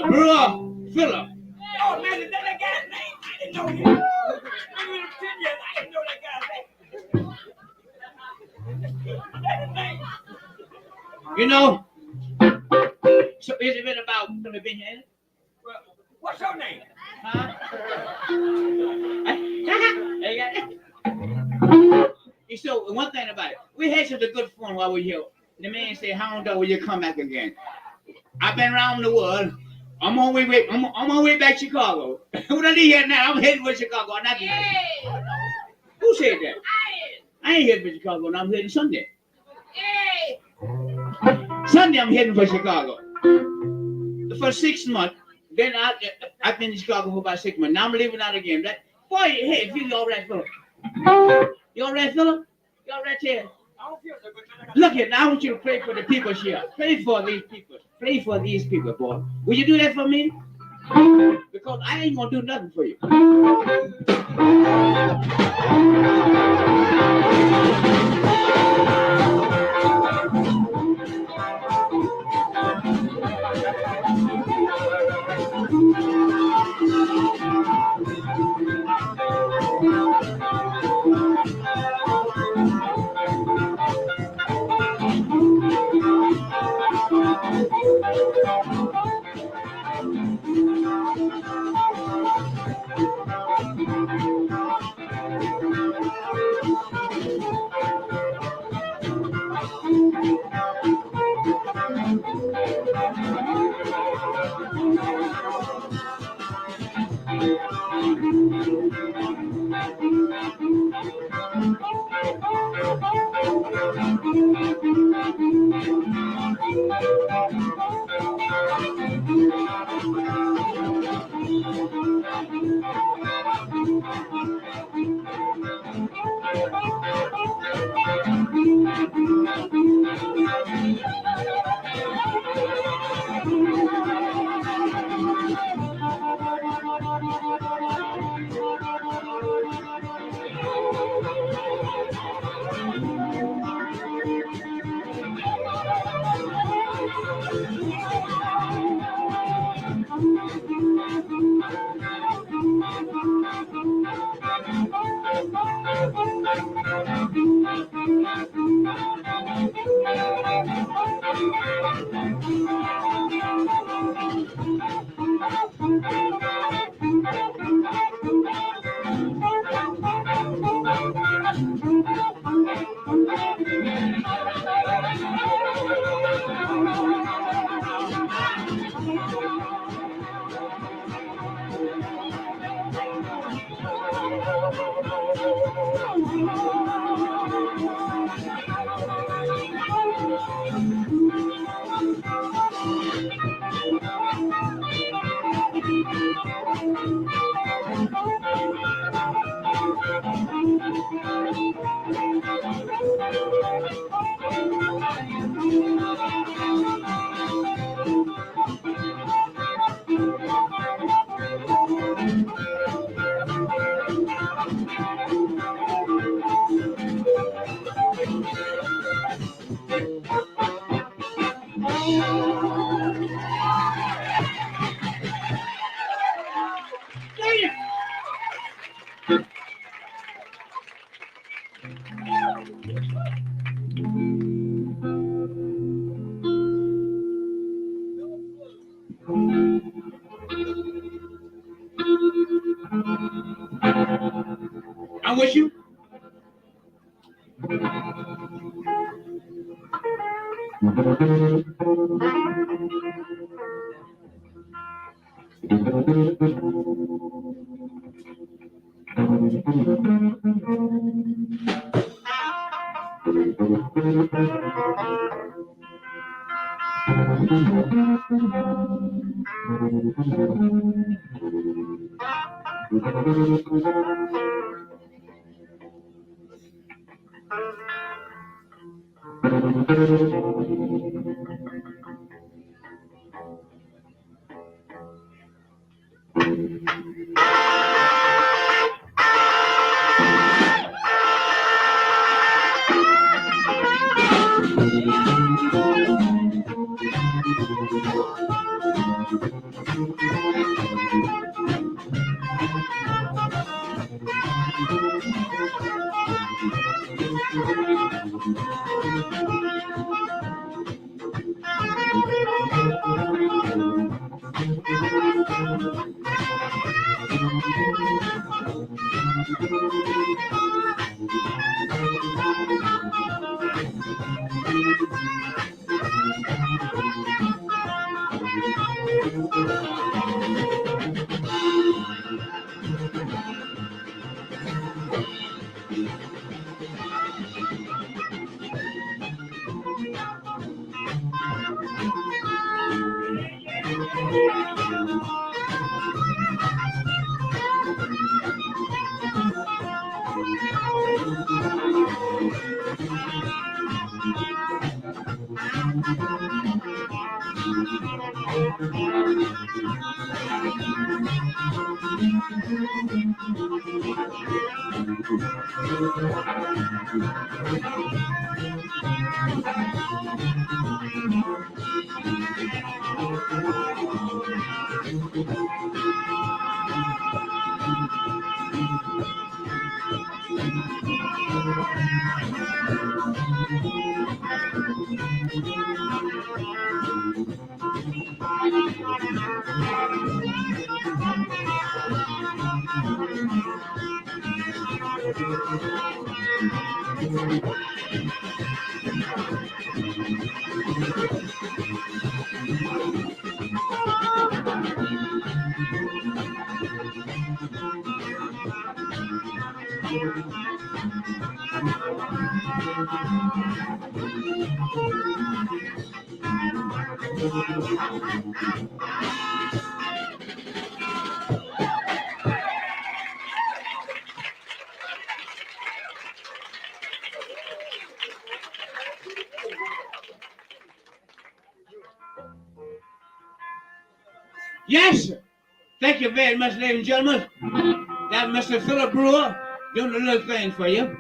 Bro, Philip. Oh man, is that guy's name? I didn't know him. Maybe it was 10 years. I didn't know that guy's name. That's his name. You know, so is it been about, have you been here? Well, what's your name? Huh? So one thing about it, we had such a good fun while we were here. The man said, "How long will you come back again?" I've been around the world. I'm on my way back to Chicago. What I need here now? I'm heading for Chicago. I'm not Hey. Who said that? I I ain't heading for Chicago. And I'm heading Sunday. Hey. Sunday I'm heading for Chicago. For 6 months. Then I've been in Chicago for about 6 months. Now I'm leaving out again. That boy, hey, you all right, Philip? You all right, Philip? You all right here? I don't feel so good. Look here, now I want you to pray for the people here. Pray for these people. Pray for these people, boy. Will you do that for me? Because I ain't gonna do nothing for you. I'm with you. Yes. Thank you very much, ladies and gentlemen. That Mr. Philip Brewer doing a little thing for you.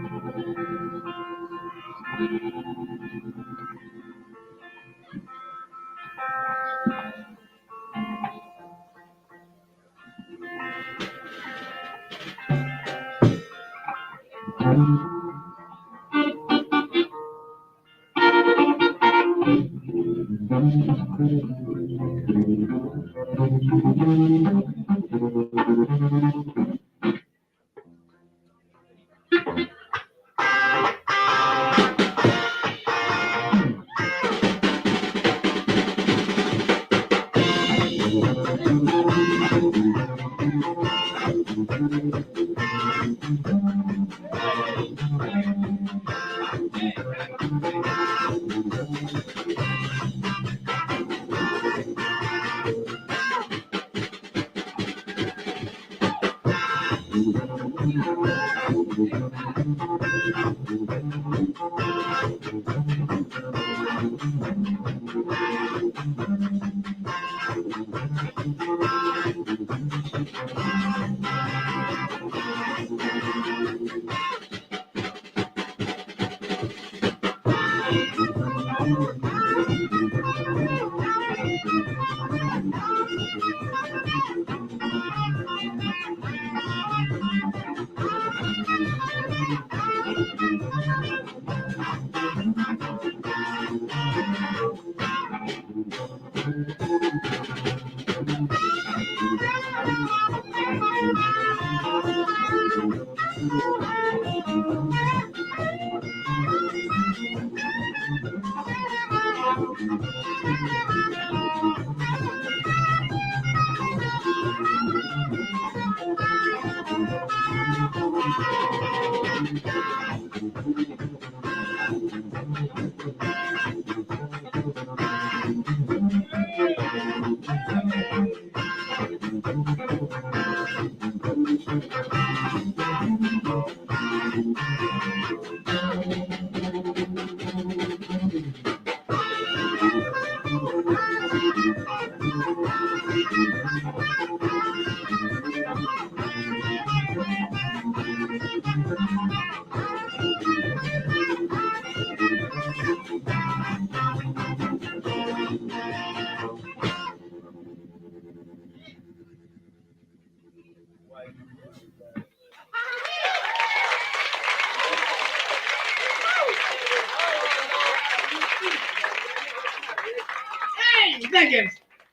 Thank you.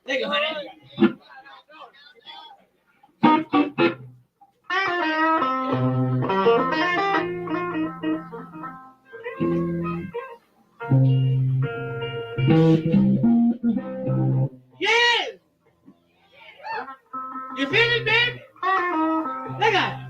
Thank you, honey. Yes. You feel it, baby? Look at it.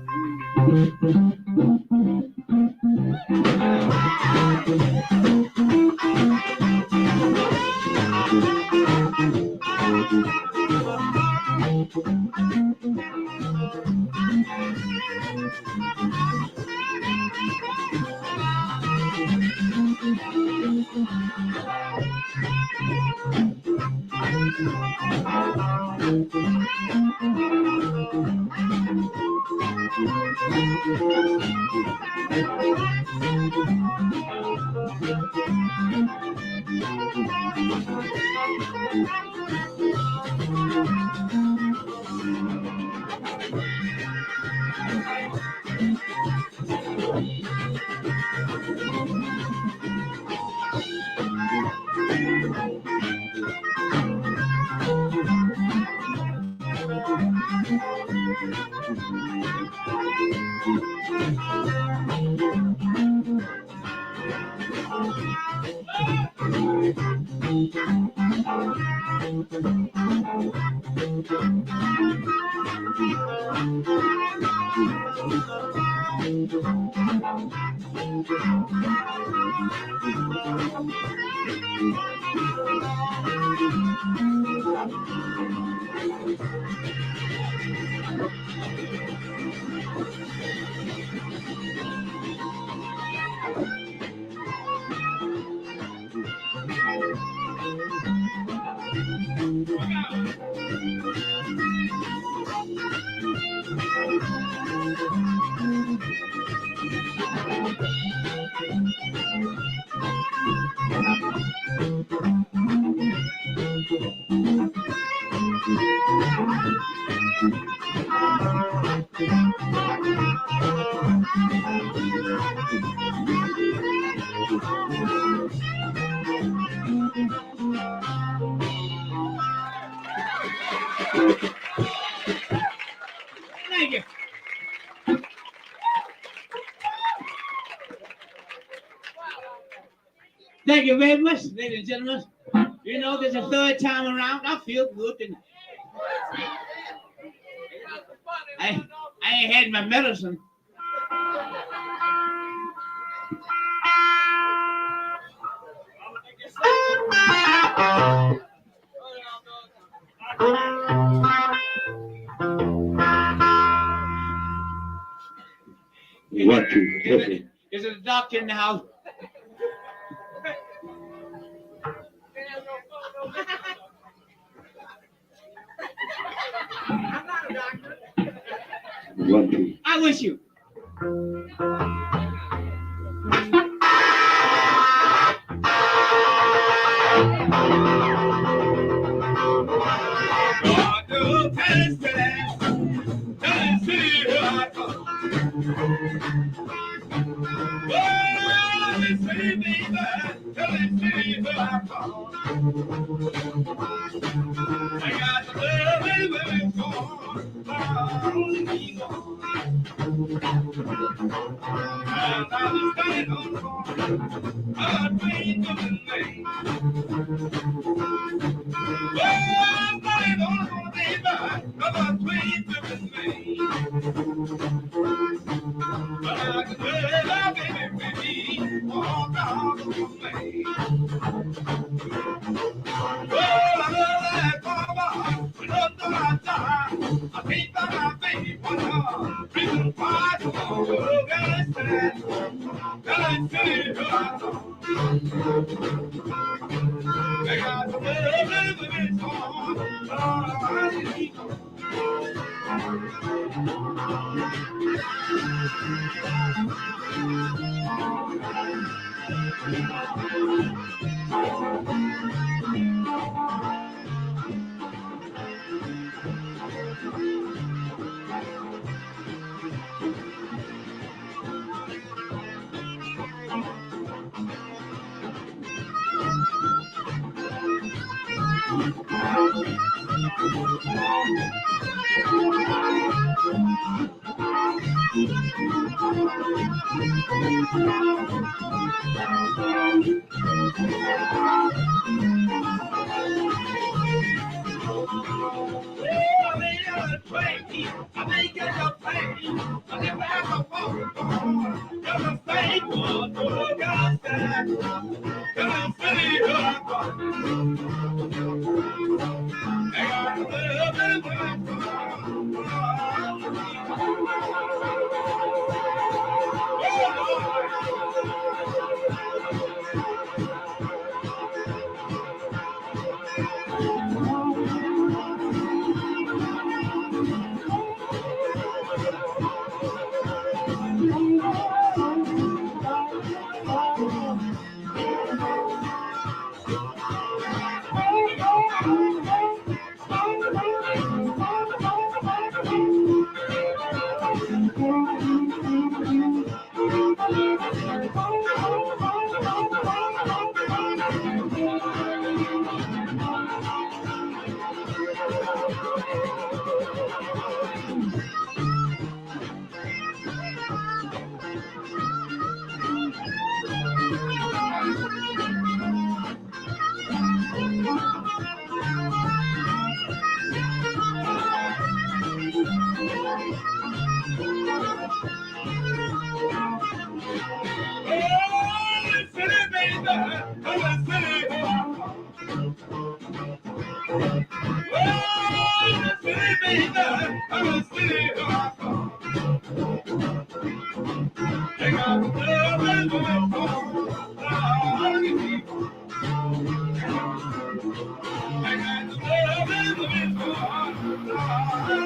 Thank you. Thank you very much, ladies and gentlemen. You know, this is the third time around. I feel good tonight. I ain't had my medicine. What to Tiffany? Is it a doctor in the house? What to? I wish you.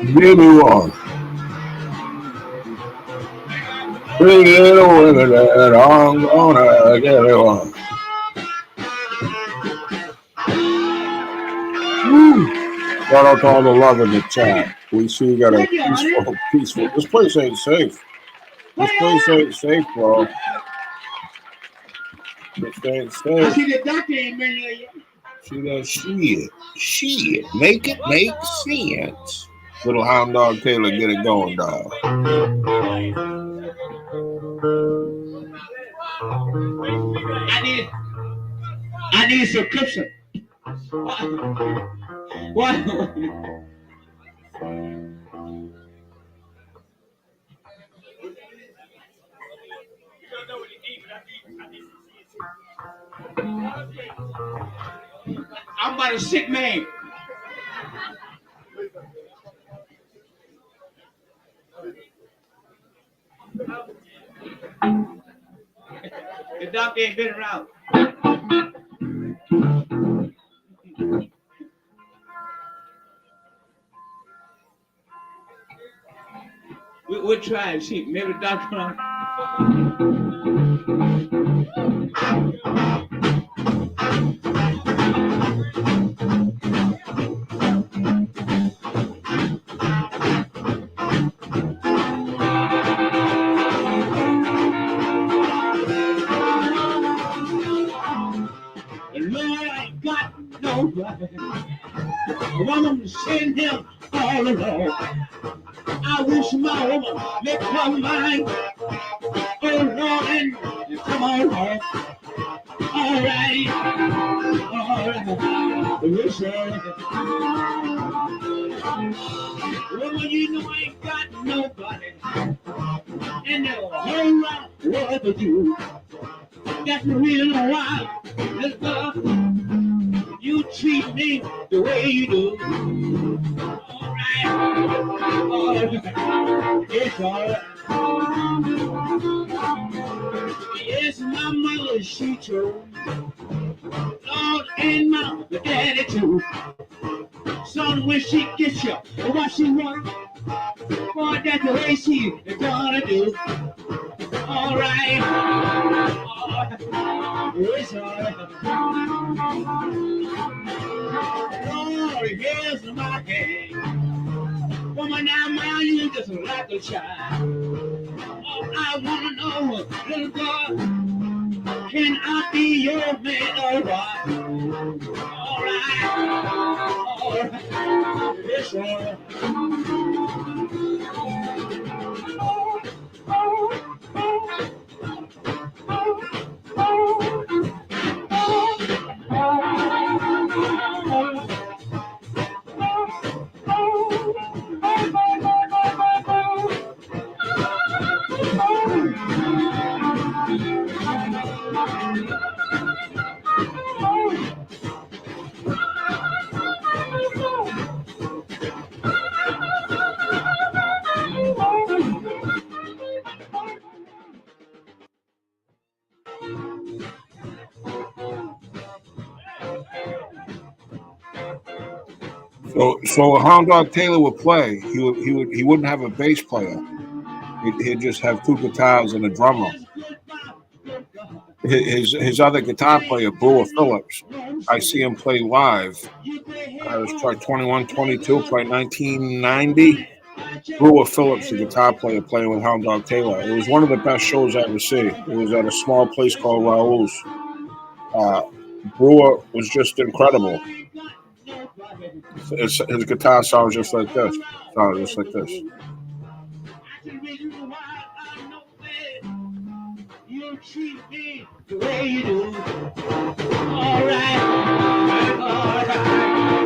Give me one. Pretty little women that I'm gonna give me one. Woo. Shout out to all the love in the chat. We see you got a peaceful. This place ain't safe. This place ain't safe, bro. This ain't I safe. see the doctor ain't been here yet. See that shit. Make it make sense. Little hound dog Taylor, get it going, dog. I need subscription. What? I'm about a sick man. The doctor ain't been around. We'll try and see. Maybe the doctor. Lord, I ain't got nobody. Woman send him all alone. I wish my woman may come mine. Oh Lord, and come on home. All right. Yes, sir. Woman, you know I ain't got nobody. And the whole lot world but you. That's the reason why, little girl, you treat me the way you do. All right. It's all right. Yes, my mother, she told Lord and my daddy too. Son, when she gets you, what she want, boy, that's the way she gonna do. All right. It's all right. Lord, here's my hand. Woman, now, man, you just like a child. Oh, I wanna know, little girl, can I be your man or what? All right. right. It's all right. So Hound Dog Taylor would play. He wouldn't have a bass player. He'd just have two guitars and a drummer. His other guitar player, Brewer Phillips, I see him play live. I was probably 21, 22, probably 1990. Brewer Phillips, the guitar player, playing with Hound Dog Taylor. It was one of the best shows I ever see. It was at a small place called Raoul's. Brewer was just incredible. His guitar sounds just like this. Sounds just like this. You treat me the way you do. All right.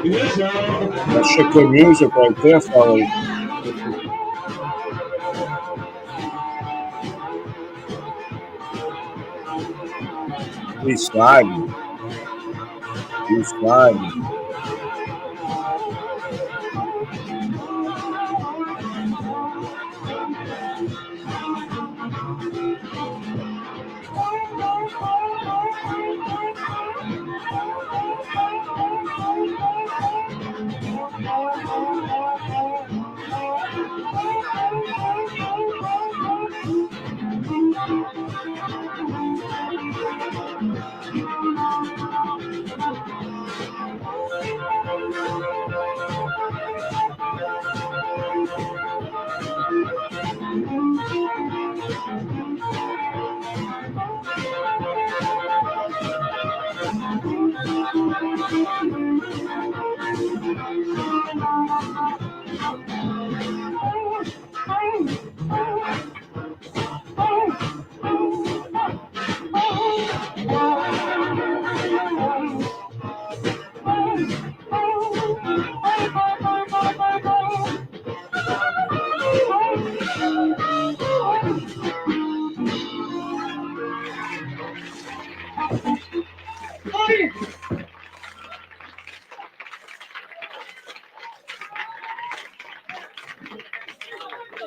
It's all right. That shit good music right there, fellas. He's sliding. He's sliding.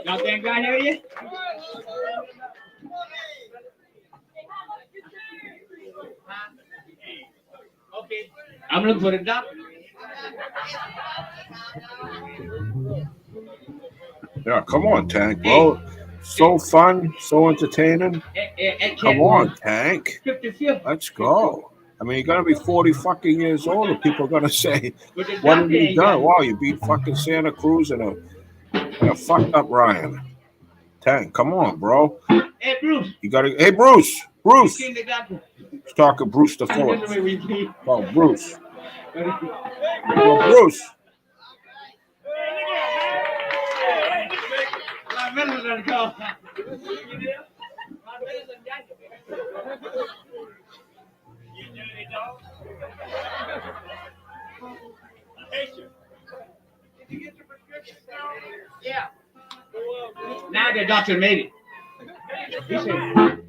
Y'all think I hear you? Okay. I'm looking for the doctor. Yeah, come on, Tank, bro. So fun, so entertaining. Come on, Tank. 55th. Let's go. I mean, you're gonna be 40 fucking years old, and people are gonna say, "What have you done? Wow, you beat fucking Santa Cruz and a fucked up Ryan." Tank, come on, bro. Hey, Bruce. You gotta. Hey, Bruce. Bruce. King the doctor. He's talking Bruce the Phillips. That's the way we keep. Oh, Bruce. Oh, Bruce. My brother's gonna call. Yeah. Now the doctor made it. He said,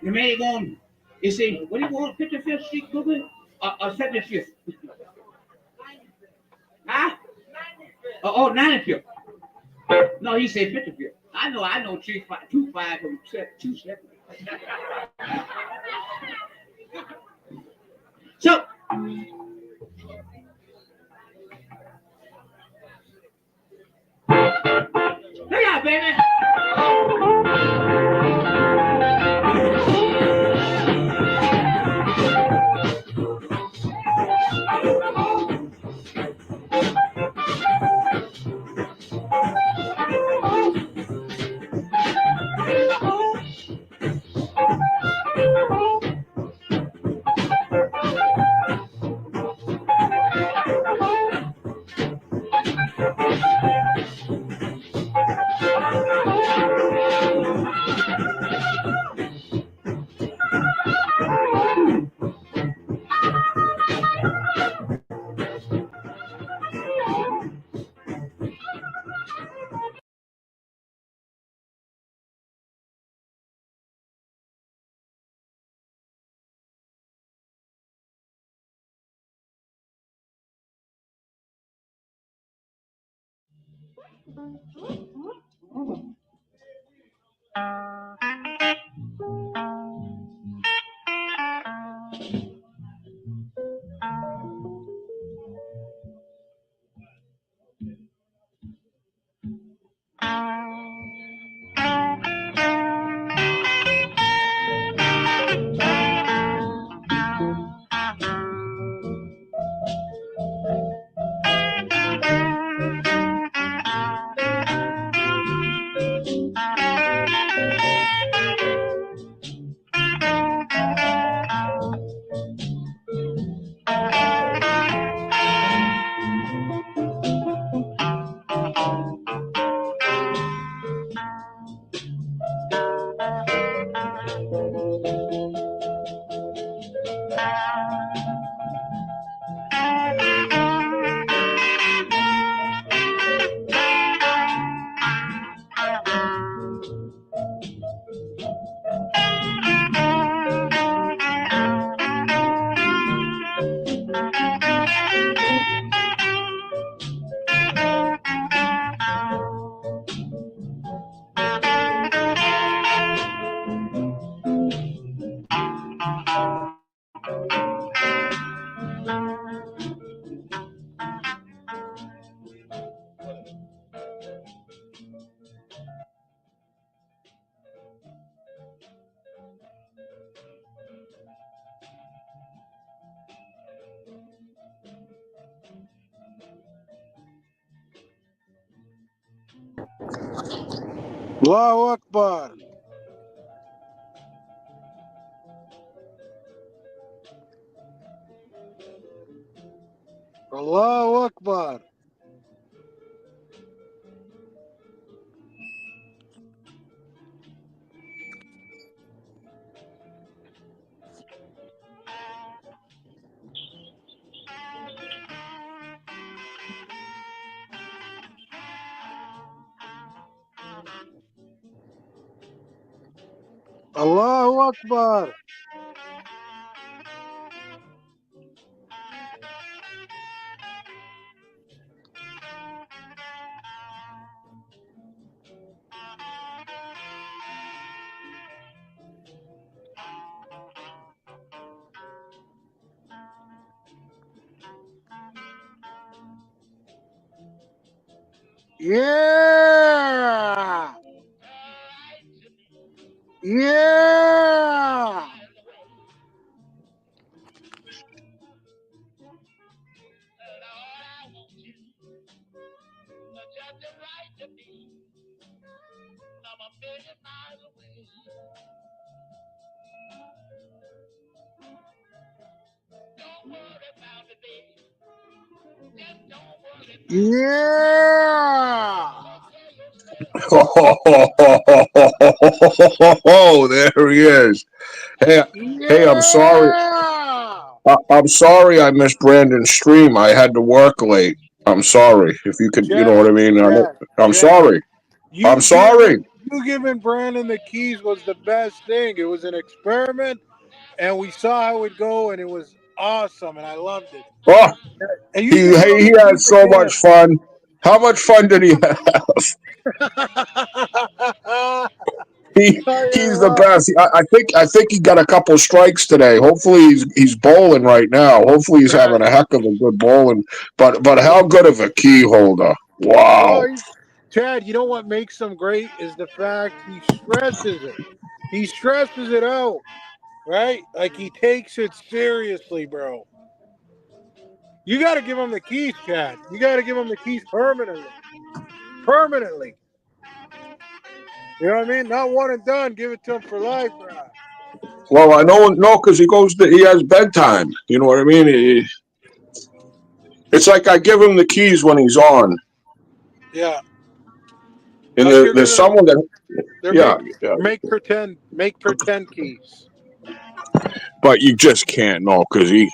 you made it on. You say, what do you want? 55th Street, Brooklyn? Or 75th? Huh? Oh, 95th. No, he said 55th. I know 25 from 27. So, look out, baby. Allahu Akbar. Allahu Akbar. Allahu Akbar. Yeah. Yeah. Yeah. Oh, there he is. Hey, hey, I'm sorry. Yeah. I'm sorry I missed Brandon's stream. I had to work late. I'm sorry. If you could, you know what I mean. I'm sorry. I'm sorry. You giving Brandon the keys was the best thing. It was an experiment, and we saw how it go, and it was awesome, and I loved it. Oh, And you he had so much fun. How much fun did he have? He's the best. I think he got a couple strikes today. Hopefully he's bowling right now. Hopefully he's having a heck of a good bowling. But how good of a key holder? Wow. Oh, Chad, you know what makes him great is the fact he stresses it. He stresses it out, right? Like he takes it seriously, bro. You got to give him the keys, Chad. You got to give him the keys permanently. Permanently. You know what I mean? Not one and done. Give it to him for life, bro. Well, I know, no, because he has bedtime. You know what I mean? It's like I give him the keys when he's on. Yeah. And there's someone that, make pretend keys. But you just can't know because he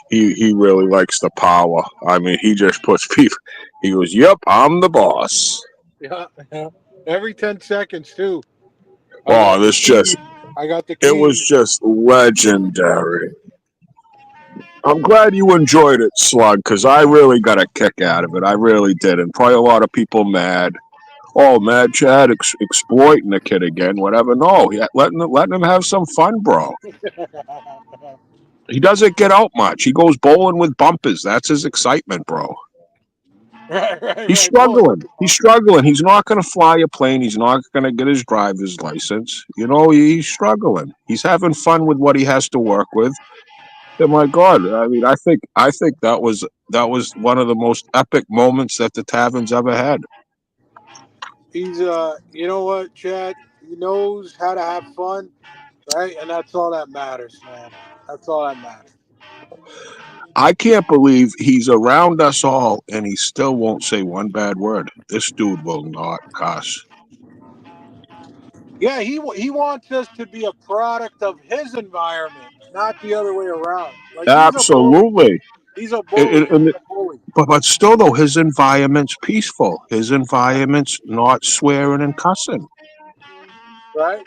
really likes the power. I mean, he just puts people. He goes, "Yep, I'm the boss." Yeah. Every 10 seconds too. I got the keys. It was just legendary. I'm glad you enjoyed it, Slug, because I really got a kick out of it. I really did, and probably a lot of people mad. Oh, Mad Chad exploiting the kid again, whatever. No, letting him have some fun, bro. He doesn't get out much. He goes bowling with bumpers. That's his excitement, bro. He's struggling. He's struggling. He's not going to fly a plane. He's not going to get his driver's license. You know, he's struggling. He's having fun with what he has to work with. And my God, I mean, I think that was one of the most epic moments that the Tavern's ever had. He's you know what, Chad? He knows how to have fun, right? And that's all that matters, man. That's all that matters. I can't believe he's around us all and he still won't say one bad word. This dude will not cuss. Yeah, he wants us to be a product of his environment, not the other way around. Like Absolutely. he's a bully. But still, though, his environment's peaceful. His environment's not swearing and cussing. Right.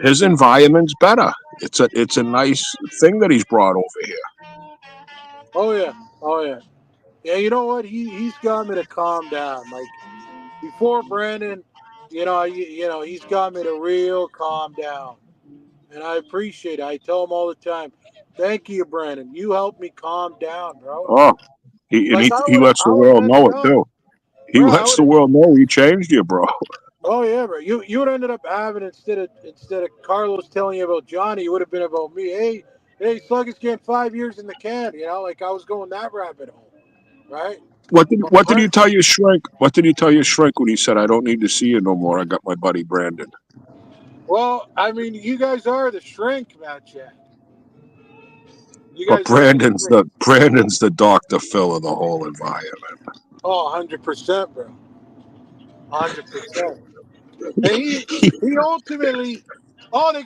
His environment's better. It's a nice thing that he's brought over here. Oh yeah. Oh yeah. Yeah, you know what? He's got me to calm down. Like before Brandon, you know, he's got me to real calm down. And I appreciate it. I tell him all the time, thank you, Brandon. You helped me calm down, bro. Oh, he lets the world know it too. He lets the world know he changed you, bro. Oh yeah, bro. You would ended up having instead of Carlos telling you about Johnny, it would have been about me. Hey, Slugger's getting 5 years in the can. You know, like I was going that rabbit hole, right? What did you tell your shrink? What did you tell your shrink when he said, "I don't need to see you no more. I got my buddy Brandon"? Well, I mean, you guys are the shrink, Matt Jack. But Brandon's the Dr. Phil of the whole environment. Oh, 100%, bro. 100%. He ultimately. Oh, they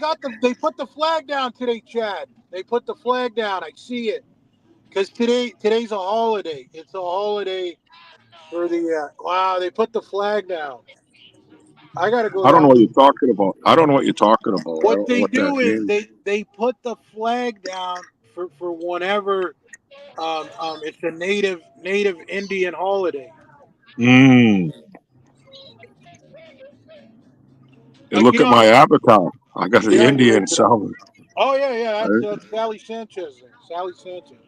put the flag down today, Chad. They put the flag down. I see it. Because today's a holiday. It's a holiday for the wow. They put the flag down. I gotta go. I don't know what you're talking about. I don't know what you're talking about. What they do is they put the flag down for whenever it's a native Indian holiday. Hey, look at my avatar. I got the Indian sound. Oh yeah. That's Sally Sanchez. Sally Sanchez.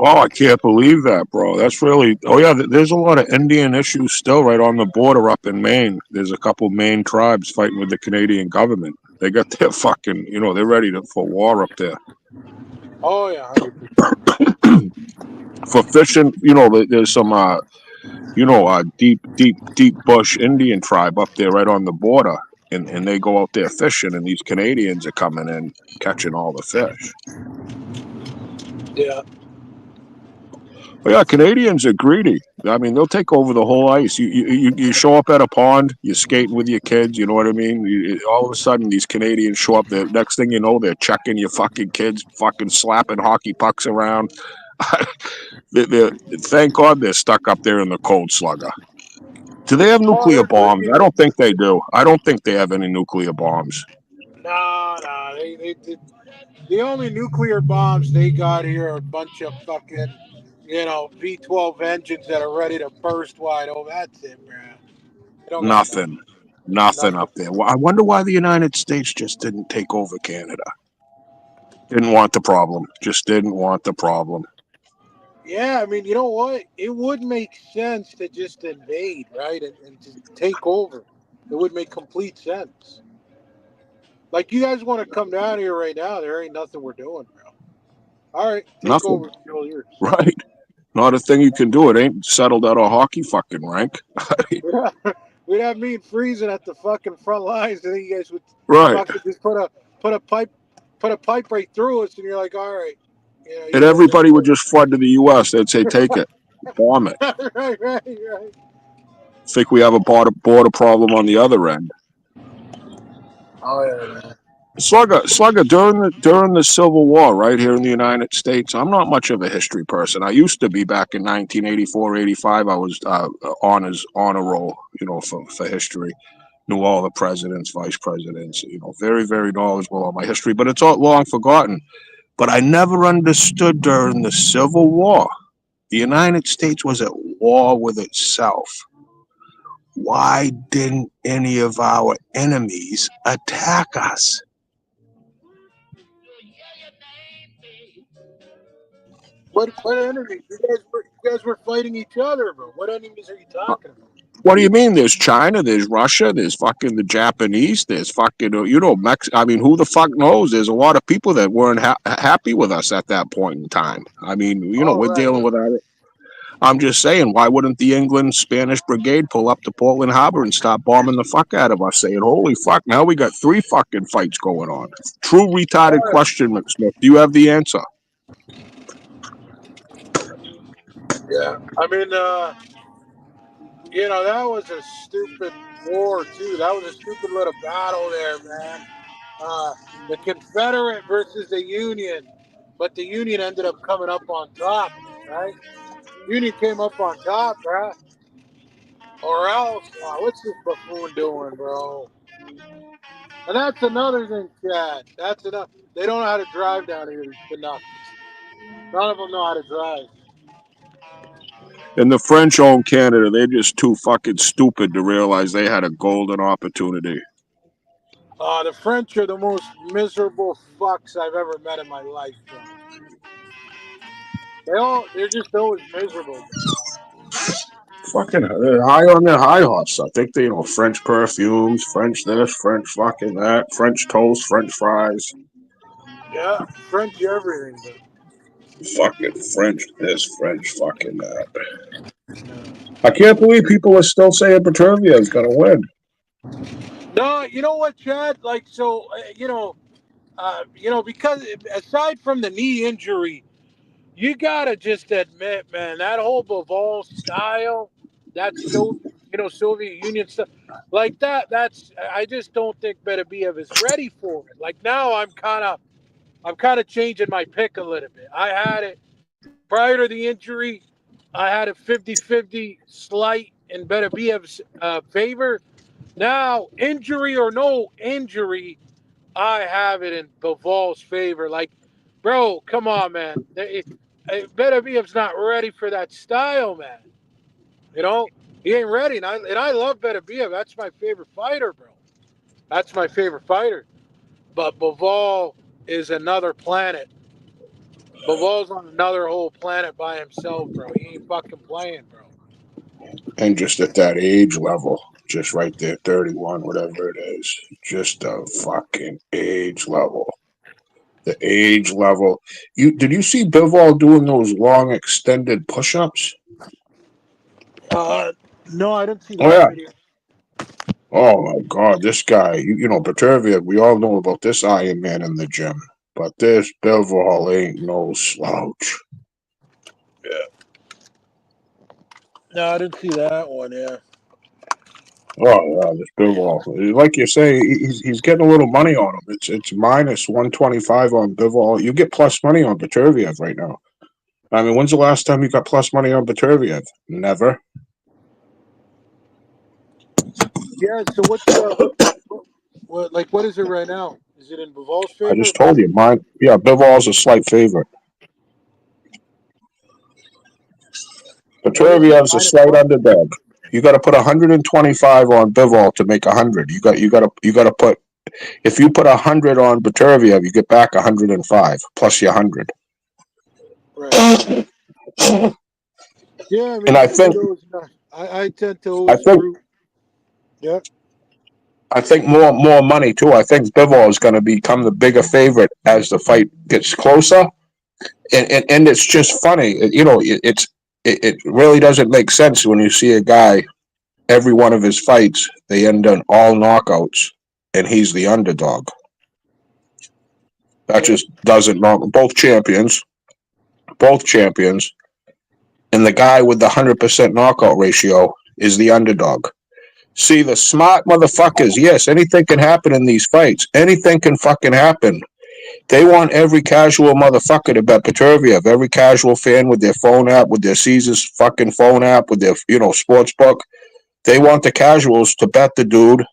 Oh, I can't believe that, bro. That's really. Oh yeah, there's a lot of Indian issues still right on the border up in Maine. There's a couple Maine tribes fighting with the Canadian government. They got their fucking, they're ready for war up there. Oh yeah. For fishing, there's some, deep bush Indian tribe up there right on the border, and they go out there fishing, and these Canadians are coming in catching all the fish. Yeah. Well, yeah, Canadians are greedy. I mean, they'll take over the whole ice. You show up at a pond, you're skating with your kids, you know what I mean? All of a sudden, these Canadians show up there. Next thing you know, they're checking your fucking kids, fucking slapping hockey pucks around. Thank God they're stuck up there in the cold, Slugger. Do they have nuclear bombs? I don't think they do. I don't think they have any nuclear bombs. No. The only nuclear bombs they got here are a bunch of fucking, V-12 engines that are ready to burst wide open. That's it, bro. Nothing up there. Well, I wonder why the United States just didn't take over Canada. Didn't want the problem. Just didn't want the problem. Yeah, I mean, you know what? It would make sense to just invade, right? And to take over. It would make complete sense. Like, you guys want to come down here right now, there ain't nothing we're doing, bro. All right, take over. Yours. Right. Not a thing you can do. It ain't settled out a hockey fucking rank. We'd have me freezing at the fucking front lines, and then you guys would just put a pipe right through us, and you're like, all right. And everybody would just flood to the U.S. They'd say, take it. Bomb it. Right. Think we have a border problem on the other end. Oh, yeah, man. Slugger, during the Civil War, right here in the United States, I'm not much of a history person. I used to be back in 1984, 85. I was honor roll, for history. Knew all the presidents, vice presidents, very, very knowledgeable on my history, but it's all long forgotten. But I never understood during the Civil War, the United States was at war with itself. Why didn't any of our enemies attack us? What enemies? You guys were fighting each other, bro. What enemies are you talking about? What do you mean? There's China, there's Russia, there's fucking the Japanese, there's fucking, I mean, who the fuck knows? There's a lot of people that weren't happy with us at that point in time. I mean, we're Right. dealing with that. I'm just saying, why wouldn't the England Spanish Brigade pull up to Portland Harbor and start bombing the fuck out of us, saying, holy fuck, now we got 3 fucking fights going on? True retarded question, McSmith. Do you have the answer? Yeah. I mean, that was a stupid war, too. That was a stupid little battle there, man. The Confederate versus the Union. But the Union ended up coming up on top, right? Union came up on top, right? Or else, what's this buffoon doing, bro? And that's another thing, Chad. That's enough. They don't know how to drive down here, these Canucks. None of them know how to drive. And the French own Canada. They're just too fucking stupid to realize they had a golden opportunity. The French are the most miserable fucks I've ever met in my life, bro. They're just always miserable, bro. Fucking they're high on their high horse. I think they, French perfumes, French this, French fucking that, French toast, French fries. Yeah, French everything, bro. Fucking French this, French fucking that. I can't believe people are still saying Petrevia is gonna win. No, you know what, Chad? Like, so, because aside from the knee injury, you gotta just admit, man, that whole Bivol style, that's so, Soviet Union stuff, like I just don't think Beterbiev is ready for it. Like now, I'm kind of changing my pick a little bit. I had it prior to the injury. I had a 50-50 slight in Beterbiev's favor. Now, injury or no injury, I have it in Bivol's favor. Like, bro, come on, man. Beterbiev's not ready for that style, man. He ain't ready. And I love Beterbiev. That's my favorite fighter, bro. That's my favorite fighter. But Bivol is another planet. Bivol's on another whole planet by himself, bro. He ain't fucking playing, bro. And just at that age level, just right there, 31, whatever it is, just a fucking age level. The age level. Did you see Bivol doing those long extended push-ups? No, I didn't see that. Oh yeah. Video. Oh my God, this guy. Petrevia. We all know about this Iron Man in the gym, but this Bivol ain't no slouch. Yeah. No, I didn't see that one. Yeah. Oh yeah, this Bivol. Like you say, he's getting a little money on him. It's minus 125 on Bivol. You get plus money on Petreviev right now. I mean, when's the last time you got plus money on Petreviev? Never. Yeah. So what is it right now? Is it in Bivol's favor? I just told you, Bivol's a slight favorite. Petroviev's a slight underdog. You got to put 125 on Bivol to make 100. You got to put. If you put 100 on Petreviev, you get back 105 plus your 100. Right. Yeah, I mean, and I think I tend to always root. Yeah. I think more money too. I think Bivol is going to become the bigger favorite as the fight gets closer, and it's just funny. It really doesn't make sense when you see a guy. Every one of his fights, they end in all knockouts, and he's the underdog. That just doesn't knock. Both champions, and the guy with the 100% knockout ratio is the underdog. See, the smart motherfuckers, yes, anything can happen in these fights. Anything can fucking happen. They want every casual motherfucker to bet Petreviev, every casual fan with their phone app, with their Caesars fucking phone app, with their, sports book. They want the casuals to bet the dude.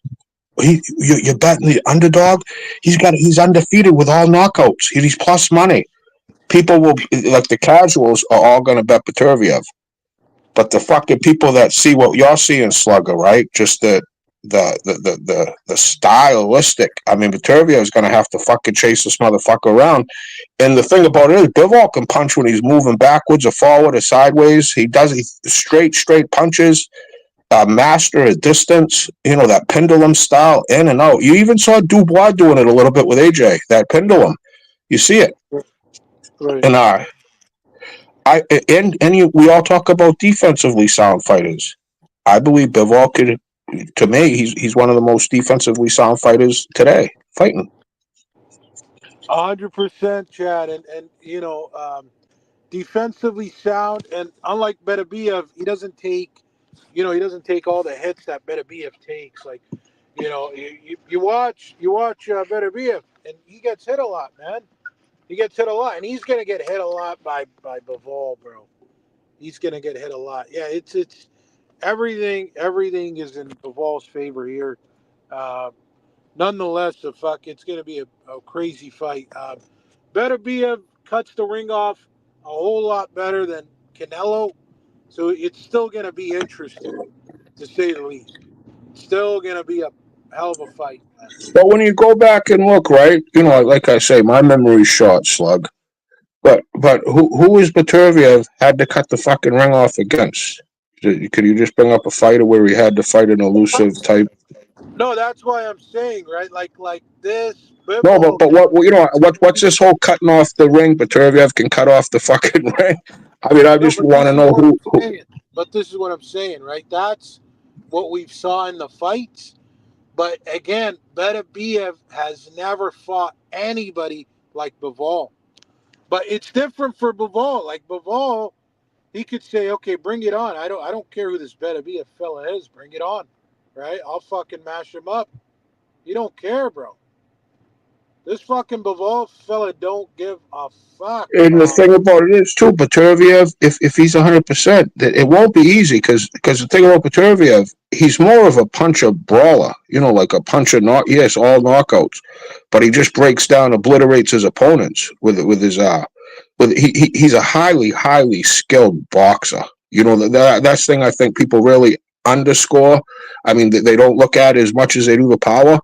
You're betting the underdog? He's undefeated with all knockouts. He's plus money. People will, like the casuals, are all going to bet Petreviev. But the fucking people that see what you're seeing, Slugger, right? Just the stylistic. I mean, Vitervia is going to have to fucking chase this motherfucker around. And the thing about it is, Bivol can punch when he's moving backwards or forward or sideways. He straight punches. Master at distance, that pendulum style, in and out. You even saw Dubois doing it a little bit with AJ. That pendulum, you see it. Right. And we all talk about defensively sound fighters. I believe Bivol could. To me, he's one of the most defensively sound fighters today fighting. 100%, Chad, and defensively sound, and unlike Beterbiev, he doesn't take all the hits that Beterbiev takes. Like, you watch Beterbiev, and he gets hit a lot, man. He gets hit a lot, and he's gonna get hit a lot by Bivol, bro. He's gonna get hit a lot. Yeah, it's everything is in Bivol's favor here. Nonetheless, it's gonna be a crazy fight. Beterbiev cuts the ring off a whole lot better than Canelo, so it's still gonna be interesting, to say the least. Still gonna be a hell of a fight, man. But when you go back and look, right, like I say, my memory's short, Slug. But who is Beterbiev had to cut the fucking ring off against? Could you just bring up a fighter where he had to fight an elusive type? No, that's why I'm saying, right? Like this. No, but what's this whole cutting off the ring? Beterbiev can cut off the fucking ring. I mean, I No, just want to know who. But this is what I'm saying, right? That's what we saw in the fights. But again, Beterbiev has never fought anybody like Bivol. But it's different for Bivol. Like Bivol, he could say, "Okay, bring it on. I don't care who this Beterbiev fella is. Bring it on, right? I'll fucking mash him up." You don't care, bro. This fucking Bivol fella don't give a fuck. And the thing about it is too, Beterbiev, if he's 100%, it won't be easy because the thing about Beterbiev, he's more of a puncher brawler, like a puncher. Yes, all knockouts, but he just breaks down, obliterates his opponents with his he's a highly skilled boxer. That's the thing I think people really underscore. I mean, they don't look at it as much as they do the power.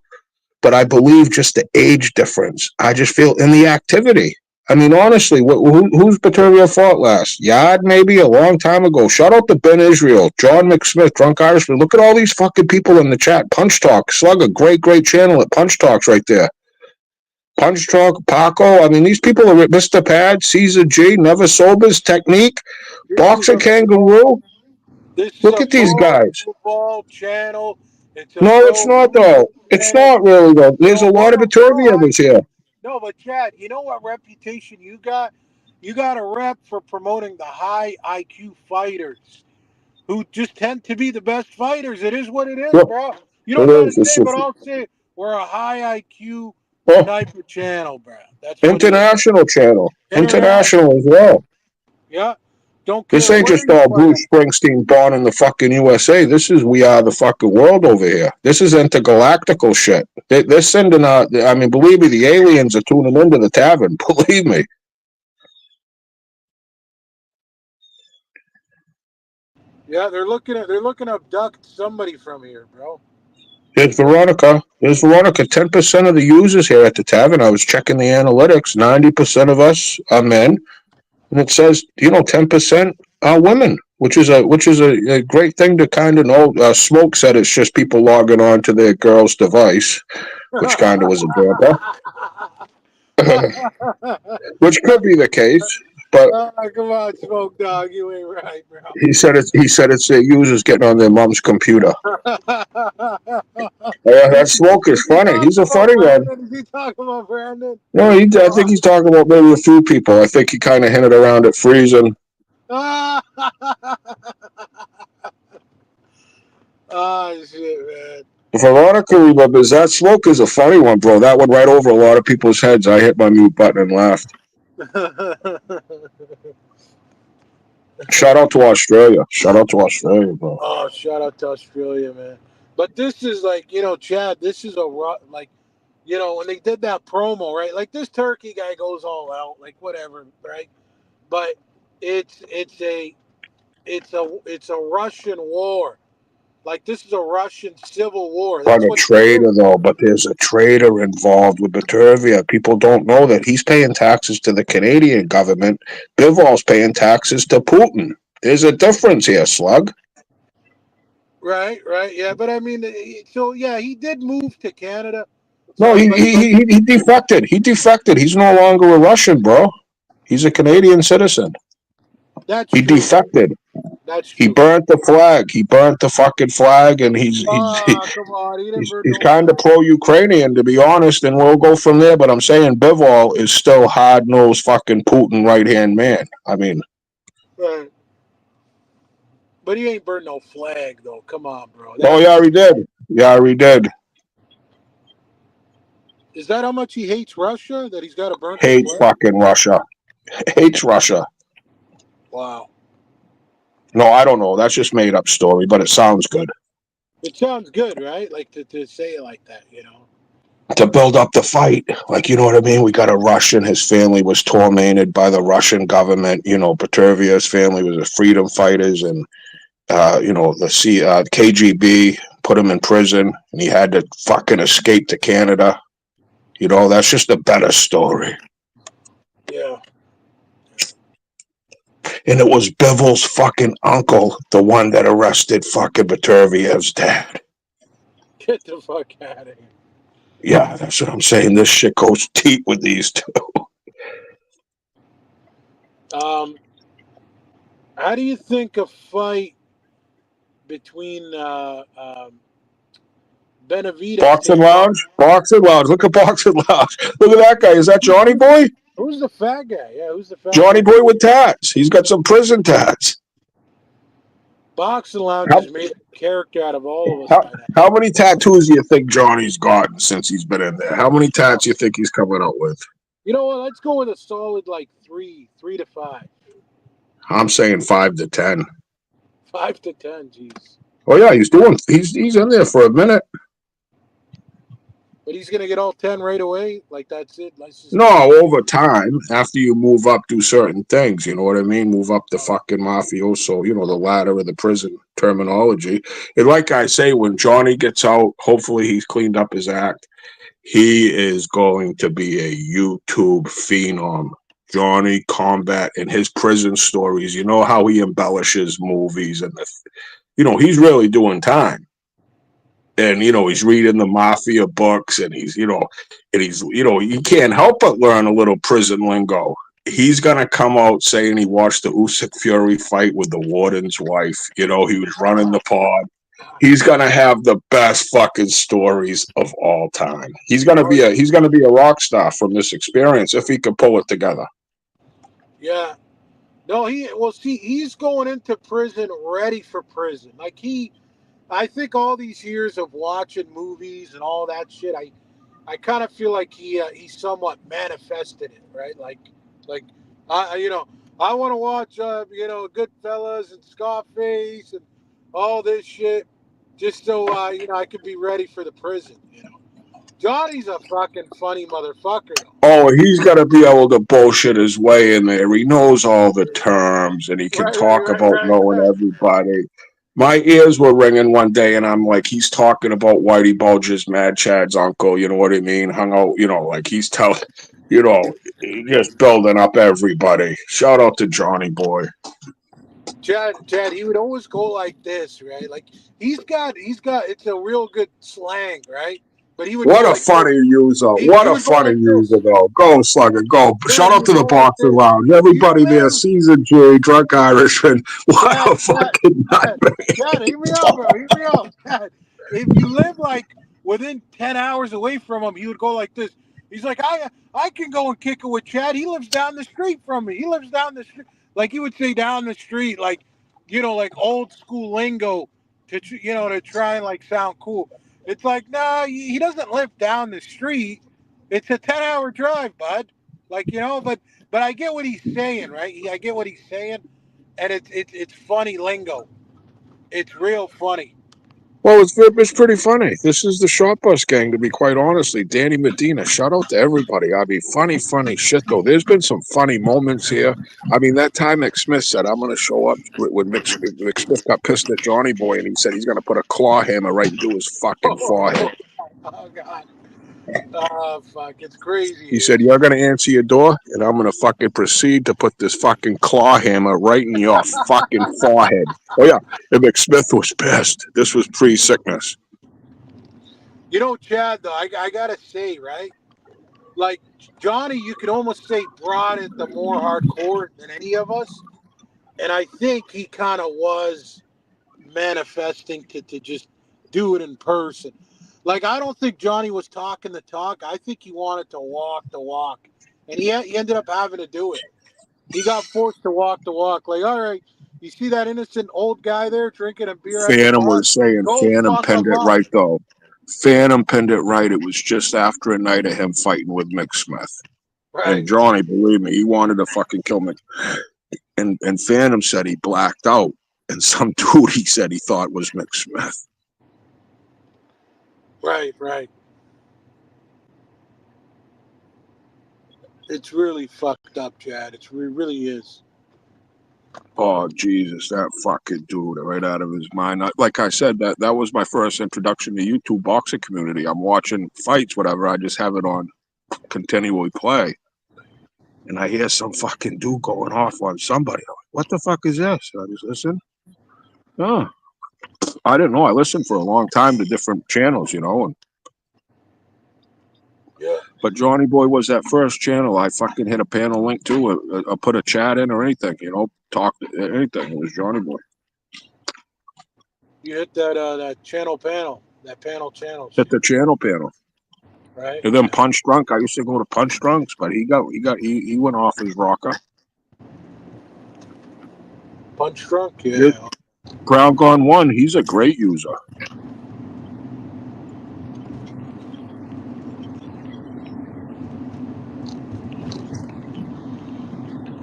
But I believe just the age difference. I just feel in the activity. I mean, honestly, who's Beterbiev fought last? Yad, maybe a long time ago. Shout out to Ben Israel, John McSmith, Drunk Irishman. Look at all these fucking people in the chat. Punch Talk, Slugger, great channel at Punch Talks right there. Punch Talk, Paco. I mean, these people are Mr. Pad, Caesar G, Never Sobers, Technique, Boxer Kangaroo. Look at these guys. Football channel. No, it's not though. It's not really though. There's a lot of Beterbievs here. No, but Chad, you know what reputation you got? You got a rep for promoting the high IQ fighters who just tend to be the best fighters. It is what it is, bro. You don't got to say, but I'll say we're a high IQ sniper channel, bro. That's international channel. International as well. Yeah. Don't care. This ain't just all Bruce Springsteen born in the fucking USA. This is we are the fucking world over here. This is intergalactical shit. They're sending out. I mean, believe me, the aliens are tuning into the Tavern. Believe me. Yeah, they're looking to abduct somebody from here, bro. There's Veronica. 10% of the users here at the Tavern. I was checking the analytics. 90% of us are men. And it says, 10% are women, which is a great thing to kind of know. Smoke said it's just people logging on to their girl's device, which kind of was a damper. Which could be the case, but come on, Smoke Dog, you ain't right, bro. He said it's their users getting on their mom's computer. That Smoke is funny. He's a funny one. Is he talking about Brandon? No, I think he's talking about maybe a few people. I think he kind of hinted around at freezing. Oh, shit, man. Veronica remembers that. Smoke is a funny one, bro. That went right over a lot of people's heads. I hit my mute button and laughed. Shout out to Australia. Bro. Oh, shout out to Australia, man. But this is like, Chad, this is when they did that promo, right? Like this Turkey guy goes all out, like whatever, right? But it's a it's a Russian war. Like this is a Russian civil war. But That's a what traitor, though. But there's a traitor involved with Baturvia. People don't know that he's paying taxes to the Canadian government. Bivol's paying taxes to Putin. There's a difference here, Slug. Right, yeah, but I mean, so yeah, he did move to Canada. No, So, he defected. He defected. He's no longer a Russian, bro. He's a Canadian citizen. that's He true. defected. That's He true. burnt the flag. He burnt the fucking flag, and Come on, he didn't burn he's no kind of pro-Ukrainian, to be honest, and we'll go from there. But I'm saying Bivol is still hard-nosed fucking Putin right-hand man. I mean, right. But he ain't burned no flag though. Come on, bro. oh yeah, he did. Yeah, he did. Is that how much he hates Russia that he's got to burn the Hates flag? fucking Russia. Hates Russia. Wow. No, I don't know. That's just made up story, but it sounds good. It sounds good, right? Like to say it like that, you know. To build up the fight, like, you know what I mean? We got a Russian. His family was tormented by the Russian government. You know, Baturvia's family was the freedom fighters, and you know, the KGB put him in prison, and he had to fucking escape to Canada. You know, that's just a better story. Yeah. And it was Bivol's fucking uncle, the one that arrested fucking Baturvia's dad. Get the fuck out of here. Yeah, that's what I'm saying. This shit goes deep with these two. How do you think a fight between Benavidez? Boxing Lounge? Boxing Lounge. Look at Boxing Lounge. Look at that guy. Is that Johnny Boy? Who's the fat guy? Yeah, who's the fat Johnny guy? Boy with tats. He's got some prison tats. Boxing Lounge has made a character out of all of us. How many tattoos do you think Johnny's gotten since he's been in there? How many tats do you think he's coming out with? You know what? Let's go with a solid like 3 to 5. I'm saying 5 to 10. 5 to 10, jeez. Oh yeah, he's in there for a minute. But he's gonna get all 10 right away. Like that's it. No, over time, after you move up, do certain things. You know what I mean? Move up the fucking mafioso. You know, the ladder of the prison terminology. And like I say, when Johnny gets out, hopefully he's cleaned up his act. He is going to be a YouTube phenom. Johnny Combat and his prison stories. You know how he embellishes movies, and you know, he's really doing time. And, you know, he's reading the mafia books, and he's, you know, you can't help but learn a little prison lingo. He's going to come out saying he watched the Usyk Fury fight with the warden's wife. You know, he was running the pod. He's going to have the best fucking stories of all time. He's going to be a rock star from this experience if he can pull it together. Yeah. No, he's going into prison ready for prison. Like I think all these years of watching movies and all that shit, I kind of feel like he somewhat manifested it, right? Like I want to watch Goodfellas and Scarface and all this shit just so I could be ready for the prison. You know, Johnny's a fucking funny motherfucker. Oh, he's got to be able to bullshit his way in there. He knows all the terms, and he can talk about knowing everybody. My ears were ringing one day, and I'm like, he's talking about Whitey Bulger's Mad Chad's uncle. You know what I mean? Hung out, you know, like he's telling, you know, just building up everybody. Shout out to Johnny Boy. Chad, he would always go like this, right? Like he's got it's a real good slang, right? But he would. What a funny user! What a funny user, though. Go Slugger, go! Shout out to the Boxing Lounge, everybody there. Season J, drunk Irishman. What a fucking nightmare! Chad, hear me out, bro. Hear me out. Chad, if you live like within 10 hours away from him, he would go like this. He's like, I can go and kick it with Chad. He lives down the street from me. He lives down the street. Like he would say down the street, like, you know, like old school lingo to try and like sound cool. It's like, nah, he doesn't live down the street. It's a 10-hour drive, bud. Like, you know, but I get what he's saying, right? I get what he's saying, and it's funny lingo. It's real funny. Well, it's pretty funny. This is the short bus gang, to be quite honestly. Danny Medina, shout out to everybody. I mean, funny shit, though. There's been some funny moments here. I mean, that time Mick Smith said, I'm going to show up when Mick Smith got pissed at Johnny Boy, and he said he's going to put a claw hammer right into his fucking forehead. Oh, God. Oh, fuck. It's crazy. He said, you're going to answer your door, and I'm going to fucking proceed to put this fucking claw hammer right in your fucking forehead. Oh, yeah. And Mick Smith was pissed. This was pre-sickness. You know, Chad, though, I got to say, right? Like, Johnny, you could almost say brought it the more hardcore than any of us. And I think he kind of was manifesting to just do it in person. Like, I don't think Johnny was talking the talk. I think he wanted to walk the walk. And he ended up having to do it. He got forced to walk the walk. Like, all right, you see that innocent old guy there drinking a beer at the Phantom bar? was saying, Go Phantom fuck pinned him it up. right, though. Phantom pinned it right. It was just after a night of him fighting with Mick Smith. Right. And Johnny, believe me, he wanted to fucking kill Mick. And Phantom said he blacked out. And some dude he said he thought was Mick Smith. Right. It's really fucked up, Chad. It really is. Oh, Jesus, that fucking dude, right out of his mind. Like I said, that was my first introduction to YouTube boxing community. I'm watching fights, whatever. I just have it on continually play. And I hear some fucking dude going off on somebody. I'm like, what the fuck is this? And I just listen. Oh, I didn't know. I listened for a long time to different channels, you know. And Yeah. but Johnny Boy was that first channel I fucking hit a panel link to, or put a chat in or anything, you know, talk anything. It was Johnny Boy. You hit that channel. That channel. Hit the channel panel. Right. And then Punch Drunk. I used to go to Punch Drunks, but he went off his rocker. Punch Drunk, yeah. Crown Gone 1, he's a great user.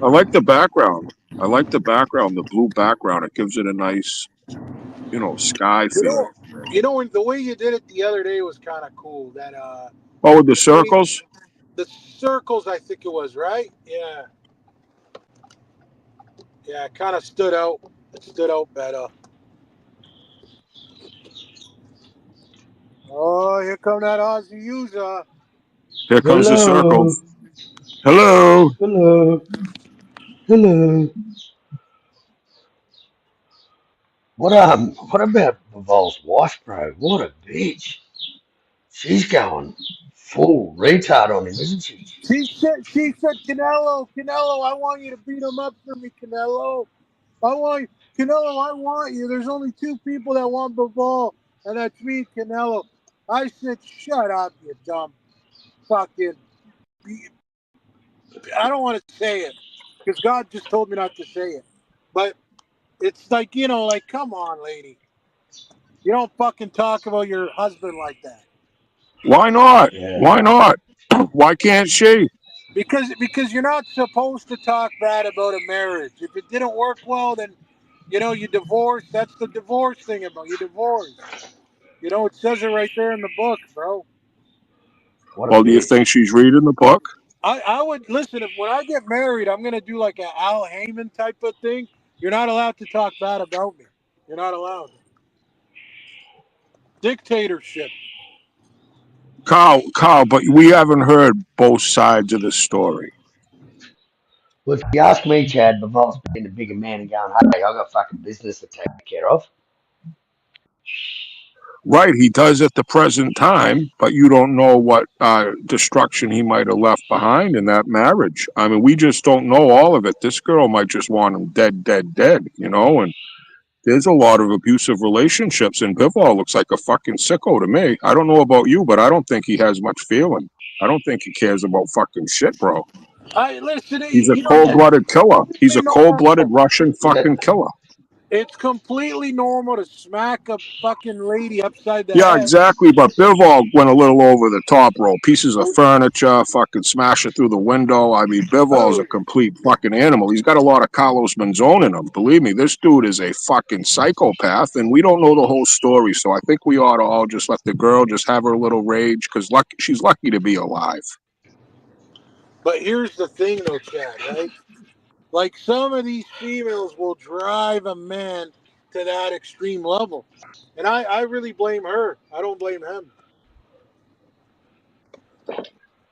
I like the background. The blue background. It gives it a nice, you know, sky feel. You know, the way you did it the other day was kind of cool. That Oh, with the circles? The circles, I think it was, right? Yeah. Yeah, it kind of stood out. It stood out better. Oh, here come that Aussie user. Here comes the circles. Hello. What about Revol's wife, bro? What a bitch. She's going full retard on him, isn't she? She said, Canelo, I want you to beat him up for me, Canelo. Canelo, I want you. There's only two people that want Bivol, and that's me, Canelo. I said, shut up, you dumb fucking. I don't want to say it because God just told me not to say it. But it's like, you know, like, come on, lady. You don't fucking talk about your husband like that. Why not? Yeah. Why not? Why can't she? Because you're not supposed to talk bad about a marriage. If it didn't work well, then, you know, you divorce. That's the divorce thing about you divorce. You know, it says it right there in the book, bro. Well, do you think she's reading the book? I would listen. When I get married, I'm gonna do like an Al Heyman type of thing. You're not allowed to talk bad about me. You're not allowed. Dictatorship. Carl, but we haven't heard both sides of the story. Well, if you ask me, Chad, Bivol's being the bigger man and going, hey, I got fucking business to take care of. Right, he does at the present time, but you don't know what destruction he might have left behind in that marriage. I mean, we just don't know all of it. This girl might just want him dead, you know, and there's a lot of abusive relationships, and Bivol looks like a fucking sicko to me. I don't know about you, but I don't think he has much feeling. I don't think he cares about fucking shit, bro. Listen, He's a cold-blooded killer. He's a cold-blooded Russian fucking killer. It's completely normal to smack a fucking lady upside the Yeah, head. exactly. But Bivol went a little over the top, bro. Pieces of furniture, fucking smash it through the window. I mean, Bivol's a complete fucking animal. He's got a lot of Carlos Manzone in him. Believe me, this dude is a fucking psychopath, and we don't know the whole story. So I think we ought to all just let the girl just have her little rage, because she's lucky to be alive. But here's the thing, though, Chad, right? Like, some of these females will drive a man to that extreme level. And I really blame her. I don't blame him.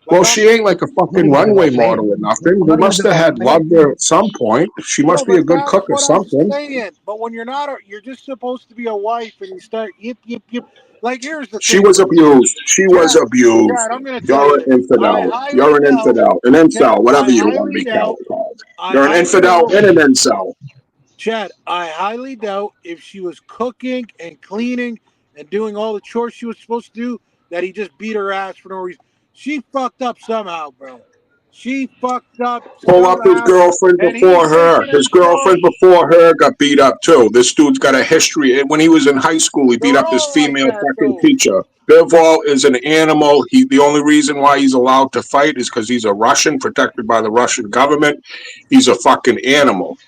Well, she ain't like a fucking runway model or nothing. They must have had loved her at some point. She must be a good cook or something. Saying. But when you're not, you're just supposed to be a wife, and you start yip. Like, here's the thing. She was abused. She was abused. Chad, I'm gonna tell You're an infidel. You're an infidel. An incel, whatever you want to be called. You're an infidel and an incel. Chad, I highly doubt if she was cooking and cleaning and doing all the chores she was supposed to do, that he just beat her ass for no reason. She fucked up somehow, bro. She fucked up. Pull up his girlfriend before her. His girlfriend before her got beat up too. This dude's got a history. When he was in high school, he beat up this female fucking teacher. Bivol is an animal. The only reason why he's allowed to fight is because he's a Russian, protected by the Russian government. He's a fucking animal.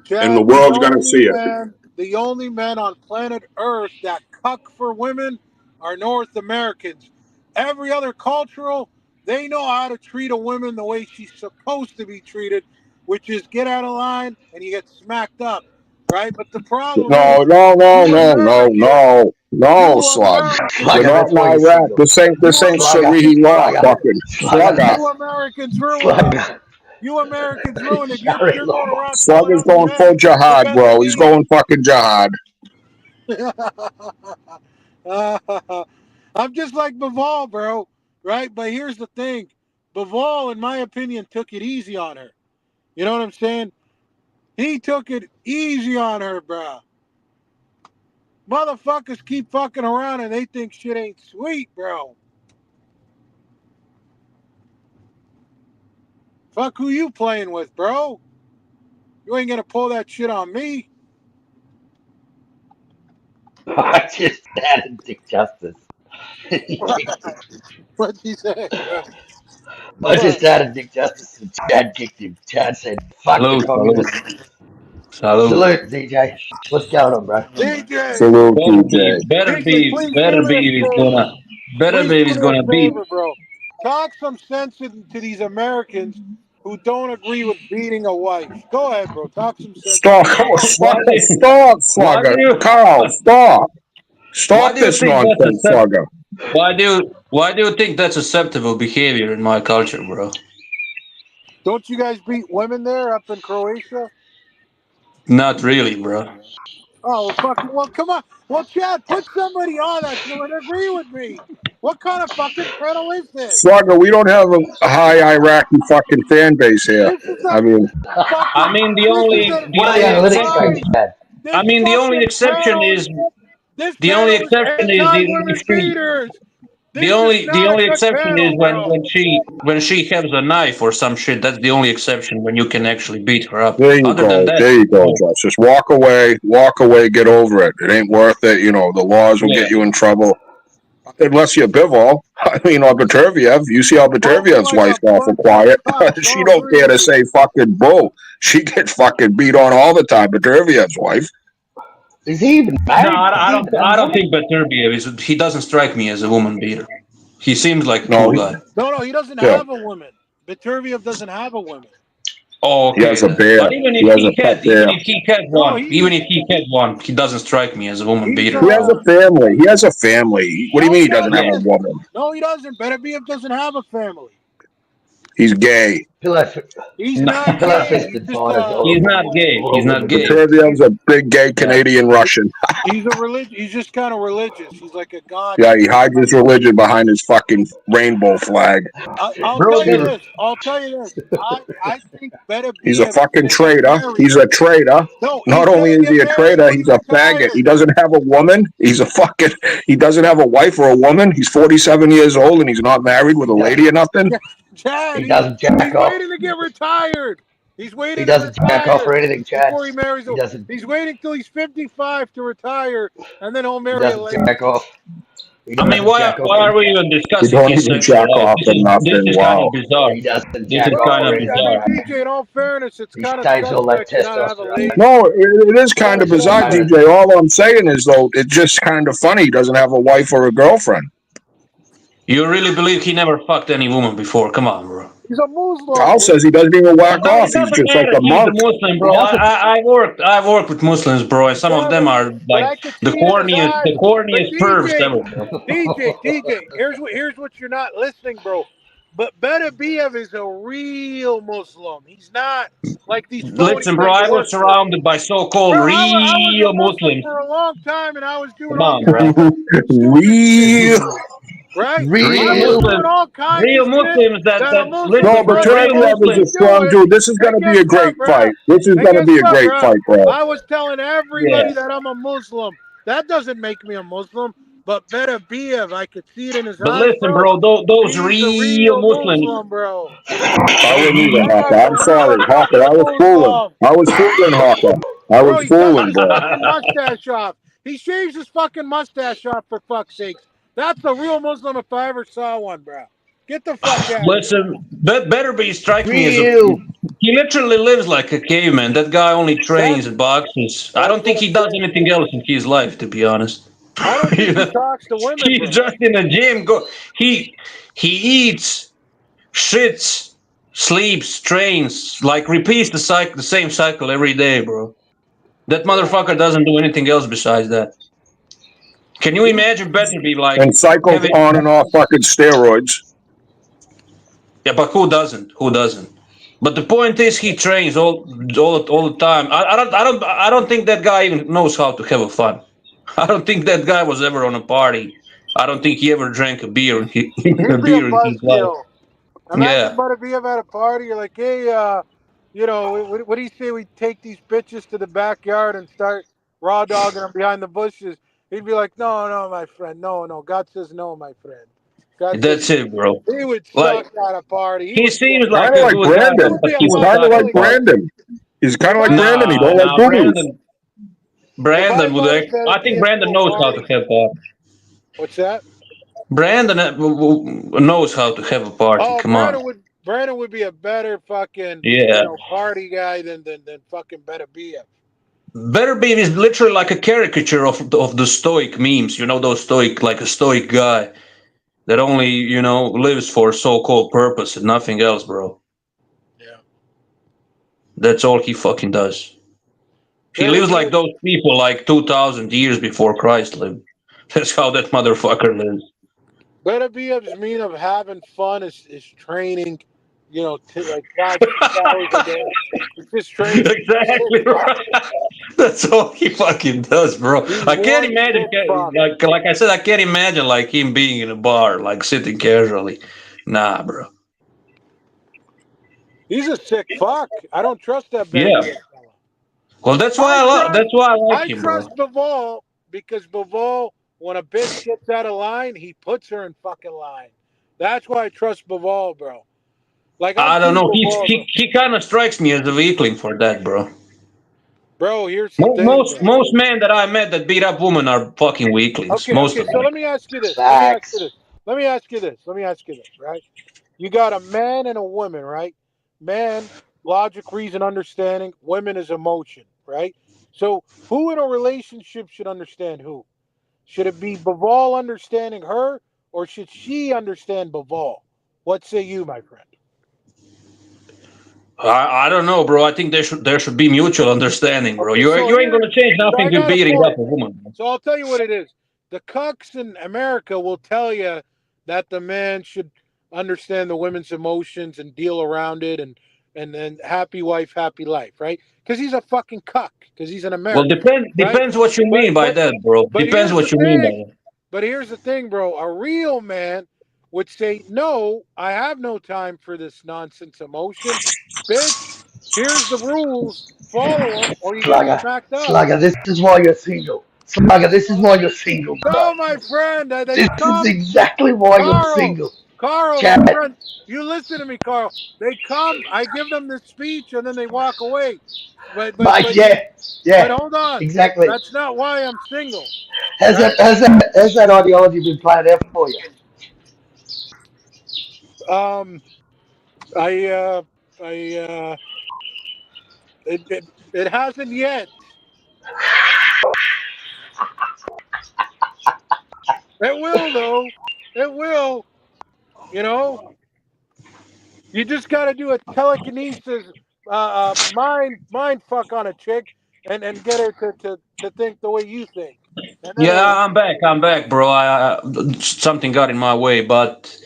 Chad, and the world's gonna see it. The only men on planet Earth that cuck for women are North Americans. Every other cultural, they know how to treat a woman the way she's supposed to be treated, which is get out of line and you get smacked up, right? But the problem No, Slug. You're not in Iraq. This ain't Sarihi law, fucking Slugger. You Americans ruined it. You Americans ruined it. You're going around. Slugger's going full jihad, bro. He's going fucking jihad. I'm just like Bivol, bro, right? But here's the thing. Bivol, in my opinion, took it easy on her. You know what I'm saying? He took it easy on her, bro. Motherfuckers keep fucking around and they think shit ain't sweet, bro. Fuck who you playing with, bro? You ain't gonna pull that shit on me. I just added Dick Justice. What'd he say? I just added Dick Justice and Chad kicked him. Chad said, fuck the communists. Salute, DJ. What's going on, bro? DJ! Salute, DJ. Better Beav is gonna beat. Bro. Talk some sense into these Americans who don't agree with beating a wife. Go ahead, bro. Talk some sense. Stop, Slugger. Carl, stop. Stop this nonsense, Slugger. Why do you think that's acceptable behavior in my culture, bro? Don't you guys beat women there up in Croatia? Not really, bro. Oh, well, come on. Well, Chad, put somebody on that who would agree with me. What kind of fucking channel is this? Slugger, we don't have a high Iraqi fucking fan base here. the only exception is when she has a knife or some shit. That's the only exception, when you can actually beat her up. There you go, Justice. Walk away, get over it. It ain't worth it. You know, the laws will get you in trouble. Unless you're Bivol. I mean, or Baterviev. You see how Baterviev's wife's awful quiet. She don't dare to say fucking bull. She gets fucking beat on all the time, Baterviev's wife. Is he even married? No, I don't think Baterviev is. He doesn't strike me as a woman beater. He seems like a cool guy. No, he doesn't have a woman. Baterviev doesn't have a woman. Oh, okay. He has a bear. But even if he had one, he doesn't strike me as a woman beater. He has a family. What do you mean he doesn't have a woman? No, he doesn't. Baterviev doesn't have a family. He's gay. He's not gay. He's not gay. Baterviev's a big gay Canadian Russian. He's He's just kind of religious. He's like a god. Yeah, he hides his religion behind his fucking rainbow flag. I'll tell you this. I think Baterviev. He's a fucking traitor. He's a traitor. Not only is he a traitor, he's a faggot. He doesn't have a woman. He doesn't have a wife or a woman. He's 47 years old and he's not married with a lady or nothing. Chad, he doesn't jack off. He's waiting to get retired. He's waiting He to doesn't jack off retire or anything, Chad. before he marries He a. doesn't. He's waiting till he's 55 to retire, and then he'll He marry a doesn't lady. jack off. He I mean, doesn't jack off. why are we even You discussing don't his even sexual jack life? off or This nothing. is kind Wow. of bizarre. He doesn't This jack is off kind or of I anything, mean, bizarre. right? DJ, in all fairness, it's He kind of saves all that suspect to not have a testosterone. lady. No, it is kind of Gotta go bizarre, there. DJ. All I'm saying is, though, it's just kind of funny. He doesn't have a wife or a girlfriend. You really believe he never fucked any woman before? Come on, bro. He's a Muslim. Al says he doesn't even whack It off. He's doesn't just like matter. a He's a monk. Muslim, He bro. doesn't. I've worked with Muslims, bro, and some of them are But like I could see it in his eyes. the But corniest pervs ever, bro. DJ, here's what you're not listening, bro. But Betabiev is a real Muslim. He's not like these phony Listen, bro, fake I was Muslims. surrounded by so-called Bro, I was a real Muslim Muslims. for a long time, and I was doing Come all on, kinds bro. of stupid shit, Real. right? Real I was Real. doing all kinds real of shit Muslims that a that Muslim No, listen, but bro, brother real Turtley supposed is to a be Muslims. strong doing. dude. This is going And to be guess a great what, bro? fight. This is And going to guess be a what, great bro? fight, bro. I was telling everybody Yeah. that I'm a Muslim. That doesn't make me a Muslim. But Betabiev, I could see it in his But eyes, listen, bro. bro, those He's a real real Muslims, Muslim, bro. I those wouldn't either, That Hawker. guy's I'm a sorry. real Hawker, fucking I was fooling. Muslim. I was fooling, Hawker. I Bro, was he cuts fooling, his bro. fucking mustache off. He shaves his fucking mustache off, for fuck's sakes. That's a real Muslim if I ever saw one, bro. Get the fuck out of here. listen, Better strikes me as a. Real. He literally lives like a caveman. That guy only trains That's and boxes. I that's don't think what he I'm does saying. anything else in his life, to be honest. I don't You think he know? talks to women, He's bro. just in the gym. He eats, shits, sleeps, trains, like repeats the same cycle every day, bro. That motherfucker doesn't do anything else besides that. Can you imagine Better be like And cycles having? on and off fucking steroids. Yeah, but who doesn't? Who doesn't? But the point is, he trains all the time. I don't think that guy even knows how to have a fun. I don't think that guy was ever on a party. I don't think he ever drank a beer He'd be a in his life. buzzkill. Imagine Yeah, Betabiev at a party. You're like, hey, you know, what do you say we take these bitches to the backyard and start raw dogging them behind the bushes? He'd be like, no, my friend. No. God says no, my friend. God says that's it, bro. he would Like suck at a party. He he would be a seems like Kind of a like good guy, he Brandon. would but be a he He's would kind of suck like at a party. Brandon. He's kind of If like I Brandon. He don't like Nah, boo-boos. Brandon would. invited I think Betabiev to Brandon a knows how to party, have a. what's that? Brandon knows how to have a party. Oh, Come on. Brandon would be a better fucking Yeah. party guy than fucking Betabiev. Better is literally like a caricature of the stoic memes. You know, those stoic, like a stoic guy that only, lives for so-called purpose and nothing else, bro. Yeah. That's all he fucking does. He lives like those people like 2,000 years before Christ lived. That's how that motherfucker lives. Betabiev's mean of having fun is training, like 5 6 hours a day. It's just training. Exactly right. That's all he fucking does, bro. He's I can't one imagine, sick fuck. like I said, I can't imagine like him being in a bar, like sitting casually. Nah, bro. He's a sick fuck. I don't trust that Yeah. Betabiev fella. Well, that's why I like I him, bro. trust Bivol because Bivol, when a bitch gets out of line, he puts her in fucking line. That's why I trust Bivol, bro. Like I don't know. Bivol, He kind of strikes me as a weakling for that, bro. bro. Here's the thing. Most men that I met that beat up women are fucking weaklings. Okay, Most of so them. let me ask you this. Facts. Let me ask you this, right? You got a man and a woman, right? Man, logic, reason, understanding. Women is emotion, right? So who in a relationship should understand who? Should it be Bivol understanding her, or should she understand Bivol? What say you, my friend? I don't know, bro. I think there should be mutual understanding, bro. Okay, You so ain't gonna change nothing I to got a beating point. up a woman. Bro. So I'll tell you what it is. The cucks in America will tell you that the man should understand the women's emotions and deal around it and then happy wife, happy life, right? Because he's a fucking cuck, because he's an Well, American. depends what you mean by that, bro. Depends what you mean by that. But here's the thing, bro. A real man would say, no, I have no time for this nonsense emotion. Bitch, here's the rules. Follow them or you get smacked up. Slugger, this is why you're single. Slugger, this is why you're single, bro. No, my friend. This is exactly why you're single. Carl, Chad. my friend, you listen to me, Carl. They come, I give them the speech, and then they walk away. But hold on, exactly. that's not why I'm single, Has right? that ideology been played out for you? Um, I it hasn't yet. It will though. It will. You know, you just got to do a telekinesis, mind fuck on a chick, and get her to think the way you think, and then Yeah, it'll. I'm back. I'm back, bro. Something got in my way, but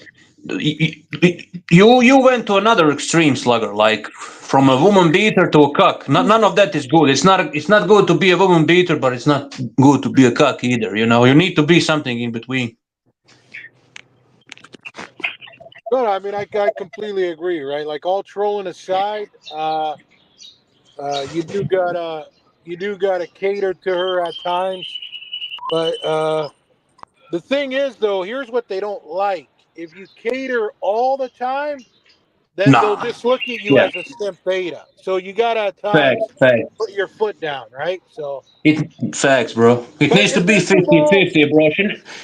you went to another extreme, Slugger. Like from a woman beater to a cuck. None of that is good. It's not good to be a woman beater, but it's not good to be a cuck either. You know, you need to be something in between. No, I mean I completely agree, right? Like all trolling aside, you do gotta cater to her at times, but the thing is though, here's what they don't like: if you cater all the time, then they'll Nah. just look at you Yeah. as a simp beta. So you gotta at Facts. times Facts. put your foot down, right? So, Facts, bro. It but needs to and be then Bivol, 50-50, bro.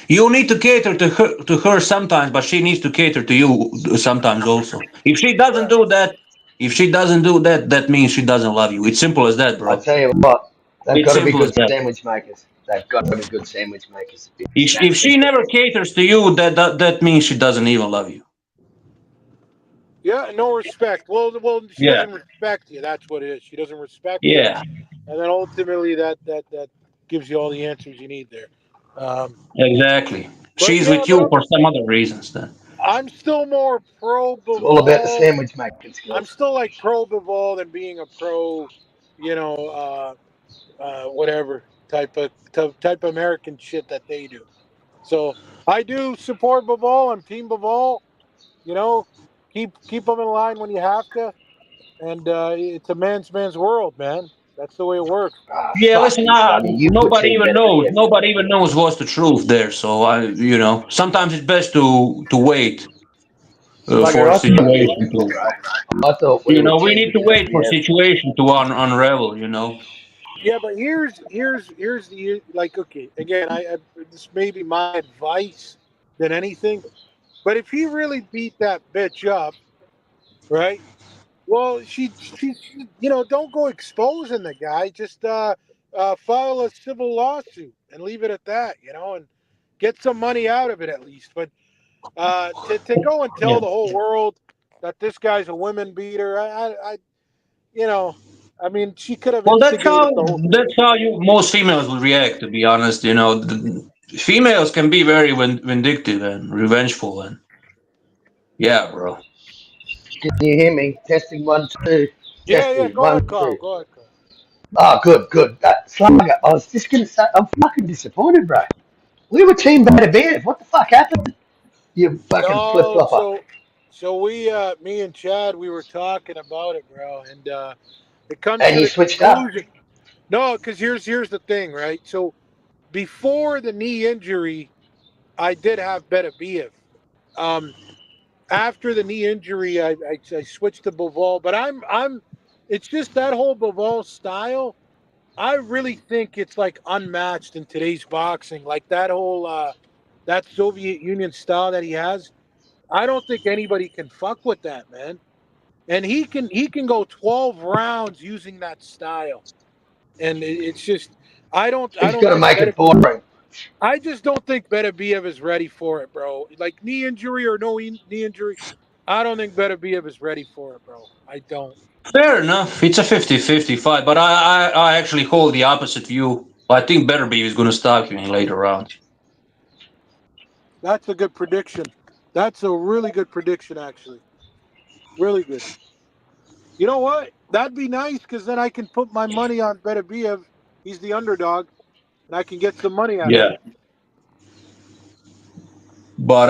You need to cater to her sometimes, but she needs to cater to you sometimes also. If she doesn't yeah, do that, that means she doesn't love you. It's simple as that, I bro. tell you what, they've It's got to be simple as good that. sandwich makers. They've got to be good sandwich makers. If she never caters to you, that means she doesn't even love you. yeah, no respect. Well, she Yeah. doesn't respect you. That's what it is. She doesn't respect you, Yeah. and then ultimately that gives you all the answers you need there. Um, Exactly. but She's yeah, with you for some other reasons then. I'm still more pro It's all about the Bivol. sandwich making I'm skills. still like pro Bivol than being a pro, whatever type of American shit that they do. So I do support Bivol. I'm Team Bivol. You know, keep them in line when you have to, and it's a man's world, man. That's the way it works. Ah, Yeah, fuck listen, you, Sluggy. You were nobody team even better knows. BF. Nobody even knows what's the truth there. So sometimes it's best to wait for Slugger, a I thought we were situation equal, to. bro. I thought we were We team need to better wait for BF. situation to unravel. Yeah, but here's the like. Okay, again, I this may be my advice than anything, but if he really beat that bitch up, right? Well, she don't go exposing the guy. Just file a civil lawsuit and leave it at that, and get some money out of it at least. But to go and Yeah. tell the whole world that this guy's a women beater, you know, I mean, she could have Well, instigated the whole thing. that's how most females will react. To be honest, females can be very vindictive and revengeful, and yeah, bro. Can you hear me? Testing 1 2. Yeah. Testing Go 1 ahead, Carl. 2. Go ahead, Carl. Oh, good. Slugger, I was just gonna say, I'm fucking disappointed, bro. We were team better BF. What the fuck happened? You fucking flip No, flopper. so we, me and Chad, we were talking about it, bro, and it comes And to you the switched up. conclusion. No, because here's the thing, right? So before the knee injury, I did have Beterbiev. Um, After the knee injury, I switched to Bivol, but I'm it's just that whole Bivol style. I really think it's like unmatched in today's boxing. Like that whole that Soviet Union style that he has. I don't think anybody can fuck with that, man. And he can go 12 rounds using that style. And it's just I He's don't gonna think make it boring. I just don't think Beterbiev is ready for it, bro. Like knee injury or no knee injury, I don't think Beterbiev is ready for it, bro. I don't. Fair enough. It's a 50-50 fight, but I actually hold the opposite view. I think Beterbiev is going to stop him in later rounds. That's a good prediction. That's a really good prediction, actually. Really good. You know what? That'd be nice because then I can put my money on Beterbiev. He's the underdog, and I can get some money out of Yeah. it. But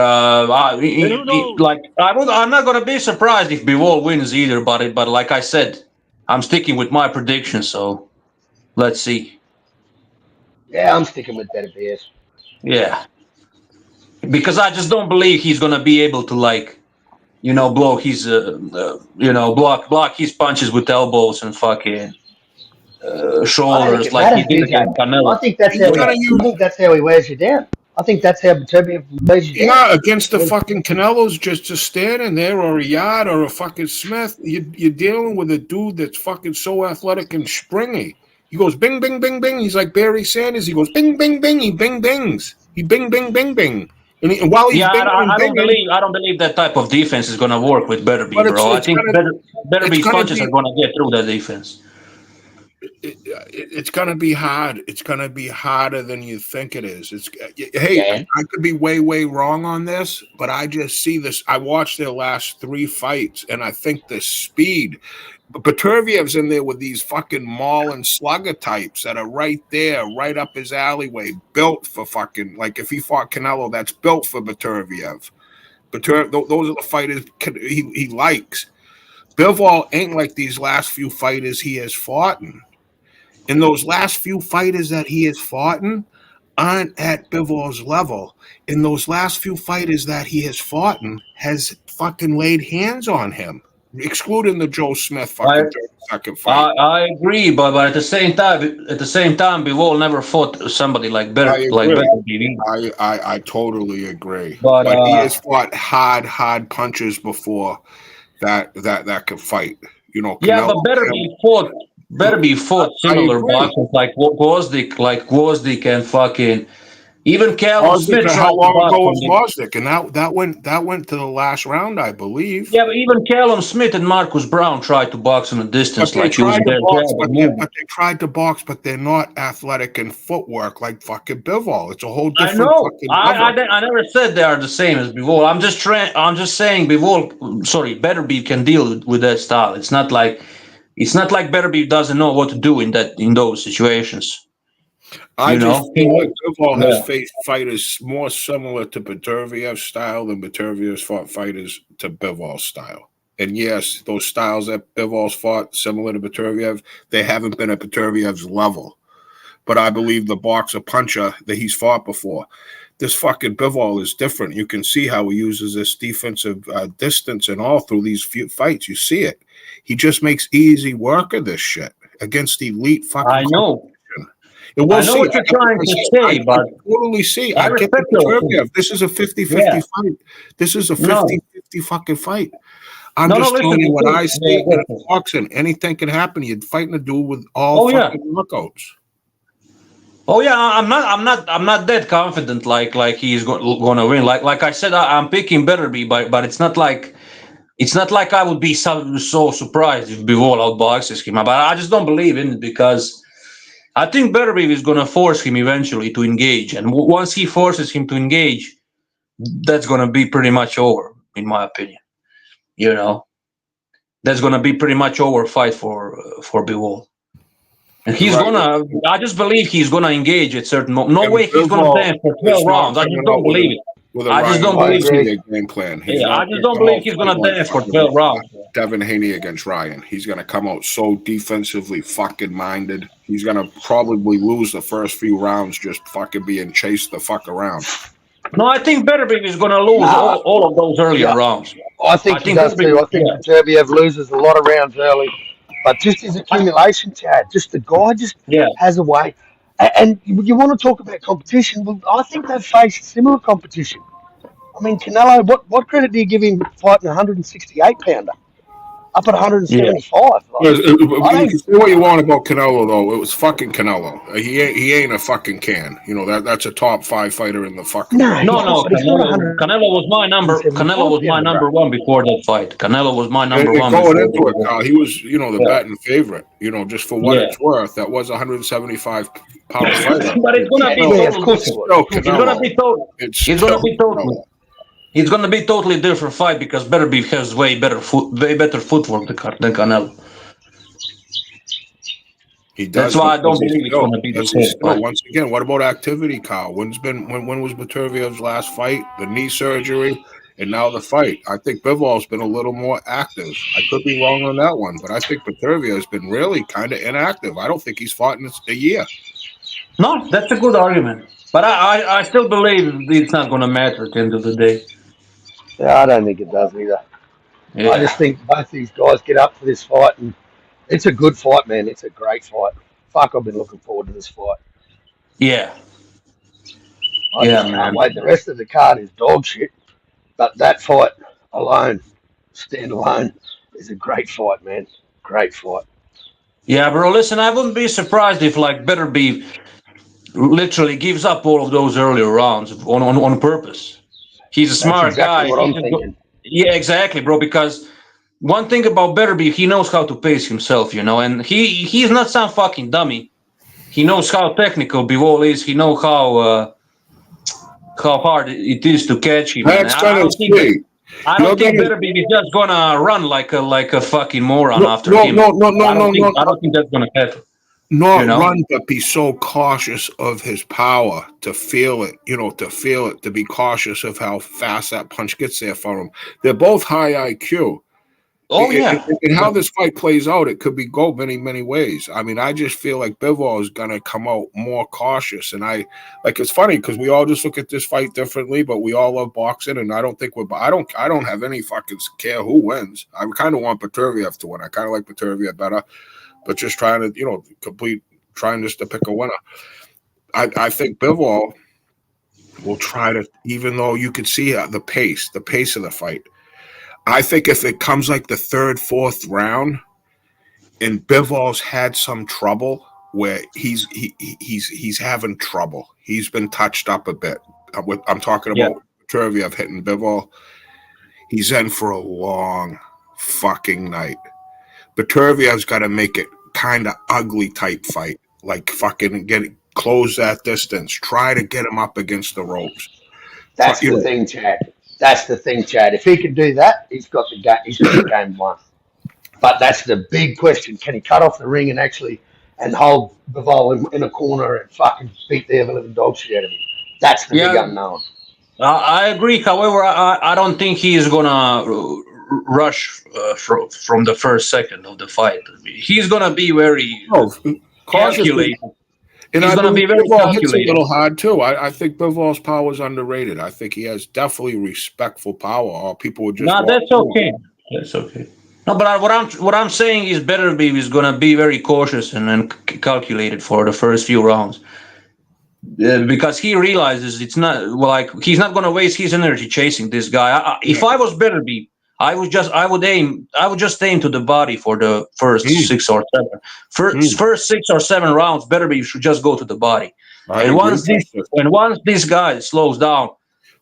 And who knows? I'm not gonna be surprised if Bivol wins either. But like I said, I'm sticking with my prediction. So let's see. Yeah, I'm sticking with better BF. Yeah. because I just don't believe he's gonna be able to like, blow his, block his punches with elbows and fucking I don't shoulders think it like he matters, did against BJ. I Canelo. think that's He's how gonna use he wears you down. I think that's how Beterbiev wears you down. Yeah, against the fucking Canelos just standing there, or a Yard, or a fucking Smith. You're dealing with a dude that's fucking so athletic and springy. He goes bing, bing, bing, bing. He's like Barry Sanders. He goes bing, bing, bing. He bing, bings. He bing, bing, bing, bing. And while he's Yeah, binging and I don't binging, believe that type of defense is gonna work with Betterby, but bro. I think it's Betterby's gonna punches be are gonna get through that defense. it's gonna be hard. It's gonna be harder than you think it is. Hey, Yeah. I could be way, way wrong on this, but I just see this. I watched their last 3 fights, and I think the speed. Beterviev's in there with these fucking maul and slugger types that are right there, right up his alleyway, built for fucking, like if he fought Canelo, that's built for Beterbiev. Those are the fighters he likes. Bivol ain't like these last few fighters he has fought in. And those last few fighters that he has fought in aren't at Bivol's level. And those last few fighters that he has fought in has fucking laid hands on him, excluding the Joe Smith fucking 32nd fight. I agree, but at the same time, Bivol never fought somebody like I Betterby. I totally agree. But But he has fought hard punches before that could fight. yeah, Canelo, but Betterby fought similar agree. boxers like Gvozdyk and fucking even Callum Smith. How long ago was Gvozdyk? And that went to the last round, I believe. Yeah, but even Callum Smith and Marcus Brown tried to box from a distance, But they like it was tried their to box, job. but they tried to box, but they're not athletic in footwork like fucking Bivol. It's a whole I different know. fucking level. I never said they are the same as Bivol. I'm just saying Betterby can deal with that style. It's not like Betterby doesn't know what to do in those situations. I just feel like Bivol Yeah. has faced fighters more similar to Beterviev's style than Beterviev's fought fighters to Bivol's style. And yes, those styles that Bivol's fought similar to Beterbiev, they haven't been at Beterviev's level. But I believe the boxer puncher that he's fought before, this fucking Bivol is different. You can see how he uses this defensive distance and all through these few fights. You see it. He just makes easy work of this shit against elite fucking. I know. And we'll I know see. what you're trying to say, but I totally see. I I get respect the your Beterbiev. This is a 50-50 fight. This is a 50-50 fucking fight. I'm just telling you what I see in boxing. Anything can happen. You're fighting a dude with all fucking knockouts. Oh yeah, I'm not that confident. Like he's going to win. Like I said, I'm picking Betterby, but it's not like I would be so surprised if Bivol outboxes him. But I just don't believe in it because I think Betterby is going to force him eventually to engage, and once he forces him to engage, that's going to be pretty much over, in my opinion. That's going to be pretty much over fight for Bivol. And he's gonna. I just believe he's gonna engage at certain moment. No way he's gonna dance for 12 rounds. I just don't believe it. I just don't believe it. Game plan. I just don't believe he's gonna dance for 12 rounds. Devin Haney against Ryan. He's gonna come out so defensively fucking minded. He's gonna probably lose the first few rounds just fucking being chased the fuck around. No, I think Betterby is gonna lose all of those earlier rounds. I think he does too. I think Beterbiev loses a lot of rounds early. But just his accumulation, Chad, just the guy has a way. And you want to talk about competition? Well, I think they've faced similar competition. I mean, Canelo, what credit do you give him fighting a 168-pounder? Up at 175. You can say what you want about Canelo, though. It was fucking Canelo. He ain't a fucking can. That's a top 5 fighter in the fucking. No. Canelo was my number. Canelo was my number one before that fight. Canelo was my number one. Going into it, Kyle, he was the betting favorite. Just for what it's worth, that was a 175-pound fighter. But it's gonna be It's gonna be totally different fight because Betterby has way better footwork than Canelo. He does. That's why I don't believe it's gonna be the same. Once again, what about activity, Kyle? When was Beterviev's last fight? The knee surgery, and now the fight. I think Bivol's been a little more active. I could be wrong on that one, but I think Beterbiev has been really kind of inactive. I don't think he's fought in a year. No, that's a good argument. But I still believe it's not going to matter at the end of the day. Yeah, I don't think it does either. I Yeah. just think both these guys get up for this fight, and it's a good fight, man. It's a great fight. Fuck, I've been looking forward to this fight. Yeah. I Yeah, just can't man. wait. The rest of the card is dog shit, but that fight alone, standalone, is a great fight, man. Great fight. Yeah, bro. Listen, I wouldn't be surprised if like Beterbiev literally gives up all of those earlier rounds on purpose. He's a That's smart exactly guy. what I'm thinking. Yeah, exactly, bro. Because one thing about Beterbiev, he knows how to pace himself, and he's not some fucking dummy. He knows how technical Bivol is. He knows how hard it is to catch him. And That's gonna see. I don't think Beterbiev is just gonna run like a fucking moron after him. No, I don't think that's gonna happen. Not run, but be so cautious of his power to feel it, to be cautious of how fast that punch gets there for him. They're both high IQ. Oh, yeah. And how this fight plays out, it could go many, many ways. I mean, I just feel like Bivol is going to come out more cautious. And it's funny because we all just look at this fight differently, but we all love boxing. And I don't think I don't have any fucking care who wins. I kind of want Beterbiev to win. I kind of like Beterbiev better. But just trying to, trying just to pick a winner. I think Bivol will try to, even though you can see the pace of the fight. I think if it comes like the third, fourth round, and Bivol's had some trouble where he's having trouble. He's been touched up a bit. I'm talking about Beterbiev hitting Bivol. He's in for a long fucking night. Beterbiev's got to make it kind of ugly type fight, like fucking close that distance. Try to get him up against the ropes. That's the thing, Chad. That's the thing, Chad. If he can do that, he's got the game won. But that's the big question: can he cut off the ring and hold Bivol in a corner and fucking beat the ever-living dog shit out of him? That's the big unknown. I agree. However, I don't think he is gonna rush from the first second of the fight. He's gonna be very calculated. And he's going to be very Bivol hits a little hard too. I think Bivol's power is underrated. I think he has definitely respectful power. Or people would just that's okay. That's okay. No, but what I'm saying is Beterbiev is going to be very cautious and calculated for the first few rounds. Because he realizes it's not like he's not going to waste his energy chasing this guy. If I was Beterbiev, I would just aim to the body for the first 6 or 7. First 6 or 7 rounds, Beterbiev should just go to the body. And once this guy slows down,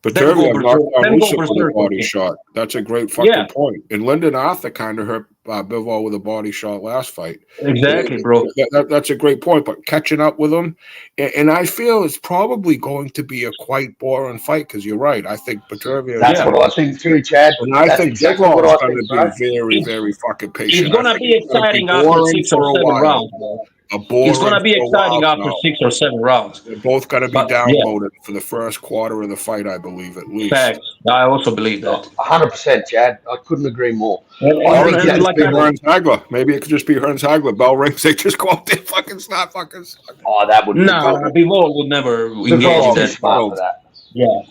Beterbiev knocked out Usyk with a body shot. That's a great fucking point. And Lyndon Arthur kind of hurt Bivol with a body shot last fight. Exactly, bro. That's a great point. But catching up with him, and I feel it's probably going to be a quite boring fight because you're right. I think Beterbiev. That's what I think too, Chad. And I think Bivol is going to be very, very fucking patient. It's going to be exciting after 6 or 7 rounds, bro. It's going to be exciting after 6 or 7 rounds. They're both going to be downloaded for the first quarter of the fight, I believe, at least. Facts. I also believe that. 100%, Chad. I couldn't agree more. Maybe it could just be Hearns Hagler. Bell rings. They just go up there, fucking start fucking. Oh, that would. Bivol would never engage that. Smart for that. Yeah.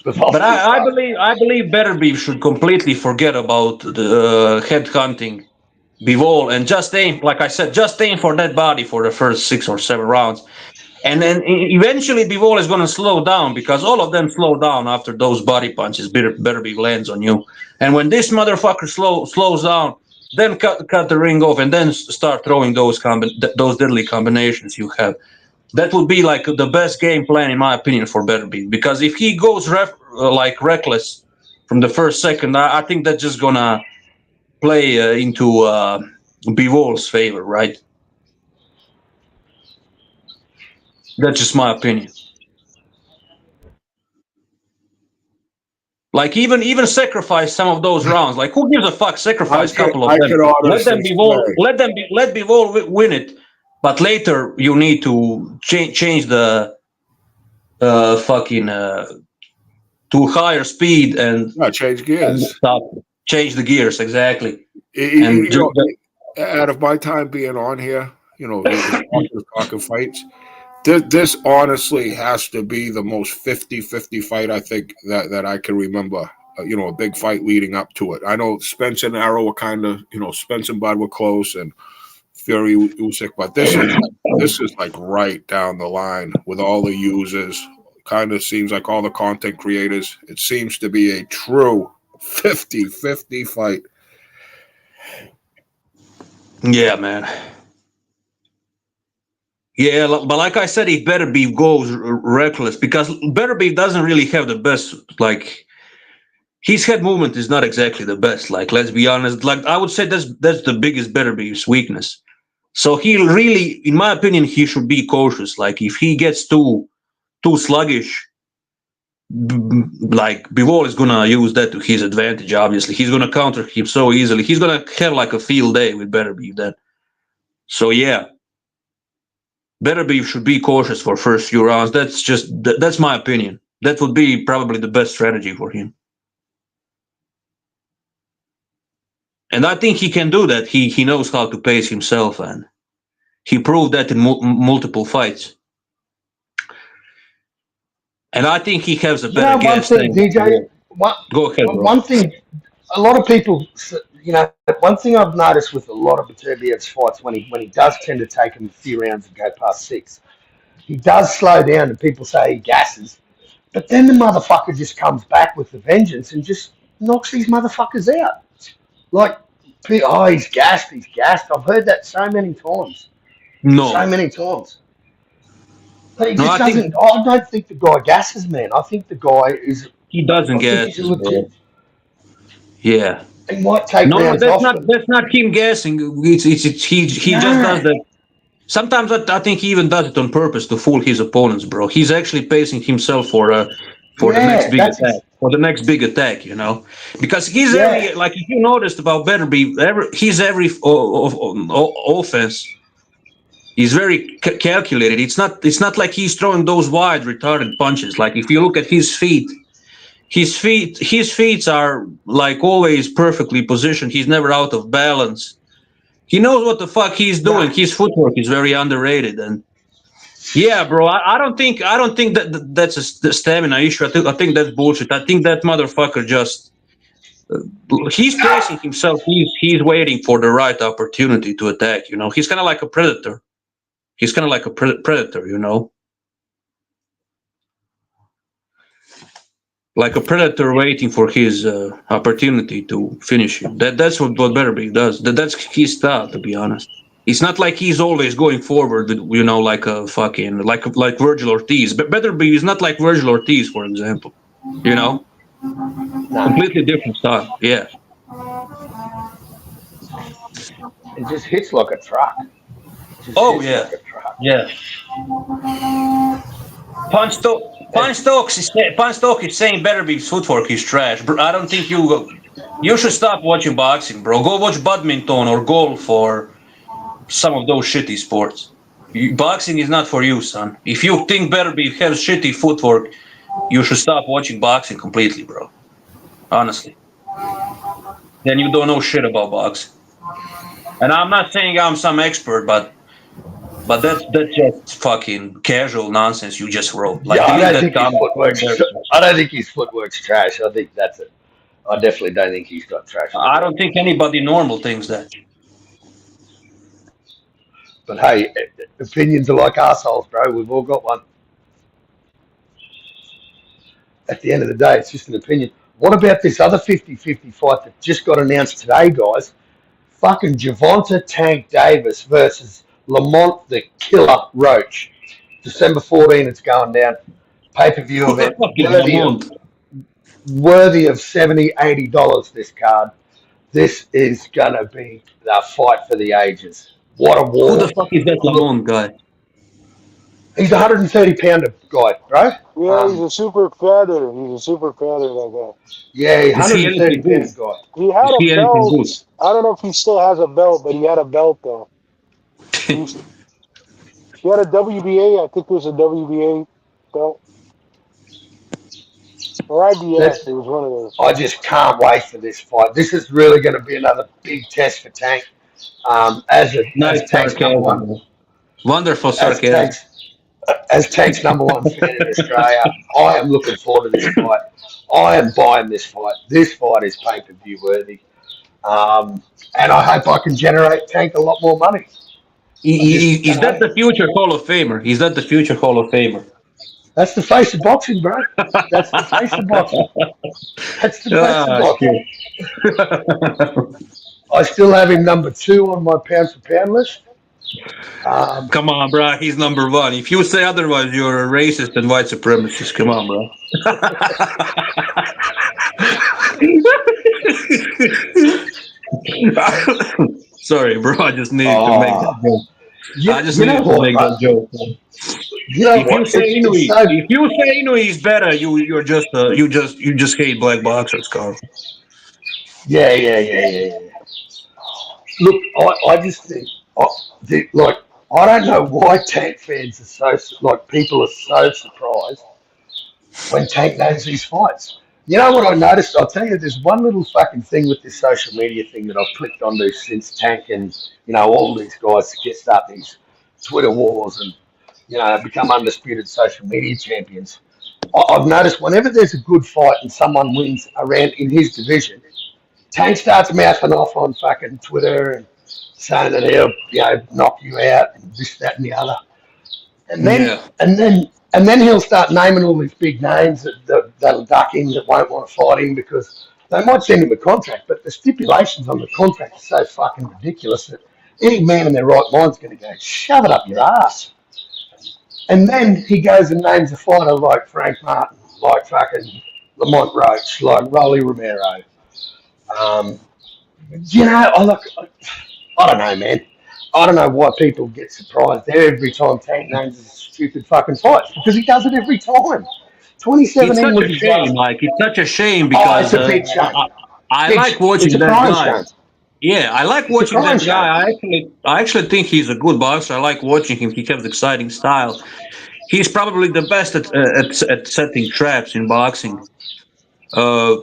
But I believe Beterbiev should completely forget about the headhunting Bivol and just aim, like I said, just aim for that body for the first 6 or 7 rounds. And then eventually Bivol is going to slow down because all of them slow down after those body punches Beterbiev lands on you. And when this motherfucker slows down, then cut the ring off and then start throwing those deadly combinations you have. That would be like the best game plan, in my opinion, for Beterbiev. Because if he goes reckless from the first second, I think that's just going to play into Bivol's favor, right? That's just my opinion. Like even sacrifice some of those rounds. Like who gives a fuck? Sacrifice a couple of them. Let Bivol win it. But later you need to change the fucking to higher speed and change gears. Change the gears, exactly. Out of my time being on here, talking fights, This honestly has to be the most 50-50 fight I think that I can remember. A big fight leading up to it. I know Spence and Arrow were kind of, Spence and Bud were close, and Fury Usyk, but this is like right down the line with all the users. Kind of seems like all the content creators. It seems to be a true 50-50 fight. Yeah, man. Yeah, but like I said, if Beterbiev goes reckless, because Beterbiev doesn't really have the best, like, his head movement is not exactly the best. Like, let's be honest. Like, I would say that's the biggest Beterbiev's weakness. So he really, in my opinion, he should be cautious. Like, if he gets too sluggish, like, Bivol is gonna use that to his advantage. Obviously, he's gonna counter him so easily. He's gonna have like a field day with Beterbiev then. So yeah, Beterbiev should be cautious for first few rounds. That's my opinion. That would be probably the best strategy for him. And I think he can do that. He knows how to pace himself, and he proved that in multiple fights. And I think he has a better gas one thing, DJ. Go ahead, bro. One thing, a lot of people, one thing I've noticed with a lot of Beterbiev's fights when he does tend to take him a few rounds and go past 6, he does slow down, and people say he gasses, but then the motherfucker just comes back with the vengeance and just knocks these motherfuckers out. Like, he's gassed. I've heard that so many times. No. So many times. But he just doesn't. I don't think the guy gasses, man. I think the guy is. He doesn't gas. Yeah. He might take rounds that's off. That's not him guessing. He just does that. Sometimes I think he even does it on purpose to fool his opponents, bro. He's actually pacing himself for the next big attack. For the next big attack, because he's every, like, if you noticed about Beterbiev, he's every offense. He's very calculated. It's not like he's throwing those wide retarded punches. Like, if you look at his feet are like always perfectly positioned. He's never out of balance. He knows what the fuck he's doing. His footwork is very underrated, and yeah, bro. I don't think that's a stamina issue. I think that's bullshit. I think that motherfucker just he's pacing himself. He's waiting for the right opportunity to attack. He's kind of like a predator. Like a predator waiting for his opportunity to finish him. That's what Beterbiev does. That's his style, to be honest. It's not like he's always going forward with, like a fucking, like Virgil Ortiz. But Beterbiev is not like Virgil Ortiz, for example. Completely different style. Yeah. It just hits like a truck. Yeah. Yeah. Punch Stokes is saying Beterbiev's footwork is trash. Bro, I don't think you should stop watching boxing, bro. Go watch badminton or golf or some of those shitty sports. Boxing is not for you, son. If you think Beterbiev has shitty footwork, you should stop watching boxing completely, bro. Honestly. Then you don't know shit about boxing. And I'm not saying I'm some expert, but that's just fucking casual nonsense you just wrote. Like, I don't think his footwork's trash. I think that's it. I definitely don't think he's got trash. I don't think anybody normal thinks that. But hey, opinions are like assholes, bro. We've all got one. At the end of the day, it's just an opinion. What about this other 50-50 fight that just got announced today, guys? Fucking Gervonta Tank Davis versus Lamont the Killer Roach. December 14, it's going down. Pay-per-view event. Worthy of $70, $80 this card. This is going to be the fight for the ages. What a war. Who the fuck is that Lamont guy? He's a 130-pounder guy, right? Yeah, he's a super feather. That guy. Yeah, 130-pounder guy. He had a belt. I don't know if he still has a belt, but he had a belt, though. He had a WBA. I think it was a WBA belt. Or IBS. It was one of those. I just can't wait for this fight. This is really going to be another big test for Tank. As Tank's number one. Wonderful sarcasm. as Tank's #1 fan in Australia, I am looking forward to this fight. I am buying this fight. This fight is pay-per-view worthy. And I hope I can generate Tank a lot more money. Is that the future Hall of Famer? Is that the future Hall of Famer? That's the face of boxing, bro. That's the face of boxing. That's the face of boxing. I still have him #2 on my pound-for-pound list. Come on, bro. He's #1. If you say otherwise, you're a racist and white supremacist. Come on, bro. Sorry, bro. I just needed to make that joke. I just needed to make that joke. If you say Inouye is better, you just hate black boxers, Carl. Yeah. Look, I just think, like, I don't know why Tank fans are so, like, people are so surprised when Tank knows these fights. You know what I noticed? I'll tell you, there's one little fucking thing with this social media thing that I've clicked onto since Tank and, all these guys start these Twitter wars and, become undisputed social media champions. I've noticed whenever there's a good fight and someone wins around in his division, Tank starts mouthing off on fucking Twitter and saying that he'll, knock you out and this, that, and the other. And then he'll start naming all these big names that'll duck him, that won't want to fight him because they might send him a contract, but the stipulations on the contract are so fucking ridiculous that any man in their right mind's going to go, shove it up your ass. And then he goes and names a fighter like Frank Martin, like fucking Lamont Roach, like Rolly Romero. I don't know, man. I don't know why people get surprised every time Tank names a stupid fucking fight because he does it every time. 2017 it's such was a shame, Mike. It's such a shame because it's a big shame. I like watching that guy. Shame. Yeah, I like watching that guy. I actually think he's a good boxer. I like watching him. He has exciting style. He's probably the best at setting traps in boxing. I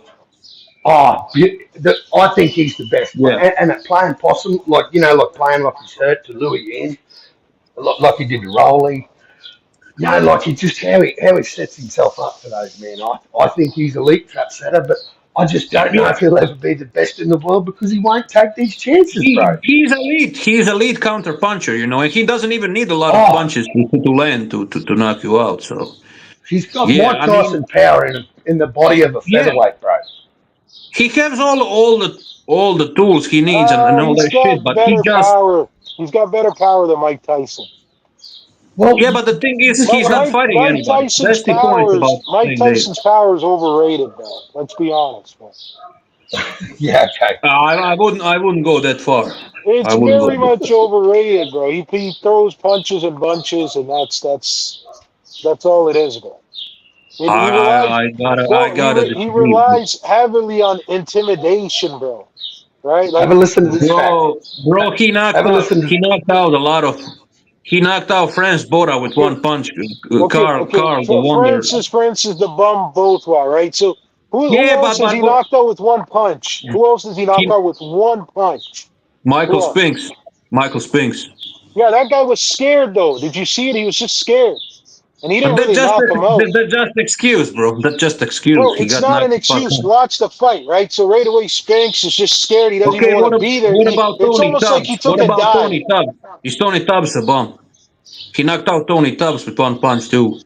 think he's the best. Yeah. And at playing possum, like playing like he's hurt to Louis Yen, like he did to Rolly. Like he just how he sets himself up for those men. I think he's elite trap setter, but I just don't know if he'll ever be the best in the world because he won't take these chances, bro. He's elite. He's elite counter puncher, and he doesn't even need a lot of punches to land to knock you out. So he's got Mike Tyson power in the body of a featherweight, bro. He has all the tools he needs and all that shit, but he's got better power than Mike Tyson. Well, yeah, but the thing is, he's not fighting anybody. That's the point about Mike Tyson's power is overrated, man. Let's be honest, man. Yeah, okay. I wouldn't go that far. It's very much overrated, bro. He throws punches and bunches, and that's all it is, bro. He relies heavily on intimidation, bro. Right? Have a listen to this bro. He knocked out a lot of. He knocked out Franz Bora with one punch. Carl, the wonder. Francis, the bum, both were right. So who else has he knocked out with one punch? Who else has he knocked out with one punch? Michael Spinks. Yeah, that guy was scared though. Did you see it? He was just scared. And he didn't really knock him out. That's just excuse, bro. That's just excuse. Bro, it's not an excuse. Watch the fight, right? So right away, Spinks is just scared. He doesn't even want to be there. What about Tony It's almost Tubbs? like he took a dive. Tony Tubbs? Is Tony Tubbs a bum? He knocked out Tony Tubbs with one punch too.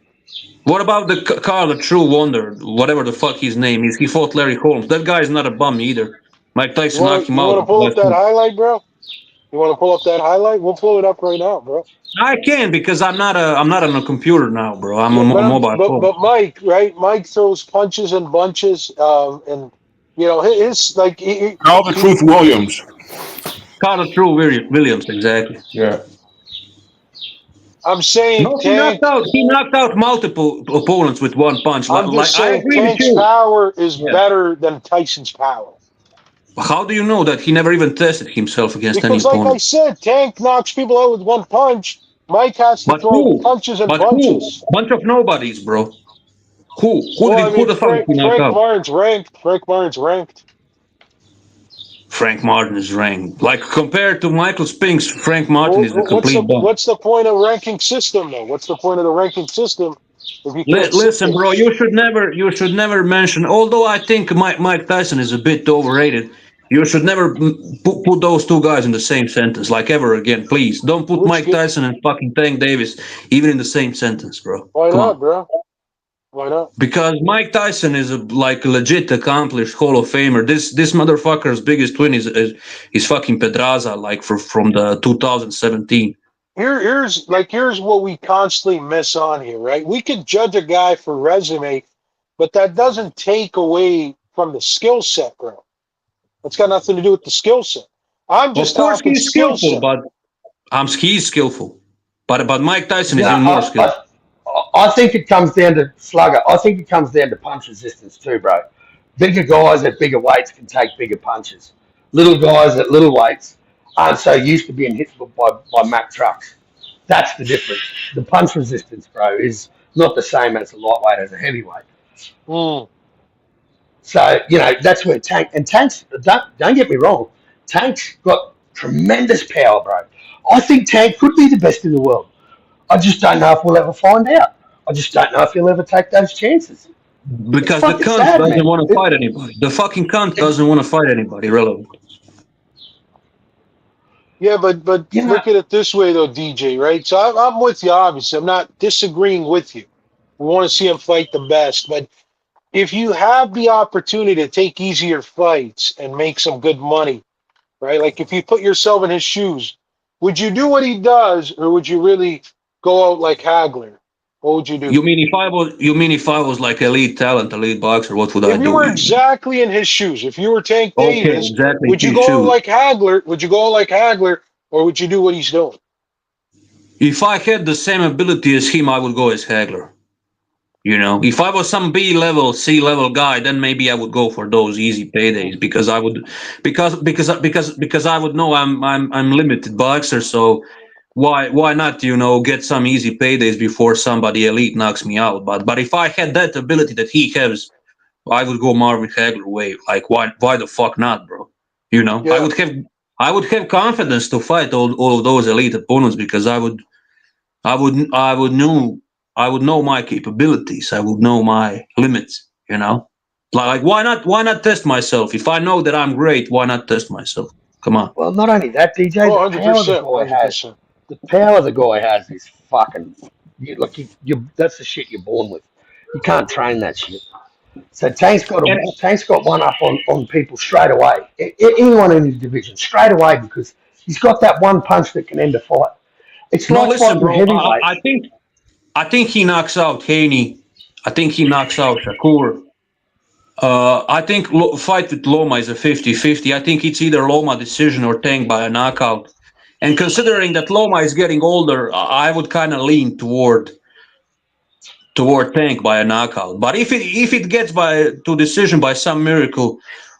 What about the Carl, the True Wonder, whatever the fuck his name is? He fought Larry Holmes. That guy is not a bum either. Mike Tyson knocked him out. You want to pull up that highlight, bro? You want to pull up that highlight? We'll pull it up right now, bro. I can because I'm not on a computer now, bro. I'm on mobile phone. But Mike, right? Mike throws punches and bunches, and his like Carl the Truth Williams. Carl the True Williams, exactly. Yeah. I'm saying he knocked out multiple opponents with one punch. I'm just saying Tank's power is better than Tyson's power. How do you know that? He never even tested himself against any opponent. Like I said, Tank knocks people out with one punch. Mike has to throw punches and bunches. Bunch of nobodies, bro. Who the fuck did he knock out? Frank Martin's ranked. Frank Martin is ranked. Like compared to Michael Spinks, Frank Martin is a complete bomb. What's the point of ranking system though? What's the point of the ranking system if you can't Listen, bro, you should never mention. Although I think Mike Tyson is a bit overrated, you should never put those two guys in the same sentence, like ever again. Please don't put Mike Tyson and fucking Tank Davis even in the same sentence, bro. Why Come not, on. bro? Why not? Because Mike Tyson is a legit accomplished Hall of Famer. This motherfucker's biggest win is fucking Pedraza, like from the 2017. Here's what we constantly miss on here, right? We could judge a guy for resume, but that doesn't take away from the skill set, bro. That's got nothing to do with the skill set. I'm just talking skill set. But he's skillful. But Mike Tyson is even more skillful. I think it comes down to slugger. I think it comes down to punch resistance too, bro. Bigger guys at bigger weights can take bigger punches. Little guys at little weights aren't so used to being hit by Mack trucks. That's the difference. The punch resistance, bro, is not the same as a lightweight as a heavyweight. Mm. So, that's where Tank's, don't get me wrong, Tank's got tremendous power, bro. I think Tank could be the best in the world. I just don't know if we'll ever find out. I just don't know if he'll ever take those chances. Because the cunt doesn't want to fight anybody. The fucking cunt doesn't want to fight anybody, really. Yeah, but look at it this way, though, DJ, right? So I'm with you, obviously. I'm not disagreeing with you. We want to see him fight the best. But if you have the opportunity to take easier fights and make some good money, right? Like if you put yourself in his shoes, would you do what he does, or would you really go out like Hagler? What would you do? You mean if I was like elite talent, elite boxer, what would I do? If you were exactly in his shoes, if you were Tank Davis, exactly would you go like Hagler? Would you go like Hagler, or would you do what he's doing? If I had the same ability as him, I would go as Hagler. If I was some B-level, C-level guy, then maybe I would go for those easy paydays because I would know I'm limited boxer. So why not get some easy paydays before somebody elite knocks me out? But if I had that ability that he has, I would go Marvin Hagler way. Like why the fuck not, bro? Yeah. I would have confidence to fight all of those elite opponents because I would know my capabilities. I would know my limits, Like why not test myself? If I know that I'm great, why not test myself? Come on. Well, not only that, DJ, the power the guy has is fucking that's the shit you're born with. You can't train that shit. So Tank's got one up on people straight away. Anyone in his division straight away because he's got that one punch that can end a fight. It's fighting heavyweight. I think he knocks out Haney. I think he knocks out Shakur. I think fight with Loma is a 50-50. I think it's either Loma decision or Tank by a knockout. And considering that Loma is getting older, I would kind of lean toward Tank by a knockout. But if it gets to decision by some miracle,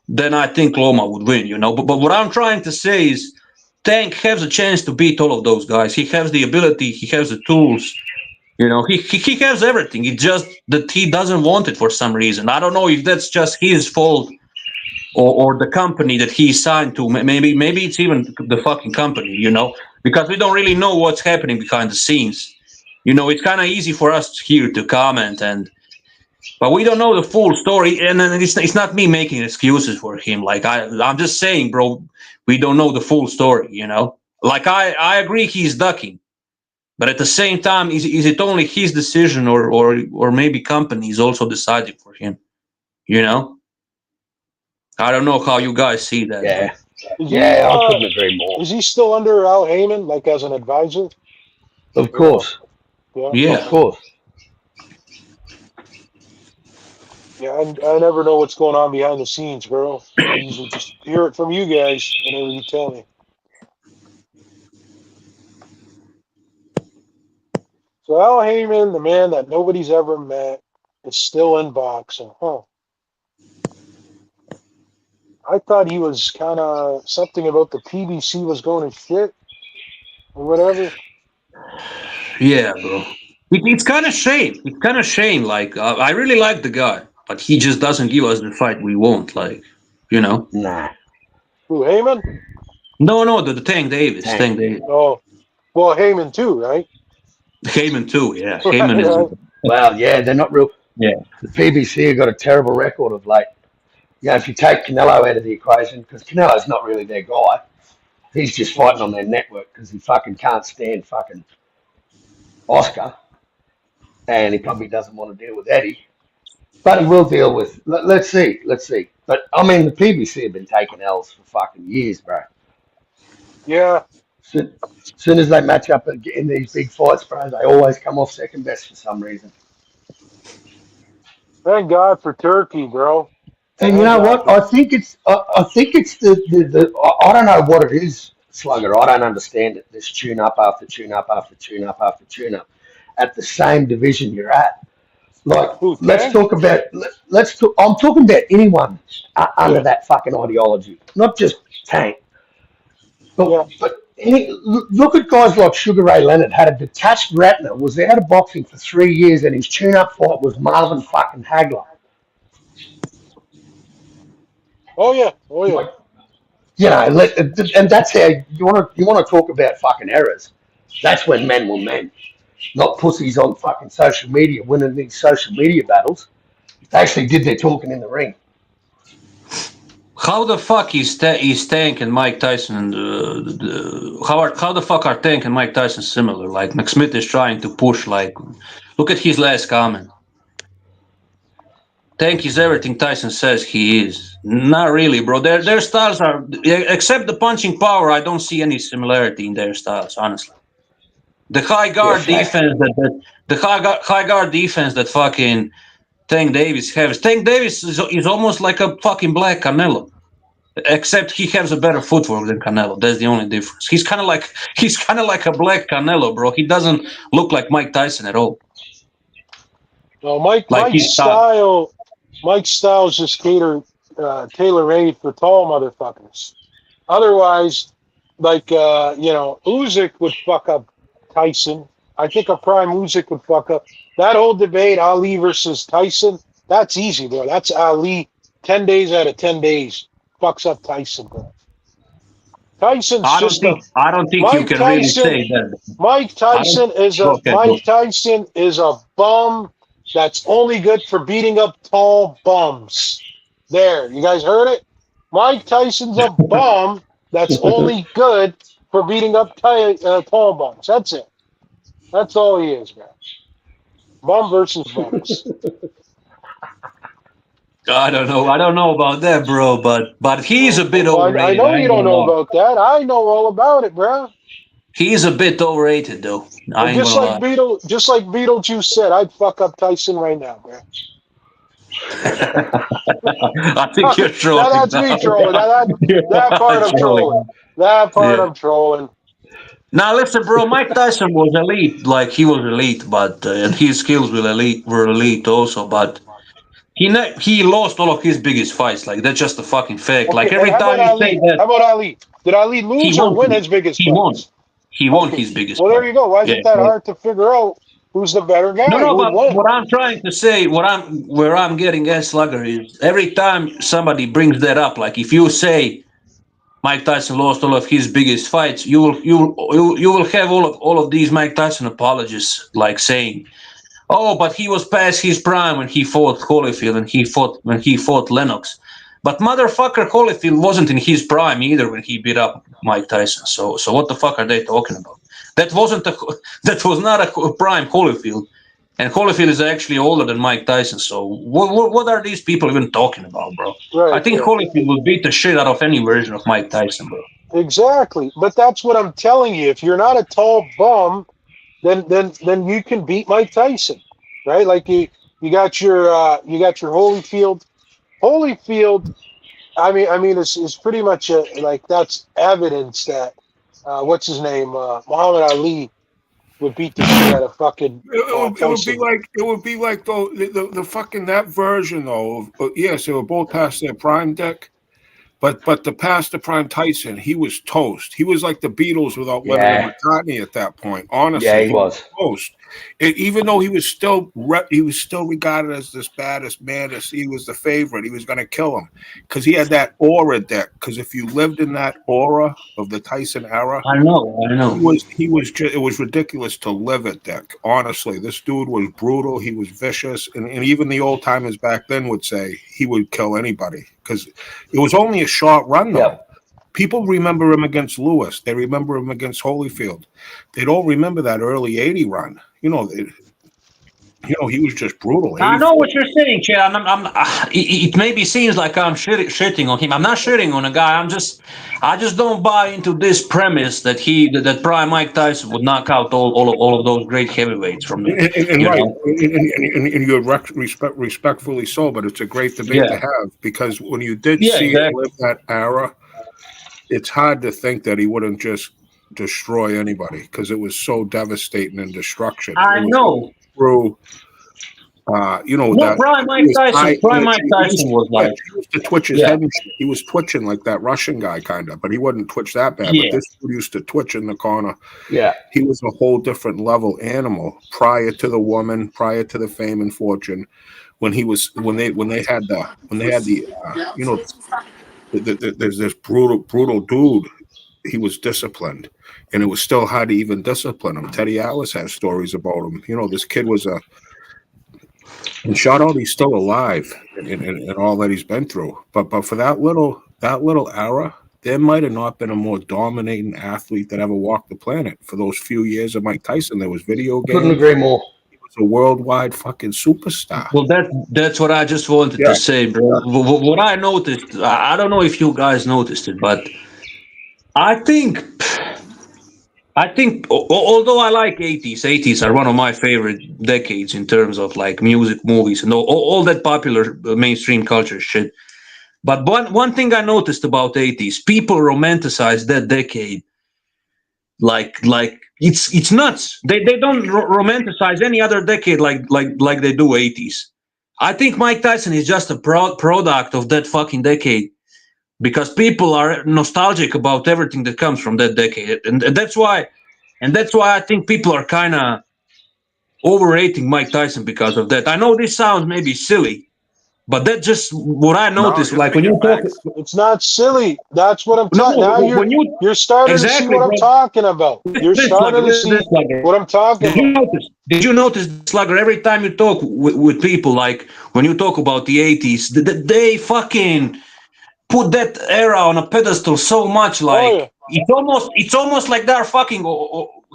then I think Loma would win. But what I'm trying to say is Tank has a chance to beat all of those guys. He has the ability. He has the tools. He has everything. It's just that he doesn't want it for some reason. I don't know if that's just his fault or the company that he signed to. Maybe it's even the fucking company, because we don't really know what's happening behind the scenes. It's kind of easy for us here to comment, but we don't know the full story. And it's not me making excuses for him. Like I'm just saying, bro, we don't know the full story. Like I agree he's ducking. But at the same time, is it only his decision or maybe companies also deciding for him? I don't know how you guys see that. Yeah. I couldn't agree more. Is he still under Al Heyman, like as an advisor? Of course. Yeah. Of course. Yeah, I never know what's going on behind the scenes, bro. I usually just hear it from you guys whenever you tell me. So Al Heyman, the man that nobody's ever met, is still in boxing, huh? I thought he was kind of something about the PBC was going to shit or whatever. Yeah, bro. It's kind of shame. It's kind of shame. Like I really like the guy, but he just doesn't give us the fight we want. Like, Nah. Who, Heyman? No, the Tank Davis. Tank. Tank Davis. Oh, well, Heyman too, right? Heyman too, yeah. Heyman is... Right. Well, yeah, they're not real. Yeah. The PBC have got a terrible record of late. You know, if you take Canelo out of the equation, because Canelo's not really their guy, he's just fighting on their network because he fucking can't stand fucking Oscar, and he probably doesn't want to deal with Eddie. But he will deal with. Let's see. But I mean, the PBC have been taking L's for fucking years, bro. Yeah. Soon as they match up in these big fights, bro, they always come off second best for some reason. Thank God for Turkey, bro. And you know what? I think it's the I don't know what it is, Slugger. I don't understand it. This tune up after tune up after tune up after tune up at the same division you're at. Like, let's talk about. I'm talking about anyone under that fucking ideology, not just Tank. But look at guys like Sugar Ray Leonard. Had a detached retina, was out of boxing for 3 years, and his tune-up fight was Marvin fucking Hagler. Oh yeah. Like, you know, and that's how you want to talk about fucking errors. That's when men were men, not pussies on fucking social media winning these social media battles. They actually did their talking in the ring. How the fuck is Tank and Mike Tyson? How the fuck are Tank and Mike Tyson similar? Like McSmith is trying to push. Like, look at his last comment. Tank is everything Tyson says he is. Not really, bro. Their styles are, except the punching power. I don't see any similarity in their styles, honestly. The high guard defense high guard defense that fucking Tank Davis has. Tank Davis is almost like a fucking black Canelo, except he has a better footwork than Canelo. That's the only difference. He's kind of like a black Canelo, bro. He doesn't look like Mike Tyson at all. Well, Mike's style is just tailor-made for tall motherfuckers. Otherwise, like Usyk would fuck up Tyson. I think a prime Usyk would fuck up that whole debate. Ali versus Tyson. That's easy, bro. That's Ali. 10 days out of 10 days fucks up Tyson, bro. I don't think you can really say that. Mike Tyson is a bum that's only good for beating up tall bums. There, you guys heard it? Mike Tyson's a bum that's only good for beating up tall bums. That's it. That's all he is, man. Bum versus bums. I don't know about that, bro, but he's a bit overrated. I know you don't know about that. I know all about it, bro. He's a bit overrated, though. Just like Beetlejuice said, I'd fuck up Tyson right now, bro. I think you're trolling. That's me trolling. That part I'm trolling. That part I'm trolling. Now listen, bro. Mike Tyson was elite, like he was elite, but and his skills were elite also. But he lost all of his biggest fights. Like that's just a fucking fact. Okay, like every time you say that. How about Ali? Did Ali lose or win his biggest fights? He won his biggest. Well, there you go. Why is it that hard to figure out who's the better guy? No, but what I'm trying to say, where I'm getting at, Slugger, is every time somebody brings that up, like if you say Mike Tyson lost all of his biggest fights, you will have all of these Mike Tyson apologists like saying, "Oh, but he was past his prime when he fought Holyfield and when he fought Lennox." But motherfucker, Holyfield wasn't in his prime either when he beat up Mike Tyson. So what the fuck are they talking about? That was not a prime Holyfield, and Holyfield is actually older than Mike Tyson. So what are these people even talking about, bro? Right, I think Holyfield would beat the shit out of any version of Mike Tyson, bro. Exactly, but that's what I'm telling you. If you're not a tall bum, then you can beat Mike Tyson, right? Like you got your Holyfield. Holyfield, I mean, it's pretty much like that's evidence that what's his name, Muhammad Ali would beat the shit out of fucking. It would be like the fucking that version though. Yes, they were both past their prime deck, But the past the prime Tyson, he was toast. He was like the Beatles without Lennon Yeah. and McCartney at that point. Honestly, Yeah, he was. toast. Even though he was still regarded as this baddest man, as he was the favorite. He was going to kill him because he had that aura deck. Because if you lived in that aura of the Tyson era, I know. he was just, it was ridiculous to live at Dick. Honestly, this dude was brutal. He was vicious, and even the old timers back then would say he would kill anybody because it was only a short run though. Yeah. People remember him against Lewis. They remember him against Holyfield. They don't remember that early '80 run. He was just brutal. I know what you're saying, Chad. It maybe seems like I'm shitting on him. I'm not shitting on a guy. I just don't buy into this premise that that Prime Mike Tyson would knock out all of those great heavyweights from the. And you're respectfully so, but it's a great debate to have because when you did see him live that era, it's hard to think that he wouldn't just destroy anybody because it was so devastating and destruction. I know. Through, Prime Mike Tyson was like he used to twitch his head. He was twitching like that Russian guy, kind of, but he wouldn't twitch that bad. But this dude used to twitch in the corner. Yeah, he was a whole different level animal prior to the woman, prior to the fame and fortune. When they had there's this brutal dude. He was disciplined, and it was still hard to even discipline him. Teddy Atlas has stories about him. This kid was and shout out, he's still alive and all that he's been through. But for that little era, there might have not been a more dominating athlete that ever walked the planet. For those few years of Mike Tyson, there was video games. Couldn't agree more. He was a worldwide fucking superstar. Well, that's what I just wanted to say, bro. What I noticed, I don't know if you guys noticed it, but I think, although I like 80s are one of my favorite decades in terms of like music, movies, and all that popular mainstream culture shit. But one thing I noticed about 80s, people romanticize that decade like it's nuts. They don't romanticize any other decade like they do 80s. I think Mike Tyson is just a product of that fucking decade. Because people are nostalgic about everything that comes from that decade, and that's why I think people are kind of overrating Mike Tyson because of that. I know this sounds maybe silly, but that's just what I noticed. No, like when you talk, it's not silly. That's what I'm talking. Now you're starting to see what I'm talking about. You're starting to see what I'm talking about. Did you notice, Slugger? Every time you talk with people, like when you talk about the 80s, they fucking put that era on a pedestal so much, like it's almost like they're fucking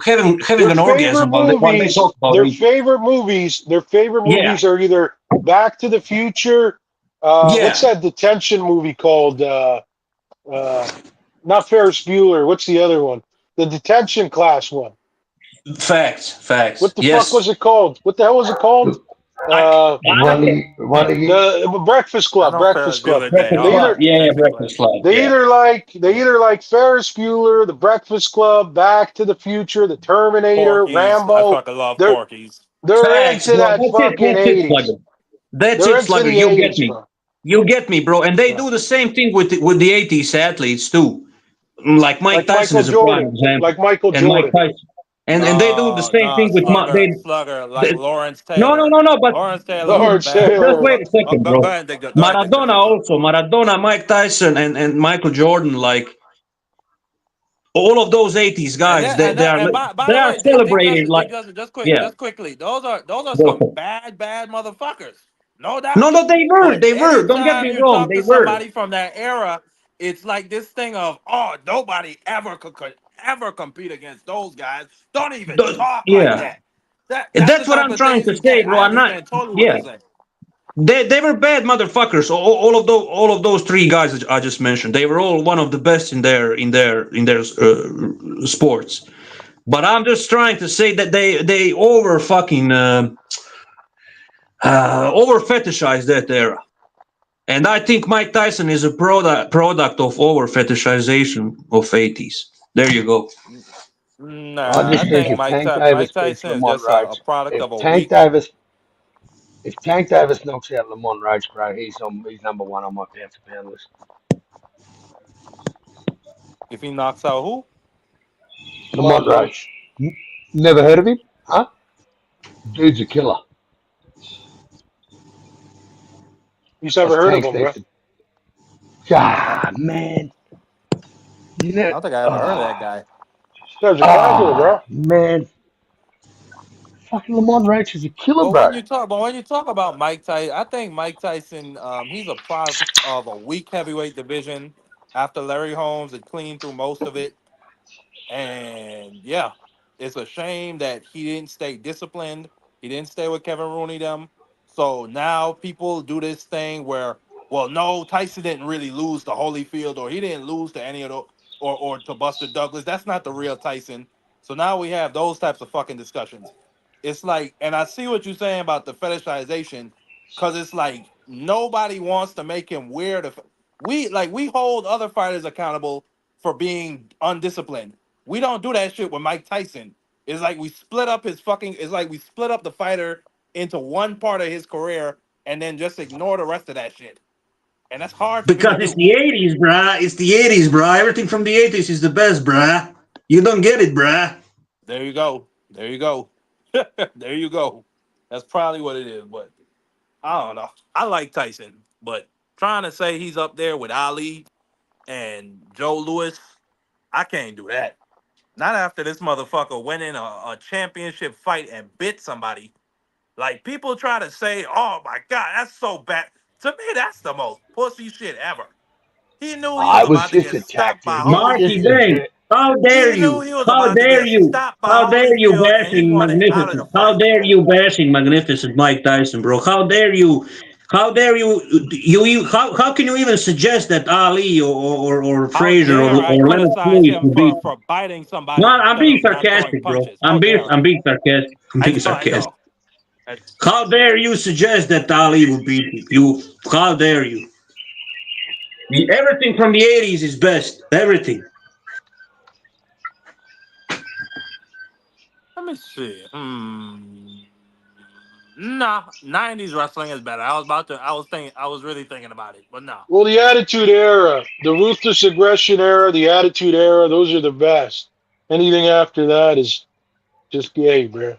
having an orgasm when they talk about their favorite movies. Their favorite movies are either Back to the Future. What's that detention movie called? Not Ferris Bueller. What's the other one? The detention class one. Facts. What the fuck was it called? What the hell was it called? The Breakfast Club. Breakfast Club. Breakfast Club. They either like Ferris Bueller, The Breakfast Club, Back to the Future, The Terminator, Porky's. Rambo. I fucking love Porky's. They're into that fucking 80s. That's it, Slugger. You get me. You get me, bro. And they do the same thing with the 80s athletes too. Like Mike Tyson is a prime example. Like Michael Jordan. Mike Tyson. And they do the same thing with Slugger, like Lawrence Taylor. No, but Lawrence Taylor. Just wait a second, bro. Maradona, Mike Tyson, and Michael Jordan, like all of those 80s guys, they are celebrated like just quickly. Those are some bad motherfuckers. No doubt. No, they were. Don't get me wrong. They were. Somebody from that era, it's like this thing of nobody ever could ever compete against those guys. Don't even talk like that. That's what I'm trying to say, bro. I'm not. They were bad motherfuckers. All of those three guys I just mentioned, they were all one of the best in their sports. But I'm just trying to say that they over fetishized that era. And I think Mike Tyson is a product of over fetishization of 80s. There you go. Nah, I think Mike Tyson is just a product of a week. If Tank Davis knocks out Lamont Roach, bro, he's number one on my pound for pound list. If he knocks out who? Lamont Roach. Never heard of him? Huh? Dude's a killer. You've never heard of him, bro. Ah, man. You know, I don't think I ever heard of that guy. Guy's a casual, bro. man. Fucking Lamont Roach is a killer, But bro. when you talk about Mike Tyson, I think Mike Tyson, he's a product of a weak heavyweight division. After Larry Holmes had cleaned through most of it, and yeah, it's a shame that he didn't stay disciplined. He didn't stay with Kevin Rooney them. So now people do this thing where, well, no, Tyson didn't really lose to Holyfield, or he didn't lose to any of the, or to Buster Douglas. That's not the real Tyson. So now we have those types of fucking discussions. It's like, and I see what you're saying about the fetishization, because it's like nobody wants to make him weird. We hold other fighters accountable for being undisciplined. We don't do that shit with Mike Tyson. It's like we split up the fighter into one part of his career and then just ignore the rest of that shit. And that's hard for me Because to it's do. the 80s, bruh. It's the 80s, bruh. Everything from the 80s is the best, bruh. You don't get it, bruh. There you go. There you go. There you go. That's probably what it is, but I don't know. I like Tyson, but trying to say he's up there with Ali and Joe Louis, I can't do that. Not after this motherfucker went in a championship fight and bit somebody. Like, people try to say, oh my God, that's so bad. To me, that's the most pussy shit ever. He knew he was It was about to just get a stopped by tactic. It was Marky just a Holyfield. Dang. jerk. How dare He knew you? he was How about to dare get you? stopped by How dare you Holyfield, and he bashing wanted out of the Magnificent? How fight. dare you bashing Magnificent Mike Tyson, bro? How dare you? How dare how can you even suggest that Ali or How Frazier dare I or Leonard criticize Floyd him would beat? for biting No, somebody I'm instead being of not throwing sarcastic, bro. punches? How dare I'm I? being sarcastic. I'm being I sarcastic. know. It's- How dare you suggest that Ali would beat you? How dare you? Everything from the 80s is best. Everything. Let me see. Nah, 90s wrestling is better. I was really thinking about it, but no. Well, the Attitude Era, the Ruthless Aggression Era, the Attitude Era, those are the best. Anything after that is just gay, bro.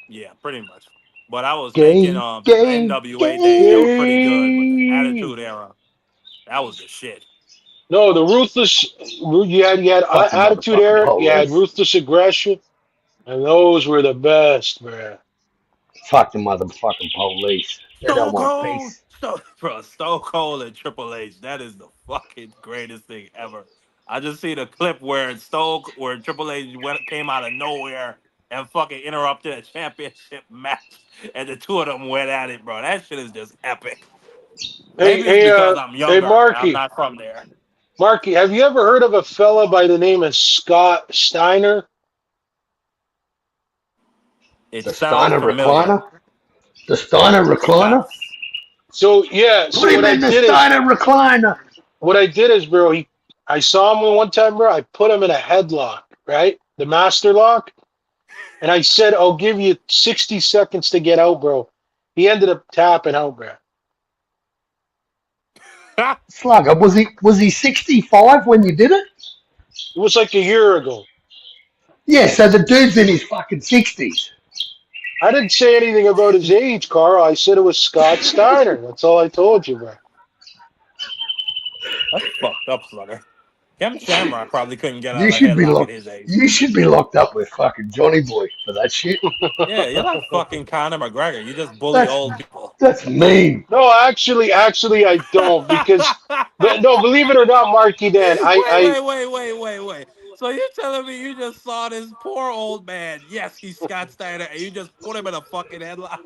Yeah, pretty much. But I was thinking Gay, the gay, NWA days, they were pretty good, but the Gay. Attitude Era, that was the shit. No, the Ruthless, you had fucking Attitude motherfucking Era, you had police. Ruthless Aggression, and those were the best, man. Fucking motherfucking police. They don't Stone want Cold, peace. Stone Cold and Triple H. That is the fucking greatest thing ever. I just seen a clip where where Triple H came out of nowhere and fucking interrupted a championship match, and the two of them went at it, bro. That shit is just epic. Hey, Maybe it's hey, because I'm hey, younger and I'm Marky, not from there. Marky, have you ever heard of a fella by the name of Scott Steiner? It The sounds Steiner familiar. recliner? The Steiner recliner? So yeah, What do so you mean the Steiner recliner? what I did is, bro, I saw him one time, bro. I put him in a headlock, right, the master lock, and I said, "I'll give you 60 seconds to get out, bro." He ended up tapping out, bro. Slugger, was he 65 when you did it? It was like a year ago. Yeah, so the dude's in his fucking 60s. I didn't say anything about his age, Carl. I said it was Scott Steiner. That's all I told you, bro. That's fucked up, Slugger. Ken Shamrock probably couldn't get You out of a should be headlock at locked. his age. You should be locked up with fucking Johnny Boy for that shit. Yeah, you're like fucking Conor McGregor. You just bully That's old people. that's mean. No, actually, I don't because, but no, believe it or not, Marky Dan, Wait. So you're telling me you just saw this poor old man? Yes, he's Scott Steiner, and you just put him in a fucking headlock.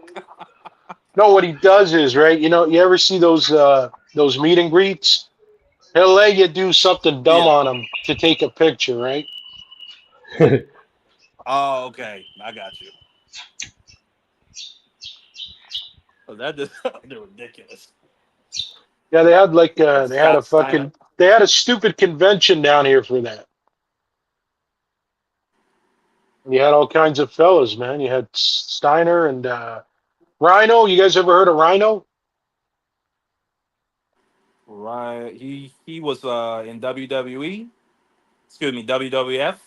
know what he does is right. You know, you ever see those meet and greets? He'll let you do something dumb Yeah. on him to take a picture, right? Oh, okay. I got you. Oh, that just they're ridiculous. Yeah, they had Scott Steiner. they had a stupid convention down here for that. You had all kinds of fellas, man. You had Steiner and Rhino. You guys ever heard of Rhino? Right. He was in WWE. Excuse me, WWF.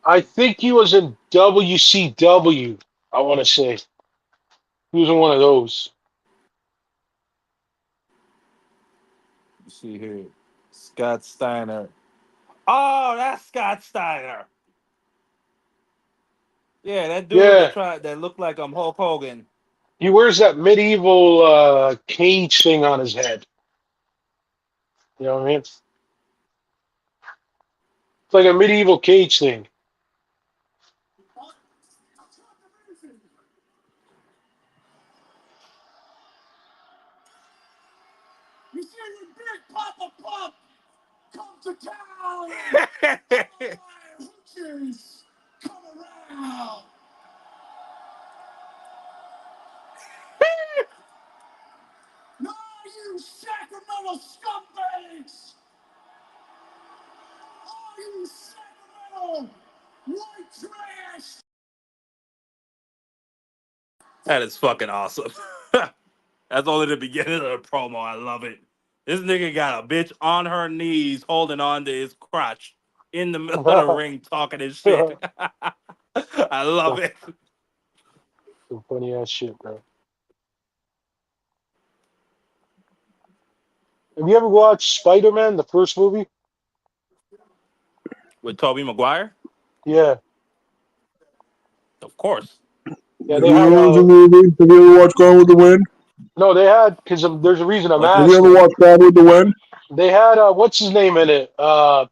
I think he was in WCW. I want to say he was in one of those. You see here, Scott Steiner. Oh, that's Scott Steiner. Yeah, that dude Yeah, that looked like Hulk Hogan. he wears that medieval cage thing on his head. You know what I mean? It's like a medieval cage thing. You see the big Papa Pump come to town. Hoochies come around. No, you Sacramento scumbags! Oh, you Sacramento white trash! That is fucking awesome. That's only the beginning of the promo. I love it. This nigga got a bitch on her knees holding on to his crotch in the middle of the ring talking his shit. Some I love it. funny ass shit, bro. Have you ever watched Spider-Man, the first movie? With Tobey Maguire? Yeah, Of course. yeah. Have They you had ever watched a movie? Have you ever watched Gone with the Wind? no, they had because there's a reason I'm What? Have you ever asking. watched Gone with the Wind? They had what's his name in it?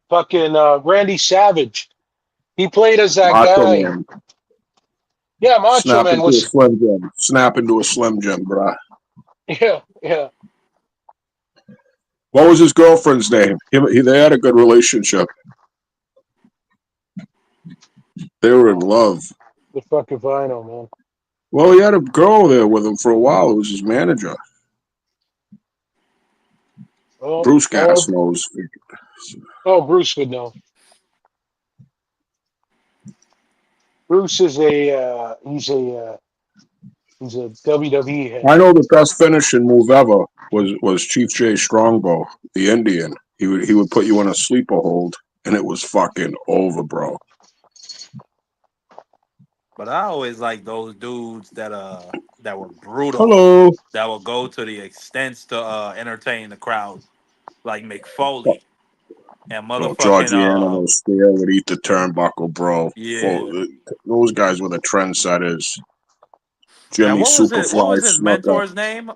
Fucking Randy Savage. He played as that Macho guy. Man. Yeah, Macho Snap Man into a was. Slim Jim. Snap into a Slim Jim, bruh. Yeah, yeah. What was his girlfriend's name? They had a good relationship. They were in love. The fucking vinyl, man. Well, he had a girl there with him for a while. It was his manager. Oh, Bruce Gas oh, knows. oh, Bruce would know. Bruce is he's a WWE head. I know the best finishing move ever was Chief Jay Strongbow, the Indian. He would put you in a sleeper hold, and it was fucking over, bro. But I always like those dudes that were brutal, Hello. that will go to the extents to entertain the crowd, like McFoley and Oh, motherfucking Georgie Animal Spear would eat the turnbuckle, bro. yeah. Those guys were the trendsetters. And Jimmy what Superfly was his Snooker, mentor's name?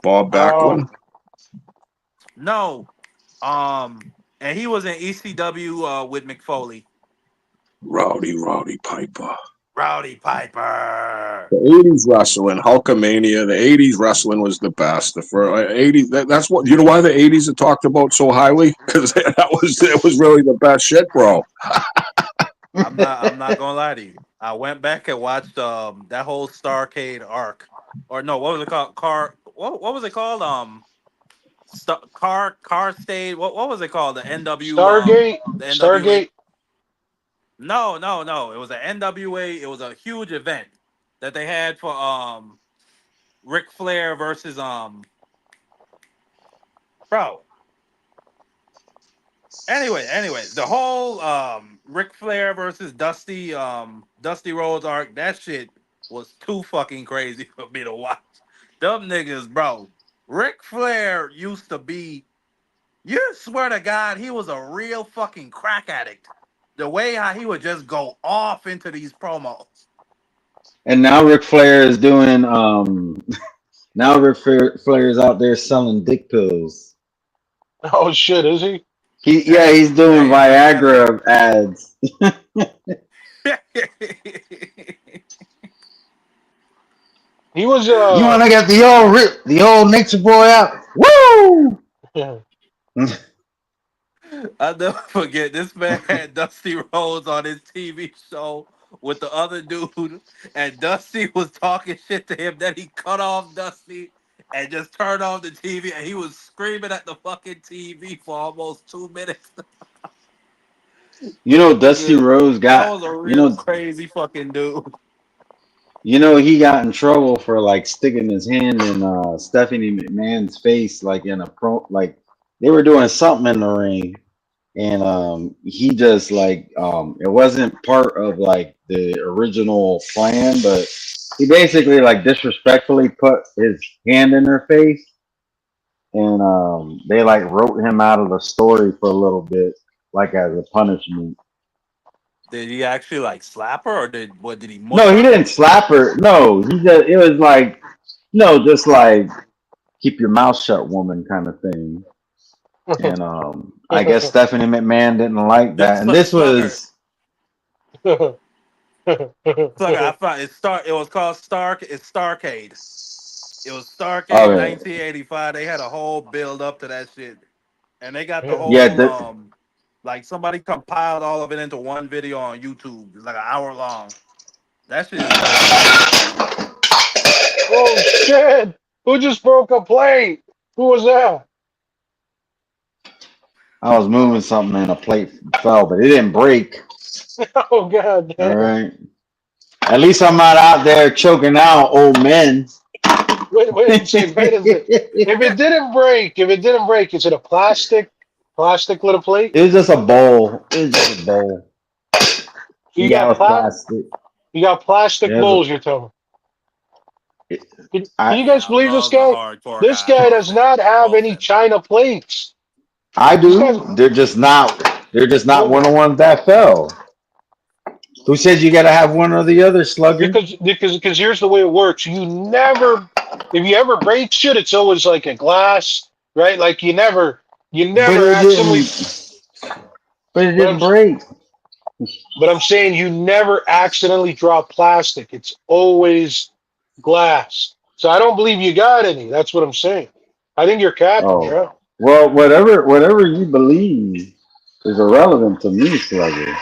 Bob Backlund, No. And he was in ECW with McFoley. Rowdy Piper. Rowdy Piper. The 80s wrestling, Hulkamania, the 80s wrestling was the best. The first 80s, that's what, you know why the 80s are talked about so highly? Because it was really the best shit, bro. I'm not gonna lie to you. I went back and watched that whole Starcade arc. Or no, what was it called? What was it called? Car State. What was it called? The NW Stargate, the NWA. Stargate. No. It was an NWA. It was a huge event that they had for Ric Flair versus bro. Anyway, the whole Ric Flair versus Dusty Rhodes arc, that shit was too fucking crazy for me to watch. Them niggas, bro. Ric Flair used to be, you swear to God, he was a real fucking crack addict. The way how he would just go off into these promos. And now Ric Flair is doing now Flair is out there selling dick pills. Oh shit, is he? He's doing Hey, let me ask you. Viagra ads. He was You want to get the old nature boy out? Woo! I'll never forget this man had Dusty Rhodes on his TV show with the other dude, and Dusty was talking shit to him. Then he cut off Dusty and just turned on the TV, and he was screaming at the fucking TV for almost 2 minutes. You know, Dusty Nigga, Rose that got was a real crazy fucking dude. You know, he got in trouble for like sticking his hand in Stephanie McMahon's face, like in a pro, like they were doing something in the ring, and he just like it wasn't part of like the original plan, but he basically like disrespectfully put his hand in her face, and they like wrote him out of the story for a little bit, like as a punishment. Did he actually like slap her, or did he mush No, he her? didn't slap her. No, he just it was like no, just like keep your mouth shut, woman, kind of thing. And I guess Stephanie McMahon didn't like that. And this Slugger, was Slugger. I found it. It was called Stark. It's Starcade. It was Starcade okay, 1985. They had a whole build up to that shit, and they got the yeah, whole like somebody compiled all of it into one video on YouTube. It's like an hour long. That shit is hilarious. Oh shit! Who just broke a plate? Who was that? I was moving something and a plate fell, but it didn't break. Oh god All damn! right, at least I'm not out there choking out old men. Wait, say, wait a minute. If it didn't break, is it a plastic little plate? It was just a bowl. It was just a bowl. You Yeah, it got was plastic. you got plastic It was, bowls. You're telling me. Can you I guys Yeah, I believe this love the guy? hardcore This guys guy does roasting. not have any Roasting. china plates. I This guy's do. They're just not. They're just not one oh, of the ones that fell. Who said you got to have one or the other, Slugger? because here's the way it works. You never, if you ever break shit, it's always like a glass, right? Like you But never it accidentally. didn't. But it But I'm didn't break. but I'm saying you never accidentally drop plastic. It's always glass. So I don't believe you got any. That's what I'm saying. I think you're capping, Oh, bro. well, whatever you believe is irrelevant to me, Slugger.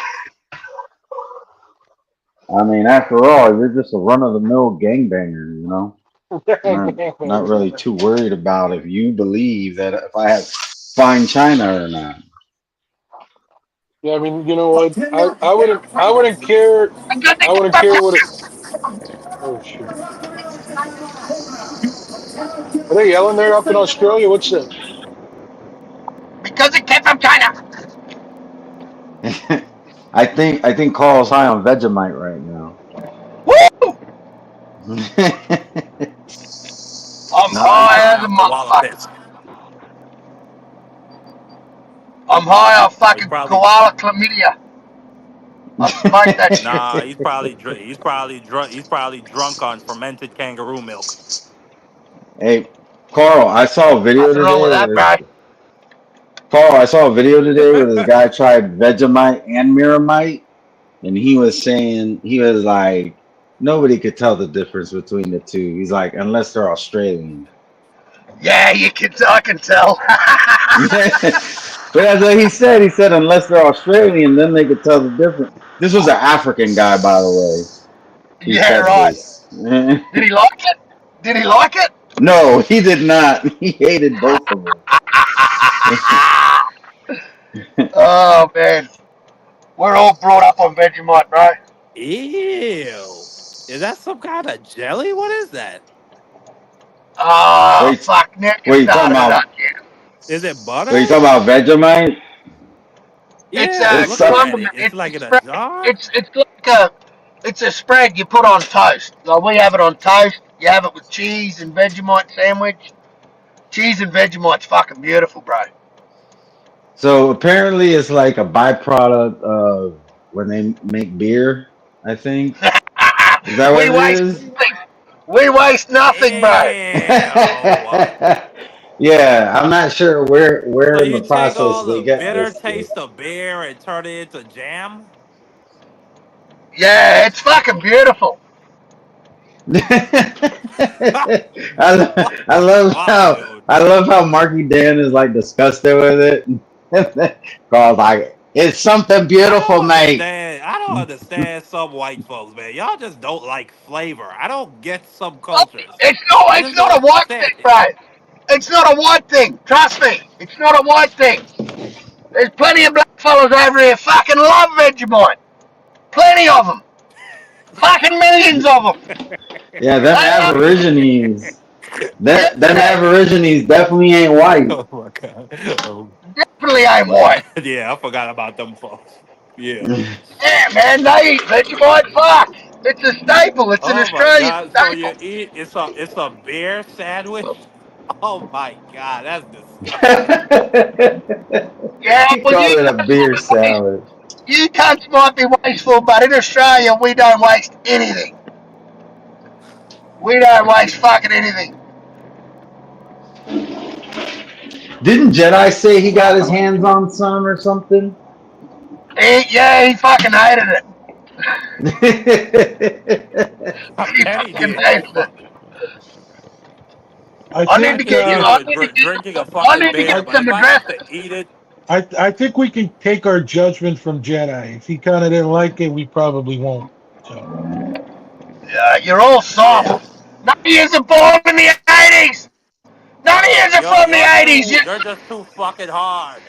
I mean, after all, you're just a run of the mill gangbanger, you know. Not really too worried about if you believe that if I have fine china or not. Yeah, I mean, you know what? I wouldn't care. I wouldn't care what it. Oh shit! Are they yelling there up in Australia? What's this? Because it came from China. I think Carl's high on Vegemite right now. Woo! I'm No, he's high high as a on koala motherfucker. piss. I'm high on He's fucking probably koala chlamydia. I smoked that shit. nah. He's probably drunk on fermented kangaroo milk. Hey, Carl, I saw a video Nothing wrong today with that, where bro. Carl, I saw a video today where this guy tried Vegemite and Miramite, and he was saying he was like nobody could tell the difference between the two. He's like unless they're Australian. Yeah, I can tell. But that's what he said. He said unless they're Australian, then they could tell the difference. This was an African guy, by the way. Who Yeah, said right. this? Did he like it? Did he like it? No, he did not. He hated both of them. Oh man, we're all brought up on Vegemite, bro. Ew. Is that some kind of jelly? What is that? Oh Wait, fuck, Nick has wait, you talking started it about? up. Yeah. Is it Wait, you butter? talking about Vegemite? It's Yeah, I'm a It's looking such. at condiment. it. It's It's a like in a spread. jar. It's like it's a spread you put on toast. Like we have it on toast. You have it with cheese and Vegemite sandwich. Cheese and Vegemite's fucking beautiful, bro. So apparently, it's like a byproduct of when they make beer. I think is that what We it waste is? nothing. We waste nothing, bro. Ew. Yeah, I'm not sure where So in you the take process all they the get bitter this. taste of beer and turn it into jam? Yeah, it's fucking beautiful. What I the love fuck, how dude? Marky Dan is like disgusted with it. Carl's like, it's something beautiful, mate. I don't understand some white folks, man. Y'all just don't like flavor. I don't get some Oh, cultures. it's not. I It's just don't not a white thing, understand it. bro. It's not a white thing. Trust me. It's not a white thing. There's plenty of black fellas over here fucking love Vegemite. Plenty of them. Fucking millions of them. Yeah, them They are Aborigines. Them yeah, Aborigines definitely ain't white. Oh my god. Oh. definitely ain't white. Yeah, I forgot about them folks. Yeah. Yeah, man, they eat Vegemite. Fuck. It's a staple. It's an Oh my Australian god. So you staple. eat it's a bear sandwich? Oh my god, that's disgusting. Yeah, He well, called it a beer salad. you cunts might be wasteful, but in Australia, we don't waste anything. We don't waste fucking anything. Didn't Jedi say he got his hands on some or something? He fucking hated it. He Kenny fucking did. hated it. Fuck. I I need I to think could get you. deal I uh, with need to get. drinking a I fucking need to beer, I get but some if I have to addresses. eat it, I think we can take our judgment from Jedi. If he kind of didn't like it, we probably won't. So You're all yeah. soft. None of you are born in the 80s. None of you No, are from the 80s. you're just too fucking hard.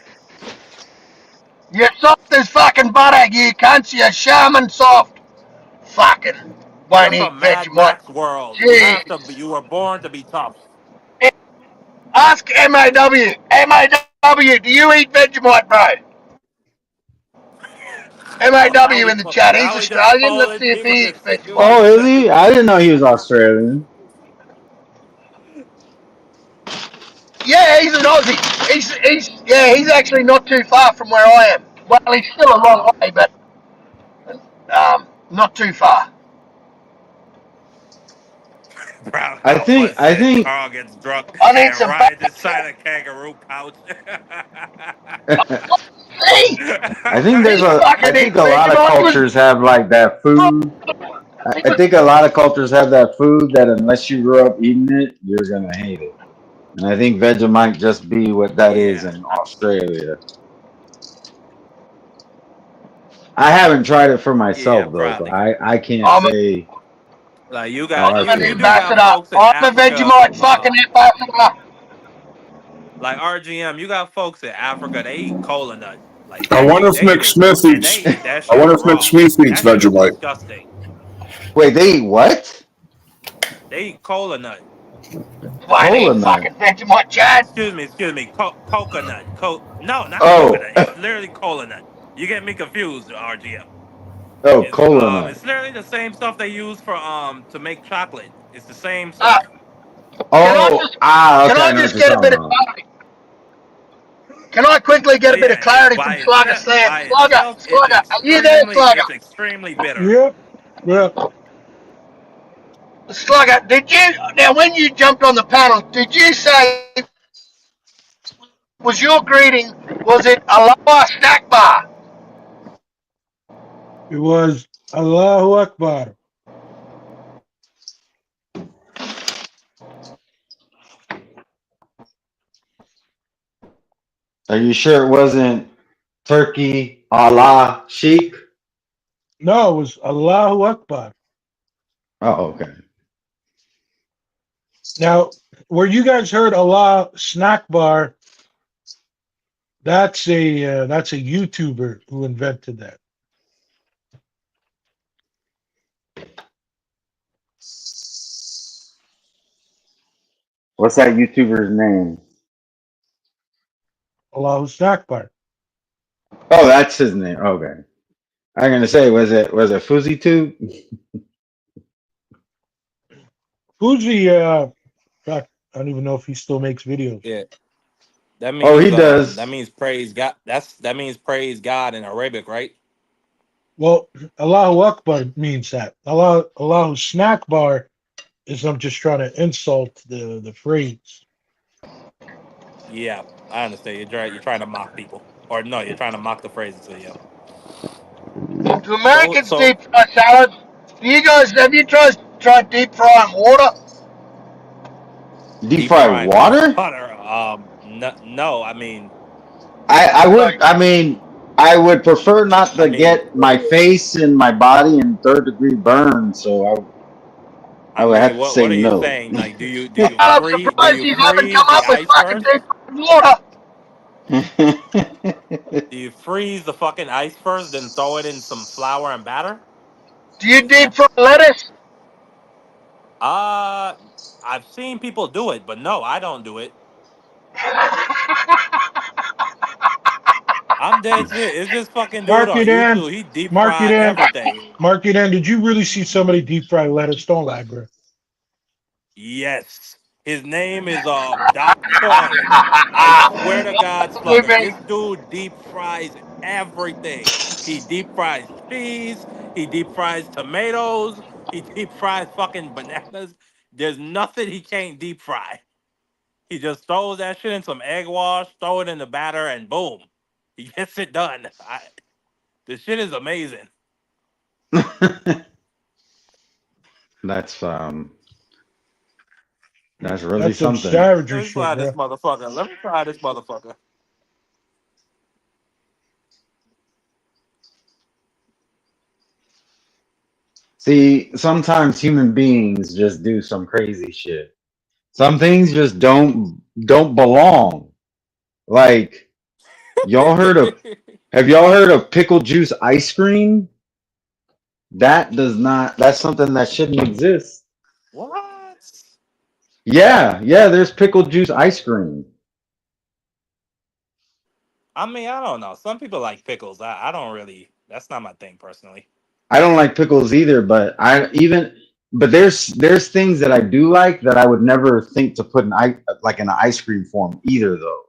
You're soft as fucking butter, you cunts. You're shaman soft. Fucking You're won't eat from Mad Vegemite. Max world. Jeez. You were born to be tough. Ask MAW. MAW, do you eat Vegemite, bro? Oh, MAW in the chat. He's now we just Australian. Let's calling see if people he to eats see who Vegemite. Oh, eats is it. he? I didn't know he was Australian. Yeah, he's an Aussie. He's actually not too far from where I am. Well, he's still a long way, but not too far. Brown I Alpha think I said think Carl gets drunk I need and some rides bacon. inside a kangaroo pouch. See? I think He I fucking think eats a lot of Vegemite. He was cultures have like that food. I think a lot of cultures have that food that unless you grew up eating it, you're gonna hate it. And I think Veggie might just be what that is Yeah, in Australia. I haven't tried it for yeah, myself though, so probably. I can't I'm, say Like how I I'm an you feel. do got ambassador. folks in I'm a Africa, Vegemite fucking ambassador. like RGM. You got folks in Africa. They eat cola nut. Like I wonder if they just McSmith and they eats. eat that I shit wonder if raw. McSmith eats That shit is Vegemite. disgusting. Wait, they eat what? They eat cola nut. Won't Cola eat nut. fucking Vegemite, Chad. Excuse me. Coconut. No, not Oh, coconut. It's literally cola nut. You get me confused, RGM. oh, cola nut. It's literally the same stuff they use for to make chocolate. It's the same Uh, stuff. can I Oh, just ah, can okay, I I know what just you're get a talking bit of about. clarity? Can I quickly get a bit of Yeah, clarity from Slugger Sam? by Slugger, itself, Slugger, are you there, Slugger? it's extremely bitter. yep, yep. Slugger, did you now when you jumped on the panel? Did you say was your greeting? Was it a lower snack bar? It was Allahu Akbar. Are you sure it wasn't Turkey Allah Sheik? No, it was Allahu Akbar. Oh, okay. Now, where you guys heard Allah Snack Bar, that's a YouTuber who invented that. What's that YouTuber's name? Allahu Snack Bar. Oh, that's his name. Okay. I'm gonna say, was it Fuzzy Tube? Fuji, fuck, I don't even know if he still makes videos. Yeah, Oh, he does. that means praise God. That means praise God in Arabic, right? Well, Allahu Akbar means that. Allahu Snack Bar is I'm just trying to insult the phrase. Yeah, I understand. You're trying to mock people, or no, you're trying to mock the phrase. So yeah. Do Americans So deep fry salads? Do you guys have you tried deep frying water? Deep deep fried frying water? water. No. I mean, I would. Like, I would prefer not I to mean, get my face and my body in third degree burn. So I would have to say what are you no. saying? Like, well, I'm surprised you haven't come freeze the up with ice fucking first? deep fried water. Do you freeze the fucking ice first, then throw it in some flour and batter? Do you deep fry lettuce? Uh, I've seen people do it, but no, I don't do it. I'm dead shit. It's this fucking dude Marky on Dan, YouTube. He deep Marky fry Dan, everything. Marky Dan. Did you really see somebody deep fry lettuce? Don't lie, bro. Yes. His name is Doc Choi. I swear to God, Hey, Slugger, man. this dude deep fries everything. He deep fries cheese. He deep fries tomatoes. He deep fries fucking bananas. There's nothing he can't deep fry. He just throws that shit in some egg wash, throw it in the batter, and boom, he gets it done. The shit is amazing. That's that's really That's some something. savagery Let me shit, try this bro. motherfucker. Let me try this motherfucker. See, sometimes human beings just do some crazy shit. Some things just don't belong. Like y'all heard of have y'all heard of pickle juice ice cream? That does not that's something that shouldn't exist. What? Yeah, there's pickle juice ice cream. I mean, I don't know. Some people like pickles. I don't really. That's not my thing personally. I don't like pickles either, but there's things that I do like that I would never think to put in an ice cream form either though.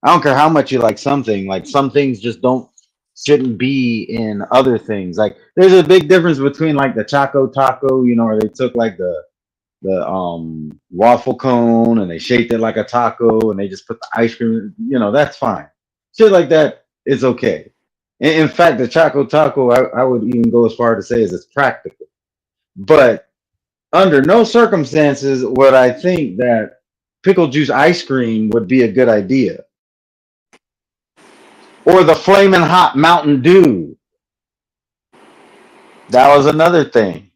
I don't care how much you like something, like some things just don't shouldn't be in other things. Like there's a big difference between like the Choco Taco, where they took like the waffle cone and they shaped it like a taco and they just put the ice cream, that's fine. Shit like that is okay. In fact, the Choco Taco, I would even go as far to say is it's practical. But under no circumstances would I think that pickle juice ice cream would be a good idea. Or the flaming hot Mountain Dew. That was another thing.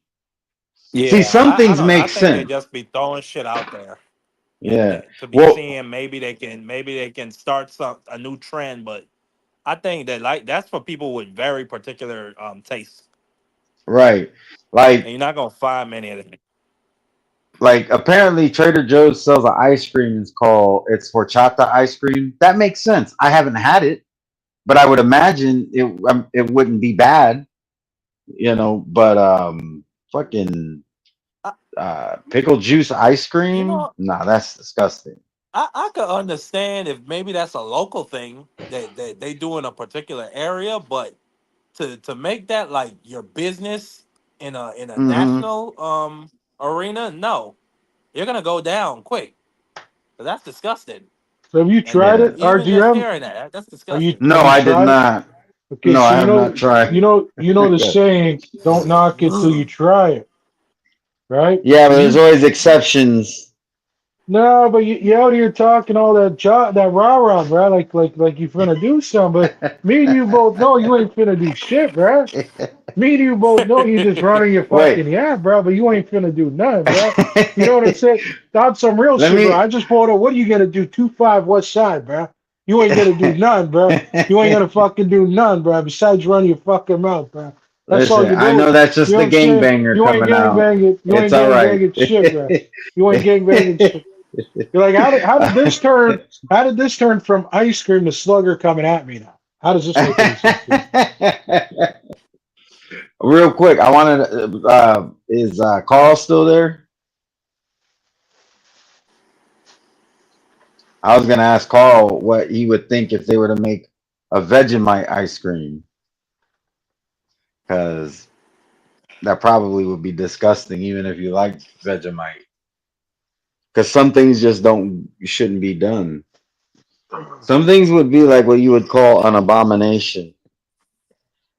See, Yeah, some I things don't know. I make think they sense. just be throwing shit out there, and Yeah. to be Well, seeing maybe they can start a new trend. But I think that like that's for people with very particular tastes, right. and Like you're not gonna find many of them. apparently Trader Joe's sells an ice cream. It's horchata ice cream. That makes sense. I haven't had it, but I would imagine it wouldn't be bad, But fucking I, pickle juice ice you cream? know, Nah, that's disgusting. I could understand if maybe that's a local thing that they do in a particular area, but to make that like your business in a Hmm. national arena, no, you're gonna go down quick. 'Cause that's disgusting. So have you And tried Yeah. it, even just RGM? hearing that's Are you disgusting. No, have you I did tried it? not. Okay, No, so I have not tried. you know the Yeah, saying, "Don't knock it till you try it," right? yeah, but So there's you always exceptions. no, but you out here talking all that rah rah, bro, like you finna do something, but me and you both know you ain't finna do shit, bro. Me and you both know you just running your Wait. fucking yeah, bro, but you ain't finna do nothing, bro. You know what I'm saying? That's some real Let shit, bro. me. I just pulled up. What are you gonna do? 2-5 West Side, bro. You ain't gonna do nothing, bro. You ain't gonna fucking do nothing, bro. Besides run your fucking mouth, bro. That's all Listen, you I do. know that's You just know what the I'm saying? gangbanger You ain't coming gang out. banging. You It's ain't all gang right. banging shit, bro. You ain't gang banging shit. You're like, how did this turn? How did this turn from ice cream to Slugger coming at me now? How does this make any sense to you? Real quick, I wanted. Is Carl still there? I was gonna ask Carl what he would think if they were to make a Vegemite ice cream, because that probably would be disgusting, even if you like Vegemite. Because some things just don't shouldn't be done. Some things would be like what you would call an abomination,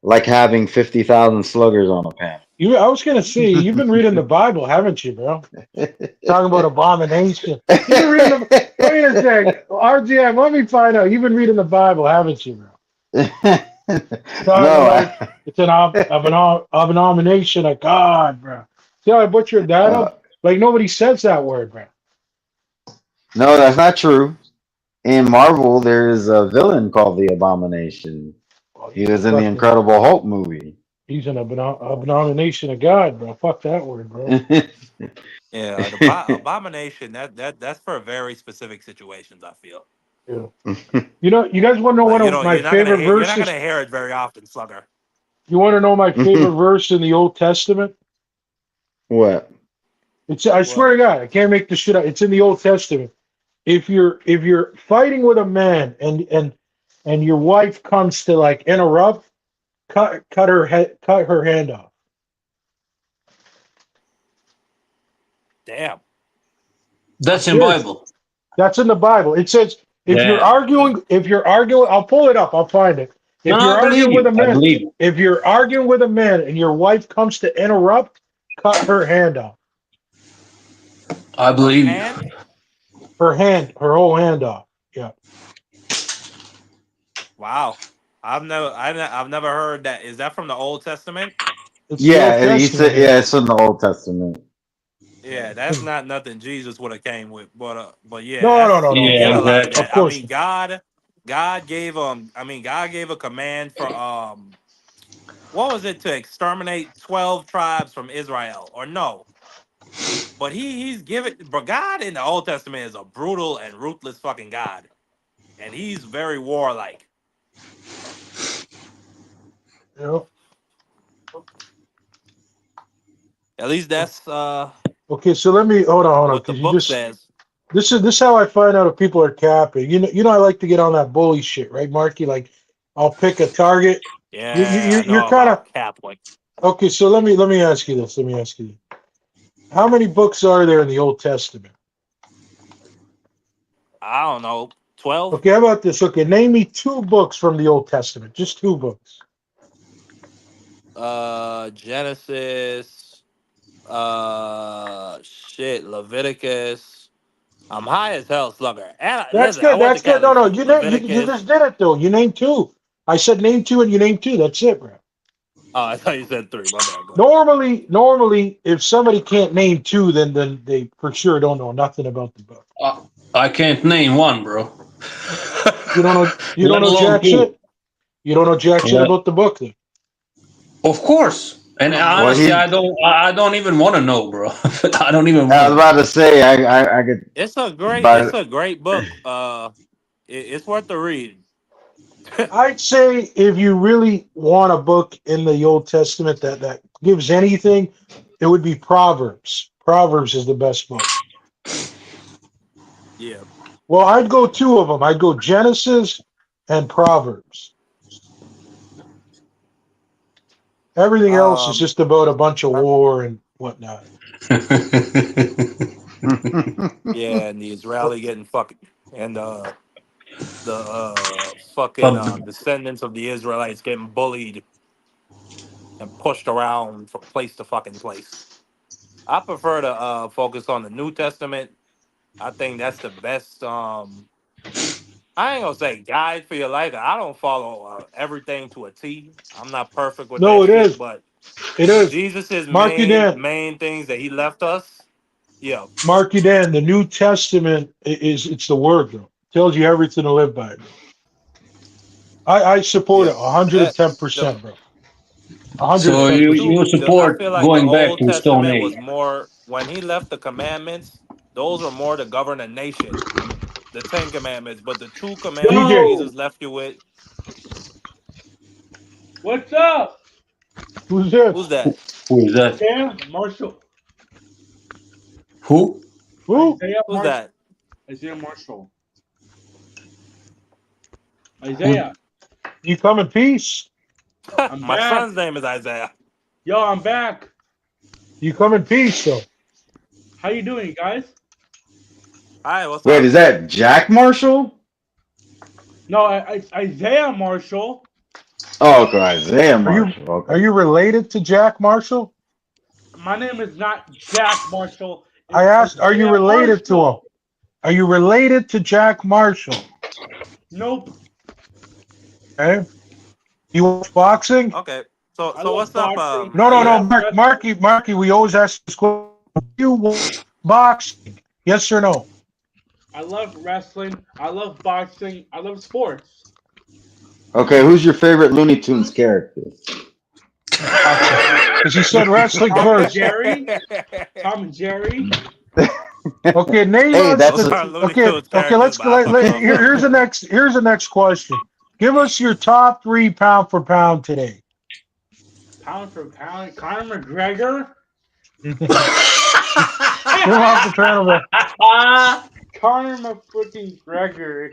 like having 50,000 sluggers on a panel. I was gonna say, you've been reading the Bible, haven't you, bro? Talking about abomination. You've been reading the. Wait a sec, RGM. Let me find out. You've been reading the Bible, haven't you, bro? Talking No, about it's an abomination of God, bro. See how I butchered that uh, up? Like nobody says that word, bro. no, that's not true. In Marvel, there is a villain called the Abomination. Oh, He you was in the fucking. Incredible Hulk movie. He's an abomination of God, bro. Fuck that word, bro. Yeah, abomination. That's for very specific situations. I feel. Yeah. You guys want to know Like one of my favorite you're not verses? gonna hear it very often, Slugger. You want to know my favorite verse in the Old Testament? What? I swear to God, I can't make this shit up. It's in the Old Testament. If you're fighting with a man and your wife comes to like interrupt, cut her hand off. Damn. That's in Serious. Bible. That's in the Bible. It says if you're arguing, I'll pull it up. I'll find it. If No, you're I believe arguing with a you. I man, believe you. if you're arguing with a man and your wife comes to interrupt, cut her hand off. I Her believe you. hand. Her whole hand off. Yeah. Wow. I've never heard that. Is that from the Old Testament? It's the Old Yeah, he said. Testament. Yeah. Yeah, it's in the Old Testament. Yeah, that's not nothing Jesus would have came with, but yeah, No. you get Yeah, a lot of exactly. Of that. I course. mean, God gave God gave a command for what was it, to exterminate 12 tribes from Israel, or no? But he's given, but God in the Old Testament is a brutal and ruthless fucking God, and he's very warlike. Yeah. At least that's Okay, so let me hold on, what the because you book just says. this is how I find out if people are capping. I like to get on that bully shit, right, Marky? Like, I'll pick a target. Yeah, I You're know kind of about Catholic. okay. So let me ask you this. How many books are there in the Old Testament? I don't know, 12. Okay, how about this? Okay, name me 2 books from the Old Testament. Just 2 books. Genesis, Leviticus. I'm high as hell, Slugger. And That's listen, I good. went to That's good. No, Catholic no, school. you did. You Leviticus. just did it though. You named 2. I said name 2, and you named 2. That's it, bro. Oh, I thought you said 3. My bad. Go ahead. Normally, if somebody can't name 2, then they for sure don't know nothing about the book. I can't name one, bro. You don't know. You don't Let know alone jack 2. shit. You don't know jack shit Yeah. about the book, then. Of course. And Well, honestly, he. I don't even want to know, bro. I don't even I want was to about know. to say I could, It's but a great book. It's worth the read. I'd say if you really want a book in the Old Testament that gives anything, it would be Proverbs. Proverbs is the best book. Yeah. Well, I'd go 2 of them. I'd go Genesis and Proverbs. Everything else is Um. just about a bunch of war and whatnot. Yeah, and the Israeli getting fucking, and the fucking But descendants of the Israelites getting bullied and pushed around from place to fucking place. I prefer to focus on the New Testament. I think that's the best. I ain't gonna say guide for your life. I don't follow everything to a T. I'm not perfect with No, that it shit, is. but It is. Jesus's Mark you down. main things that he left us. Yeah, Mark you down. The New Testament it's the word, bro. Tells you everything to live by, bro. I support yeah. it That the 110%, bro. so the 110%. you I support feel like the going back Old to Stone Testament Age? was more when he left the commandments. Those were more to govern a nation. The 10 Commandments, but the 2 commandments DJ, Jesus left you with. What's up? who's Who's this? that? Who is that? Isaiah Marshall. Who? Who? Isaiah Who's Marshall. that? Isaiah Marshall. Who? Isaiah, You come in peace? I'm My back. son's name is Isaiah. Yo, I'm back. You come in peace, though. How you doing, guys? Hi, what's wait, up? is that Jack Marshall? No, it's Isaiah Marshall. Oh, okay, Isaiah Are you Marshall. are Okay. you related to Jack Marshall? My name is not Jack Marshall. I It's asked, are you Isaiah related to him? Marshall. Are you related to Jack Marshall? Nope. Okay. You watch boxing? Okay. So I what's love up, boxing. No, I no, Isaiah? love wrestling. Marky. We always ask this question. Do you watch boxing? Yes or no? I love wrestling. I love boxing. I love sports. Okay, who's your favorite Looney Tunes character? Because you said wrestling Tom and first. Jerry. Tom and Jerry. Okay, name Hey, us that's the, a, okay, let's go. Here's the next question. Give us your top 3 pound for pound today. Pound for pound. Conor McGregor. Get him off the panel, man. Conor McGregor.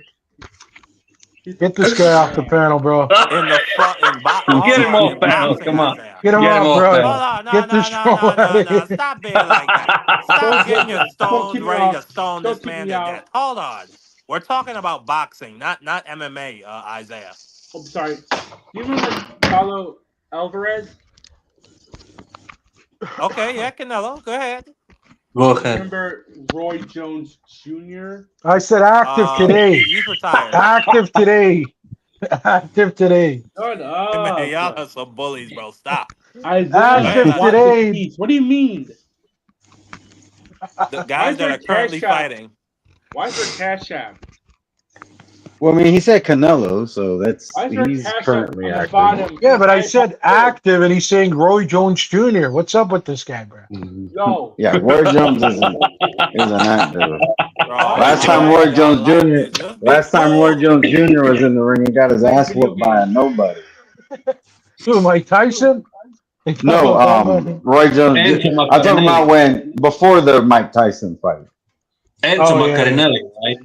Get this guy off the panel, bro. In the fucking Get him off panel. boxing, Come on. Isaiah. Get him Get him off, off bro. panel. Hold on, no, Get no, this no, show no, out no, of no. here. Stop being like that. Stop Don't getting your don't stones keep me ready to off. stone Don't this keep man me to off. death. Hold on. We're talking about boxing, not MMA, Isaiah. Oh, sorry. Do you remember Paulo Alvarez? Okay, yeah, Canelo. Go ahead. Go Do you ahead. remember Roy Jones Jr.? I said active today. He's retired. Active today. Active today. Shut Hey, man, y'all up. are some bullies, bro. Stop. Active Isaiah, today. what do you mean? The Why guys is that there are currently Cash App? fighting. Why is there Cash App? well, I mean, he said Canelo, so that's Why is there he's Cash App currently on the active. bottom? Yeah, but I said active, and he's saying Roy Jones Jr. What's up with this guy, bro? Yo. Yeah, Roy Jones is an actor. Bro, Last you time guys Roy got Jones like Jr. this. Just be Last time Roy cool. Jones Jr. was in the ring, he got his ass whooped by a nobody. Who, Mike Tyson? No, Roy Jones. Enzo I'm talking about Maccarinelli. before the Mike Tyson fight. Enzo Oh, yeah. Maccarinelli, right?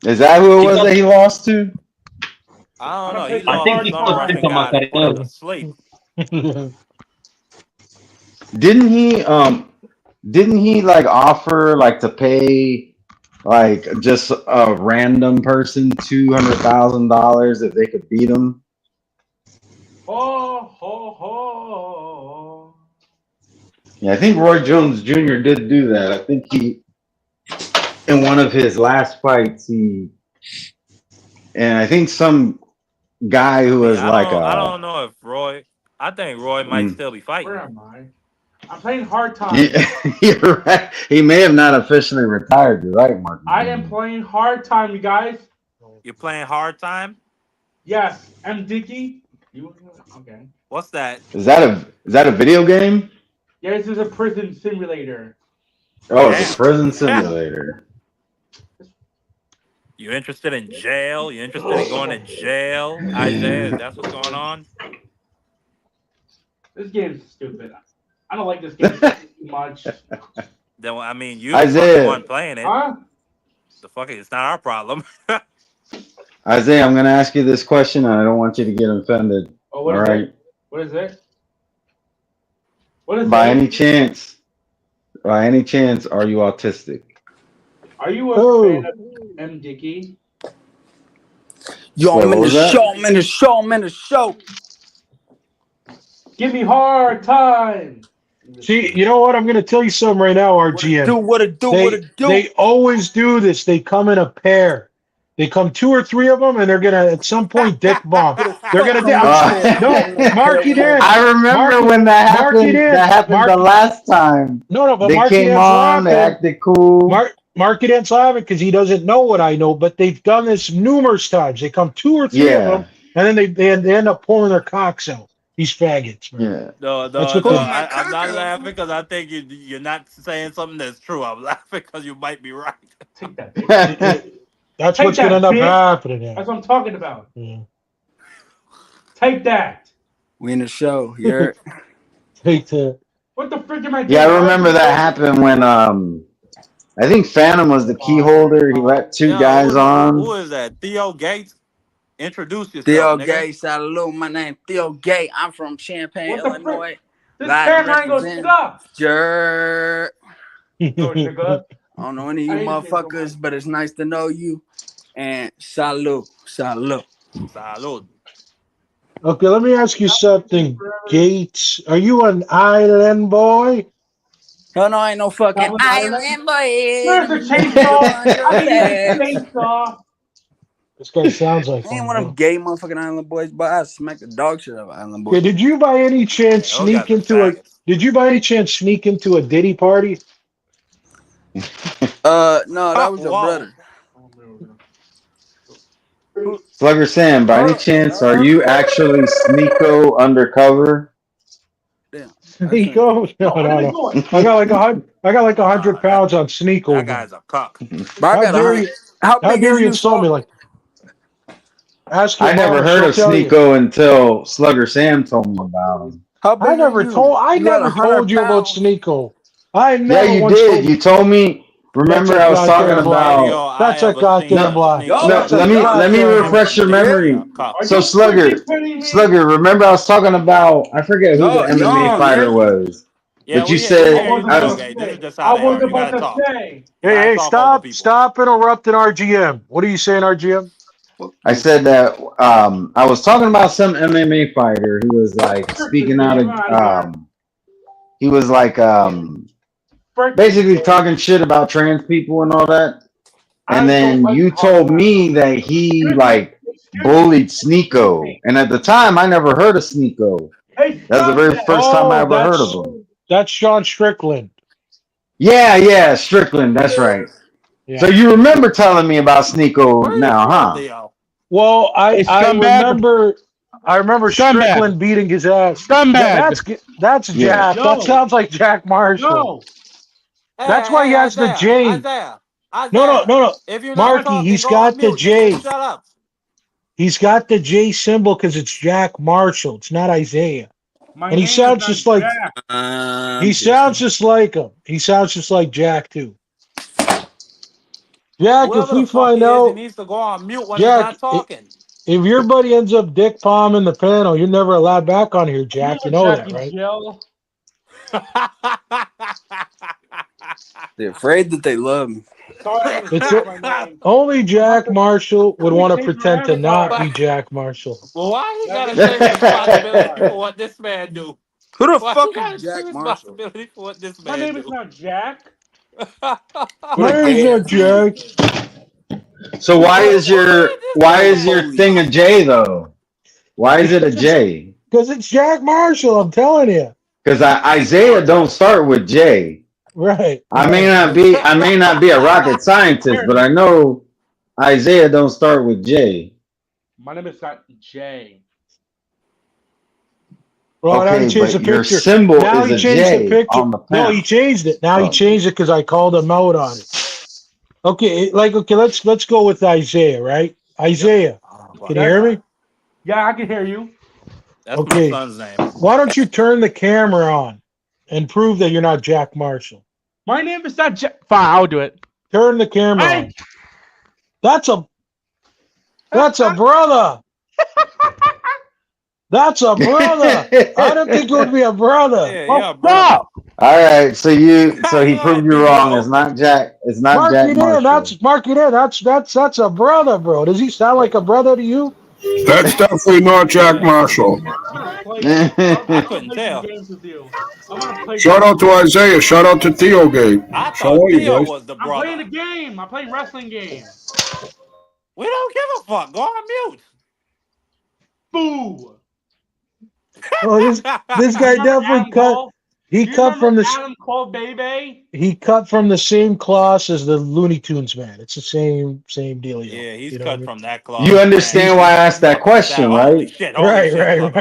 Is that who it was that he lost to? I don't know. He I lost think to he some fought Russian Enzo guy that put him to Maccarinelli. sleep. Didn't he like offer like to pay like just a random person $200,000 if they could beat him? Ho, ho, ho. Yeah, I think Roy Jones Jr. did do that. I think he, in one of his last fights, and I think some guy who was like I don't know if Roy. I think Roy might still be fighting. Where am I? I'm playing hard time. You're right. He may have not officially retired. You're right, Mark. I am playing hard time, you guys. You're playing hard time? Yes. I'm Dicky. Okay. What's that? Is that a video game? Yeah, this is a prison simulator. Oh, it's a prison simulator. You interested in jail? You interested in going to jail, Isaiah? That's what's going on. This game's stupid. I don't like this game too much. Then I mean, you're the Isaiah. fucking one playing it. Huh? The fuck, it's not our problem. Isaiah, I'm going to ask you this question, and I don't want you to get offended. Oh, what all is right? it? What is it? What is By it? any chance, are you autistic? Are you a fan of M. Dicky? Yo, Wait, I'm in what the was that? show. I'm in the show. I'm in the show. Give me hard time. See, you know what? I'm going to tell you something right now, RGM. What it do? They always do this. They come in a pair. They come 2 or 3 of them, and they're gonna at some point dick bomb. They're gonna no, Marky Dan. I remember when that happened. That happened the last time. No, but they Marky came Dan's on. They laughing. acted cool. Marky Dan's laughing because he doesn't know what I know. But they've done this numerous times. They come 2 or 3 of them, and then they end up pulling their cocks out. These faggots. Man. Yeah. No, That's what I'm not laughing because I think you're not saying something that's true. I'm laughing because you might be right. Take that, bitch. That's Take what's going to that, end up bitch. happening. Yeah. That's what I'm talking about. Yeah. Take that. We in the show. You're Take that. What the frick am I doing? Yeah, I remember that happened when I think Phantom was the key holder. He let 2 guys on. Who is that? Theo Gates? Introduce yourself, Theo nigga. Gay. Salute. My name Theo Gay. I'm from Champaign, What the Illinois. This Live camera ain't gonna represent. stop. Jer. Go, nigga. I don't know any of I you ain't saying motherfuckers, but it's nice to know you. And salute. Salud. Okay, let me ask you something, Gates. Are you an island boy? Hell no, I ain't no fucking island boy. Where's the chainsaw? I need a chainsaw. This guy sounds like I ain't one. one of them gay motherfucking island boys, but I smack the dog shit out of island boys. Okay, did you by any chance Yeah, those guys sneak are into a? faggots. Did you by any chance sneak into a Diddy party? No, that was your Whoa. brother. Slugger Sam, by any chance, are you actually Sneeko undercover? Damn. Sneeko? No. I got like 100 pounds on Sneeko. That guy's a cock. But I got how How big dare is you you? insult me like? Ask your I never mama, heard she'll of tell you. Sneeko until Slugger Sam told me about him. How big I never are you? told you about Sneeko. I never Yeah, you once did. told You told me. Remember, That's a I was talking goddamn lie. about. Video I That's a ever seen goddamn of lie. Sneeko. That's a let me goddamn refresh your He is memory. a cock. So Slugger, remember I was talking about, I forget who the MMA fighter was. Yeah, But you we said hear you, okay. This is just I how they was are. You about gotta to talk. say. You gotta Hey, talk over people. stop interrupting RGM. What are you saying, RGM? I said that I was talking about some MMA fighter who was like speaking out of he was like basically talking shit about trans people and all that. And then you told me that he like bullied Sneeko. And at the time I never heard of Sneeko. That was the very first time I ever heard of him. That's Sean Strickland. Yeah, Strickland, that's right. Yeah. So you remember telling me about Sneeko now, huh? Well, I remember Strickland beating his ass. Scumbag. That's Yeah. Jack. That sounds like Jack Marshall. That's why he has the J. Isaiah. No. If you're not Marky, talking, he's go got on the mute. J. Shut up. He's got the J symbol because it's Jack Marshall. It's not Isaiah. And he sounds just like he sounds just like him. He sounds just like Jack too. Jack, Whoever if we the fuck find he is, he out, needs to go on mute when he's Jack, not talking. if your buddy ends up dick palm in the panel, you're never allowed back on here, Jack. You know that, right? They're afraid that they love me. Only Jack Marshall would want to pretend to not be Jack Marshall. Well, why he gotta take responsibility for what this man do? Who the Why fuck he gotta is take Jack Marshall? responsibility for what this man My name do? is not Jack. My name's not Jack. So why is your thing a J though? Why is it a J? Because it's Jack Marshall, I'm telling you. Because Isaiah don't start with J. Right. I may not be a rocket scientist, but I know Isaiah don't start with J. My name is not J. Well, now he changed the your picture. symbol Now is he a changed J the picture. on the No, panel. he changed it. Now he changed it because I called him out on it. Okay, let's go with Isaiah, right? Isaiah, can you hear me? Yeah, I can hear you. That's Okay. my son's name. Why don't you turn the camera on and prove that you're not Jack Marshall? My name is not Jack. Fine, I'll do it. Turn the camera on. That's a brother. That's a brother. I don't think it would be a brother. Yeah, brother. All right, so he proved you wrong. It's not Jack. It's not Mark Jack it in. Marshall. Mark it in. That's a brother, bro. Does he sound like a brother to you? That's definitely not Jack Marshall. I couldn't tell. Shout out to Isaiah. Shout out to Theo Gate. I How thought are you Theo guys? was the I'm playing brother. a game. I'm playing wrestling game. We don't give a fuck. Go on mute. Boo. Well, this guy definitely cut. He cut from the Adam Cole, baby. he cut from the same cloth as the Looney Tunes man. It's the same deal. Yeah, he's you know cut what I mean? from that cloth. You understand why I asked that question, Holy right? shit! Holy shit!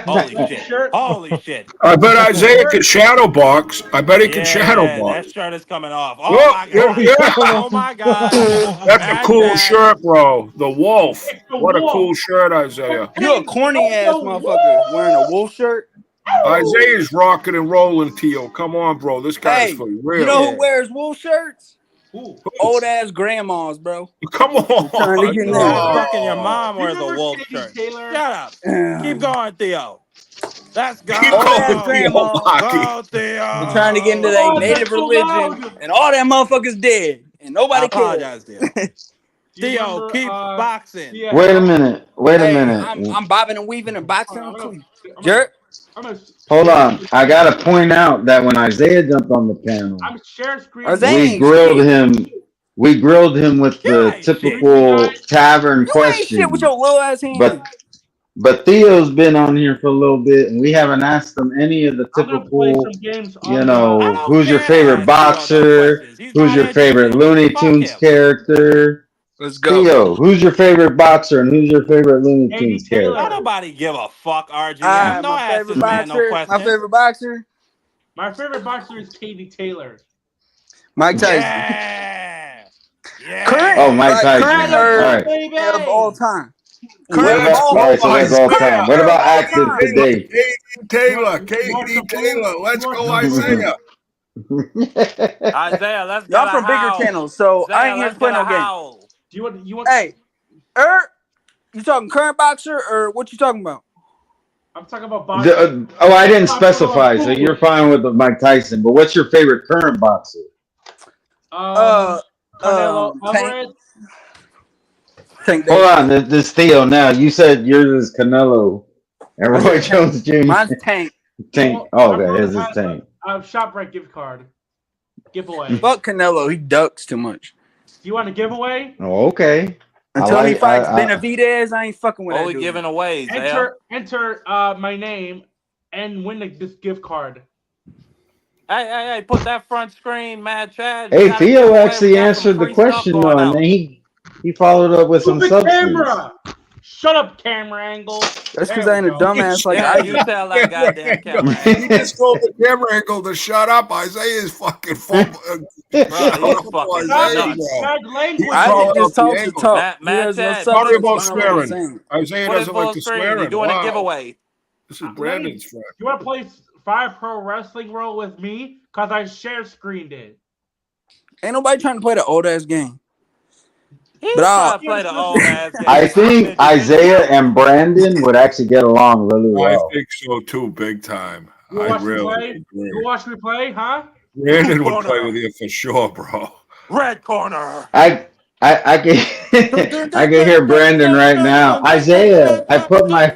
Holy shit! Holy shit! I bet Isaiah can shadow box. I bet he can shadow That box. shirt is coming off. Oh Look, my god! yeah. Oh my god! That's a cool shirt, bro. The wolf. What a wolf. cool shirt, Isaiah. You a corny ass motherfucker wearing a wolf shirt? Isaiah's rocking and rolling, Tio. Come on, bro. This guy's Hey, for real. you know who wears wool shirts? Old ass grandmas, bro. Come on. Trying to get in there. Fucking your mom wears a wolf shirt. Shut up. Keep going, Theo. Let's go. Keep Old going, ass grandma. Go, Theo. They're trying to get into their native religion, and all that motherfuckers dead, and nobody I apologize, cares. Theo. Theo, keep boxing. Wait a minute. I'm bobbing and weaving and boxing too. Jerk. Hold on. I gotta point out that when Isaiah jumped on the panel, I'm share screen. we grilled him with the typical tavern You ain't shit with question. your little ass hands. But Theo's been on here for a little bit, and we haven't asked him any of the typical, who's your favorite boxer, who's your favorite Looney Tunes character. Let's go. Theo, who's your favorite boxer and who's your favorite Looney Katie Tunes Taylor. Don't character? nobody give a fuck, RG. I'm no My ask favorite this man no boxer. question. My favorite boxer. My favorite boxer is Katie Taylor. Mike Tyson. Yeah. Yeah. Current. Oh, Mike Tyson. Current All or right. Baby. of all time. What Current of about, all all right, so that's all Isaiah. time. What about all active time. today? Katie Taylor. You Katie want some Taylor. food? Let's You want go, some food? Isaiah. Isaiah, let's get Y'all a from bigger howl. channels, so I Isaiah, ain't here let's to play get a no game. howl. Do you want? Hey, you talking current boxer or what you talking about? I'm talking about boxing. I didn't specify, so you're fine with the Mike Tyson. But what's your favorite current boxer? Canelo Alvarez. Tank Hold Davis. on, this Theo now. You said yours is Canelo and Roy Jones Jr. Mine's Tank. Tank. Oh, okay, his is Tank. ShopRite gift card. Giveaway. Fuck Canelo. He ducks too much. Do you want a giveaway? Oh, okay. Until he fights Benavidez, I ain't fucking with that Only dude. giving away, Isaiah. Enter my name and win this gift card. Hey, put that front screen, Mad Chad. Hey, Theo actually answered the question though, and then he followed up with some Stupid substance. camera. Shut up, camera angle. That's because I ain't a dumbass like Yeah, I you tell that goddamn camera He angle. just told the camera angle to shut up. Isaiah is fucking full. Bro, he's fucking Isaiah, nuts. bro. Language. I just talk to talk. Matt He has no Chad, Sorry substance about behind what he's swearing. saying. Isaiah Put it doesn't like full to screen. swear. You're doing a Wow. giveaway. This is Brandon's friend. You want to play Fire Pro Wrestling World with me? Because I share screened it. Ain't nobody trying to play the old ass game. He's But trying to play the old ass game. I think Isaiah and Brandon would actually get along really I well. think so too, big time. You I watch me really play? agree. You watch me play, huh? Brandon would Corner. play with you for sure, bro. Red corner. I can hear Brandon right now. Isaiah, I put my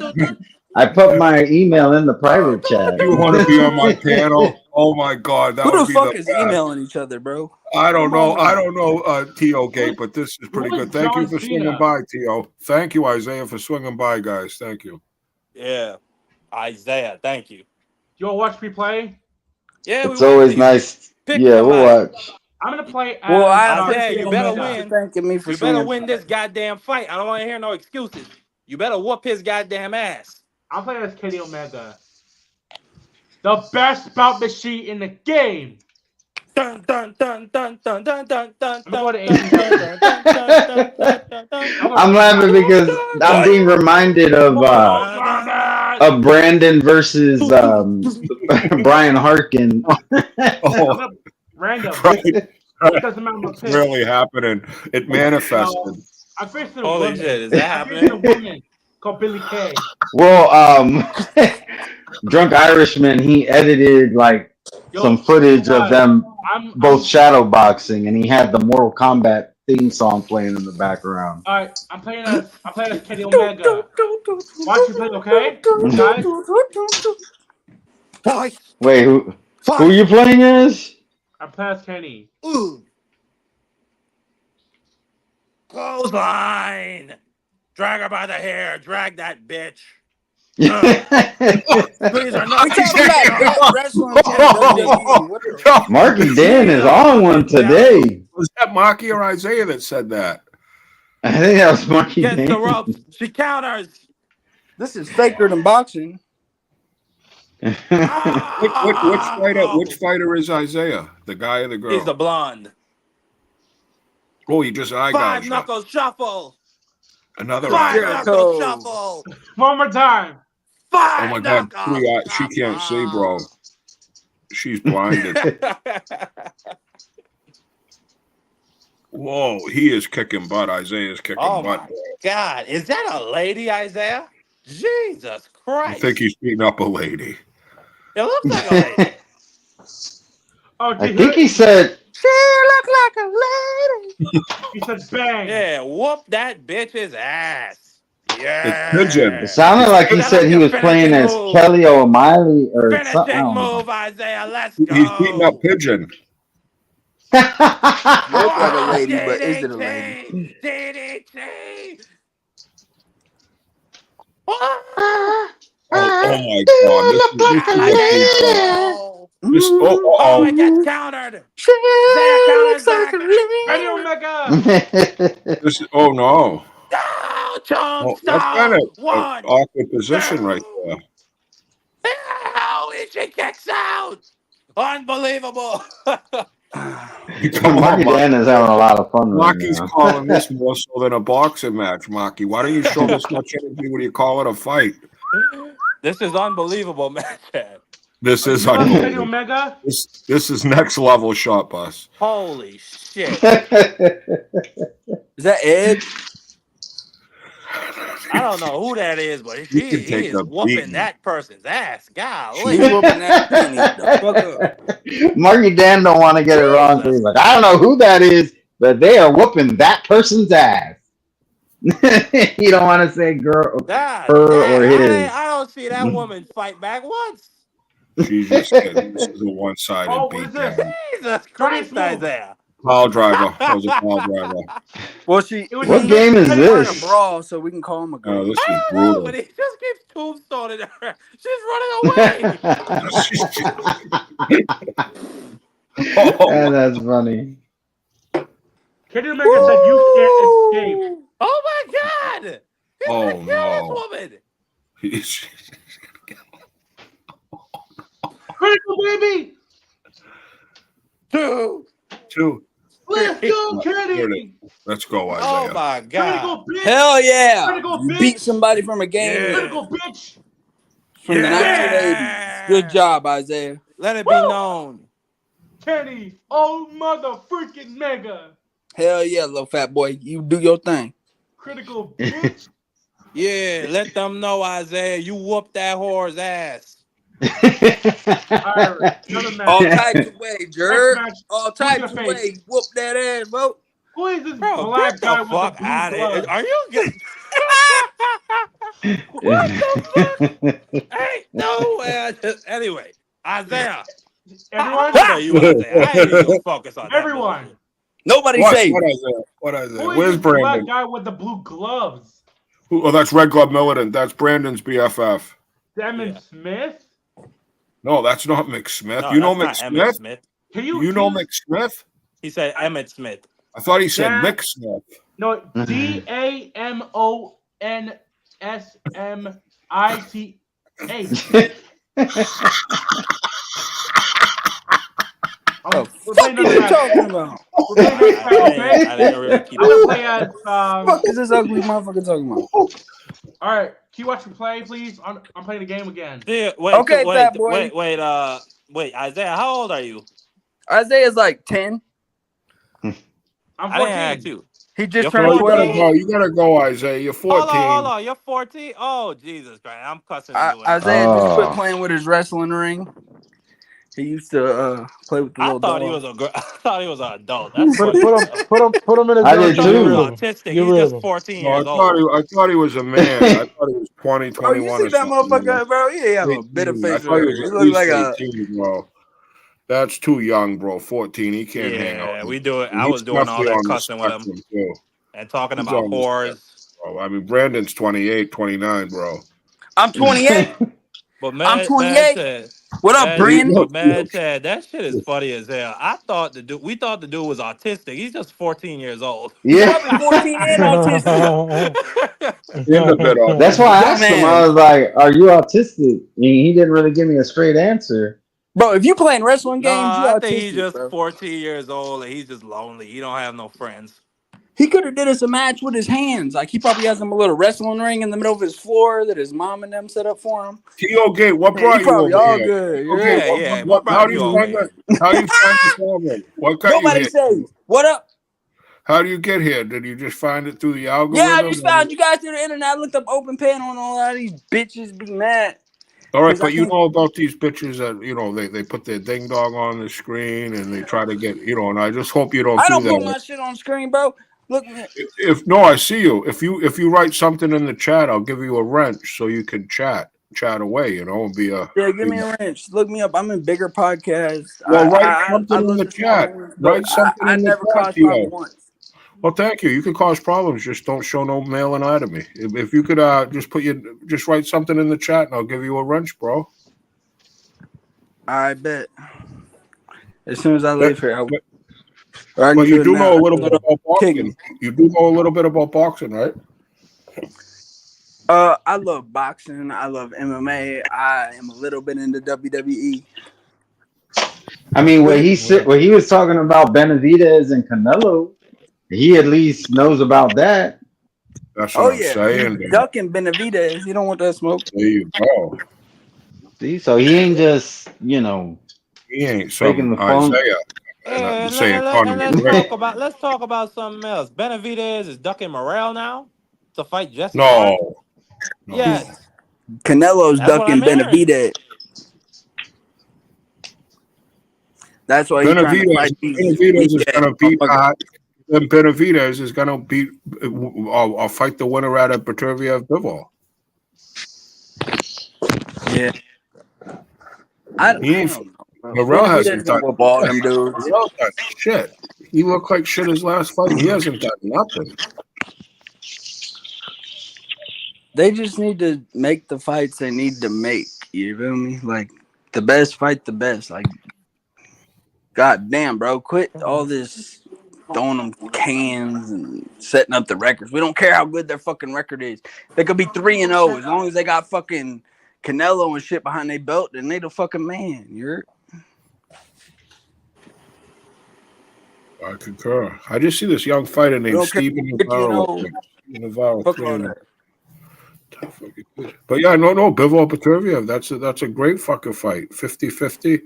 email in the private chat. You want to be on my panel? Oh my God, that Who would the be fuck the is best. emailing each other, bro? I don't Come on, know. man. I don't know, T.O. Gate, but this is pretty Who is good. Thank you John for swinging Cena? by, T.O. Thank you, Isaiah, for swinging by, guys. Thank you. Yeah. Isaiah, thank you. You want to watch me play? Yeah, It's always nice. Pick Yeah, we'll somebody. watch. I'm going to play as Well, I Isaiah, appreciate you better you win. thanking me for You better swinging win by. this goddamn fight. I don't want to hear no excuses. You better whoop his goddamn ass. I'm playing as Kenny Omega. The best bout machine in the game. Dun dun dun dun dun dun dun dun I'm going to dun dun dun dun dun. I'm laughing because I'm being reminded of Brandon versus Brian Harkin. Oh, Random. right. It doesn't matter what It's pick. really happening. It manifested. I faced a Holy woman. shit, is that I faced a happening? woman called Billy Kay. Well, Drunk Irishman, he edited like some footage of them both shadow boxing, and he had the Mortal Kombat theme song playing in the background. All right, I'm playing as Kenny Omega. Watch me play, okay? Guys, Wait, who are you playing as? I'm playing as Kenny. Clothesline. Drag her by the hair. Drag that bitch. We talking about wrestling. WWE. Marky Dan is on one today. Was that Marky or Isaiah that said that? I think that was Marky Gets the Dan. ropes. She counters. This is faker than boxing. Which fighter is Isaiah? The guy or the girl? He's the blonde. Oh, you just eye Five gouged. knuckle shuffle. Another Five eye. knuckle shuffle. One more time. Oh my God, she can't see, bro. She's blinded. Whoa, he is kicking butt. Isaiah's kicking Oh butt. my God, is that a lady, Isaiah? Jesus I Christ! think he's beating up a lady. It looks like a lady. Oh, I think he said she look like a lady. He said bang. Yeah, whoop that bitch's ass. Yeah. It's pigeon. it sounded like he said he was playing as Kelly O'Malley or something. I Finishing don't know. move, Isaiah. Let's go. He's beating up pigeon. Look like a lady, but is it a lady? DDT. Oh my God. This is Oh, it gets countered. Zach counters Zach. Kenny Omega. Oh no. No, Oh, that's kind tombstone. of an 1, awkward position right 2. there. Oh, she kicks out. Unbelievable. Come on, Marky Dan is having a lot of fun right Maki's now. calling this more so than a boxing match, Maki. Why don't you show this much energy when you call it a fight? This is unbelievable, man. This is You love Kenny unbelievable. Omega? This is next level shot bus. Holy shit. Is that Edge? I don't know who that is, but You he can take is a whooping beating. that person's ass. He's Golly. whooping that penny the fuck up. Marky Dan don't want to get it wrong. So he's like, I don't know who that is, but they are whooping that person's ass. You don't want to say girl, God, her, or his. I don't see that woman fight back once. She just said this is a one-sided Oh, what is this? beatdown. Jesus Christ, Isaiah. Pile driver. That was a pile driver. Well, What game is a this? brawl, so we can call him a girl. Oh, this I is don't know, brutal. but he just keeps tombstoning her. She's running away. Yeah, that's funny. Kenny Omega said you can't escape. Oh my God! He's Oh, gonna kill this no. woman. Critical, baby. 2. Let's go, Here it Kenny. is. Let's go, Isaiah. Oh my God! Critical, bitch. Hell yeah! Critical, You bitch. beat somebody from a game Yeah. Critical, bitch. from the 1980s. Good job, Isaiah. Let it be known. Kenny, oh mother freaking mega. Hell yeah, little fat boy. You do your thing. Critical, bitch. Yeah, let them know, Isaiah. You whooped that whore's ass. All right, another match. All types of ways, Next Jerk. match. All Who's types gonna of face? ways. Whoop that ass, bro. Who is this Bro, black get guy the with fuck the blue out of gloves? here. Are you good? What the fuck? Ain't no way. Anyway, Isaiah. Everyone? What are you, Isaiah? I ain't even gonna focus on that. Everyone. bullshit. Nobody What? say What is it? What is Who it? is Where's this black Brandon? guy with the blue gloves? Oh, that's Red Glove Militant. That's Brandon's BFF. Demon Yeah. Smith? No, that's not Mick Smith. No, You know that's Mick not Emmett Smith? Smith. Can You know Mick Smith? He said Emmett Smith. I thought he said Yeah. Mick Smith. No, DAMONSMITH. what the We're fuck playing are you another match. talking about? We're playing another match, okay? I didn't really keep I'm gonna up. play as What the fuck is this ugly motherfucker talking about? all right, can you watch me play, please? I'm playing the game again. Yeah, wait, Okay, fat boy. wait, Isaiah, how old are you? Isaiah's like 10. I'm I didn't 14. ask you. He just You're turned 14? 12. You gotta go, Isaiah. You're 14. Hold on. You're 14? Oh, Jesus Christ. I'm cussing and doing Isaiah it. just quit Oh. playing with his wrestling ring. He used to play with the I little thought dog. he was a girl. I thought he was an adult. That's Put funny. him in a I jar. did Get too. rid He's of him. autistic. Get He's rid just of him. 14 No, years old. I thought he was a man. I thought he was 20, Bro, you 21 see or that something. motherfucker, bro? He have a bit of 18. I facial thought he hair. was He at look least like a 18, bro. That's too young, bro. 14. He can't hang out. Yeah, we do it. And I he's was doing all definitely that on the cussing with him spectrum, too. and talking He's about on the whores. spectrum, bro. I mean, Brandon's 28, 29, bro. I'm 28. But I'm man 28. said, What up, Brandon? but man said that shit is funny as hell. We thought the dude was autistic. He's just 14 years old. He's Yeah. probably 14 and autistic. In a bit on That's why I Young asked him. man. I was like, "Are you autistic?" And he didn't really give me a straight answer. Bro, if you playing wrestling games, you Nah, I think he's autistic, just bro. 14 years old and he's just lonely. He don't have no friends. He could have did us a match with his hands. Like, he probably has him a little wrestling ring in the middle of his floor that his mom and them set up for him. T.O. Gate, what Man, brought he you probably over all here? good. Okay, Yeah, what, what brought how do you you over find here? that? How do you find the Tavern? What got you Nobody here? says, what up? How do you get here? Did you just find it through the algorithm? Yeah, I just found you guys through the internet. I looked up open panel and all of these bitches be mad. All right, 'Cause I but you can't- know about these bitches that, you know, they put their ding dong on the screen and they try to get, you know, and I just hope you don't I do don't put that. my shit on screen, bro. Look, man. If no, I see you. If you write something in the chat, I'll give you a wrench so you can chat away, you know, and be a Yeah, give me a wrench. Look me up. I'm in bigger podcasts. Well, write something in look the at small chat. ones, but Write something I in the never chat, caused problems Theo. once. Well, thank you. You can cause problems. Just don't show no male anatomy. If you could just write something in the chat and I'll give you a wrench, bro. I bet. As soon as I But, leave here, but, or I can but do you it do now. know a little bit about Kick boxing. me. You do know a little bit about boxing, right? I love boxing. I love MMA. I am a little bit into WWE. I mean, Yeah. when he was talking about Benavidez and Canelo, he at least knows about that. That's what Oh I'm yeah, he's saying. ducking Benavidez. He don't want that smoke. There you go. See, so he ain't just He ain't faking some the funk. Isaiah And, and saying Conor McGregor. let's talk about something else. Benavidez is ducking Morrell now to fight Jesse Hart. No, no. He's Yes, Canelo's that's what I'm ducking hearing. Benavidez. That's why he's trying to Benavidez, fight these weak Benavidez is ass gonna beat. motherfuckers. Then Benavidez is gonna beat. I'll fight the winner out of Petreviev Bivol. Yeah, I He don't ain't. know, bro. Morrell Benavidez hasn't gonna done. whoop all them dudes. Morrell done shit. He looked like shit his last fight. He hasn't done nothing. They just need to make the fights they need to make. You feel me? Like the best fight the best. Like, god damn, bro, quit all this throwing them cans and setting up the records. We don't care how good their fucking record is. They could be 3-0 as long as they got fucking Canelo and shit behind their belt. Then they the fucking man. You're I concur. I just see this young fighter we named don't care. Steven 50 Navarro. and 0. Steven Navarro, Fuck all 3-0. that. But yeah, no, Bivol Petreviev. That's a great fucking fight. 50-50,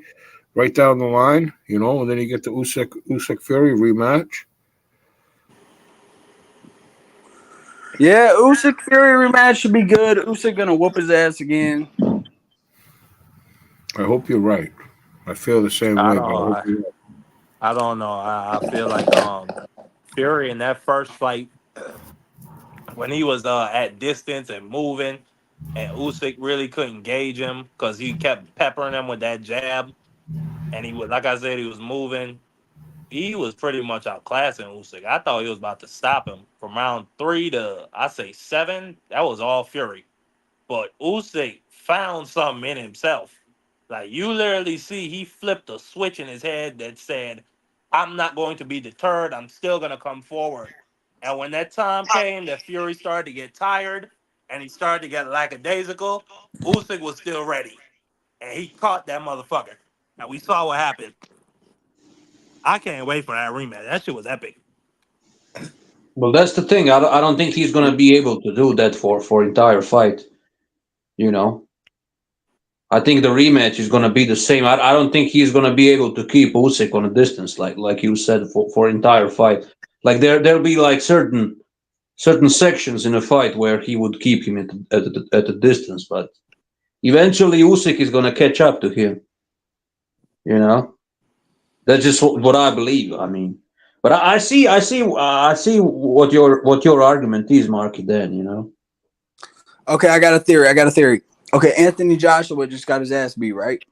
right down the line, and then you get the Usyk Fury rematch. Yeah, Usyk Fury rematch should be good. Usyk gonna whoop his ass again. I hope you're right. I feel the same I way, don't. but I hope you're right. I don't know. I feel like Fury in that first fight when he was at distance and moving, and Usyk really couldn't gauge him because he kept peppering him with that jab, and he was like I said, he was moving. He was pretty much outclassing Usyk. I thought he was about to stop him from round 3 to I say 7. That was all Fury, but Usyk found something in himself. Like you literally see, he flipped a switch in his head that said, "I'm not going to be deterred. I'm still going to come forward." And when that time came that Fury started to get tired and he started to get lackadaisical, Usyk was still ready, and he caught that motherfucker. And we saw what happened. I can't wait for that rematch. That shit was epic. Well, that's the thing. I don't think he's gonna be able to do that for entire fight. You know, I think the rematch is gonna be the same. I don't think he's gonna be able to keep Usyk on a distance like you said for entire fight. Like there'll be like certain sections in a fight where he would keep him at a distance, but eventually Usyk is gonna catch up to him. You know, that's just what I believe. I mean, but I see what your argument is, Marky. Then Okay, I got a theory. Okay, Anthony Joshua just got his ass beat, right?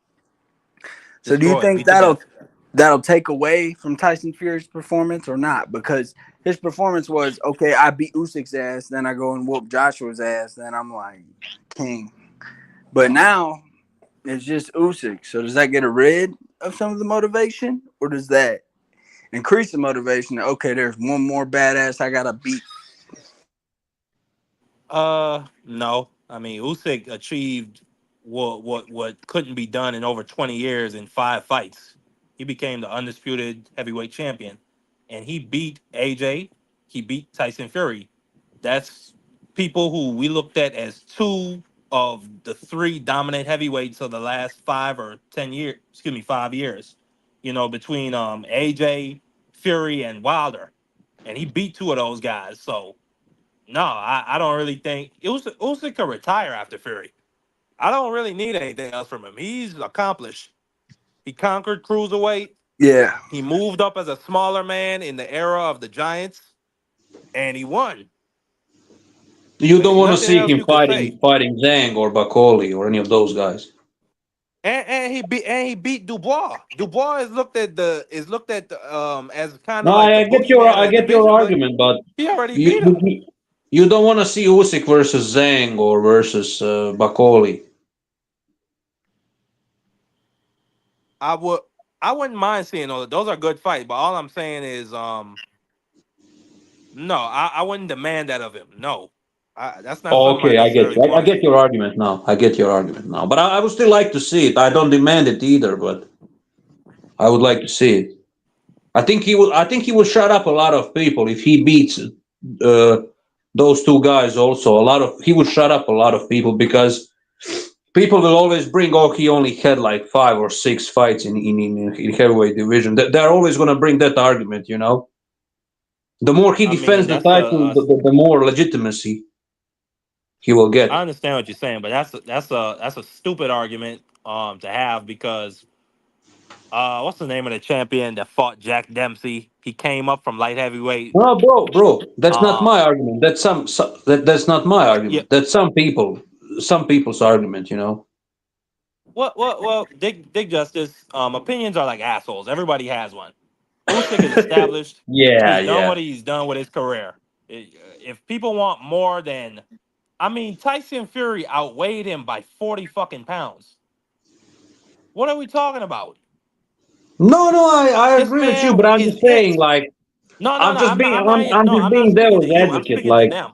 So do you Destroyed, think beat to death. that'll take away from Tyson Fury's performance or not? Because his performance was okay. I beat Usyk's ass, then I go and whoop Joshua's ass, then I'm like king. But now it's just Usyk. So does that get rid of some of the motivation, or does that increase the motivation? That, okay, there's one more badass I gotta beat. No. I mean, Usyk achieved what couldn't be done in over 20 years in 5 fights. He became the undisputed heavyweight champion, and he beat AJ. He beat Tyson Fury. That's people who we looked at as 2 of the 3 dominant heavyweights of the last 5 or 10 years. Excuse me, 5 years. Between AJ, Fury, and Wilder, and he beat 2 of those guys. So no, I don't really think Usyk could retire after Fury. I don't really need anything else from him. He's accomplished. He conquered cruiserweight. Yeah, He moved up as a smaller man in the era of the Giants, and he won. you don't There's want to nothing see else him you could say. fighting Zhang or Bakoli or any of those guys. And he beat Dubois. Dubois is looked at as kind No, of like the I boogeyman of the get your division, but argument, but he already you beat him. you, you don't want to see Usyk versus Zhang or versus Bakoli. I would. I wouldn't mind seeing those are good fights, but all I'm saying is, no, I wouldn't demand that of him. No, that's not something I Okay, I get necessarily you. I want to get see. your argument now. I get your argument now. But I would still like to see it. I don't demand it either, but I would like to see it. I think he will. I think he will shut up a lot of people if he beats those two guys. Also, a lot of he will shut up a lot of people because people will always bring. Oh, he only had like 5 or 6 fights in heavyweight division. They're always going to bring that argument. You know, the more he I mean, defends the that's title, the more legitimacy he will I get. understand what you're saying, but that's a stupid argument to have because what's the name of the champion that fought Jack Dempsey? He came up from light heavyweight. No, bro, that's not Um, my argument. That's not my yeah. argument. That's some people's argument. You know. Well, Dick Justice. Opinions are like assholes. Everybody has one. Usyk is established. Yeah, He's done yeah. what he's done with his career. If people want more than, I mean, Tyson Fury outweighed him by 40 fucking pounds. What are we talking about? No, no, I This agree with you, but man I'm is just saying, it. like, No. I'm just I'm not being speaking to devil's you. I'm advocate. speaking to Like, them.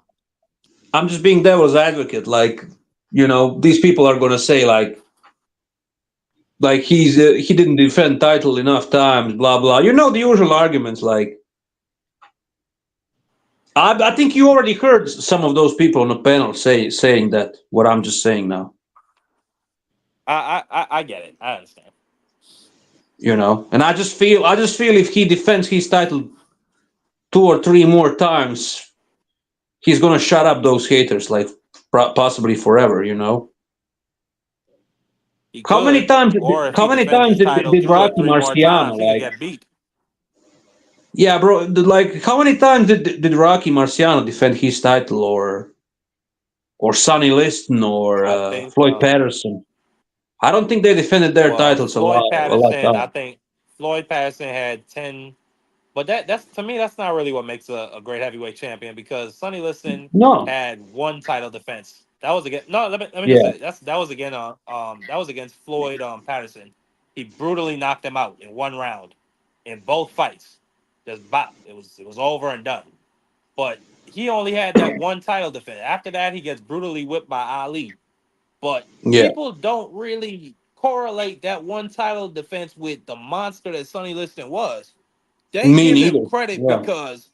I'm just being devil's advocate. Like, these people are gonna say like he didn't defend title enough times, blah blah. You know the usual arguments. Like, I think you already heard some of those people on the panel saying that. What I'm just saying now. I get it. I understand. And I just feel if he defends his title 2 or 3 more times, he's gonna shut up those haters like possibly forever. He How many could, times or if how he many defends times his did, title did two or Rocky three more Marciano times, he could like get beat. yeah bro like how many times did Rocky Marciano defend his title or Sonny Liston or I think Floyd Patterson? I don't think they defended their titles a lot of I time. think Floyd Patterson had 10. But that's to me, that's not really what makes a great heavyweight champion because Sonny Liston No. had one title defense. That was against no. Let me just Yeah. say that was again that was against Floyd Patterson. He brutally knocked him out in one round, in both fights. Just bop. It was over and done. But he only had that one title defense. After that, he gets brutally whipped by Ali. But Yeah. people don't really correlate that one title defense with the monster that Sonny Liston was. They Me give him neither. credit Yeah. because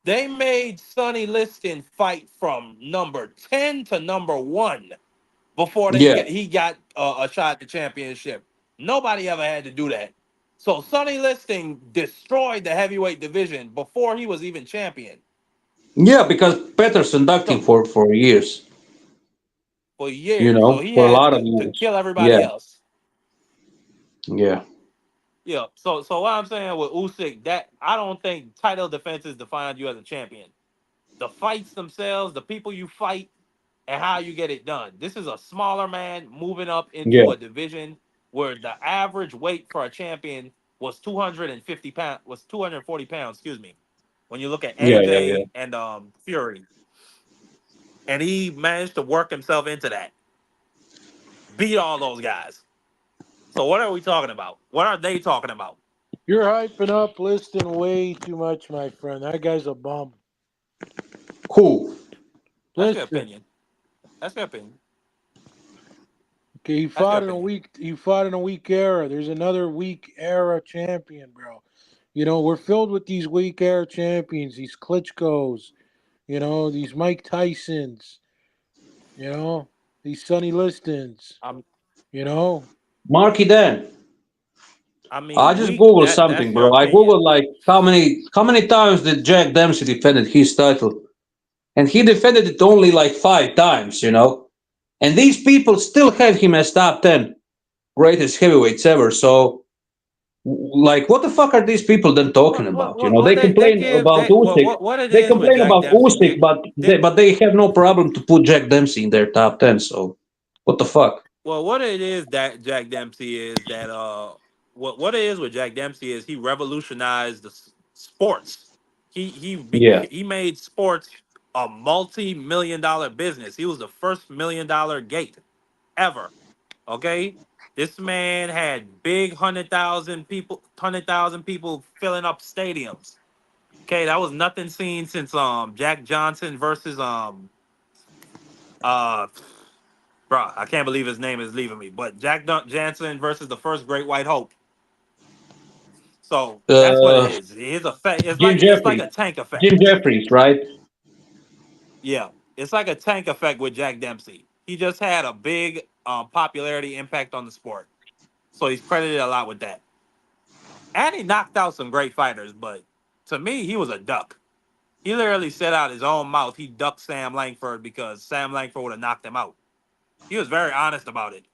they made Sonny Liston fight from number 10 to number 1 before Yeah. he got a shot at the championship. Nobody ever had to do that. So Sonny Liston destroyed the heavyweight division before he was even champion. Yeah, because Patterson ducked him So for years, for years, so he for a had lot of to years. kill everybody Yeah. else. Yeah. Yeah. So what I'm saying with Usyk, that I don't think title defenses define you as a champion. The fights themselves, the people you fight, and how you get it done. This is a smaller man moving up into Yeah. a division where the average weight for a champion was 250 pounds, was 240 pounds, excuse me. When you look at Yeah. Yeah. Yeah. AJ and Fury. And he managed to work himself into that. Beat all those guys. So what are we talking about? What are they talking about? You're hyping up Liston way too much, my friend. That guy's a bum. Who? That's your Liston. opinion. That's your opinion. Okay, he That's your fought in a opinion. weak. He fought in a weak era. There's another weak era champion, bro. We're filled with these weak era champions. These Klitschko's. These Mike Tysons. These Sonny Listons. I'm You know, Marky Dan. I I mean, just weak. googled That's something, your bro. I opinion. googled like how many times did Jack Dempsey defended his title, and he defended it only like 5 times. And these people still have him as top 10 greatest heavyweights ever. So, like, what the fuck are these people then talking about? Well, They they complain give about they well Usyk. what it They is with complain Jack about Dempsey, Usyk, Dick. but Dick they have no problem to put Jack Dempsey in their top 10. So, what the fuck? well, what it is that Jack Dempsey is that what it is with Jack Dempsey is he revolutionized the sports. Yeah, He made sports a multi-million dollar business. He was the first $1 million gate ever. Okay, This man had big 100,000 people filling up stadiums. Okay, that was nothing seen since Jack Johnson versus uh bro, I can't believe his name is leaving me, but Johnson versus the first Great White Hope. So that's what it Uh, is. His effect, Jim it's like Jeffries. a tank Jim effect. Jeffries, right? Yeah, it's like a tank effect with Jack Dempsey. He just had a big popularity impact on the sport, so he's credited a lot with that. And he knocked out some great fighters, but to me, he was a duck. He literally said out his own mouth he ducked Sam Langford because Sam Langford would have knocked him out. He was very honest about it.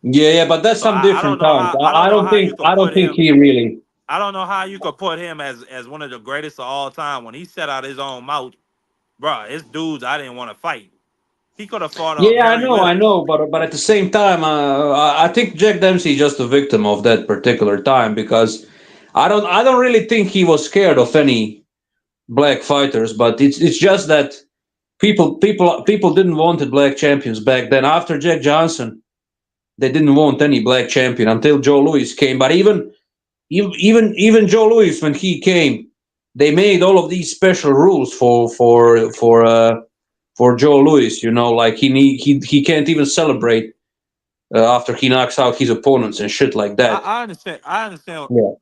Yeah, but that's So some I different don't know times. how I don't I know don't how you think could put him. he really. I don't know how you could put him as one of the greatest of all time when he said out his own mouth, bruh, it's dudes I didn't want to fight. He could have fought Yeah, Harry I Wills. know, but at the same time, I think Jack Dempsey is just a victim of that particular time because I don't really think he was scared of any black fighters, but it's just that people didn't want the black champions back then. After Jack Johnson, they didn't want any black champion until Joe Louis came. But even Joe Louis when he came, they made all of these special rules for Joe Louis. You know, like he can't even celebrate after he knocks out his opponents and shit like that. I understand. I understand. Yeah,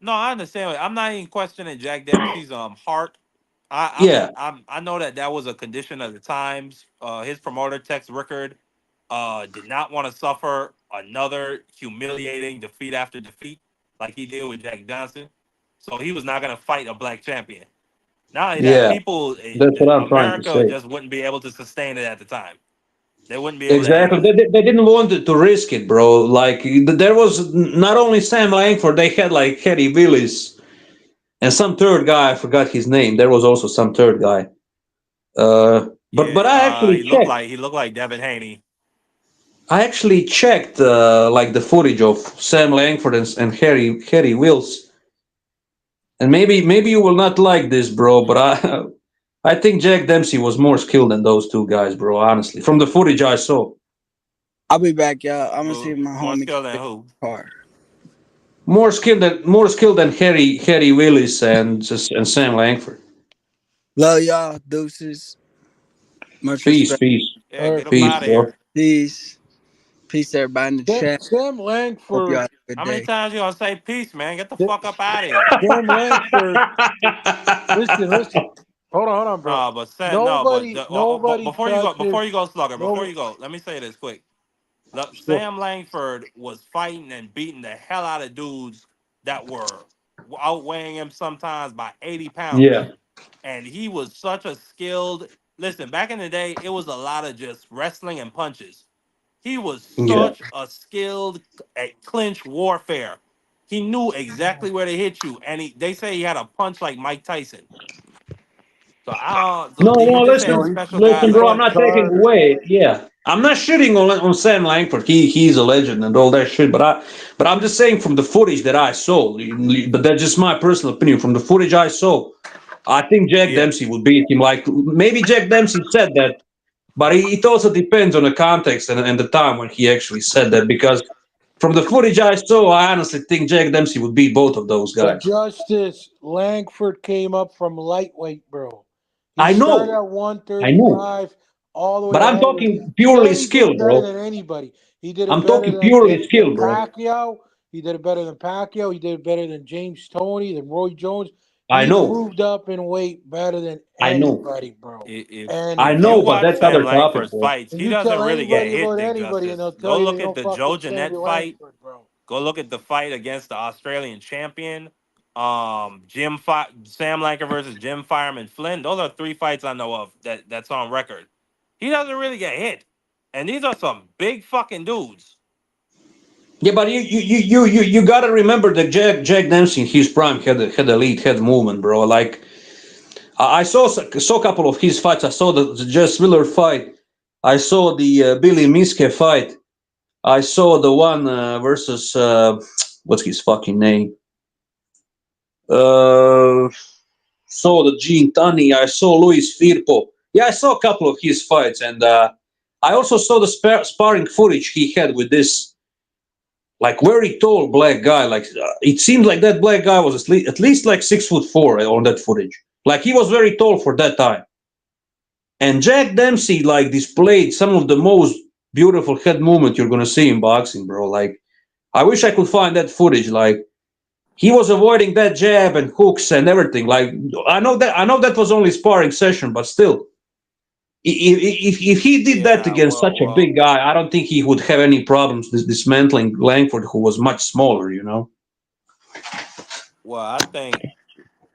No, I understand. I'm not even questioning Jack Dempsey's heart. yeah, I know that that was a condition of the times. His promoter Tex Rickard did not want to suffer another humiliating defeat after defeat like he did with Jack Johnson. So he was not going to fight a black champion. Not only that, yeah. That's what I'm trying to America say. just wouldn't be able to sustain it at the time. They wouldn't be able to Exactly. handle it. They didn't want to risk it, bro. Like there was not only Sam Langford, they had like Harry Willis and some third guy. I forgot his name. There was also some third guy. But Yeah, I actually checked. he looked like Devin Haney. I actually checked like the footage of Sam Langford and Harry Wills. And maybe you will not like this, bro. But I think Jack Dempsey was more skilled than those two guys, bro. Honestly, from the footage I saw. I'll be back, y'all. I'm gonna see Who if my more homie can skilled than fix who? the car. More skilled than Harry Willis and Sam Langford. Love y'all. Deuces. Much Peace, respect. peace, Yeah, All get right, him peace, out of peace. bro. here. Peace. Peace, everybody in the chat. Sam Hope y'all Langford. have a good How many day. times you gonna say peace, man? Get the fuck up out of here. Sam Langford. Listen. Hold on, bro. No, but said no, but Nobody, nobody before touches. you go, Slugger, before No, you go, let me say this quick. Look, sure. Sam Langford was fighting and beating the hell out of dudes that were outweighing him sometimes by 80 pounds. Yeah, And he was such a skilled. Listen, back in the day, it was a lot of just wrestling and punches. He was yeah. such a skilled at clinch warfare. He knew exactly where to hit you, and they say he had a punch like Mike Tyson. So No, he no. just had No, special he Listen, guys bro. like I'm that. not worked taking hard. away. Yeah, I'm not shitting on Sam Langford. He's a legend and all that shit. But I'm just saying from the footage that I saw. But that's just my personal opinion. From the footage I saw, I think Jack Dempsey Yes. would beat him. Like maybe Jack Dempsey said that, but it also depends on the context and the time when he actually said that. Because from the footage I saw, I honestly think Jack Dempsey would beat both of those But guys. Justice Langford came up from lightweight, bro. He I started know, at I know. 135 all the way But to I'm heavyweight. talking purely And he did it skill, better bro. than anybody. He did it I'm better talking purely than skill, bro. Pacquiao. He did it better than Pacquiao. He did it better than James Toney, than Roy Jones. I He know, moved up in weight better than I know, anybody, bro. I And If you know. But watch that's Sam other topic, Langford's bro. fights, and he you doesn't tell really get anybody hit. about Big anybody, and Justice. they'll tell Go you look they at don't the fuck Joe with Sammy Jeanette fight. Langford, bro. Go look at the fight against the Australian champion. Sam Langford versus Jim Fireman Flynn. Those are three fights I know of that's on record. He doesn't really get hit, and these are some big fucking dudes. Yeah, but you gotta remember that Jack Dempsey in his prime had elite head movement, bro. Like I saw a couple of his fights. I saw the Jess Wheeler fight. I saw the Billy Miske fight. I saw the one versus what's his fucking name? Uh, saw the Gene Tunney. I saw Luis Firpo. Yeah, I saw a couple of his fights, and I also saw the sparring footage he had with this like very tall black guy. Like it seemed like that black guy was at least like 6'4" on that footage. Like he was very tall for that time. And Jack Dempsey like displayed some of the most beautiful head movement you're gonna see in boxing, bro. Like I wish I could find that footage. Like he was avoiding that jab and hooks and everything. Like I know that was only sparring session, but still, if he did that Yeah, against such a big guy, I don't think he would have any problems dismantling Langford, who was much smaller. You know. I think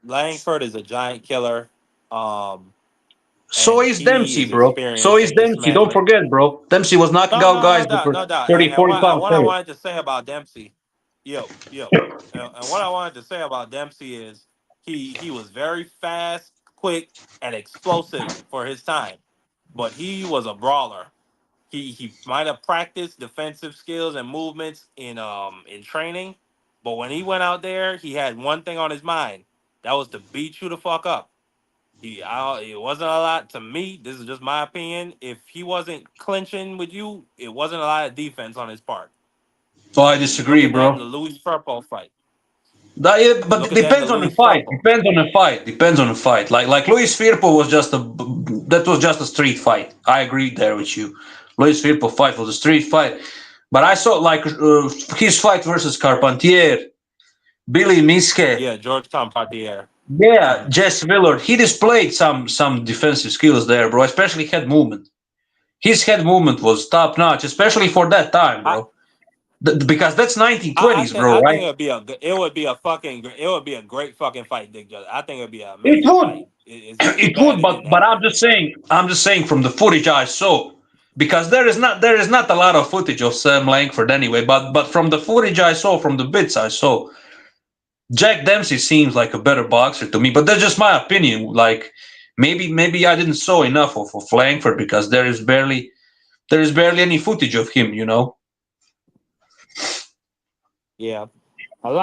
Langford is a giant killer. Um, So and is he Dempsey, is bro. So experienced is in Dempsey. Don't dismantling. forget, bro. Dempsey was knocking No, out no, no guys that doubt, were no doubt. 30, And 40 pounds what I heavy. wanted to say about Dempsey, and what I wanted to say about Dempsey is he was very fast, quick, and explosive for his time, but he was a brawler. He might have practiced defensive skills and movements in training, but when he went out there, he had one thing on his mind. That was to beat you the fuck up. It wasn't a lot to me. This is just my opinion. If he wasn't clinching with you, it wasn't a lot of defense on his part. So I You look disagree, at that in bro. the Louis Firpo fight. You But look it at that in the depends on the Louis fight. Firpo. Depends on the fight. Depends on the fight. Like Luis Firpo was that was just a street fight. I agree there with you. Luis Firpo fight was a street fight. But I saw like his fight versus Carpentier, Billy Miske, Yeah, Georgetown Partier. yeah, Hmm. Jess Willard. He displayed some defensive skills there, bro. Especially head movement. His head movement was top notch, especially for that time, I, bro. Because that's I 1920s, think bro, I right? think it would be a great fucking fight, Dick Judge. I think it'd be an It amazing would. fight. It's too It bad would, it didn't but happen. I'm just saying from the footage I saw, because there is not a lot of footage of Sam Langford anyway. But from the footage I saw, from the bits I saw, Jack Dempsey seems like a better boxer to me. But that's just my opinion. Like maybe I didn't saw enough of Langford because there is barely any footage of him. You know? Yeah,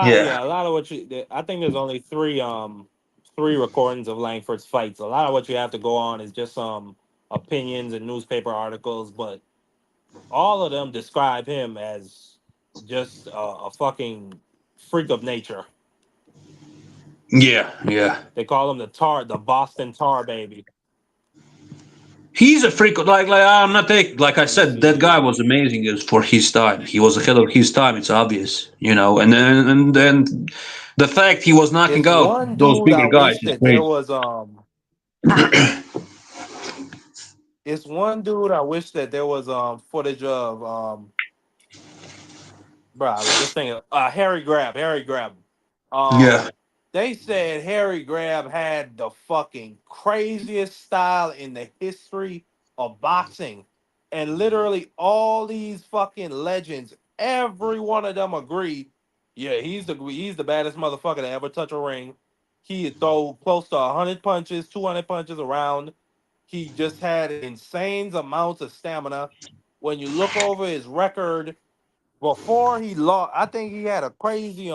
Yeah. a lot of what you. I think there's only three recordings of Langford's fights. A lot of what you have to go on is just some opinions and newspaper articles, but all of them describe him as just a fucking freak of nature. Yeah. Yeah. They call him the Boston Tar Baby. He's a freak. Like I'm not taking. Like I Let me said, that see. guy was amazing as for his time. He was ahead of his time. It's obvious, you know. And then the fact he was knocking It's out one those dude I bigger guys wish is that there crazy. was It's one dude I wish that there was footage of bro, I was just thinking, Harry Grab. Yeah, They said Harry Grab had the fucking craziest style in the history of boxing, and literally all these fucking legends, every one of them agree, yeah, he's the baddest motherfucker to ever touch a ring. He would throw close to 100 punches, 200 punches around. He just had insane amounts of stamina. When you look over his record before he lost, I think he had a crazy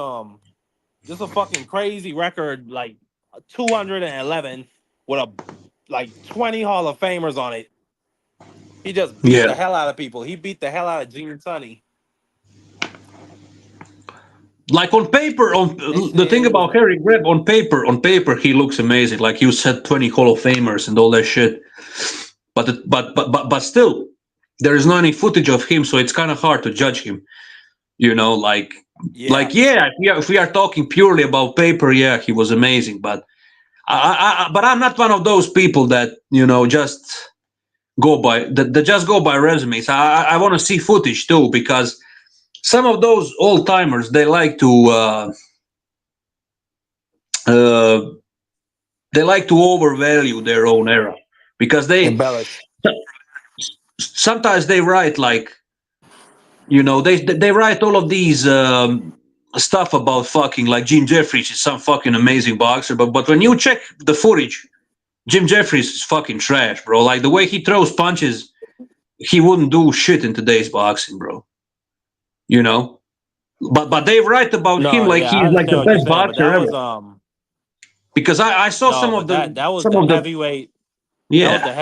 just a fucking crazy record, like 211 with a like 20 Hall of Famers on it. He just beat yeah. the hell out of people. He beat the hell out of Gene Tunney. Like on paper, on They the said thing he was about Harry Greb on paper, he looks amazing. Like you said, 20 Hall of Famers and all that shit. But still, there is not any footage of him, so it's kind of hard to judge him. You know, yeah. yeah, if we are talking purely about paper, yeah, he was amazing. But but I'm not one of those people that just that just go by resumes. I want to see footage too, because some of those old timers uh, they like to overvalue their own era, because they Embellish. sometimes they write like they write all of these stuff about fucking, like Jim Jeffries is some fucking amazing boxer, but when you check the footage, Jim Jeffries is fucking trash, bro. Like the way he throws punches, he wouldn't do shit in today's boxing, bro. You know, but they write about him No, like yeah, I he's like the understand what you're best saying, but boxer that ever. was Because I saw no, but that was some the of the heavyweight. That was yeah, the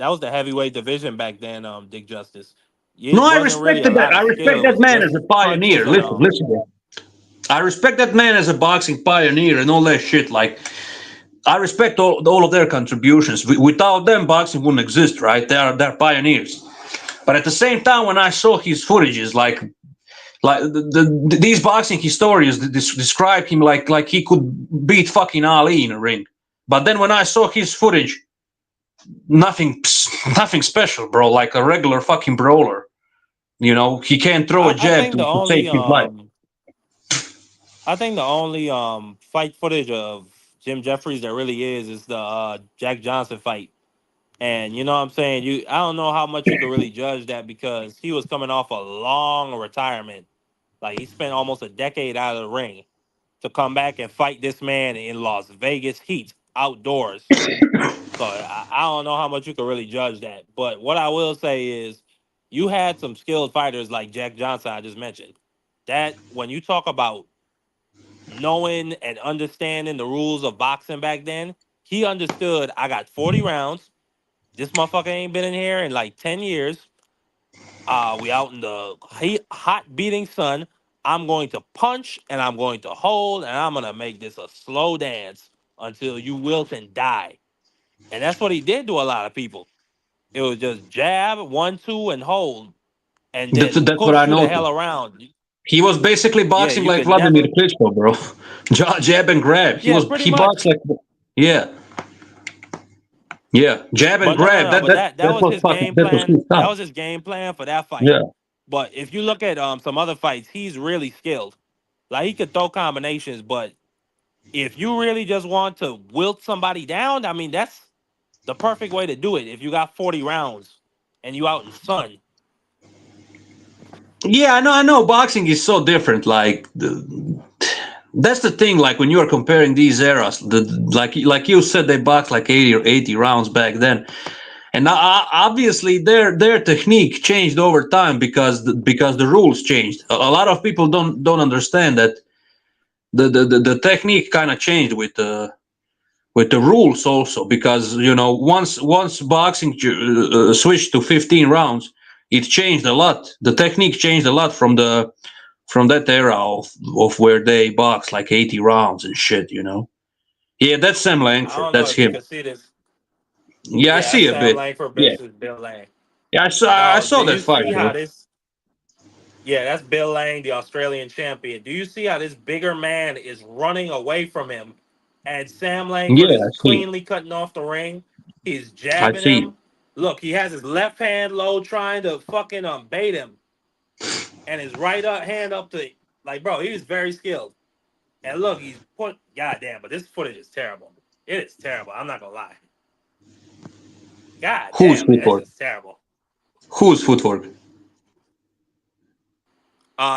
that was the heavyweight division back then. Dick Justice. No, It I wasn't really a respected that. lot I of respect that skills, man as just a pioneer. punches and Listen, bro. I respect that man as a boxing pioneer and all that shit. Like, I respect all of their contributions. Without them, boxing wouldn't exist, right? They're pioneers. But at the same time, when I saw his footages, like these boxing historians describe him like he could beat fucking Ali in a ring. But then when I saw his footage, nothing special, bro. Like a regular fucking brawler. You know, he can't throw a I jab think to save his life. I think the only fight footage of Jim Jeffries that really is the Jack Johnson fight. And you know what I'm saying? I don't know how much you could really judge that because he was coming off a long retirement. Like he spent almost a decade out of the ring to come back and fight this man in Las Vegas heat outdoors. So I don't know how much you could really judge that. But what I will say is you had some skilled fighters like Jack Johnson I just mentioned. That when you talk about knowing and understanding the rules of boxing back then, he understood I got 40 rounds. This motherfucker ain't been in here in like 10 years. We out in the hot beating sun. I'm going to punch and I'm going to hold and I'm going to make this a slow dance until you wilt and die. And that's what he did to a lot of people. It was just jab, 1-2, and hold, and then That's what push I you the noticed. hell around. He was basically Yeah, boxing you like could Vladimir never. Klitschko, bro. Jab and grab. Yeah, pretty He boxed much. like, yeah, yeah, jab and But no, no, grab. no. But that was Was his fucking game that was plan. his That style. was his game plan for that fight. Yeah. But if you look at some other fights, he's really skilled. Like he could throw combinations, but if you really just want to wilt somebody down, I mean that's the perfect way to do it. If you got 40 rounds and you out in sun. Yeah, I know. Boxing is so different. That's the thing. Like when you are comparing these eras, like you said, they boxed like 80 rounds back then, and obviously their technique changed over time because the rules changed. A lot of people don't understand that the technique kind of changed with the rules also because once boxing switched to 15 rounds, it changed a lot. The technique changed a lot from that era of where they box like 80 rounds and shit. Yeah, that's Sam I Langford. don't know That's if you him. can see this. Yeah, I Yeah, that's see a Sam bit. Langford Yeah, versus Bill Lang. yeah, I Now, do saw that you fight, see how bro. this? Yeah, that's Bill Lang, the Australian champion. Do you see how this bigger man is running away from him, and Sam Langford Yeah, is I see. cleanly cutting off the ring? He's I jabbing see. him. Look, he has his left hand low, trying to fucking bait him, and his right hand up to like, bro, he was very skilled. And look, he's put. Goddamn, but this footage is terrible. It is terrible. I'm not gonna lie. God Whose damn, man, this footwork? is terrible. Whose footwork?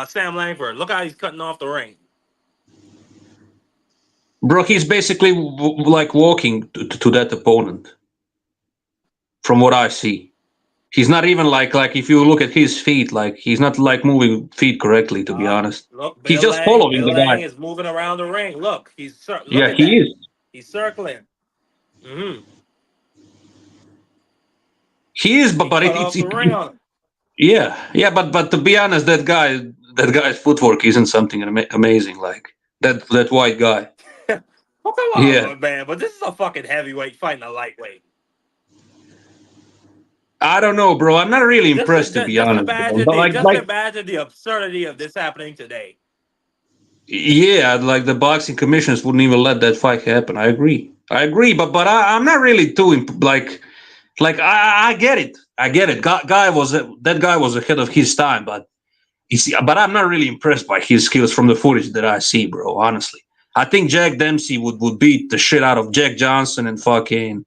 Sam Langford, look how he's cutting off the ring. Bro, he's basically like walking to that opponent. From what I see, he's not even like if you look at his feet, like he's not like moving feet correctly. To be honest, Look, he's just following Bill the Lang guy. is moving around the ring. Look, look Yeah, at he that. is. He's circling. He is, He but cut off the ring on him. yeah, but to be honest, that guy's footwork isn't something amazing. Like that white guy. Oh, come Yeah, on, man. But this is a fucking heavyweight fighting a lightweight. I don't know, bro. I'm not really Just, impressed to be honest, bro. But just imagine the absurdity of this happening today. yeah, like the boxing commissions wouldn't even let that fight happen. I agree. But I'm not really too like I get it. I get it. That guy was ahead of his time, but but I'm not really impressed by his skills from the footage that I see, bro. Honestly, I think Jack Dempsey would beat the shit out of Jack Johnson and fucking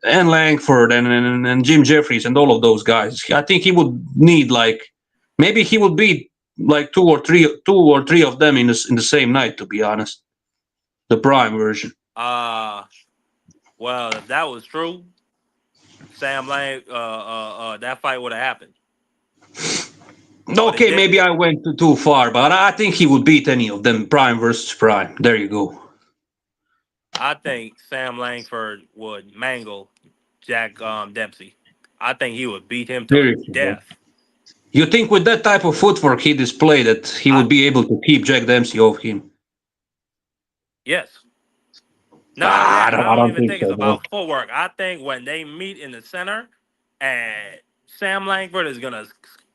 and Langford and Jim Jeffries and all of those guys. I think he would need like maybe he would beat like two or three of them in the same night. To be honest, the prime version. Well, if that was true, Sam Lang, that fight would have happened. But it Okay, didn't. maybe I went too far, but I think he would beat any of them, prime versus prime. There you go. I think Sam Langford would mangle Jack Dempsey. I think he would beat him to the Seriously, bro. death. You think with that type of footwork he displayed that he I, would be able to keep Jack Dempsey off him? yes. Not only I that, don't. I I don't don't even think think it's so, bro. about footwork. I think when they meet in the center, and Sam Langford is gonna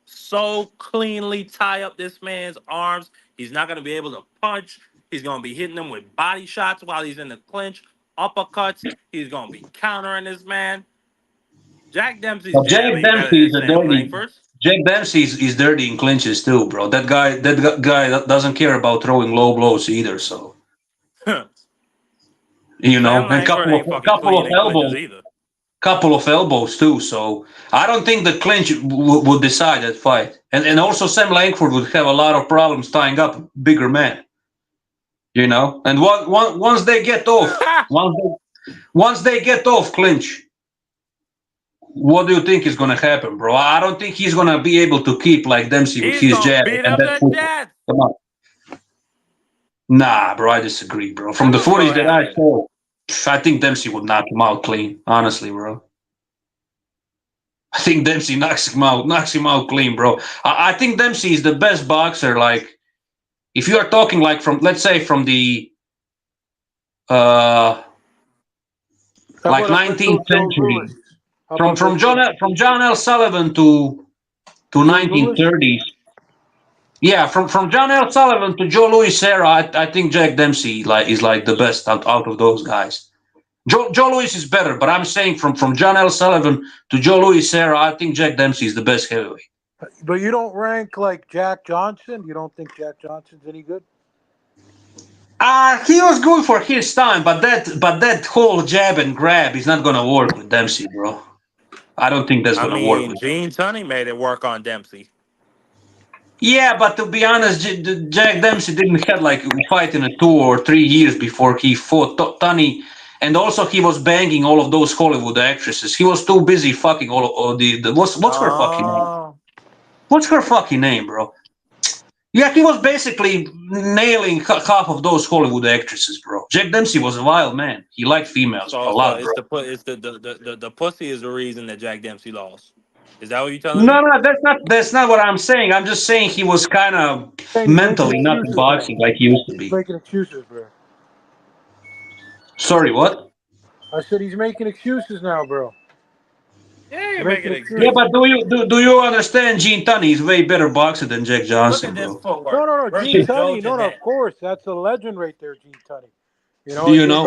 so cleanly tie up this man's arms, he's not gonna be able to punch. He's gonna be hitting him with body shots while he's in the clinch, uppercuts. He's gonna be countering this man. Jack Dempsey's But jab ain't better Dempsey than is a Sam dirty. Langford's. Jack Dempsey is dirty in clinches too, bro. That guy doesn't care about throwing low blows either. So Sam and Langford ain't fucking clean in clinches either. couple of elbows too. So I don't think the clinch would decide that fight. And also Sam Langford would have a lot of problems tying up bigger men. And once they get off, once they get off clinch, what do you think is going to happen, bro? I don't think he's going to be able to keep like Dempsey with He's his gonna jab beat and him that to footwork. death. Come on. Nah, bro, I disagree, bro. From the How's footage gonna that I happen? saw, I think Dempsey would knock him out clean. Honestly, bro. I think Dempsey knocks him out clean, bro. I think Dempsey is the best boxer. Like, if you are talking like from, let's say, from the How like about up until 19th Joe Louis? century, How from about from that John from John L. Sullivan to Joe Louis? 1930s. Yeah, from John L. Sullivan to Joe Louis era, I think Jack Dempsey is like the best out of those guys. Joe Louis is better, but I'm saying from John L. Sullivan to Joe Louis era, I think Jack Dempsey is the best heavyweight. But you don't rank like Jack Johnson? You don't think Jack Johnson's any good? He was good for his time, but that whole jab and grab is not gonna work with Dempsey, bro. I don't think that's I gonna work mean, with. Gene Tunney made it work on Dempsey. Yeah, but to be honest, Jack Dempsey didn't have like fight in 2 or 3 years before he fought Tunney, and also he was banging all of those Hollywood actresses. He was too busy fucking all the what's her fucking name? Oh, What's her fucking name, bro? Yeah, he was basically nailing half of those Hollywood actresses, bro. Jack Dempsey was a wild man. He liked females a so lot, bro. it's the pussy is the reason that Jack Dempsey lost. Is that what you're telling No, me? no, that's not what I'm saying. I'm just saying he was kind of Saying he's making mentally not in excuses, bro. boxing like he used to He's be. making excuses, bro. Sorry, what? I said he's making excuses now, bro. Yeah, He's you're making making Yeah, excuses. but excuses. do you understand Gene Tunney is way better boxer than Jack Look Johnson, at this bro? No, footwork no, no. Gene versus Joe Tunney. No, no. Of Jeanette. course, that's a legend right there, Gene Tunney. You know, You know,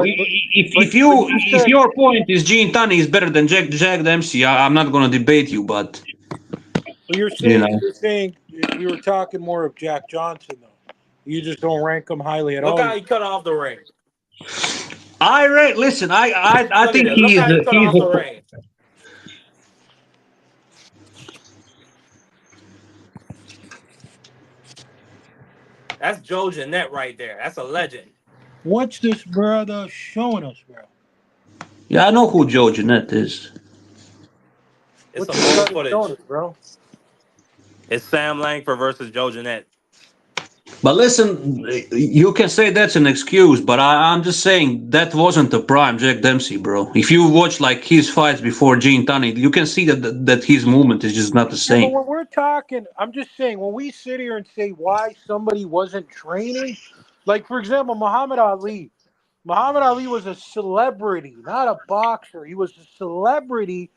but you if said your point is Gene Tunney is better than Jack Dempsey, I'm not gonna debate you, but well, you know. you're saying we were talking more of Jack Johnson though. You just don't rank him highly at Look all. how he cut off the ring. Listen. I Look at think this. Look how he cut he's off the a. ring. That's Joe Jeanette right there. That's a legend. What's this brother showing us, bro? Yeah, I know who Joe Jeanette is. It's What's some this old brother showing footage. us, bro? It's Sam Langford versus Joe Jeanette. But listen, you can say that's an excuse, but I'm just saying that wasn't the prime Jack Dempsey, bro. If you watch like his fights before Gene Tunney, you can see that his movement is just not the Yeah, but same. when we're talking, I'm just saying when we sit here and say why somebody wasn't training, like for example, Muhammad Ali. Muhammad Ali was a celebrity, not a boxer. He was a celebrity.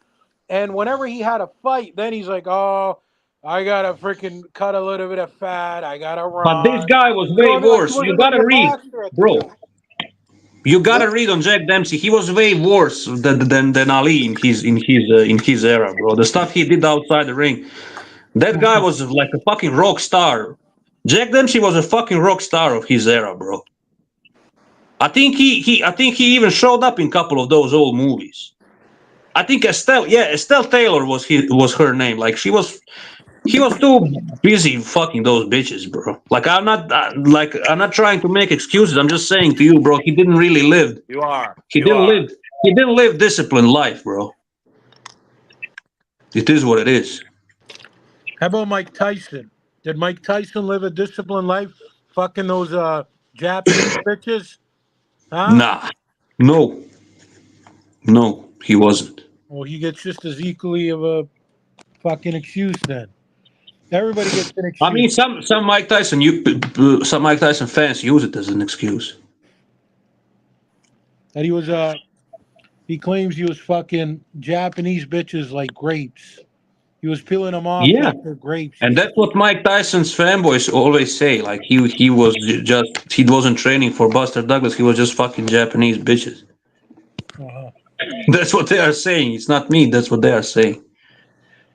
And whenever he had a fight, then he's like, oh, I got to freaking cut a little bit of fat. I got to But this run. guy was You know way what I mean? Like, he worse. You wasn't really gotta a read, boxer at the bro. time. You gotta read on Jack Dempsey. He was way worse than Ali in his era, bro. The stuff he did outside the ring. That guy was like a fucking rock star. Jack Dempsey was a fucking rock star of his era, bro. I think he even showed up in a couple of those old movies. I think Estelle Taylor was her name. Like he was too busy fucking those bitches, bro. Like I'm not trying to make excuses. I'm just saying to you, bro. He didn't really live. You are. He You didn't are. live. He didn't live disciplined life, bro. It is what it is. How about Mike Tyson? Did Mike Tyson live a disciplined life fucking those Japanese bitches? Huh? Nah, no, no, he wasn't. Well, he gets just as equally of a fucking excuse then. Everybody gets an I mean, excuse. some Mike Tyson some Mike Tyson fans use it as an excuse. That he was he claims he was fucking Japanese bitches like grapes. He was peeling them off Yeah, like they're grapes. He and said. that's what Mike Tyson's fanboys always say. Like he was just he wasn't training for Buster Douglas. He was just fucking Japanese bitches. Uh-huh. That's what they are saying. It's not me. That's what they are saying.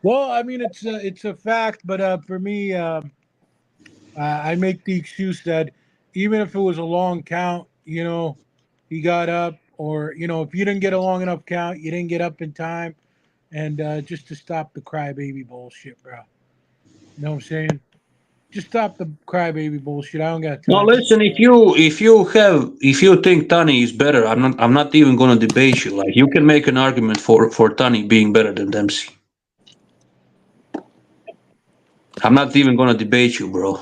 Well, I mean, it's a fact, but for me, I make the excuse that even if it was a long count, he got up, or if you didn't get a long enough count, you didn't get up in time, and just to stop the crybaby bullshit, bro. You know what I'm saying? Just stop the crybaby bullshit. I don't got No, time. listen. If you think Tani is better, I'm not even gonna debate you. Like you can make an argument for Tani being better than Dempsey. I'm not even gonna debate you, bro,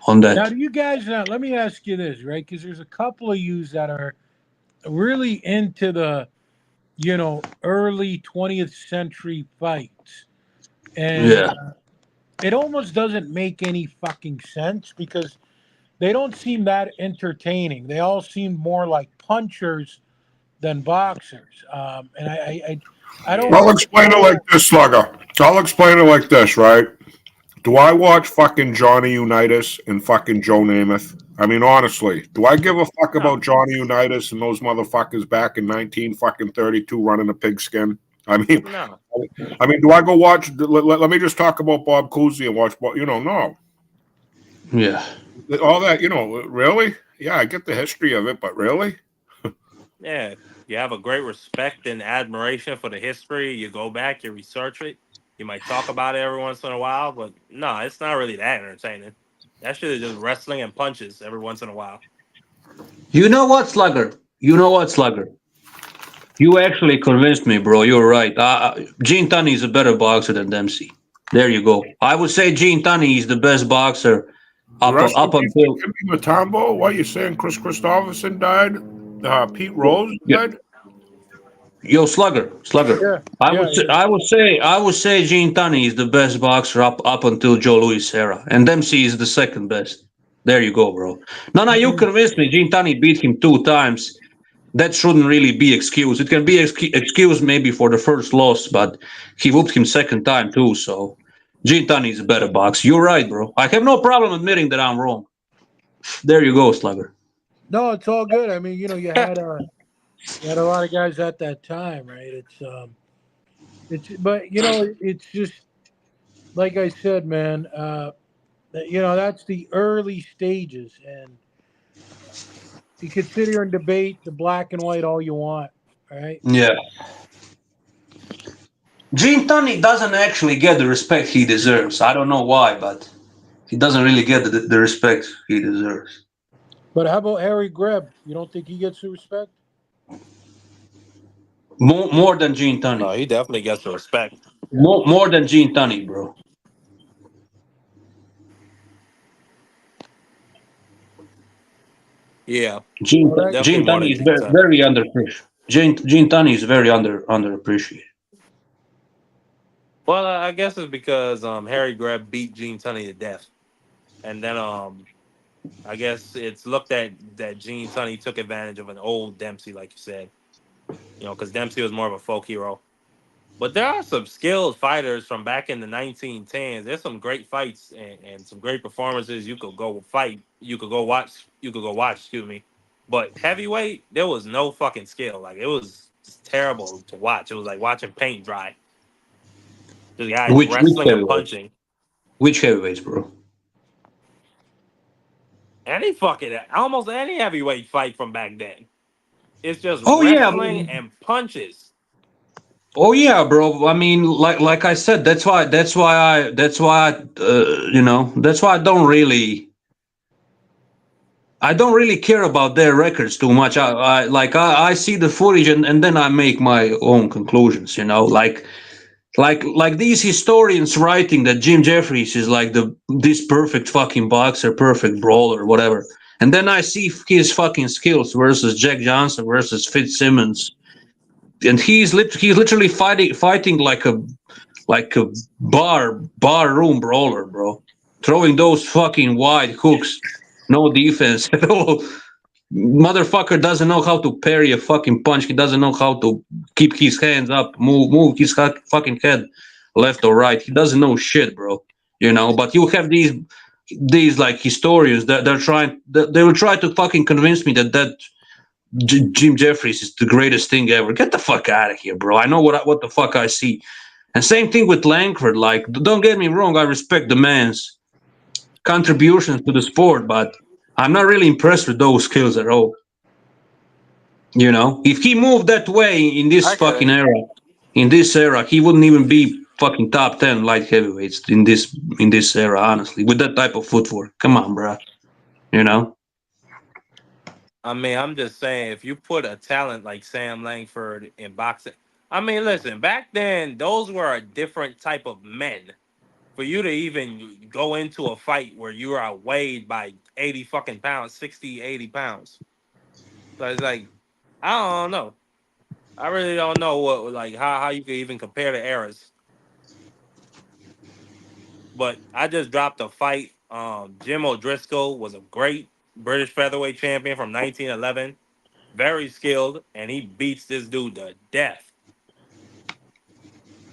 on Now, that. do you guys? Let me ask you this, right? Because there's a couple of yous that are really into the early 20th century fights, and Yeah. it almost doesn't make any fucking sense because they don't seem that entertaining. They all seem more like punchers than boxers. And I don't I'll get the explain it like whole. this, Slugger. I'll explain it like this, right? Do I watch fucking Johnny Unitas and fucking Joe Namath? I mean, honestly, do I give a fuck No, about Johnny Unitas and those motherfuckers back in 1932 running a pigskin? I mean, no. do I go watch? Let me just talk about Bob Cousy and watch. No, Yeah. all that. Really? Yeah, I get the history of it, but really, Yeah, you have a great respect and admiration for the history. You go back, you research it. You might talk about it every once in a while, but no, it's not really that entertaining. That shit is just wrestling and punches every once in a while. You know what, Slugger? You know what, Slugger? You actually convinced me, bro. You're right. Gene Tunney is a better boxer than Dempsey. There you go. I would say Gene Tunney is the best boxer rest in up peace to until Jimmy Matumbo. What you saying? Chris Christopherson died. Pete Rose yeah. died. Yo, Slugger. Yeah, yeah, yeah. I would say Gene Tunney is the best boxer up until Joe Louis era, and Dempsey is the second best. There you go, bro. No, you Mhm. convinced me. Gene Tunney beat him 2 times. That shouldn't really be excused. It can be excused maybe for the first loss, but he whooped him second time too. So Gene Tunney is a better boxer. You're right, bro. I have no problem admitting that I'm wrong. There you go, Slugger. No, it's all good. I mean, you had a lot of guys at that time, right? But it's just like I said, man. That's the early stages, and you could sit here and debate the black and white all you want, right? Yeah. Gene Tunney doesn't actually get the respect he deserves. I don't know why, but he doesn't really get the respect he deserves. But how about Harry Greb? You don't think he gets the respect? More than Gene No, Tunney. he definitely gets the respect. More than Gene Tunney, bro. Yeah, Gene, All right. definitely Gene more Tunney than is Gene very, Tunney. very underappreciated. Gene Tunney is very underappreciated. Well, I guess it's because Harry Greb beat Gene Tunney to death, and then I guess it's looked at that Gene Tunney took advantage of an old Dempsey, like you said. Because Dempsey was more of a folk hero. But there are some skilled fighters from back in the 1910s. There's some great fights and some great performances. You could go fight. You could go watch. You could go watch. Excuse me. But heavyweight, there was no fucking skill. Like it was just terrible to watch. It was like watching paint dry. The guys Which wrestling and heavyweights? punching. Which heavyweights, bro? Any fucking almost any heavyweight fight from back then. It's just Oh yeah, wrestling and punches. oh yeah, bro. I mean, like I said, that's why I don't really care about their records too much. I see the footage and then I make my own conclusions. Like these historians writing that Jim Jeffries is like this perfect fucking boxer, perfect brawler, whatever. And then I see his fucking skills versus Jack Johnson versus Fitzsimmons he's literally fighting like a bar room brawler, bro. Throwing those fucking wide hooks, no defense at all. Motherfucker doesn't know how to parry a fucking punch. He doesn't know how to keep his hands up, move his fucking head left or right. He doesn't know shit, bro. You know, but you have these like historians that they will try to fucking convince me that Jim Jeffries is the greatest thing ever. Get the fuck out of here, bro. I know what the fuck I see. And same thing with Langford. Like, don't get me wrong, I respect the man's contributions to the sport, but I'm not really impressed with those skills at all. You know, if he moved that way in this fucking era, he wouldn't even be fucking top 10 light heavyweights in this era, honestly, with that type of footwork. Come on, bro. You know? I mean, I'm just saying, if you put a talent like Sam Langford in boxing, I mean, listen, back then, those were a different type of men. For you to even go into a fight where you are weighed by 80 fucking pounds, 60, 80 pounds. So it's like, I don't know. I really don't know what, like, how you could even compare the eras. But I just dropped a fight. Jim O'Driscoll was a great British featherweight champion from 1911. Very skilled, and he beats this dude to death.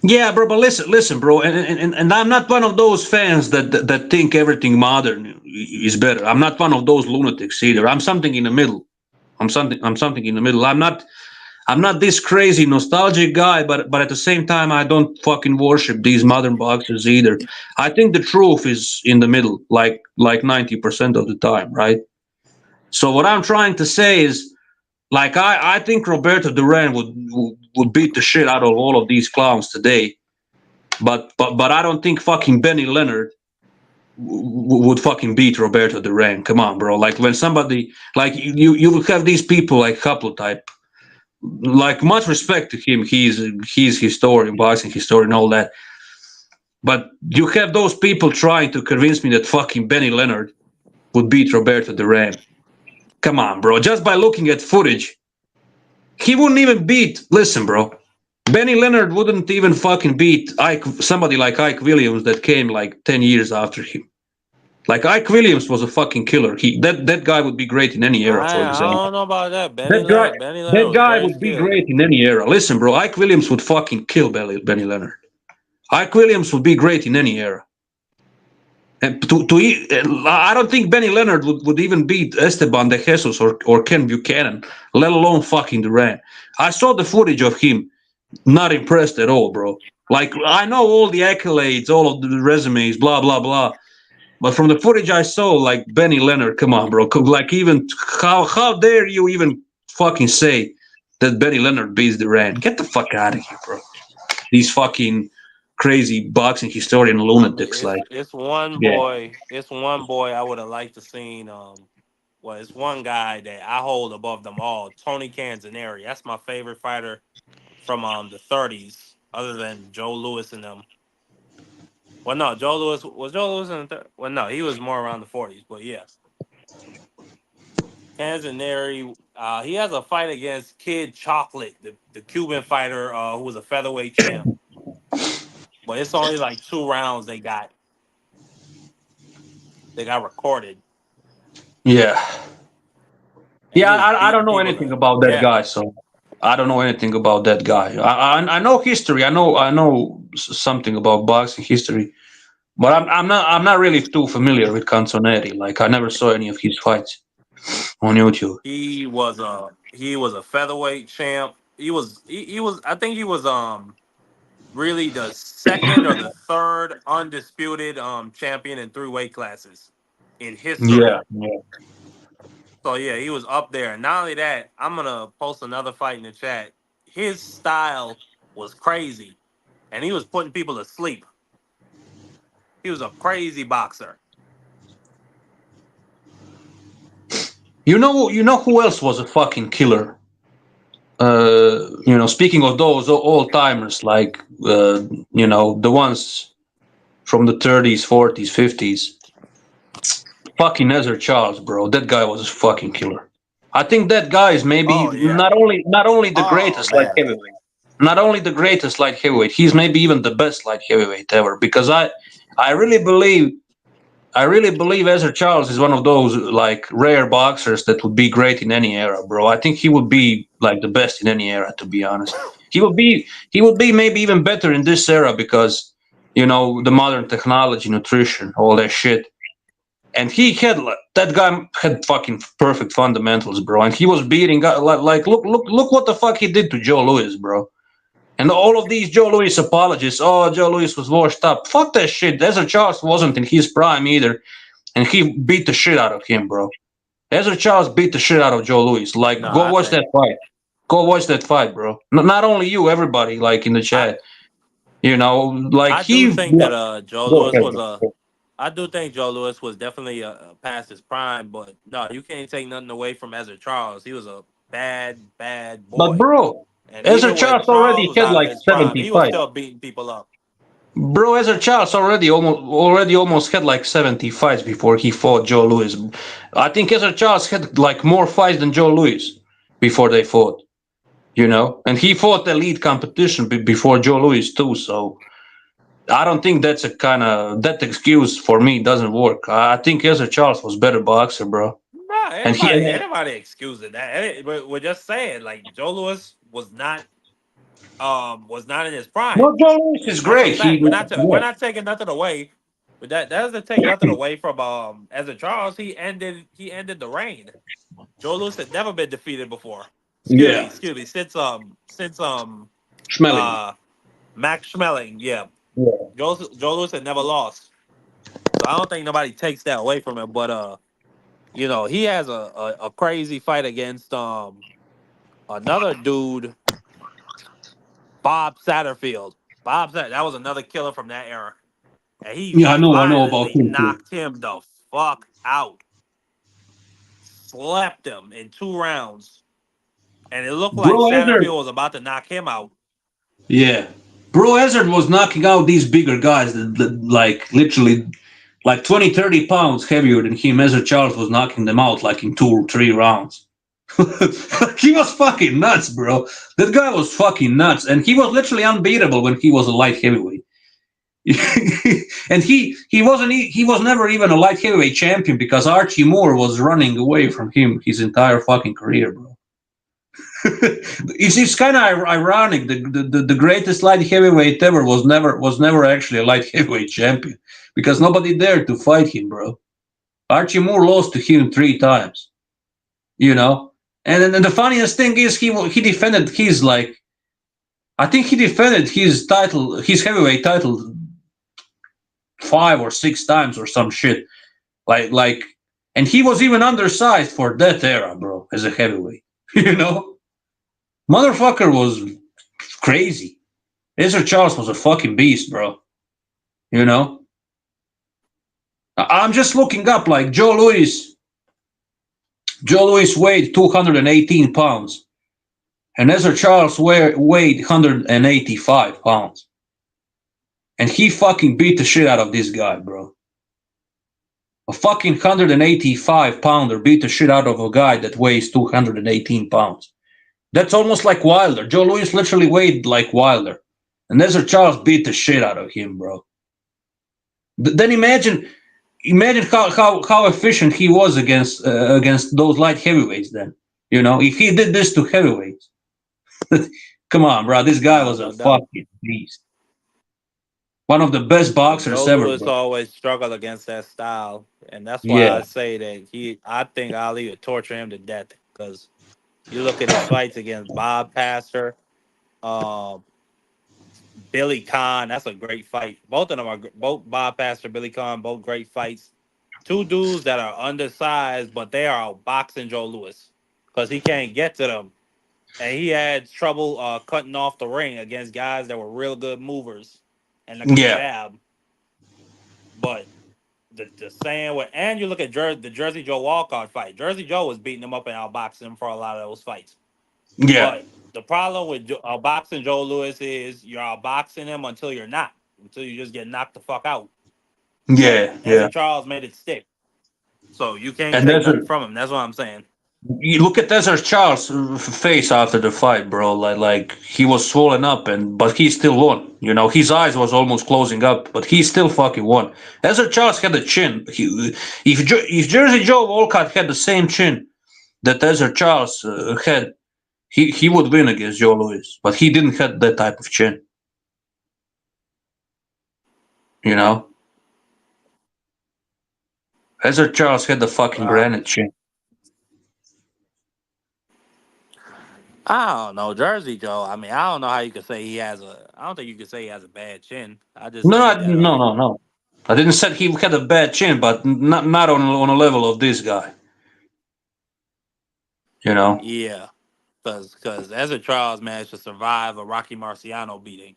Yeah, bro, but listen, bro, and I'm not one of those fans that think everything modern is better. I'm not one of those lunatics either. I'm something in the middle. I'm something in the middle. I'm not this crazy nostalgic guy, but at the same time, I don't fucking worship these modern boxers either. I think the truth is in the middle, like 90% of the time, right? So what I'm trying to say is, like, I think Roberto Duran would beat the shit out of all of these clowns today, but I don't think fucking Benny Leonard would fucking beat Roberto Duran. Come on, bro. Like, when somebody like you will have these people like Haplotype. Like, much respect to him. He's historian, boxing historian, all that. But you have those people trying to convince me that fucking Benny Leonard would beat Roberto Duran. Come on, bro. Just by looking at footage, he wouldn't even beat. Listen, bro. Benny Leonard wouldn't even fucking beat somebody like Ike Williams that came like 10 years after him. Like, Ike Williams was a fucking killer. That guy would be great in any era, for I example. don't know about that. Benny Leonard That was guy very would be skilled. great in any era. Listen, bro, Ike Williams would fucking kill Benny Leonard. Ike Williams would be great in any era. And I don't think Benny Leonard would even beat Esteban de Jesus or Ken Buchanan, let alone fucking Duran. I saw the footage of him, not impressed at all, bro. Like, I know all the accolades, all of the resumes, blah, blah, blah. But from the footage I saw, like, Benny Leonard, come on, bro. Like, even, how dare you even fucking say that Benny Leonard beats Duran? Get the fuck out of here, bro. These fucking crazy boxing historian lunatics, like, It's one yeah. boy. It's one boy I would have liked to seen. Well, it's one guy that I hold above them all. Tony Canzaneri. That's my favorite fighter from the 30s, other than Joe Louis and them. Well, no, Joe Louis in the well, no, he was more around the 40s. But yeah, Canzaneri. He has a fight against Kid Chocolate, the Cuban fighter who was a featherweight champ. But it's only like 2 rounds they got recorded. Yeah. And Yeah, he just I don't beat know people anything to about that death. guy, so I don't know anything about that guy. I know history. I know something about boxing history, but I'm not really too familiar with Canzoneri. Like, I never saw any of his fights on YouTube. He was a featherweight champ. He was I think he was really the second or the third undisputed champion in 3 weight classes in Yeah, history. yeah. So yeah, he was up there. And not only that, I'm gonna post another fight in the chat. His style was crazy, and he was putting people to sleep. He was a crazy boxer. You know who else was a fucking killer? Speaking of those old timers, like, the ones from the 30s, 40s, 50s. Fucking Ezra Charles, bro. That guy was a fucking killer. I think that guy is maybe Oh yeah. not only the Oh greatest light man. heavyweight. not only the greatest light heavyweight, he's maybe even the best light heavyweight ever. Because I really believe I really believe Ezra Charles is one of those like rare boxers that would be great in any era, bro. I think he would be like the best in any era, to be honest. He would be maybe even better in this era because the modern technology, nutrition, all that shit. And he had that guy had fucking perfect fundamentals, bro. And he was beating like look what the fuck he did to Joe Louis, bro. And all of these Joe Louis apologists, oh, Joe Louis was washed up. Fuck that shit. Ezra Charles wasn't in his prime either, and he beat the shit out of him, bro. Ezra Charles beat the shit out of Joe Louis. Like, No, go watch that fight. Go watch that fight, bro. Not only you, everybody, like in the I chat. Like I do he. think that Joe Go Louis ahead. was I do think Joe Louis was definitely past his prime, but no, you can't take nothing away from Ezra Charles. He was a bad But boy, bro, and Ezra even when Charles Charles already was had out of like his prime, 70 he was fights. still beating people up. Bro, Ezra Charles already almost had like 70 fights before he fought Joe Louis. I think Ezra Charles had like more fights than Joe Louis before they fought. And he fought elite competition before Joe Louis too. So I don't think that excuse for me doesn't work. I think Ezra Charles was better boxer, bro. Nah, And he, anybody excusing that. We're just saying like Joe Louis was not in his prime. no, Joe Louis is That's a great. fact. We're Yeah, not taking nothing away. But that doesn't take nothing away from Ezra Charles. He ended the reign. Joe Louis had never been defeated before. yeah, Excuse me. Since Schmeling. uh Max Schmeling, yeah. Yeah. Joe Louis had never lost. So I don't think nobody takes that away from him. But he has a crazy fight against another dude, Bob Satterfield. That was another killer from that era. And he Yeah, I know about violently him too. knocked him the fuck out. Slept him in 2 rounds. And it looked like Bro, Ezra, Satterfield was about to knock him out. yeah. Bro, Ezra was knocking out these bigger guys that like literally like 20, 30 pounds heavier than him. Ezra Charles was knocking them out like in 2 or 3 rounds. He was fucking nuts, bro. That guy was fucking nuts. And he was literally unbeatable when he was a light heavyweight. And he was never even a light heavyweight champion because Archie Moore was running away from him his entire fucking career, bro. It's kind of ironic. The greatest light heavyweight ever was never actually a light heavyweight champion because nobody dared to fight him, bro. Archie Moore lost to him 3 times, you know. And then the funniest thing is he defended his like I think he defended his title, his heavyweight title 5 or 6 times or some shit. Like, and he was even undersized for that era, bro, as a heavyweight. You know, motherfucker was crazy. Ezra Charles was a fucking beast, bro. You know, I'm just looking up like Joe Louis. Joe Louis weighed 218 pounds, and Ezra Charles weighed 185 pounds. And he fucking beat the shit out of this guy, bro. A fucking 185 pounder beat the shit out of a guy that weighs 218 pounds. That's almost like Wilder. Joe Louis literally weighed like Wilder. And Ezra Charles beat the shit out of him, bro. Then imagine how efficient he was against those light heavyweights then. If he did this to heavyweights. Come on, bro. This guy Nah, was a no doubt. fucking beast. One of the best But boxers Joe ever, Louis bro. always struggled against that style. And that's why Yeah. I say that I think Ali would torture him to death. Because you look at his fights against Bob Pastor, um, Billy Conn. That's a great fight. Both of them both Bob Pastor, Billy Conn, both great fights. Two dudes that are undersized, but they are boxing Joe Louis because he can't get to them, and he had trouble cutting off the ring against guys that were real good movers and that could Yeah. jab. But the saying with and you look at the Jersey Joe Walcott fight. Jersey Joe was beating him up and outboxing him for a lot of those fights. Yeah. But the problem with boxing Joe Louis is you're outboxing him until you just get knocked the fuck out. But Yeah. Yeah. Ezra Charles made it stick, so you can't And take Ezra nothing from him. That's what I'm saying. You look at Desert Charles' face after the fight, bro. Like he was swollen up, but he still won. You know, his eyes was almost closing up, but he still fucking won. Desert Charles had a chin. If Jersey Joe Walcott had the same chin that Desert Charles had, he would win against Joe Louis. But he didn't have that type of chin. You know, Desert Charles had the fucking Wow. granite chin. I don't know, Jersey Joe. I mean, I don't know how you could say he has a. I don't think you could say he has a bad chin. I just No, think no, that no, no, no. I didn't say he had a bad chin, but not on a level of this guy. You know. yeah, because Ezra Charles managed to survive a Rocky Marciano beating.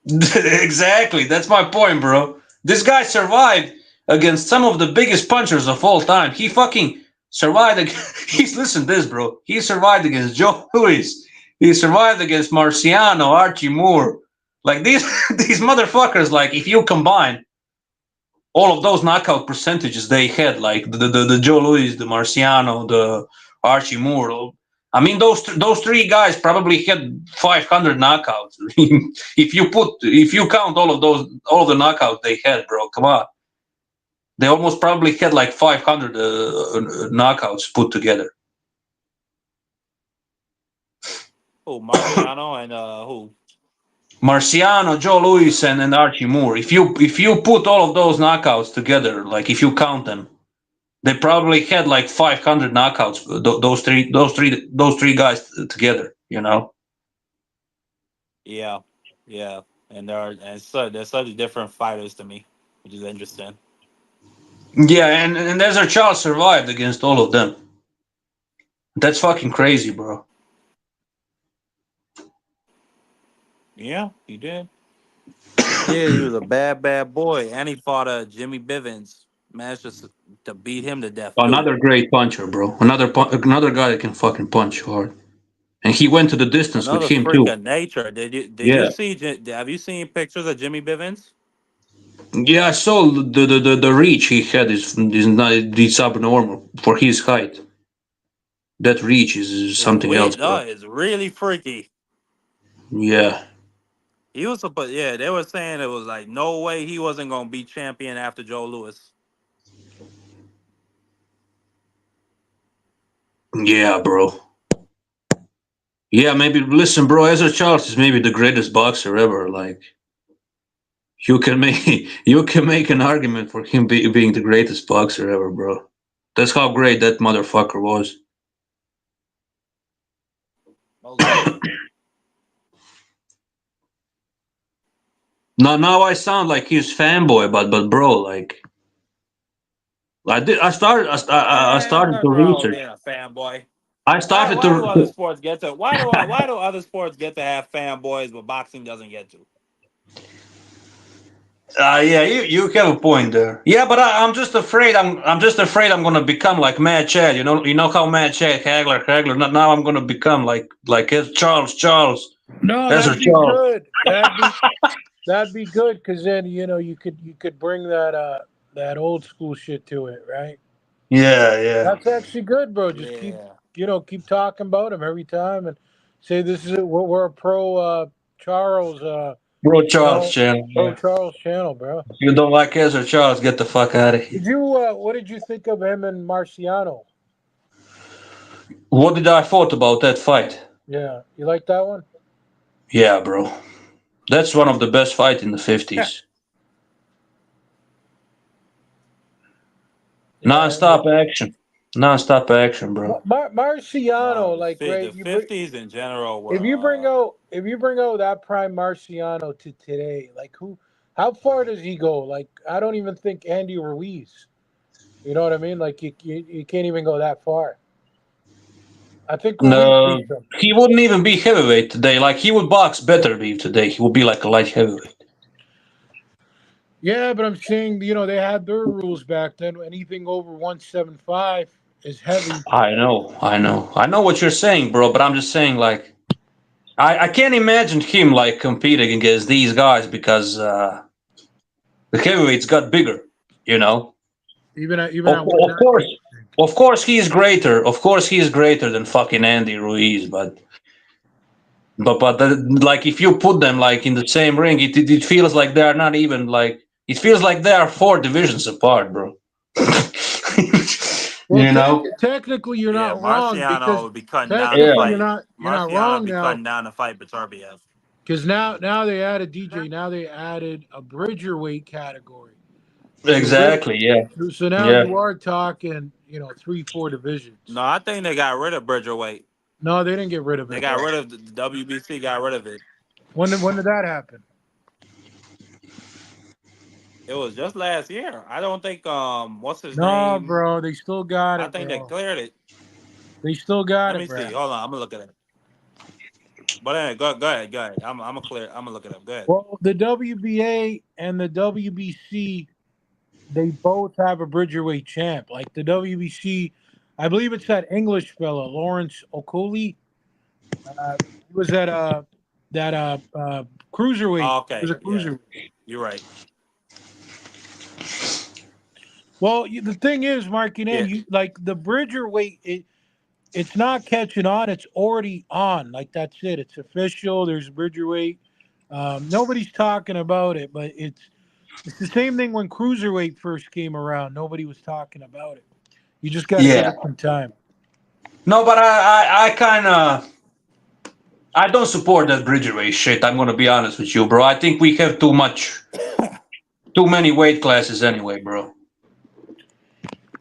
Exactly. That's my point, bro. This guy survived against some of the biggest punchers of all time. He fucking survived. He's listen to this, bro. He survived against Joe Louis. He survived against Marciano, Archie Moore. Like these these motherfuckers. Like if you combine all of those knockout percentages they had, like the Joe Louis, the Marciano, the Archie Moore. I mean, those three guys probably had 500 knockouts. if you count all the knockouts they had, bro, come on, they almost probably had like 500 knockouts put together. Who Marciano and who? Marciano, Joe Louis, and Archie Moore. If you put all of those knockouts together, like if you count them, they probably had like 500 knockouts. Those three guys together. You know. Yeah, yeah, and they're such different fighters to me, which is interesting. Yeah, and Desert Charles survived against all of them. That's fucking crazy, bro. Yeah, he did. Yeah, he was a bad boy, and he fought Jimmy Bivens. Managed to beat him to death too. Another great puncher, bro. Another guy that can fucking punch hard. And he went to the distance with Another him freak too. of nature. Did you Yeah, see? Have you seen pictures of Jimmy Bivens? yeah. I saw the reach he had is not it's abnormal for his height. That reach is It's something else, weird. No, bro. it's really freaky. Yeah, He was supposed. Yeah, they were saying it was like no way he wasn't gonna be champion after Joe Louis. yeah, bro. Yeah, maybe listen, bro. Ezra Charles is maybe the greatest boxer ever. Like you can make you can make an argument for him being the greatest boxer ever, bro. That's how great that motherfucker was. Most definitely. Now I sound like he's fanboy, but bro, like I started to Nothing wrong with research. being a fanboy. I Why? started Why do other to. sports get to? Why do other sports get to have fanboys, but boxing doesn't get to? Yeah, you have a point there. Yeah, but I'm just afraid. I'm just afraid I'm gonna become like Mad Chad. You know how Mad Chad Hagler. Now I'm gonna become like Charles. No, Ezra that'd be Charles. good. That'd be good because then you could bring that old school shit to it, right? Yeah. That's actually good, bro. Just Yeah. keep talking about him every time and say this is we're a pro Charles Bro, you Charles know channel. pro Yeah. Charles channel, bro. If you don't like Ezra Charles, get the fuck out of here. Did you what did you think of him and Marciano? What did I thought about that fight? Yeah, you like that one? Yeah, bro. That's one of the best fights in the 50s. Yeah, Non-stop action. Non-stop action, bro. Marciano, like The right? fifties in general If were. you bring out that prime Marciano to today, like how far does he go? Like I don't even think Andy Ruiz. You know what I mean? Like you can't even go that far. I think Ruiz No, beats him. he wouldn't even be heavyweight today. Like he would box better be today. He would be like a light heavyweight. Yeah, but I'm saying they had their rules back then. Anything over 175 is heavy. I know what you're saying, bro. But I'm just saying, like, I can't imagine him like competing against these guys because the heavyweights got bigger. You know, Even at of course, 190. Of course, he is greater. Of course, he is greater than fucking Andy Ruiz. But like, if you put them like in the same ring, it feels like they are not even like. It feels like they are 4 divisions apart, bro. Well, You know? technically, you're Yeah, not wrong because Marciano would be cutting down the Yeah. technically fight. you're not Marciano wrong would be now cutting down the fight Beterbiev. because now they added DJ. Now they added a bridgerweight category. Exactly. Yeah. So now Yeah. you are talking, 3-4 divisions. No, I think they got rid of Bridgerweight. No, they didn't get rid of They it. got rid of the WBC. Got rid of it. When did that happen? It was just last year. I don't think what's his No, name? bro, they still got I it, think they bro. cleared it. They still got Let it, me bro. see. Hold on, I'm gonna look at it. But anyway, go ahead. I'm gonna look it up. Go ahead. Well, the WBA and the WBC, they both have a bridgerweight champ. Like the WBC, I believe it's that English fella, Lawrence Okoli. He was at cruiserweight. Oh, He was okay, a yeah, cruiserweight. you're right. Well, the thing is, Mark, Yeah, you like the bridgerweight. It's not catching on. It's already on. Like that's it. It's official. There's bridgerweight. Nobody's talking about it, but it's the same thing when cruiserweight first came around. Nobody was talking about it. You just got to give Yeah. it some time. No, but I kind of. I don't support that bridgerweight shit. I'm gonna be honest with you, bro. I think we have too many weight classes anyway, bro.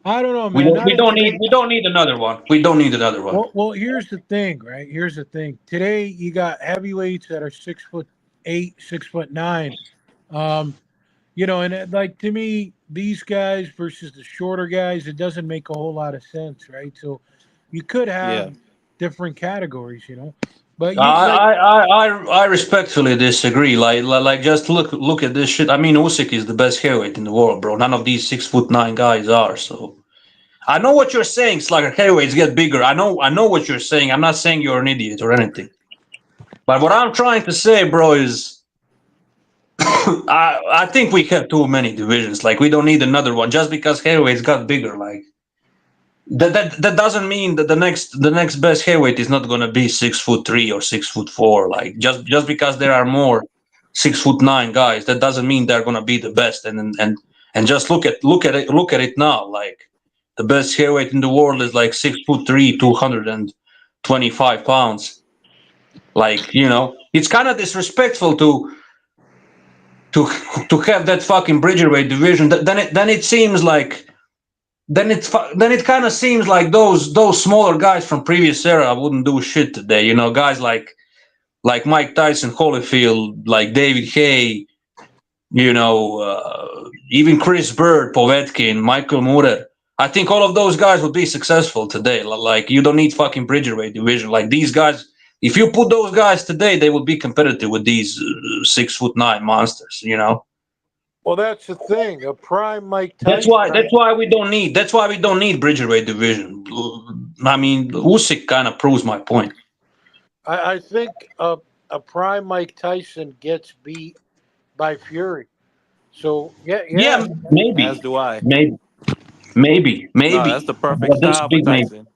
I don't know, We man. don't, Not we in don't need today. we don't need another one. We don't need another one. Well, here's the thing, right? Here's the thing. Today you got heavyweights that are 6'8", 6'9". And like to me, these guys versus the shorter guys, it doesn't make a whole lot of sense, right? So you could yeah. have different categories, but I, you like I, I, I respectfully disagree. Like, just look at this shit. I mean, Usyk is the best heavyweight in the world, bro. None of these 6'9" guys are. So I know what you're saying. Slugger heavyweights get bigger. I know what you're saying. I'm not saying you're an idiot or anything. But what I'm trying to say, bro, is I think we have too many divisions. Like, we don't need another one just because heavyweights got bigger. Like, that doesn't mean that the next best heavyweight is not gonna be 6'3" or 6'4". Like, just because there are more 6'9" guys, that doesn't mean they're gonna be the best. And just look at it now. Like, the best heavyweight in the world is like 6'3", 225 pounds. Like, it's kind of disrespectful to have that fucking bridgerweight division. Then it seems like. Then it kind of seems like those smaller guys from previous era wouldn't do shit today. Guys like Mike Tyson, Holyfield, like David Haye, even Chris Bird, Povetkin, Michael Moorer. I think all of those guys would be successful today. Like, you don't need fucking bridgerweight division. Like, these guys, if you put those guys today, they would be competitive with these 6'9" monsters. well, that's the thing. A prime Mike That's Tyson. why we don't need bridgerweight division. I mean, Usyk kind of proves my point. I think a prime Mike Tyson gets beat by Fury. So Yeah, maybe, As do I. maybe. No, that's the perfect But that's style for big maybe. Tyson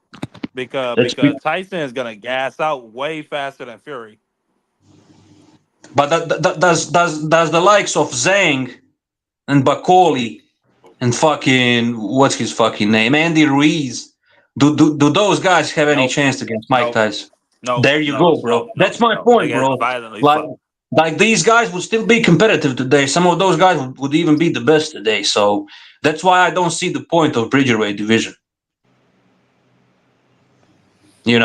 because That's big. Tyson is gonna gas out way faster than Fury. But does the likes of Zhang and Bakoli and fucking what's his fucking name, Andy Ruiz, do those guys have any Nope. chance against Mike Nope. Tyson? No, There you no, go, bro. no, no, That's my no. They point, get bro. violently Like, fucked. these guys would still be competitive today. Some of those guys would even be the best today. So that's why I don't see the point of bridgerweight division. And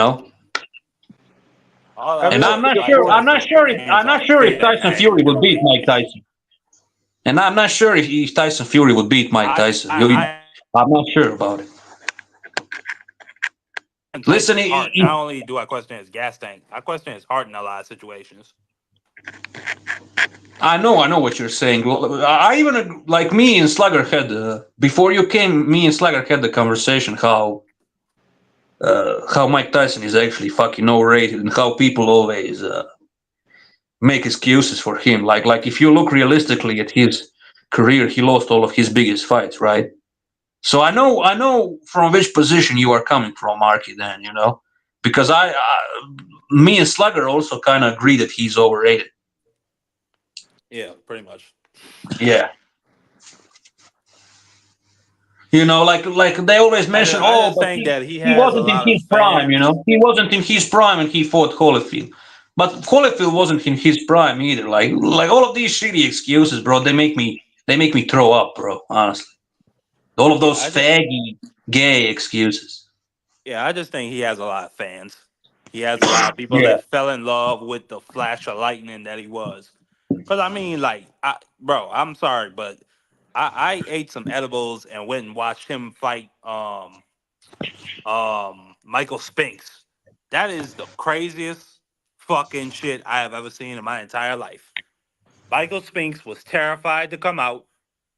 I'm not sure. I'm not sure if Tyson Fury would beat Mike Tyson. And I'm not sure if Tyson Fury would beat Mike Tyson. I'm not sure about it. Listen, Not only do I question his gas tank, I question his heart in a lot of situations. I know what you're saying. I even, like, me and Slugger had before you came. Me and Slugger had the conversation how Mike Tyson is actually fucking overrated and how people always make excuses for him. Like if you look realistically at his career, he lost all of his biggest fights, right? So I know from which position you are coming from, Marky. Then because me and Slugger also kind of agree that he's overrated. Yeah, pretty much. Yeah. Like they always mention, I oh, just but think that he he has a wasn't in lot of his prime. fans. He wasn't in his prime, and he fought Holyfield. But Holyfield wasn't in his prime either. Like all of these shitty excuses, bro. They make me throw up, bro. Honestly, all of Yeah, those faggy gay excuses. I just think he has a lot of fans. He has a lot of people Yeah. that fell in love with the flash of lightning that he was. Cause I mean, like, bro, I'm sorry, but I ate some edibles and went and watched him fight Michael Spinks. That is the craziest fucking shit I have ever seen in my entire life. Michael Spinks was terrified to come out.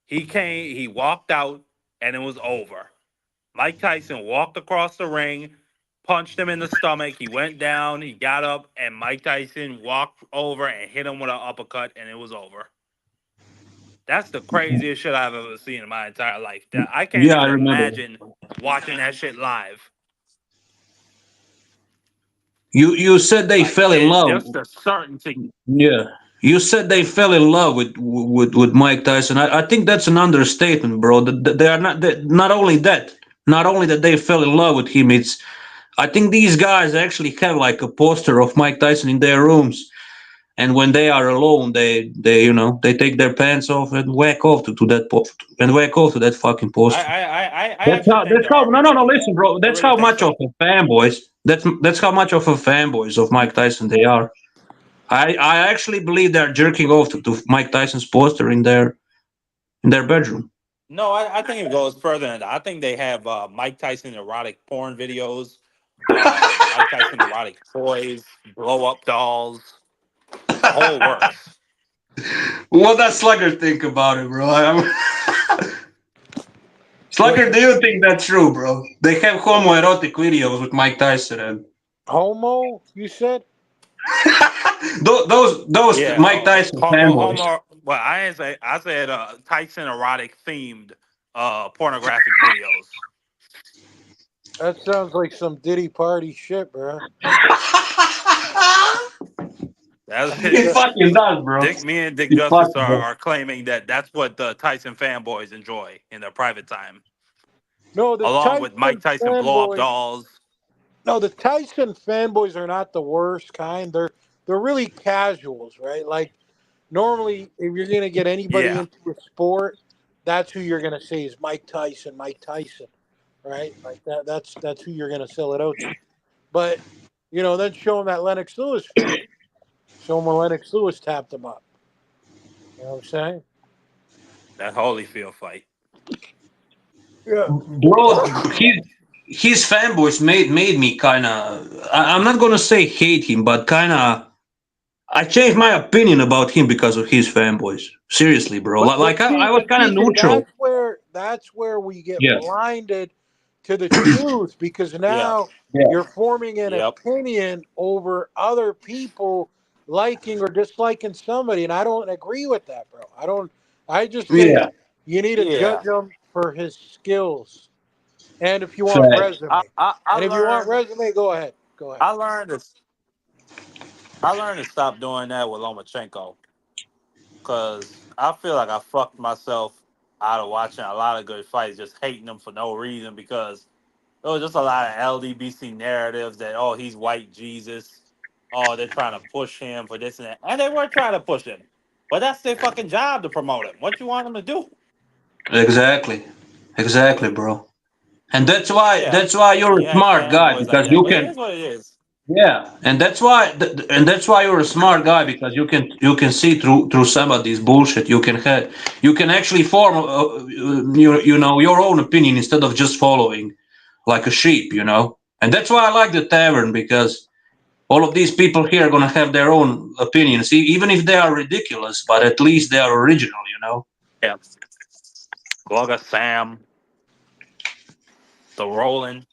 He came, he walked out, and it was over. Mike Tyson walked across the ring, punched him in the stomach. He went down, he got up, and Mike Tyson walked over and hit him with an uppercut, and it was over. That's the craziest shit I've ever seen in my entire life. I can't Yeah, I even remember. imagine watching that shit live. You said they Like, fell in love. just the certainty. Yeah. You said they fell in love with Mike Tyson. I think that's an understatement, bro. They are not only that, not only that they fell in love with him. It's I think these guys actually have like a poster of Mike Tyson in their rooms, and when they are alone, they take their pants off and whack off to that and whack off to that fucking poster. I That's actually how. think That's there how. are No, no, no. pictures of Listen, that. bro. I That's really how think much of so. a fanboys. That's how much of a fanboys of Mike Tyson they are. I actually believe they're jerking off to Mike Tyson's poster in their bedroom. No, I think it goes further than that. I think they have Mike Tyson erotic porn videos, Mike Tyson erotic toys, blow up dolls, the whole works. What does Slugger think about it, bro? What's Slugger, do you think that's true, bro? They have homoerotic videos with Mike Tyson and homo? You said? those Yeah, Mike Tyson fanboys. homo. Well, I didn't say. I said Tyson erotic themed pornographic videos. That sounds like some Diddy party shit, bro. That's It fucking does, bro. Dick. Me and Dick It Justice fucking does. are claiming that that's what the Tyson fanboys enjoy in their private time, No, the along with Mike Tyson Tyson blow up fanboys. dolls. No, the Tyson fanboys are not the worst kind. They're really casuals, right? Like normally, if you're gonna get anybody Yeah, into a sport, that's who you're gonna say is Mike Tyson, Mike Tyson, right? Like that. That's who you're gonna sell it out to. But then show them that Lennox Lewis fight. Show them when Lennox Lewis tapped him up. You know what I'm saying? that Holyfield fight. Yeah. Bro, his fanboys made me kind of. I'm not gonna say hate him, but kind of. I changed my opinion about him because of his fanboys. Seriously, bro. But Like I see, was but kind of TJ, neutral. that's where we get Yeah. blinded to the truth because Yeah. now Yeah. you're forming an Yep. opinion over other people liking or disliking somebody, and I don't agree with that, bro. I don't. I just think Yeah. you need to Yeah. judge him for his skills, and if you want Fact. resume, I and if you want learned resume, go ahead, go ahead. I learned to I learned to stop doing that with Lomachenko because I feel like I fucked myself out of watching a lot of good fights, just hating them for no reason because there was just a lot of LDBC narratives that he's white Jesus, they're trying to push him for this and that, and they were trying to push him, but that's their fucking job to promote him. What you want them to do? Exactly. Exactly, bro. And that's why Yeah, that's why you're and a you have smart guy fanboys like because that, you but it can. is what it is. Yeah, and that's why you're a smart guy because you can see through some of this bullshit. You can actually form your own opinion instead of just following like a sheep. And that's why I like the tavern because all of these people here are gonna have their own opinions, even if they are ridiculous, but at least they are original. Yeah, Glugger Sam, the Roland.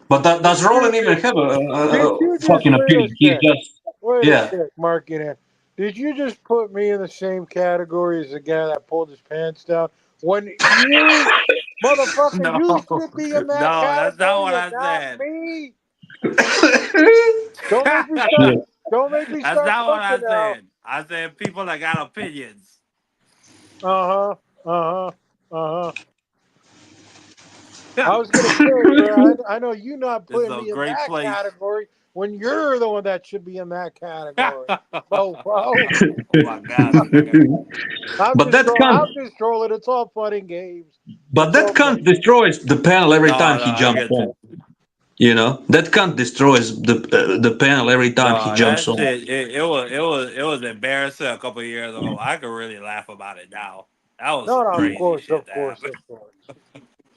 But does Did Roland you even have a did you just fucking wait a opinion? He's sec? just Wait a yeah. sec, Mark it in. Did you just put me in the same category as the guy that pulled his pants down? When you, motherfucker, No, you should be in that no, that's not category what and I not said. me. Don't make me start. Shit. Don't make me That's start not what I cooking now. said. I said people that got opinions. Uh huh. Uh huh. Uh huh. I was gonna say, bro. I know you not This is putting a me in great that place. category when you're the one that should be in that category. Bro. Oh my God, this nigga. But that can't. I'm just trolling. It's all fun and games. But It's that all fun. can't destroy the panel every No, time no, he I jumps get on. you. You know that can't destroy the panel every time he No, jumps that on. shit. It was embarrassing a couple of years ago. I could really laugh about it now. That was No, some no, of crazy course, shit of that course, happened. of course.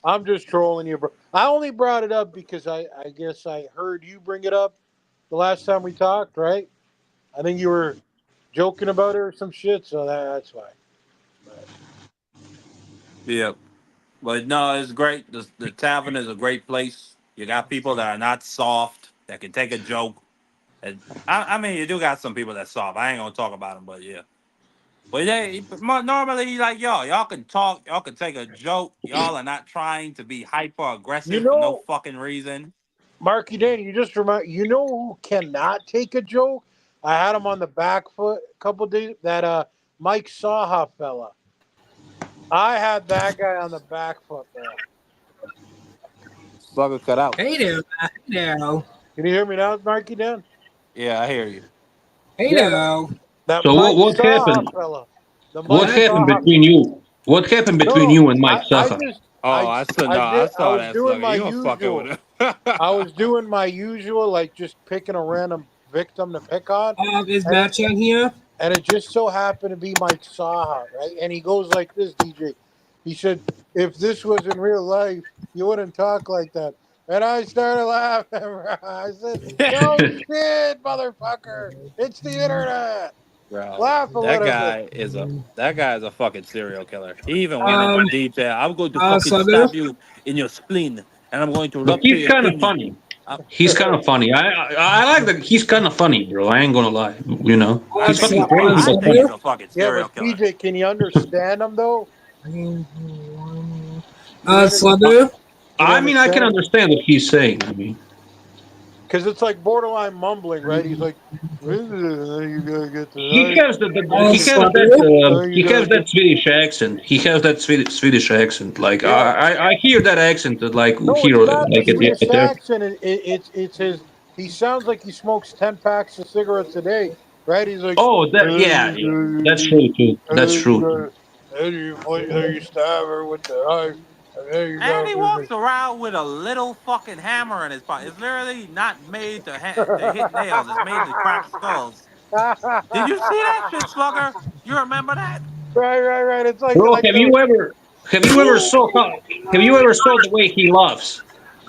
I'm just trolling you, bro. I only brought it up because I guess I heard you bring it up the last time we talked, right? I think you were joking about it or some shit, so that's why. But, Yeah, but no, it's great. The tavern is a great place. You got people that are not soft that can take a joke. And I mean, you do got some people that's soft. I ain't gonna talk about them, but yeah. But normally, like y'all can talk, y'all can take a joke. Y'all are not trying to be hyper you aggressive for no know, fucking reason. Marky Danny, you just remind you know who cannot take a joke? I had him on the back foot a couple days. That Mike Saha fella. I had that guy on the back foot, bro. Bugger cut out. Hey there, hey now. Can you hear me now, Marky Dan? Yeah, I hear you. Hey Yeah, now. that So Mike what Saha happened? fella. The What Mike What? happened Saha. between you? What happened between No, you and Mike I Saha? just Oh, I saw no, I I saw was that doing slugger. my You were fucking usual. with him. I was doing my usual, like just picking a random victim to pick on, Is and Matt Chan here? it just so happened to be Mike Saha, right? And he goes like this, DJ. He said, "If this was in real life, you wouldn't talk like that." And I started laughing. I said, "No shit, motherfucker! It's the internet. Bro, Laugh a little bit." that guy is a fucking serial killer. He even went into Um, detail. I'm going to fucking Slugger? stab you in your spleen, and I'm going to But rupture he's your kind of kidney. funny. He's kind of funny. I like that. He's kind of funny, bro. I ain't gonna lie. You know, I he's think fucking he's crazy, I but think funny. he's Slugger? a fucking Yeah, serial but killer. DJ, can you understand him though? Can you I, Slugger? I mean, I can understand? understand what he's saying. I mean, Because it's like borderline mumbling, right? He's like, "You gotta get he the has knife. Slugger? You he has gotta that get." Swedish accent. He has that Swedish accent. Like Yeah. I hear that accent like No, here it's not the like at the Swedish there. accent. It's his. He sounds like he smokes 10 packs of cigarettes a day, right? He's like, Oh, that yeah, yeah. That's true too. That's true. and you stab her with the knife, and then you And go. he walks around with a little fucking hammer in his pocket. It's literally not made to hit nails. It's made to crack skulls. Did you see that shit, Slugger? You remember that? Right. It's Bro, like the. have you ever saw the way he laughs?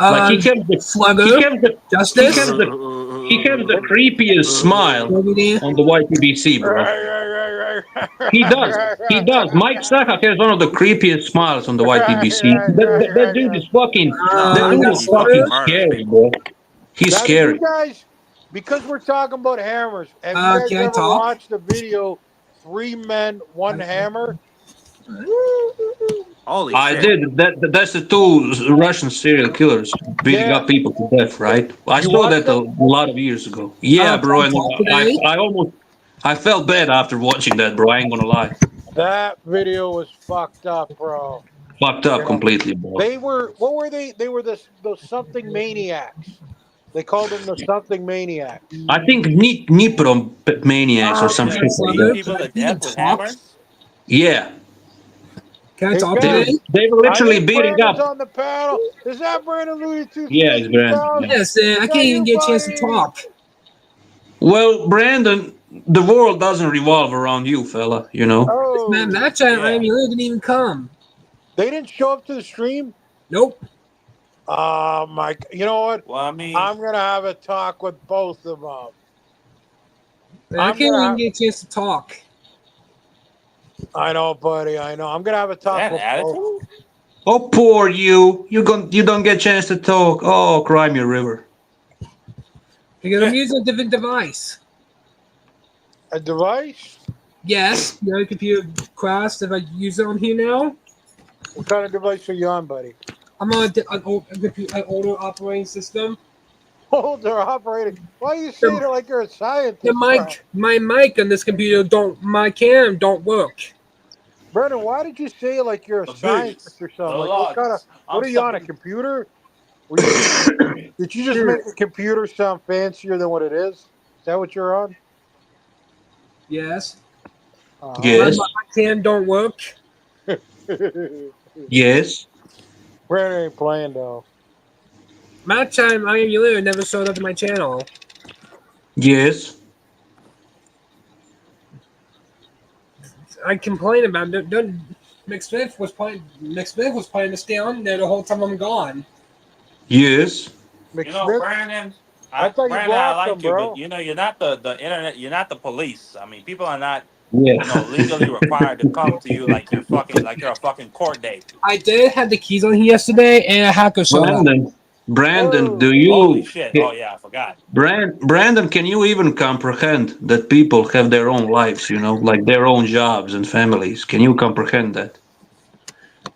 Like Uh, he Slugger? kept the he kept Justice? the he kept the creepiest smile Slugger there? on the YTBC, bro. He does. He does. Mike Saka has one of the creepiest smiles on the YTBC. That dude is fucking. No, That I dude Yeah, think is he fucking fucking Slugger? murders scary, people. bro. He's Now, did you scary. guys, because we're talking about hammers, have you guys Can I ever talk? watched the video Three Men, One Hammer? Holy I shit. did. That's the two Russian serial killers beating Yeah. up people to death, right? I You saw watched that a that? lot of years ago. Yeah, Can bro, I and talk today? I felt bad after watching that, bro. I ain't gonna lie. That video was fucked up, bro. Fucked up Yeah. completely, bro. They were, what were they? They were those something maniacs. They called them the something maniacs. I think Dnipro maniacs or some Can I, shit like Beat Slugger? that. Can people I to even death with talk? hammers? Yeah, Can I Hey, talk they today? guys, they were I literally think beating Brandon's up. on the panel. Is that Brandon Looney Yeah, it's grand. 232,000? Yeah. Yes, I Is can't that even you, get a chance to buddy? talk. Well, Brandon, the world doesn't revolve around you, fella. You know. Man, Oh, Matt Chan Yeah. Randy didn't even come. they didn't show up to the stream? Nope. Mike, you know what? Well, I mean, I'm gonna have a talk with both of them. Man, I I'm can't gonna even have. get a chance to talk. I know, buddy. I know. I'm gonna have a is talk that with both. attitude? Oh, poor you. You don't get a chance to talk. Oh, cry me a river. Because I'm using a different device. A device? Yes, the other computer crashed. If I use it on here now, What kind of device are you on, buddy? I'm on an older operating system. Older operating. Why are you saying it like you're a scientist? The mic, my mic on this computer my cam don't work. Brennan, why did you say it like you're a scientist or something? Like, what kind of? What are you on, a computer? Did you just make the computer sound fancier than what it is? Is that what you're on? Yes. Yes. My cam don't work. Yes. Brandon ain't playing though. My time I am you never showed up to my channel. Yes. I complain about it. McSmith was playing to stay on there the whole time I'm gone. Yes. You know, Brandon. I thought you Brandon, I blocked like him, you, bro. but you know, you're not the internet. You're not the police. I mean, people are not, Yeah. legally required to come to you like you're a fucking court date. I did have the keys on here yesterday, and a hacker showed up. Brandon, do Holy you? shit! Oh yeah, I forgot. Brandon, can you even comprehend that people have their own lives? You know, like their own jobs and families. Can you comprehend that?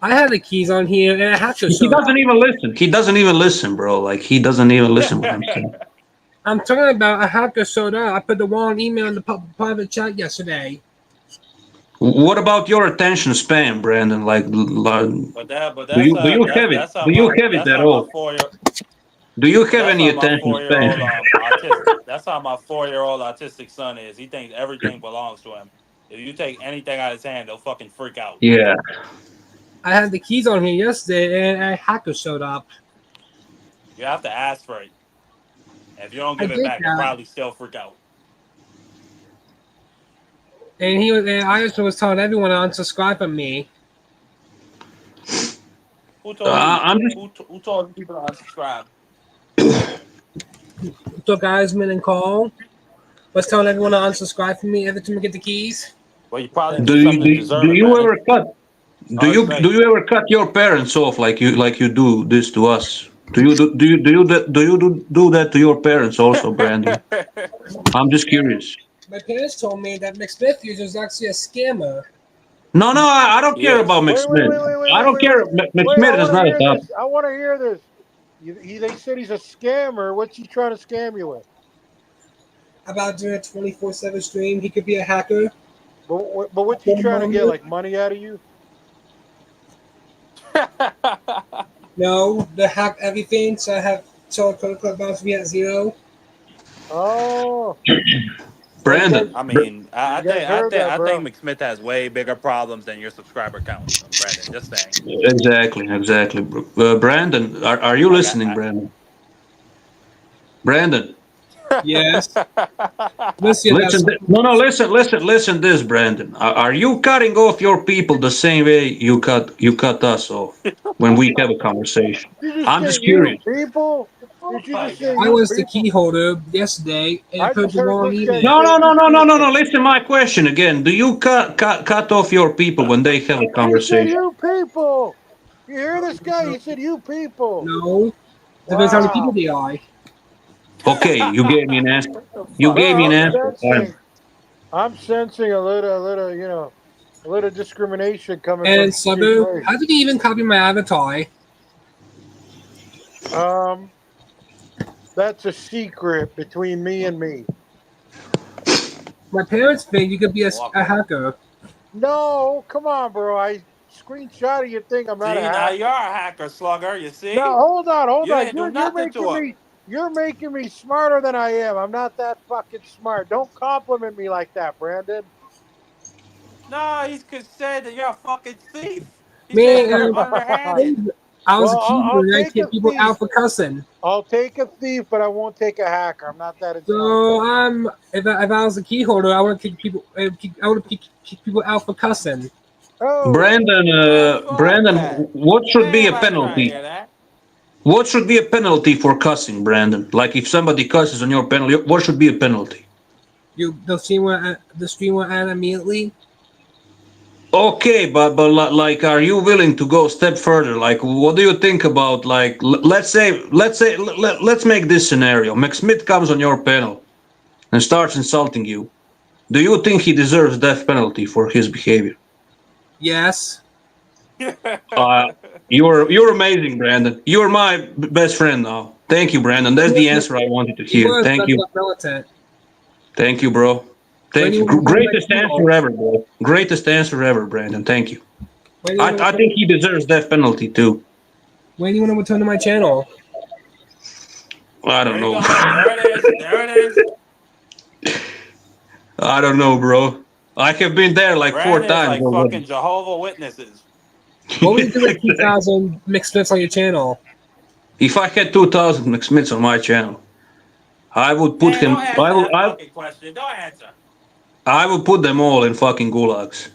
I have the keys on here, and a hacker He showed up. doesn't even listen. He doesn't even listen, bro. Like he doesn't even listen what I'm saying. I'm talking about a hacker showed up. I put the wrong email in the private chat yesterday. What about your attention span, Brandon? Like, But do you have it? Do you have it at all? Do you have any attention span? That's how my 4-year-old autistic son is. He thinks everything belongs to him. If you take anything out of his hand, they'll fucking freak out. Yeah. I had the keys on here yesterday, and a hacker showed up. You have to ask for it. If you don't give it back, they'll probably still freak out. And I also was telling everyone to unsubscribe from me. Who told people to unsubscribe? Took Eisman and Cole. Was telling everyone to unsubscribe from me every time I get the keys. Well, you probably do something to deserve it. Do you ever cut? Do you ever cut your parents off like you do this to us? Do you do that to your parents also, Brandon? I'm just curious. My parents told me that McSmith is actually a scammer. No, I don't care about McSmith. I don't care. McSmith is not a top. I want to hear this. They said he's a scammer. What's he trying to scam you with? About doing a 24/7 stream. He could be a hacker. But what's he trying to get? Like money out of you? No, they hack everything. So I have credit card balance be at 0. Oh. Brandon. I mean, I think McSmith has way bigger problems than your subscriber count, Brandon. Just saying. Exactly. Brandon, are you listening, Brandon? Brandon. Yes. Listen this, Brandon. Are you cutting off your people the same way you cut us off when we have a conversation? I'm just curious. People? I was the key holder yesterday, and I put the wrong email. No. Listen, my question again. Do you cut off your people when they have a conversation? He said, you people. You hear this guy? He said, you people. No. Depends how many people they are. Okay, you gave me an answer. I'm sensing a little discrimination coming. And Sabu, how did you even copy my avatar? That's a secret between me and me. My parents think you could be a hacker. No, come on, bro. I screenshot your thing. I'm not a hacker. Now you're a hacker, slugger. You see? No, hold on. You're making me smarter than I am. I'm not that fucking smart. Don't compliment me like that, Brandon. No, he could say that you're a fucking thief. Man, I was a keeper and I keep people out for cussing. I'll take a thief, but I won't take a hacker. I'm not that intelligent. So if I was a key holder, I would kick people. I would kick people out for cussing. Oh. Brandon, what should be a penalty? What should be a penalty for cussing, Brandon? Like if somebody cusses on your panel, what should be a penalty? The stream will end immediately. Okay, but like, are you willing to go a step further? Like, what do you think about, like, let's make this scenario. McSmith comes on your panel and starts insulting you. Do you think he deserves death penalty for his behavior? Yes. You're amazing, Brandon. You're my best friend now. Thank you, Brandon. That's the answer I wanted to He hear. was Thank that's you. what militant. Thank you, bro. When Thank you you. want to turn my Greatest channel? answer ever, bro. Greatest answer ever, Brandon. Thank you. When do you want I to think he deserves death penalty too. when do you want to return to my channel? I There don't you know. go. There it is. There it is. I don't know, bro. I have been there like 4 Brandon is times like fucking already. Jehovah Witnesses. What would you do with 2,000 mixed clips on your channel? If I had 2,000 McSmiths on my channel, I would put Man, don't him. answer that fucking question. Don't answer. I would put them all in fucking gulags,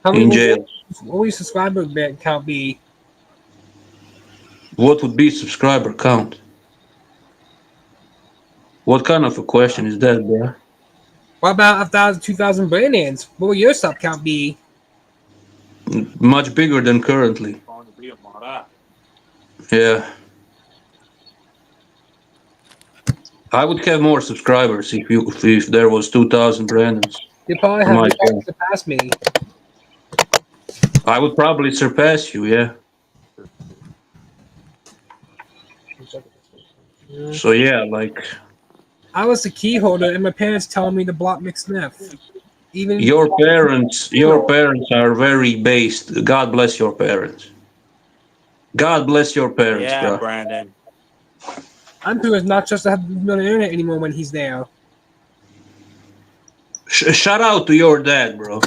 How many? in jail. What would your subscriber count be? What would be subscriber count? What kind of a question is that, bro? What about 1,000, 2,000 Brandons? What would your sub count be? Much bigger than currently. Yeah. I would have more subscribers if there was 2,000 Brandons You probably on have my you probably channel. surpass me. I would probably surpass you, yeah. So yeah, like I was the key holder, and my parents telling me to block McSniff. Even your parents are very based. God bless your parents. God bless your parents, Yeah, bro. Brandon. I'm sure it's not just to have to be on the internet anymore when he's there. Shout out to your dad, bro.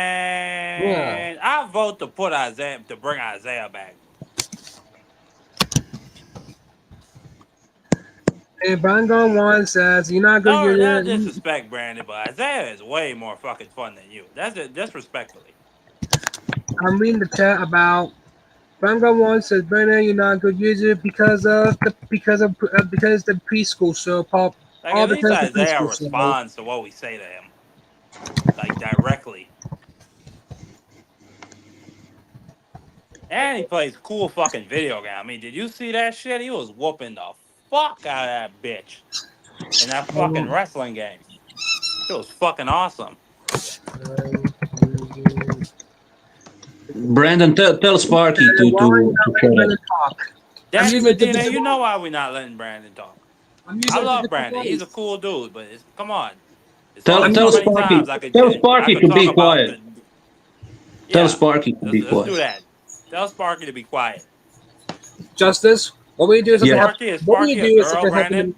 Man, I vote to put Isaiah to bring Isaiah back. And Bangon One says, "You're not good. No You're disrespect, Brandon, but Isaiah is way more fucking fun than you. That's it, disrespectfully. I'm reading the chat about Bangon One says, Brandon, you're not a good user because the preschool show pop. Like All at least because the Isaiah preschool show. responds to what we say to him, like directly. And he plays cool fucking video game. I mean, did you see that shit? He was whooping the fuck out of that bitch in that fucking wrestling game. It was fucking awesome. Brandon, tell Sparky to shut up. I'm using a different DNA, you know why we're not letting Brandon talk. I'm using I a love different Brandon. He's a device. cool dude, but come on. It's Tell only I'm so tell using many Sparky times I tell Sparky could to talk be about quiet. the. Tell Yeah, Sparky to be let's do quiet. that. Tell Sparky to be quiet. Justice. What we do is Yeah. what we Sparky a do is girl, something Brandon? happening.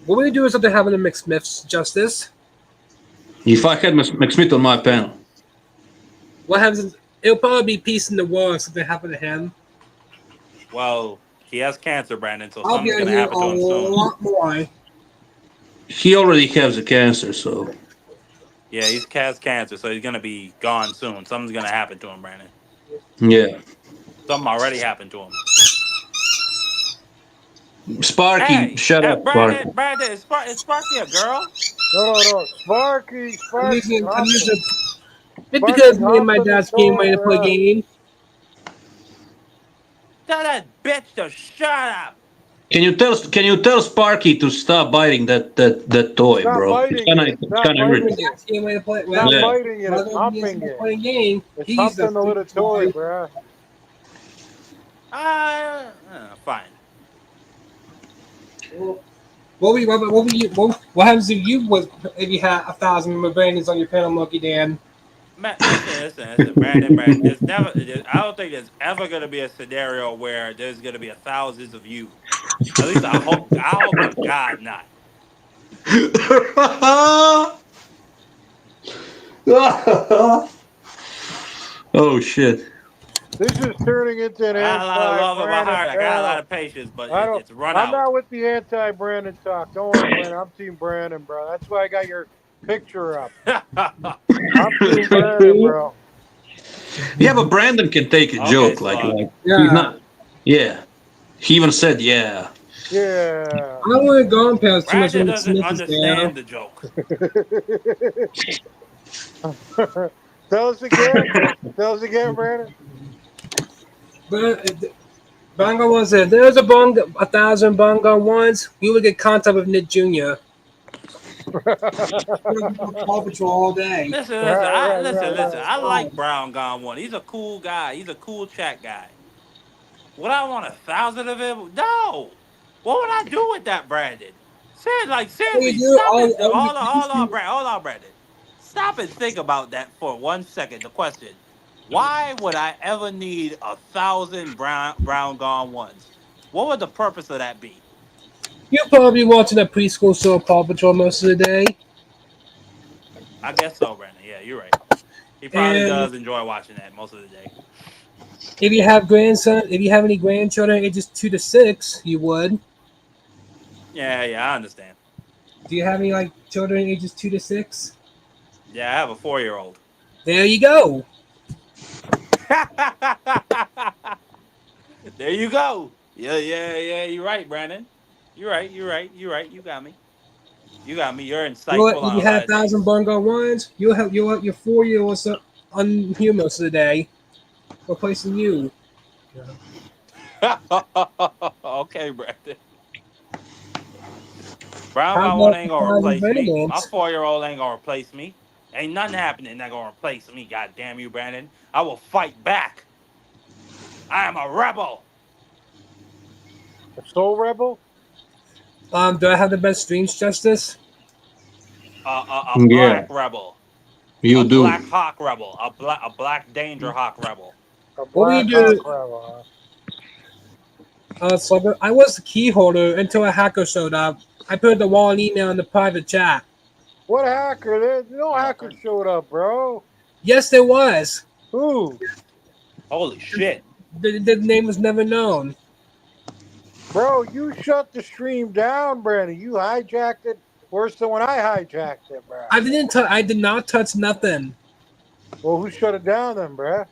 What we do is something happening to mixed myths. Justice. If I had McSmith on my panel, What happens? It'll probably be peace in the world if something happened to him. Well, he has cancer, Brandon, so I'll be something's on gonna here happen a to him soon. lot more. he already has a cancer, so Yeah, he has cancer, so he's gonna be gone soon. Something's gonna happen to him, Brandon. yeah. Something already happened to him. Sparky, Hey, shut up, Sparky. Brandon, is Sparky a girl? No. Sparky's I'm using hopping. just because me and my hopping the dad's game ready to play a bro. game. Tell that bitch to shut up. Can you tell Sparky to stop biting that toy, Stop bro? biting it. It's Stop kinda biting irritating. it. Game ready to play. Stop Yeah. biting it. It's hopping it. Playing game. It's He's hopping the little toy, bro. Fine. What happens if you had 1,000 Brandons on your panel, Monkey Dan? Man, listen, Brandon. I don't think there's ever gonna be a scenario where there's gonna be thousands of you. At least I hope to God not. Oh shit. This is turning into an I got a lot of love in my anti-Brandon heart. I got a lot panel. of patience, but I don't. it's run I'm out. not with the anti-Brandon talk. Don't worry, Brandon. I'm Team Brandon, bro. That's why I got your picture up. I'm Team Brandon, bro. Yeah, but Brandon can take a Okay, joke. Slug. He's not. Yeah. He even said yeah. Yeah. I don't want to go on past too much Brandon when doesn't Smith is there. understand the joke. Tell us again, Brandon. But Bongo One said, "There's a 1,000 Bongo Ones. You will get contact with Nick Jr." Paw Patrol all day. Listen, Right, listen. I Oh, like Brown Gone One. He's a cool guy. He's a cool chat guy. Would I want 1,000 of him? No. What would I do with that, Brandon? all you Seriously, do, stop and all you do, Hold on, Brandon. Stop and think about that for 1 second. The question: why would I ever need 1,000 Brown Gone Ones? What would the purpose of that be? you're probably watching a preschool show, Paw Patrol, most of the day. I guess so, Brandon. Yeah, you're right. He probably And does enjoy watching that most of the day. if you have any grandchildren ages 2 to 6, you would. Yeah, I understand. Do you have any like children ages 2 to 6? Yeah, I have a 4-year-old. There you go. There you go. Yeah. You're right, Brandon. You're right. You got me. You got me. You're insightful If on you a lot had of things. 1,000 Bongo ones, you'll have your 4-year-old on here most of the day, replacing you. Okay, Brandon. Brown How Guy One about ain't gonna 1,000 replace me. My Brandons? 4-year-old ain't gonna replace me. Ain't nothing happening that gonna replace me. God damn you, Brandon. I will fight back. I am a rebel. A Soul Rebel? Do I have the best streams justice? A Yeah, black rebel. A you do. black hawk rebel. A black danger hawk rebel. A What will you Black Hawk do? Rebel, So I was the key holder until a hacker showed up. I put the wall and email in the private chat. What hacker? There's no hacker showed up, bro. Yes, there was. Who? Holy shit. The name was never known. Bro, you shut the stream down, Brandon. You hijacked it worse than when I hijacked it, bro. I did not touch nothing. Well, who shut it down then, bro?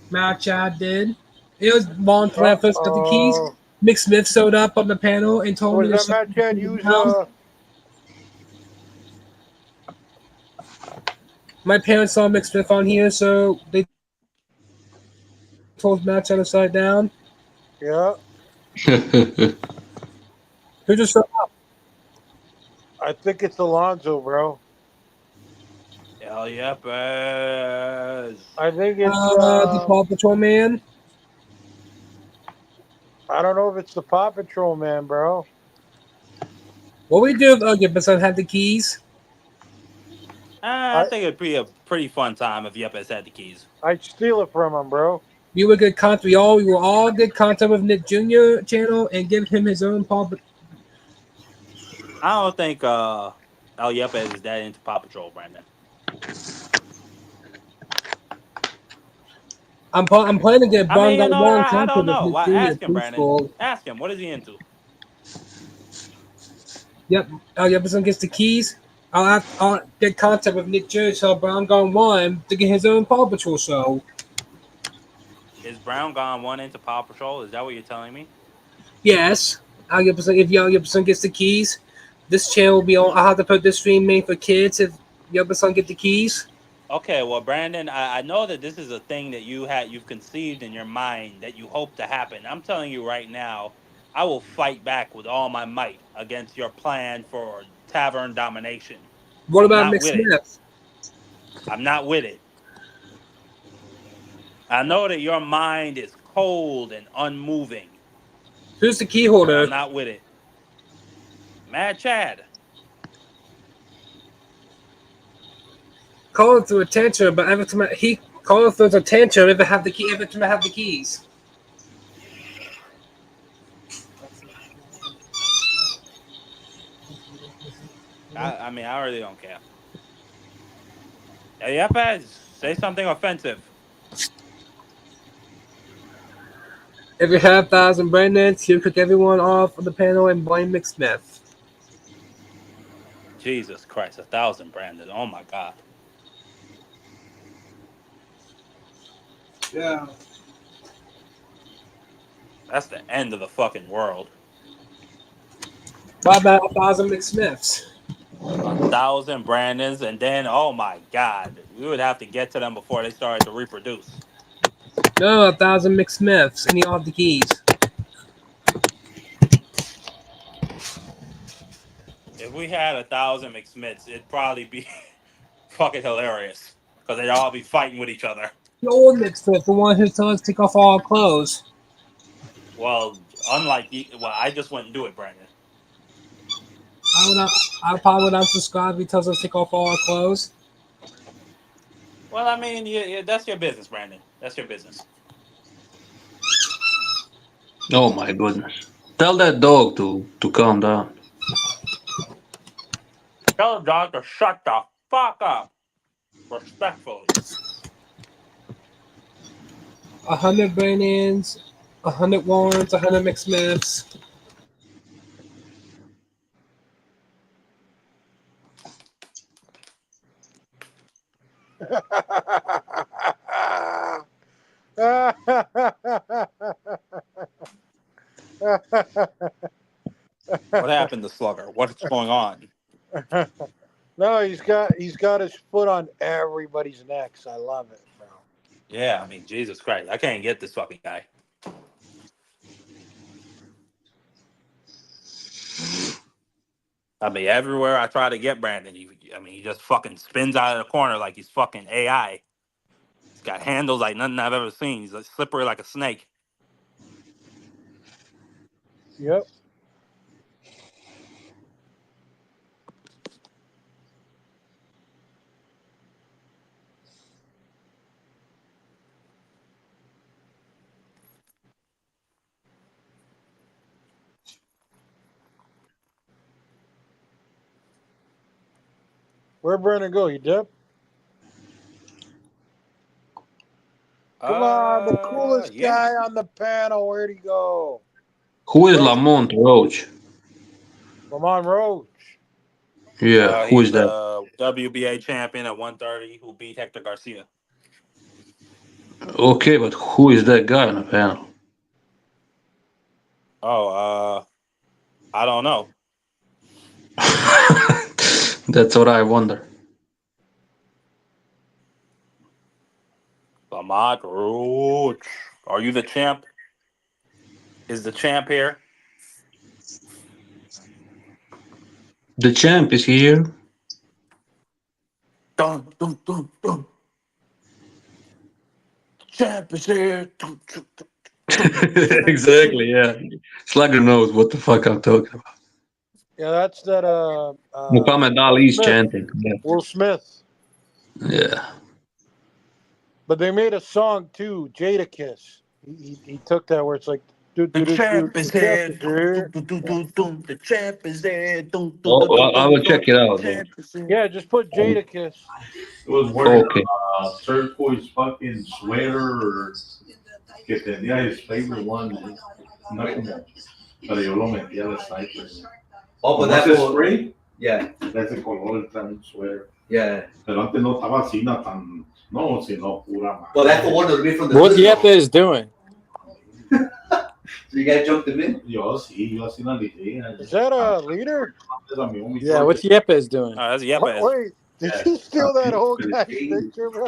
Matt Chad did. It was voluntary when I first got the keys. Uh-oh. Mick Smith showed up on the panel and told Was me to that shut Matt Chad use, down. My parents saw Mick Smith on here, so they told Matt Chad to shut it down. yeah, Who just showed up? I think it's Alonzo, bro. Hell yeah, Baz. I think it's, The Paw Patrol man. I don't know if it's the Paw Patrol man, bro. What we do if your son had the keys? I think it'd be a pretty fun time if Yepes had the keys. I'd steal it from him, bro. We were good content. We were all good content with Nick Jr. channel and give him his own Paw Patrol. I don't think El Yepes is that into Paw Patrol, Brandon. I'm planning to get I mean, Bongo One I don't content know. with Why? Nick Ask Jr. him, Brandon. preschool. Ask him. What is he into? Yep. Jefferson gets the keys. I'll get contact with Nick Jr. So Brown Gone One to get his own Paw Patrol show. Is Brown Gone One into Paw Patrol? Is that what you're telling me? Yes. If Jefferson gets the keys, this channel will be on. I'll have to put this stream made for kids if Jefferson get the keys. Okay, well, Brandon, I know that this is a thing that you've conceived in your mind that you hope to happen. I'm telling you right now, I will fight back with all my might against your plan for Tavern domination. What I'm about not Mick with it. Smith? I'm not with it. I know that your mind is cold and unmoving, Who's the key but holder? I'm not with it. Mad Chad. Calling through a tantrum, but every time he calling through a tantrum, every time I have the keys. I mean, I really don't care. Hey, Yepes, say something offensive. If you have 1,000 Brandons, you kick everyone off of the panel and blame Mick Smith. Jesus Christ, 1,000 Brandon. Oh my God. Yeah. That's the end of the fucking world. What about 1,000 Mick Smiths? 1,000 Brandons, and then, oh my God, we would have to get to them before they started to reproduce. No, 1,000 Mick Smiths, and you all have the keys. we had 1,000 McSmiths, it'd probably be fucking hilarious because they'd all be fighting with each other. The old McSmith, the one who tells us to take off all our clothes. Well, unlike I just wouldn't do it, Brandon. I probably would unsubscribe if he tells us to take off all our clothes. Well, I mean, yeah, that's your business, Brandon. That's your business. Oh my goodness. Tell that dog to calm down. Tell the dog to shut the fuck up. Respectfully. 100 Brandons, 100 Warrens, 100 McSmiths. What happened to Slugger? What's going on? No, he's got his foot on everybody's necks. I love it, bro. Yeah, I mean, Jesus Christ. I can't get this fucking guy. I mean, everywhere I try to get Brandon, he just fucking spins out of the corner like he's fucking AI. He's got handles like nothing I've ever seen. He's like slippery like a snake. Yep. Where'd Brandon go? You dip? Come on, the coolest Yeah. guy on the panel. Where'd he go? Who is Lamont Roach? Lamont Roach. Yeah, who He's is that? the WBA champion at 130 who beat Hector Garcia. Okay, but who is that guy on the panel? Oh, I don't know. That's what I wonder. Lamont Roach. Are you the champ? Is the champ here? The champ is here. Dun, dun, dun, dun. Champ is here. Dun, dun, dun. Exactly, yeah. Slugger knows what the fuck I'm talking about. Yeah, that's that. Muhammad Ali's chanting. Yeah. Will Smith. Yeah. But they made a song too, Jada Kiss. He took that where it's like The champ is here. The champ is there. I will check it out. Though. Yeah, just put Jada Kiss. It was wearing Okay. a turquoise fucking sweater or que tenía his favorite one. No como, pero yo lo metí a la sniper. Oh, but that's that's a spray. Yeah. That's a color tan sweater. Yeah. Pero antes no estaba así, no tan, no, sino pura. Well, that's the one that would be from the. What Yepes doing? So you guys jumped him in? Yo así la lié. Is that a leader? Yeah, what's Yepes doing? Oh, that's Yepes. Wait, did you steal that old guy's picture, bro?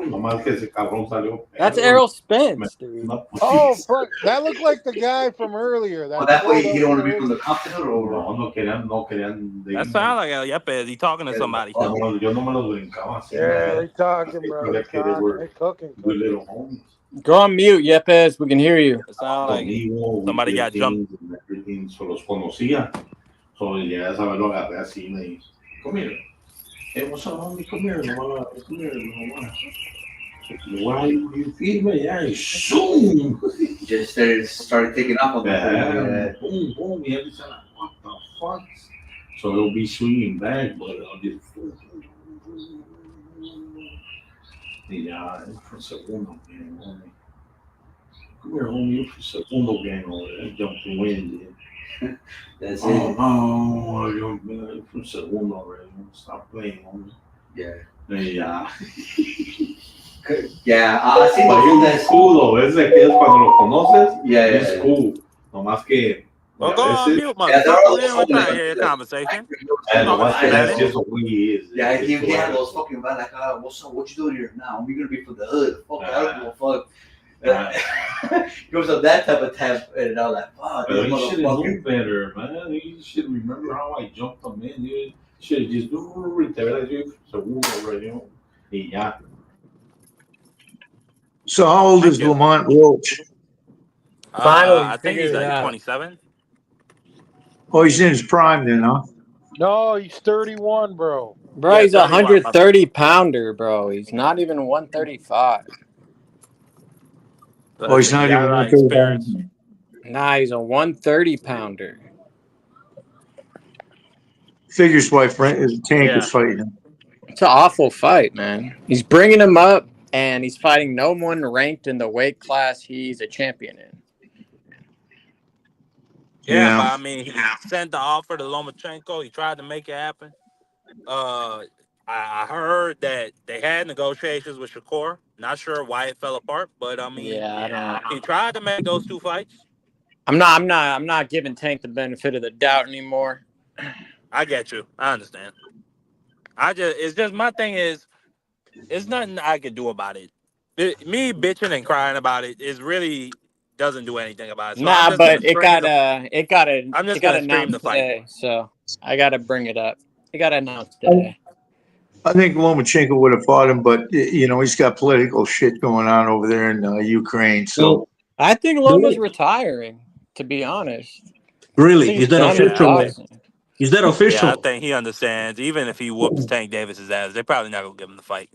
Nomás que ese cabrón salió. That's Errol Spence, dude. Oh, fuck. That looked like the guy from earlier. Well, that way you don't want to be from the continent or. No querían. That sounds like a Yepes. He's talking to somebody. No, yo no me los brincaba así. Yeah, they talking, bro. They cooking. Good little homies. Go on mute, Yepes. We can hear you. It sounds like somebody got jumped. So los conocía. So llegué a saber, lo agarré así y me dijo, come here. Hey, what's up, homie? Come here, no. Why you feed me? Yeah, zoom. Just started taking off on that. Boom, boom. Yeah, what the fuck? So they'll be swinging back, but I'll just. Y ya, for segundo game, homie. Come here, homie, for segundo game over there. Jump to win, yeah. That's it. it. Oh, no, for segundo already. Stop playing, homie. Yeah. Yeah. Yeah, así no es cool, es de que es cuando lo conoces. Yeah, es cool. Nomás que. Well, go on mute, motherfucker. We don't try to hear your conversation. That's just what he is. Yeah, he had those fucking bad, like, what's up? What you doing here? Nah, we're gonna be from the hood. Fuck, I don't give a fuck. He was on that type of tap, and I was like, This He should have known motherfucker. better, man. He should remember how I jumped him in. He should have just seguro, y ya. So how old Thank is you. Lamont Roach? Finally, I think figured he's it like out. 27. Oh, he's in his prime then, huh? No, he's 31, bro. Bro, Yeah, he's a 31. My bad. 130 pounder, bro. He's not even 135. Oh, he's Listen, you not got a even lot of experience. 135. Nah, he's a 130 pounder. Figures why Tank Yeah. is fighting him. It's an awful fight, man. He's bringing him up, and he's fighting no one ranked in the weight class he's a champion in. Yeah, Yeah. but I mean, he sent the offer to Lomachenko. He tried to make it happen. I heard that they had negotiations with Shakur. Not sure why it fell apart, but I mean, Yeah, I don't. he tried to make those two fights. I'm not giving Tank the benefit of the doubt anymore. I get you. I understand. It's just my thing is, it's nothing I can do about it. Me bitching and crying about it is really doesn't do anything about it. So I'm Nah, just gonna but it stream got the. I'm just gonna stream announced the fight. today, so I gotta bring it up. It got announced today. I think Lomachenko would have fought him, but he's got political shit going on over there in Ukraine. So I think Loma's retiring. To be honest, I Really? think Is he's that done with official? boxing. Is that Yeah, I official? think he understands. Even if he whoops Tank Davis's ass, they're probably not gonna give him the fight.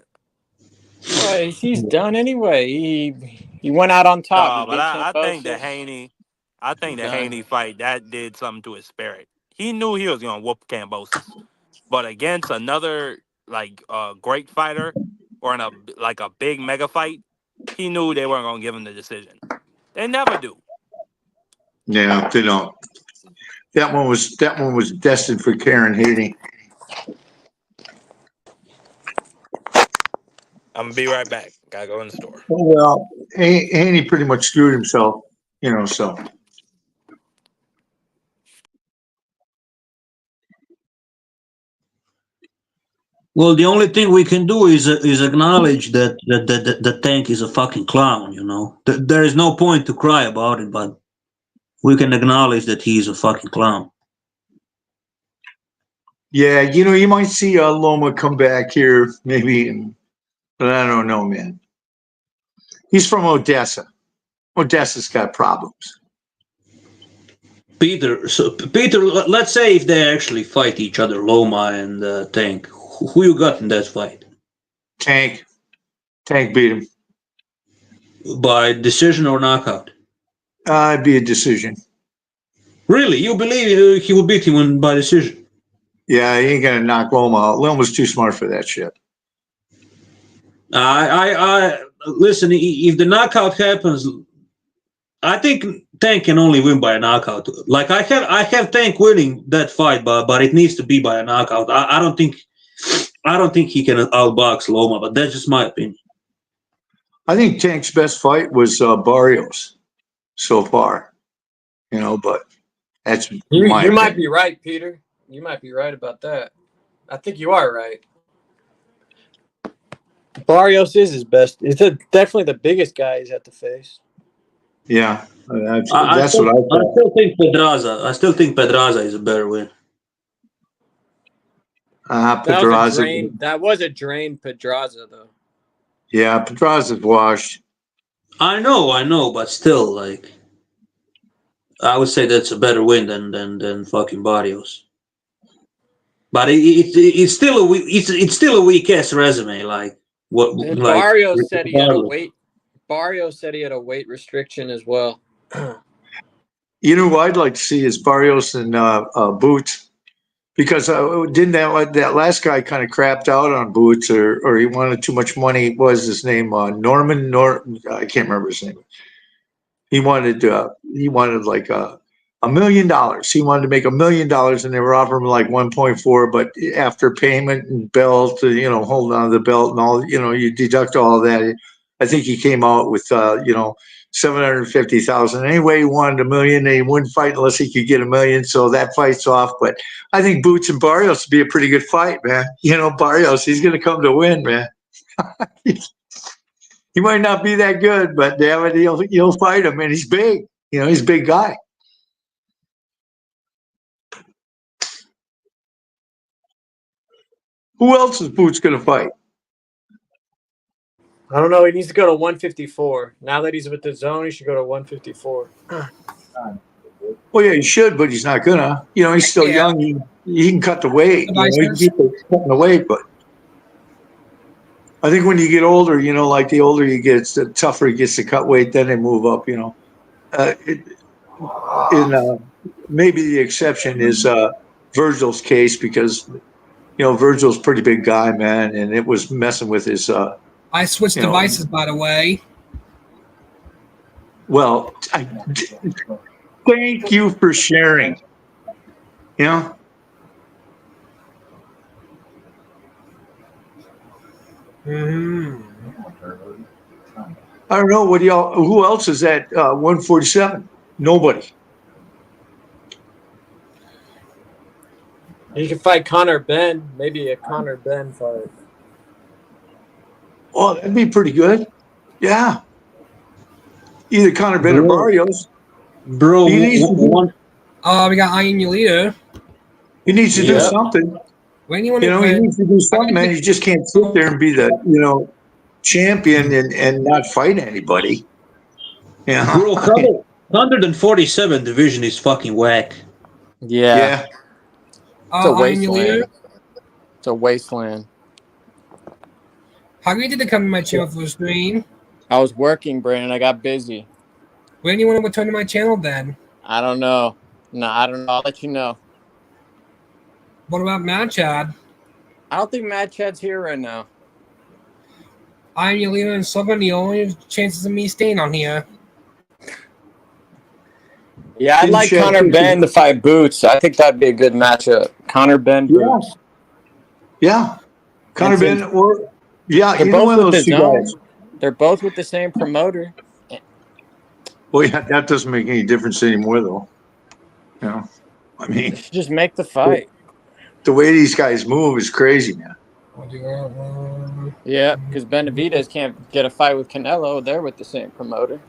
Well, he's done anyway. He went out on top. He No, but beat I think the Kambosos. Done. Haney fight that did something to his spirit. He knew he was gonna whoop Kambosos, but against another great fighter or in a big mega fight, he knew they weren't gonna give him the decision. They never do. yeah, they don't. That one was destined for Karen Haney. I'm gonna be right back. Gotta go in the store. Oh, well, Haney pretty much screwed himself, so. Well, the only thing we can do is acknowledge that the Tank is a fucking clown. There is no point to cry about it, but we can acknowledge that he's a fucking clown. Yeah, you might see Loma come back here maybe, but I don't know, man. He's from Odessa. Odessa's got problems. Peter, let's say if they actually fight each other, Loma and Tank, who you got in that fight? Tank beat him. By decision or knockout? It'd be a decision. Really? You believe he will beat him by decision? Yeah, he ain't gonna knock Loma out. Loma's too smart for that shit. I listen. If the knockout happens, I think Tank can only win by a knockout. Like I have Tank winning that fight, but it needs to be by a knockout. I don't think he can outbox Loma, but that's just my opinion. I think Tank's best fight was Barrios so far, but that's You my might opinion. be right, Peter. You might be right about that. I think you are right. Barrios is his best. He's definitely the biggest guy he's had to face. Yeah, that's what I thought. I still think Pedraza is a better win. Pedraza. That was a drained Pedraza, though. Yeah, Pedraza's washed. I know, but still, I would say that's a better win than fucking Barrios. But it's still a weak ass resume. Barrios said he had a weight. Barrios said he had a weight restriction as well. You know what I'd like to see is Barrios and Boots, because didn't that last guy kind of crapped out on Boots, or he wanted too much money? What was his name? Norman? I can't remember his name. He wanted like $1 million. He wanted to make $1 million, and they were offering him like 1.4. But after payment and belt, holding on to the belt and all, you deduct all that. I think he came out with $750,000. Anyway, he wanted $1 million. He wouldn't fight unless he could get $1 million. So that fight's off. But I think Boots and Barrios would be a pretty good fight, man. Barrios, he's going to come to win, man. He might not be that good, but damn it, he'll fight him, and he's big. He's a big guy. Who else is Boots going to fight? I don't know. He needs to go to 154. Now that he's with the zone, he should go to 154. Well, yeah, he should, but he's not gonna. You know, he's still young. He can cut the weight. You know, he can keep cutting the weight, but I think when you get older, you know, like the older you get, it's the tougher he gets to cut weight. Then they move up. You know, maybe the exception is Virgil's case because you know Virgil's a pretty big guy, man, and it was messing with his. I switched devices, by the way. Well, thank you for sharing. You know. I don't know what y'all. Who else is at 147? Nobody. You can fight Conor Ben. Maybe a Conor Ben fight. Oh, that'd be pretty good. Yeah. Either Conor Ben or Barrios. Bro, we got Ian Yulita. He needs to do something. When you know, he needs to do something, man. You just can't sit there and be the, you know, champion and not fight anybody. Yeah. Bro, 147 division is fucking whack. Yeah. It's a Ian wasteland. Yulita. It's a wasteland. How did you come to my channel for the stream? I was working, Brandon. I got busy. When do you want to return to my channel then? I don't know. No, I don't know. I'll let you know. What about Mad Chad? I don't think Mad Chad's here right now. Ian Yulita and Silver, the only chances of me staying on here. Yeah, I'd like Conor Ben to fight Boots. I think that'd be a good matchup. Conor Ben, Boots. Yeah. Conor Ben or they're both with the zone. They're both with the same promoter. Well, yeah, that doesn't make any difference anymore, though. You know, I mean, just make the fight. The way these guys move is crazy, man. Yeah, because Benavidez can't get a fight with Canelo. They're with the same promoter.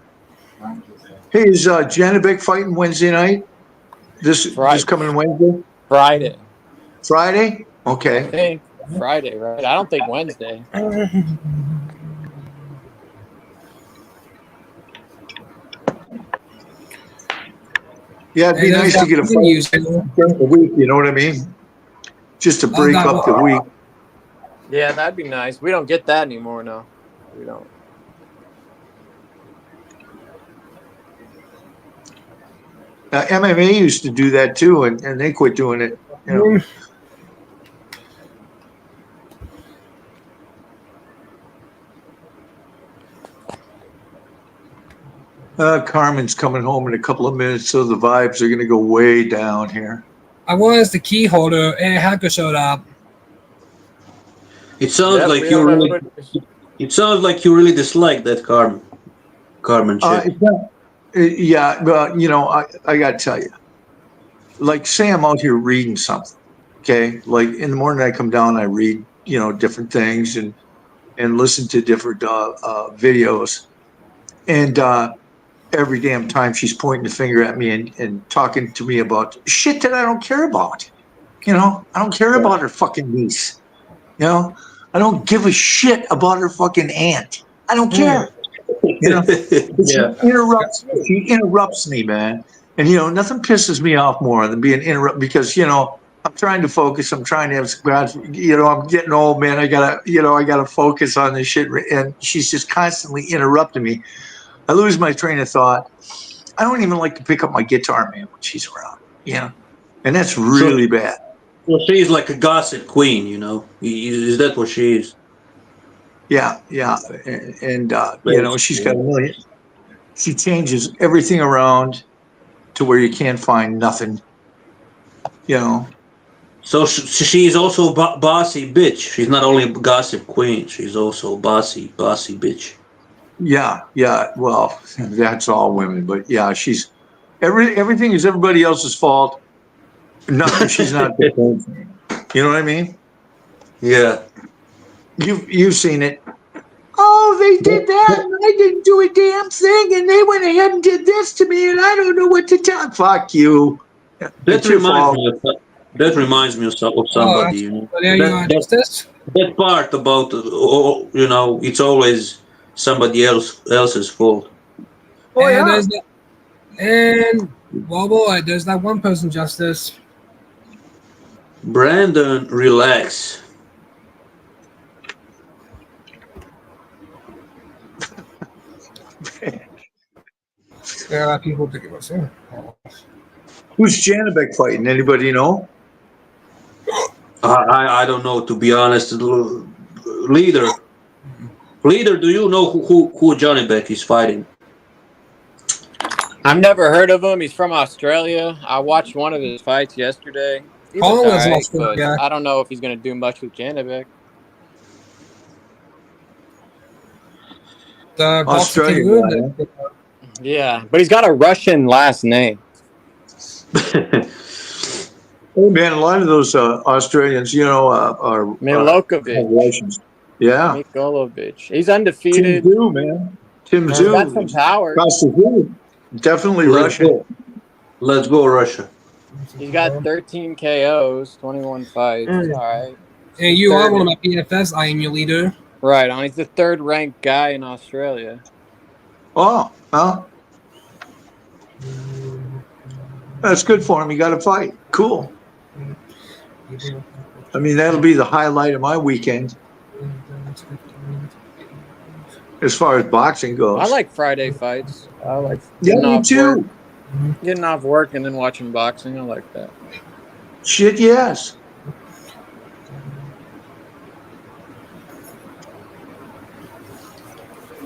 Hey, is Janovic fighting Wednesday night? This coming Wednesday? Friday. Friday? Okay. I think Friday, right? I don't think Wednesday. Yeah, it'd be nice to get a fight during the week, you know what I mean? Just to break up the week. Yeah, that'd be nice. We don't get that anymore, no. We don't. MMA used to do that too, and they quit doing it. You know. Carmen's coming home in a couple of minutes, so the vibes are going to go way down here. I was the key holder, and a hacker showed up. It sounds like you really. It sounds like you really dislike that Carmen chick. Yeah, but you know, I got to tell you, like, say I'm out here reading something, okay? Like in the morning, I come down, I read, you know, different things and listen to different videos, and every damn time she's pointing the finger at me and talking to me about shit that I don't care about. You know, I don't care about her fucking niece. You know, I don't give a shit about her fucking aunt. I don't care. You know, she interrupts me, man. And, you know, nothing pisses me off more than being interrupted because, you know, I'm trying to focus. I'm trying to have, you know, I'm getting old, man. I gotta focus on this shit. And she's just constantly interrupting me. I lose my train of thought. I don't even like to pick up my guitar, man, when she's around, you know, and that's really bad. Well, she's like a gossip queen, you know. Is that what she is? Yeah, and you know, she's got a million. She changes everything around to where you can't find nothing, you know. So she's also bossy bitch. She's not only a gossip queen. She's also bossy bitch. Yeah. Well, that's all women, but yeah, she's everything is everybody else's fault. Nothing. She's not. You know what I mean? Yeah. You've seen it. Oh, they did that, and I didn't do a damn thing, and they went ahead and did this to me, and I don't know what to tell. Fuck you. That That reminds me of somebody. You know, there you are, Justice. that part about you know, it's always somebody else's fault. Oh, And yeah. there's that, and well, boy, there's that one person, Justice. Brandon, relax. There are a lot of people thinking about it. Who's Janabek fighting? Anybody know? I don't know, to be honest. Leader, do you know who Johnny Beck is fighting? I've never heard of him. He's from Australia. I watched one of his fights yesterday. He looked Paul is alright, Australia. but I don't know if he's going to do much with Janibek. The Australia Australia. Yeah, but he's got a Russian last name. Oh man, a lot of those Australians, you know, are Milokovic. Russians. Yeah. Mikulovic. He's undefeated. Tim Zoo, man. Tim He's Zoo. got some power. Definitely Let's Russia. go. Let's go, Russia. He's got 13 KOs, 21 fights. All right. And you are one of my PFS. I am your leader. Right on. He's the third ranked guy in Australia. Oh, well. That's good for him. He got to fight. Cool. I mean, that'll be the highlight of my weekend as far as boxing goes. I like Friday fights. I like me too. Getting off work and then watching boxing. I like that. Shit, yes.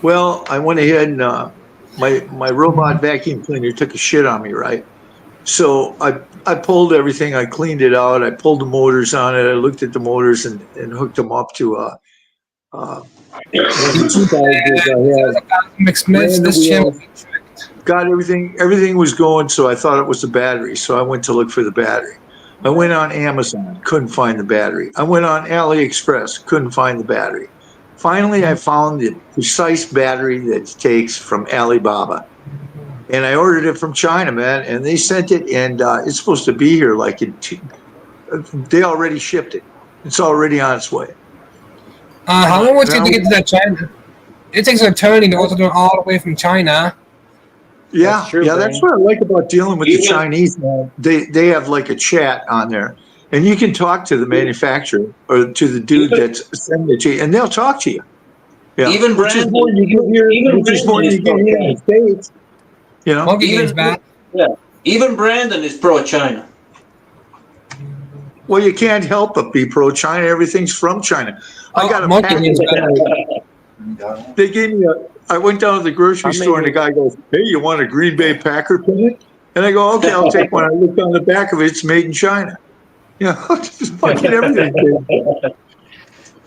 Well, I went ahead and my robot vacuum cleaner took a shit on me, right? So I pulled everything. I cleaned it out. I pulled the motors on it. I looked at the motors and hooked them up to got everything. Everything was going, so I thought it was the battery. So I went to look for the battery. I went on Amazon, couldn't find the battery. I went on AliExpress, couldn't find the battery. Finally, I found the precise battery that it takes from Alibaba. And I ordered it from China, man, and they sent it, and it's supposed to be here like they already shipped it. It's already on its way. How long would it take to get to that China? It takes an attorney to also do it all the way from China. Yeah, That's true, that's what I like about dealing with the Chinese, man. They have like a chat on there, and you can talk to the manufacturer or to the dude that's sending it to you, and they'll talk to you. Yeah. Even which is Brandon, more you get here, which is more you get here in the States. You know, even Brandon is pro-China. Well, you can't help but be pro-China. Everything's from China. I got a package. They gave me I went down to the grocery store and the guy goes, "Hey, you want a Green Bay Packer pin?" And I go, "Okay, I'll take one." I looked on the back of it; it's made in China. You know, just fucking everything.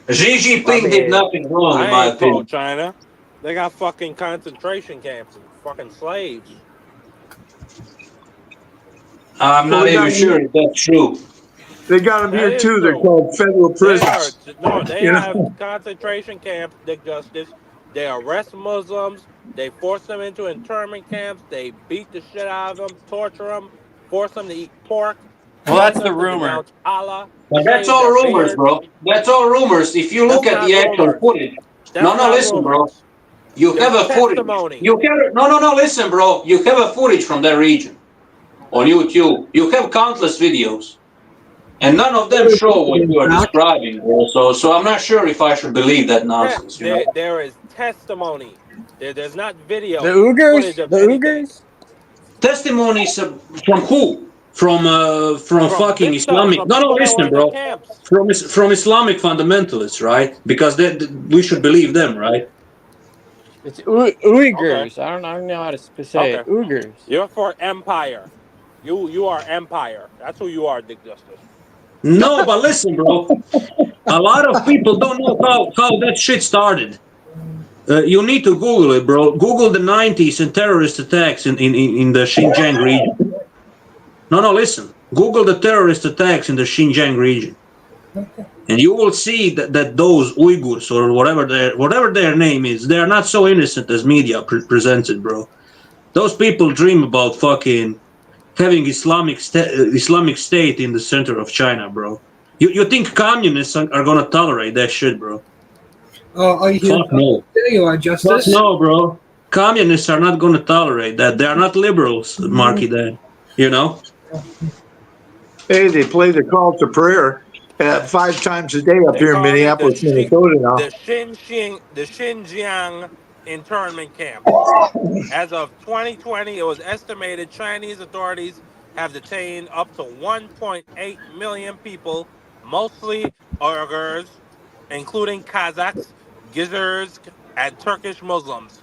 Xi Jinping did nothing wrong, in my opinion. China, they got fucking concentration camps and fucking slaves. I'm not even sure if that's true. They got them here too. They're called federal prisons. They have concentration camps, Dick Justice. They arrest Muslims. They force them into internment camps. They beat the shit out of them, torture them, force them to eat pork. Well, that's the rumor. Allah. But that's all rumors, bro. That's all rumors. If you look at the actual footage, listen, bro. You have a footage. Listen, bro. You have a footage from that region on YouTube. You have countless videos, and none of them show what you are describing, bro. So I'm not sure if I should believe that nonsense. There is testimony. There's not video. The Uyghurs? Testimonies from who? From fucking Islamic. Listen, bro. From Islamic fundamentalists, right? Because we should believe them, right? It's Uyghurs. Okay. I don't know how to say it. Uyghurs. You're for empire. You are empire. That's who you are, Dick Justice. No, but listen, bro. A lot of people don't know how that shit started. You need to Google it, bro. Google the 90s and terrorist attacks in the Xinjiang region. No, listen. Google the terrorist attacks in the Xinjiang region. And you will see that those Uyghurs or whatever their name is, they are not so innocent as media presents it, bro. Those people dream about fucking having Islamic State in the center of China, bro. You think communists are gonna tolerate that shit, bro? Are you here? Fuck no. There you are, Fuck Justice. no, bro. Communists are not gonna tolerate that. They are not liberals, Marky. Dan. You know. Hey, they play the call to prayer 5 times a day up They here in call it Minneapolis, Minnesota now. the Xinjiang internment camps. As of 2020, it was estimated Chinese authorities have detained up to 1.8 million people, mostly Uyghurs, including Kazakhs, Gizers, and Turkish Muslims.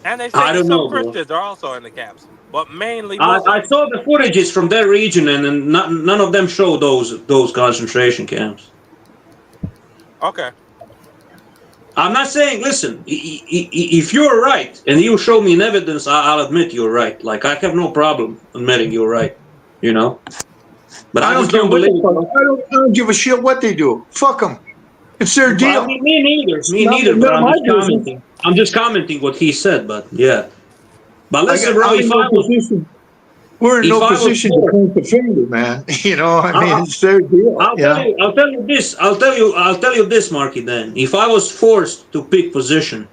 And they I say don't some know, bro. Christians are also in the camps, but mainly I Muslims. saw the footages from that region, and none of them show those concentration camps. Okay. I'm not saying. Listen, if you're right and you show me an evidence, I'll admit you're right. Like I have no problem admitting you're right. You know, but I I don't just care don't what they believe fuck. it. I don't give a shit what they do. Fuck them. It's their Well, I deal. mean, me neither. It's Me neither. But none of I'm my just business. commenting. I'm just commenting what he said. But yeah. But listen, bro. I'm in no position. We're in If no I was position to forced, point the finger, man. You know, I mean, I, it's their deal. I'll You tell know. you. I'll tell you this. I'll tell you this, Marky. Then, if I was forced to pick position,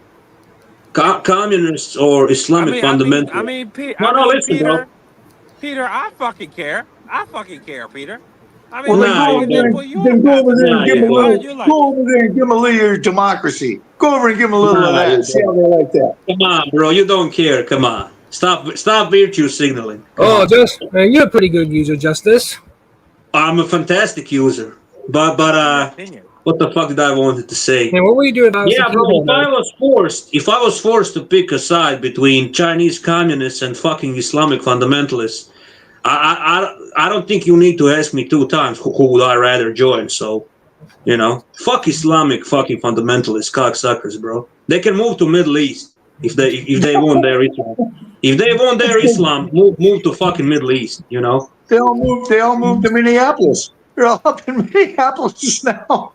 communists or Islamic fundamentalists. No, no. Listen, bro. Peter, I fucking care. I fucking care, Peter. I mean, Well, then look, Nah, I you can go over there just don't. and put you on a then go path over to there and Nah, give you them a How don't. would little. you like Go it? over there and give them a little of your democracy. Go over and give them a little of Nah, you that. See how don't. they like that. Come on, bro. You don't care. Come on. Stop virtue signaling. Come Oh, on. just man, you're a pretty good user, Justice. I'm a fantastic user, but In your opinion. what the fuck did I wanted to say? And what were you doing if I was the Yeah, bro. keyboard man? If I was forced to pick a side between Chinese communists and fucking Islamic fundamentalists, I don't think you need to ask me 2 times who would I rather join. So fuck Islamic fucking fundamentalists, cocksuckers, bro. They can move to Middle East if they want their Islam. If they want their Islam, move to fucking Middle East. They all moved. They all moved to Minneapolis. They're all up in Minneapolis now.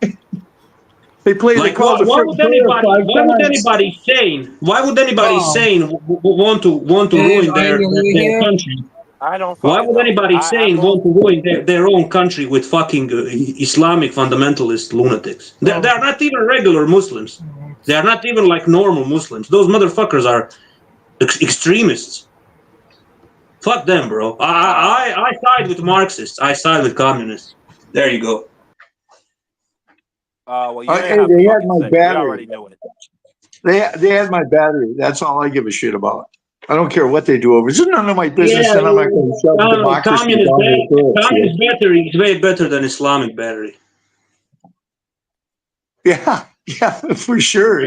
They play the Like, call to why would prayer anybody? 5 Why would times. anybody sane? Why would anybody Oh, sane want to and ruin are their, you their, new their here? country? I don't Why fucking would know. anybody I sane moved. want to ruin their own country with fucking Islamic fundamentalist lunatics? They Oh, are not even regular Muslims. They are not even like normal Muslims. Those motherfuckers are extremists. Fuck them, bro. Uh, I side with Marxists. I side with communists. There you go. well, you ain't Hey, have to they had fucking my say. We battery. already knew it. They had my battery. That's all I give a shit about. I don't care what they do over. It's none of my business, Yeah, and I'm not going to shove democracy down their throats. communist battery is way better than Islamic battery. Yeah, yeah, for sure.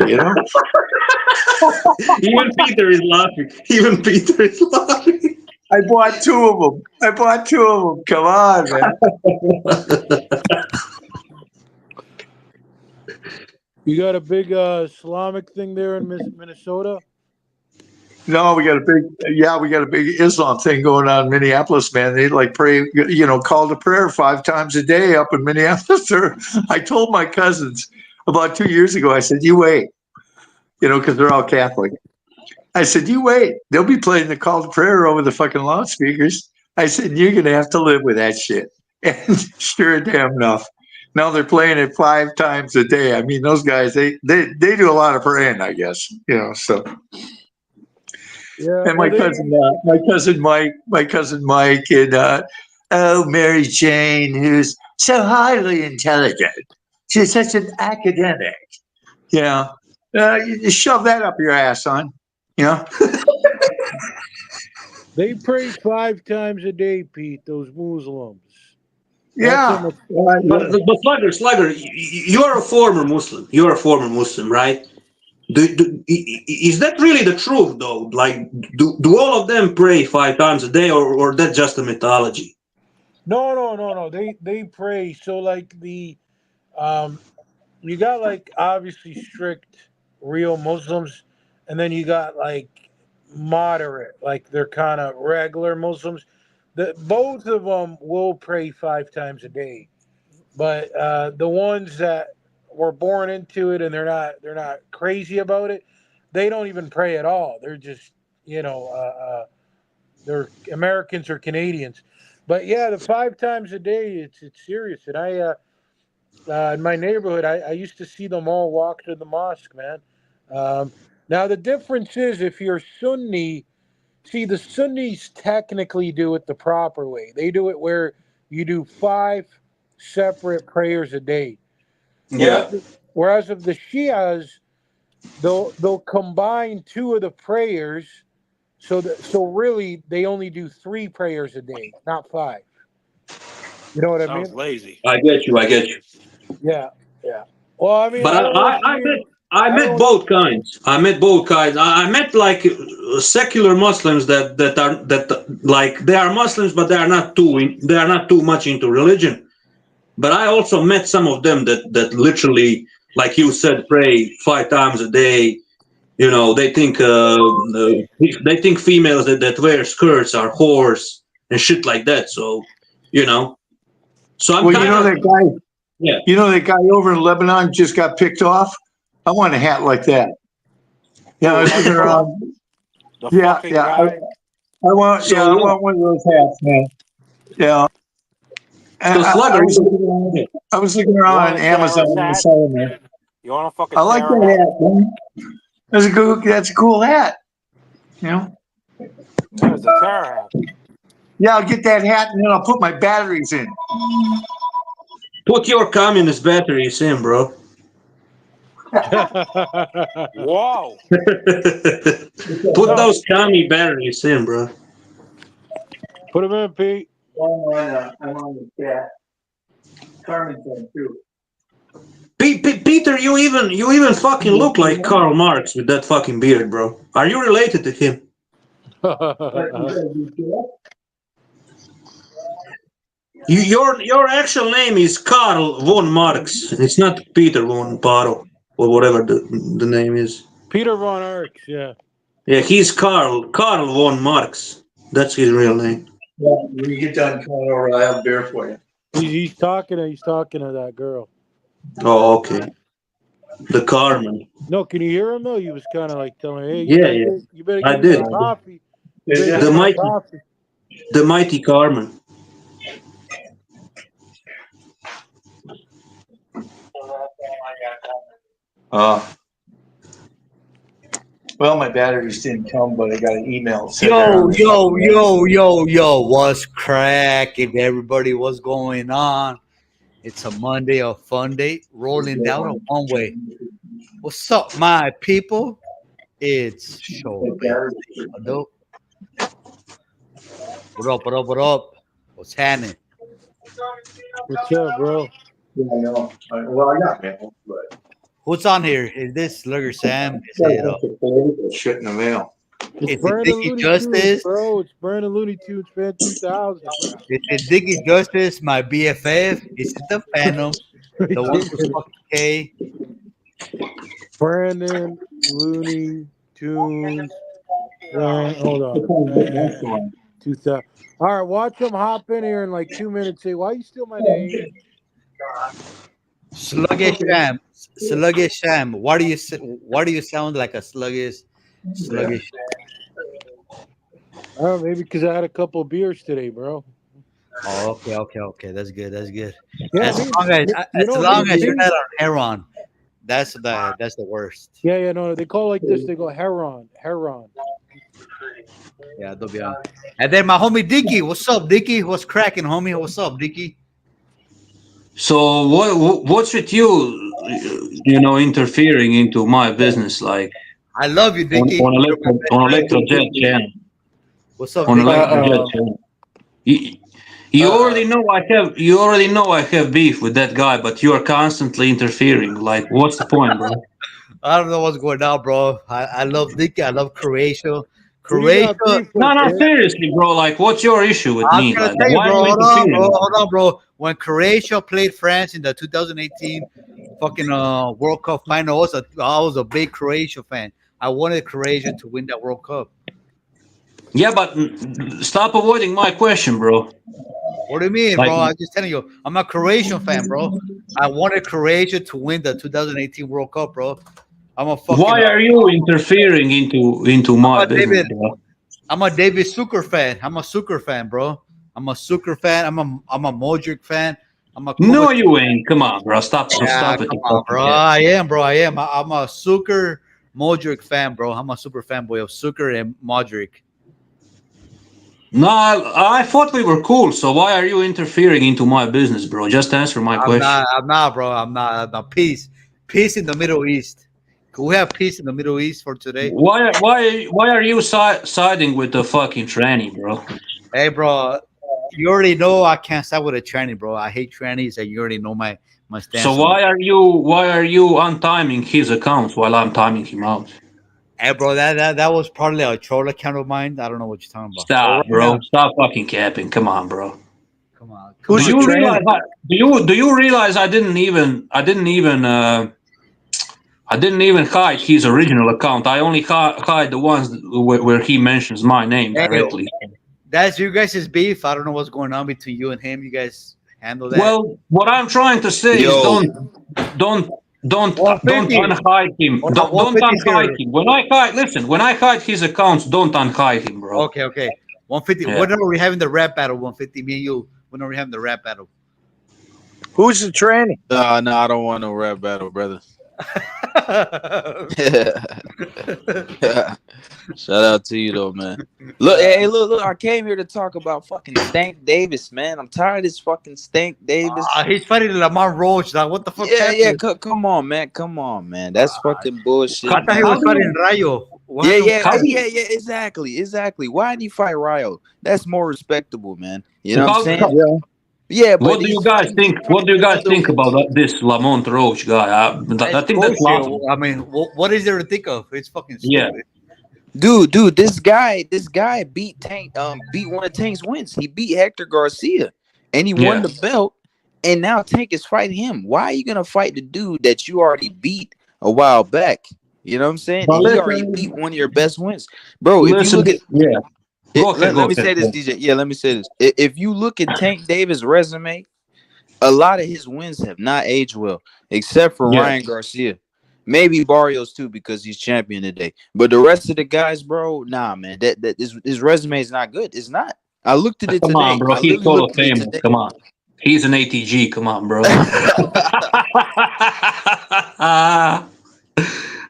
Even Peter is laughing. Even Peter is laughing. I bought 2 of them. Come on, man. You got a big Islamic thing there in Minnesota? No, we got a big Islam thing going on in Minneapolis, man. They like pray, call to prayer 5 times a day up in Minneapolis. I told my cousins about 2 years ago, I said, you wait, because they're all Catholic. I said, you wait, they'll be playing the call to prayer over the fucking loudspeakers. I said, you're going to have to live with that shit. And sure damn enough, now they're playing it 5 times a day. I mean, those guys, they do a lot of praying, I guess, so. Yeah. And my cousin Mike, and Mary Jane, who's so highly intelligent. She's such an academic. You just shove that up your ass, son. They pray 5 times a day, Pete. Those Muslims. Yeah. But Slugger, you are a former Muslim. You are a former Muslim, right? Is that really the truth, though? Like, do all of them pray 5 times a day, or that's just a mythology? No. They pray. So like you got like obviously strict real Muslims, and then you got like moderate, like they're kind of regular Muslims. Both of them will pray 5 times a day, but the ones that were born into it and they're not crazy about it, they don't even pray at all. They're just they're Americans or Canadians. But yeah, the 5 times a day, it's serious. And I in my neighborhood, I used to see them all walk to the mosque, man. Now the difference is if you're Sunni, see the Sunnis technically do it the proper way. They do it where you do 5 separate prayers a day. Yeah. Whereas of the Shias, they'll combine 2 of the prayers, so really they only do 3 prayers a day, not 5. You know what I Sounds mean? lazy. I get you. I get you. Yeah, yeah. Well, I mean, But I don't know if I met both kinds. I met both kinds. I met like secular Muslims that like they are Muslims, but they are not too much into religion. But I also met some of them that literally, like you said, pray 5 times a day. You know, they think females that wear skirts are whores and shit like that. So, you know, so I'm Well, kind of that guy. yeah. You know that guy over in Lebanon just got picked off. I want a hat like that. Yeah, I was looking around. The Yeah, fucking yeah. guy. I want. So, Yeah, I want one of those hats, man. Yeah. And So Slugger, I was looking You around want on a Amazon terrorist and hat? selling there. You want a fucking I like terror that hat? hat, man. That's a cool hat. You know. Yeah, it's a terror hat. Yeah, I'll get that hat and then I'll put my batteries in. put your communist batteries in, bro. Whoa. Put those commie batteries in, bro. Put them in, Pete. I'm on the chat. Carmen's on too. Peter, you even fucking look like Karl Marx with that fucking beard, bro. Are you related to him? Your actual name is Karl von Marx. It's not Peter von Paro or whatever the name is. Peter von Arx, yeah. Yeah, he's Karl von Marx. That's his real name. Yeah, when you get done coming over, I'll have a beer for you. He's talking to that girl. Oh, okay. The Carmen. No, can you hear him though? He was kind of like telling, "Hey, Yeah. you better I give me did. my coffee." The mighty Carmen. Well, my batteries didn't come, but I got an email. Yo, what's cracking, everybody? What's going on? It's a Monday, a fun day, rolling down a one way. What's up, my people? It's show. What up? What's happening? What's up, bro? Yeah, I know. Well, I got mail, but Who's on here? Is this Slugger Sam? Is it shit in the mail. It's Brandon Looney Tunes, bro. It's Brandon Looney Tunes, fan 2000. Is it Diggy Justice, my BFF? Is it the Phantom? The one who's fucking K? Brandon Looney Tunes. Hold on. 2000. All right, watch him hop in here in like 2 minutes. Say, why you steal my name? Sluggish Sam. Why do you sound like a sluggish? I don't know, maybe because I had a couple of beers today, bro. Oh, okay. That's good. Yeah, as long as you're not on heroin, that's the worst. Yeah, no, they call it like this. They go heron. Yeah, they'll be on. And then my homie Dicky, what's up, Dicky? What's cracking, homie? What's up, Dicky? So what's with you, interfering into my business, like I love you, Dicky. on Electrojet channel. What's up, on Dicky? Electrojet channel. You already know I have beef with that guy, but you are constantly interfering. Like, what's the point, bro? I don't know what's going on, bro. I love Dicky. I love Croatia. No, seriously, bro. Like, what's your issue with me? I'm gonna Like, tell you, why bro. are you interfering? Hold on, bro. When Croatia played France in the 2018 fucking World Cup final, I was a big Croatia fan. I wanted Croatia to win that World Cup. Yeah, but stop avoiding my question, bro. What do you mean, bro? I'm just telling you, I'm a Croatian fan, bro. I wanted Croatia to win the 2018 World Cup, bro. I'm a fucking. Why are you interfering into my business, bro? I'm a David Zucker fan. I'm a Zucker fan, bro. I'm a Zucker fan. I'm a Modric fan. I'm a No, you ain't. Come on, bro. Stop with come the on, fucking bro. cap. I am, bro. I am. I'm a Zucker Modric fan, bro. I'm a super fanboy of Zucker and Modric. No, I thought we were cool. So why are you interfering into my business, bro? Just answer my question. I'm not, bro. I'm not. Peace. Peace in the Middle East. Can we have peace in the Middle East for today? Why are you siding with the fucking tranny, bro? Hey, bro. You already know I can't side with a tranny, bro. I hate trannies, and you already know my stance. So why are you untiming his accounts while I'm timing him out? Hey, bro, that was probably a troll account of mine. I don't know what you're talking about. Stop, bro. Stop fucking capping. Come on, bro. Come on. Do you realize? Do you realize I didn't even hide his original account. I only hide the ones where he mentions my name directly. That's you guys' beef. I don't know what's going on between you and him. You guys handle that. Well, what I'm trying to say is don't unhide him. Don't unhide him. When I hide his accounts, don't unhide him, bro. Okay. 150. Yeah. When are we having the rap battle? 150. Me and you. When are we having the rap battle? Who's the tranny? No, I don't want no rap battle, brother. Shout out to you though, man. Look, I came here to talk about fucking Stank Davis, man. I'm tired of this fucking Stank Davis. He's fighting Lamar Roach. Now, what the fuck? Yeah. Come on, man. That's fucking bullshit. I thought he was fighting Rayo. Exactly. Why did he fight Rayo? That's more respectable, man. You know what I'm saying? Yeah, but what do you guys think? What do you guys think about this Lamont Roach guy? I think that's laughable. I mean, what is there to think of? It's fucking stupid. Dude, this guy beat one of Tank's wins. He beat Hector Garcia, and he won the belt. And now Tank is fighting him. Why are you gonna fight the dude that you already beat a while back? You know what I'm saying? He already beat one of your best wins, bro. If you look at let me say this, DJ. Yeah, let me say this. If you look at Tank Davis' resume, a lot of his wins have not aged well, except for Ryan Garcia. Maybe Barrios too, because he's champion today. But the rest of the guys, bro, nah, man. That his resume is not good. It's not. I looked at it today. Come on, bro. He's Hall of Fame. Come on. He's an ATG. Come on, bro.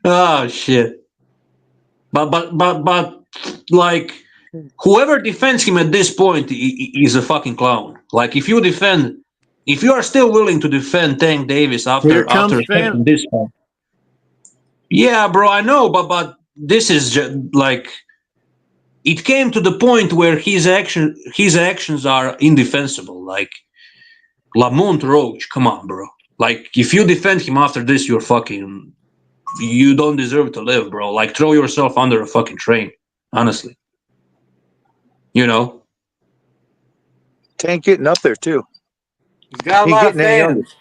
Oh shit. But like whoever defends him at this point is a fucking clown. Like if you are still willing to defend Tank Davis after this point. Yeah, bro, I know, but this is just like it came to the point where his actions are indefensible. Like Lamont Roach, come on, bro. Like if you defend him after this, you don't deserve to live, bro. Like throw yourself under a fucking train, honestly. You know, Tank getting up there too. He's got a lot of fans.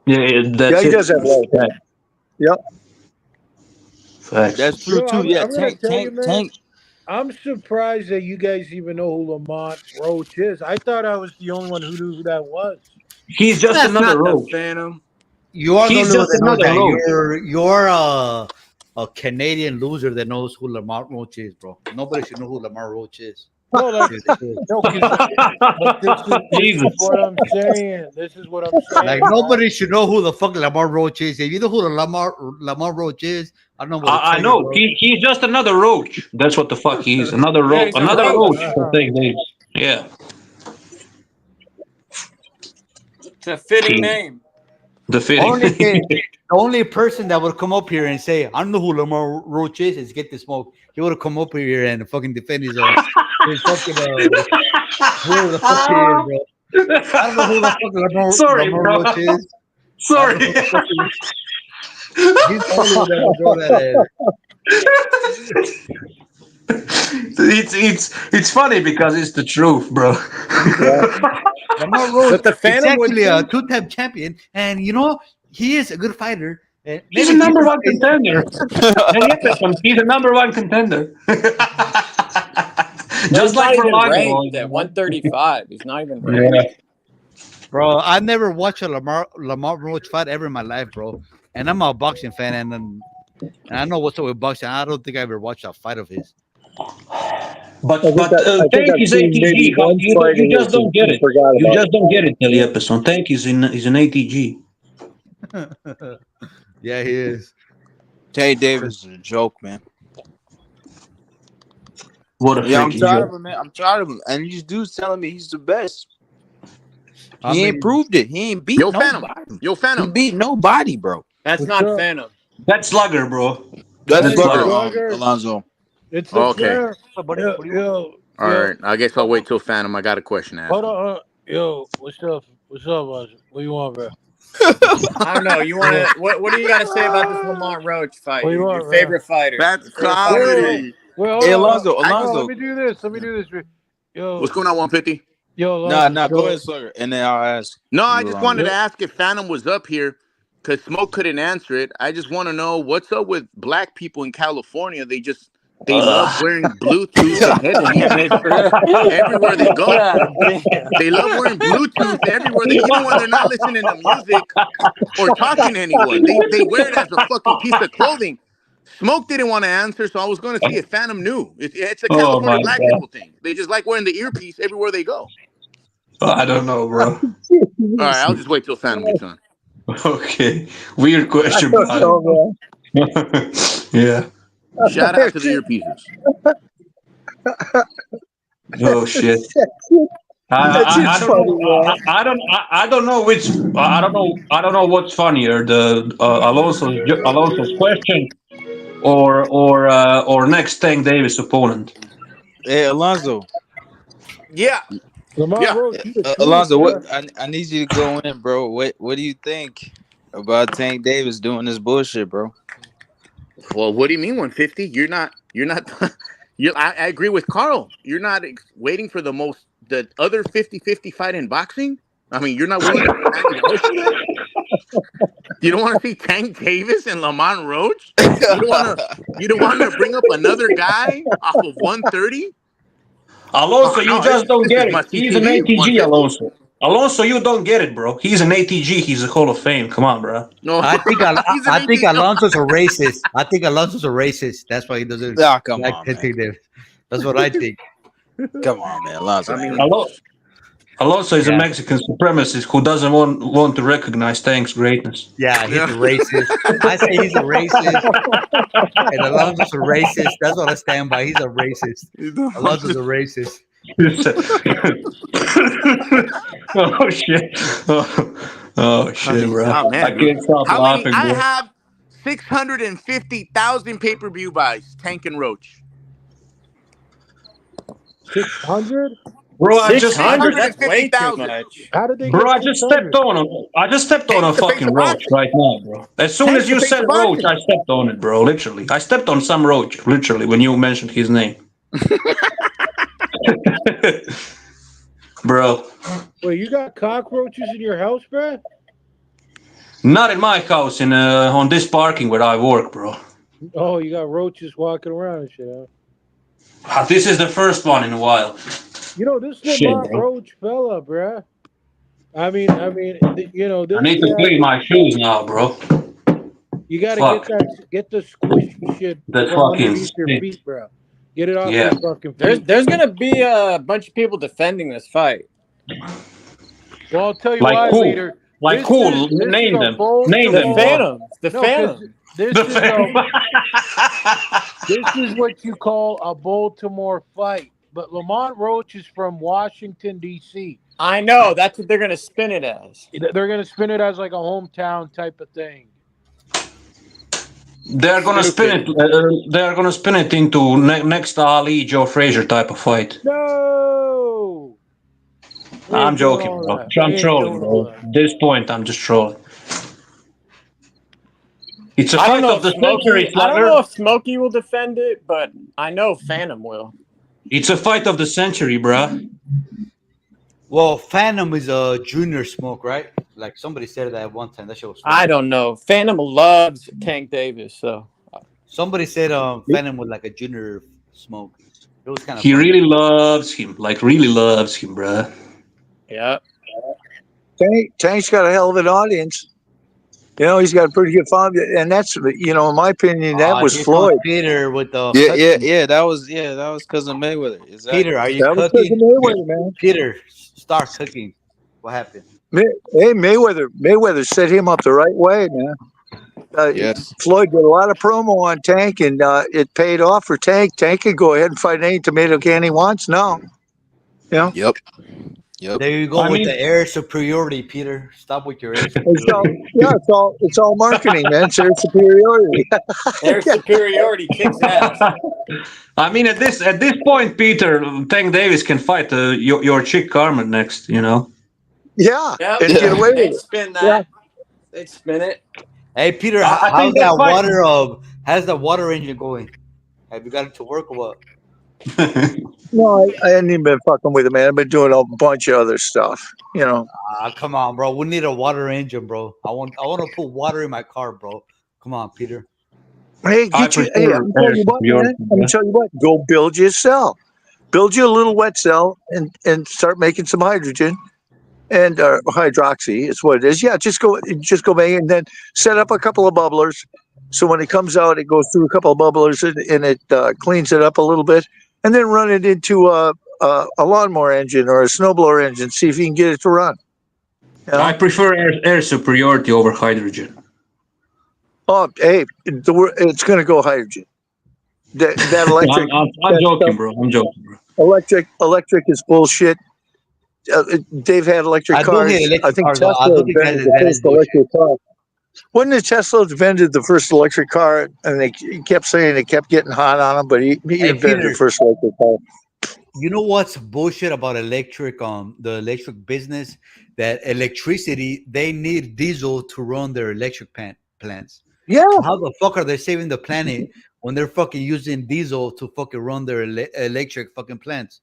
Yeah, he does have a lot of fans. Yep. Facts. That's true too. Yeah, Tank. I'm surprised that you guys even know who Lamont Roach is. I thought I was the only one who knew who that was. He's just another Roach. Phantom. You are He's just another Roach. You're a Canadian loser that knows who Lamar Roach is, bro. Nobody should know who Lamar Roach is. No, but this is what I'm saying. This is what I'm saying. Like nobody should know who the fuck Lamar Roach is. If you know who the Lamar Roach is, I don't know. What I know. He's just another Roach. That's what the fuck he is. Another Roach. Another Roach. Yeah. It's a fitting name. The fitting. The only person that would come up here and say, I don't know who Lamar Roach is Get the Smoke. He would have come up here and fucking defend his fucking who the fuck he is, bro. I don't know who the fuck Lamar Roach is. Sorry. He's the only one that would throw that it's funny because it's the truth, bro. Lamar Roach but the Phantom is actually a two-time champion, and you know he is a good fighter. He's a number one contender. He's a number one contender. Just like for ranked at 135. He's not even ranked. Yeah. Bro, I never watched a Lamar Roach fight ever in my life, bro. And I'm a boxing fan, and I know what's up with boxing. I don't think I ever watched a fight of his. But I think Tank I've is seen maybe ATG. one fight You in just which don't get he it. forgot You about just it. don't get it, Telly Epison. Tank is an ATG. Yeah, he is. Tank Davis is a joke, man. What a Yeah, I'm freaking tired joke. of him, man. I'm tired of him. And these dudes telling me he's the best. I He ain't mean, proved it. He ain't beat Yo, Phantom. nobody. Yo, He Phantom. beat nobody, bro. That's What's not up? Phantom. That's Slugger, bro. That's That's Hey, Slugger, Slugger. Slugger. Alonzo. It's the Okay. champ. What, buddy? Yo, What do you want? yo, All yo. right. I guess I'll wait till Phantom. I got a question to ask Hold him. on. Yo, what's up? What's up, Roger? What you want, bro? I don't know. You want to? What do you got to say about this Lamont Roach fight? What you Your want, bro? favorite fighter. That's Your favorite fighter today. comedy. Wait, hold Hey, on. Alonzo, Hold on, let Alonzo. me do this. Let me do this. Yo, What's going on, 150? yo, Alonzo. Nah, go So, ahead, Slugger. And then I'll ask No, I you, just wanted Alonzo. to ask if Phantom was up here because Smoke couldn't answer it. I just want to know what's up with black people in California. They love wearing Bluetooth and headphones everywhere they go. God damn. They love wearing Bluetooth everywhere even when they're not listening to music or talking to anyone. They wear it as a fucking piece of clothing. Smoke didn't want to answer, so I was going to see if Phantom knew. It's a Oh my California black god. people thing. They just like wearing the earpiece everywhere they go. I don't know, bro. All right, I'll just wait till Phantom gets on. Okay. Weird I question, don't brother. know, Yeah. Shout out to the earpieces. Oh shit. That's I just don't funny, know. man. I don't know which. I don't know what's funnier, the Alonso's question or next Tank Davis opponent. Hey, Alonzo. Yeah, Lamont yeah. Roach, you the truth, Alonzo, bro. I need you to go in, bro. What do you think about Tank Davis doing this bullshit, bro? Well, what do you mean 150? You're not. I agree with Carl. You're not waiting for the other 50-50 fight in boxing. I mean, you're not willing to put $90 for that. You don't want to see Tank Davis and Lamont Roach. You don't want to. You don't want to bring up another guy off of 130. Alonso, Oh you no, just don't this is get it. must see He's an TV. ATG, 150. Alonso. Alonso, you don't get it, bro. He's an ATG. He's a Hall of Fame. Come on, bro. No, I think he's an I think 18. No. Alonso's a racist. I think Alonso's a racist. That's why he doesn't Ah, come like on, man. Tank Davis. That's what I think. Come on, man. Alonzo. I mean, Alonso is a Yeah. Mexican supremacist who doesn't want to recognize Tank's greatness. Yeah, he's yeah. a racist. I say he's a racist, and Alonso's a racist. That's what I stand by. He's a racist. Alonso's a racist. Oh shit! Oh I shit, mean, bro! oh I man, dude. can't stop How many? laughing, I bro. have 650,000 pay-per-view buys. Tank and Roach. 600? Bro, I just, I 600. just, That's way too much. How did they bro, get I just 600? stepped on him. I just stepped on a Tank's the face fucking of roach boxing. right now, bro. As soon Tank's as the you face said of roach, boxing. I stepped on it, bro. Literally, I stepped on some roach. Literally, when you mentioned his name, bro. Wait, you got cockroaches in your house, bro? Not in my house, in on this parking where I work, bro. Oh, you got roaches walking around and shit, huh? This is the first one in a while. You know, this Shit, Lamont bro. Roach fella, bruh. I mean, you know, I this need to cat, clean my shoes now, bro. you got to Fuck. get the squishy shit That from fucking underneath your stink. feet, bro. Get it off Yeah. your fucking feet. There's gonna be a bunch of people defending this fight. Well, I'll tell you Like why, who? leader. Like This who? is Name a them. Name The them, bro. Baltimore. Phantoms. The No, because Phantoms. this The is Phantom. this is what you call a Baltimore fight. But Lamont Roach is from Washington, D.C. I know. That's what they're gonna spin it as. They're going to spin it as like a hometown type of thing. They're gonna spin Stupid. it. They're gonna spin it into next Ali Joe Frazier type of fight. No! We I'm ain't doing joking, all bro. that. I'm We ain't trolling, doing all bro. that. At this point, I'm just trolling. It's a I don't fight know of if the century, Smokey. I don't Slugger. know if Smokey will defend it, but I know Phantom will. It's a fight of the century, bruh. Well, Phantom is a junior smoke, right? Like somebody said that at one time. That shit was funny. I don't know. Phantom loves Tank Davis, so Somebody said Phantom was like a junior smoke. It was kind of He funny. really loves him. Like, really loves him, bruh. yeah. Tank's got a hell of an audience. You know, he's got a pretty good farm, and that's in my opinion, that was Here comes Floyd. Peter with the cooking. Yeah. That was cousin Mayweather. Peter, Exactly. are you That was because of cooking? Mayweather, man. Peter, start cooking. What happened? Hey, Mayweather set him up the right way, man. Yes. Floyd did a lot of promo on Tank, and it paid off for Tank. Tank can go ahead and fight any tomato can he wants now. Yep. There you go with the air superiority, Peter. Stop with your air It's all, superiority. it's all marketing, man. It's their superiority. Their superiority kicks ass. I mean, at this point, Peter, Tank Davis can fight your chick Carmen next. You know. Yeah, Yep. and get away with They'd it. spin that. They'd spin it. Hey, Peter, I how's think that fight. how's the water engine going? Have you got it to work or what? No, I hadn't even been fucking with it, man. I've been doing a bunch of other stuff. Come on, bro. We need a water engine, bro. I want to put water in my car, bro. Come on, Peter. Hey, I I'm prefer telling you what, man. I'm tell you what. Go build you a cell. Build you a little wet cell and start making some hydrogen and hydroxy is what it is. Yeah, just go make it and then set up a couple of bubblers. So when it comes out, it goes through a couple of bubblers and it cleans it up a little bit, and then run it into a lawnmower engine or a snowblower engine. See if you can get it to run. I prefer air superiority over hydrogen. Oh, hey, it's going to go hydrogen. That electric. I'm joking, bro. I'm joking, bro. Electric is bullshit. They've had electric cars. I think Tesla invented the first electric car. Wasn't it Tesla invented the first electric car? And they kept saying it kept getting hot on him, but he invented Peter, the first electric car. You know what's bullshit about electric? The electric business, that electricity, they need diesel to run their electric plants. Yeah. So how the fuck are they saving the planet when they're fucking using diesel to fucking run their electric fucking plants?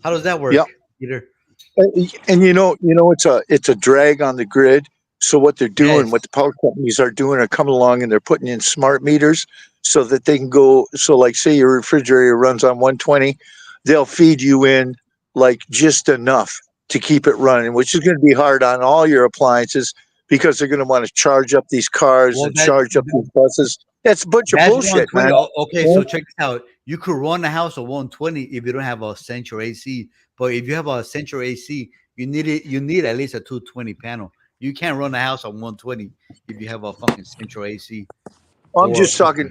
How does that work, Peter? And it's a drag on the grid. So what they're doing, what the power companies are doing, are coming along and they're putting in smart meters so that they can go. So like, say your refrigerator runs on 120, they'll feed you in like just enough to keep it running, which is going to be hard on all your appliances because they're going to want to charge up these cars and charge up these buses. That's a bunch of bullshit, man. Okay, so check this out. You could run a house of 120 if you don't have a central AC. But if you have a central AC, you need at least a 220 panel. You can't run a house on 120 if you have a fucking central AC. I'm just talking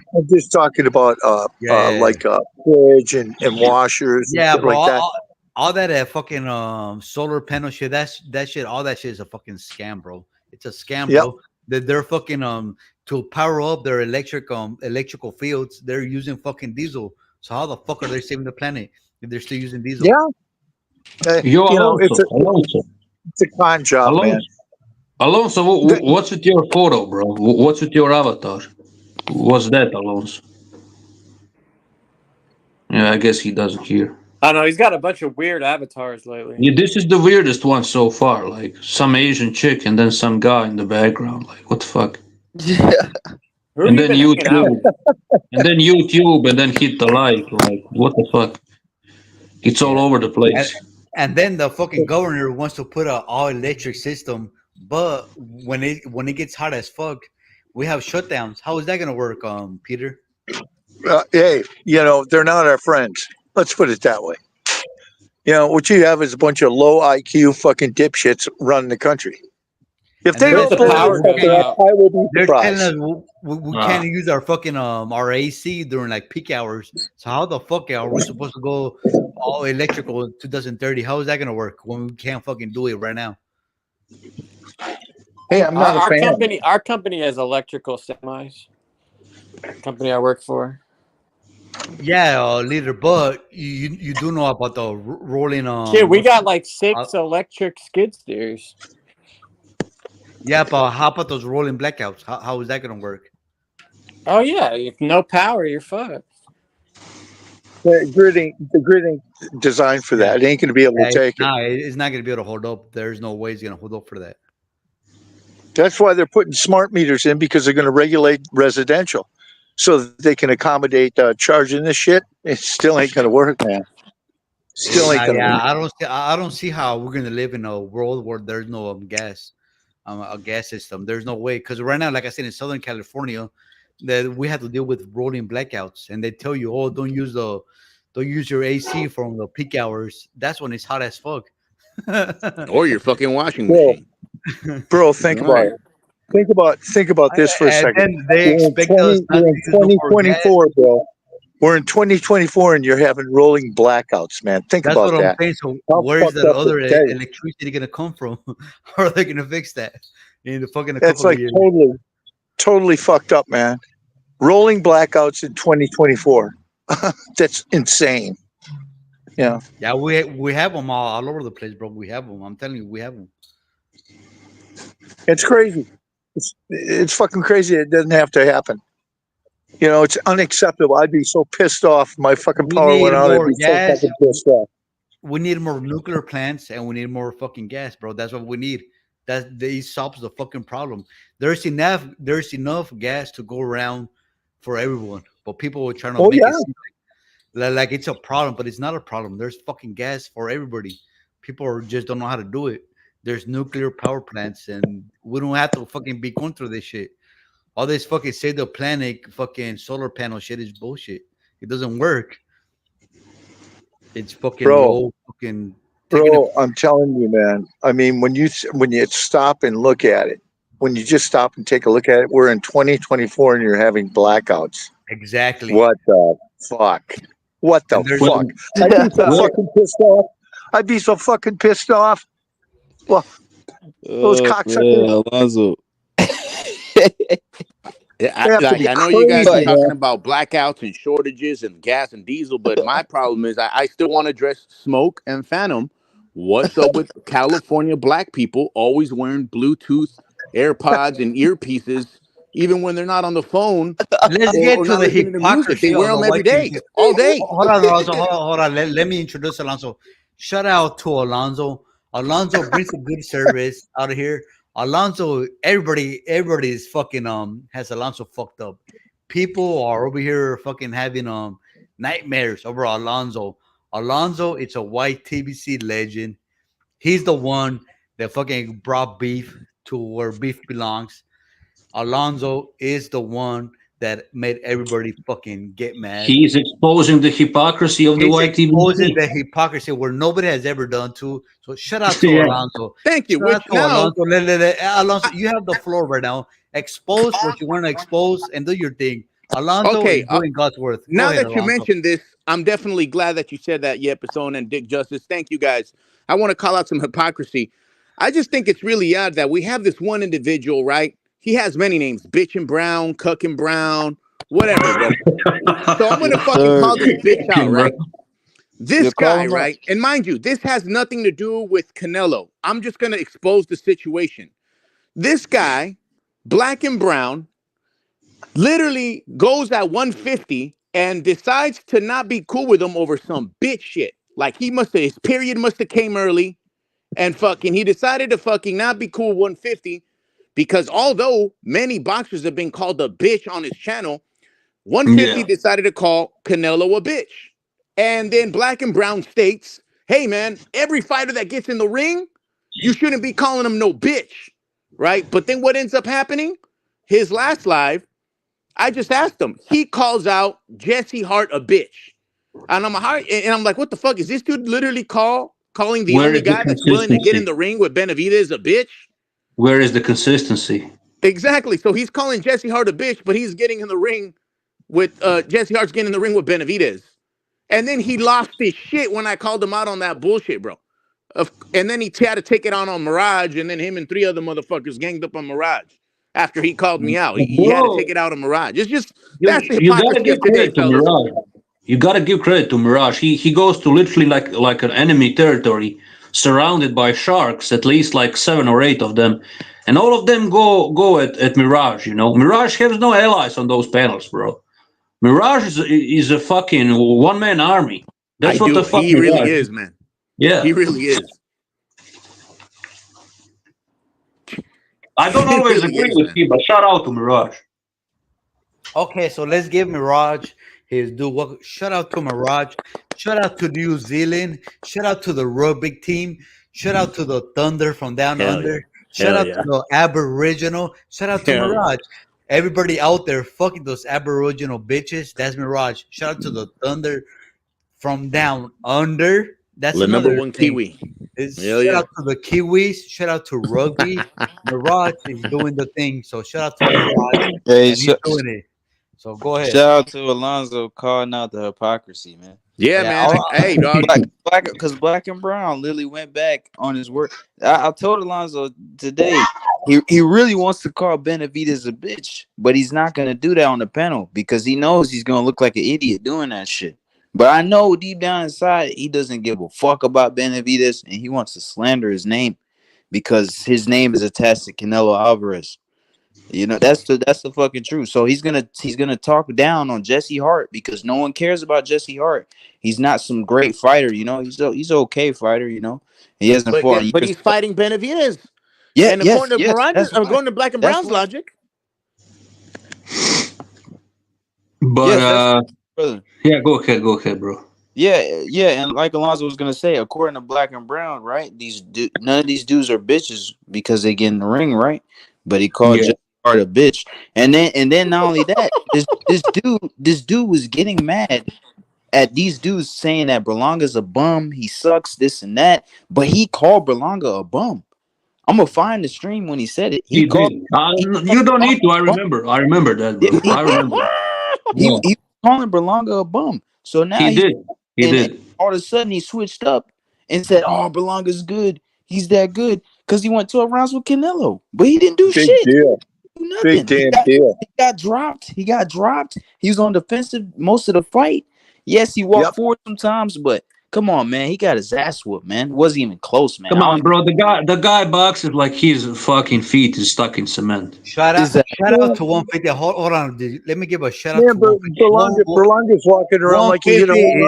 about like fridge and washers and shit bro, like that. All that fucking solar panel shit, that shit, all that shit is a fucking scam, bro. It's a scam, bro. They're fucking to power up their electrical fields, they're using fucking diesel. So how the fuck are they saving the planet if they're still using diesel? It's a con job, man. Alonso, what's with your photo, bro? What's with your avatar? What's that, Alonso? Yeah, I guess he doesn't hear. I don't know. He's got a bunch of weird avatars lately. Yeah, this is the weirdest one so far. Like some Asian chick and then some guy in the background. Like, what the fuck? Yeah. And then YouTube, and then hit the like. Like, what the fuck? It's all over the place. And then the fucking governor wants to put an all electric system, but when it gets hot as fuck, we have shutdowns. How is that gonna work, Peter? Hey, they're not our friends. Let's put it that way. What you have is a bunch of low IQ fucking dipshits running the country. If they don't blow I will be surprised. They're telling us we can't use our fucking our AC during like peak hours. So how the fuck are we supposed to go all electrical in 2030? How is that gonna work when we can't fucking do it right now? Hey, I'm not a fan. Our company has electrical semis. Company I work for. Yeah, leader, but you do know about the rolling Shit, we got like 6 electric skid steers. Yeah, but how about those rolling blackouts? How is that gonna work? Oh yeah, if no power, you're fucked. The gridding designed for that. It ain't gonna be able to take it. No, it's not gonna be able to hold up. There's no way it's gonna hold up for that. That's why they're putting smart meters in, because they're gonna regulate residential, so that they can accommodate charging this shit. It still ain't gonna work, man. Still ain't gonna work. I don't see how we're gonna live in a world where there's no gas. a gas system. There's no way, because right now, like I said, in Southern California, that we have to deal with rolling blackouts, and they tell you, oh, don't use your AC from the peak hours. That's when it's hot as fuck. Or your fucking washing Bro, machine. bro, think about it. Think about this for a And second. then they expect us not We're to in use no more gas. 2024, bro. We're in 2024, and you're having rolling blackouts, man. Think That's about what I'm that. saying. So How where's fucked that up other is that? electricity gonna come from? How are they gonna fix that in the fucking a That's couple of like years? totally fucked up, man. Rolling blackouts in 2024. That's insane. Yeah. Yeah, we have them all over the place, bro. We have them. I'm telling you, we have them. It's crazy. It's fucking crazy. It doesn't have to happen. You know, it's unacceptable. I'd be so pissed off if my fucking We power went need out. I'd more be so gas. fucking pissed off. We need more nuclear plants, and we need more fucking gas, bro. That's what we need. That solves the fucking problem. There's enough gas to go around for everyone, but people are trying to Oh make yeah. it seem like it's a problem, but it's not a problem. There's fucking gas for everybody. Just don't know how to do it. There's nuclear power plants, and we don't have to fucking be going through this shit. All this fucking save the planet fucking solar panel shit is bullshit. It doesn't work. It's fucking Bro, fucking taking it. I'm telling you, man. I mean, when you stop and look at it, when you just stop and take a look at it, we're in 2024 and you're having blackouts. Exactly. What the fuck? What the And there's fuck? I'd be so fucking pissed off. I'd be so fucking pissed off. Well, those cocksuckers. Alonzo. They have to be I know you guys are crazy, talking man. about blackouts and shortages and gas and diesel, but my problem is I still want to address Smoke and Phantom. What's up with California black people always wearing Bluetooth AirPods and earpieces, even when they're not on the phone Let's or get to not the listening to music? They hypocrisy wear of the them every white day, people. all day. Hold on, Alonso. Hold on. Let me introduce Alonso. Shout out to Alonso. Alonso brings a good service out of here. Alonso, everybody is fucking has Alonso fucked up. People are over here fucking having nightmares over Alonso. Alonso, it's a white TBC legend. He's the one that fucking brought beef to where beef belongs. Alonso is the one that made everybody fucking get mad. He's exposing the hypocrisy of the He's white exposing TV. the hypocrisy where nobody has ever done to. So shout out to Yeah. Alonso. Thank you. Shout Which out to now, Alonso. Alonso, you have the floor right now. Expose what you want to expose and do your thing. Alonso okay, is doing God's worth. Go now ahead, that you Alonso. mentioned this, I'm definitely glad that you said that, Yepison and Dick Justice. Thank you guys. I want to call out some hypocrisy. I just think it's really odd that we have this one individual, right? He has many names: Bitch and Brown, Cuck and Brown, whatever, bro. So I'm gonna fucking call this bitch out, right? This guy, right? And mind you, this has nothing to do with Canelo. I'm just gonna expose the situation. This guy, black and brown, literally goes at 150 and decides to not be cool with him over some bitch shit. Like his period must have came early, and fucking he decided to fucking not be cool with 150 because although many boxers have been called a bitch on his channel, 150 decided to call Canelo a bitch. And then Black and Brown states, hey man, every fighter that gets in the ring, you shouldn't be calling him no bitch, right? But then what ends up happening? His last live, I just asked him. He calls out Jesse Hart a bitch. And I'm like, what the fuck? Is this dude literally calling the Where only is the guy that's willing to get in consistency? the ring with Benavidez a bitch? Where is the consistency? Exactly. So he's calling Jesse Hart a bitch, but he's getting in the ring with Jesse Hart's getting in the ring with Benavidez. And then he lost his shit when I called him out on that bullshit, bro. And then he had to take it on Mirage, and then him and 3 other motherfuckers ganged up on Mirage after he called me out. He had to take Bro, it out on Mirage. It's just, that's the you gotta hypocrisy give of today, credit to fellas. Mirage. You gotta give credit to Mirage. He goes to literally like an enemy territory, surrounded by sharks, at least like 7 or 8 of them, and all of them go at Mirage. You know, Mirage has no allies on those panels, bro. Mirage is a fucking one-man army. That's what the fuck He really Mirage. is, man. Yeah, He really is. I don't He always really agree is, with man. him, but shout out to Mirage. Okay, so let's give Mirage his due. Shout out to Mirage. Shout out to New Zealand. Shout out to the rugby team. Shout out to the Thunder from down Hell under. yeah. Shout Hell out yeah. to the Aboriginal. Shout out to Hell yeah. Mirage. Everybody out there fucking those Aboriginal bitches. That's Mirage. Shout out to the Thunder from down under. That's The number another one thing. Kiwi. Hell Shout yeah. out to the Kiwis. Shout out to rugby. Mirage is doing the thing. So shout out to Mirage, Hey, and he's doing it. So go ahead. shout out to Alonzo calling out the hypocrisy, man. Yeah, Yeah, man. Hey, dog. Because Black and Brown literally went back on his word. I told Alonzo today he really wants to call Benavidez a bitch, but he's not gonna do that on the panel because he knows he's gonna look like an idiot doing that shit. But I know deep down inside he doesn't give a fuck about Benavidez and he wants to slander his name because his name is attached to Canelo Alvarez. You know, that's the fucking truth. So he's gonna talk down on Jesse Hart because no one cares about Jesse Hart. He's not some great fighter, you know. He's an okay fighter, you know. He hasn't fought in But years. he's fighting Benavidez. Yeah, And yes, according to yes. Miranda, That's why. going to Black and That's Brown's why. logic. But Yes, that's brother. yeah, go ahead, bro. Yeah, and like Alonzo was gonna say, according to Black and Brown, right? None of these dudes are bitches because they get in the ring, right? But he called Yeah. Jesse Hart a bitch, and then not only that, this dude was getting mad at these dudes saying that Berlanga's a bum, he sucks, this and that, but he called Berlanga a bum. I'm gonna find the stream when he said it. He did. You don't need to. I remember that, bro. I remember. He Yeah. was calling Berlanga a bum. So now He did. He and did. all of a sudden he switched up and said, "Oh, Berlanga's good. He's that good." Because he went 12 rounds with Canelo, but he didn't do Big shit. deal. He didn't do nothing. Big damn deal. He got dropped. He got dropped. He was on defensive most of the fight. Yes, he walked forward sometimes, but come on, man. He got his ass whooped, man. It wasn't even close, man. Come on, bro. The guy boxes like his fucking feet is stuck in cement. Shout out to 150. Hold on, dude. Let me give a shout out Yeah, to but 150. Berlanga's walking around like he hit a 150 home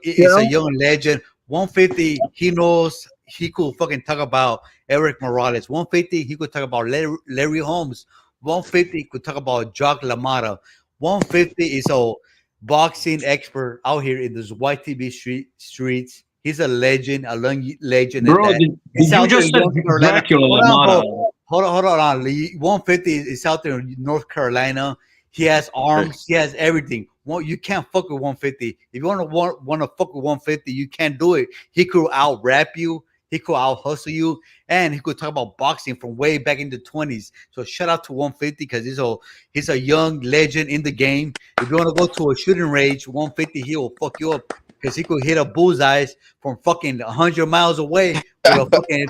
is run. a young legend. 150, he knows he could fucking talk about Eric Morales. 150, he could talk about Larry Holmes. 150 could talk about Jock LaMotta. 150 is a boxing expert out here in this YTB streets. He's a legend, a young legend. Bro, that. did He's you out there just in said North Carolina. Dracula Hold on, LaMotta? bro. Hold on. 150 is out there in North Carolina. He has arms. He has everything. Well, you can't fuck with 150. If you want to fuck with 150, you can't do it. He could out rap you. He could out hustle you, and he could talk about boxing from way back in the 20s. So shout out to 150 because he's a young legend in the game. If you want to go to a shooting range, 150 he will fuck you up because he could hit a bullseyes from fucking 100 miles away with a fucking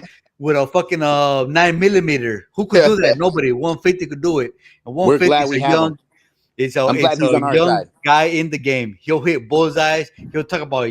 9mm. Who could do that? Nobody. 150 could do it. And We're 150 glad is we a have young. him. It's I'm glad he's a on our young side. guy in the game. He'll hit bullseyes. He'll talk about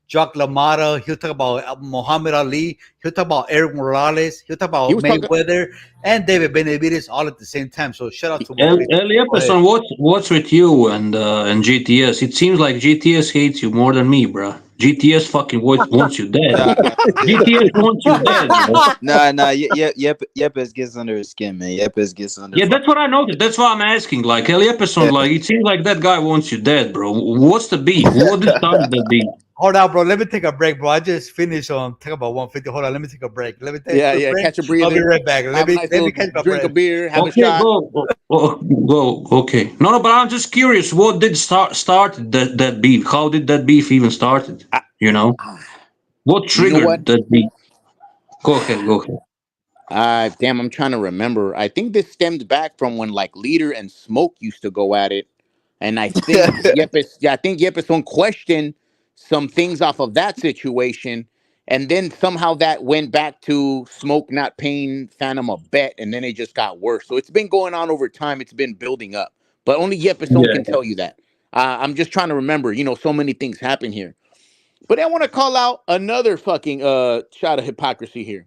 Jock LaMotta. He'll talk about Muhammad Ali. He'll talk about Eric Morales. He'll talk about Mayweather and David Benavidez all at the same time. So shout out to Eli Epperson, what's with you and GTS? It seems like GTS hates you more than me, bro. GTS fucking wants you dead. GTS wants you dead, bro. Nah. Yepes gets under his skin, man. Yepes gets under. Yeah, that's what I noticed. That's why I'm asking. Like Eli Epperson, like it seems like that guy wants you dead, bro. What's the beef? What started the beef? Hold on, bro. Let me take a break, bro. I just finished talking about 150. Hold on, let me take a break. Let me take a break. Catch a breather. I'll be right back. Let me catch my drink breath. a beer, have a Okay, shot. go. Okay. No, but I'm just curious. What did start that beef? How did that beef even started? You know, what triggered that beef? Go ahead. Damn, I'm trying to remember. I think this stemmed back from when like Leader and Smoke used to go at it, and I think Yepes won't question some things off of that situation, and then somehow that went back to Smoke not paying Phantom a bet, and then it just got worse. So it's been going on over time. It's been building up, but only Yepes can tell you that. I'm just trying to remember. You know, so many things happen here. But I want to call out another fucking shot of hypocrisy here.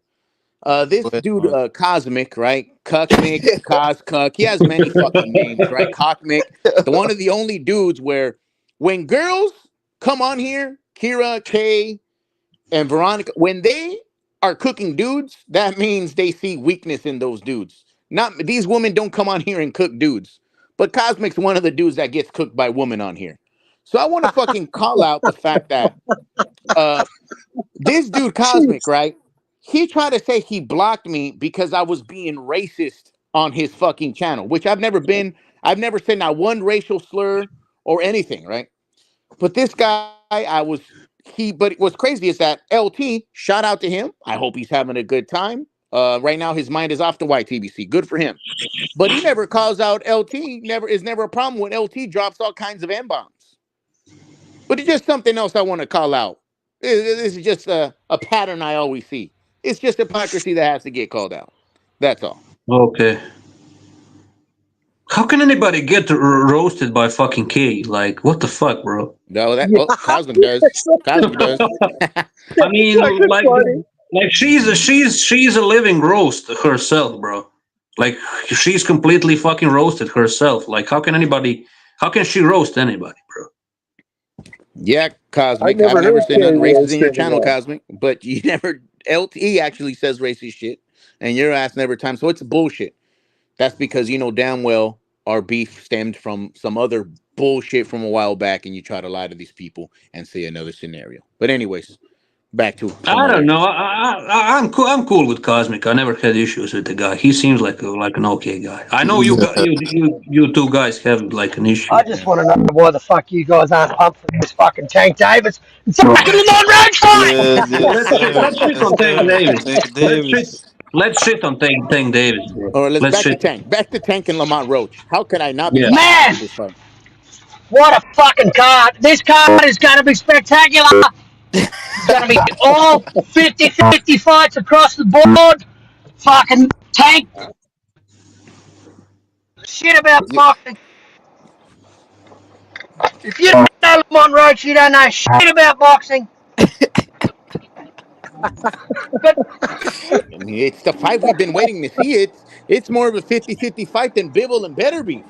This dude, Cosmic, right? Cuckmick, Coscuck. He has many fucking names, right? Cockmick. One of the only dudes where when girls come on here, Kira, Kay, and Veronica, when they are cooking dudes, that means they see weakness in those dudes. Not these women don't come on here and cook dudes. But Cosmic's one of the dudes that gets cooked by women on here. So I want to fucking call out the fact that this dude Cosmic, right? he tried to say he blocked me because I was being racist on his fucking channel, which I've never been. I've never said not one racial slur or anything, right? But this guy, but what's crazy is that LT, shout out to him. I hope he's having a good time. Right now, his mind is off the YTBC. Good for him. But he never calls out LT. Never a problem when LT drops all kinds of M-bombs. But it's just something else I want to call out. This is just a pattern I always see. It's just hypocrisy that has to get called out. That's all. Okay. How can anybody get roasted by fucking K? Like, what the fuck, bro? No, Cosmic does. Cosmic does. I mean, like she's a living roast herself, bro. Like, she's completely fucking roasted herself. Like, how can she roast anybody, bro? Yeah, Cosmic. I've never said nothing racist in your channel, Cosmic. But you never. LT actually says racist shit, and your ass never time. So it's bullshit. That's because you know damn well our beef stemmed from some other bullshit from a while back, and you try to lie to these people and say another scenario. But anyways, back to I don't know. I'm cool. I'm cool with Cosmic. I never had issues with the guy. He seems like an okay guy. I know you two guys have like an issue. I just want to know why the fuck you guys aren't pumped for this fucking Tank Davis. It's a fucking Lamont Roach fight! Let's shit on Tank Davis. Tank Davis. Let's shit on Tank Davis, bro. Or let's back shit. to Tank. Back to Tank and Lamont Roach. How could I not be Man! this fight? What a fucking card. This card is going to be spectacular. It's going to be all 50-50 fights across the board. Fucking Tank. Shit about boxing. If you don't know Lamont Roach, you don't know shit about boxing. I mean, it's the fight we've been waiting to see. It's more of a 50-50 fight than Bibble and Betterbeef.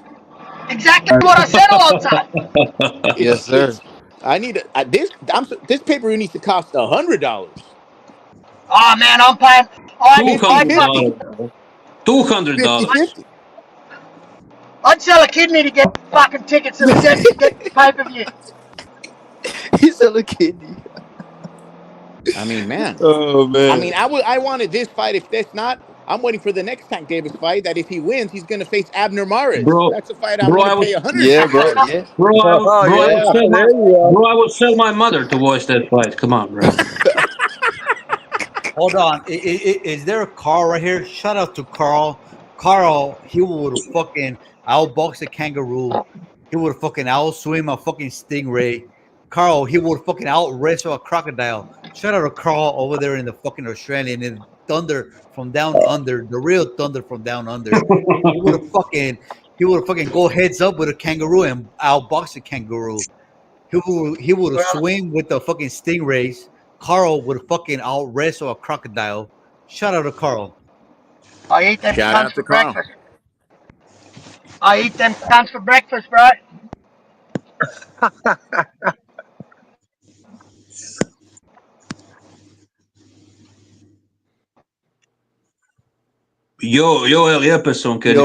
Exactly what I said all the time. Yes, sir. I need this pay-per-view needs to cost $100. Oh man, I'm paying. $200. I'd sell a kidney to get fucking tickets to the pay-per-view. He sell a kidney. I mean, man. Oh man. I mean, I wanted this fight. If that's not, I'm waiting for the next Tank Davis fight. That if he wins, he's gonna face Abner Maris. Bro, that's a fight I'm gonna pay $100. Yeah, bro. Yeah. I would sell my mother to watch that fight. Come on, bro. Hold on. Is there a Carl right here? Shout out to Carl. Carl, he would fucking outbox a kangaroo. He would fucking outswim a fucking stingray. Carl, he would fucking out wrestle a crocodile. Shout out to Carl over there in the fucking Australian in Thunder from down under, the real Thunder from down under. He would fucking go heads up with a kangaroo and outbox a kangaroo. He would swim with the fucking stingrays. Carl would fucking out wrestle a crocodile. Shout out to Carl. I eat them cunts for breakfast. I eat them cunts for breakfast, bro. Yo, Jefferson, can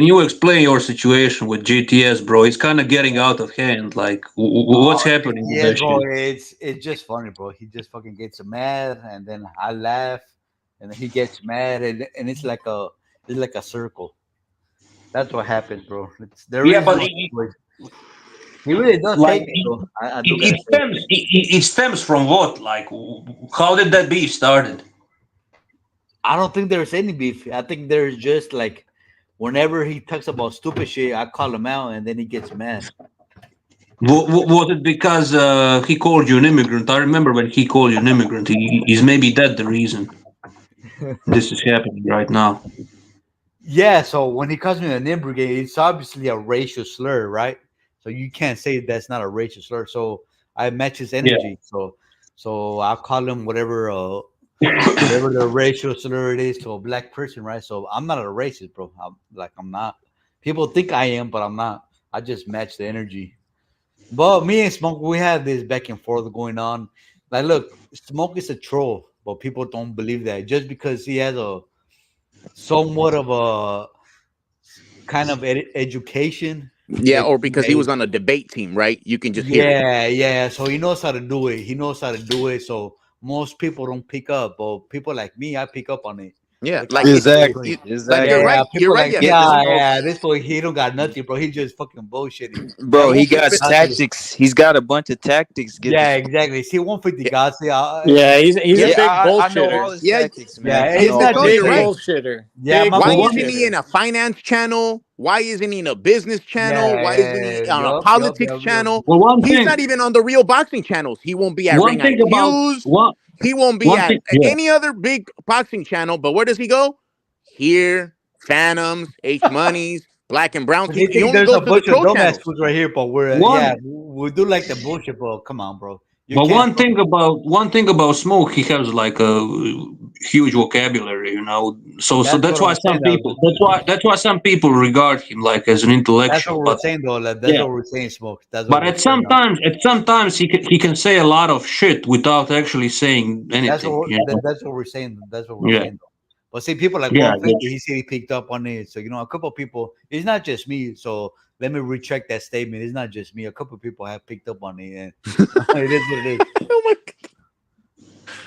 you explain your situation with GTS, bro? It's kind of getting out of hand. Like, what's happening? Yeah, bro, it's just funny, bro. He just fucking gets mad, and then I laugh, and then he gets mad, and it's like a circle. That's what happens, bro. But he really does hate me, bro. It stems from what? Like, how did that beef started? I don't think there's any beef. I think there's just like whenever he talks about stupid shit, I call him out, and then he gets mad. Was it because he called you an immigrant? I remember when he called you an immigrant. Is maybe that the reason this is happening right now? Yeah. So when he calls me an immigrant, it's obviously a racial slur, right? So you can't say that's not a racial slur. So I match his energy. Yeah. So I'll call him whatever the racial slur it is to a black person, right? So I'm not a racist, bro. I'm not. People think I am, but I'm not. I just match the energy. But me and Smoke, we have this back and forth going on. Like, look, Smoke is a troll, but people don't believe that just because he has a somewhat of a kind of education. Yeah, or because he was on a debate team, right? You can just hear it. Yeah. So he knows how to do it. So most people don't pick up, but people like me, I pick up on it. Yeah, Like, like Exactly. you, like Exactly. yeah, you're people right. like, Yes, there's yeah, no. yeah, this boy, he don't got nothing, bro. He just fucking bullshitting. Bro, he got 150. tactics. He's got a bunch of tactics. Get Yeah, this. exactly. See, 150 Yeah, guys. Yeah, he's a yeah, Yeah, big I know all bullshitter. his yeah, tactics, yeah, man. I it's know He's a not all no, his big you're just right. him. tricks. bullshitter. Yeah, Big my Why But boy. one, isn't he bullshitter. in a finance channel? Why isn't he in a business channel? Why isn't he Yeah, on a yup, yup, politics yup, yup. channel? well, one He's not thing, even on the real boxing channels. He won't be at one Ring thing about IQs. He won't be one at thing, yeah. any other big boxing channel. But where does he go? Here, Phantoms, H Monies, Black and Browns. They He think only there's a goes to the bunch of troll dumbass channels. fools right here, but we're One, yeah, we do like the bullshit, but come on, bro. You but can't fuck. one thing about Smoke, he has like a huge vocabulary, you know. So That's that's what why I'm saying. some people that's why some people regard him like as an That's what intellectual. we're But saying, though. Like, that's yeah, what we're saying, smoke. That's what but we're saying. Now. at sometimes he can say a lot of shit without actually saying That's what anything, you know. that's what we're saying. That's what we're Yeah, saying. Though. But see, people like yeah, 150, he said he picked up on it. So a couple of people. It's not just me. So let me recheck that statement. It's not just me. A couple of people have picked up on it, and it is what it is. Oh my God.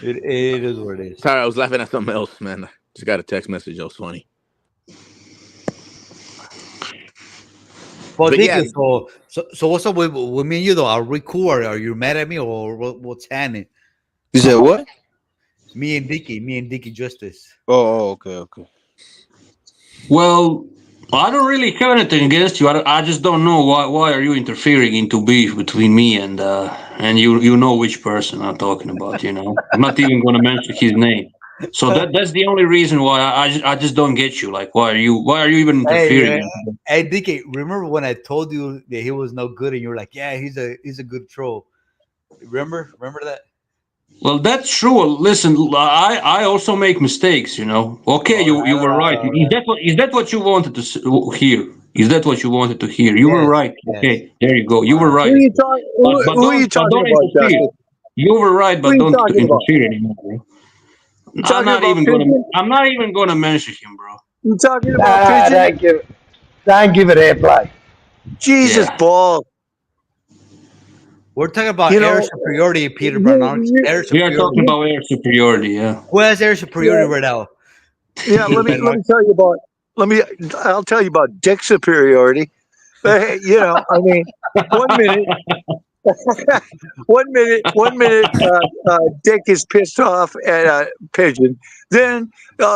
It is what it is. Sorry, I was laughing at something else, man. Just got a text message. That was funny. But But yeah, Dicky, so what's up with me and you though? Are we cool? Or are you mad at me, or what's happening? You said what? Me and Dicky Justice. Oh, okay, okay. well, I don't really have anything against you. I just don't know why are you interfering into beef between me and you know which person I'm talking about. You know, I'm not even going to mention his name. So that's the only reason why I just don't get you. Like, why are you even Hey, interfering? hey, Dicky, remember when I told you that he was no good, and you were like, "Yeah, he's a good troll." Remember that? Well, that's true. Listen, I also make mistakes. You know. Okay, All right, you all were right, right. all right. Is that what you wanted to hear? Is that what you wanted to hear? You were Yes, right. yes. Okay, there you go. You All were right. Who right. are you talking? But Talking don't about, interfere. Justice? You were right, Who are but you don't talking about? interfere anymore, bro. You talking about Pigeon? I'm not even gonna mention him, bro. You talking about Nah, Pigeon? don't give it airplay. Jesus, Yeah, Paul. We're talking about You air know, superiority, Peter you, Bernard. you, Air we are talking superiority. you, about air superiority. Yeah. Who has air superiority yeah, right now? yeah. Peter Let Bernard. me tell you about. I'll tell you about dick superiority. But hey, I mean, 1 minute, 1 minute, Dick is pissed off at Pigeon. Then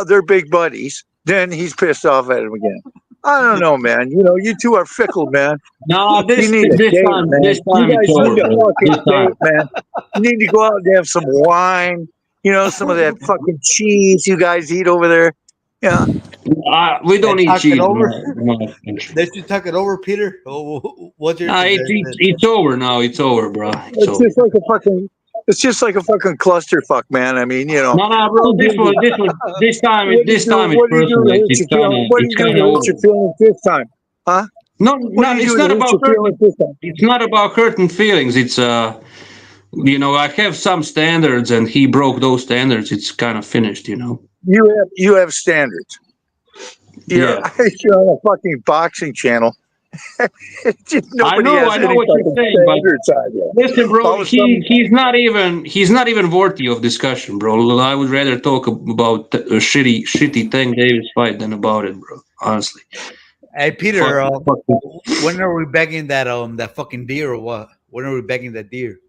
they're big buddies. Then he's pissed off at him again. I don't know, man. You two are fickle, man. No, You need a date, this man. You time it's guys need over, a bro. This fucking time. date, man. You need to go out and have some wine. Some of that fucking cheese you guys eat over there. Yeah. We don't And eat talk it cheese. over. No. Let you talk it over, Peter. Oh, what's your Nah, it's over now. It's over, bro. It's It's over. just like a fucking. It's just like a fucking clusterfuck, man. I mean, No, bro. what do you do? This time it's What do you do personal. to hurt your feelings? What do It's you do kind to of hurt over. your feelings this time? Huh? No, What do no, you it's do to not hurt about your feelings hurting. this time? It's not about hurting feelings. It's I have some standards, and he broke those standards. It's kind of finished. You have standards. Yeah. You're on a fucking boxing channel. Nobody I has know any what you're fucking saying, but standards on you. listen, bro, All of a sudden, he's not even worthy of discussion, bro. I would rather talk about a shitty Tank Davis fight than about it, bro. Honestly, Hey, fuck, Peter. fuck it. When are we bagging that fucking deer or what? When are we bagging that deer?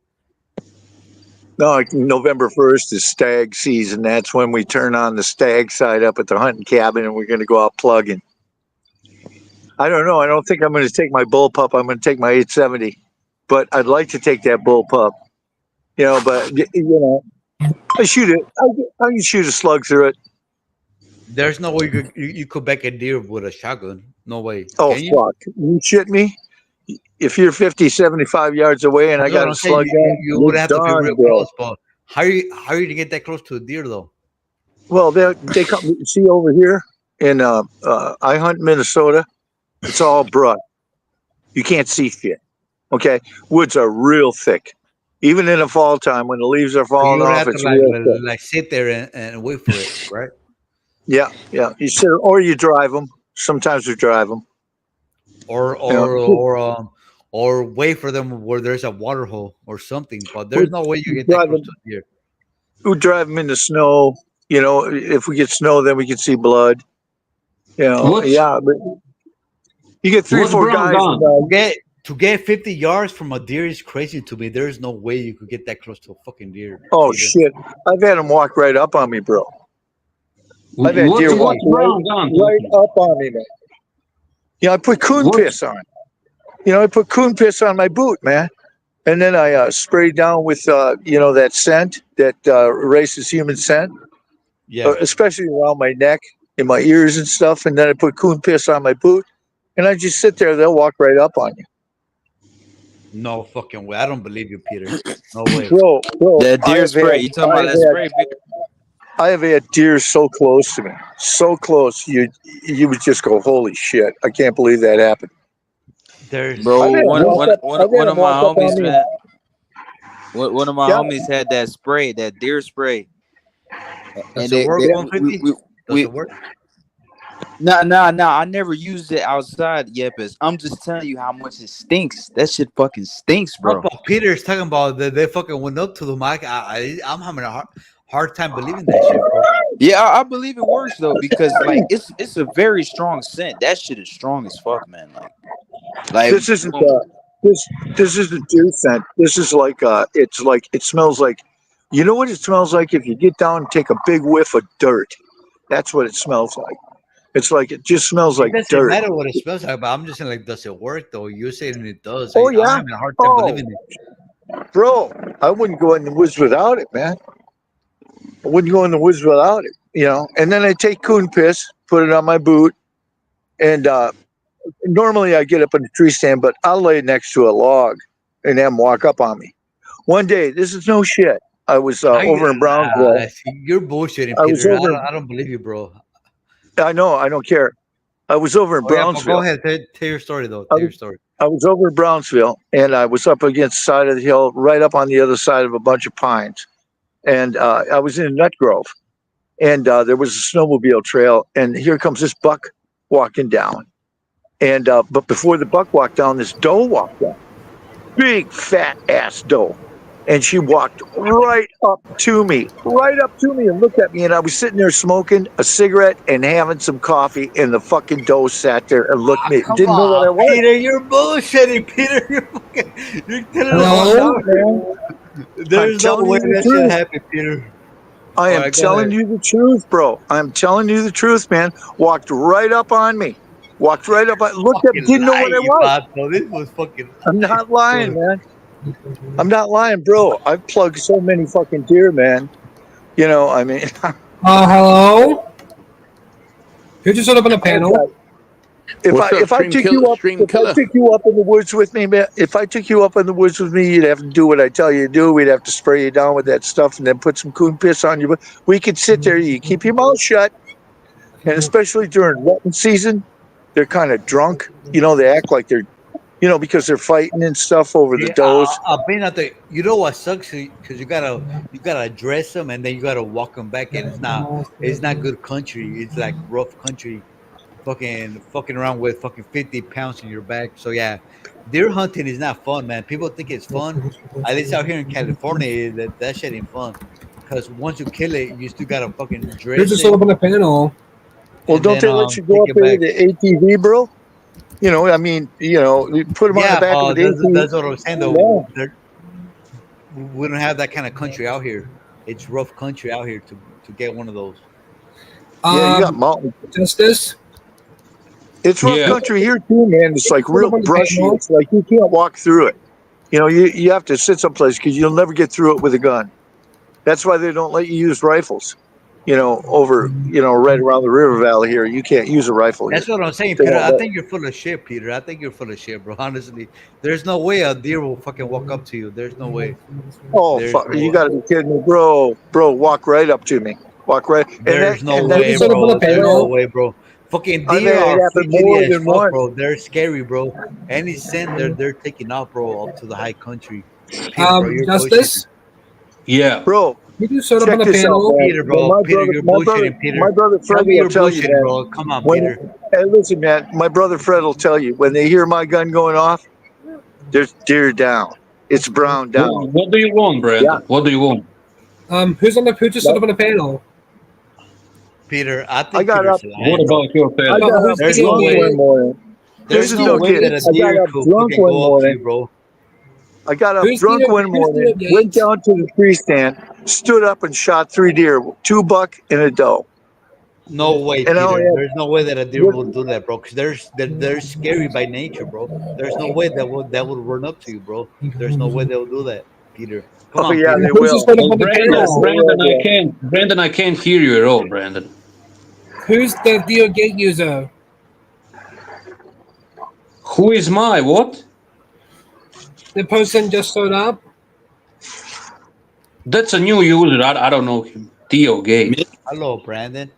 no, like November 1st is stag season. That's when we turn on the stag side up at the hunting cabin, and we're going to go out plugging. I don't know. I don't think I'm going to take my bullpup. I'm going to take my 870, but I'd like to take that bullpup. But I shoot it. I can shoot a slug through it. There's no way you could back a deer with a shotgun. No way. Oh, Can you? fuck. You shit me? If you're 50, 75 yards away and I That's what got I'm a saying. slug gun, You you're would have to be done, real bro. close, but how are you to get that close to a deer though? Well, they come, see over here in, I hunt Minnesota. It's all brush. You can't see shit. Okay. Woods are real thick. Even in the fall time when the leaves are So falling you would off, have to it's real thick. like sit there and wait for it, right? Yeah. Yeah. You sit, or you drive them. Sometimes we drive them. Or You or know, or um wait for them where there's a water hole or something. But we there's no way you get that drive close them. to a deer. we drive them in the snow. You know, if we get snow, then we can see blood. You know, What's yeah, but you get three, what's four brown guys. And, gone? To get 50 yards from a deer is crazy to me. There's no way you could get that close to a fucking deer, oh Peter. shit! I've had them walk right up on me, bro. I've had deer walk What's brown gone? right up on me, man. You know, I put coon What's piss on. You know, I put coon piss on my boot, man. And then I sprayed down with, you know, that scent, that racist human scent, Yeah. especially around my neck and my ears and stuff. And then I put coon piss on my boot. And I just sit there. They'll walk right up on you. No fucking way. I don't believe you, Peter. No way. Bro, That deer spray. You talking about that spray, Peter? I have had deer so close to me. So close. You would just go, holy shit. I can't believe that happened. There's Bro, I've had 'em one walk up- I've had one 'em of my walk up on homies, me. man. One of my Yeah. homies had that spray, that deer spray, Does and it work, they 150? Does it work? Nah. I never used it outside yet, but I'm just telling you how much it stinks. That shit fucking stinks, No, bro. but Peter's talking about that they fucking went up to the mic. I'm having a hard time believing that shit, bro. Yeah, I believe it works though, because like it's a very strong scent. That shit is strong as fuck, man. Like This isn't this isn't deer scent. This is like it's like it smells like, you know what it smells like if you get down and take a big whiff of dirt. That's what it smells like. It's like it just smells like It doesn't dirt. matter what it smells like, but I'm just saying, like, does it work though? You're saying it does. Oh I'm yeah. having a hard time believing it. Bro, I wouldn't go in the woods without it, man. I wouldn't go in the woods without it, you know. And then I take coon piss, put it on my boot, and normally I get up in the tree stand, but I'll lay next to a log and have them walk up on me. One day, this is no shit. I was over in Brownsville. You're bullshitting, I was Peter. over. I don't believe you, bro. I know. I don't care. I was over in Oh, yeah, but Brownsville. go ahead. Tell your story, though. I Tell your was, story. I was over in Brownsville, and I was up against the side of the hill, right up on the other side of a bunch of pines. And I was in a nut grove, and there was a snowmobile trail, and here comes this buck walking down. And but before the buck walked down, this doe walked down, big fat ass doe, and she walked right up to me, and looked at me, and I was sitting there smoking a cigarette and having some coffee, and the fucking doe sat there and looked at me, Come didn't know what I on, was. Peter. You're bullshitting, Peter. You're telling No, us man. there's no telling way you the that shit truth. happened, Peter. I am Alright, go telling ahead. you the truth, bro. I'm telling you the truth, man. Walked right up on me. Looked at, Fucking didn't know what I lying, was. Vato. This was fucking. I'm not lying, man. I'm not lying, bro. I've plugged so many fucking deer, man. You know, I mean, Hello? Who just set up on a panel? if What's up, I stream took killer? you up, Stream if I killer. took you up in the woods with me, man, if I took you up in the woods with me, you'd have to do what I tell you to do. We'd have to spray you down with that stuff and then put some coon piss on you. But we could sit there, you keep your mouth shut, and especially during rutting season, they're kind of drunk. You know, they act like they're, you know, because they're fighting and stuff over the Yeah, does. I've been out there. You know what sucks? Because you gotta address them and then you gotta walk them back, and it's not good country. It's like rough country, fucking around with fucking 50 pounds in your back. So yeah, deer hunting is not fun, man. People think it's fun. At least out here in California, that shit ain't fun. Because once you kill it, you still gotta fucking Who dress just it. set up on a panel? Well, And don't then they let you go take up it there back. with the ATV, bro? You know, I mean, you know, you put them on the Yeah, back of but the ATV. that's what I'm saying though. We don't have that kind of country out here. It's rough country out here to get one of those. Yeah, you got mountains. Justice? It's rough Yeah. country here too, man. It's like Put real up on the brushy. panel. It's like you can't walk through it. You know, you have to sit someplace because you'll never get through it with a gun. That's why they don't let you use rifles. You know, over, you know, right around the river valley here, you can't use a rifle here. That's what I'm saying, They Peter. won't I let- think you're full of shit, Peter. I think you're full of shit, bro. Honestly, there's no way a deer will fucking walk up to you. There's no way. Oh, There's fuck, no you way. got to be kidding me, bro. Bro, walk right up to me. Walk right. There's no and way, set up on bro. a There's no panel. way, bro. Fucking I've deer had it are happen fidgety more as than fuck, once. bro. They're scary, bro. Any scent, they're taking off, bro, up to the high country. Peter, bro, you're bullshitting. Justice? Yeah. Bro, Who just set up check on a this out, panel? man. Peter, bro. My Peter, you're bullshitting, Peter. my brother Tell Fred me will you're tell you, bullshitting, man. bro. Come on, When, Peter. hey, listen, man. My brother Fred will tell you when they hear my gun going off, there's deer down. It's brown down. What do you want, Brandon? Yeah. What do you want? Who's just stood up on the panel? Peter, I I think got Peter's up. What lying, bro. about your I fellow? got Who's up There's video no drunk way. one game? morning. This There's is Who's no no video way that kidding. a games? I got deer up could drunk can one go up to you, morning. bro. I got up Who's drunk one Who's video morning, went games? down to the tree stand, stood up and shot 3 deer, 2 buck and a doe. No way, And I only Peter. had There's no way that a deer what, will do that, bro. Because they're scary by nature, bro. There's no way that would run up to you, bro. There's no way they'll do that, Peter. Come oh on, yeah, Peter. they Who's just will. stood up Oh, on the Yes, Brandon, they panel? will, bro. Brandon, I can't hear you at all, Brandon. Who's the video game user? Who is my what? The person just showed up. That's a new user. I don't know him. Theo Gate. Me? Hello, Brandon.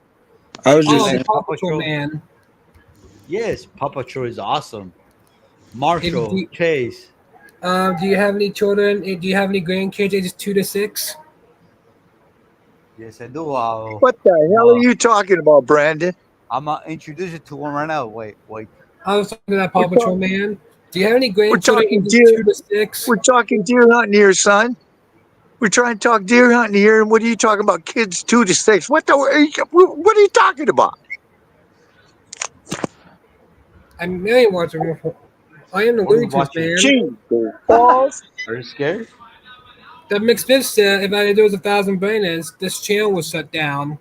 I was Do you just Oh, like saying. Paw Paw Patrol Patrol? Man. Yes, Paw Patrol is awesome. If Marshall, do, Chase. do you have any children? Do you have any grandkids ages 2 to 6? Yes, I do. What the hell are you talking about, Brandon? I'm gonna introduce you to one right now. Wait. I was talking to that We're, Paw Patrol talk, Man. Do you have any we're grandchildren talking ages deer. 2 to 6? We're talking deer hunting here, son. We're trying to talk deer hunting here, and what are you talking about? Kids 2 to 6? What what are you talking about? I'm a million watching. I am the What are you Looney Tunes watching? man. Jesus balls. Are you scared? The McSmith said if I there was 1,000 Brandons, this channel was shut down.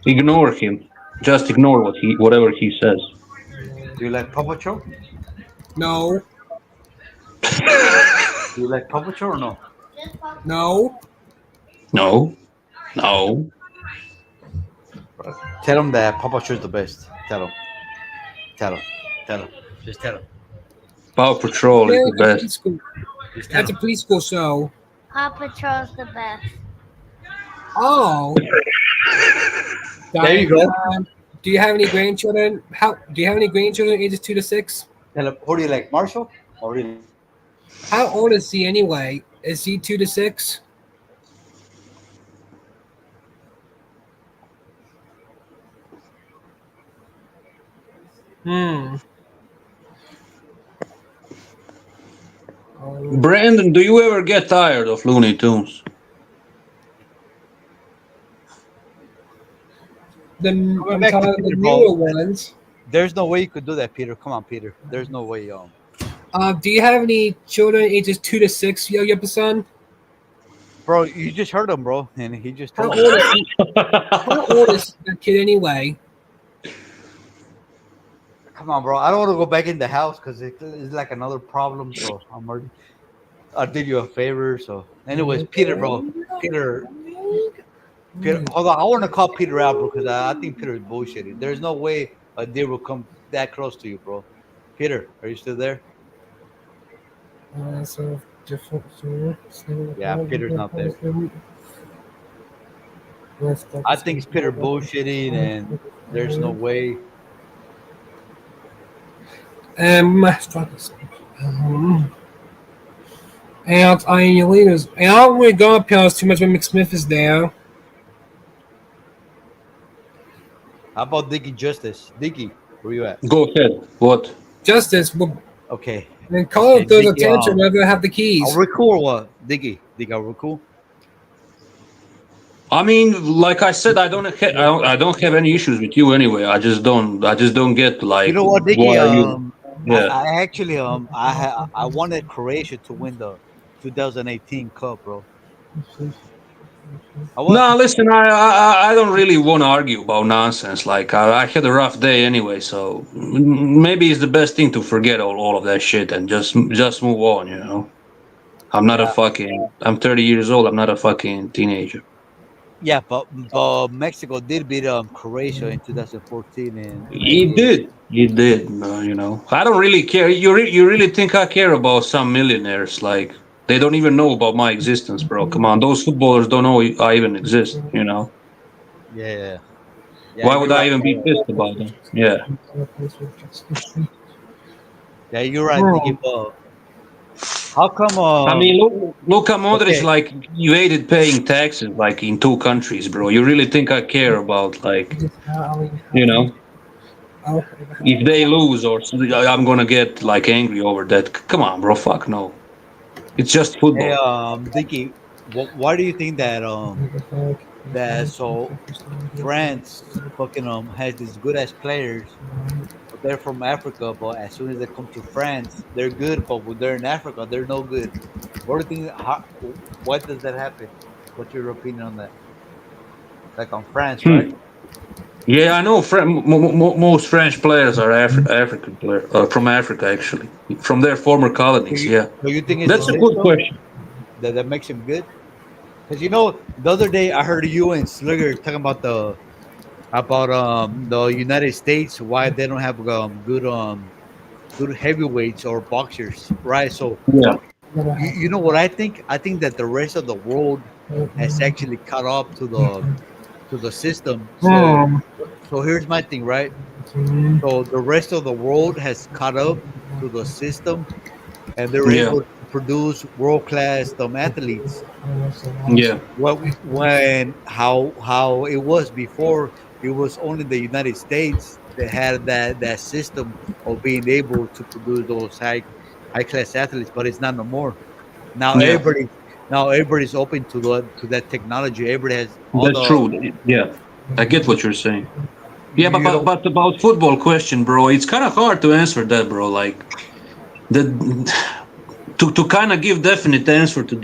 Ignore him. Just ignore whatever he says. Do you like Paw Patrol? No, Do you like Paw Patrol or no? no. No. No. Tell him that Paw Patrol is the best. Tell him. Tell him. Tell him. Just tell him. Paw Patrol is the best. Preschool. Just tell That's a him. preschool show. Paw Patrol's the best. Oh, There you go. do you have any grandchildren? Do you have any grandchildren ages 2 to 6? Tell him. Who do you like, Marshall? Or do you... How old is he anyway? Is he 2 to 6? Brandon, do you ever get tired of Looney Tunes? I'm back to talking the Peter, newer bro. ones. There's no way you could do that, Peter. Come on, Peter. There's no way. Do you have any children ages 2 to 6, Yo-Yo-Son? Bro, you just heard him, bro, and he just How told old you. is he? How old is that kid anyway? Come on, bro. I don't want to go back in the house because it's like another problem. So I'll do you a favor. So, anyways, Peter, bro, Peter, hold on. I want to call Peter out, bro, because I think Peter is bullshitting. There's no way a deer will come that close to you, bro. Peter, are you still there? So different. Yeah, Peter's not there. I think it's Peter bullshitting, and there's no way. And I am leaders. And I don't really go up here too much when McSmith is there. How about Diggy Justice? Diggy, where you at? Go ahead. What? Justice. Okay. And call Okay, if there's a Diggy, tension whether I have the keys. Are we cool or what? Diggy, are we cool? I mean, like I said, I don't have any issues with you anyway. I just don't get like. You know what, Diggy? Why are you? Yeah. I actually I wanted Croatia to win the 2018 Cup, bro. No, listen, I don't really want to argue about nonsense. Like I had a rough day anyway, so maybe it's the best thing to forget all of that shit and just move on. You know, I'm not I'm 30 years old. I'm not a fucking teenager. Yeah, but Mexico did beat Croatia in 2014, and He did. You know, I don't really care. You really think I care about some millionaires? Like they don't even know about my existence, bro. Come on, those footballers don't know I even exist. You know. Yeah. Why would I even be pissed about them? Yeah. Yeah, you're right, Diggy. But how come? I mean, Luka Modric, like, you hated paying taxes, like, in 2 countries, bro. You really think I care about, like, you know, if they lose or something, I'm gonna get, like, angry over that. Come on, bro. Fuck no. It's just football. Hey, Diggy, why do you think that so France fucking has these good ass players, but they're from Africa, but as soon as they come to France, they're good, but when they're in Africa, they're no good. What do you think? Why does that happen? What's your opinion on that? Like on France, right? Hmm. Yeah, I know. Most French players are African players from Africa, actually, from their former colonies. Yeah, So you think it's the that's a good system question. that makes him good? Because the other day I heard you and Slugger talking about the United States, why they don't have good heavyweights or boxers, right? So Yeah, you know what I think? I think that the rest of the world has actually caught up to the system. So here's my thing, right? So the rest of the world has caught up to the system, and they're yeah, able to produce world class athletes. yeah, When how it was before, it was only the United States that had that system of being able to produce those high class athletes, but it's not no more. Now yeah. everybody's open to that technology. Everybody has all That's the true. Yeah, I get what you're saying. Yeah, but you know about football question, bro, it's kind of hard to answer that, bro. Like the to kind of give definite answer to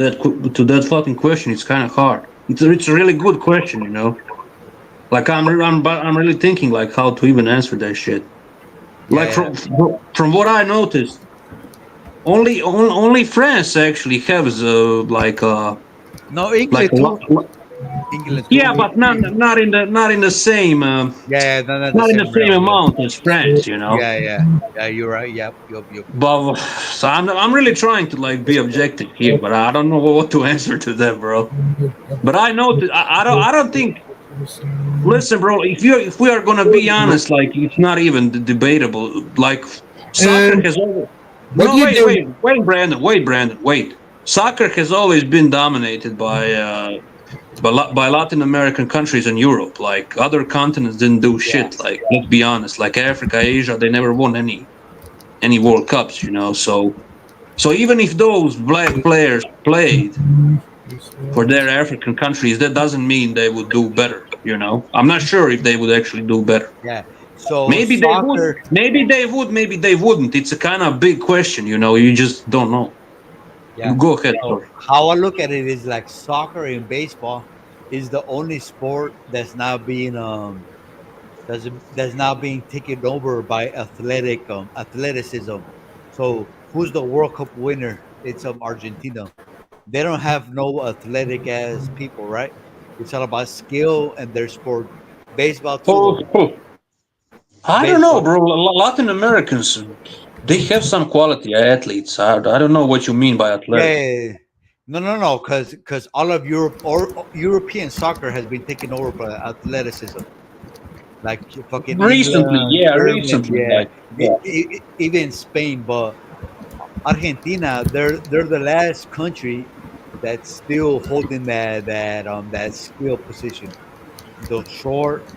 to that fucking question, it's kind of hard. It's a really good question, you know. Like I'm really thinking like how to even answer that shit. yeah Like yeah from what I noticed, only France actually has no like England a too. lot. England too. Yeah, but not in the same Yeah, not the not in the same same realm. Yeah. amount as France, you know. Yeah, you're right. Yep. But so I'm really trying to like be objective here, but I don't know what to answer to that, bro. But I know that I don't think. Listen, bro, if we are gonna be honest, like it's not even debatable. Like soccer And has always what do no you do? wait, Brandon, wait. Soccer has always been dominated by Latin American countries and Europe. Like other continents didn't do Yeah. shit. Like let's be honest, like Africa, Asia, they never won any World Cups, you know. So even if those black players played for their African countries, that doesn't mean they would do better. You know, I'm not sure if they would actually do better. Yeah. So Maybe they would. soccer. Maybe they would. Maybe they wouldn't. It's a kind of big question. You know, you just don't know. Yeah. Go ahead, So sorry. how I look at it is like soccer and baseball is the only sport that's now being taken over by athleticism. So who's the World Cup winner? It's Argentina. They don't have no athletic ass people, right? It's all about skill and their sport. Baseball too, Oh, though. oh. I don't know, Baseball. bro. Latin Americans, they have some quality athletes. I don't know what you mean by Yeah, athletic. yeah, yeah. No, because all of Europe or European soccer has been taken over by athleticism, like fucking Recently, England, yeah, Germany, recently, yeah, like, yeah. even Spain. But Argentina, they're the last country that's still holding that skill position. Those short,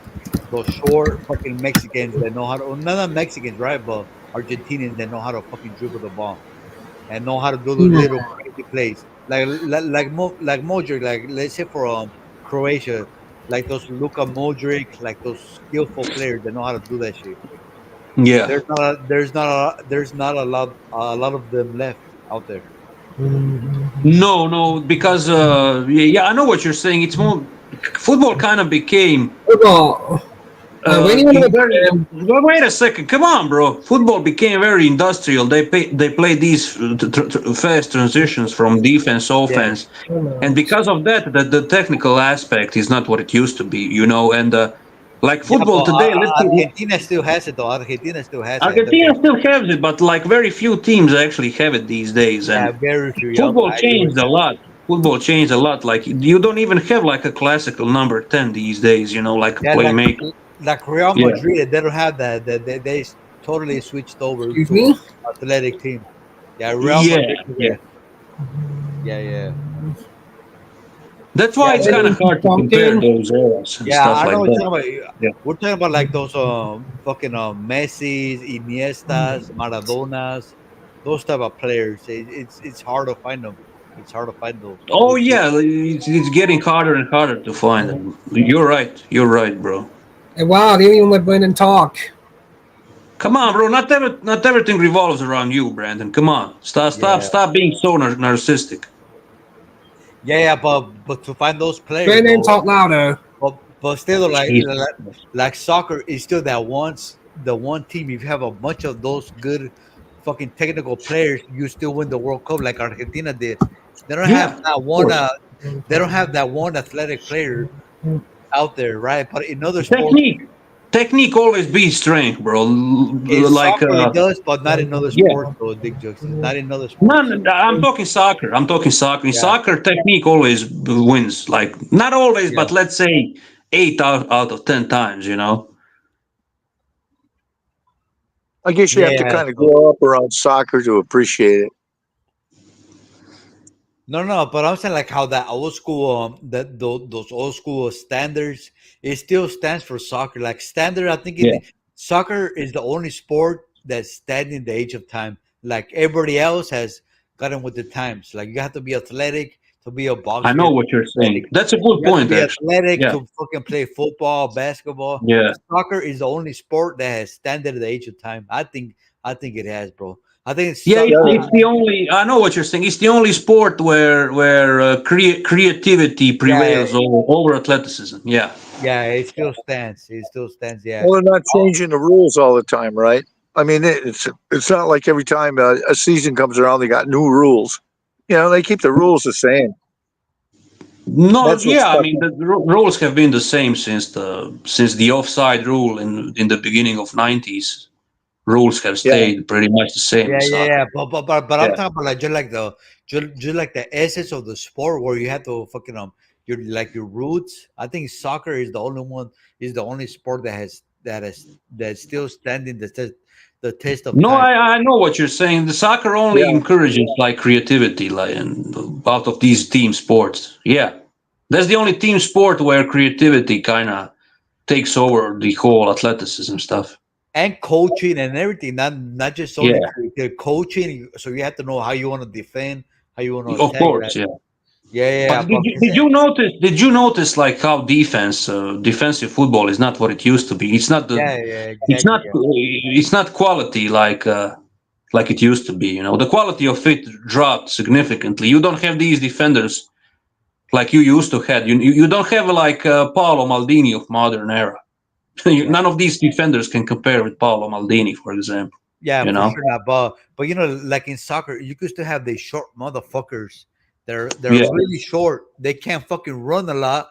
those short fucking Mexicans that know how to, well, not Mexicans, right? But Argentinians that know how to fucking dribble the ball and know how to do those little crazy plays, like Modric, like let's say for Croatia, like those Luka Modric, like those skillful players that know how to do that shit. Yeah. There's not a lot of them left out there. No, no, because yeah, I know what you're saying. It's more football kind of became Football. When you want to very. Wait a second, come on, bro. Football became very industrial. They play these fast transitions from defense Yeah, offense, and because of that, the technical aspect is not what it used to be, you know. And like yeah, football but today, let's see, Argentina still has it though. Argentina still has it. Argentina still has it, but like very few teams actually have it these days, Yeah, and very few. Yup, football I agree with changed a that. lot. Football changed a lot. Like you don't even have like a classical number 10 these days, you know, like a Yeah, playmaker. like Real Yeah. Madrid, they don't have that. They totally switched over Excuse to me? athletic team. Yeah, Real Yeah, Madrid. yeah. Yeah. That's Yeah, why it's kind of hard to compare those eras and yeah. stuff I know like what that. you're talking about. Yeah. We're talking about like those fucking Messi's, Iniestas, Maradonas, those type of players. It's hard to find them. It's hard to find those. Oh yeah, it's getting harder and harder to find them. You're right. You're right, bro. Hey, wow, they didn't even let Brendan talk. Come on, bro. Not everything revolves around you, Brandon. Come on. Yeah, Stop being so narcissistic. yeah, but to find those players Brendan, though, talk louder. but still Jesus. like soccer is still that the one team. If you have a bunch of those good fucking technical players, you still win the World Cup like Argentina did. They don't have Yeah, that of one. course. They don't have that one athletic player out there, right? But in other sports, Technique always beats strength, bro. in Like soccer it does, but not in other yeah. sports. Though, Dick jokes, not in other No, sports. no, I'm talking soccer. I'm talking soccer. In Yeah, soccer, technique always wins. Like not always, yeah, but let's say 8 out of 10 times. You know. I guess you have to yeah. kind of So grow up around soccer to appreciate it. no, but I'm saying like how that old school, those old school standards, it still stands for soccer. Like standard, I think Yeah. soccer is the only sport that's standing the age of time. Like everybody else has gotten with the times. Like you have to be athletic to be a I boxer. You know have to what be you're saying. athletic. That's a good You have to point, be actually. athletic Yeah. to fucking play football, basketball. Yeah. Soccer is the only sport that has standard the age of time. I think it has, bro. I think Yeah, soccer. it's the only. I know what you're saying. It's the only sport where creativity Yeah, prevails over athleticism. Yeah. yeah, it still stands. It still stands. Yeah. Well, they're not changing the rules all the time, right? I mean, it's not like every time a season comes around, they got new rules. You know, they keep the rules the same. No, That's what's yeah, I stuck. mean the rules have been the same since the offside rule in the beginning of '90s. Rules have Yeah, stayed pretty much the same in Yeah. soccer. But I'm Yeah. talking about like just like the essence of the sport where you have to fucking your like your roots. I think soccer is the only sport that's still standing the test of No, time. I know what you're saying. The soccer only yeah. encourages like creativity, like out of these team sports. Yeah, that's the only team sport where creativity kind of takes over the whole athleticism stuff. And coaching and everything, not just only Yeah, coaching. So you have to know how you want to defend, how you want to of attack. Right? course. Yeah. Yeah. But did you notice like how defensive football is not what it used to be? Yeah, It's exactly. not it's not quality like it used to be. You know, the quality of it dropped significantly. You don't have these defenders like you used to have. You don't have like Paolo Maldini of modern era. Yeah. None of these defenders can compare with Paolo Maldini, for example. Yeah, You for know? sure not. But like in soccer, you could still have these short motherfuckers. They're Yeah. really short. They can't fucking run a lot.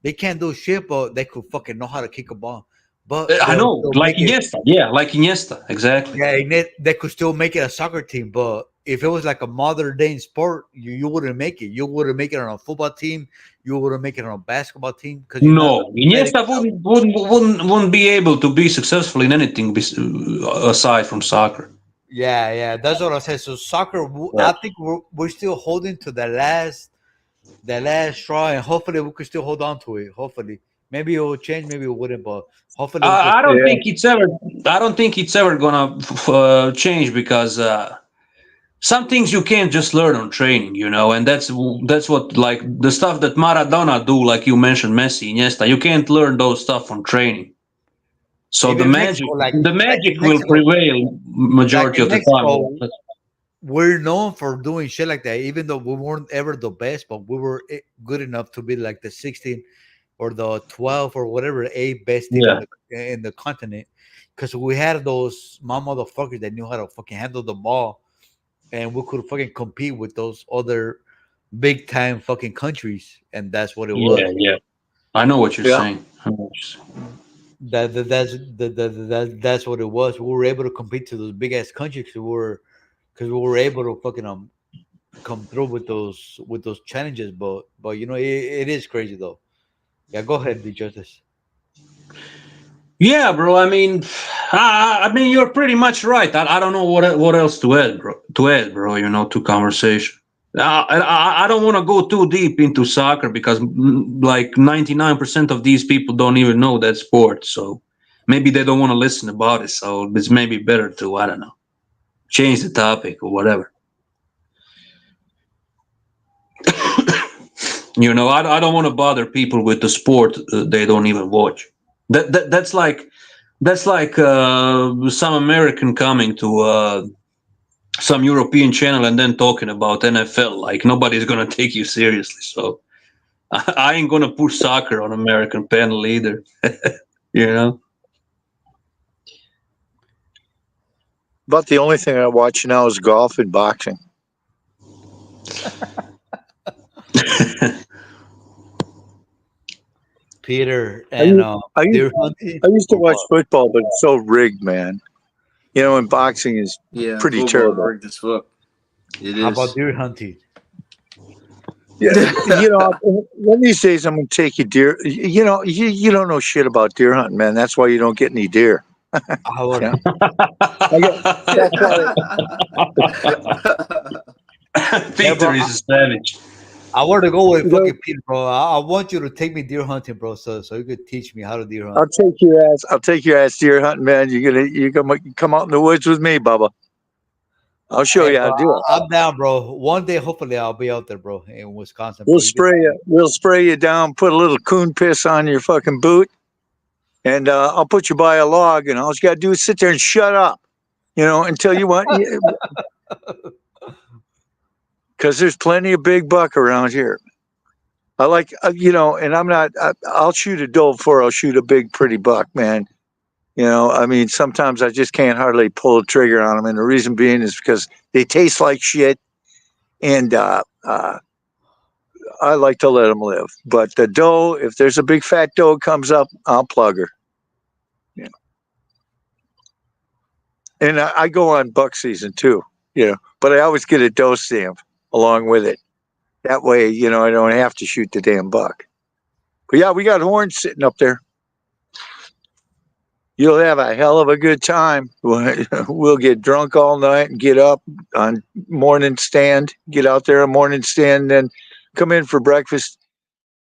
They can't do shit, but they could fucking know how to kick a ball. But I know, they'll like make it. Iniesta. Yeah, like Iniesta, exactly. Yeah, and they could still make it a soccer team. But if it was like a modern day sport, you wouldn't make it. You wouldn't make it on a football team. You wouldn't make it on a basketball team because you're not No, athletic Iniesta enough. wouldn't be able to be successful in anything aside from soccer. Yeah, that's what I said. So soccer, Yeah. I think we're still holding to the last straw, and hopefully we could still hold on to it. Hopefully, maybe it will change, maybe it wouldn't, but hopefully we could I still. don't Yeah. think it's ever. I don't think it's ever gonna change because some things you can't just learn on training, you know, and that's what like the stuff that Maradona do, like you mentioned, Messi, Iniesta. You can't learn those stuff on training. So the Even magic, Mexico, the like magic in will Mexico, prevail like majority in of the time. Mexico, we're known for doing shit like that. Even though we weren't ever the best, but we were good enough to be like the 16 or the 12 or whatever eight best team Yeah, in the continent, because we had those mom motherfuckers that knew how to fucking handle the ball, and we could fucking compete with those other big time fucking countries, and that's what it was. yeah. I know what you're Yeah. saying. I know what you're saying. That's what it was. We were able to compete to those big ass countries because we were able to fucking come through with those challenges. But it is crazy though. Yeah, go ahead, the justice. Yeah, bro. I mean, you're pretty much right. I don't know what else to add, bro. You know, to conversation. I don't want to go too deep into soccer because like 99% of these people don't even know that sport. So maybe they don't want to listen about it. So it's maybe better to, I don't know, change the topic or whatever. You know, I don't want to bother people with the sport they don't even watch. That's like some American coming to some European channel and then talking about NFL. Like nobody's gonna take you seriously. So I ain't gonna push soccer on American panel either. You know. About the only thing I watch now is golf and boxing. Peter I and used deer hunting. to watch football, but it's so rigged, man. You know, and boxing is pretty terrible. rigged as fuck. It How about is. deer hunting? Yeah, you know, one of these days I'm going to take you deer. You know, you don't know shit about deer hunting, man. That's why you don't get any deer. Yeah. That's why. Peter is a savage. I want to go with fucking Peter, bro. I want you to take me deer hunting, bro, so you could teach me how to deer hunt. I'll take your ass deer hunting, man. You come out in the woods with me, Bubba. I'll show you how to do it. I'm down, bro. One day, hopefully, I'll be out there, bro, in Wisconsin. We'll spray you down. Put a little coon piss on your fucking boot, and I'll put you by a log, and all you got to do is sit there and shut up, you know, until you want. Because there's plenty of big buck around here. I like, you know, and I'll shoot a doe before I'll shoot a big, pretty buck, man. You know, I mean, sometimes I just can't hardly pull the trigger on them. And the reason being is because they taste like shit. And I like to let them live. But the doe, if there's a big fat doe comes up, I'll plug her. You know. And I go on buck season too, you know, but I always get a doe stamp along with it. That way, you know, I don't have to shoot the damn buck. But yeah, we got horns sitting up there. You'll have a hell of a good time. We'll get drunk all night and get up on morning stand, get out there on morning stand, then come in for breakfast.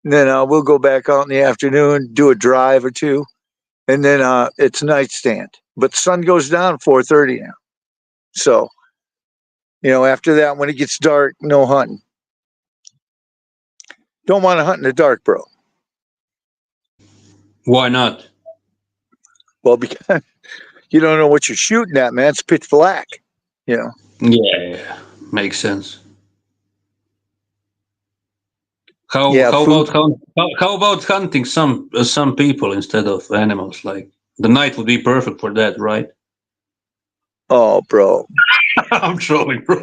And then we'll go back out in the afternoon, do a drive or two. And then it's nightstand. But the sun goes down at 4:30 now. So, you know, after that, when it gets dark, no hunting. Don't want to hunt in the dark, bro. Why not? Well, because you don't know what you're shooting at, man. It's pitch black, you know. Yeah, makes sense. How about hunting some people instead of animals? Like the night would be perfect for that, right? Oh, bro. I'm trolling, bro.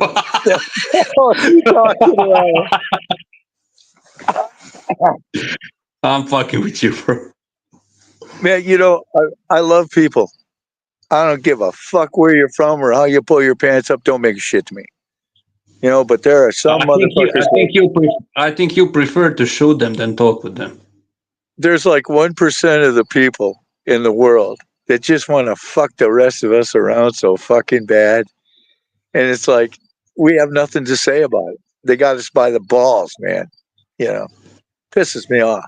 I'm fucking with you, bro. Man, you know, I love people. I don't give a fuck where you're from or how you pull your pants up. Don't make a shit to me. You know, but there are some motherfuckers. I think you prefer to shoot them than talk with them. There's like 1% of the people in the world that just want to fuck the rest of us around so fucking bad. And it's like, we have nothing to say about it. They got us by the balls, man. You know, pisses me off.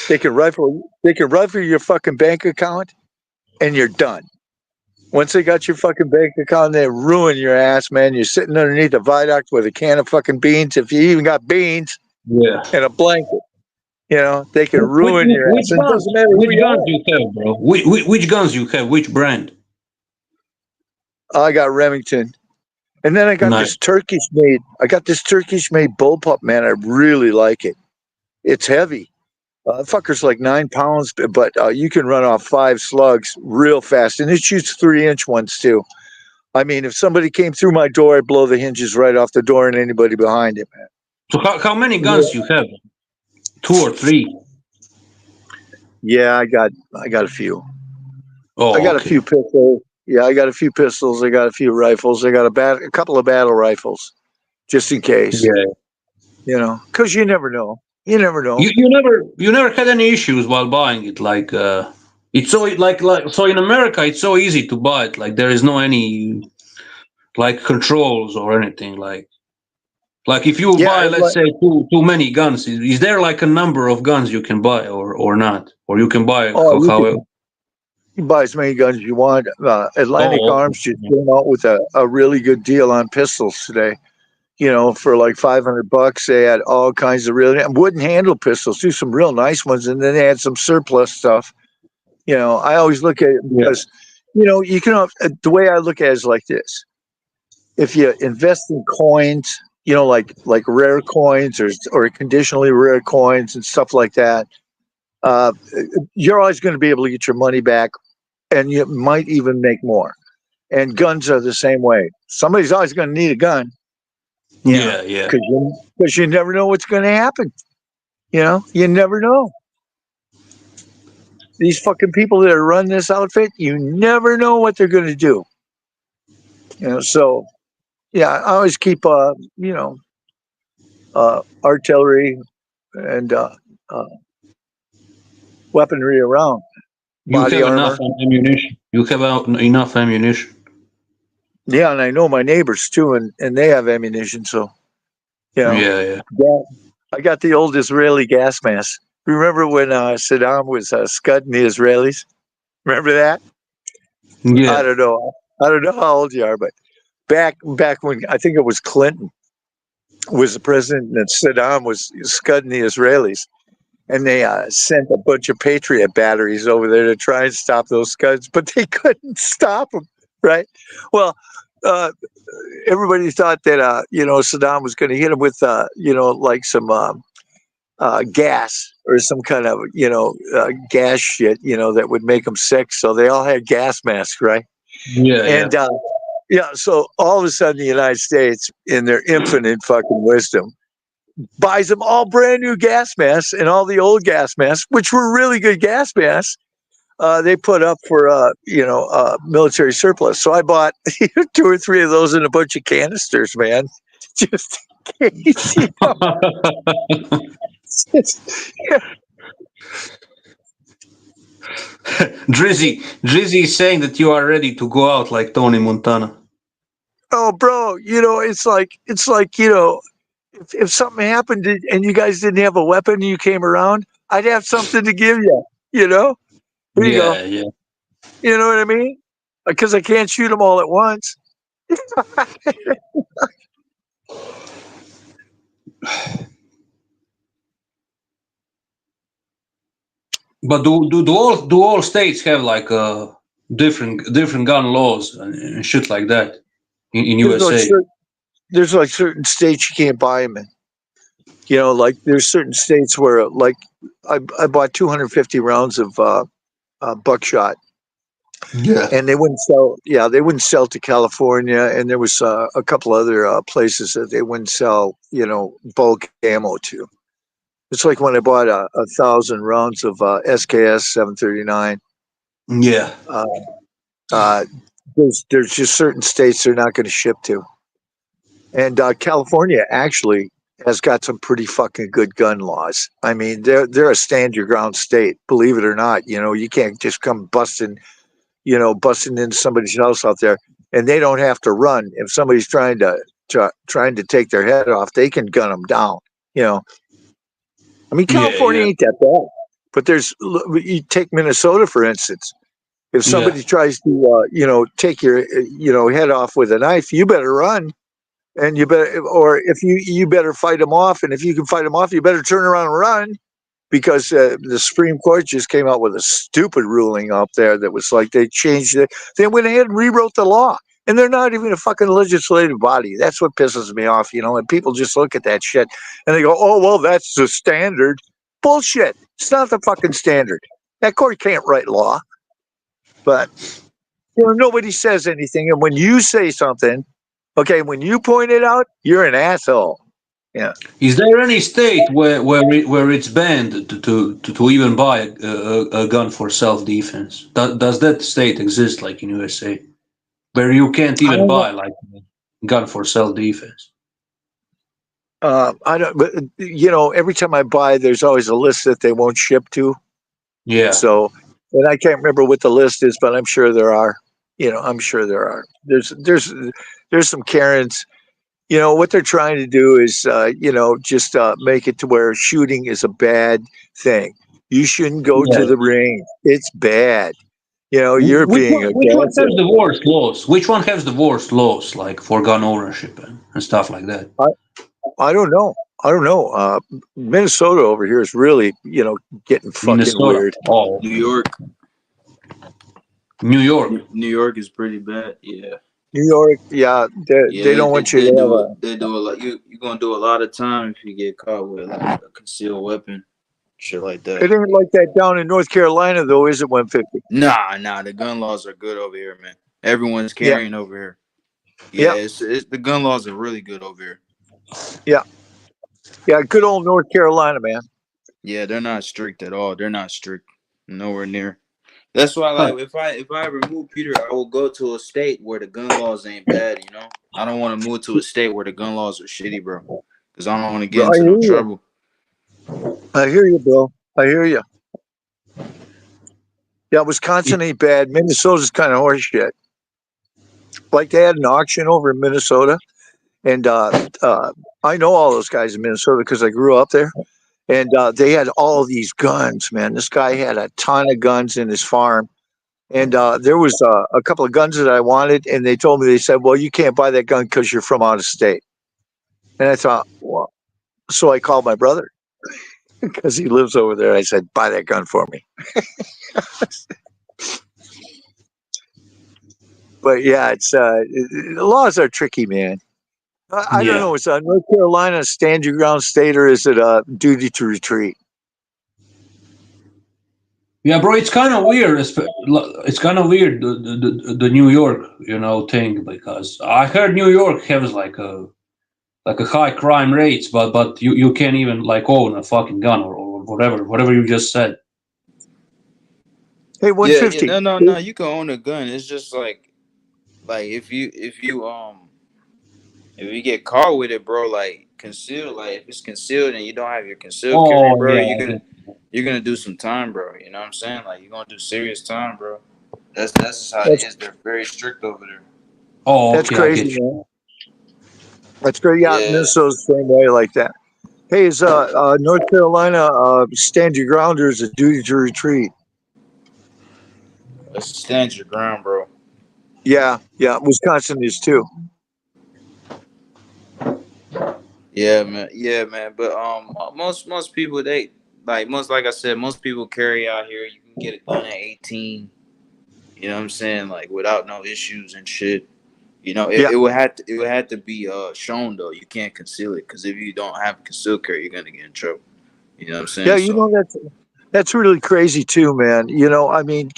They can rifle your fucking bank account and you're done. Once they got your fucking bank account, they ruin your ass, man. You're sitting underneath a viaduct with a can of fucking beans. If you even got beans and a blanket, you know, they can ruin your ass. It doesn't matter which guns you have, bro. Which guns you have? Which brand? I got Remington. And then I got this Turkish made bullpup, man. I really like it. It's heavy. Fucker's like 9 pounds, but you can run off 5 slugs real fast. And it shoots 3-inch ones too. I mean, if somebody came through my door, I'd blow the hinges right off the door and anybody behind it, man. So how many guns you have? 2 or 3? Yeah, I got a few. Oh, I got a few pistols. Yeah, I got a few pistols. I got a few rifles. I got a couple of battle rifles, just in case. Yeah. You know, because you never know. You never know. You never had any issues while buying it. Like it's so so in America it's so easy to buy it. Like there is no any like controls or anything. Like if you buy, let's say too many guns, is there like a number of guns you can buy or not? Or you can buy however. You can buy as many guns as you want. Atlantic Arms just came out with a really good deal on pistols today. for like $500. They had all kinds of wooden handle pistols, too, some real nice ones, and then they had some surplus stuff. I always look at it because, you can. The way I look at it is like this: if you invest in coins, like rare coins or conditionally rare coins and stuff like that, you're always going to be able to get your money back, and you might even make more. And guns are the same way. Somebody's always going to need a gun. Yeah. Because you never know what's going to happen. You never know. These fucking people that run this outfit, you never know what they're going to do. So yeah, I always keep artillery and weaponry around. You Body have armor. enough ammunition. You have enough ammunition. Yeah, and I know my neighbors too, and they have ammunition. So Yeah. I got the old Israeli gas mask. Remember when Saddam was scudding the Israelis? Remember that? Yeah. I don't know how old you are, but back when I think it was Clinton was the president, and Saddam was scudding the Israelis, and they sent a bunch of Patriot batteries over there to try and stop those scuds, but they couldn't stop them. Right? Well, everybody thought that Saddam was going to hit him with like some gas or some kind of gas shit that would make them sick. So they all had gas masks, right? Yeah. So all of a sudden, the United States, in their infinite fucking wisdom, buys them all brand new gas masks, and all the old gas masks, which were really good gas masks, they put up for military surplus. So I bought 2 or 3 of those in a bunch of canisters, man, just in case. Drizzy is saying that you are ready to go out like Tony Montana. Oh, bro, it's like if something happened and you guys didn't have a weapon and you came around, I'd have something to give you. Here you go. Yeah. You know what I mean? Because I can't shoot them all at once. But do all states have like different gun laws and shit like that in USA? There's like certain states you can't buy them in. Like there's certain states where like I bought 250 rounds of buckshot. Yeah. And they wouldn't sell. Yeah, they wouldn't sell to California, and there was a couple other places that they wouldn't sell. Bulk ammo to. It's like when I bought 1,000 rounds of SKS 739. Yeah. There's just certain states they're not going to ship to, and California actually has got some pretty fucking good gun laws. I mean, they're a stand your ground state, believe it or not. You can't just come busting into somebody's house out there, and they don't have to run. If somebody's trying to take their head off, they can gun them down. I mean, California ain't that bad, but you take Minnesota, for instance. If somebody tries to, take your, head off with a knife, you better run, and or if you better fight them off, and if you can fight them off, you better turn around and run. Because the Supreme Court just came out with a stupid ruling out there that was like they changed it. They went ahead and rewrote the law, and they're not even a fucking legislative body. That's what pisses me off, and people just look at that shit and they go, "Oh, well, that's the standard." Bullshit. It's not the fucking standard. That court can't write law. But nobody says anything, and when you say something, okay, when you point it out, you're an asshole. Yeah. Is there any state where it's banned to even buy a gun for self-defense? Does that state exist like in USA, where you can't even buy like a gun for self-defense? I don't, but every time I buy, there's always a list that they won't ship to. Yeah. So, and I can't remember what the list is, but I'm sure there are. I'm sure there are. There's some Karens. What they're trying to do is, just make it to where shooting is a bad thing. You shouldn't go to the range. It's bad. You know, you're being Which one aggressive. has the worst laws? Which one has the worst laws, like for gun ownership and stuff like that? I don't know. I don't know. Minnesota over here is really, you know, getting fucking Minnesota. weird. Oh, New York. New York. New York is pretty bad. Yeah. New York, yeah, Yeah, they don't want you to have a. they do a lot. You're gonna do a lot of time if you get caught with like a concealed weapon, shit like that. It ain't like that down in North Carolina, though, is it? 150. Nah. The gun laws are good over here, man. Everyone's Yeah, carrying over here. Yeah, yeah, it's the gun laws are really good over here. yeah, yeah. Good old North Carolina, man. Yeah, they're not strict at all. They're not strict, nowhere near. That's why, Huh. like, if I ever move, Peter, I will go to a state where the gun laws ain't bad. You know, I don't want to move to a state where the gun laws are shitty, bro, because I don't want to get Bro, I into hear no you. trouble. I hear you, bro. I hear you. Yeah, Wisconsin ain't bad. Minnesota's kind of horseshit. Like they had an auction over in Minnesota, and I know all those guys in Minnesota because I grew up there. And they had all these guns, man. This guy had a ton of guns in his farm. And there was a couple of guns that I wanted, and they told me, they said, well, you can't buy that gun because you're from out of state. And I thought, well, so I called my brother because he lives over there. I said, buy that gun for me. But yeah, it's the laws are tricky, man. I don't Yeah. know. Is North Carolina a stand your ground state, or is it a duty to retreat? Yeah, bro, it's kind of weird. It's kind of weird the New York, you know, thing, because I heard New York has like a high crime rates, but you can't even like own a fucking gun or whatever you just said. Hey, Yeah, 150. no. You can own a gun. It's just like if you get caught with it, bro, like concealed, like if it's concealed and you don't have your concealed carry, Oh bro, yeah. you're gonna do some time, bro. You know what I'm saying? Like you're gonna do serious time, bro. That's just how it That's is. They're very strict over there. Oh, that's okay, I crazy, get you. man. That's great. Yeah, Yeah, Minnesota's the same way like that. Hey, is North Carolina stand your ground or is it duty to retreat? let's stand your ground, bro. Yeah, yeah. Wisconsin is too. Yeah, man. But most people they like I said, most people carry out here. You can get a gun at 18. You know what I'm saying? Like without no issues and shit. You know, Yeah, it would have to be shown though. You can't conceal it because if you don't have concealed carry, you're gonna get in trouble. You know what I'm yeah. saying? You So know that's really crazy too, man. You know, I mean,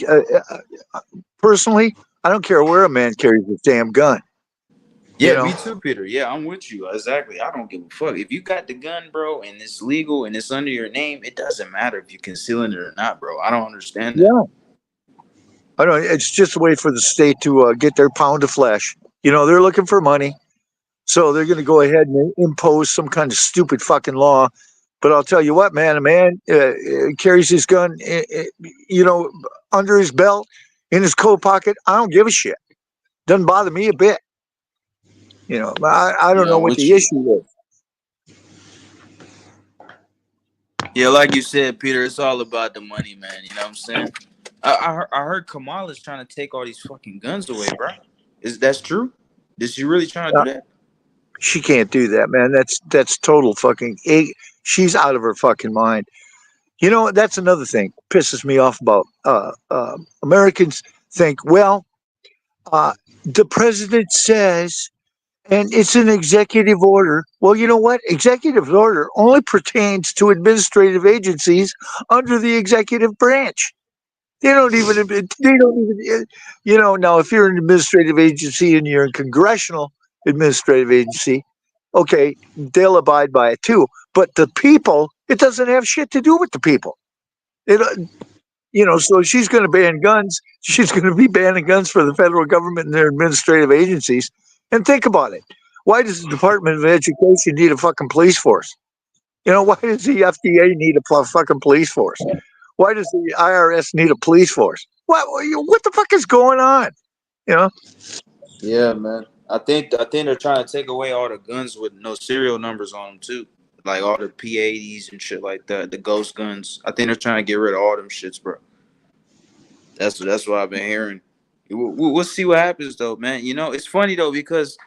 personally, I don't care where a man carries a damn gun. You yeah, know, me too, Peter. Yeah, I'm with you. Exactly. I don't give a fuck. If you got the gun, bro, and it's legal and it's under your name, it doesn't matter if you concealing it or not, bro. I don't understand that. yeah. I don't. It's just a way for the state to get their pound of flesh. You know, they're looking for money. So they're going to go ahead and impose some kind of stupid fucking law. But I'll tell you what, man, a man carries his gun, you know, under his belt, in his coat pocket. I don't give a shit. Doesn't bother me a bit. You know, I don't Yeah, know I'm what with the you. issue is. Yeah, like you said, Peter, it's all about the money, man. You know what I'm saying? I heard Kamala's trying to take all these fucking guns away, bro. Is that's true? Is she really trying to Uh, do that? she can't do that, man. That's total fucking. She's out of her fucking mind. You know, that's another thing pisses me off about Americans. Think, well, uh, the president says. And it's an executive order. Well, you know what? Executive order only pertains to administrative agencies under the executive branch. They don't even, you know, now if you're an administrative agency and you're a congressional administrative agency, okay, they'll abide by it too. But the people, it doesn't have shit to do with the people. It, you know, so she's going to ban guns. She's going to be banning guns for the federal government and their administrative agencies. And think about it. Why does the Department of Education need a fucking police force? You know, why does the FDA need a fucking police force? Why does the IRS need a police force? What the fuck is going on? You know? Yeah, man. I think they're trying to take away all the guns with no serial numbers on them too, like all the P80s and shit like that, the ghost guns. I think they're trying to get rid of all them shits, bro. That's what I've been hearing. We'll see what happens though, man. You know, it's funny though because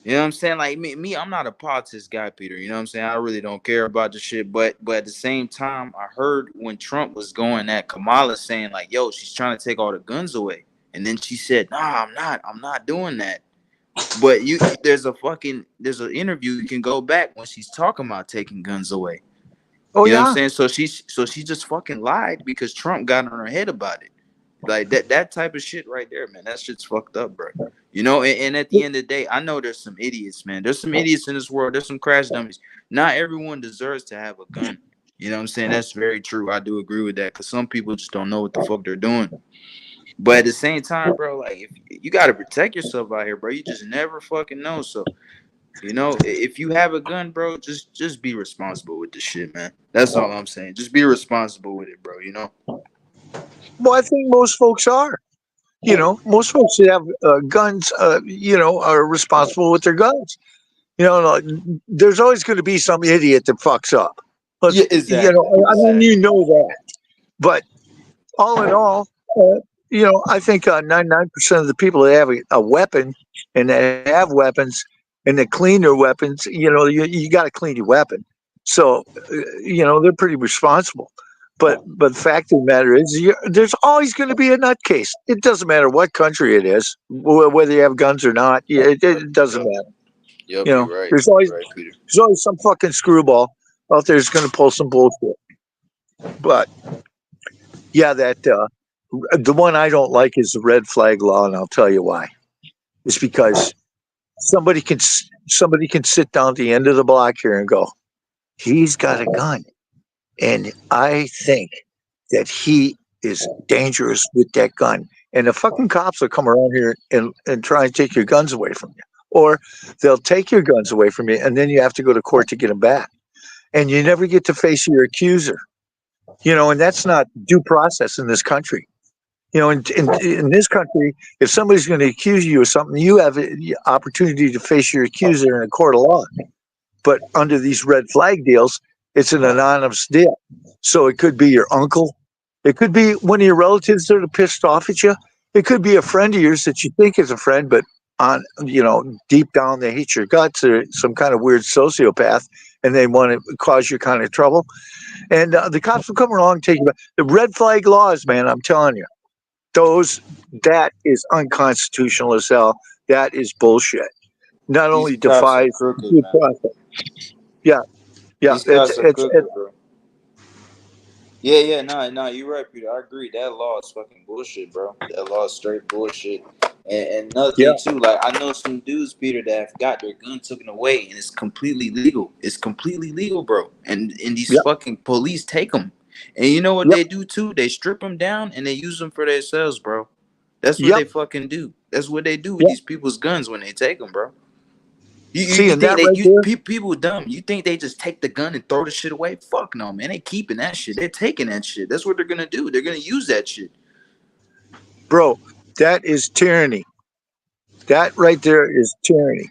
you know what I'm saying. Like me, I'm not a politics guy, Peter. You know what I'm saying. I really don't care about the shit. But at the same time, I heard when Trump was going at Kamala saying like, "Yo, she's trying to take all the guns away," and then she said, "Nah, I'm not doing that." But there's an interview you can go back when she's talking about taking guns away. Oh You know what I'm yeah. saying? So she just fucking lied because Trump got on her head about it. Like that type of shit right there, man. That shit's fucked up, bro. You know, and at the end of the day, I know there's some idiots, man. There's some idiots in this world. There's some crash dummies. Not everyone deserves to have a gun. You know what I'm saying? That's very true. I do agree with that because some people just don't know what the fuck they're doing. But at the same time, bro, like if you gotta protect yourself out here, bro. You just never fucking know. So you know, if you have a gun, bro, just be responsible with the shit, man. That's all I'm saying. Just be responsible with it, bro. You know. Well, I think most folks are. You know, most folks that have guns, are responsible with their guns. You know, like, there's always going to be some idiot that fucks up. Yeah, exactly. I mean, you know that. But all in all, I think 99% of the people that have a weapon and that have weapons and that clean their weapons, you got to clean your weapon. So, they're pretty responsible. But the fact of the matter is, there's always going to be a nutcase. It doesn't matter what country it is, whether you have guns or not. It doesn't matter. Yep, you're right. There's You're right, Peter. always some fucking screwball out there that's going to pull some bullshit. But yeah, the one I don't like is the red flag law, and I'll tell you why. It's because somebody can sit down at the end of the block here and go, he's got a gun, and I think that he is dangerous with that gun. And the fucking cops will come around here and try and take your guns away from you. Or they'll take your guns away from you, and then you have to go to court to get them back. And you never get to face your accuser. And that's not due process in this country. In this country, if somebody's going to accuse you of something, you have the opportunity to face your accuser in a court of law. But under these red flag deals, it's an anonymous deal. So it could be your uncle. It could be one of your relatives that are pissed off at you. It could be a friend of yours that you think is a friend, but deep down they hate your guts, or some kind of weird sociopath, and they want to cause you kind of trouble. And the cops will come along and take you back. The red flag laws, man, I'm telling you, that is unconstitutional as hell. That is bullshit. Not These only cops are defies crooked, due man. process. Yeah, These cops are crooked, bro. Yeah, no, you're right, Peter. I agree. That law is fucking bullshit, bro. That law is straight bullshit. And another thing too, like I know some dudes, Peter, that have got their gun taken away, and it's completely legal. It's completely legal, bro. And these fucking police take them, and you know what they do too? They strip them down and they use them for themselves, bro. That's what they fucking do. That's what they do with these people's guns when they take them, bro. You think people dumb? You think they just take the gun and throw the shit away? Fuck no, man. They keeping that shit. They're taking that shit. That's what they're gonna do. They're gonna use that shit. Bro, that is tyranny. That right there is tyranny.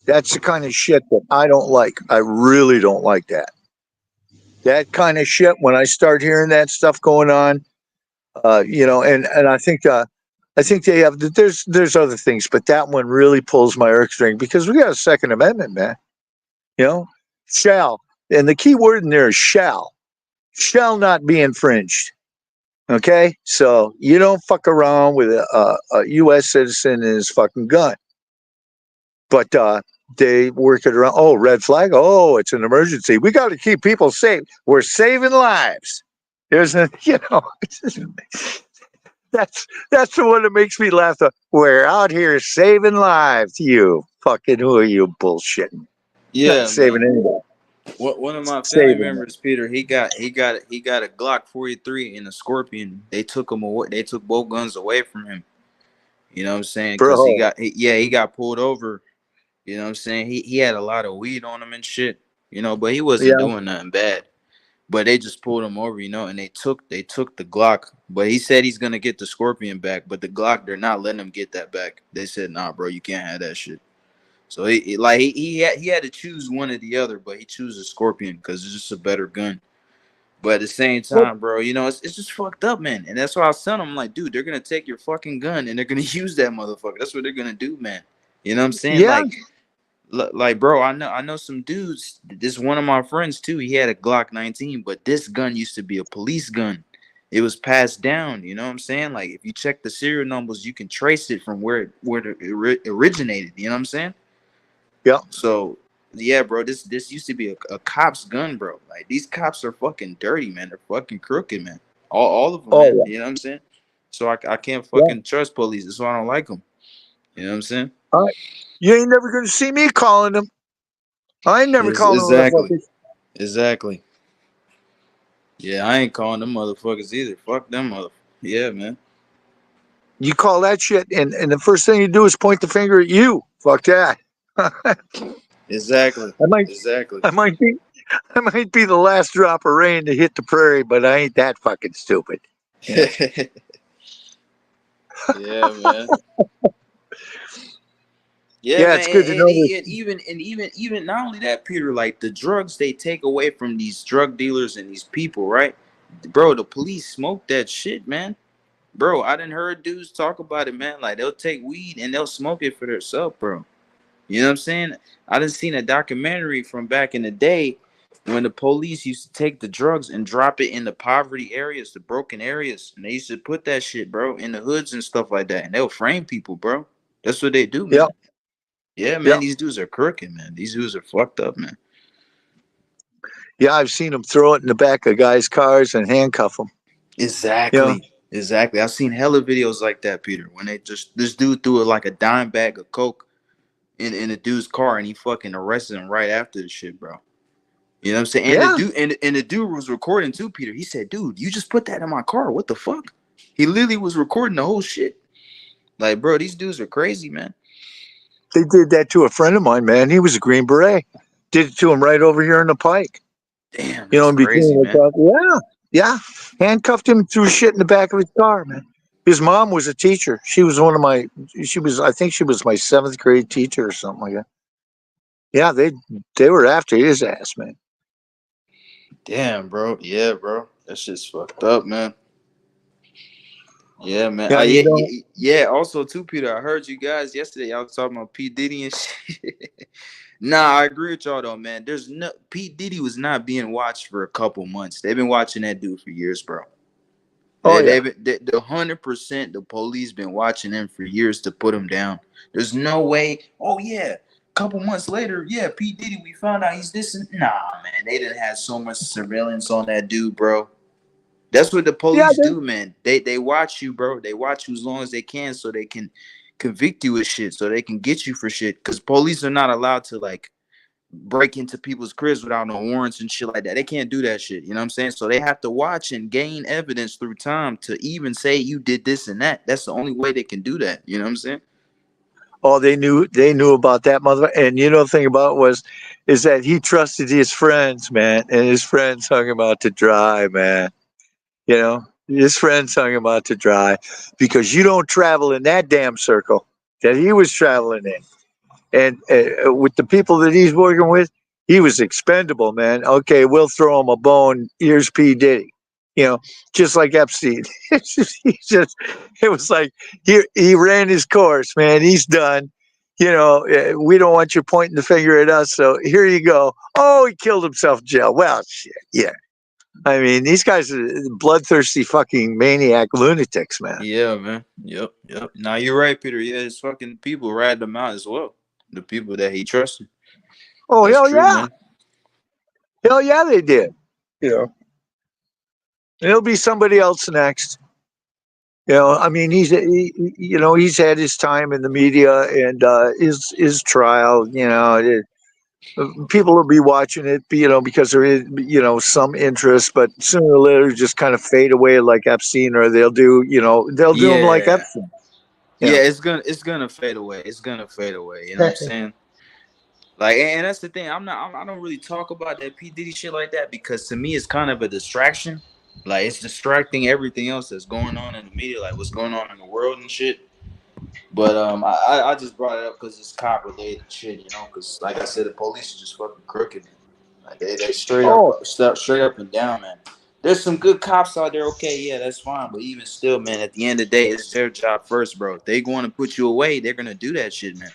That's the kind of shit that I don't like. I really don't like that. That kind of shit. When I start hearing that stuff going on, and I think they have. There's other things, but that one really pulls my heartstring because we got a Second Amendment, man. Shall, and the key word in there is shall not be infringed. Okay, so you don't fuck around with a U.S. citizen and his fucking gun. But they work it around. Oh, red flag. Oh, it's an emergency. We got to keep people safe. We're saving lives. There's that's the one that makes me laugh. We're out here saving lives. You fucking who are you bullshitting? Yeah, not saving anybody. One of my family members, Peter, he got a Glock 43 and a Scorpion. They took him away. They took both guns away from him. You know what I'm saying? Because he got pulled over. You know what I'm saying? He had a lot of weed on him and shit. But he wasn't doing nothing bad. But they just pulled him over, and they took the Glock. But he said he's gonna get the Scorpion back. But the Glock, they're not letting him get that back. They said, nah, bro, you can't have that shit. So he had to choose one or the other, but he chose the Scorpion because it's just a better gun. But at the same time, bro, you know, it's just fucked up, man. And that's why I was telling him, like, dude, they're gonna take your fucking gun and they're gonna use that motherfucker. That's what they're gonna do, man. You know what I'm saying? Yeah. Like, bro, I know some dudes. This one of my friends too. He had a Glock 19, but this gun used to be a police gun. It was passed down. You know what I'm saying? Like, if you check the serial numbers, you can trace it from where it originated. You know what I'm saying? Yeah. So yeah, bro, this used to be a cop's gun, bro. Like, these cops are fucking dirty, man. They're fucking crooked, man. All of them, man. Oh You know what I'm saying? So I can't yeah. fucking trust police. That's why I don't like them. You know what I'm saying? All right. You ain't never gonna see me calling them. I ain't never calling them Exactly. motherfuckers. Exactly. Yeah, I ain't calling them motherfuckers either. Fuck them motherfuckers. Yeah, man. You call that shit, and the first thing you do is point the finger at you. Fuck that. Exactly. I might, Exactly. I might be the last drop of rain to hit the prairie, but I ain't that fucking stupid. Yeah, yeah, man. Yeah, Yeah, man. it's good to know this. And even not only that, Peter, like the drugs they take away from these drug dealers and these people, right? Bro, the police smoke that shit, man. Bro, I done heard dudes talk about it, man. Like, they'll take weed and they'll smoke it for themselves, bro. You know what I'm saying? I done seen a documentary from back in the day when the police used to take the drugs and drop it in the poverty areas, the broken areas. And they used to put that shit, bro, in the hoods and stuff like that. And they'll frame people, bro. That's what they do, man. Yep. Yeah, man. Yep. These dudes are crooked, man. These dudes are fucked up, man. Yeah, I've seen them throw it in the back of guys' cars and handcuff them. Exactly. You know? Exactly. I've seen hella videos like that, Peter. When this dude threw like a dime bag of coke in a dude's car and he fucking arrested him right after the shit, bro. You know what I'm saying? And Yeah. the dude and the dude was recording too, Peter. He said, dude, you just put that in my car. What the fuck? He literally was recording the whole shit. Like, bro, these dudes are crazy, man. They did that to a friend of mine, man. He was a Green Beret. Did it to him right over here in the Pike. Damn, You know, that's in between crazy, the man. truck. Yeah. Yeah. Handcuffed him, threw shit in the back of his car, man. His mom was a teacher. She was I think she was my 7th grade teacher or something like that. Yeah, they were after his ass, man. Damn, bro. Yeah, bro. That shit's fucked up, man. Yeah, man. Yeah, you know. Yeah. Also, too, Peter. I heard you guys yesterday. Y'all was talking about P Diddy and shit. Nah, I agree with y'all though, man. P Diddy was not being watched for a couple months. They've been watching that dude for years, bro. Oh yeah. The 100% the police been watching him for years to put him down. There's no way. Oh yeah, couple months later, yeah, P Diddy, we found out he's this and nah, man. They didn't have so much surveillance on that dude, bro. That's what the police do, man. They watch you, bro. They watch you as long as they can so they can convict you with shit, so they can get you for shit. Because police are not allowed to like break into people's cribs without no warrants and shit like that. They can't do that shit. You know what I'm saying? So they have to watch and gain evidence through time to even say you did this and that. That's the only way they can do that. You know what I'm saying? Oh, they knew about that mother. And you know the thing about it is that he trusted his friends, man, and his friends hung him out to dry, man. You know, his friends hung him out to dry because you don't travel in that damn circle that he was traveling in. And with the people that he's working with, he was expendable, man. Okay, we'll throw him a bone. Here's P. Diddy. You know, just like Epstein. It was like he ran his course, man. He's done. You know, we don't want you pointing the finger at us. So here you go. Oh, he killed himself in jail. Well, shit, yeah. I mean, these guys are bloodthirsty fucking maniac lunatics, man. Yeah, man. Yep. Now you're right, Peter. Yeah, his fucking people ratted him out as well. The people that he trusted. Oh, That's hell true, yeah. man. Hell yeah, they did. You know, it'll be somebody else next. You know, I mean, he's had his time in the media and his trial. You know, people will be watching it, you know, because there is, you know, some interest, but sooner or later just kind of fade away like Epstein, or they'll do them like Yeah. Epstein. Yeah, it's gonna fade away. It's gonna fade away. You know what I'm saying? Like, and that's the thing. I don't really talk about that P Diddy shit like that because to me it's kind of a distraction. Like, it's distracting everything else that's going on in the media, like what's going on in the world and shit. But I just brought it up because it's cop related shit, you know. Because like I said, the police are just fucking crooked. Like they straight up and down, man. There's some good cops out there. Okay, yeah, that's fine. But even still, man, at the end of the day, it's their job first, bro. If they going to put you away, they're gonna do that shit, man.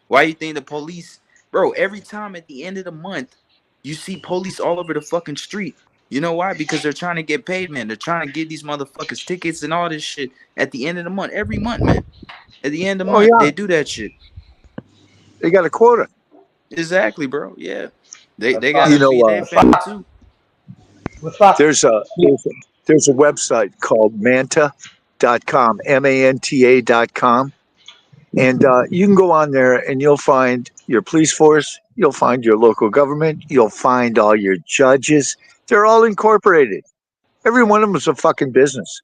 Why you think the police, bro? Every time at the end of the month, you see police all over the fucking street. You know why? Because they're trying to get paid, man. They're trying to get these motherfuckers tickets and all this shit at the end of the month. Every month, man. At the end of the Oh month, yeah, they do that shit. they got a quota. Exactly, bro. Yeah, We're they You gotta fucked. feed know, their We're family fucked. too. We're fucked. there's a website called manta.com, manta.com. And you can go on there and you'll find your police force, you'll find your local government, you'll find all your judges. They're all incorporated. Every one of them is a fucking business.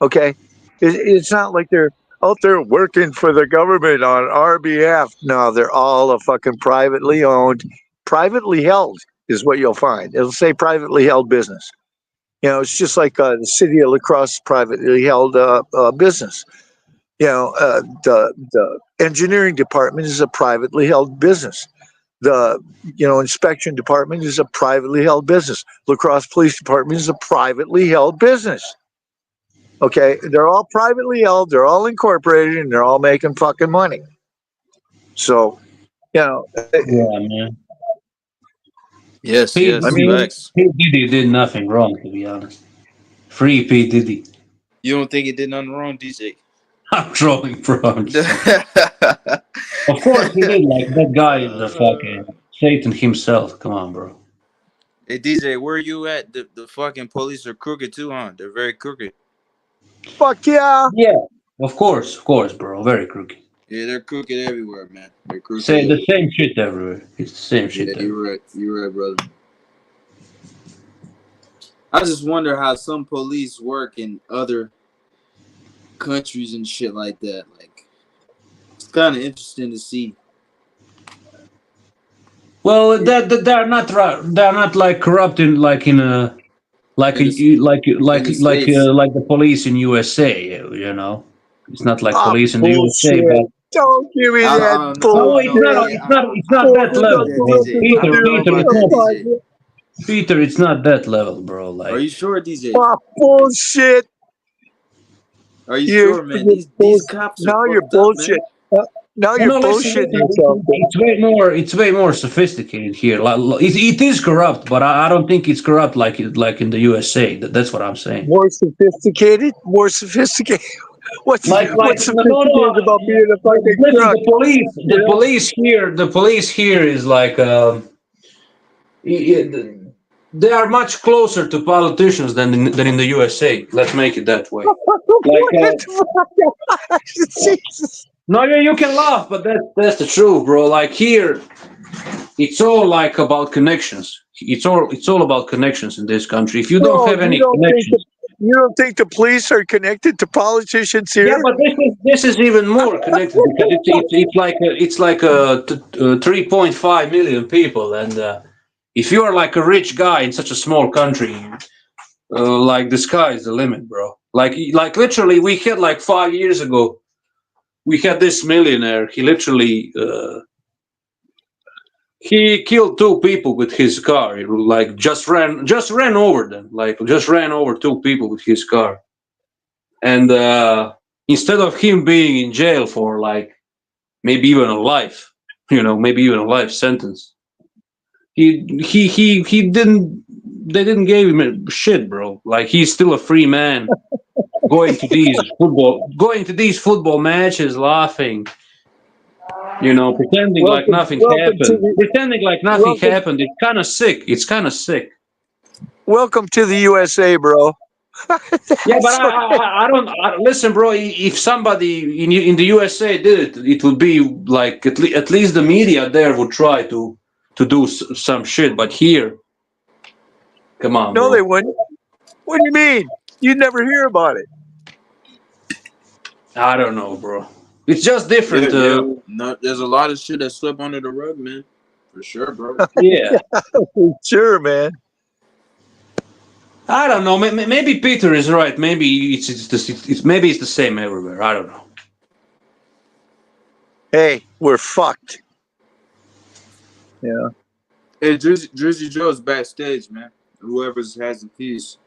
Okay? It's not like they're out there working for the government on our behalf. No, they're all a fucking privately owned, privately held is what you'll find. It'll say privately held business. You know, it's just like the city of La Crosse privately held business. You know, the engineering department is a privately held business. The inspection department is a privately held business. La Crosse Police Department is a privately held business. Okay, they're all privately held, they're all incorporated, and they're all making fucking money. So, you know, Yeah, man. Yes, P. I yes, mean, Diddy, facts. P. Diddy did nothing wrong, to be honest. Free P. Diddy. You don't think it did nothing wrong, DJ? I'm trolling, bro. I'm just saying. Of course he did. Like, that guy is a fucking Satan himself. Come on, bro. Hey DJ, where you at? The fucking police are crooked too, huh? They're very crooked. fuck yeah. Yeah, of course, bro. Very crooked. Yeah, they're crooked everywhere, man. They're crooked Say the everywhere. same shit everywhere. It's the same Yeah, shit everywhere. you're right. You're right, brother. I just wonder how some police work in other countries and shit like that. Like, it's kind of interesting to see. Well, they're not like corrupt in like in a like In a the in the states. like the police in USA. You know, it's not like Ah, police in the USA, bullshit. but Don't give me that no, it's not. bullshit. It's not. It's not Oh, that they got level, bro. nothing to I Peter, don't do know Peter, with about it's the that, not. DJ. fucking. Peter, it's not that level, bro. Are Like, you sure, DJ? Ah, bullshit. Are you You're, sure, man? you're These bullshit. cops are Now you're fucked up, bullshit. man. Now no, you're no. Listen, bullshitting listen. yourself. It's way more. It's way more sophisticated here. Like, it is corrupt, but I don't think it's corrupt like in the USA. That's what I'm saying. More sophisticated? More sophisticated? Like What's no, no, sophisticated no. about being a fucking Listen, crook? You know? the police here is like they are much closer to politicians than in the USA. Let's make it that way. Like What the fuck? Jesus. no, you can laugh, but that's the truth, bro. Like here, it's all like about connections. It's all about connections in this country. If you don't Bro, have any connections, you don't think the police are connected to politicians yeah, here? but this is even more connected because it's like 3.5 million people, and if you are like a rich guy in such a small country, like the sky is the limit, bro. Like literally, we had like 5 years ago, we had this millionaire. He literally he killed two people with his car. He, like just ran over them, like just ran over two people with his car, and instead of him being in jail for like maybe even a life, maybe even a life sentence. He didn't. They didn't give him a shit, bro. Like he's still a free man, going to these football matches, laughing, pretending like nothing Welcome to happened, the pretending like nothing welcome happened. It's kind of sick. It's kind of sick. welcome to the USA, bro. Yeah, but That's what I don't listen, bro. If somebody in the USA did it, it would be like at least the media there would try to do some shit. But here, come on, no, they bro. wouldn't. What do you mean? You'd never hear about it. I don't know, bro. It's just Yeah, different. yeah. No, there's a lot of shit that slipped under the rug, man. For sure, bro. Yeah, For sure, man. I don't know. Maybe Peter is right. Maybe maybe it's the same everywhere. I don't know. Hey, we're fucked. Yeah. Hey, Drizzy Joe's backstage, man. Whoever's has the keys.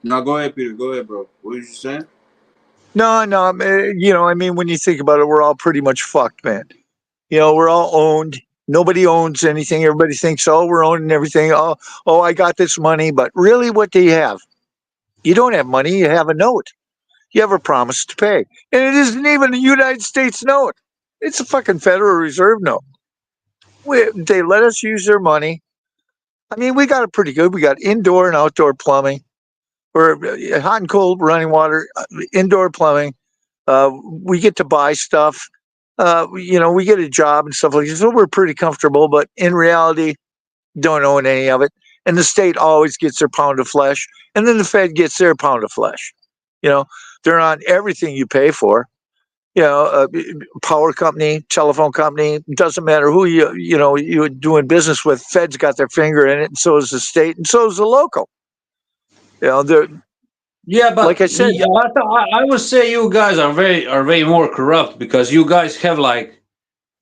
No, go ahead, Peter. Go ahead, bro. What was you saying? No, I mean, I mean, when you think about it, we're all pretty much fucked, man. We're all owned. Nobody owns anything. Everybody thinks, oh, we're owning everything. Oh, I got this money. But really, what do you have? You don't have money. You have a note. You have a promise to pay. And it isn't even a United States note. It's a fucking Federal Reserve note. They let us use their money. I mean, we got it pretty good. We got indoor and outdoor plumbing, or hot and cold running water, indoor plumbing. We get to buy stuff. We get a job and stuff like this. So we're pretty comfortable, but in reality, don't own any of it. And the state always gets their pound of flesh. And then the Fed gets their pound of flesh. They're on everything you pay for. Power company, telephone company, doesn't matter who you're doing business with. Fed's got their finger in it, and so is the state, and so is the local. They're Yeah, but like I said. I would say you guys are way more corrupt because you guys have like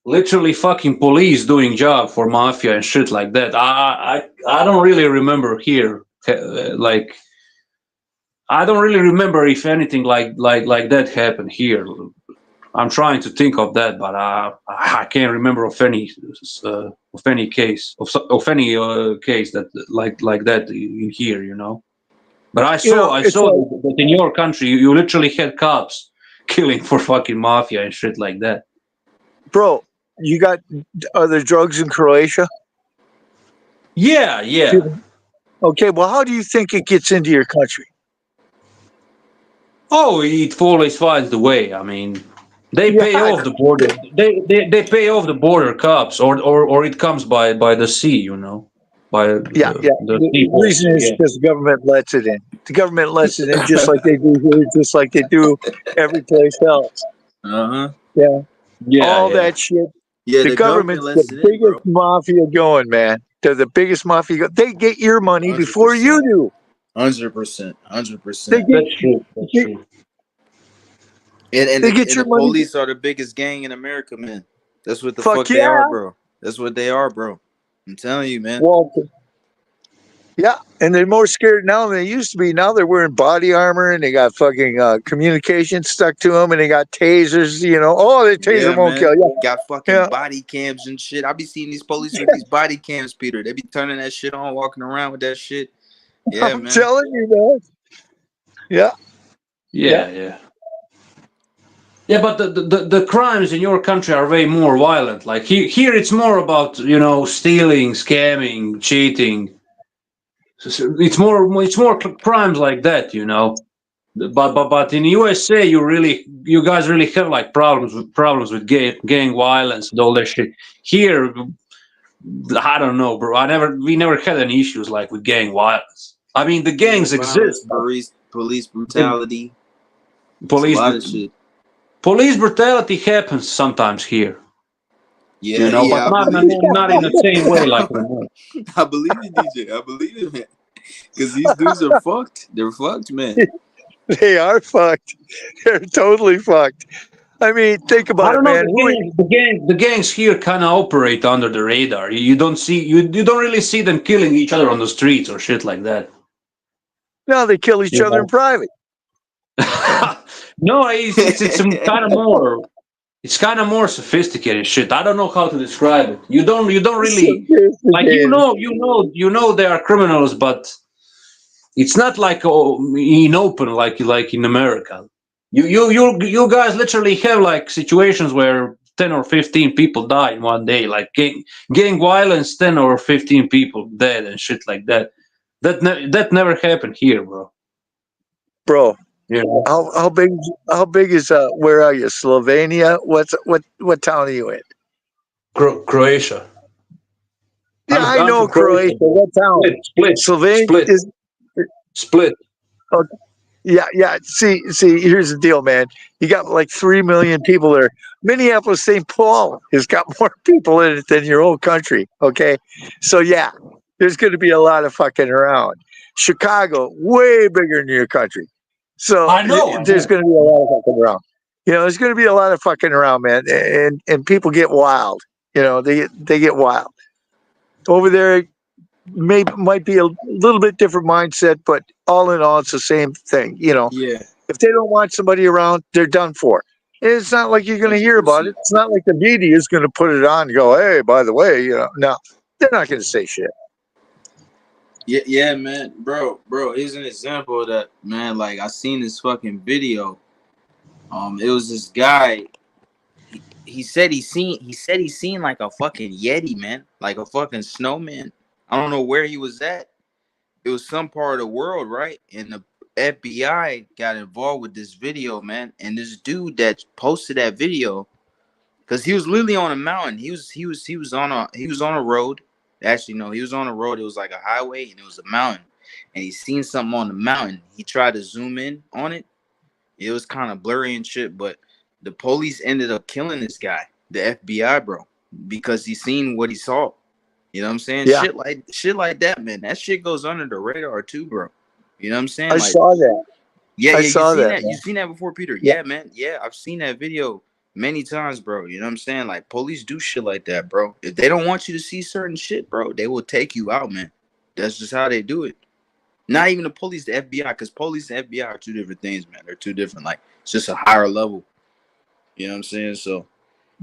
literally fucking police doing job for mafia and shit like that. I don't really remember here, like I don't really remember if anything like that happened here. I'm trying to think of that, but I can't remember of any case that like that in here. But I saw that in your country you literally had cops killing for fucking mafia and shit like that. Bro, are there drugs in Croatia? Yeah. Okay, well, how do you think it gets into your country? Oh, it always finds the way. I mean, they pay off the border. They pay off the border cops, or it comes by the sea. By The reason is because the government lets it in. The government lets it in just like they do here, just like they do every place else. All that shit. Yeah, the government's the biggest mafia going, man. They're the biggest mafia. They get your money 100%. Before you do. 100%. That's true. And the police are the biggest gang in America, man. That's what the fuck they are, bro. That's what they are, bro. I'm telling you, man. Walter. Yeah, and they're more scared now than they used to be. Now they're wearing body armor and they got fucking communication stuck to them and they got tasers. Oh, the taser won't kill you. Got fucking body cams and shit. I be seeing these police with these body cams, Peter. They be turning that shit on, walking around with that shit. Yeah, I'm telling you, man. Yeah. Yeah, but the crimes in your country are way more violent. Like here it's more about stealing, scamming, cheating. It's more crimes like that, But in USA you guys really have like problems with gang violence and all that shit. Here, I don't know, bro. We never had any issues like with gang violence. I mean, the gangs exist. Police brutality. Police. A lot of shit. Police brutality happens sometimes here. Yeah, but not in the same way like I believe it, DJ. I believe it, man. Because these dudes are fucked. They're fucked, man. They are fucked. They're totally fucked. I mean, think about it, man. The gangs here kind of operate under the radar. You don't really see them killing each other on the streets or shit like that. No, they kill each other in private. No, it's kind of more. It's kind of more sophisticated shit. I don't know how to describe it. You don't really like they are criminals, but it's not like in open like in America. You guys literally have like situations where 10 or 15 people die in one day, like gang violence, 10 or 15 people dead and shit like that. That never happened here, bro. Bro, how big is where are you? Slovenia? What town are you in? Croatia. Yeah, I know Croatia. What town? Split. Slovenia is Split. Okay. Yeah. See, here's the deal, man. You got like 3 million people there. Minneapolis, St. Paul has got more people in it than your whole country. Okay, so yeah, there's going to be a lot of fucking around. Chicago, way bigger than your country. So there's going to be a lot of fucking around. There's going to be a lot of fucking around, man, and people get wild. They get wild over there. might be a little bit different mindset, but all in all, it's the same thing. You know, Yeah, if they don't want somebody around, they're done for. It's not like you're going to hear about it. 100%. It's not like the media is going to put it on and go, hey, by the way, you know, no, they're not going to say shit. Yeah, man, bro. Here's an example of that, man. Like I seen this fucking video. It was this guy. He said he seen like a fucking Yeti, man, like a fucking snowman. I don't know where he was at. It was some part of the world, right? And the FBI got involved with this video, man. And this dude that posted that video, because he was literally on a mountain. He was on a road. Actually, no, he was on a road. It was like a highway and it was a mountain. And he seen something on the mountain. He tried to zoom in on it. It was kind of blurry and shit, but the police ended up killing this guy, the FBI, bro, because he seen what he saw. You know what I'm saying? Yeah, Shit like that, man. That shit goes under the radar too, bro. You know what I'm saying? I Like, saw that. yeah, I you saw seen that, that? You man. seen that before, Peter? Yeah, Yeah, man. Yeah, I've seen that video many times, bro. You know what I'm saying? Like, police do shit like that, bro. If they don't want you to see certain shit, bro, they will take you out, man. That's just how they do it. Not even the police, the FBI, because police and FBI are two different things, man. They're two different. Like, it's just a higher level. You know what I'm saying? So,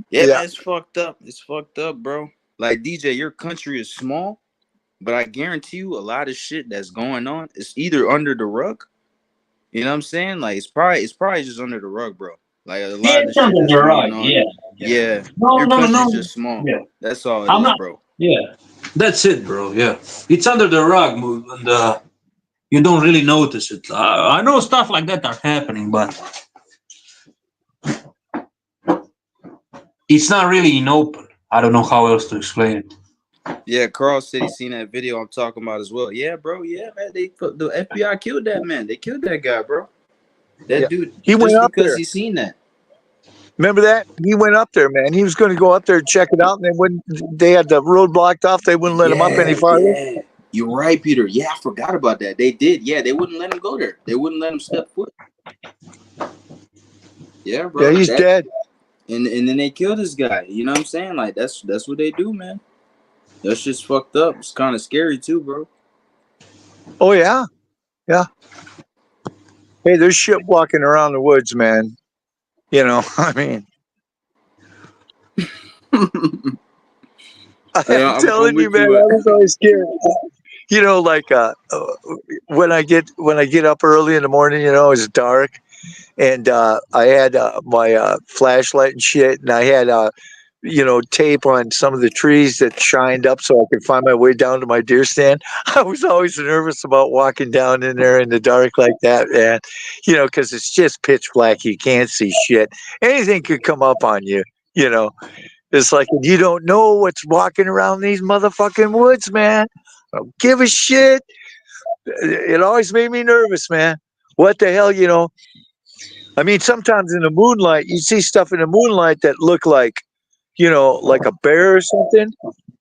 yeah, yeah. man, it's fucked up. It's fucked up, bro. Like, DJ, your country is small, but I guarantee you a lot of shit that's going on is either under the rug. You know what I'm saying? Like, it's probably just under the rug, bro. Like, a Yeah, lot of the it's shit under that's the going rug. on. Yeah, yeah. Yeah, No, your no, country's no. just small. Yeah, That's all it I'm is, not. bro. Yeah, that's it, bro. Yeah, it's under the rug, and you don't really notice it. I know stuff like that are happening, but it's not really in open. I don't know how else to explain it. Yeah, Carl said he seen that video I'm talking about as well. Yeah, bro. Yeah, man. The FBI killed that man. They killed that guy, bro. Yeah. That dude, He went just up because there. he seen that. Remember that? He went up there, man. He was going to go up there and check it out, and they wouldn't. They had the road blocked off. They wouldn't let him up any farther. Yeah. You're right, Peter. Yeah, I forgot about that. They did. Yeah, they wouldn't let him go there. They wouldn't let him step foot. Yeah, Yeah, bro. he's dead. And then they killed this guy. You know what I'm saying? Like that's what they do, man. That's just fucked up. It's kind of scary too, bro. Oh yeah, yeah. Hey, there's shit walking around the woods, man. You know, I mean, I'm I'm telling you, with man. you. I was always scared. You know, like when I get up early in the morning, you know, it's dark, and I had my flashlight and shit, and I had you know, tape on some of the trees that shined up so I could find my way down to my deer stand. I was always nervous about walking down in there in the dark like that, man. You know, because it's just pitch black. You can't see shit. Anything could come up on you, you know. It's like you don't know what's walking around these motherfucking woods, man. I don't give a shit. It always made me nervous, man. What the hell, you know? I mean, sometimes in the moonlight, you see stuff in the moonlight that look like, you know, like a bear or something.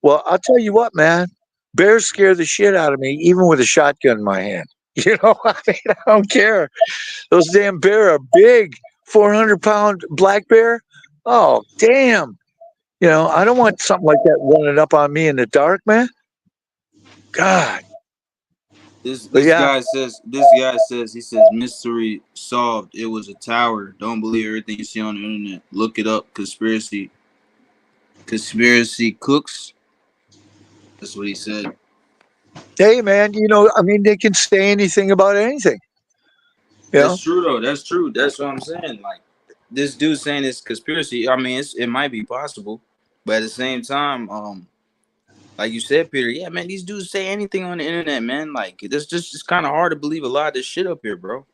Well, I'll tell you what, man. Bears scare the shit out of me, even with a shotgun in my hand. You know, I mean, I don't care. Those damn bear are big. 400-pound black bear. Oh, damn. You know, I don't want something like that running up on me in the dark, man. God. This But this yeah, guy says he says mystery solved. It was a tower. Don't believe everything you see on the internet. Look it up. Conspiracy cooks. That's what he said. hey, man, you know, I mean, they can say anything about anything. You That's know? true though. That's true. That's what I'm saying. Like this dude saying it's conspiracy. I mean, it might be possible, but at the same time, like you said, Peter, yeah, man, these dudes say anything on the internet, man. Like it's kind of hard to believe a lot of this shit up here, bro.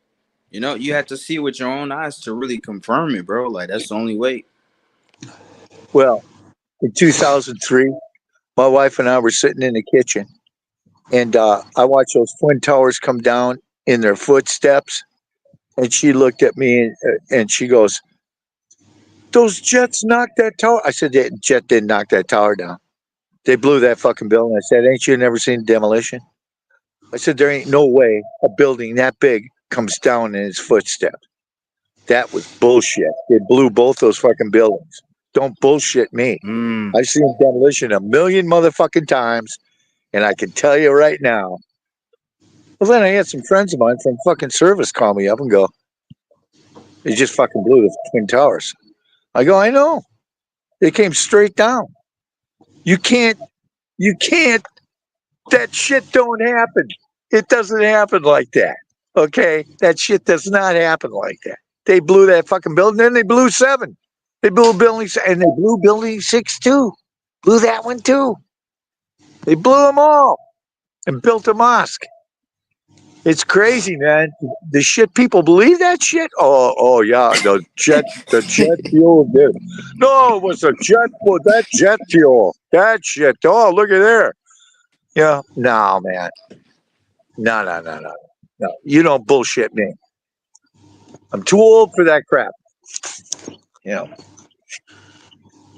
You know, you have to see with your own eyes to really confirm it, bro. Like that's the only way. Well, in 2003, my wife and I were sitting in the kitchen, and I watched those Twin Towers come down in their footsteps. And she looked at me and she goes, "Those jets knocked that tower." I said, "That jet didn't knock that tower down. They blew that fucking building." I said, "Ain't you never seen demolition?" I said, "There ain't no way a building that big comes down in its footsteps." That was bullshit. They blew both those fucking buildings. Don't bullshit me. I've seen demolition a million motherfucking times, And I can tell you right now. Well, then I had some friends of mine from fucking service call me up and go, "They just fucking blew the Twin Towers." I go, "I know. They came straight down. You can't. That shit don't happen. It doesn't happen like that. Okay? That shit does not happen like that. They blew that fucking building, then they blew 7. They blew building, and they blew building 6 too. Blew that one too. They blew them all and built a mosque. It's crazy, man. The shit people believe that shit. Oh yeah, the jet fuel did. No, it was a jet. Well, that jet fuel. That shit. Oh, look at there. Yeah. No, man. No. You don't bullshit me. I'm too old for that crap. Yeah.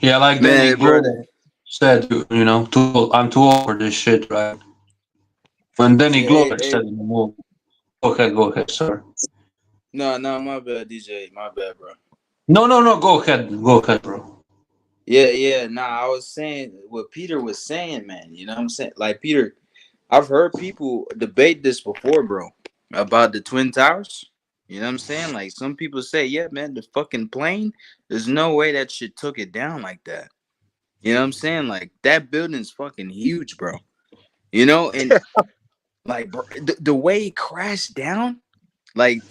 Yeah, like Danny Man, brother. Glover said, I'm too old for this shit, right? When Danny Yeah, Glover said in the movie. Go ahead, sir. no, my bad, DJ. My bad, bro. No, go ahead, bro. Yeah. Nah, I was saying what Peter was saying, man. You know what I'm saying? Like, Peter, I've heard people debate this before, bro, about the Twin Towers. You know what I'm saying? Like, some people say, yeah, man, the fucking plane, there's no way that shit took it down like that. You know what I'm saying? Like, that building's fucking huge, bro. You know, and like, bro, the way it crashed down, like,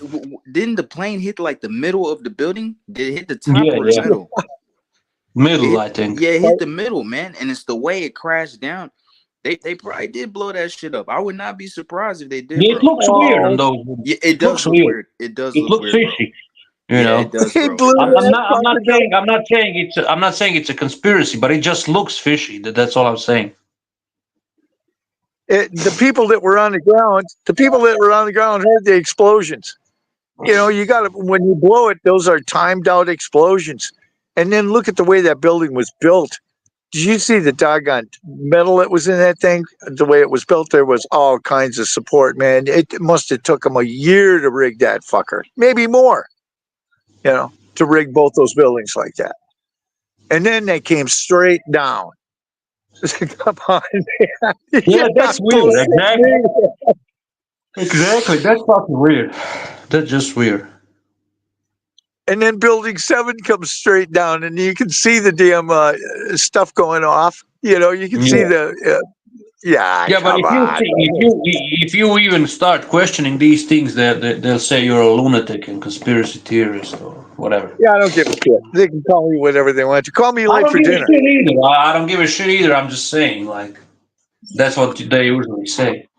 didn't the plane hit like the middle of the building? Did it hit the top or the middle? Middle, I think. Yeah, it hit the middle, man. And it's the way it crashed down. They probably did blow that shit up. I would not be surprised if they did, bro. It looks weird on those. Yeah, it does look weird. It does look weird, fishy. bro. You know, it does, bro. I'm not saying it's a conspiracy, but it just looks fishy. That's all I'm saying. The people that were on the ground heard the explosions. You know, you got to, when you blow it, those are timed out explosions. And then look at the way that building was built. Did you see the doggone metal that was in that thing? The way it was built, there was all kinds of support, man. It must have took them a year to rig that fucker, maybe more, to rig both those buildings like that. And then they came straight down. Come on, man. Yeah, that's weird. Exactly. That's fucking weird. That's just weird. And then building 7 comes straight down, and you can see the damn stuff going off. You can see the but if you even start questioning these things, they'll say you're a lunatic and conspiracy theorist or whatever. Yeah, I don't give a shit. They can call me whatever they want to. Call me late for dinner. I don't give a shit either. I'm just saying, like, that's what they usually say.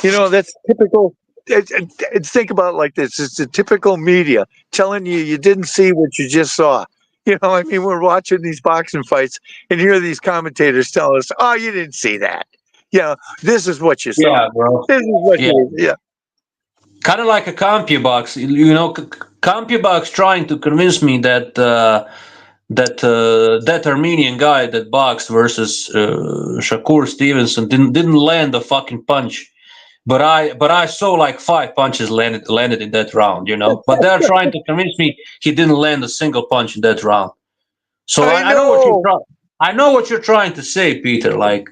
That's typical. Think about it like this. It's the typical media telling you didn't see what you just saw. We're watching these boxing fights and hear these commentators tell us, "Oh, you didn't see that. This is what you saw." Yeah, bro. This is what you. Kind of like a CompuBox. CompuBox trying to convince me that that Armenian guy that boxed versus Shakur Stevenson didn't land a fucking punch. But I saw like 5 punches landed in that round, But they're trying to convince me he didn't land a single punch in that round. So I know what you're trying to say, Peter. Like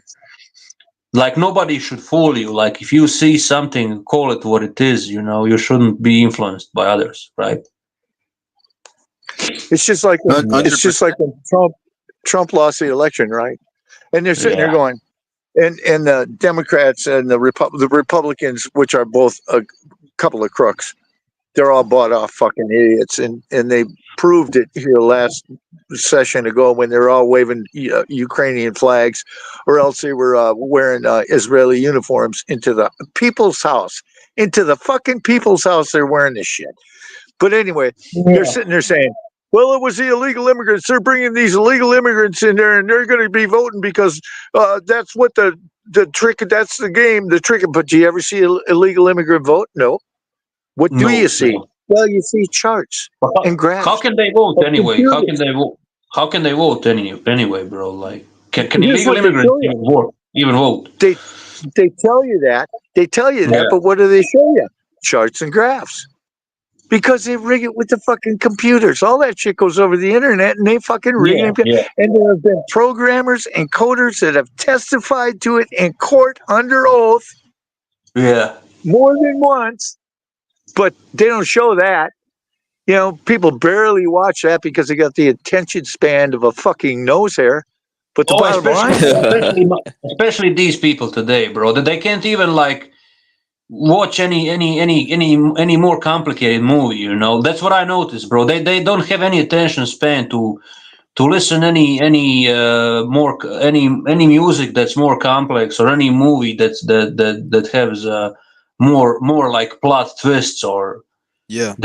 nobody should fool you. Like, if you see something, call it what it is. You shouldn't be influenced by others, right? It's just like when Trump lost the election, right? And they're sitting there going. And the Democrats and the Republicans, which are both a couple of crooks, they're all bought off fucking idiots. And they proved it here last session ago when they're all waving Ukrainian flags, or else they were wearing Israeli uniforms into the people's house. Into the fucking people's house, they're wearing this shit. But anyway, they're sitting there saying, well, it was the illegal immigrants. They're bringing these illegal immigrants in there, and they're going to be voting because that's what the trick. That's the game. The trick. But do you ever see an illegal immigrant vote? No. What do you see? Well, you see charts and graphs. How can they vote anyway? How can they vote anyway, bro? Like, can illegal immigrants even vote? They tell you that. They tell you that. But what do they show you? Charts and graphs. because they rig it with the fucking computers. All that shit goes over the internet, and they fucking rig Yeah, it. yeah, And there have been programmers and coders that have testified to it in court under oath yeah. more than once, but they don't show that. You know, people barely watch that because they got the attention span of a fucking nose hair. But the Oh, bottom line, especially these people today, bro. That they can't even like watch any more complicated movie. You know, that's what I noticed, bro. They don't have any attention span to listen any music that's more complex, or any movie that has more like plot twists, or Yeah.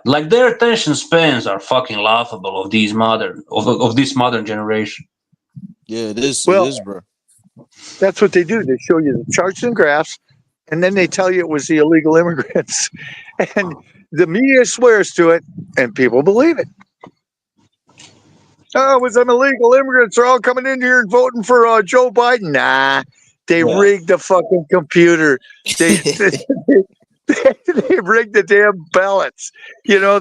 like their attention spans are fucking laughable of this modern generation. Yeah, it is. It well, is, bro. that's what they do. They show you the charts and graphs, and then they tell you it was the illegal immigrants. And the media swears to it, and people believe it. Oh, it was them illegal immigrants are all coming in here and voting for Joe Biden. Nah, they Yeah. rigged the fucking computer. They they rigged the damn ballots. You know,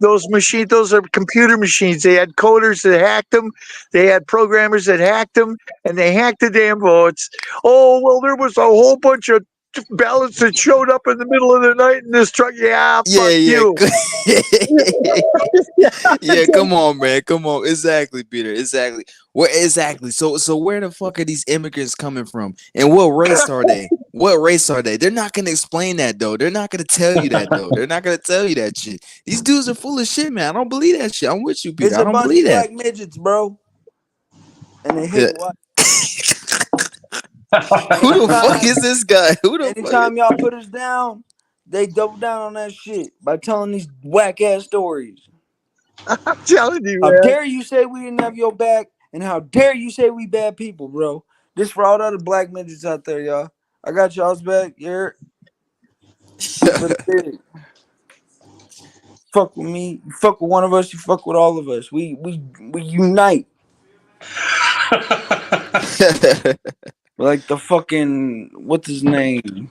those machines, those are computer machines. They had coders that hacked them. They had programmers that hacked them, and they hacked the damn votes. Oh, well, there was a whole bunch of ballots that showed up in the middle of the night in this truck. Yeah, Yeah, fuck yeah. you. Yeah, come on, man. Come on. Exactly, Peter. Exactly. Exactly. So where the fuck are these immigrants coming from? And what race are they? What race are they? They're not gonna explain that though. They're not gonna tell you that though. They're not gonna tell you that shit. These dudes are full of shit, man. I don't believe that shit. I'm with you, Peter. It's I a don't bunch believe of that. black midgets, bro. And they Yeah. hate white. Who the fuck Anytime, is this guy? Who the fuck anytime y'all put us down, they double down on that shit by telling these whack ass stories. I'm telling you, How man. dare you say we didn't have your back, and how dare you say we bad people, bro? This for all the other black midgets out there, y'all. I got y'all's back. Yeah, but fuck with me. You fuck with one of us. You fuck with all of us. We unite. Like the fucking what's his name?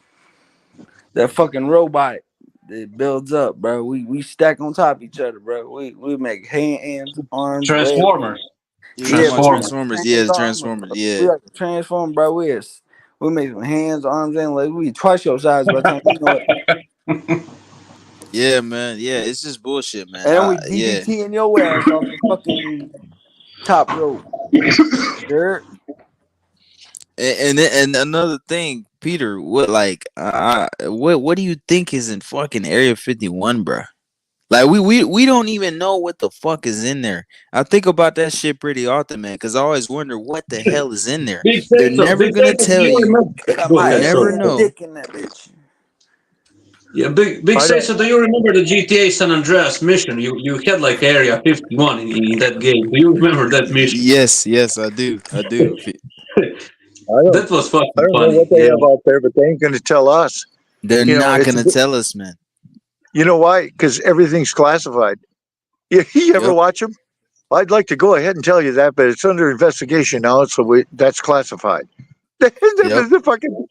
That fucking robot that builds up, bro. We stack on top of each other, bro. We make hands, arms, legs. Transformers. Yeah, bro. Transformers. Yeah, the Transformers. We Yeah. like to transform, bro. We make some hands, arms, and legs. We twice your size by the time you know it. Yeah, man. Yeah, it's just bullshit, man. And we Yeah. DDT in your ass off the fucking top rope. Sure. And another thing, Peter, what do you think is in fucking Area 51, bro? Like we don't even know what the fuck is in there. I think about that shit pretty often, man, because I always wonder what the hell is in there. They're never gonna tell you. Go ahead, Never sorry. know. Dick in that bitch. Yeah, big say. So, do you remember the GTA San Andreas mission? You had like Area 51 in that game. Do you remember that mission? Yes, I do. That was I fucking don't know funny. what they Yeah. have out there, but they ain't going to tell us. They're You know, not it's gonna tell us, man. You know why? Because everything's classified. You ever Yep. watch them? I'd like to go ahead and tell you that, but it's under investigation now, so that's classified. Yep. The fucking,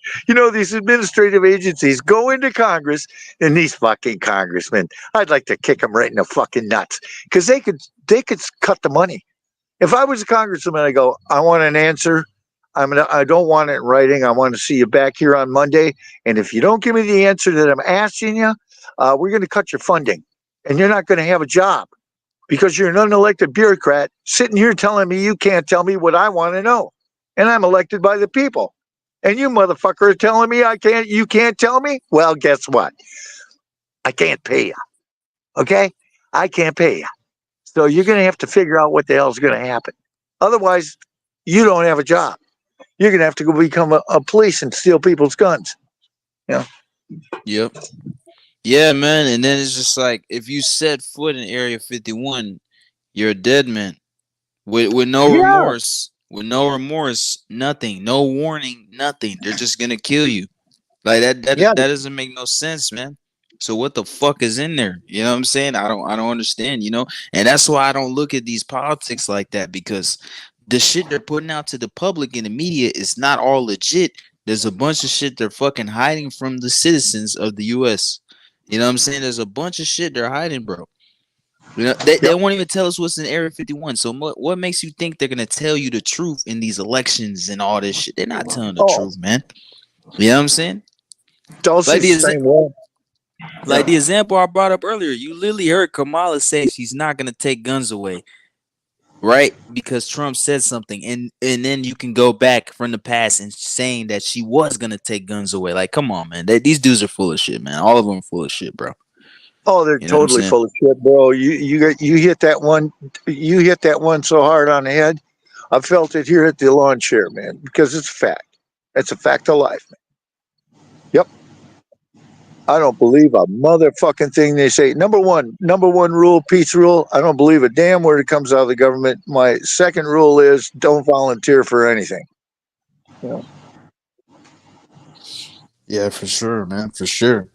these administrative agencies go into Congress, and these fucking congressmen, I'd like to kick them right in the fucking nuts because they could cut the money. If I was a congressman, I go, I want an answer. I don't want it in writing. I want to see you back here on Monday, and if you don't give me the answer that I'm asking you, we're going to cut your funding, and you're not going to have a job because you're an unelected bureaucrat sitting here telling me you can't tell me what I want to know. And I'm elected by the people. And you motherfucker are telling me you can't tell me? Well, guess what? I can't pay you. Okay? I can't pay you. So you're going to have to figure out what the hell's going to happen. Otherwise, you don't have a job. You're going to have to go become a police and steal people's guns. Yep. Yeah, man. And then it's just like if you set foot in Area 51, you're a dead man. With no remorse. With no remorse, nothing. No warning, nothing. They're just gonna kill you. Like that doesn't make no sense, man. So what the fuck is in there? You know what I'm saying? I don't understand, And that's why I don't look at these politics like that, because the shit they're putting out to the public in the media is not all legit. There's a bunch of shit they're fucking hiding from the citizens of the US. You know what I'm saying? There's a bunch of shit they're hiding, bro. You know, they won't even tell us what's in Area 51. So what makes you think they're gonna tell you the truth in these elections and all this shit? They're not telling the truth, man. You know what I'm saying? Like Dulce's saying, well, like the example I brought up earlier, you literally heard Kamala say she's not gonna take guns away, right? Because Trump said something, and then you can go back from the past and saying that she was gonna take guns away. Like, come on, man. These dudes are full of shit, man. All of them are full of shit, bro. oh, they're You know what I'm totally saying? full of shit, bro. You hit that one, you hit that one so hard on the head. I felt it here at the lawn chair, man, because it's a fact. It's a fact of life, man. Yep. I don't believe a motherfucking thing they say. Number one rule, peace rule. I don't believe a damn word that comes out of the government. My second rule is don't volunteer for anything. You know? Yeah, for sure, man, for sure.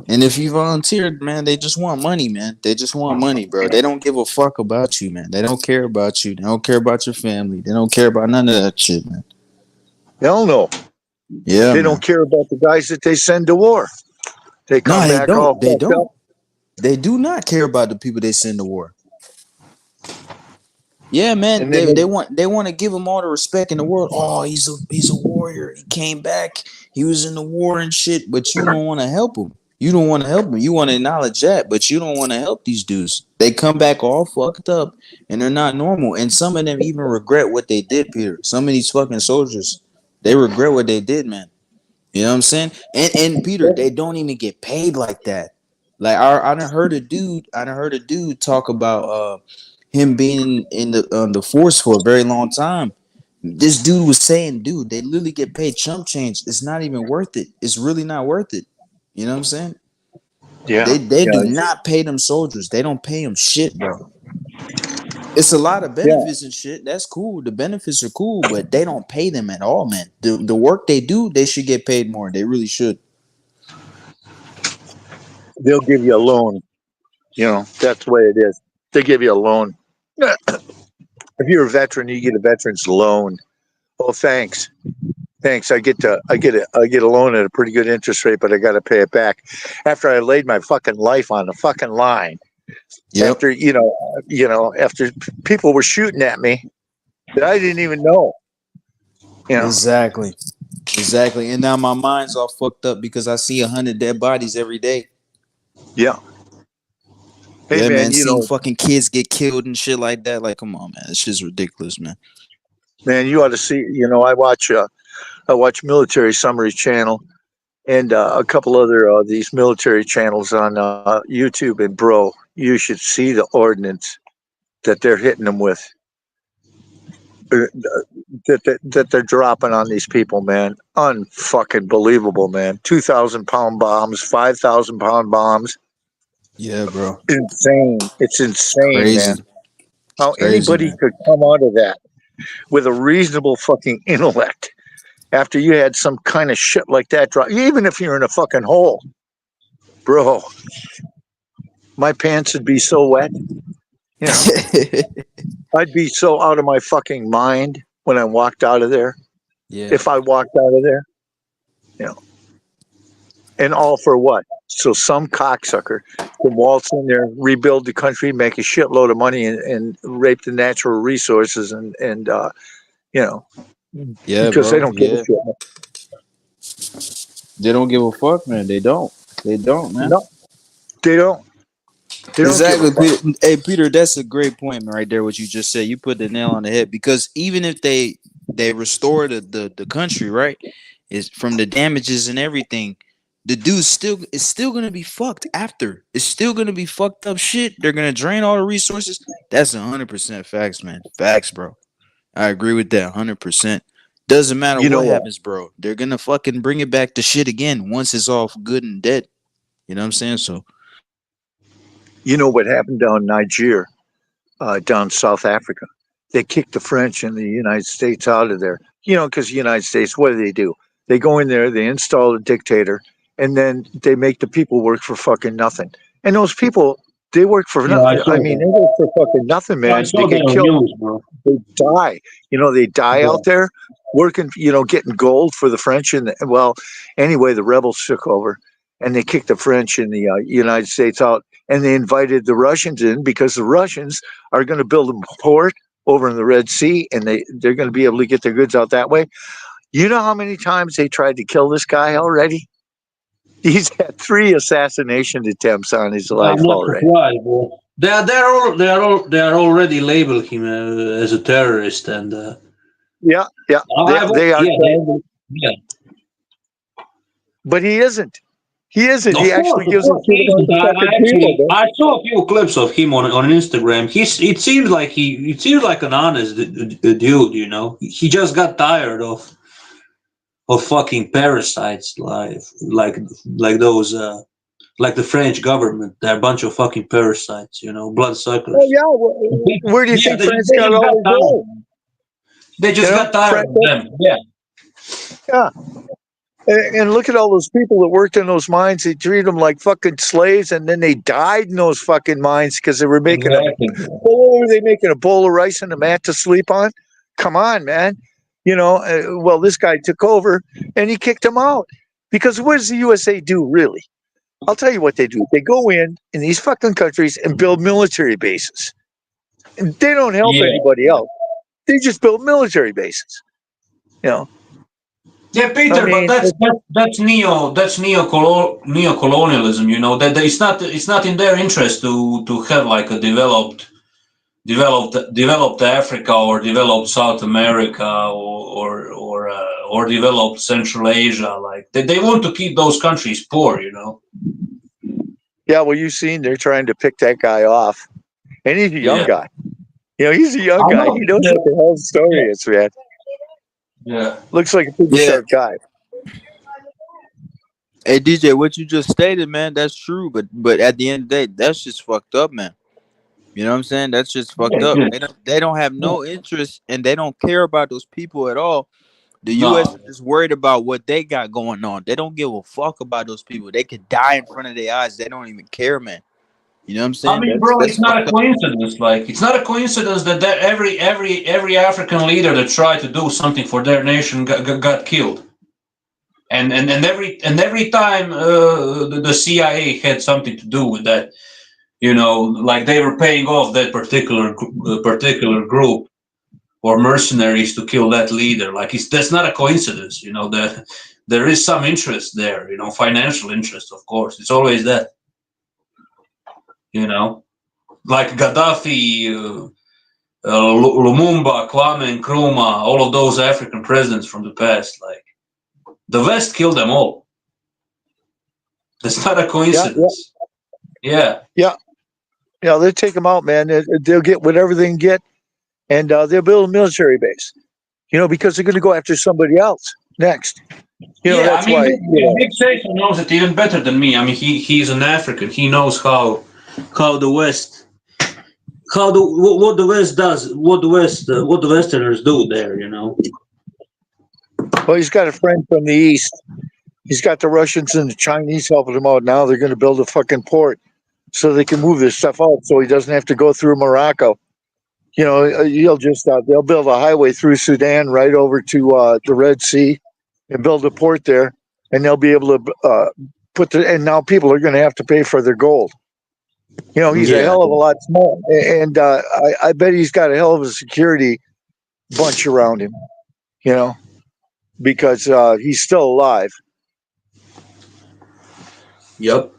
And if you volunteered, man, they just want money, man. They just want money, bro. They don't give a fuck about you, man. They don't care about you. They don't care about your family. They don't care about none of that shit, man. Hell no. Yeah, They man. don't care about the guys that they send to war. They come No, they back all don't. They fucked up. don't. They do not care about the people they send to war. Yeah, man. And then They want to give him all the respect in the world. Oh, he's a warrior. He came back. He was in the war and shit. But you don't want to help him. You don't want to help him. You want to acknowledge that, but you don't want to help these dudes. They come back all fucked up and they're not normal. And some of them even regret what they did, Peter. Some of these fucking soldiers, they regret what they did, man. You know what I'm saying? And Peter, they don't even get paid like that. Like I done heard a dude talk about him being in the force for a very long time. This dude was saying, dude, they literally get paid chump change. It's not even worth it. It's really not worth it. You know what I'm saying? yeah, They yeah, do not pay them soldiers. They don't pay them shit, bro. It's a lot of yeah. benefits and shit. That's cool. The benefits are cool, but they don't pay them at all, man. The work they do, they should get paid more. They really should. They'll give you a loan. You know, that's the way it is. They give you a loan. If you're a veteran, you get a veteran's loan. Oh, thanks. Thanks. I get a loan at a pretty good interest rate, but I got to pay it back after I laid my fucking life on the fucking line. Yep. After after people were shooting at me that I didn't even know. You know. Exactly. And now my mind's all fucked up because I see 100 dead bodies every day. Yeah. Hey Yeah, man, man. Seeing fucking kids get killed and shit like that. Like, come on, man. This shit's ridiculous, man. man, you ought to see. I watch Military Summary Channel and a couple other these military channels on YouTube. And bro, you should see the ordnance that they're hitting them with. That they're dropping on these people, man. Unfucking believable, man. 2,000-pound bombs, 5,000-pound bombs. Yeah, bro. Insane. It's insane, Crazy. man. How Crazy, anybody man. could come out of that with a reasonable fucking intellect after you had some kind of shit like that drop, even if you're in a fucking hole, bro. My pants would be so wet. You know, I'd be so out of my fucking mind when I walked out of there. Yeah. If I walked out of there, you know, and all for what? So some cocksucker can waltz in there, rebuild the country, make a shitload of money, and rape the natural resources, and Yeah, because they bro. don't give a Yeah. shit. They don't give a fuck, man. They don't, man. No, they don't. They don't give a Exactly, fuck. Peter. Hey, Peter, that's a great point right there. What you just said, you put the nail on the head. Because even if they restore the country, right, is from the damages and everything, the dude is still gonna be fucked after. It's still gonna be fucked up shit. They're gonna drain all the resources. That's 100% facts, man. Facts, bro. I agree with that 100%. Doesn't matter You know what what? happens, bro. They're gonna fucking bring it back to shit again once it's all good and dead. You know what I'm saying? So. You know what happened down Niger, down South Africa? They kicked the French and the United States out of there. Because the United States, what do? They go in there, they install a dictator, and then they make the people work for fucking nothing. And those people, they work for Yeah, I nothing. I saw mean, that. they work for fucking nothing, Yeah, I man. They saw that get on killed. news, bro. They die. They die Yeah. out there working, getting gold for the French. Anyway, the rebels took over. and they kicked the French and the United States out, and they invited the Russians in because the Russians are going to build a port over in the Red Sea, and they're going to be able to get their goods out that way. You know how many times they tried to kill this guy already? He's had 3 assassination attempts on his life I'm not already. surprised, bro. They are already labeled him as a terrorist, and Yeah, they are. yeah. But he isn't. He isn't. Of He course, actually gives a shit he about isn't. the fucking people. Man. I saw a few clips of him on Instagram. It seems like an honest dude. You know, he just got tired of fucking parasites like those like the French government. They're a bunch of fucking parasites. You know, bloodsuckers. Oh yeah. Well, where do you think France got all their gold? They just got tired of them. Yeah. Yeah. And look at all those people that worked in those mines. They treated them like fucking slaves, and then they died in those fucking mines because they were making a bowl of rice and a mat to sleep on. Come on, man. You know, well, this guy took over and he kicked them out because what does the USA do really? I'll tell you what they do. They go in these fucking countries and build military bases. And they don't help anybody else. They just build military bases. You know. Yeah, Peter, but that's neo-colonialism. You know that it's not in their interest to have like a developed Africa or developed South America or developed Central Asia. Like they want to keep those countries poor. You know. Yeah, well, you've seen they're trying to pick that guy off, and he's a young guy. You know, he's a young guy. He knows what the hell the story is, man. Yeah. Looks like a pretty sharp guy. Hey DJ, what you just stated, man, that's true. But at the end of the day, that's just fucked up, man. You know what I'm saying? That's just fucked up. They don't have no interest and they don't care about those people at all. The US is just worried about what they got going on. They don't give a fuck about those people. They could die in front of their eyes. They don't even care, man. You know what I'm saying? I mean, bro, it's not a coincidence. Like, it's not a coincidence that every African leader that tried to do something for their nation got killed. And every time the CIA had something to do with that, you know, like they were paying off that particular group or mercenaries to kill that leader. Like that's not a coincidence, you know. There is some interest there, you know, financial interest, of course. It's always that, you know, like Gaddafi, Lumumba, Kwame Nkrumah, all of those African presidents from the past. Like the West killed them all. That's not a coincidence. Yeah. They'll take them out, man. They'll get whatever they can get, and they'll build a military base. You know, because they're going to go after somebody else next. You know, that's why. Big Jason knows it even better than me. I mean, he's an African. He knows how the West, what the West does, what the Westerners do there. You know. Well, he's got a friend from the East. He's got the Russians and the Chinese helping him out. Now they're going to build a fucking port so they can move this stuff out so he doesn't have to go through Morocco. You know, they'll build a highway through Sudan right over to the Red Sea and build a port there, and they'll be able to and now people are going to have to pay for their gold. You know, he's a hell of a lot small, and I bet he's got a hell of a security bunch around him, you know, because he's still alive. Yep.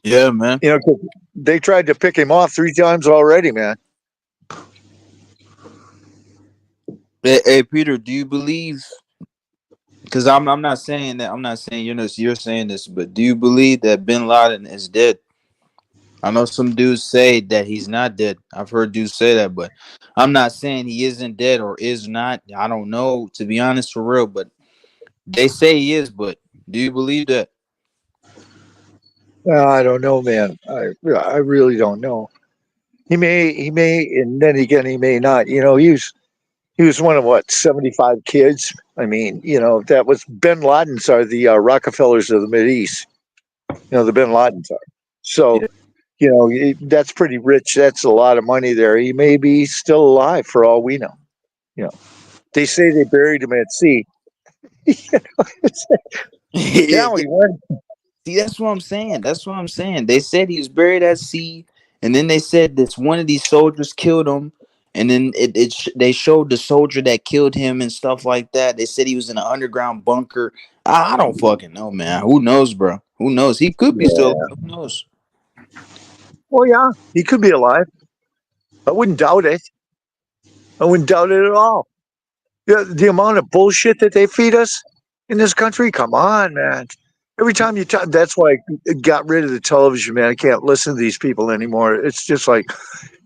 Yeah, man. You know, 'cause they tried to pick him off 3 times already, man. Hey Peter, do you believe? Because I'm not saying that. I'm not saying you're saying this, but do you believe that Bin Laden is dead? I know some dudes say that he's not dead. I've heard dudes say that, but I'm not saying he isn't dead or is not. I don't know, to be honest, for real. But they say he is. But do you believe that? I don't know, man. I really don't know. He may, and then again, he may not. You know, he was one of 75 kids. I mean, you know, that was Bin Laden's are the Rockefellers of the Mideast. You know, the Bin Ladens are. So, you know, that's pretty rich. That's a lot of money there. He may be still alive for all we know. You know, they say they buried him at sea. You know, Now he went. See, that's what I'm saying. That's what I'm saying. They said he was buried at sea, and then they said that one of these soldiers killed him, and then they showed the soldier that killed him and stuff like that. They said he was in an underground bunker. I don't fucking know, man. Who knows, bro? Who knows? He could be still. Yeah. Who knows? Well, yeah, he could be alive. I wouldn't doubt it. I wouldn't doubt it at all. The amount of bullshit that they feed us in this country, come on, man. Every time you talk, that's why I got rid of the television, man. I can't listen to these people anymore. It's just like,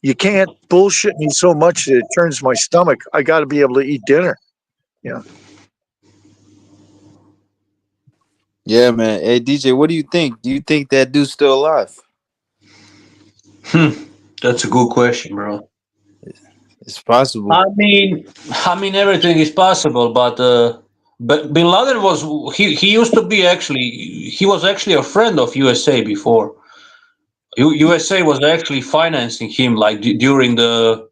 you can't bullshit me so much that it turns my stomach. I got to be able to eat dinner. Yeah. Yeah, man. Hey, DJ, what do you think? Do you think that dude's still alive? That's a good question, bro. It's possible. I mean, everything is possible, but Bin Laden he used to be he was actually a friend of USA before. USA was actually financing him like during the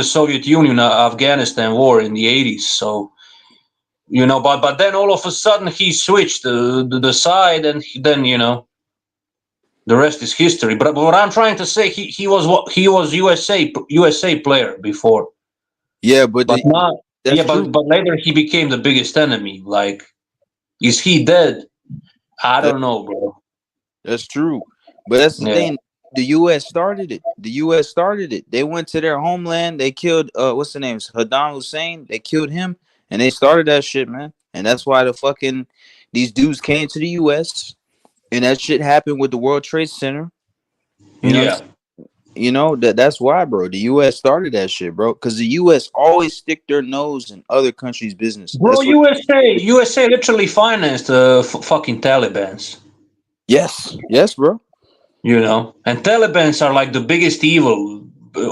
Soviet Union Afghanistan war in the 80s. So but then all of a sudden he switched the side, and then the rest is history. But what I'm trying to say, he was USA player before. Yeah, but now, that's true. but later he became the biggest enemy. Like, is he dead? I don't know, bro. That's true. But that's the thing. The U.S. started it. The U.S. started it. They went to their homeland. They killed what's the name? Saddam Hussein. They killed him, and they started that shit, man. And that's why these dudes came to the U.S. and that shit happened with the World Trade Center. That's why, bro. The U.S. started that shit, bro. Because the U.S. always stick their nose in other countries' business. Bro, USA literally financed fucking Talibans. Yes, bro. And Talibans are like the biggest evil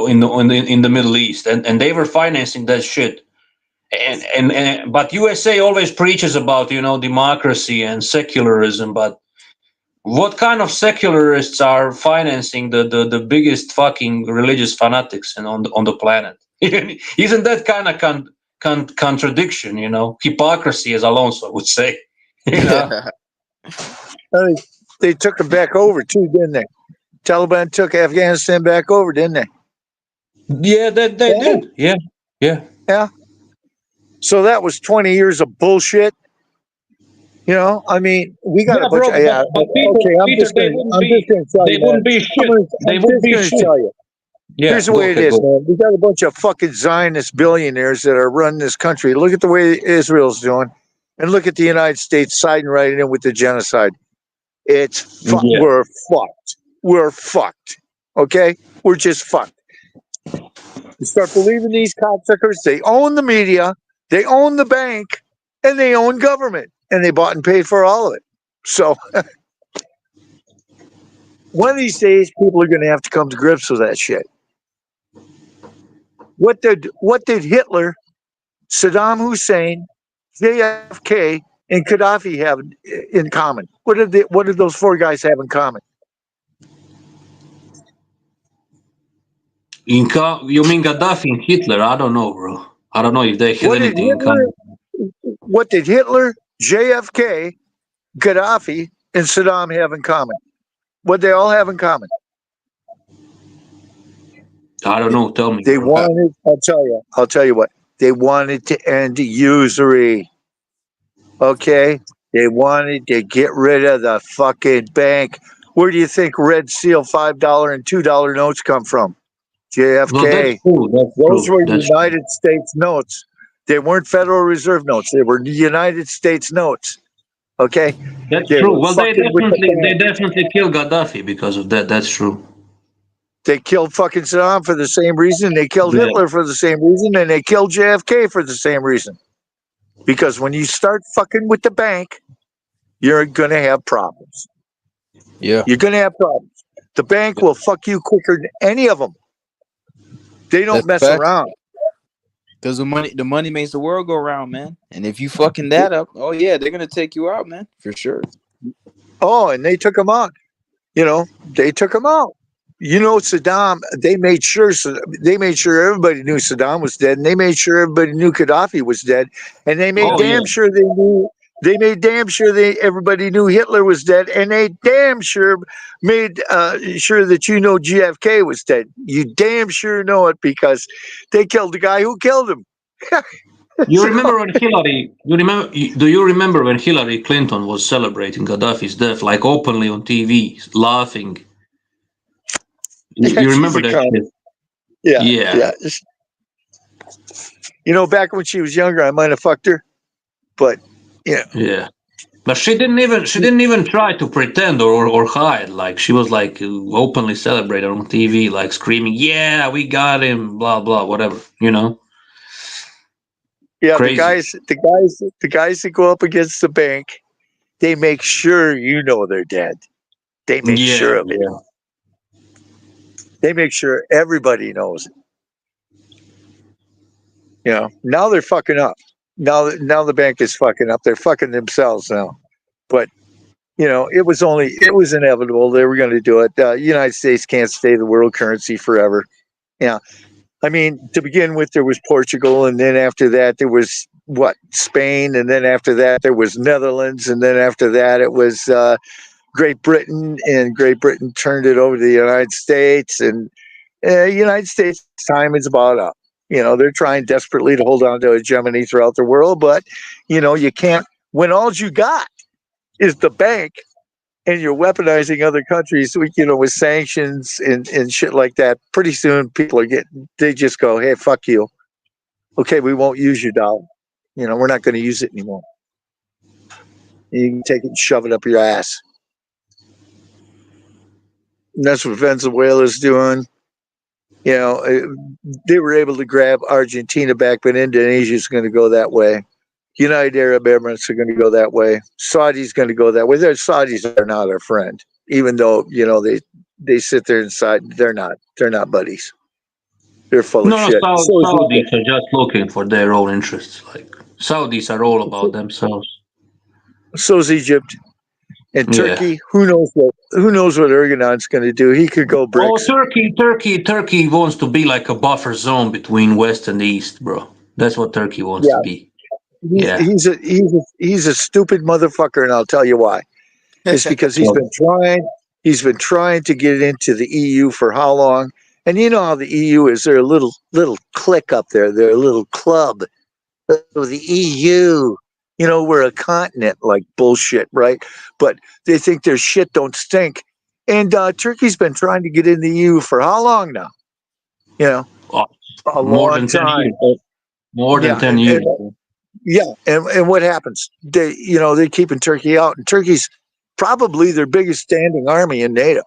in the Middle East, and they were financing that shit. But USA always preaches about democracy and secularism, but what kind of secularists are financing the biggest fucking religious fanatics on the planet? Isn't that kind of contradiction? Hypocrisy, as Alonso would say. They took them back over too, didn't they? Taliban took Afghanistan back over, didn't they? Yeah, they did. Yeah. So that was 20 years of bullshit. I mean, we got a bunch of. Yeah, okay, I'm just going to tell you. They wouldn't be shit. They wouldn't be shit. Tell you. Yeah, here's the way it is, man. We got a bunch of fucking Zionist billionaires that are running this country. Look at the way Israel's doing, and look at the United States siding right in with the genocide. We're fucked. We're fucked. Okay? We're just fucked. You start believing these cocksuckers, they own the media, they own the bank, and they own government. And they bought and paid for all of it. So one of these days, people are going to have to come to grips with that shit. What did Hitler, Saddam Hussein, JFK, and Gaddafi have in common? What did those four guys have in common? You mean Gaddafi and Hitler? I don't know, bro. I don't know if they had anything in common. What did Hitler, JFK, Gaddafi, and Saddam have in common? What they all have in common? I don't know. Tell me. They wanted. I'll tell you what. They wanted to end usury. Okay. They wanted to get rid of the fucking bank. Where do you think Red Seal $5 and $2 notes come from? JFK. Those were United States notes. They weren't Federal Reserve notes. They were United States notes. Okay. That's true. Well, they definitely killed Gaddafi because of that. That's true. They killed fucking Saddam for the same reason. They killed Hitler for the same reason, and they killed JFK for the same reason. Because when you start fucking with the bank, you're gonna have problems. Yeah, you're gonna have problems. The bank will fuck you quicker than any of them. They don't mess around. Because the money makes the world go round, man. And if you fucking that up, oh yeah, they're gonna take you out, man, for sure. Oh, and they took him out. They took him out. Saddam. They made sure everybody knew Saddam was dead, and they made sure everybody knew Gaddafi was dead, and they made sure they knew They made damn sure everybody knew Hitler was dead, and they damn sure made sure that JFK was dead. You damn sure know it because they killed the guy who killed him. You remember when Hillary? Do you remember when Hillary Clinton was celebrating Gaddafi's death, like openly on TV, laughing? You remember that shit? Yeah. Back when she was younger, I might have fucked her, but yeah. But she didn't even try to pretend or hide. Like she was like openly celebrated on TV, like screaming, "Yeah, we got him!" Blah blah, whatever. Yeah, Crazy. the guys that go up against the bank, they make sure they're dead. They make sure of it. They make sure everybody knows it. Now they're fucking up. Now the bank is fucking up. They're fucking themselves now. But it was inevitable. They were going to do it. United States can't stay the world currency forever. Yeah. I mean, to begin with, there was Portugal, and then after that, there was Spain, and then after that, there was Netherlands, and then after that, it was Great Britain, and Great Britain turned it over to the United States, and United States' time is about up. They're trying desperately to hold on to hegemony throughout the world, but you can't. When all you got is the bank, and you're weaponizing other countries, with sanctions and shit like that, pretty soon people they just go, hey, fuck you. Okay, we won't use your dollar. We're not going to use it anymore. You can take it and shove it up your ass. And that's what Venezuela's doing. They were able to grab Argentina back, but Indonesia's going to go that way. United Arab Emirates are going to go that way. Saudi's going to go that way. The Saudis are not our friend, even though they sit there inside. They're not buddies. They're full of shit. Saudis are just looking for their own interests. Like Saudis are all about themselves. So's Egypt and Turkey. Who knows what Erdogan's going to do? He could go BRICS. Oh, Turkey wants to be like a buffer zone between West and East, bro. That's what Turkey wants to be. He's a stupid motherfucker, and I'll tell you why. It's because he's been trying to get into the EU for how long? And you know how the EU is. They're a little clique up there. They're a little club. The EU, we're a continent like bullshit, right? But they think their shit don't stink. And Turkey's been trying to get in the EU for how long now? A more long than 10 time. years. More than 10 years. And what happens? They're keeping Turkey out, and Turkey's probably their biggest standing army in NATO.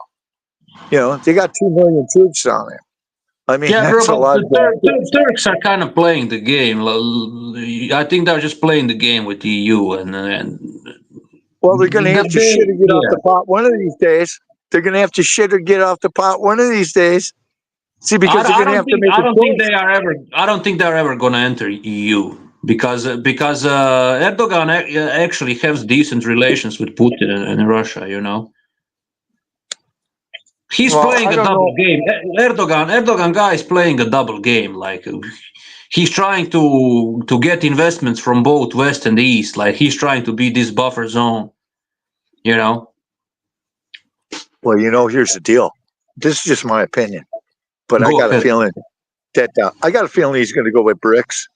They got 2 million troops down there. I mean, that's a lot. The Turks are kind of playing the game. I think they're just playing the game with the EU, and well, they're going to have to shit or get off the pot one of these days. They're going to have to shit or get off the pot one of these days. See, because they're going to have to make. I don't think they're ever going to enter EU because Erdogan actually has decent relations with Putin and Russia. He's playing a double game. Erdogan guy is playing a double game. Like he's trying to get investments from both West and East. Like he's trying to be this buffer zone. Well, here's the deal. This is just my opinion, but I got a feeling he's going to go with BRICS.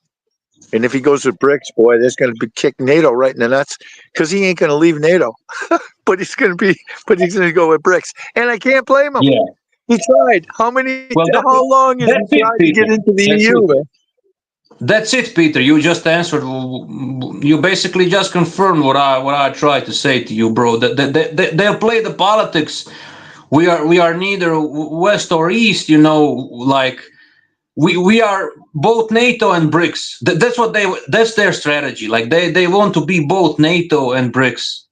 And if he goes with BRICS, boy, that's going to kick NATO right in the nuts because he ain't going to leave NATO. but he's going to go with BRICS, and I can't blame him. Yeah. He tried. How long has he tried to get into the EU? That's it, Peter. You just answered. You basically just confirmed what I tried to say to you, bro. They'll play the politics. We are neither West or East. Like. We are both NATO and BRICS. That's their strategy. Like they want to be both NATO and BRICS.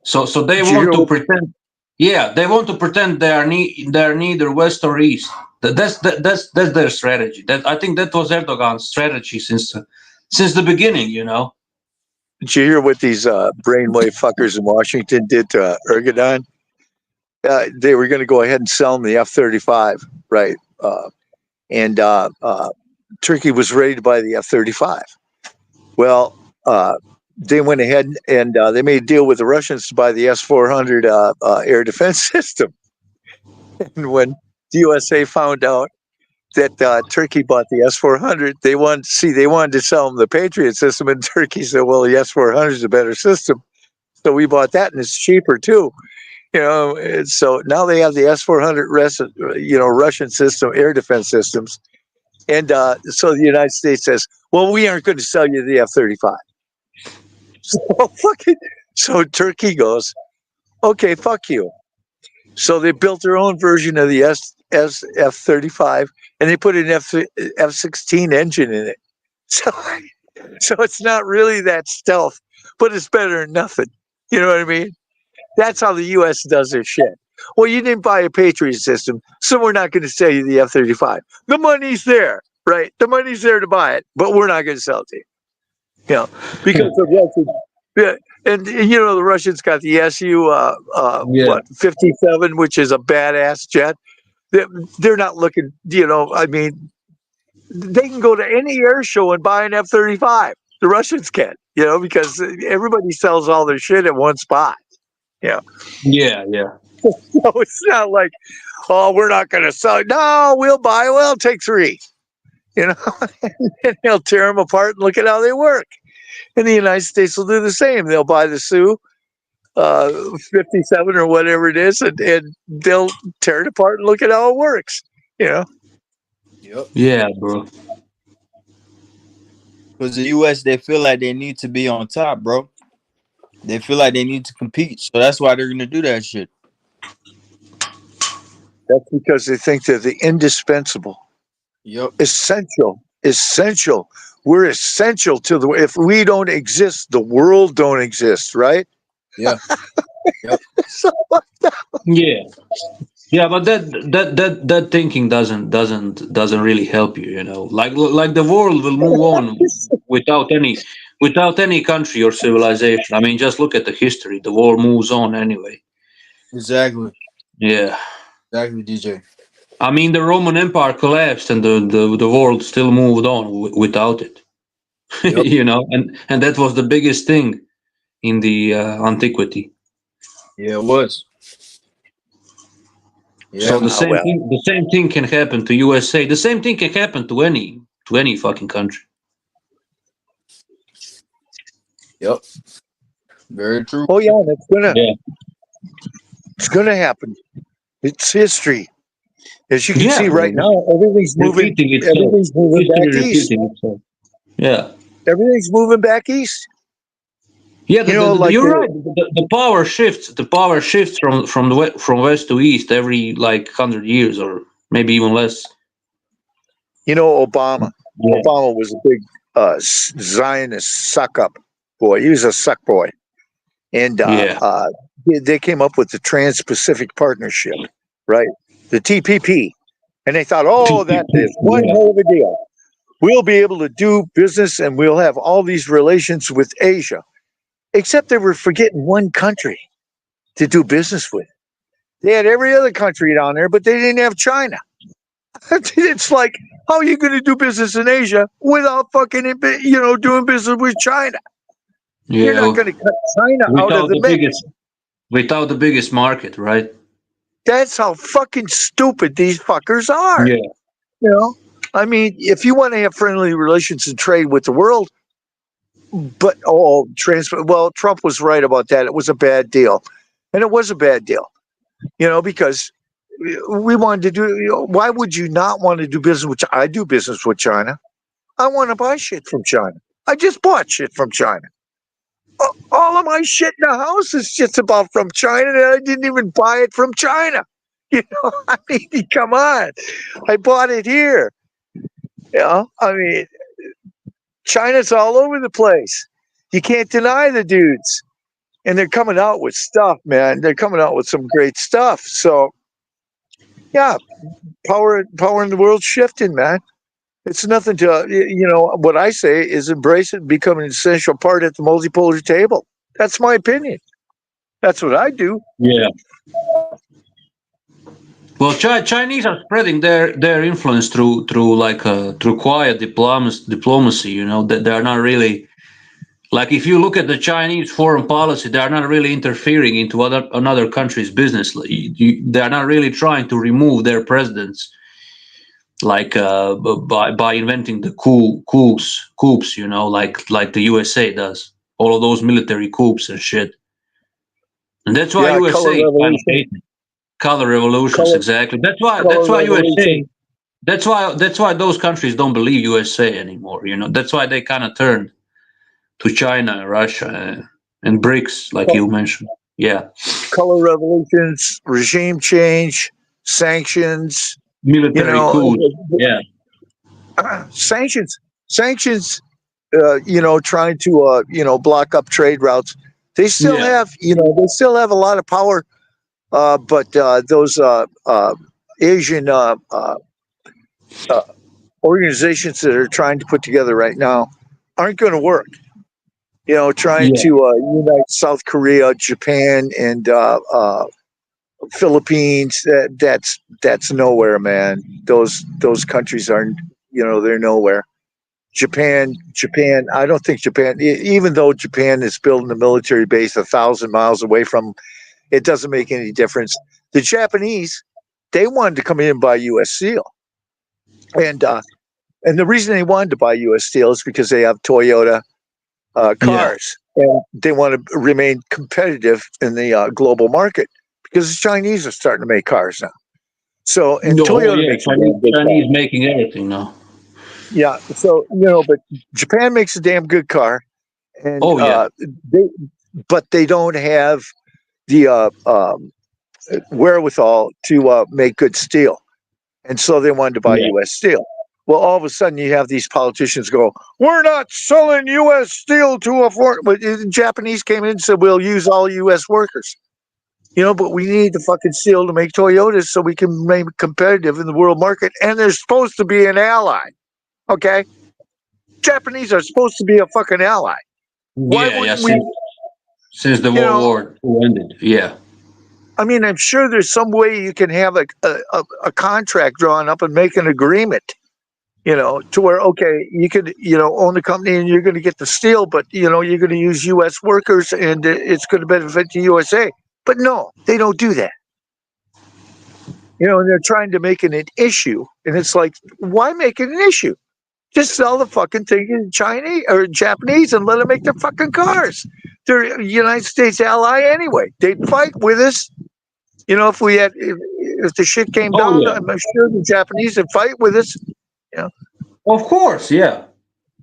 So they want to pretend. Yeah, they want to pretend they are neither West or East. That's their strategy. I think that was Erdogan's strategy since the beginning. Did you hear what these brainwave fuckers in Washington did to Erdogan? They were going to go ahead and sell him the F-35, right? And Turkey was ready to buy the F-35. Well, they went ahead and they made a deal with the Russians to buy the S-400 air defense system. And when the USA found out that Turkey bought the S-400, they wanted to sell them the Patriot system, and Turkey said, "Well, the S-400 is a better system, so we bought that, and it's cheaper too." And so now they have the S-400 Russian system air defense systems, and so the United States says, "Well, we aren't going to sell you the F-35." So Turkey goes, "Okay, fuck you." So they built their own version of the F-35, and they put an F-16 engine in it. So it's not really that stealth, but it's better than nothing. You know what I mean? That's how the U.S. does their shit. Well, you didn't buy a Patriot system, so we're not going to sell you the F-35. The money's there, right? The money's there to buy it, but we're not going to sell it to you. Because the Russians, and the Russians got the Su-57, which is a badass jet. They're not looking, I mean, they can go to any air show and buy an F-35. The Russians can, because everybody sells all their shit at one spot. Yeah. So it's not like, oh, we're not going to sell it. No, we'll buy. Well, take 3. And they'll tear them apart and look at how they work. And the United States will do the same. They'll buy the Su-57 or whatever it is, and they'll tear it apart and look at how it works. Yep. Yeah, bro. Because the U.S., they feel like they need to be on top, bro. They feel like they need to compete, so that's why they're gonna do that shit. That's because they think they're the indispensable. Yep. Essential. We're essential to the. If we don't exist, the world don't exist, right? Yeah. Yep. Yeah, but that thinking doesn't really help you, Like the world will move on without any country or civilization. I mean, just look at the history. The world moves on anyway. Exactly. Yeah. Exactly, DJ. I mean, the Roman Empire collapsed, and the world still moved on without it. Yep. and that was the biggest thing in the antiquity. Yeah, it was. Yeah. So the same thing can happen to USA. The same thing can happen to any fucking country. Yep. Very true. Oh yeah, it's gonna happen. It's history. As you can see right now, everything's moving. Everything's moving back east. Yeah. Everything's moving back east. Yeah, you're right. The power shifts. The power shifts from west to east every 100 years, or maybe even less. Obama. Yeah. Obama was a big Zionist suck up boy. He was a suck boy, and they came up with the Trans-Pacific Partnership, right? The TPP, and they thought, oh, that is one hell of a deal. We'll be able to do business, and we'll have all these relations with Asia. Except they were forgetting one country to do business with. They had every other country down there, but they didn't have China. It's like, how are you going to do business in Asia without fucking, doing business with China? Yeah, you're not going to cut China out of the mix. Without the biggest market, right? That's how fucking stupid these fuckers are. Yeah. I mean, if you want to have friendly relations and trade with the world, but Trump was right about that. It was a bad deal, and it was a bad deal, because we wanted to do. Why would you not want to do business with? I do business with China. I want to buy shit from China. I just bought shit from China. All of my shit in the house is just about from China, and I didn't even buy it from China. I mean, come on, I bought it here. I mean. China's all over the place. You can't deny the dudes. And they're coming out with stuff, man. They're coming out with some great stuff. So, yeah, power in the world's shifting, man. It's nothing to, what I say is embrace it, become an essential part at the multipolar table. That's my opinion. That's what I do. Yeah. Well, Chinese are spreading their influence through quiet diplomacy. That they're not really Like if you look at the Chinese foreign policy, they are not really interfering into another country's business. They are not really trying to remove their presidents, like by inventing the coups, you know, like the USA does. All of those military coups and shit. And that's why Yeah, color USA kind of revolution. hates it. Color revolutions, Color, exactly. That's color why USA. revolution. That's why those countries don't believe USA anymore. You know, that's why they kind of turned to China, Russia, and BRICS, like you mentioned. Yeah, Color revolutions, regime change, sanctions. You military know, coups. Yeah, sanctions. You know, trying to block up trade routes. They still yeah, have a lot of power, but those Asian uh, organizations that are trying to put together right now aren't going to work. You know, trying yeah. to unite South Korea, Japan, and Philippines. That's nowhere, man. Those countries aren't. You know, they're nowhere. Japan. I don't think Japan. Even though Japan is building a military base 1,000 miles away from, it doesn't make any difference. The Japanese, they wanted to come in and buy U.S. steel, and the reason they wanted to buy U.S. steel is because they have Toyota Yeah. cars, and they want to remain competitive in the global market because the Chinese are starting to make cars now. So, and Oh Toyota yeah, makes a damn good car. Chinese making everything now. Yeah. So but Japan makes a damn good car, and Oh yeah, they don't have the wherewithal to make good steel, and so they wanted to buy yeah. U.S. steel. Well, all of a sudden, you have these politicians go, "We're not selling U.S. steel to a foreign." But the Japanese came in and said, "We'll use all U.S. workers." You know, but we need the fucking steel to make Toyotas so we can remain competitive in the world market. And they're supposed to be an ally. Okay, Japanese are supposed to be a fucking ally. Why Yeah, yeah. wouldn't we? Since the You World know, War II ended. Yeah. I mean, I'm sure there's some way you can have a contract drawn up and make an agreement. You know, to where okay, you could own the company and you're going to get the steel, but you're going to use U.S. workers and it's going to benefit the USA. But no, they don't do that. You know, and they're trying to make it an issue, and it's like, why make it an issue? Just sell the fucking thing in Chinese or Japanese and let them make their fucking cars. They're a United States ally anyway. They'd fight with us. You know, if the shit came Oh down, yeah. I'm sure the Japanese would fight with us. You know? Of course, yeah.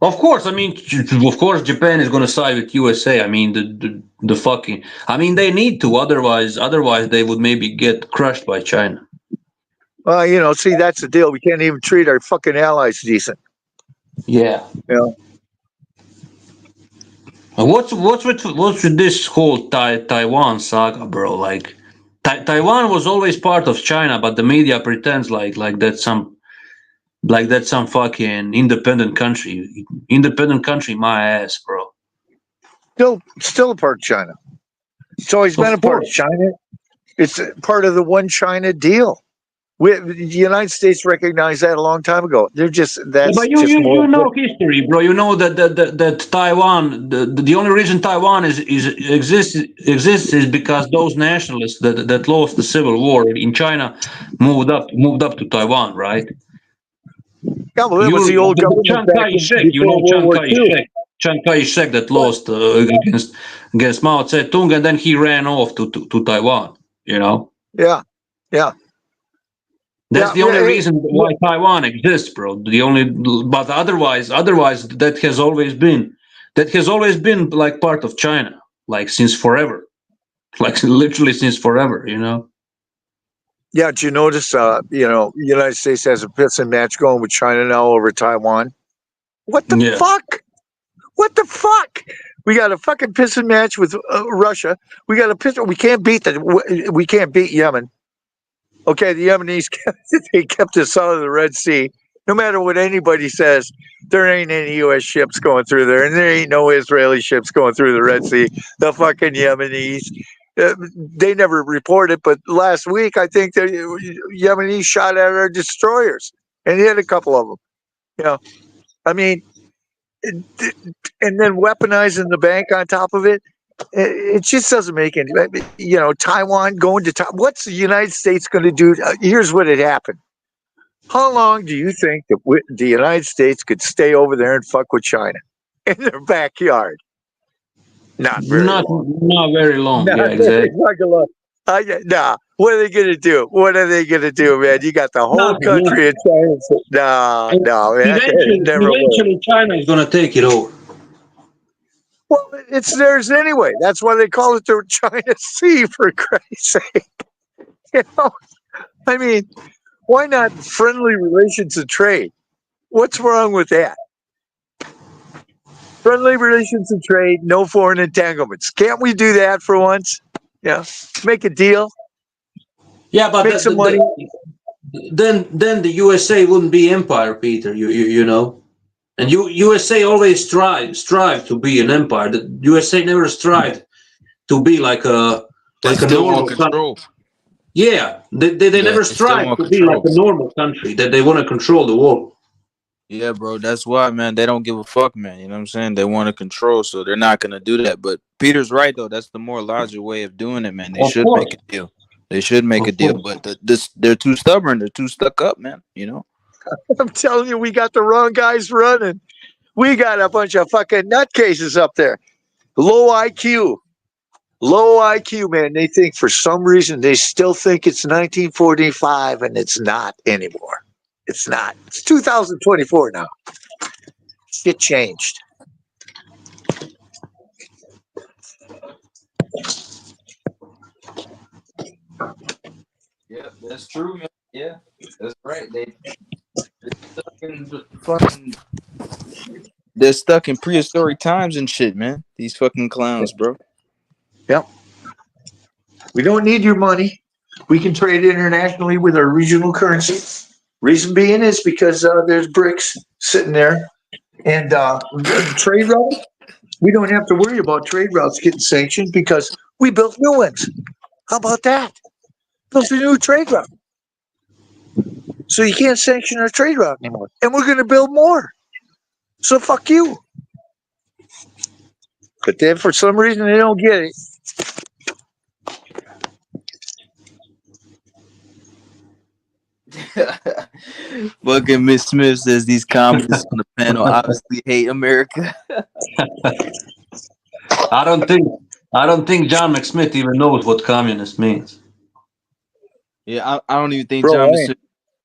Of course, I mean, of course, Japan is going to side with USA. I mean, the fucking. I mean, they need to. Otherwise, they would maybe get crushed by China. See, that's the deal. We can't even treat our fucking allies decent. Yeah. You know? What's with this whole Taiwan saga, bro? Like, Taiwan was always part of China, but the media pretends like that's some fucking independent country. Independent country, my ass, bro. Still a part of China. It's always been Of a part of course. China. It's part of the one China deal. The United States recognized that a long time ago. Yeah, That's but you, just you more. you know history, bro. You know that Taiwan, the only reason Taiwan exists is because those nationalists that lost the civil war in China moved up to Taiwan, right? Yeah, well, that was the You old the government Chiang back Kai-shek, you before know World War II. Chiang Kai-shek that lost against Mao Zedong, and then he ran off to Taiwan. You know. Yeah, yeah, That's yeah. the only reason why Taiwan exists, bro. But otherwise, that has always been like part of China, like since forever, like literally since forever, you know. Yeah, did you notice? The United States has a pissing match going with China now over Taiwan. What the Yeah. fuck? What the fuck? We got a fucking pissing match with Russia. We got a pissing. We can't beat We can't beat Yemen. Okay, the Yemenis they kept us out of the Red Sea. No matter what anybody says, there ain't any U.S. ships going through there, and there ain't no Israeli ships going through the Red Sea. The fucking Yemenis. They never reported, but last week I think the Yemenis shot at our destroyers and hit a couple of them. You know, I mean, and then weaponizing the bank on top of it. It just doesn't make any. Taiwan going to Taiwan. What's the United States going to do? Here's what had happened. How long do you think that the United States could stay over there and fuck with China in their backyard? Not very long. Not very long. Not Yeah, very exactly. fucking long. Nah. What are they gonna do? What are they gonna do, man? You got the whole Nothing. country in China. No, man. It never will. Eventually, China is gonna take it over. Well, it's theirs anyway. That's why they call it the China Sea, for Christ's sake. I mean, why not friendly relations and trade? What's wrong with that? Friendly relations and trade, no foreign entanglements. Can't we do that for once? Yeah, make a deal. Yeah, but make some money. Then the USA wouldn't be empire, Peter. You know, and USA always strive to be an empire. The USA never strived to be like a normal control. Yeah, they never strive to be like a normal country. That they want to control the world. Yeah, bro, that's why, man. They don't give a fuck, man. You know what I'm saying? They want to control, so they're not gonna do that. But Peter's right, though. That's the more logical way of doing it, man. They should make a deal. They should make a deal, but they're too stubborn. They're too stuck up, man. You know. I'm telling you, we got the wrong guys running. We got a bunch of fucking nutcases up there. Low IQ, man. They think for some reason they still think it's 1945, and it's not anymore. It's not. It's 2024 now. Shit changed. Yeah, that's true, man. Yeah, that's right. They're stuck in prehistoric times and shit, man. These fucking clowns, bro. Yep. We don't need your money. We can trade internationally with our regional currency. Reason being is because there's bricks sitting there. And trade routes, we don't have to worry about trade routes getting sanctioned because we built new ones. How about that? Built a new trade route. So you can't sanction our trade route anymore. And we're going to build more. So fuck you. But then for some reason they don't get it. Fucking Miss Smith says these communists on the panel obviously hate America. I don't think John McSmith even knows what communist means. Yeah, I don't even think John McSmith.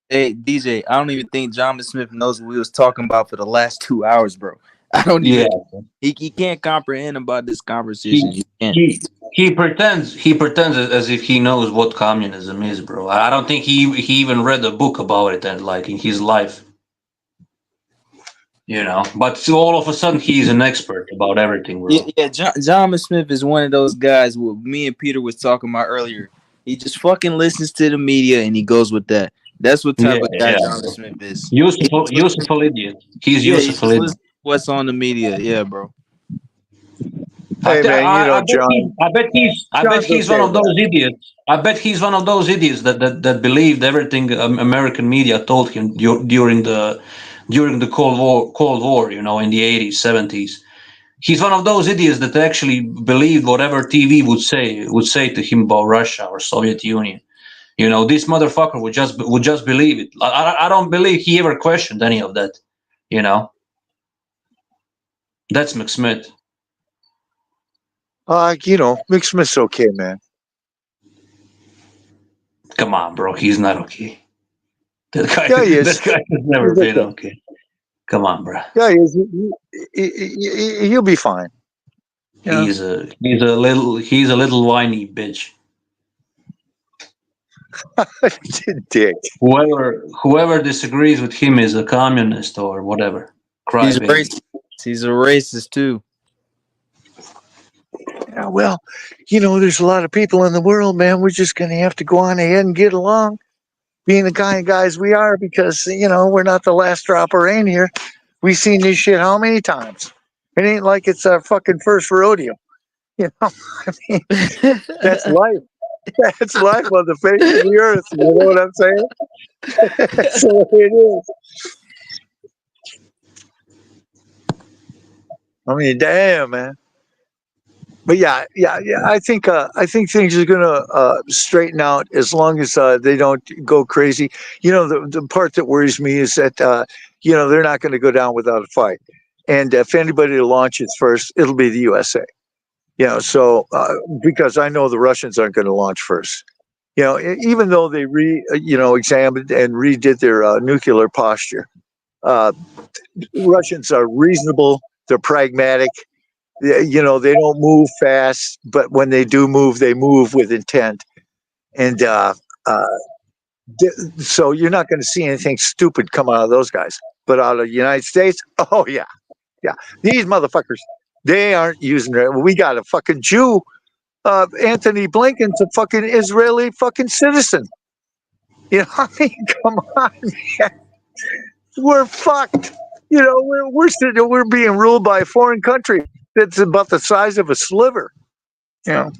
Hey DJ, I don't even think John McSmith knows what we was talking about for the last 2 hours, bro. I don't even. He can't comprehend about this conversation. He pretends as if he knows what communism is, bro. I don't think he even read a book about it and like in his life. You know, but all of a sudden he's an expert about everything, bro. Yeah. John Smith is one of those guys what me and Peter was talking about earlier. He just fucking listens to the media and he goes with that. That's what type of guy John Smith is. Useful idiot. He's useful idiot. What's on the media? Yeah, bro. Hey man, John. I bet he's one of those idiots. I bet he's one of those idiots that believed everything American media told him during the Cold War, you know, in the 80s, 70s. He's one of those idiots that actually believed whatever TV would say to him about Russia or Soviet Union. You know, this motherfucker would just believe it. I don't believe he ever questioned any of that. You know, that's McSmith. McSmith's okay, man. Come on, bro. He's not okay. That guy has never been okay. Come on, bro. Yeah, he is. He'll be fine. Yeah. He's a little whiny bitch. Dick. Whoever disagrees with him is a communist or whatever. He's racist. He's a racist too. Yeah, well, there's a lot of people in the world, man. We're just going to have to go on ahead and get along, being the kind of guys we are, because, we're not the last drop of rain here. We've seen this shit how many times? It ain't like it's our fucking first rodeo. I mean, that's life. That's life on the face of the earth. You know what I'm saying? That's the way it is. I mean, damn, man. But yeah. I think things are gonna straighten out as long as they don't go crazy. The part that worries me is that they're not going to go down without a fight. And if anybody launches first, it'll be the USA. So because I know the Russians aren't going to launch first. Even though they examined and redid their nuclear posture, uh, Russians are reasonable. They're pragmatic. They don't move fast, but when they do move, they move with intent. And uh, so you're not going to see anything stupid come out of those guys. But out of the United States, oh yeah, these motherfuckers, they aren't using it. We got a fucking Jew. Anthony Blinken's a fucking Israeli fucking citizen. I mean, come on, man. We're fucked. We're being ruled by a foreign country that's about the size of a sliver. You know.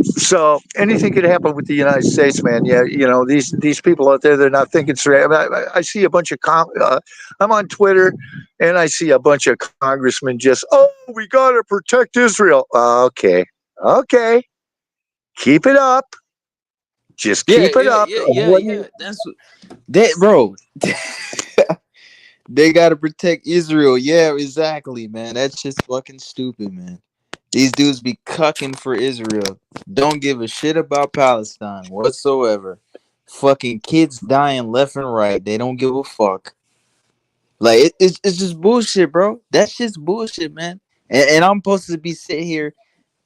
So anything could happen with the United States, man. Yeah, these people out there, they're not thinking straight. I see a bunch of I'm on Twitter, and I see a bunch of congressmen just, we gotta protect Israel. Okay, keep it up. Just Yeah, keep it up. That's what that, bro. They gotta protect Israel. Yeah, exactly, man. That's just fucking stupid, man. These dudes be cucking for Israel. Don't give a shit about Palestine whatsoever. Fucking kids dying left and right. They don't give a fuck. Like it's just bullshit, bro. That's just bullshit, man. And I'm supposed to be sitting here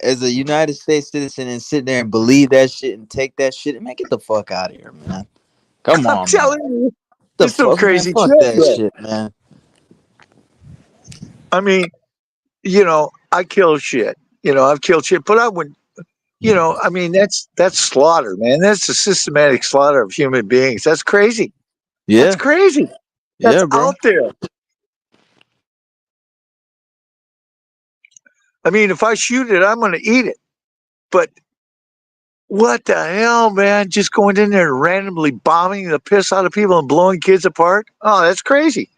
as a United States citizen and sit there and believe that shit and take that shit. Man, get the fuck out of here, man. Come I'm on, man. telling you, The it's some fuck, man. crazy Fuck shit, that bro. shit, man. I mean, I kill shit. I've killed shit, but I wouldn't. I mean, that's slaughter, man. That's a systematic slaughter of human beings. That's crazy. That's Yeah, crazy. That's yeah, bro. out there. I mean, if I shoot it, I'm going to eat it. But what the hell, man? Just going in there and randomly bombing the piss out of people and blowing kids apart? Oh, that's crazy.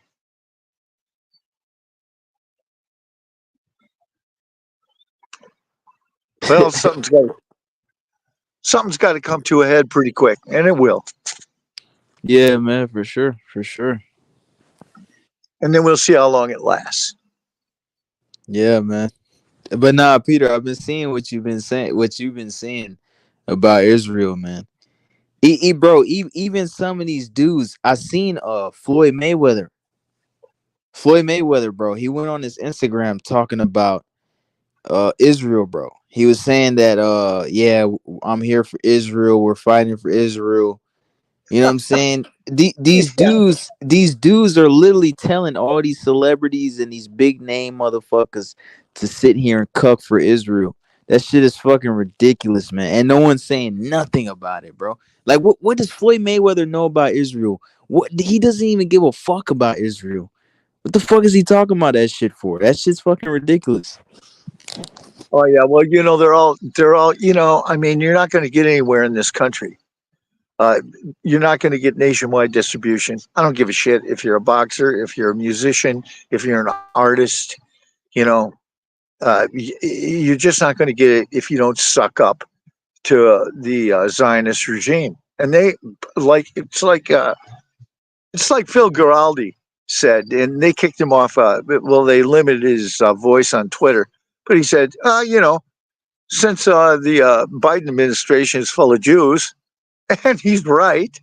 Well, something's got to come to a head pretty quick, and it will. Yeah, man, for sure, for sure. And then we'll see how long it lasts. Yeah, man. But nah, Peter, I've been seeing what you've been saying about Israel, man. Bro, even some of these dudes, I seen Floyd Mayweather. Floyd Mayweather, bro. He went on his Instagram talking about Israel, bro. He was saying that yeah, I'm here for Israel. We're fighting for Israel. You know what I'm saying? These dudes are literally telling all these celebrities and these big name motherfuckers to sit here and cuck for Israel. That shit is fucking ridiculous, man. And no one's saying nothing about it, bro. Like, what does Floyd Mayweather know about Israel? What, he doesn't even give a fuck about Israel. What the fuck is he talking about that shit for? That shit's fucking ridiculous. Oh yeah, well, they're all. I mean, you're not going to get anywhere in this country. Uh, you're not going to get nationwide distribution. I don't give a shit if you're a boxer, if you're a musician, if you're an artist. You know, you're just not going to get it if you don't suck up to the Zionist regime. And they it's like Phil Giraldi said, and they kicked him off. Well, they limited his voice on Twitter, but he said, since the Biden administration is full of Jews, and he's right.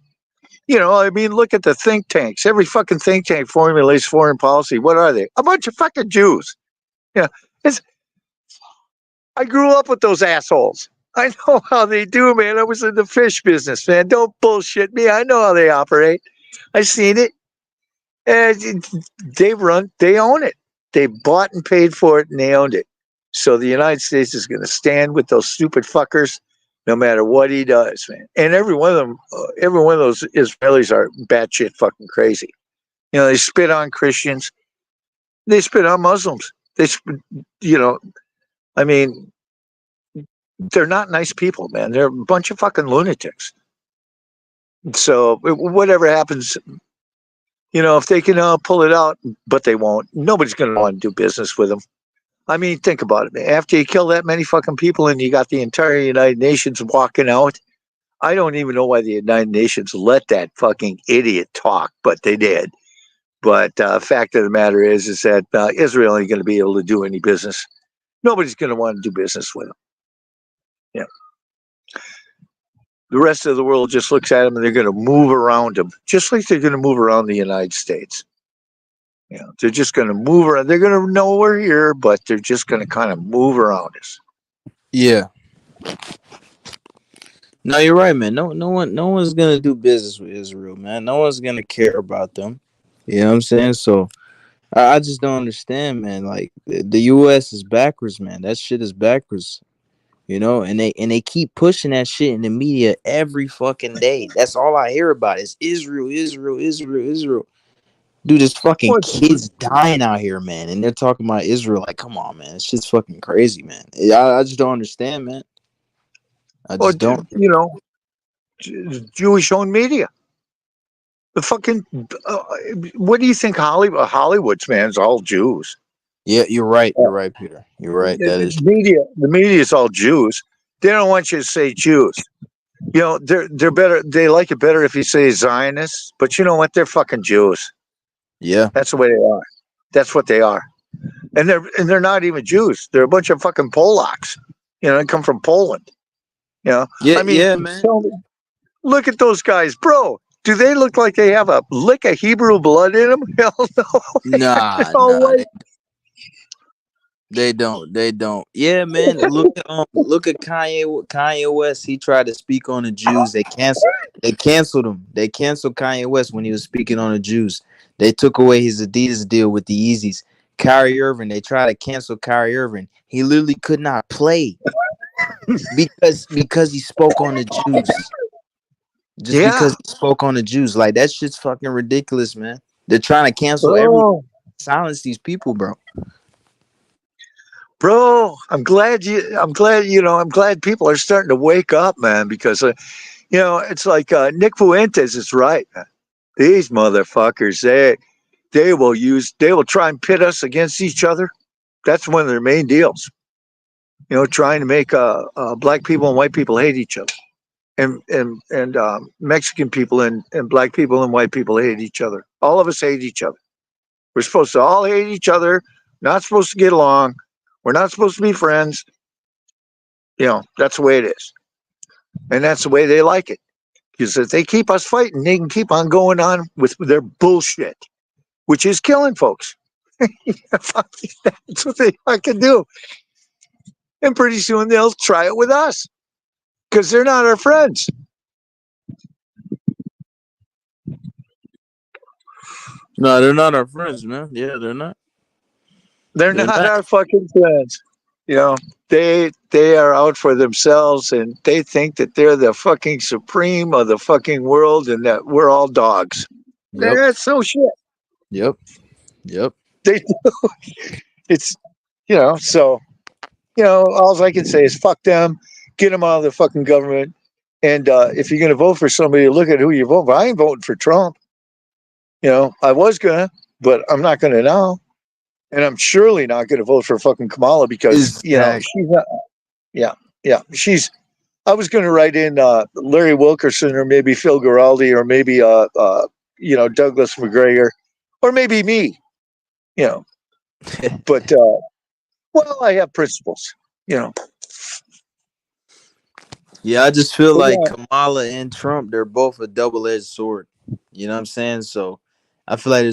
I mean, look at the think tanks. Every fucking think tank formulates foreign policy. What are they? A bunch of fucking Jews. Yeah, it's. I grew up with those assholes. I know how they do, man. I was in the fish business, man. Don't bullshit me. I know how they operate. I seen it. And they own it. They bought and paid for it, and they owned it. So the United States is going to stand with those stupid fuckers, no matter what he does, man. And every one of them, every one of those Israelis are batshit fucking crazy. They spit on Christians. They spit on Muslims. You know, I mean, they're not nice people, man. They're a bunch of fucking lunatics. So whatever happens, If they can pull it out, but they won't. Nobody's going to want to do business with them. I mean, think about it. After you kill that many fucking people and you got the entire United Nations walking out, I don't even know why the United Nations let that fucking idiot talk, but they did. But fact of the matter is that Israel ain't going to be able to do any business. Nobody's going to want to do business with them. Yeah. The rest of the world just looks at them and they're going to move around them, just like they're going to move around the United States. They're just going to move around. They're going to know we're here, but they're just going to kind of move around us. Yeah. No, you're right, man. No one's gonna do business with Israel, man. No one's gonna care about them. You know what I'm saying? So I just don't understand, man. Like the U.S. is backwards, man. That shit is backwards. And they keep pushing that shit in the media every fucking day. That's all I hear about is Israel, Israel, Israel, Israel. Dude, there's fucking kids dying out here, man, and they're talking about Israel. Like, come on, man, it's just fucking crazy, man. I just don't understand, man. I just don't. Jewish-owned media. The fucking what do you think Hollywood's, man? It's all Jews. Yeah, you're right. You're right, Peter. You're right. That is the media is all Jews. They don't want you to say Jews. They're better. They like it better if you say Zionists. But you know what? They're fucking Jews. Yeah, that's the way they are. That's what they are. And they're not even Jews. They're a bunch of fucking Polacks. They come from Poland. Yeah, I mean, yeah, man. Look at those guys, bro. Do they look like they have a lick of Hebrew blood in them? Hell no. Nah, they don't. They don't. Yeah, man. Look at Kanye West. He tried to speak on the Jews. They canceled him. They canceled Kanye West when he was speaking on the Jews. They took away his Adidas deal with the Yeezys. Kyrie Irving. They tried to cancel Kyrie Irving. He literally could not play because he spoke on the Jews. Just because he spoke on the Jews, like that shit's fucking ridiculous, man. They're trying to cancel everything, silence these people, bro. Bro, I'm glad people are starting to wake up, man, because it's like Nick Fuentes is right, man. These motherfuckers, they will try and pit us against each other. That's one of their main deals. Trying to make black people and white people hate each other, and Mexican people and black people and white people hate each other. All of us hate each other. We're supposed to all hate each other. Not supposed to get along. We're not supposed to be friends. That's the way it is. And that's the way they like it. Because if they keep us fighting, they can keep on going on with their bullshit, which is killing folks. That's what they fucking do. And pretty soon they'll try it with us because they're not our friends. No, they're not our friends, man. Yeah, they're not. They're not our fucking friends. They are out for themselves and they think that they're the fucking supreme of the fucking world and that we're all dogs. Yep. That's so shit. Yep. They do. It's, so, all I can say is fuck them, get them out of the fucking government. And if you're going to vote for somebody, look at who you vote for. I ain't voting for Trump. I was going to, but I'm not going to now. And I'm surely not going to vote for fucking Kamala because, she's not. Yeah. I was going to write in Larry Wilkerson or maybe Phil Giraldi or maybe, Douglas McGregor or maybe me, But, well, I have principles, Yeah, I just feel like Kamala and Trump, they're both a double-edged sword. You know what I'm saying? So I feel like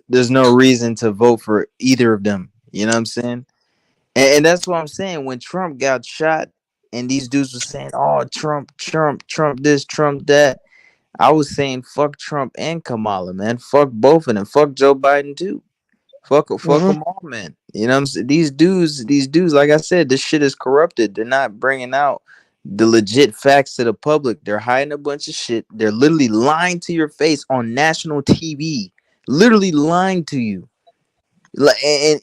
there's no reason to vote for either of them. You know what I'm saying? And that's what I'm saying. When Trump got shot and these dudes were saying, oh, Trump this, Trump that, I was saying fuck Trump and Kamala, man. Fuck both of them. Fuck Joe Biden too. Fuck them all, man. You know what I'm saying? These dudes, like I said, this shit is corrupted. They're not bringing out the legit facts to the public. They're hiding a bunch of shit. They're literally lying to your face on national TV. Literally lying to you. Like, and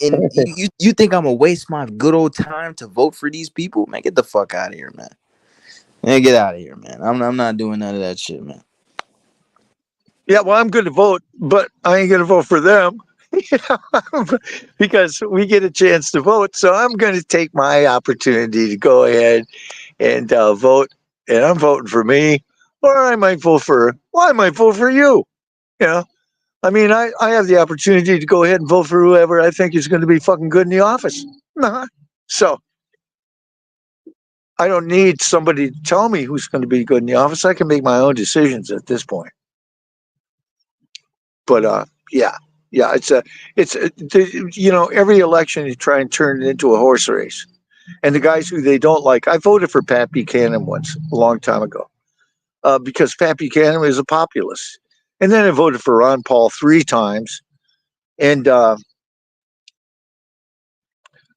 you think I'm gonna waste my good old time to vote for these people? Man, get the fuck out of here, man. Man, get out of here, man. I'm not doing none of that shit, man. Yeah, well, I'm going to vote, but I ain't going to vote for them. You know, because we get a chance to vote. So I'm going to take my opportunity to go ahead and vote. And I'm voting for me, or I might vote for. Well, I might vote for you. You know, I mean, I have the opportunity to go ahead and vote for whoever I think is going to be fucking good in the office. So I don't need somebody to tell me who's going to be good in the office. I can make my own decisions at this point. But yeah, you know, every election you try and turn it into a horse race, and the guys who they don't like. I voted for Pat Buchanan once a long time ago because Pat Buchanan is a populist, and then I voted for Ron Paul 3 times, and I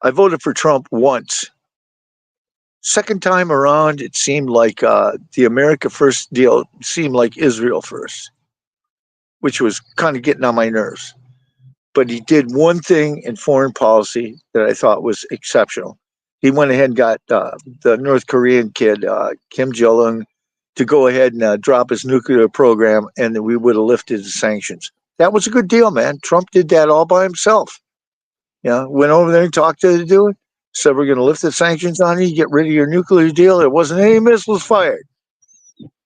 voted for Trump once. Second time around, it seemed like the America First deal seemed like Israel first, which was kind of getting on my nerves. But he did one thing in foreign policy that I thought was exceptional. He went ahead and got the North Korean kid, Kim Jong-un, to go ahead and drop his nuclear program, and then we would have lifted the sanctions. That was a good deal, man. Trump did that all by himself. Yeah, went over there and talked to the dude, said we're going to lift the sanctions on you, get rid of your nuclear deal. There wasn't any missiles fired.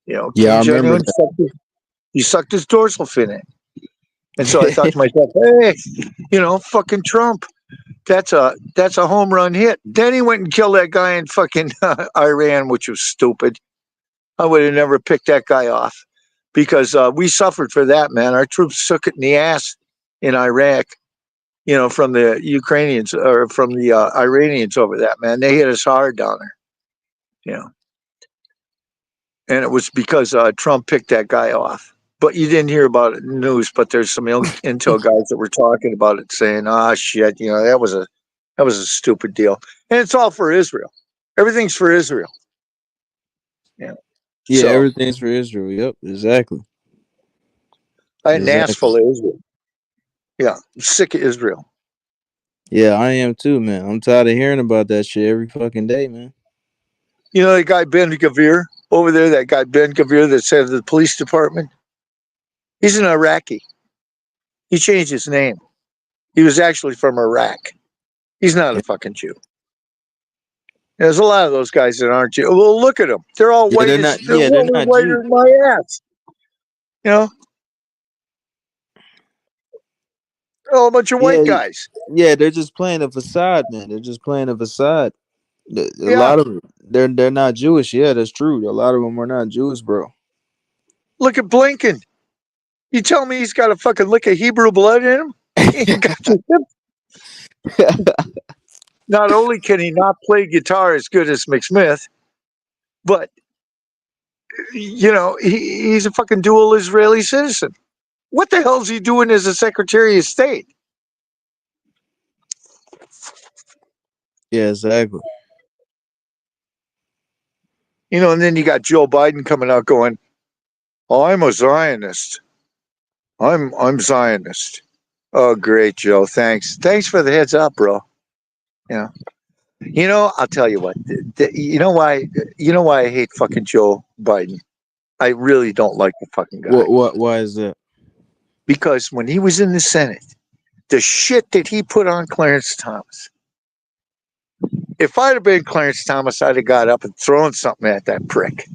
You know, Yeah, I Kim remember Jong-un sucked his dorsal fin in. And so I thought to myself, hey, you know, fucking Trump, that's a home run hit. Then he went and killed that guy in fucking Iran, which was stupid. I would have never picked that guy off because we suffered for that, man. Our troops took it in the ass in Iraq, you know, from the Ukrainians or from the Iranians over that, man. They hit us hard down there, you know. And it was because Trump picked that guy off. But you didn't hear about it in the news. But there's some intel guys that were talking about it, saying, "Ah, shit, you know, that was a stupid deal." And it's all for Israel. Everything's for Israel. Yeah. Yeah, So everything's for Israel. Yep, exactly. I had an ass Exactly. full of Israel. Yeah, I'm sick of Israel. Yeah, I am too, man. I'm tired of hearing about that shit every fucking day, man. You know that guy Ben Gavir over there. That guy Ben Gavir that's head of the police department. He's an Iraqi. He changed his name. He was actually from Iraq. He's not a fucking Jew. There's a lot of those guys that aren't Jew. Well, look at them. They're all Yeah, white they're as not. they're Yeah, they're not whiter Jews. than my ass. You know, they're all a bunch of white Yeah, guys. yeah, they're just playing a facade, man. They're just playing a facade. A Yeah. lot of them, they're not Jewish. Yeah, that's true. A lot of them are not Jewish, bro. Look at Blinken. You tell me he's got a fucking lick of Hebrew blood in him? He got Not only can he not play guitar as good as McSmith, but you know he's a fucking dual Israeli citizen. What the hell's he doing as a Secretary of State? Yeah, exactly. You know, and then you got Joe Biden coming out going, "Oh, I'm a Zionist. I'm Zionist." Oh, great, Joe. Thanks for the heads up, bro. Yeah. You know, I'll tell you what. You know why? You know why I hate fucking Joe Biden? I really don't like the fucking guy What? Why is that? because when he was in the Senate, the shit that he put on Clarence Thomas. If I'd have been Clarence Thomas, I'd have got up and thrown something at that prick.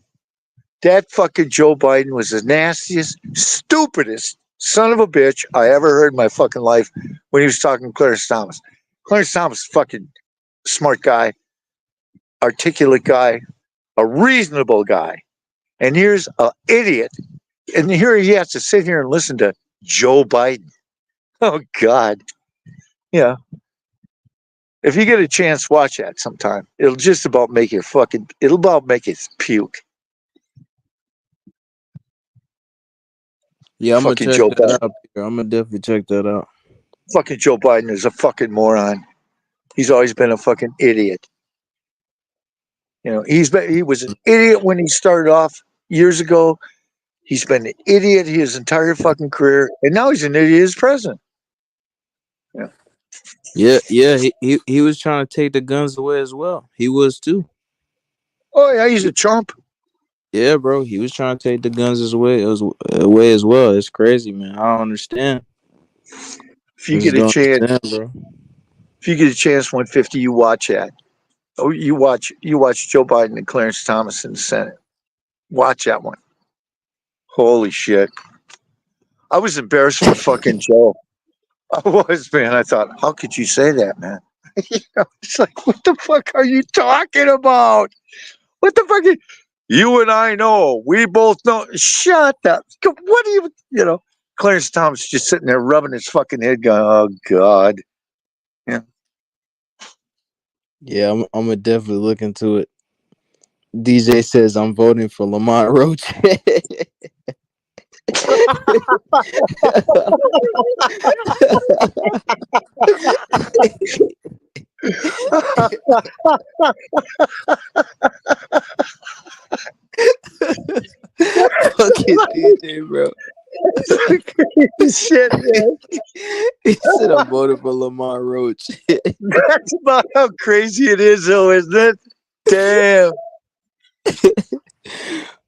That fucking Joe Biden was the nastiest, stupidest son of a bitch I ever heard in my fucking life when he was talking to Clarence Thomas. Clarence Thomas, fucking smart guy, articulate guy, a reasonable guy. And here's an idiot. And here he has to sit here and listen to Joe Biden. Oh, God. Yeah. If you get a chance, watch that sometime. It'll just about make you it'll about make you puke. Yeah, I'm gonna Fucking check Joe that Biden. out, Peter. I'm gonna definitely check that out. Fucking Joe Biden is a fucking moron. He's always been a fucking idiot. You know, he was an idiot when he started off years ago. He's been an idiot his entire fucking career, and now he's an idiot as president. Yeah. Yeah. He was trying to take the guns away as well. He was too. Oh yeah, he's a chump. Yeah, bro. He was trying to take the guns away as well. It's crazy, man. I don't understand. If you I just get a don't chance, understand, bro. 150, you watch that. Oh, you watch Joe Biden and Clarence Thomas in the Senate. Watch that one. Holy shit. I was embarrassed for fucking Joe. I was, man. I thought, how could you say that, man? It's like, what the fuck are you talking about? What the fuck? You and I know. We both know. Shut up. What do you, Clarence Thomas just sitting there rubbing his fucking head going, oh, God. Yeah. Yeah, I'm gonna definitely look into it. DJ says I'm voting for Lamont Roach. Fucking DJ, bro. Shit, man. He said I'm voting for Lamont Roach. That's about how crazy it is, though, isn't it? Damn.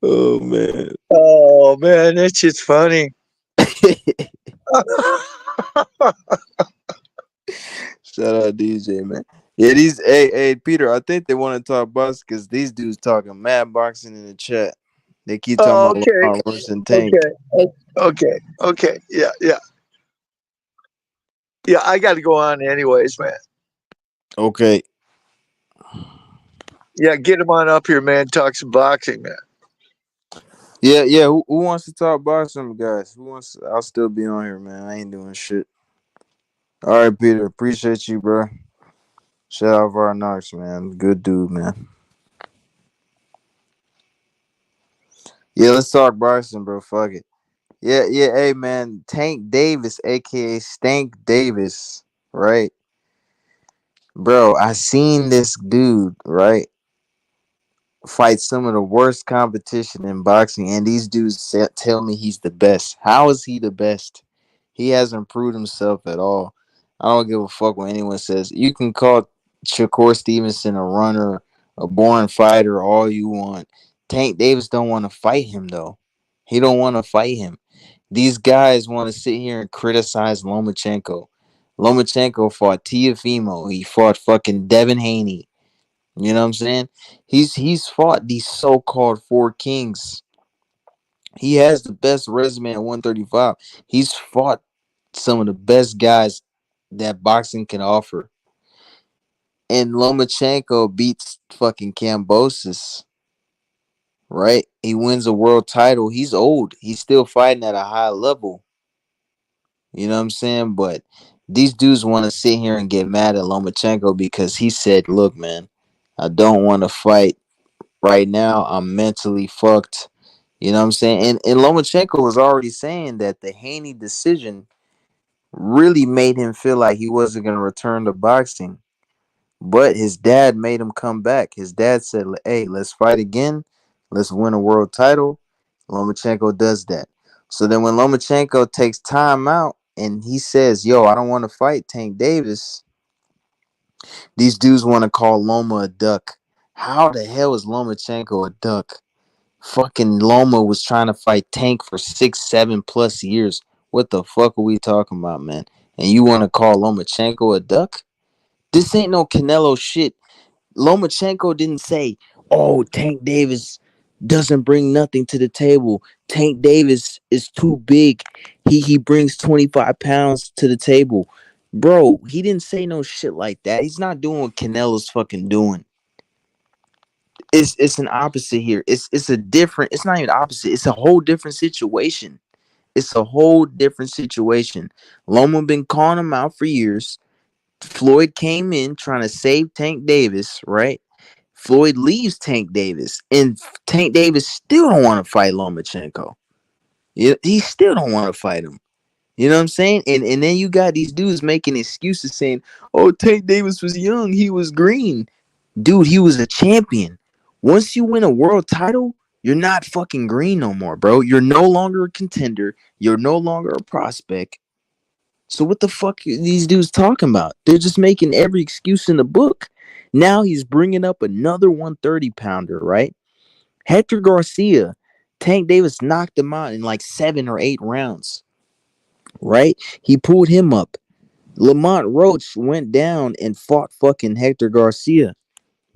Oh man. Oh man, that's just funny. Shout out DJ, man. Yeah, hey Peter, I think they want to talk boxing because these dudes talking mad boxing in the chat. They keep talking Oh, about okay. Lamont Roach and Tank. Okay. Yeah. Yeah, I got to go on anyways, man. Okay. Yeah, get him on up here, man. Talk some boxing, man. Yeah. Who wants to talk boxing, guys? I'll still be on here, man. I ain't doing shit. All right, Peter. Appreciate you, bro. Shout out Var Knox, man. Good dude, man. Yeah, let's talk boxing, bro. Fuck it. Yeah. Hey, man. Tank Davis, aka Stank Davis, right? Bro, I seen this dude, right, fight some of the worst competition in boxing, and these dudes tell me he's the best. How is he the best? He hasn't proved himself at all. I don't give a fuck what anyone says. You can call Shakur Stevenson a runner, a born fighter, all you want. Tank Davis don't want to fight him though. He don't want to fight him. These guys want to sit here and criticize Lomachenko. Lomachenko fought Tiafimo. He fought fucking Devin Haney. You know what I'm saying? He's fought these so-called four kings. He has the best resume at 135. He's fought some of the best guys that boxing can offer. And Lomachenko beats fucking Kambosos, right? He wins a world title. He's old. He's still fighting at a high level. You know what I'm saying? But these dudes want to sit here and get mad at Lomachenko because he said, look, man, I don't want to fight right now. I'm mentally fucked. You know what I'm saying? And Lomachenko was already saying that the Haney decision really made him feel like he wasn't going to return to boxing. But his dad made him come back. His dad said, hey, let's fight again. Let's win a world title. Lomachenko does that. So then when Lomachenko takes time out and he says, yo, I don't want to fight Tank Davis, these dudes want to call Loma a duck. How the hell is Lomachenko a duck? Fucking Loma was trying to fight Tank for 6-7+ years. What the fuck are we talking about, man? And you want to call Lomachenko a duck? This ain't no Canelo shit. Lomachenko didn't say, oh, Tank Davis doesn't bring nothing to the table. Tank Davis is too big. He brings 25 pounds to the table. Bro, he didn't say no shit like that. He's not doing what Canelo's fucking doing. It's an opposite here. It's a different, it's not even opposite. It's a whole different situation. It's a whole different situation. Loma been calling him out for years. Floyd came in trying to save Tank Davis, right? Floyd leaves Tank Davis, and Tank Davis still don't want to fight Lomachenko. He still don't want to fight him. You know what I'm saying? And then you got these dudes making excuses saying, oh, Tank Davis was young. He was green. Dude, he was a champion. Once you win a world title, you're not fucking green no more, bro. You're no longer a contender. You're no longer a prospect. So what the fuck are these dudes talking about? They're just making every excuse in the book. Now he's bringing up another 130 pounder, right? Hector Garcia, Tank Davis knocked him out in like 7 or 8 rounds. Right? He pulled him up. Lamont Roach went down and fought fucking Hector Garcia,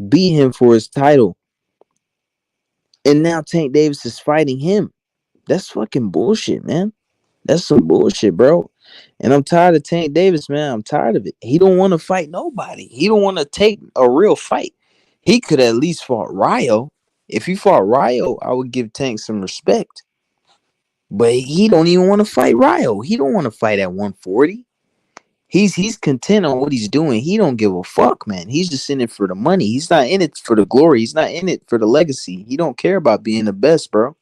beat him for his title. And now Tank Davis is fighting him. That's fucking bullshit, man. That's some bullshit, bro. And I'm tired of Tank Davis, man. I'm tired of it. He don't want to fight nobody. He don't want to take a real fight. He could at least fought Ryo. If he fought Ryo, I would give Tank some respect. But he don't even want to fight Ryo. He don't want to fight at 140. He's content on what he's doing. He don't give a fuck, man. He's just in it for the money. He's not in it for the glory. He's not in it for the legacy. He don't care about being the best, bro.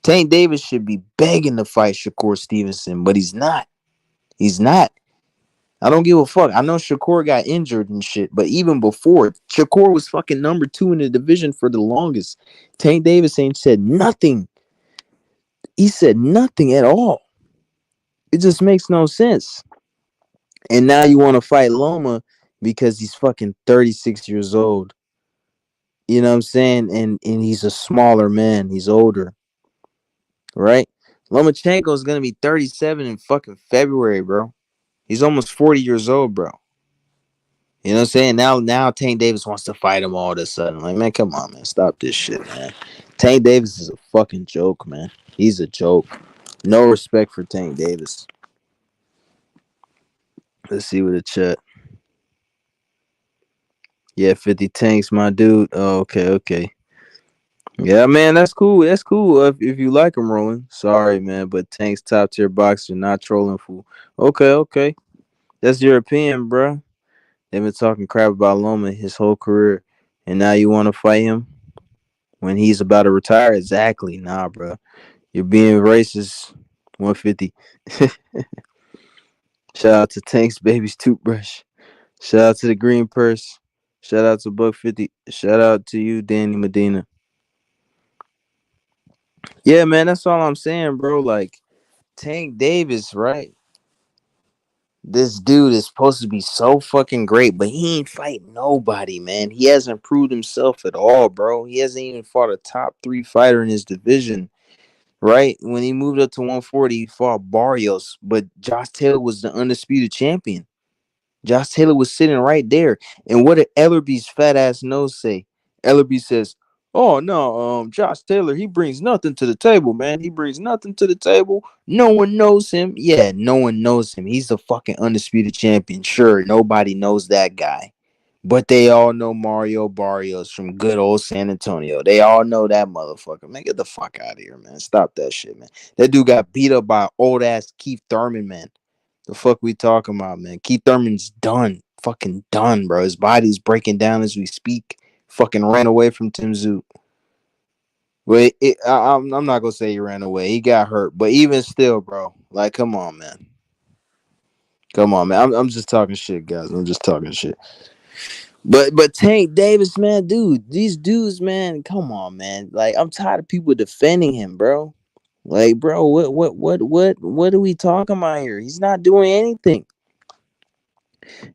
Tank Davis should be begging to fight Shakur Stevenson, but he's not. He's not. I don't give a fuck. I know Shakur got injured and shit, but even before, Shakur was fucking number 2 in the division for the longest. Tank Davis ain't said nothing. He said nothing at all. It just makes no sense. And now you want to fight Loma because he's fucking 36 years old. You know what I'm saying? And he's a smaller man. He's older. Right? Lomachenko is going to be 37 in fucking February, bro. He's almost 40 years old, bro. You know what I'm saying? Now Tank Davis wants to fight him all of a sudden. Like, man, come on, man. Stop this shit, man. Tank Davis is a fucking joke, man. He's a joke. No respect for Tank Davis. Let's see what the chat. Yeah, 50 Tanks, my dude. Oh, okay. Yeah, man, that's cool. That's cool if you like him, Rolling. Sorry, man, but Tank's top tier boxer, not trolling fool. Okay. That's your opinion, bro. They've been talking crap about Loma his whole career, and now you want to fight him when he's about to retire? Exactly. Nah, bro. You're being racist. 150. Shout out to Tank's baby's toothbrush. Shout out to the Green Purse. Shout out to Buck 50. Shout out to you, Danny Medina. Yeah, man, that's all I'm saying, bro. Like, Tank Davis, right? This dude is supposed to be so fucking great, but he ain't fighting nobody, man. He hasn't proved himself at all, bro. He hasn't even fought a top 3 fighter in his division, right? When he moved up to 140, he fought Barrios, but Josh Taylor was the undisputed champion. Josh Taylor was sitting right there. And what did Ellerby's fat ass nose say? Ellerby says, "Oh no, Josh Taylor, he brings nothing to the table, man. He brings nothing to the table. No one knows him." Yeah, no one knows him. He's the fucking undisputed champion. Sure, nobody knows that guy. But they all know Mario Barrios from good old San Antonio. They all know that motherfucker. Man, get the fuck out of here, man. Stop that shit, man. That dude got beat up by old ass Keith Thurman, man. The fuck we talking about, man? Keith Thurman's done. Fucking done, bro. His body's breaking down as we speak. Fucking ran away from Tim Zook. But I'm not gonna say he ran away. He got hurt. But even still, bro, like, come on, man. Come on, man. I'm just talking shit, guys. I'm just talking shit. But Tank Davis, man, dude, these dudes, man, come on, man. Like, I'm tired of people defending him, bro. Like, bro, what are we talking about here? He's not doing anything.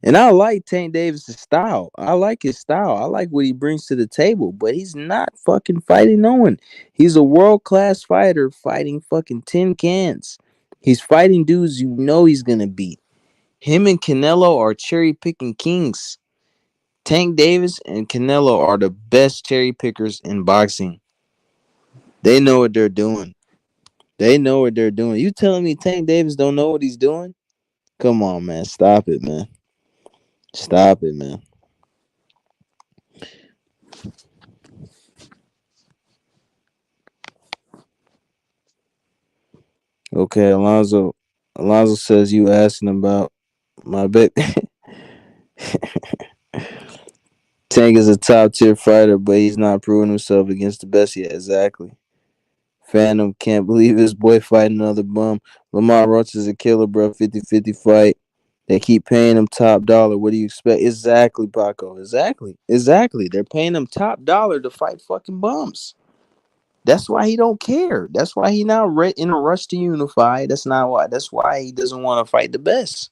And I like Tank Davis' style. I like his style. I like what he brings to the table, but he's not fucking fighting no one. He's a world-class fighter fighting fucking tin cans. He's fighting dudes you know he's gonna beat. Him and Canelo are cherry-picking kings. Tank Davis and Canelo are the best cherry pickers in boxing. They know what they're doing. They know what they're doing. You telling me Tank Davis don't know what he's doing? Come on, man. Stop it, man. Stop it, man. Okay, Alonzo. Alonzo says you asking about my bet. Tank is a top tier fighter, but he's not proving himself against the best yet. Exactly. Phantom can't believe his boy fighting another bum. Lamar Roach is a killer, bro. 50-50 fight. They keep paying him top dollar. What do you expect? Exactly, Paco. Exactly. They're paying him top dollar to fight fucking bums. That's why he don't care. That's why he not in a rush to unify. That's not why. That's why he doesn't want to fight the best.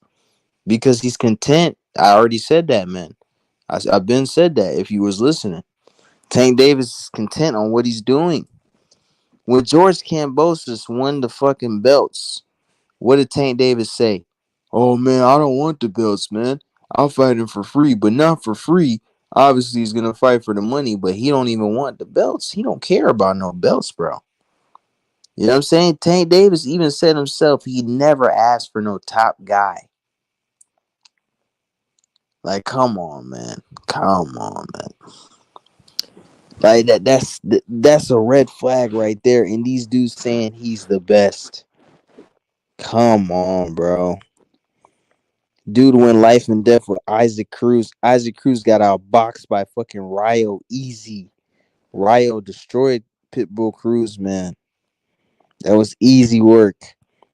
Because he's content. I already said that, man. I've been said that if you was listening. Tank Davis is content on what he's doing. When George Kambosos won the fucking belts, what did Tank Davis say? Oh man, I don't want the belts, man. I'll fight him for free, but not for free. Obviously, he's gonna fight for the money, but he don't even want the belts. He don't care about no belts, bro. You know what I'm saying? Tank Davis even said himself he never asked for no top guy. Like, come on, man. Come on, man. Like that's a red flag right there. And these dudes saying he's the best. Come on, bro. Dude went life and death with Isaac Cruz. Isaac Cruz got outboxed by fucking Ryo easy. Ryo destroyed Pitbull Cruz, man. That was easy work.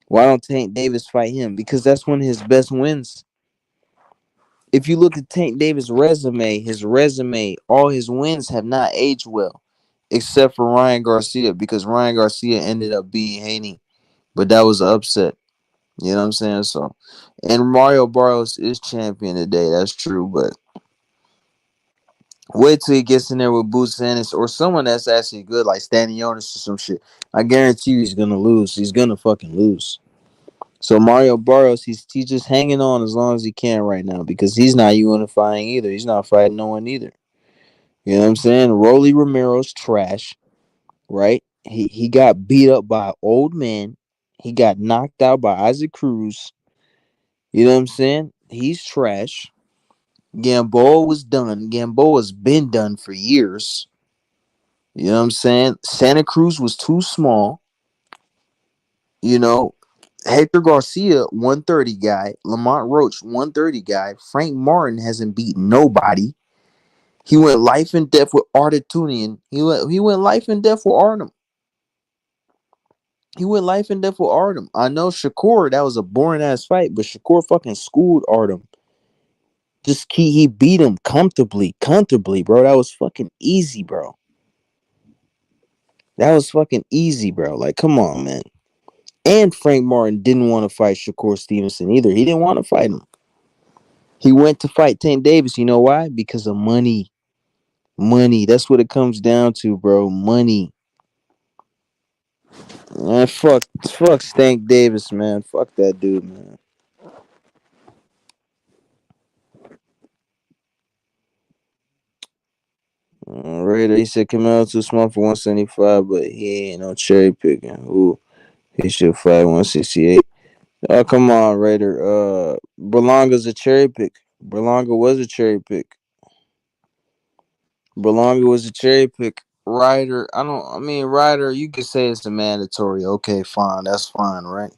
Why don't Tank Davis fight him? Because that's one of his best wins. If you look at Tank Davis' resume, all his wins have not aged well. Except for Ryan Garcia, because Ryan Garcia ended up beating Haney. But that was an upset. You know what I'm saying? So, and Mario Barrios is champion today. That's true, but wait till he gets in there with Boots Ennis or someone that's actually good, like Stanionis or some shit. I guarantee you he's gonna lose. He's gonna fucking lose. So Mario Barrios, he's just hanging on as long as he can right now because he's not unifying either. He's not fighting no one either. You know what I'm saying? Rolly Romero's trash, right? He got beat up by an old man. He got knocked out by Isaac Cruz. You know what I'm saying? He's trash. Gamboa was done. Gamboa's been done for years. You know what I'm saying? Santa Cruz was too small. You know, Hector Garcia, 130 guy. Lamont Roach, 130 guy. Frank Martin hasn't beaten nobody. He went life and death with Artitunian. He went life and death with Artem. He went life and death with Artem. I know Shakur, that was a boring ass fight, but Shakur fucking schooled Artem. He beat him comfortably, bro. That was fucking easy, bro. That was fucking easy, bro. Like, come on, man. And Frank Martin didn't want to fight Shakur Stevenson either. He didn't want to fight him. He went to fight Tank Davis. You know why? Because of money. Money. That's what it comes down to, bro. Money. Man, fuck Stank Davis, man. Fuck that dude, man. Raider, he said Camaro too small for 175, but he ain't no cherry picking. Ooh, he should fight 168. Oh, come on, Raider. Berlanga's a cherry pick. Berlanga was a cherry pick. Berlanga was a cherry pick. Ryder, you could say it's a mandatory. Okay, fine. That's fine, right?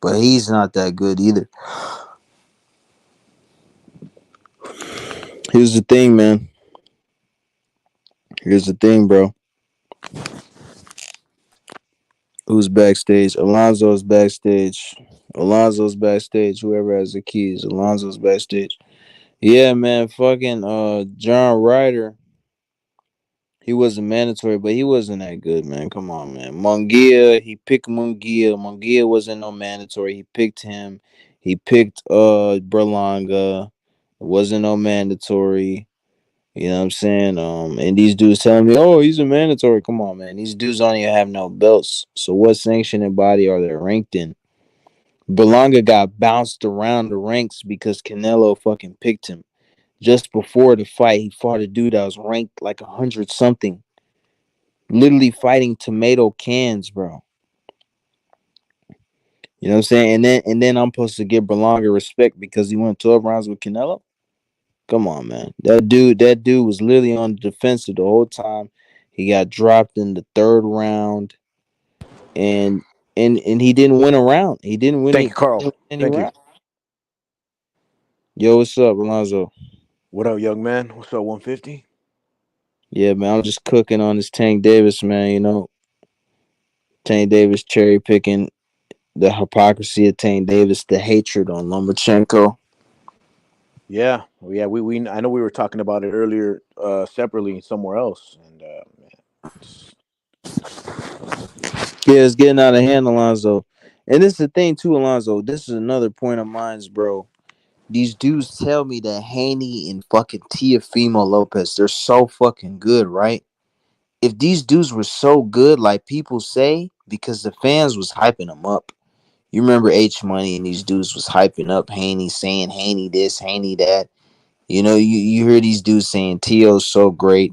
But he's not that good either. Here's the thing, man. Here's the thing, bro. Who's backstage? Alonzo's backstage. Alonzo's backstage. Whoever has the keys. Alonzo's backstage. Yeah, man. Fucking John Ryder. He wasn't mandatory, but he wasn't that good, man. Come on, man. Munguia, he picked Munguia. Munguia wasn't no mandatory. He picked him. He picked Berlanga. It wasn't no mandatory. You know what I'm saying? And these dudes telling me, oh, he's a mandatory. Come on, man. These dudes don't even have no belts. So what sanctioning body are they ranked in? Berlanga got bounced around the ranks because Canelo fucking picked him. Just before the fight, he fought a dude that was ranked like 100 something. Literally fighting tomato cans, bro. You know what I'm saying? And then I'm supposed to give Berlanga respect because he went 12 rounds with Canelo. Come on, man. That dude was literally on the defensive the whole time. He got dropped in the third round, and he didn't win a round. He didn't win Thank you, Carl. any Thank you. round. Yo, what's up, Alonzo? What up, young man? What's up, 150? Yeah, man. I'm just cooking on this Tank Davis, man. You know, Tank Davis cherry picking the hypocrisy of Tank Davis, the hatred on Lomachenko. Yeah, we I know we were talking about it earlier, separately somewhere else, and Yeah, it's getting out of hand, Alonzo. And this is the thing too, Alonzo. This is another point of mine, bro. these dudes tell me that Haney and fucking Teofimo Lopez, they're so fucking good, right? If these dudes were so good, like people say, because the fans was hyping them up. You remember H Money and these dudes was hyping up Haney, saying Haney this, Haney that. You know, you hear these dudes saying Tio's so great.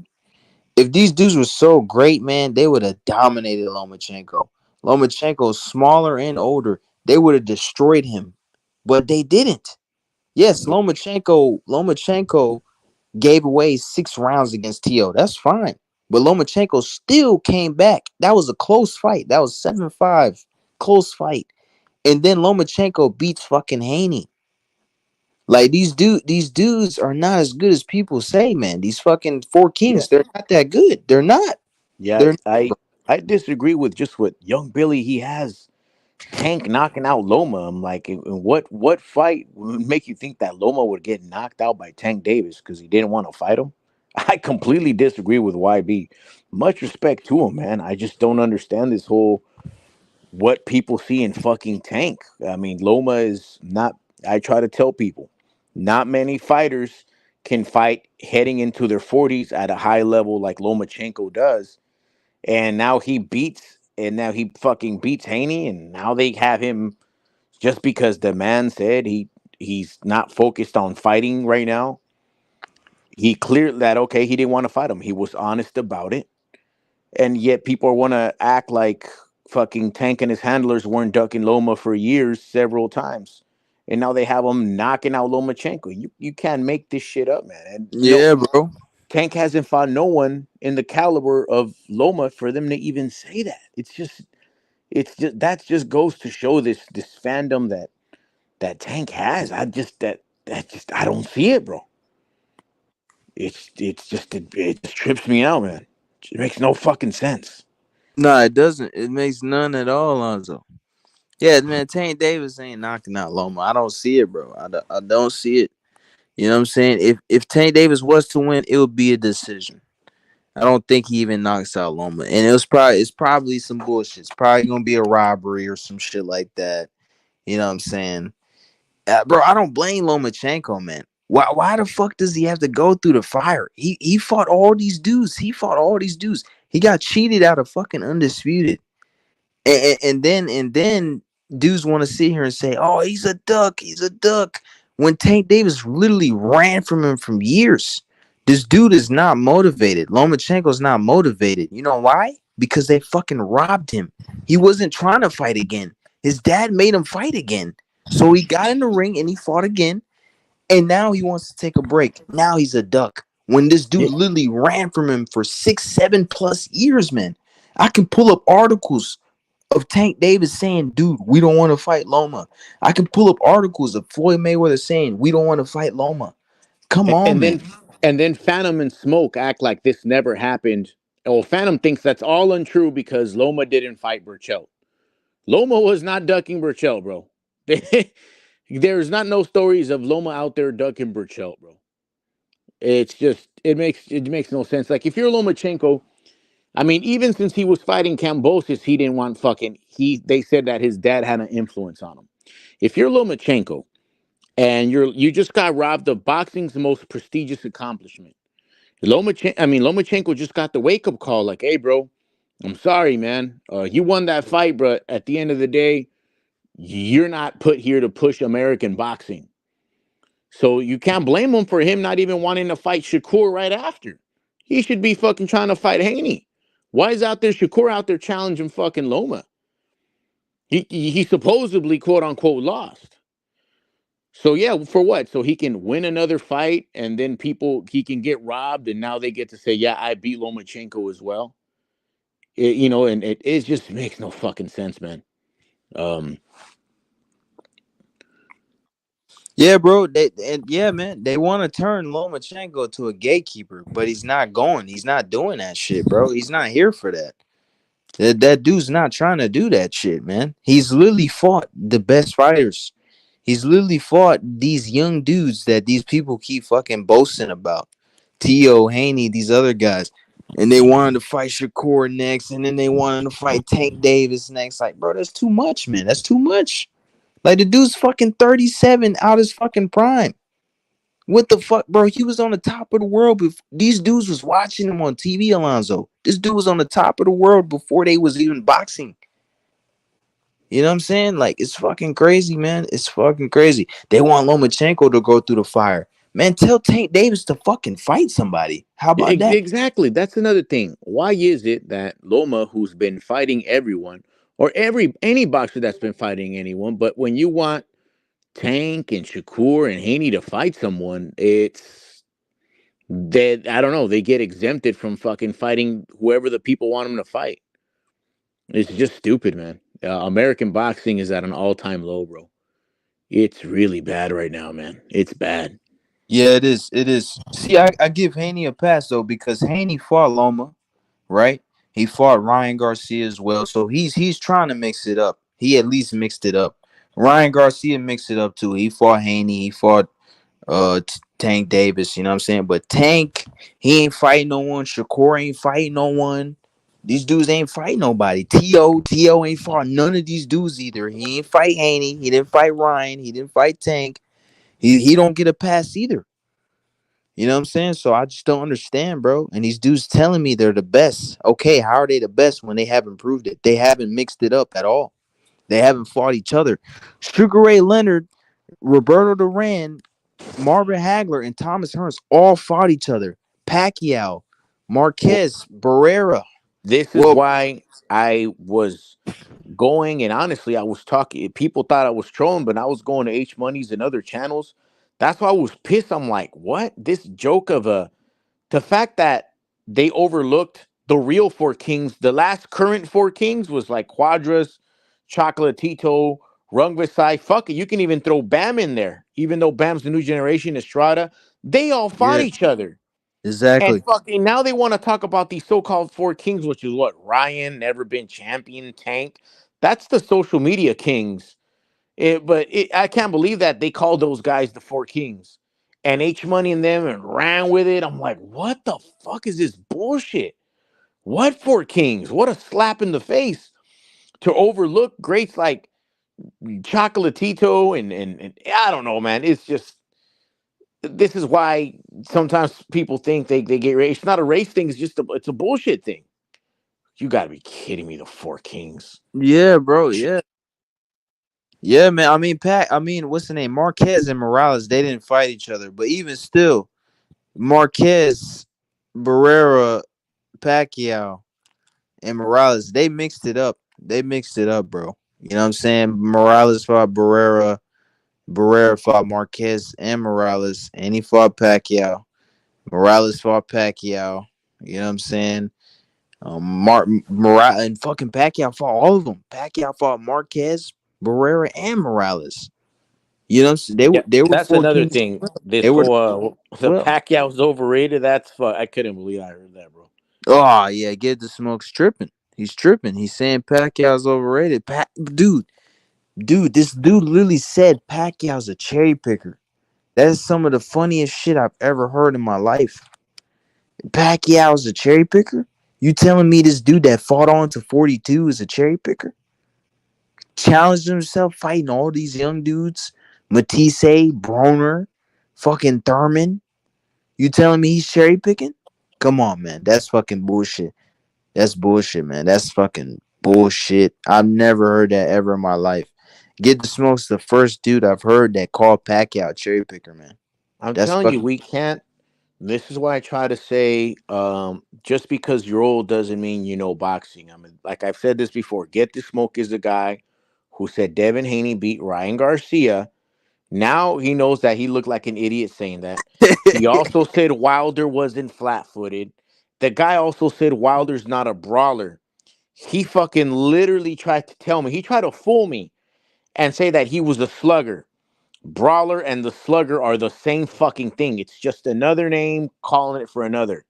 If these dudes were so great, man, they would have dominated Lomachenko. Lomachenko's smaller and older. They would have destroyed him. But they didn't. Yes, Lomachenko gave away 6 rounds against Tio. That's fine. But Lomachenko still came back. That was a close fight. That was 7-5. Close fight. And then Lomachenko beats fucking Haney. Like these dudes are not as good as people say, man. These fucking Four Yeah, Kings, they're not that good. They're not. yeah. They're I disagree with just what young Billy he has. Tank knocking out Loma. I'm like, what fight would make you think that Loma would get knocked out by Tank Davis because he didn't want to fight him? I completely disagree with YB. Much respect to him, man. I just don't understand this whole what people see in fucking Tank. I mean, Loma is not. I try to tell people, not many fighters can fight heading into their 40s at a high level like Lomachenko does, and now he fucking beats Haney, and now they have him just because the man said he's not focused on fighting right now. He cleared that okay, he didn't want to fight him. He was honest about it, and yet people want to act like fucking Tank and his handlers weren't ducking Loma for years, several times, and now they have him knocking out Lomachenko. You can't make this shit up, man. And no, yeah, bro. Tank hasn't fought no one in the caliber of Loma for them to even say that. It's just that just goes to show this fandom that Tank has. That just I don't see it, bro. It just trips me out, man. It makes no fucking sense. No, it doesn't. It makes none at all, Lonzo. Yeah, man, Tank Davis ain't knocking out Loma. I don't see it, bro. I don't see it. You know what I'm saying? If Tank Davis was to win, it would be a decision. I don't think he even knocks out Loma. And it's probably some bullshit. It's probably gonna be a robbery or some shit like that. You know what I'm saying? Bro, I don't blame Lomachenko, man. Why the fuck does he have to go through the fire? He fought all these dudes. He got cheated out of fucking undisputed. And then dudes want to sit here and say, "Oh, he's a duck. He's a duck." When Tank Davis literally ran from him from years. This dude is not motivated. Lomachenko's not motivated. You know why? Because they fucking robbed him. He wasn't trying to fight again. His dad made him fight again. So he got in the ring and he fought again. And now he wants to take a break. Now he's a duck. When this dude literally ran from him for 6-7+ years, man. I can pull up articles of Tank Davis saying, "Dude, we don't want to fight Loma." I can pull up articles of Floyd Mayweather saying, "We don't want to fight Loma." Come on, And man. then Phantom and Smoke act like this never happened. Well, Phantom thinks that's all untrue because Loma didn't fight Burchell. Loma was not ducking Burchell, bro. There's not no stories of Loma out there ducking Burchell, bro. It's just it makes no sense. Like if you're Lomachenko, I mean, even since he was fighting Kambosos, he didn't want fucking they said that his dad had an influence on him. If you're Lomachenko and you just got robbed of boxing's most prestigious accomplishment. Lomachenko just got the wake up call, like, "Hey, bro, I'm sorry, man. You won that fight, but at the end of the day, you're not put here to push American boxing." So you can't blame him not even wanting to fight Shakur right after. He should be fucking trying to fight Haney. Why is Shakur out there challenging fucking Loma? He supposedly quote unquote lost. So yeah, for what? So he can win another fight and then he can get robbed and now they get to say, "Yeah, I beat Lomachenko as well." And it just makes no fucking sense, man. Um Yeah, bro. Man, they want to turn Lomachenko to a gatekeeper, but he's not going. He's not doing that shit, bro. He's not here for that. That dude's not trying to do that shit, man. He's literally fought the best fighters. He's literally fought these young dudes that these people keep fucking boasting about. Tio, Haney, these other guys. And they wanted to fight Shakur next, and then they wanted to fight Tank Davis next. Like, bro, that's too much, man. That's too much. Like the dude's fucking 37 out his fucking prime. What the fuck, bro? He was on the top of the world. These dudes was watching him on TV, Alonzo. This dude was on the top of the world before they was even boxing. You know what I'm saying? Like, it's fucking crazy, man. It's fucking crazy. They want Lomachenko to go through the fire. Man, tell Tank Davis to fucking fight somebody. How about that? Exactly. That's another thing. Why is it that Loma, who's been fighting everyone, or any boxer that's been fighting anyone, but when you want Tank and Shakur and Haney to fight someone, it's that I don't know. They get exempted from fucking fighting whoever the people want them to fight. It's just stupid, man. American boxing is at an all-time low, bro. It's really bad right now, man. It's bad. Yeah, it is. It is. See, I give Haney a pass though because Haney fought Loma, right? He fought Ryan Garcia as well, so he's trying to mix it up. He at least mixed it up. Ryan Garcia mixed it up too. He fought Haney. He fought Tank Davis. You know what I'm saying? But Tank, he ain't fighting no one. Shakur ain't fighting no one. These dudes ain't fighting nobody. T.O. ain't fought none of these dudes either. He ain't fight Haney. He didn't fight Ryan. He didn't fight Tank. He don't get a pass either. You know what I'm saying? So I just don't understand, bro. And these dudes telling me they're the best. Okay, how are they the best when they haven't proved it? They haven't mixed it up at all. They haven't fought each other. Sugar Ray Leonard, Roberto Duran, Marvin Hagler, and Thomas Hearns all fought each other. Pacquiao, Marquez, Barrera. This is Well, why I was going, and honestly, I was talking. People thought I was trolling, but I was going to H Money's and other channels. That's why I was pissed. I'm like, what? This joke of the fact that they overlooked the real Four Kings. The last current Four Kings was like Quadras, Chocolatito, Rungvisai. Fuck it, you can even throw Bam in there, even though Bam's the new generation. Estrada, they all fought yeah, each other. And exactly. fucking now they want to talk about these so-called Four Kings, which is what? Ryan, never been champion, Tank. That's the social media kings. I can't believe that they called those guys the Four Kings. And H Money and them and ran with it. I'm like, what the fuck is this bullshit? What Four Kings? What a slap in the face to overlook greats like Chocolatito and I don't know, man. It's just this is why sometimes people think they get race. It's not a race thing. It's just it's a bullshit thing. You got to be kidding me. The Four Kings. Yeah, bro. Yeah. Yeah, man. I mean, what's the name? Marquez and Morales, they didn't fight each other. But even still, Marquez, Barrera, Pacquiao, and Morales, they mixed it up. They mixed it up, bro. You know what I'm saying? Morales fought Barrera. Barrera fought Marquez and Morales, and he fought Pacquiao. Morales fought Pacquiao. You know what I'm saying? Morales and fucking Pacquiao fought all of them. Pacquiao fought Marquez, Barrera, and Morales. You know what I'm saying? Yeah, They were that's four another kings. thing. This They were whole the well. Pacquiao's overrated. That's I couldn't believe I heard that, bro. Oh yeah, get the smoke's tripping. He's tripping. He's saying Pacquiao's overrated. Dude, this dude literally said Pacquiao's a cherry picker. That is some of the funniest shit I've ever heard in my life. Pacquiao's a cherry picker? You telling me this dude that fought on to 42 is a cherry picker? Challenged himself fighting all these young dudes? Matisse, Broner, fucking Thurman? You telling me he's cherry picking? Come on, man. That's fucking bullshit. That's bullshit, man. That's fucking bullshit. I've never heard that ever in my life. Get the Smoke's the first dude I've heard that called Pacquiao cherry picker, man. I'm That's telling you, fucking we can't. This is why I try to say, just because you're old doesn't mean you know boxing. I mean, like I've said this before. Get the Smoke is the guy who said Devin Haney beat Ryan Garcia. Now he knows that he looked like an idiot saying that. He also said Wilder wasn't flat-footed. The guy also said Wilder's not a brawler. He fucking literally tried to tell me. He tried to fool me and say that he was a slugger. Brawler and the slugger are the same fucking thing. It's just another name calling it for another.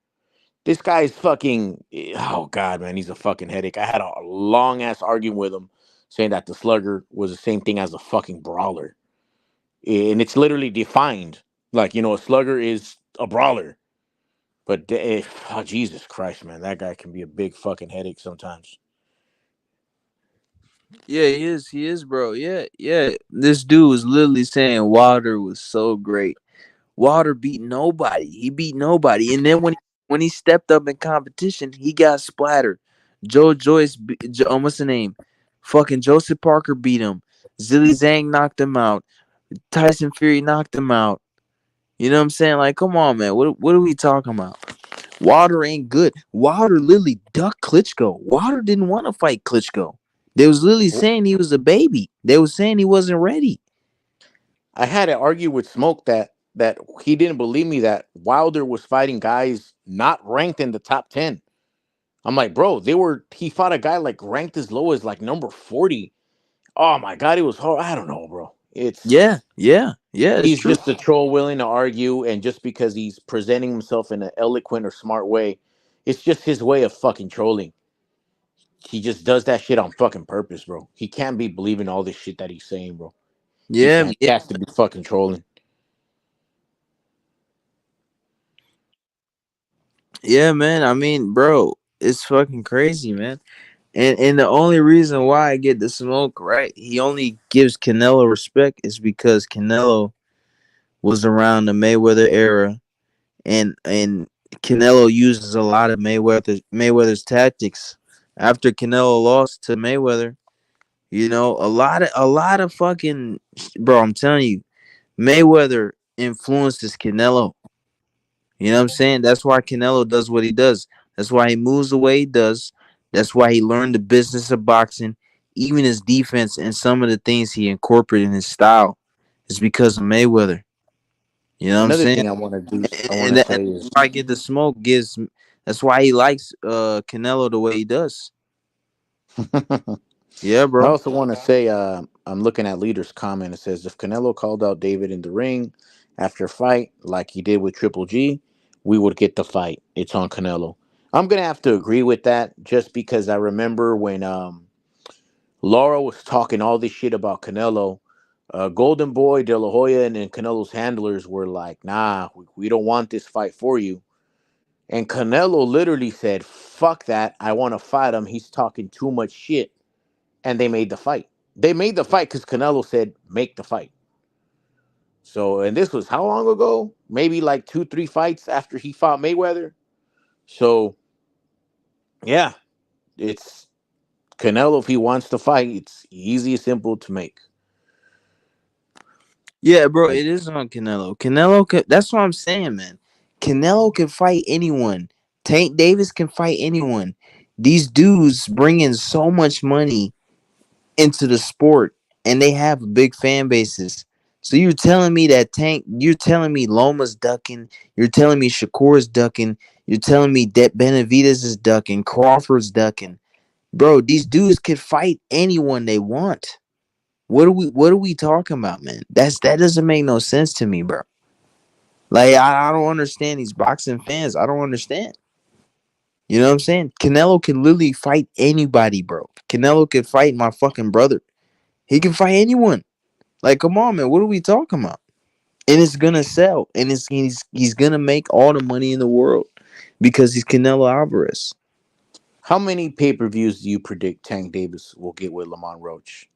This guy's fucking oh god, man, he's a fucking headache. I had a long ass argument with him saying that the slugger was the same thing as a fucking brawler. And it's literally defined. Like, a slugger is a brawler. But oh, Jesus Christ, man, that guy can be a big fucking headache sometimes. Yeah, he is, bro. Yeah, yeah. This dude was literally saying Wilder was so great. Wilder beat nobody. He beat nobody. And then when he stepped up in competition, he got splattered. Joe Joyce, what's the name? Fucking Joseph Parker beat him. Zilly Zhang knocked him out. Tyson Fury knocked him out. You know what I'm saying? Like, come on, man. What are we talking about? Wilder ain't good. Wilder literally ducked Klitschko. Wilder didn't want to fight Klitschko. They was literally saying he was a baby. They was saying he wasn't ready. I had to argue with Smoke that he didn't believe me that Wilder was fighting guys not ranked in the top 10. I'm like, bro, he fought a guy like ranked as low as like number 40. Oh my god, it was hard. I don't know, bro. Yeah, it's He's true. just a troll willing to argue, and just because he's presenting himself in an eloquent or smart way, it's just his way of fucking trolling. He just does that shit on fucking purpose, bro. He can't be believing all this shit that he's saying, bro. He Yeah, can't. He has to be fucking trolling. yeah, man. I mean, bro, it's fucking crazy, man. And the only reason why I get the smoke, right? He only gives Canelo respect is because Canelo was around the Mayweather era, and Canelo uses a lot of Mayweather's tactics. After Canelo lost to Mayweather, you know, a lot of fucking bro. I'm telling you, Mayweather influences Canelo. You know what I'm saying? That's why Canelo does what he does. That's why he moves the way he does. That's why he learned the business of boxing. Even his defense and some of the things he incorporated in his style is because of Mayweather. You know what I'm Another saying? thing I want to do, I want And to that's say is, why I get the smoke. That's why he likes Canelo the way he does. Yeah, I bro. also want to say, I'm looking at Leader's comment. It says if Canelo called out David in the ring after a fight, like he did with Triple G, we would get the fight. It's on Canelo. I'm gonna have to agree with that, just because I remember when Laura was talking all this shit about Canelo. Golden Boy, De La Hoya, and then Canelo's handlers were like, "Nah, we don't want this fight for you." And Canelo literally said, "Fuck that! I want to fight him. He's talking too much shit." And they made the fight. They made the fight because Canelo said, "Make the fight." So, and this was how long ago? Maybe like 2, 3 fights after he fought Mayweather. So, yeah, it's Canelo. If he wants to fight, it's easy and simple to make. Yeah, bro. Like, It is on Canelo. Canelo. That's what I'm saying, man. Canelo can fight anyone. Tank Davis can fight anyone. These dudes bring in so much money into the sport, and they have big fan bases. So you're telling me that Tank, you're telling me Loma's ducking, you're telling me Shakur's ducking, you're telling me that Benavidez is ducking, Crawford's ducking. Bro, these dudes can fight anyone they want. What are we talking about, man? That doesn't make no sense to me, bro. Like I don't understand these boxing fans. I don't understand. You know what I'm saying? Canelo can literally fight anybody, bro. Canelo can fight my fucking brother. He can fight anyone. Like, come on, man. What are we talking about? And it's gonna sell, and he's gonna make all the money in the world because he's Canelo Alvarez. how many pay-per-views do you predict Tank Davis will get with Lamont Roach?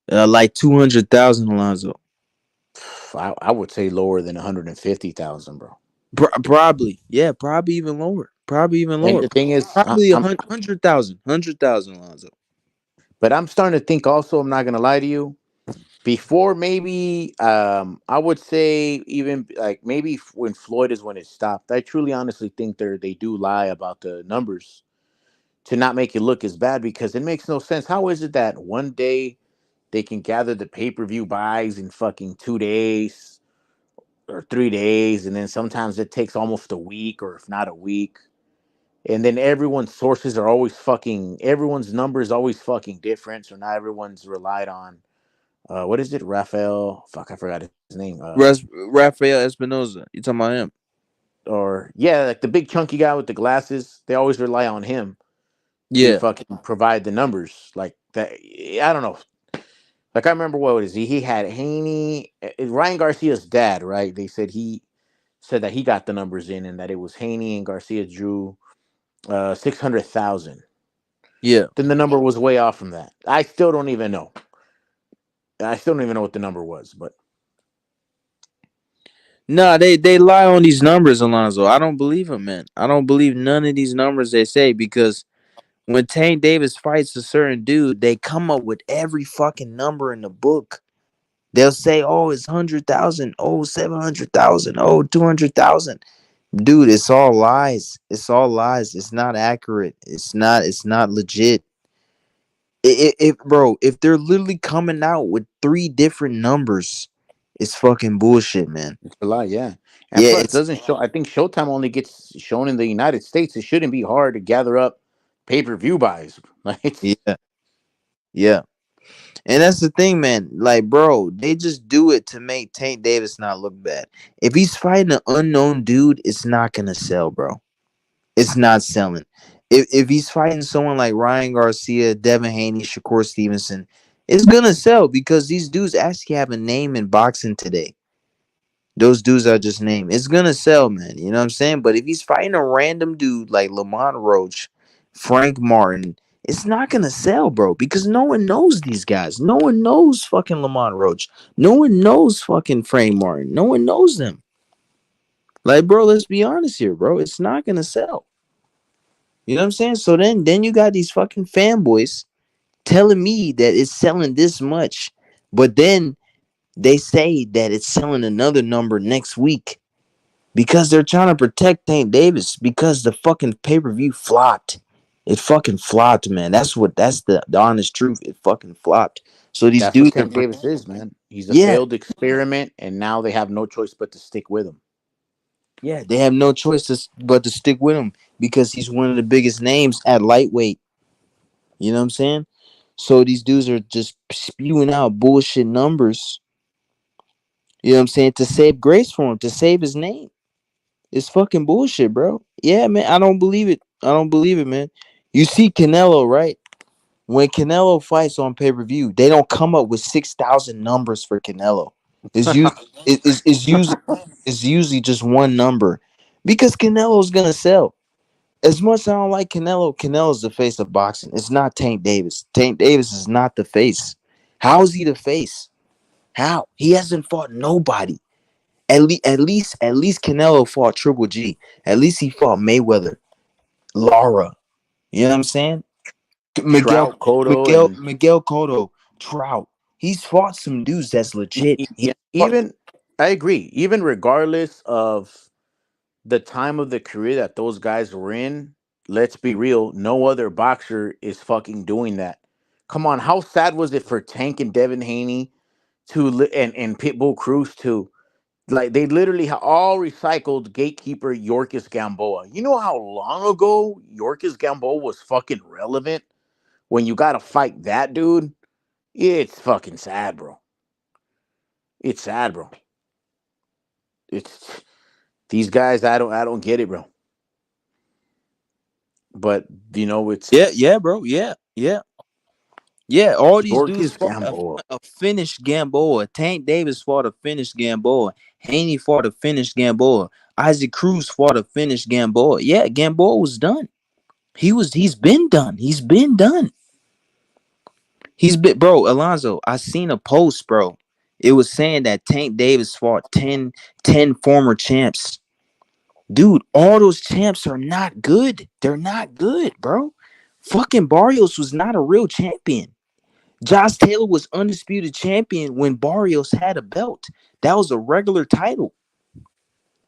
Like 200,000, Alonzo. I would say lower than 150,000, bro. Probably, yeah, probably even lower. Probably even And lower. the thing is, Probably 100,000, 100,000, Alonzo. but I'm starting to think also. I'm not gonna lie to you. Before maybe, I would say even like maybe when Floyd is when it stopped. I truly, honestly think they do lie about the numbers to not make it look as bad, because it makes no sense. How is it that one day they can gather the pay-per-view buys in fucking 2 days or 3 days, and then sometimes it takes almost a week, or if not a week, and then everyone's sources are always fucking, everyone's numbers always fucking different, so now everyone's relied on what is it, Raphael, fuck, I forgot his name, Rafael Espinoza. You talking about him? or yeah, like the big chunky guy with the glasses. They always rely on him to Yeah. fucking provide the numbers like that. I don't know. Like I remember, what is he? He had Haney, Ryan Garcia's dad, right? They said he said that he got the numbers in, and that it was Haney and Garcia drew 600,000. Yeah. then the number was way off from that. I still don't even know. I still don't even know what the number was, but No, they lie on these numbers, Alonzo. I don't believe them, man. I don't believe none of these numbers they say because when Tank Davis fights a certain dude, they come up with every fucking number in the book. They'll say, "Oh, it's 100,000. Oh, 700,000. Oh, 200,000." Dude, it's all lies. It's all lies. It's not accurate. It's not. It's not legit. Bro, if they're literally coming out with three different numbers, it's fucking bullshit, man. it's a lie, yeah. And Yeah, plus, it's doesn't show. I think Showtime only gets shown in the United States. It shouldn't be hard to gather up pay-per-view buys. Like, yeah, yeah. And that's the thing, man. Like, bro, they just do it to make Tank Davis not look bad. If he's fighting an unknown dude, it's not gonna sell, bro. It's not selling. If he's fighting someone like Ryan Garcia, Devin Haney, Shakur Stevenson, it's gonna sell because these dudes actually have a name in boxing today. Those dudes are just named. It's gonna sell, man. You know what I'm saying? But if he's fighting a random dude like Lamont Roach, Frank Martin, it's not gonna sell, bro, because no one knows these guys. No one knows fucking Lamont Roach. No one knows fucking Frank Martin. No one knows them. Like, bro, let's be honest here, bro. It's not gonna sell. You know what I'm saying? So then you got these fucking fanboys telling me that it's selling this much, but then they say that it's selling another number next week because they're trying to protect Tank Davis because the fucking pay-per-view flopped. It fucking flopped, man. That's the honest truth. It fucking flopped. So these that's what dudes are Tank Davis is, man. He's a yeah, failed experiment, and now they have no choice but to stick with him. yeah, they have no choice but to stick with him because he's one of the biggest names at lightweight. You know what I'm saying? So these dudes are just spewing out bullshit numbers. You know what I'm saying? To save grace for him, to save his name. It's fucking bullshit, bro. Yeah, man. I don't believe it. I don't believe it, man. You see Canelo, right? When Canelo fights on pay-per-view, they don't come up with 6,000 numbers for Canelo. It's you it's usually just one number. Because Canelo's gonna sell. As much as I don't like Canelo, Canelo's the face of boxing. It's not Tank Davis. Tank Davis is not the face. How is he the face? How? He hasn't fought nobody. At least Canelo fought Triple G. At least he fought Mayweather, Lara. You know what I'm saying? Miguel Trout, Cotto, Miguel and Miguel Cotto, Trout. He's fought some dudes that's legit. He yeah, fought, even I agree. Even regardless of the time of the career that those guys were in, let's be real, no other boxer is fucking doing that. Come on, how sad was it for Tank and Devin Haney and Pitbull Cruz to like they literally all recycled gatekeeper Yorkis Gamboa. You know how long ago Yorkis Gamboa was fucking relevant? When you got to fight that dude, it's fucking sad, bro. It's sad, bro. It's these guys. I don't get it, bro. But it's yeah, bro. Yeah. All these dudes Yorkis fought Gamboa. a finished Gamboa. Tank Davis fought a finished Gamboa. Haney fought a finished Gamboa. Isaac Cruz fought a finished Gamboa. Yeah, Gamboa was done. He's been done. He's been done. He's been, bro, Alonzo, I seen a post, bro. It was saying that Tank Davis fought 10 former champs. Dude, all those champs are not good. They're not good, bro. Fucking Barrios was not a real champion. Josh Taylor was undisputed champion when Barrios had a belt. That was a regular title.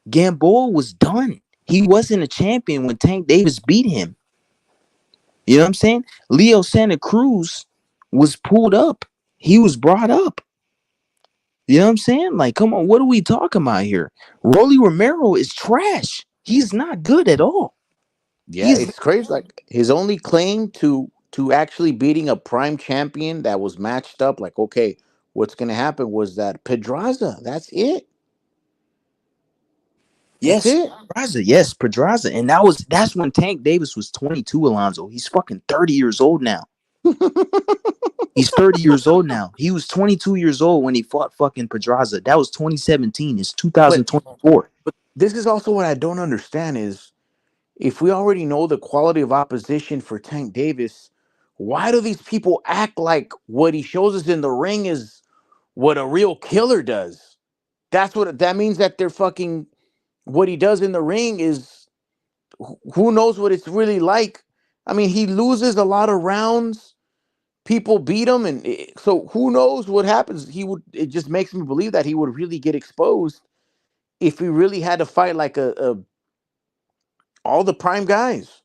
Gamboa was done. He wasn't a champion when Tank Davis beat him. You know what I'm saying? Leo Santa Cruz was pulled up. He was brought up. You know what I'm saying? Like, come on, what are we talking about here? Rolly Romero is trash. He's not good at all. Yeah, He's it's crazy. Like his only claim to actually beating a prime champion that was matched up. Like, okay, what's gonna happen was that Pedraza. That's it. That's yes, it. Pedraza. Yes, Pedraza. And that's when Tank Davis was 22, Alonzo. He's fucking 30 years old now. He's 30 years old now. He was 22 years old when he fought fucking Pedraza. That was 2017. It's But 2024. but this is also what I don't understand is if we already know the quality of opposition for Tank Davis, why do these people act like what he shows us in the ring is what a real killer does? That means that they're fucking, what he does in the ring is, who knows what it's really like. I mean, he loses a lot of rounds. People beat him, and so who knows what happens. It just makes me believe that he would really get exposed if he really had to fight like all the prime guys.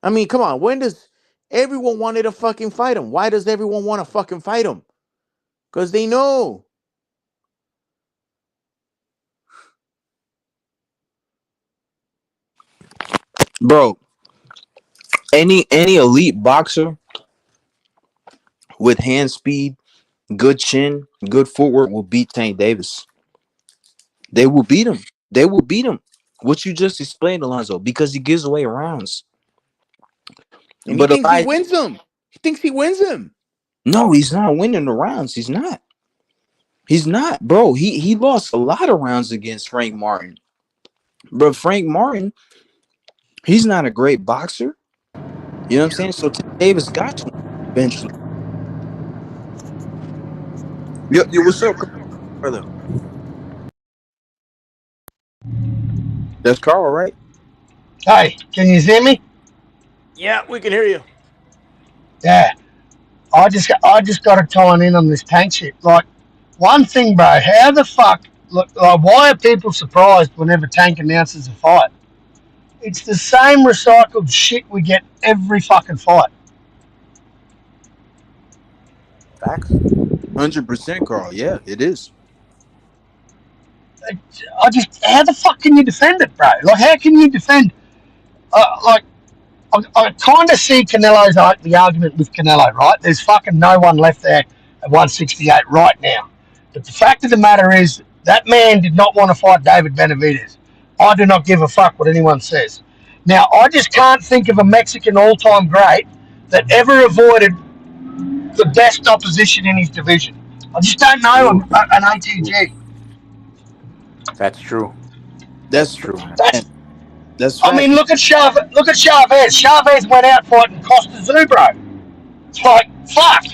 I mean, come on. When does everyone wanted to fucking fight him? Why does everyone want to fucking fight him? Because they know. Bro, any elite boxer with hand speed, good chin, good footwork will beat Tank Davis. They will beat him. They will beat him. What you just explained, Alonzo, because he gives away rounds. And he But thinks he Elijah, wins them. He thinks he wins them. no, he's not winning the rounds. He's not. He's not, bro. He lost a lot of rounds against Frank Martin. But Frank Martin, he's not a great boxer. You know what I'm saying? So Tank Davis got to him eventually. Yo, what's up, brother? That's Carl, right? Hey, can you hear me? Yeah, we can hear you. Yeah. I just got to tie in on this tank shit. Like, one thing, bro. How the fuck? Look, why are people surprised whenever Tank announces a fight? It's the same recycled shit we get every fucking fight. Facts. 100%, Carl. Yeah, it is. I just, how the fuck can you defend it, bro? Like, how can you defend? Like, I kind of see Canelo's the argument with Canelo, right? There's fucking no one left there at 168 right now. But the fact of the matter is, that man did not want to fight David Benavidez. I do not give a fuck what anyone says. Now, I just can't think of a Mexican all-time great that ever avoided the best opposition in his division. I just don't know True. an ATG. That's true. That's That's true, man. That's, that's I fact. mean, look at Chavez. Look at Chavez. Chavez went out fighting Costa Zubro. It's like, fuck.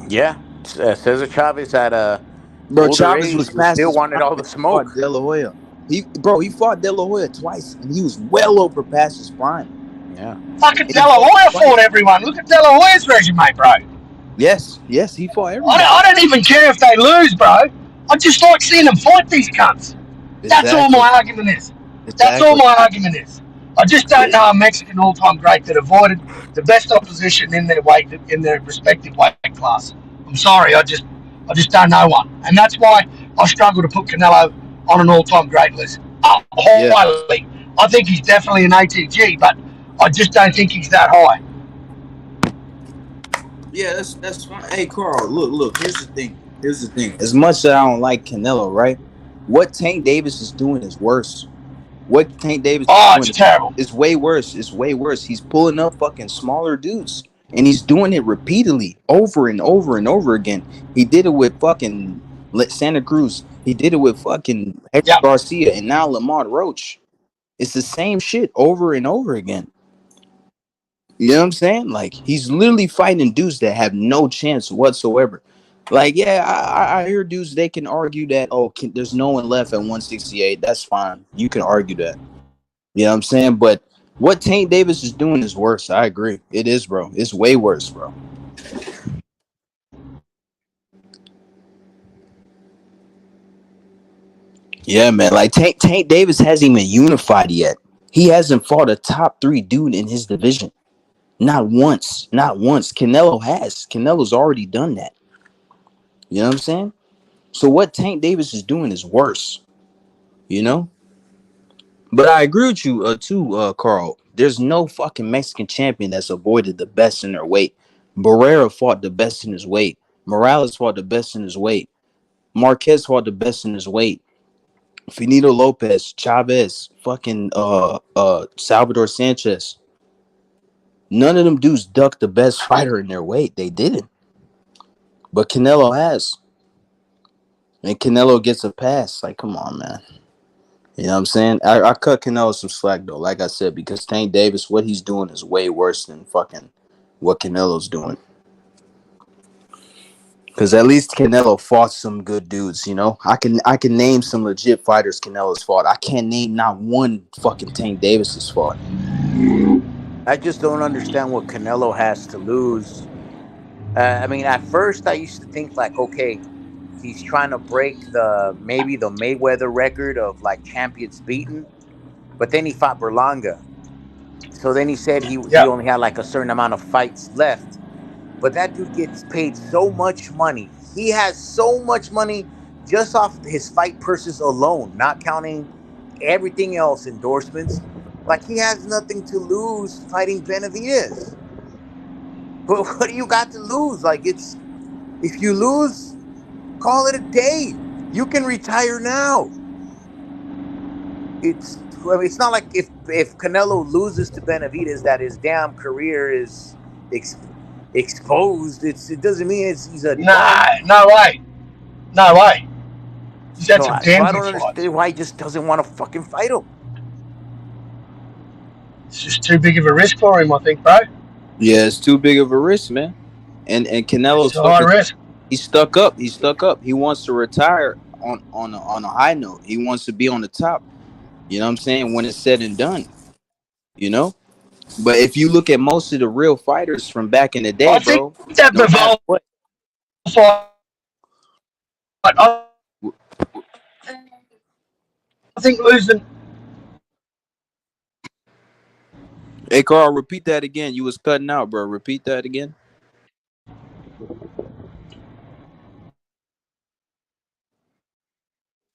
Yeah. Cesar Chavez at a Bro, older Chavez was age was past still his wanted prime all when the he fought smoke. De La Hoya. He fought De La Hoya twice, and he was well over past his prime. Yeah. Fucking And De he La fought Hoya fought twice. everyone. Look at De La Hoya's resume, bro. Yes, he fought everybody. I don't even care if they lose, bro. I just like seeing them fight these cunts. That's all Exactly. my argument is. That's all Exactly. my argument is. I just don't Yeah. know a Mexican all-time great that avoided the best opposition in their weight, in their respective weight class. I'm sorry, I just don't know one, and that's why I struggle to put Canelo on an all-time great list. Oh, Yeah. highly. I think he's definitely an ATG, but I just don't think he's that high. Yeah, that's fine. Hey, Carl, look. Here's the thing. Here's the thing. As much as I don't like Canelo, right? What Tank Davis is doing is worse. What Tank Davis is Oh, doing it's terrible. is way worse. It's way worse. He's pulling up fucking smaller dudes, and he's doing it repeatedly, over and over and over again. He did it with fucking Santa Cruz. He did it with fucking Hector Yep. Garcia, and now Lamont Roach. It's the same shit over and over again. You know what I'm saying? Like, he's literally fighting dudes that have no chance whatsoever. Like, yeah, I hear dudes, they can argue that, there's no one left at 168. That's fine. You can argue that. You know what I'm saying? But what Tank Davis is doing is worse. I agree. It is, bro. It's way worse, bro. Yeah, man. Like, Tank Davis hasn't even unified yet. He hasn't fought a top 3 dude in his division. Not once. Not once. Canelo has. Canelo's already done that. You know what I'm saying? So what Tank Davis is doing is worse. You know? But I agree with you, too, Carl. There's no fucking Mexican champion that's avoided the best in their weight. Barrera fought the best in his weight. Morales fought the best in his weight. Marquez fought the best in his weight. Finito Lopez, Chavez, fucking Salvador Sanchez. None of them dudes ducked the best fighter in their weight. They didn't. But Canelo has. And Canelo gets a pass. Like, come on, man. You know what I'm saying? I cut Canelo some slack though, like I said, because Tank Davis, what he's doing is way worse than fucking what Canelo's doing. Because at least Canelo fought some good dudes, you know. I can name some legit fighters Canelo's fought. I can't name not one fucking Tank Davis's fought. I just don't understand what Canelo has to lose. I mean, at first I used to think like, okay, he's trying to break maybe the Mayweather record of like champions beaten, but then he fought Berlanga. So then he said he Yeah. only had like a certain amount of fights left. But that dude gets paid so much money. He has so much money just off his fight purses alone, not counting everything else, endorsements. Like he has nothing to lose fighting Benavidez. But what do you got to lose? Like if you lose, call it a day. You can retire now. It's not like if Canelo loses to Benavidez that his damn career is exposed. It doesn't mean he's a Nah, done. no way. No way. He's had some So damn I good don't fights. understand why he just doesn't want to fucking fight him. It's just too big of a risk for him, I think, bro. Yeah, it's too big of a risk, man. And It's Canelo's a high fucking risk. he's stuck up. He's stuck up. He wants to retire on a high note. He wants to be on the top. You know what I'm saying? When it's said and done, you know? But if you look at most of the real fighters from back in the day, I think bro, that no matter Bivol what, fight, I think losing. hey Carl, repeat that again. You was cutting out, bro. Repeat that again.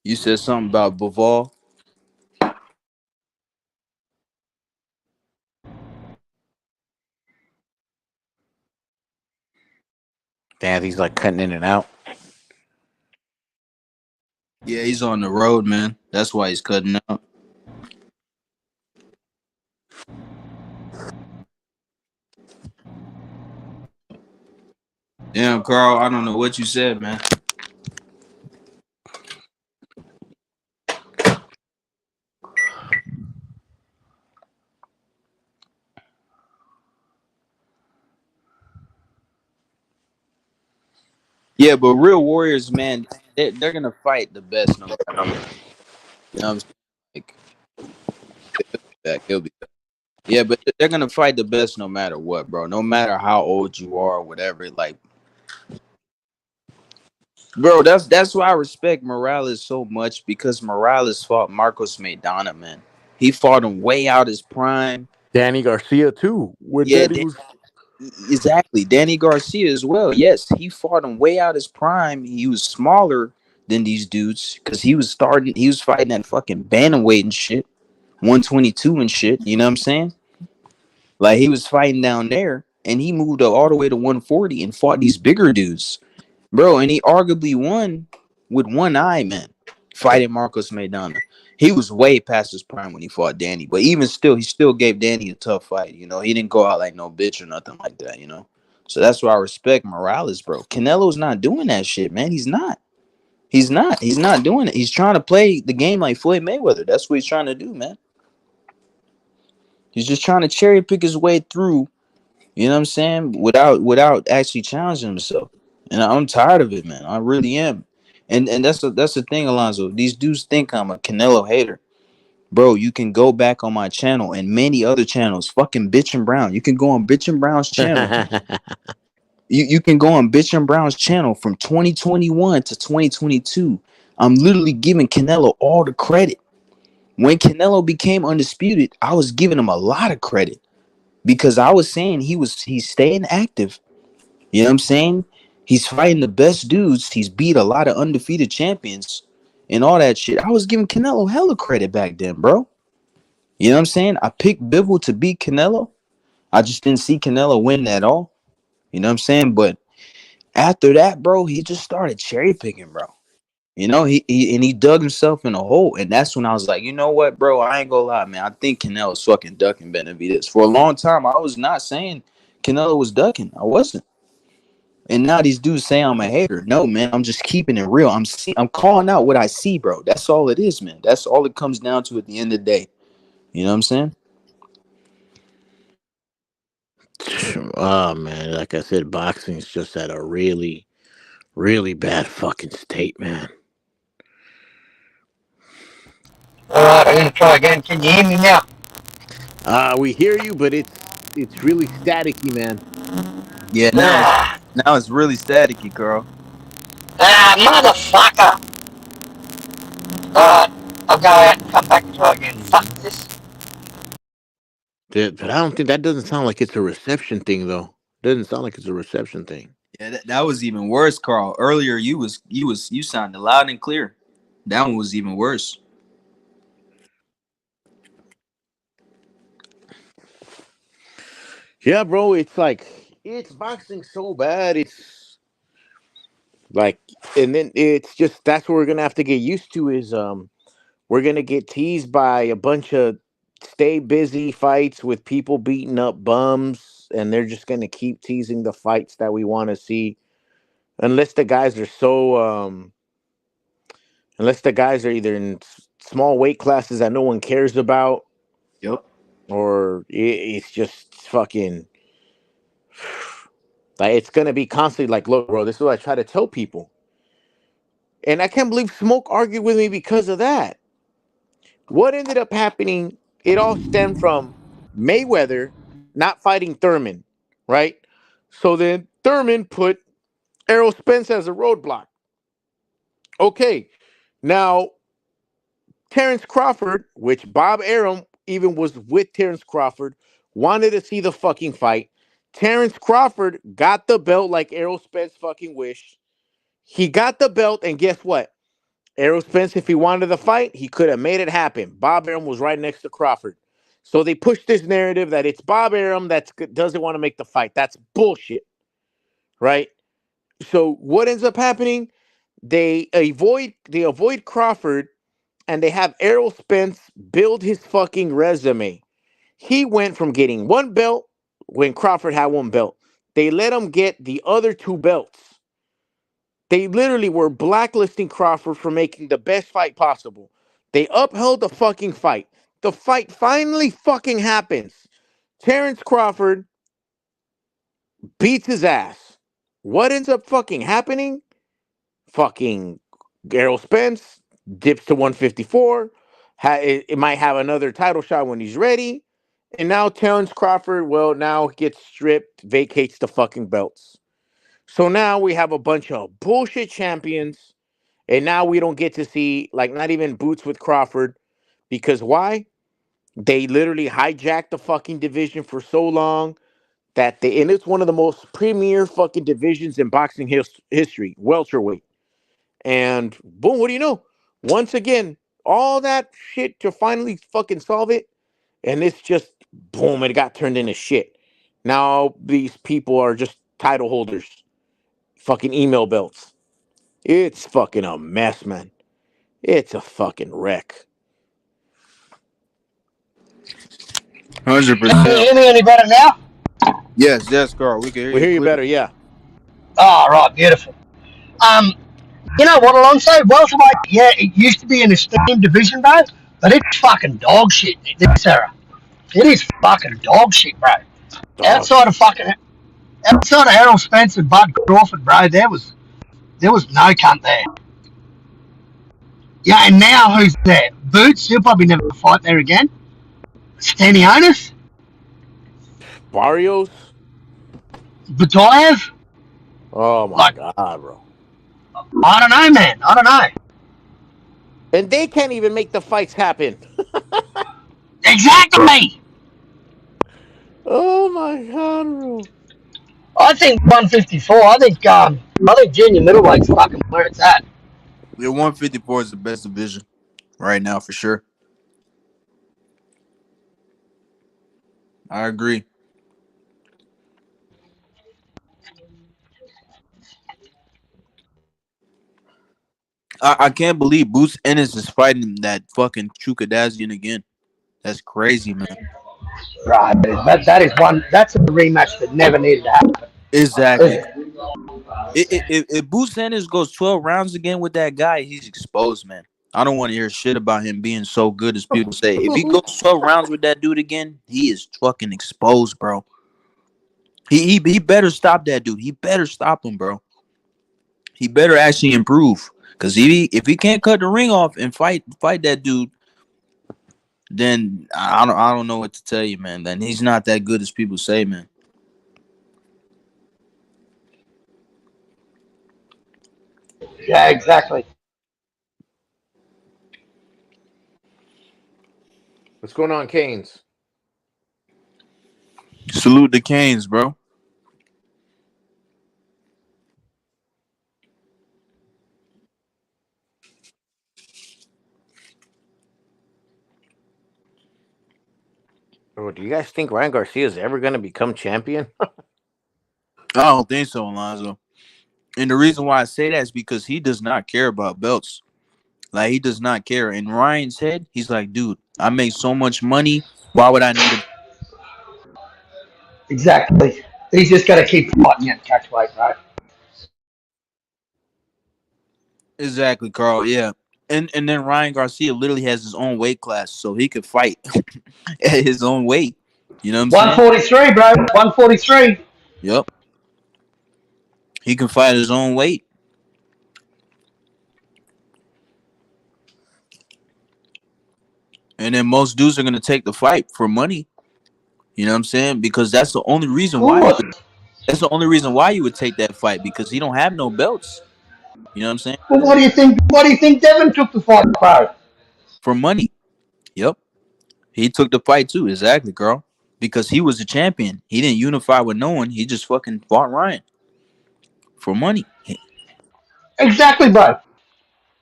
You said something about Bivol. Damn, he's like cutting in and out. Yeah, he's on the road, man. That's why he's cutting out. Damn, Carl, I don't know what you said, man. Yeah, but real warriors, man, they're gonna fight the best no matter what. You know what I'm saying? Like, he'll be back. He'll be back. Yeah, but they're gonna fight the best no matter what, bro. No matter how old you are or whatever. Like, bro, that's why I respect Morales so much because Morales fought Marcos Maidana, man. He fought him way out his prime. Danny Garcia too. When Yeah, Danny was exactly. Danny Garcia as well. Yes, he fought him way out his prime. He was smaller than these dudes because he was starting. He was fighting that fucking bantamweight and shit, 122 and shit. You know what I'm saying? Like he was fighting down there, and he moved up all the way to 140 and fought these bigger dudes, bro. And he arguably won with one eye, man. Fighting Marcos Maidana. He was way past his prime when he fought Danny, but even still, he still gave Danny a tough fight. You know, he didn't go out like no bitch or nothing like that. You know, so that's why I respect Morales, bro. Canelo's not doing that shit, man. He's not. He's not. He's not doing it. He's trying to play the game like Floyd Mayweather. That's what he's trying to do, man. He's just trying to cherry pick his way through. You know what I'm saying? Without actually challenging himself. And I'm tired of it, man. I really am. And that's the thing, Alonzo. These dudes think I'm a Canelo hater. Bro, you can go back on my channel and many other channels. Fucking Bitch and Brown. You can go on Bitch and Brown's channel. You can go on Bitch and Brown's channel from 2021 to 2022. I'm literally giving Canelo all the credit. When Canelo became undisputed, I was giving him a lot of credit because I was saying he's staying active. You know what I'm saying? He's fighting the best dudes. He's beat a lot of undefeated champions and all that shit. I was giving Canelo hella credit back then, bro. You know what I'm saying? I picked Bivol to beat Canelo. I just didn't see Canelo win at all. You know what I'm saying? But after that, bro, he just started cherry picking, bro. You know, he dug himself in a hole. And that's when I was like, you know what, bro? I ain't gonna lie, man. I think Canelo's fucking ducking Benavidez. For a long time, I was not saying Canelo was ducking. I wasn't. And now these dudes say I'm a hater. No, man, I'm just keeping it real. I'm calling out what I see, bro. That's all it is, man. That's all it comes down to at the end of the day. You know what I'm saying? Oh man, like I said, boxing's just at a really, really bad fucking state, man. All right, I'm going to try again. Can you hear me now? We hear you, but it's really staticky, man. Yeah, now it's really staticky, Carl. Motherfucker. All right, I'll go out and come back and try again. Fuck this. But I don't think that doesn't sound like it's a reception thing, though. Doesn't sound like it's a reception thing. Yeah, that was even worse, Carl. Earlier you sounded loud and clear. That one was even worse. Yeah, bro, it's boxing so bad. It's like, and then it's just that's what we're gonna have to get used to is we're gonna get teased by a bunch of stay busy fights with people beating up bums, and they're just gonna keep teasing the fights that we want to see, unless the guys are unless the guys are either in small weight classes that no one cares about. Yep. Or it's just fucking like it's gonna be constantly like, look, bro, this is what I try to tell people. And I can't believe Smoke argued with me because of that. What ended up happening, it all stemmed from Mayweather not fighting Thurman, right? So then Thurman put Errol Spence as a roadblock. Okay, now Terrence Crawford, which Bob Arum even was with Terrence Crawford, wanted to see the fucking fight. Terrence Crawford got the belt like Errol Spence fucking wished. He got the belt, and guess what? Errol Spence, if he wanted the fight, he could have made it happen. Bob Arum was right next to Crawford. So they pushed this narrative that it's Bob Arum that doesn't want to make the fight. That's bullshit, right? So what ends up happening? They avoid Crawford, and they have Errol Spence build his fucking resume. He went from getting one belt when Crawford had one belt. They let him get the other two belts. They literally were blacklisting Crawford for making the best fight possible. They upheld the fucking fight. The fight finally fucking happens. Terrence Crawford beats his ass. What ends up fucking happening? Fucking Errol Spence dips to 154. It might have another title shot when he's ready. And now Terrence Crawford, well, now gets stripped, vacates the fucking belts. So now we have a bunch of bullshit champions. And now we don't get to see, like, not even boots with Crawford. Because why? They literally hijacked the fucking division for so long and it's one of the most premier fucking divisions in boxing history, welterweight. And boom, what do you know? Once again, all that shit to finally fucking solve it, and it's just boom, it got turned into shit. Now these people are just title holders, fucking email belts. It's fucking a mess, man. It's a fucking wreck. 100%. Can you hear me any better now? Yes, Carl. We can hear We you hear you clear. better, yeah. Oh, right, beautiful. You know what, Alonso? Welterweight, yeah, it used to be an esteemed division, bro, but it's fucking dog shit this era. It is fucking dog shit, bro. Dog Outside of shit. Errol Spence and Bud Crawford, bro, there was no cunt there. Yeah, and now who's there? Boots, he'll probably never fight there again. Stanionis, Barrios. Batayev. Oh my Like, god, bro. I don't know, man. I don't know. And they can't even make the fights happen. Exactly. Oh my god, bro. I think 154. I think junior middleweight's fucking where it's at. Yeah, 154 is the best division right now for sure. I agree. I can't believe Boots Ennis is fighting that fucking Chukadazian again. That's crazy, man. Right, that's a rematch that never needed to happen. Exactly. If Boots Sanders goes 12 rounds again with that guy, he's exposed, man. I don't want to hear shit about him being so good as people say. If he goes 12 rounds with that dude again, he is fucking exposed, bro. He better stop that dude. He better stop him, bro. He better actually improve. Cause if he can't cut the ring off and fight that dude, then I don't know what to tell you, man. Then he's not that good as people say, man. Yeah, exactly. What's going on, Canes? Salute the Canes, bro. Oh, do you guys think Ryan Garcia is ever going to become champion? I don't think so, Alonzo. And the reason why I say that is because he does not care about belts. Like, he does not care. In Ryan's head, he's like, dude, I make so much money. Why would I need a... Exactly. He's just got to keep fighting and catch weight, right? Exactly, Carl. Yeah. And then Ryan Garcia literally has his own weight class, so he could fight at his own weight. You know what I'm saying? 143, bro. 143. Yep. He can fight his own weight. And then most dudes are going to take the fight for money. You know what I'm saying? Because that's the only reason why. That's the only reason why you would take that fight, because he don't have no belts. You know what I'm saying? Well, what do you think? What do you think Devin took the fight, bro? For money. Yep. He took the fight too. Exactly, girl. Because he was a champion. He didn't unify with no one. He just fucking fought Ryan for money. Exactly, bro.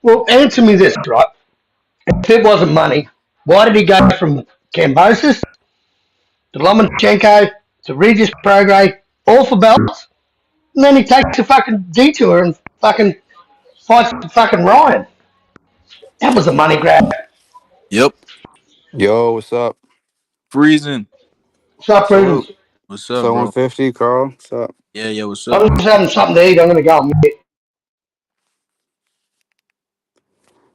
Well, answer me this, right? If it wasn't money, why did he go from Cambosis to Lomachenko to Regis Prograis, all for belts? And then he takes a fucking detour and fucking fights fucking Ryan. That was a money grab. Yep. Yo, what's up? Freezing. What's up, Prudence? Salute. What's up, So bro? 150, Carl. What's up? Yeah, what's up? I'm just having something to eat. I'm going to go and eat.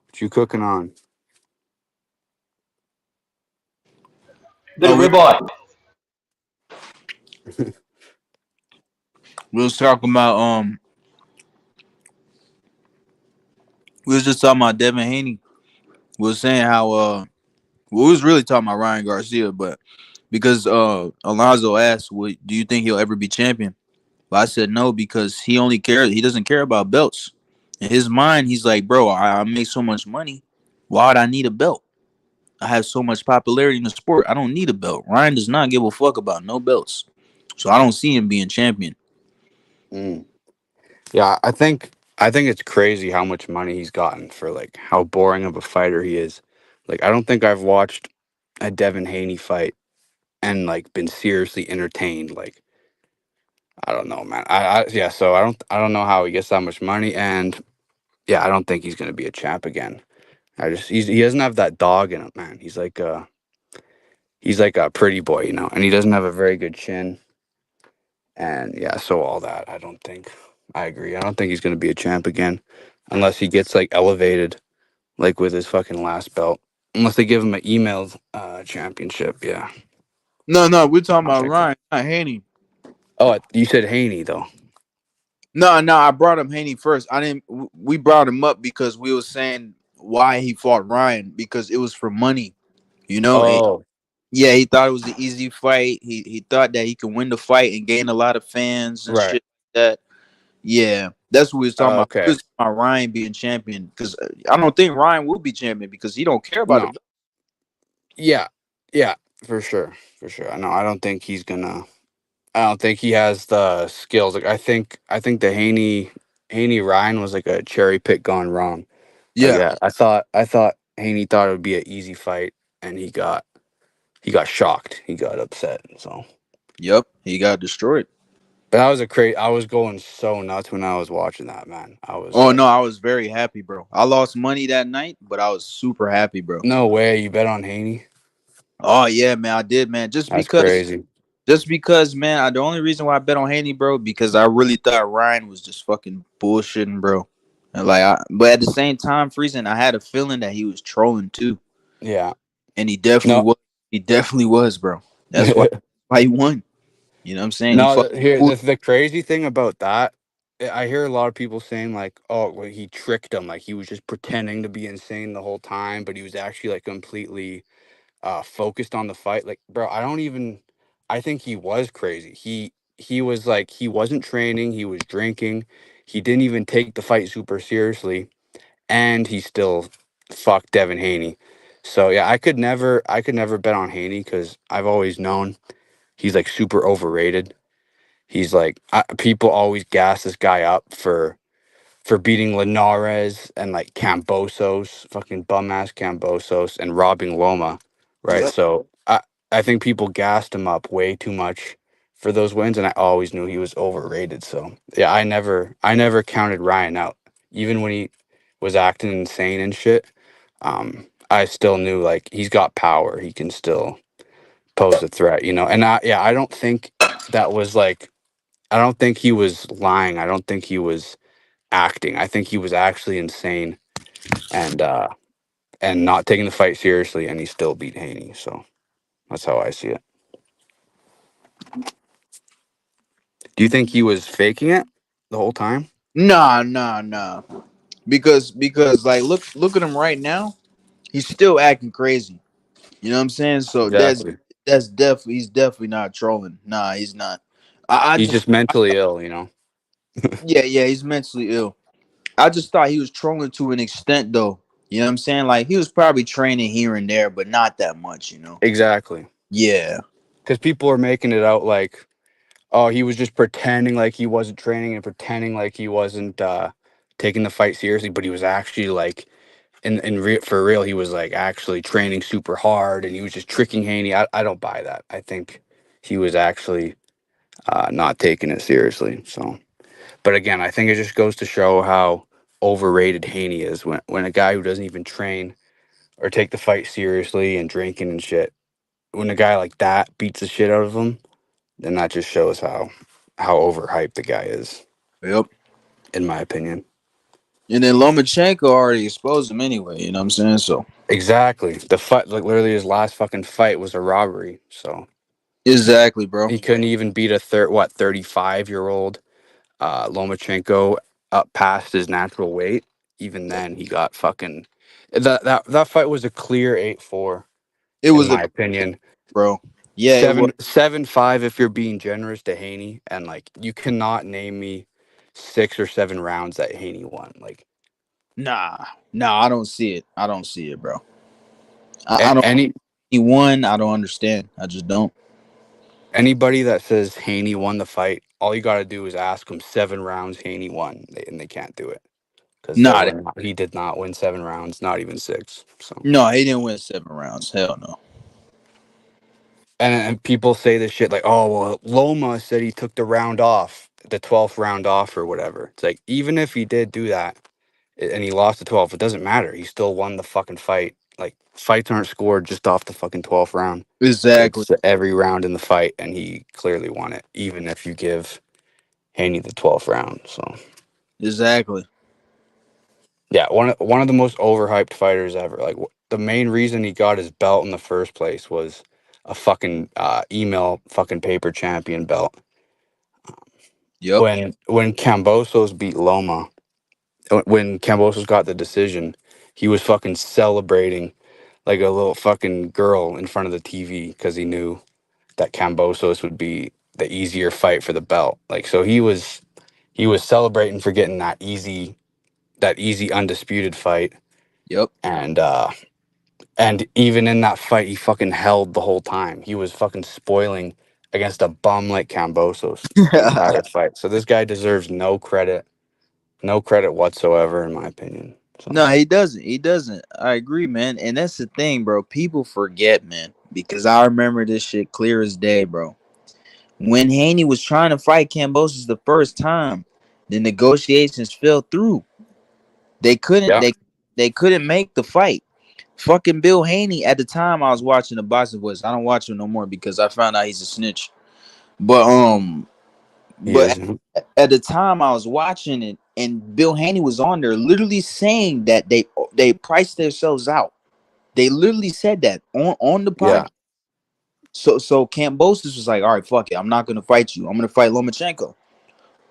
What you cooking on? Bit of ribeye. We was talking about we was just talking about Devin Haney. We was saying how we was really talking about Ryan Garcia, but because Alonzo asked, "What do you think he'll ever be champion?" But I said no, because he doesn't care about belts. In his mind, he's like, bro, I make so much money. Why would I need a belt? I have so much popularity in the sport. I don't need a belt. Ryan does not give a fuck about no belts. So I don't see him being champion. Yeah, I think it's crazy how much money he's gotten for like how boring of a fighter he is. Like I don't think I've watched a Devin Haney fight and like been seriously entertained. Like I don't know, man. Yeah, so I don't know how he gets that much money, and yeah, I don't think he's gonna be a champ again. He doesn't have that dog in him, man. He's like a pretty boy, you know, and he doesn't have a very good chin. And yeah, so all that, I agree. I don't think he's going to be a champ again unless he gets like elevated, like with his fucking last belt. Unless they give him an emailed championship, yeah. No, we're talking about Ryan, not Haney. Oh, you said Haney though. No, I brought him Haney first. We brought him up because we were saying why he fought Ryan, because it was for money. You know, Oh. Yeah, he thought it was an easy fight. He thought that he could win the fight and gain a lot of fans and Right. shit like that. Yeah, that's what we was talking about. Okay. We was talking about Ryan being champion, because I don't think Ryan will be champion because he don't care about No. it. Yeah, for sure. No, I don't think he's gonna. I don't think he has the skills. Like I think the Haney Ryan was like a cherry pick gone wrong. Like, Yeah. I thought Haney thought it would be an easy fight, and he got shocked. He got upset. So. Yep, he got destroyed. But that was I was going so nuts when I was watching that, man. I was. Oh no, I was very happy, bro. I lost money that night, but I was super happy, bro. No way, you bet on Haney? Oh yeah, man, I did, man. That's crazy. Just because, man, the only reason why I bet on Haney, bro, because I really thought Ryan was just fucking bullshitting, bro. And but at the same time, Friesen, I had a feeling that he was trolling too, Yeah. and he definitely No. was. He definitely was, bro. That's why he won. You know what I'm saying? He No, fucking here the crazy thing about that, I hear a lot of people saying like, "Oh, well, he tricked him. Like he was just pretending to be insane the whole time, but he was actually like completely focused on the fight." Like, bro, I think he was crazy. He was like he wasn't training. He was drinking. He didn't even take the fight super seriously, and he still fucked Devin Haney. So yeah, I could never bet on Haney because I've always known he's like super overrated. He's like people always gas this guy up for beating Linares and like Cambosos, fucking bum ass Cambosos, and robbing Loma, right? Yep. So I think people gassed him up way too much for those wins, and I always knew he was overrated. So yeah, I never counted Ryan out, even when he was acting insane and shit. I still knew like he's got power. He can still pose a threat, you know. And I don't think that was like I don't think he was lying. I don't think he was acting. I think he was actually insane and not taking the fight seriously, and he still beat Haney. So that's how I see it. Do you think he was faking it the whole time? nah. Because like look at him right now. He's still acting crazy. You know what I'm saying? So Exactly. he's definitely not trolling. Nah, he's not. I He's just just mentally ill, you know. yeah, he's mentally ill. I just thought he was trolling to an extent though. You know what I'm saying? Like he was probably training here and there, but not that much, you know. Exactly. Yeah. Because people are making it out like, oh, he was just pretending like he wasn't training and pretending like he wasn't taking the fight seriously, but he was actually like for real, he was like actually training super hard and he was just tricking Haney. I don't buy that. I think he was actually not taking it seriously. So, but again, I think it just goes to show how overrated Haney is when a guy who doesn't even train or take the fight seriously and drinking and shit, when a guy like that beats the shit out of him, then that just shows how overhyped the guy is. Yep. In my opinion. And then Lomachenko already exposed him anyway, you know what I'm saying? So Exactly. The fight, like literally his last fucking fight was a robbery. So exactly, bro. he couldn't even beat a 35-year-old Lomachenko up past his natural weight. Even then, he got fucking that fight was a clear 8-4, It in was a my opinion. bro. Yeah, it was 7-5 if you're being generous to Haney, and like you cannot name me 6 or 7 rounds that Haney won. Like nah, I don't see it. I don't see it, bro. I don't. any He won. I don't understand. I just don't. anybody that says Haney won the fight, all you got to do is ask them 7 rounds Haney won, and they can't do it because Nah, he did not win 7 rounds, not even 6. So no, he didn't win 7 rounds. Hell no. and people say this shit like, oh well, Loma said he took the round off, the 12th round off or whatever. It's like even if he did do that and he lost the 12th, it doesn't matter. He still won the fucking fight. Like fights aren't scored just off the fucking 12th round. Exactly. It's every round in the fight, and he clearly won it, even if you give Haney the 12th round. So Exactly. yeah, one of the most overhyped fighters ever. Like the main reason he got his belt in the first place was a fucking email fucking paper champion belt. Yep. When Cambosos beat Loma, when Cambosos got the decision, he was fucking celebrating like a little fucking girl in front of the TV because he knew that Cambosos would be the easier fight for the belt. Like so he was celebrating for getting that easy undisputed fight. Yep. And even in that fight he fucking held the whole time. He was fucking spoiling against a bum like Cambosos the entire fight. So this guy deserves no credit whatsoever in my opinion. So No, he doesn't. He doesn't. I agree, man. And that's the thing, bro. People forget, man, because I remember this shit clear as day, bro. When Haney was trying to fight Cambosis the first time, the negotiations fell through. They couldn't. yeah. They couldn't make the fight. Fucking Bill Haney at the time I was watching the Boxing Voice. I don't watch him no more because I found out he's a snitch. But He but is. at the time I was watching it, and Bill Haney was on there, literally saying that they priced themselves out. They literally said that on the Yeah. podcast. So Kambosos was like, all right, fuck it, I'm not gonna fight you. I'm gonna fight Lomachenko.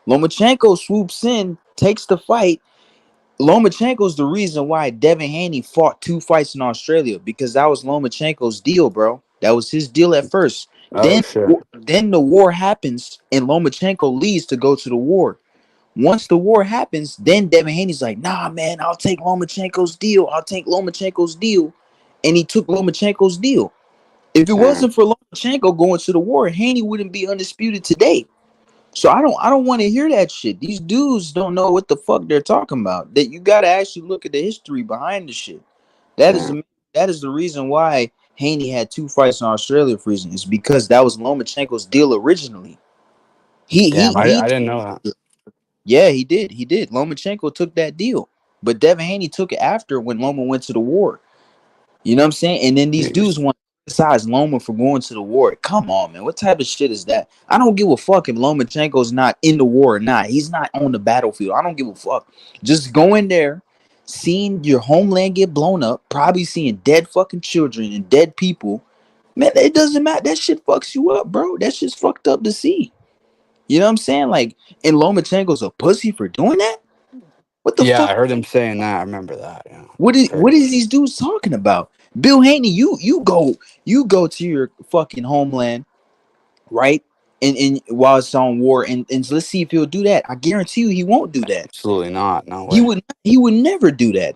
Lomachenko swoops in, takes the fight. Lomachenko's the reason why Devin Haney fought 2 fights in Australia, because that was Lomachenko's deal, bro. That was his deal at first. Oh shit. Then the war happens and Lomachenko leaves to go to the war. Once the war happens, then Devin Haney's like, nah, man, I'll take Lomachenko's deal. I'll take Lomachenko's deal. And he took Lomachenko's deal. If it wasn't for Lomachenko going to the war, Haney wouldn't be undisputed today. So I don't want to hear that shit. These dudes don't know what the fuck they're talking about. That you got to actually look at the history behind the shit. That is the reason why Haney had 2 fights in Australia for reason. It's because that was Lomachenko's deal originally. Damn, He I didn't know that. Yeah, he did. He did. Lomachenko took that deal. But Devin Haney took it after when Loma went to the war. You know what I'm saying? And then these dudes want to criticize Loma for going to the war. Come on, man. What type of shit is that? I don't give a fuck if Lomachenko's not in the war or not. He's not on the battlefield. I don't give a fuck. Just go in there, seeing your homeland get blown up, probably seeing dead fucking children and dead people. Man, it doesn't matter. That shit fucks you up, bro. That shit's fucked up to see. You know what I'm saying? Like, and Lomachenko's a pussy for doing that? What the Yeah, fuck? I heard him saying that. I remember that. Yeah. What is Crazy. these dudes talking about? Bill Haney, you go to your fucking homeland, right? And while it's on war, and let's see if he'll do that. I guarantee you he won't do that. Absolutely not. No He way. would never do that.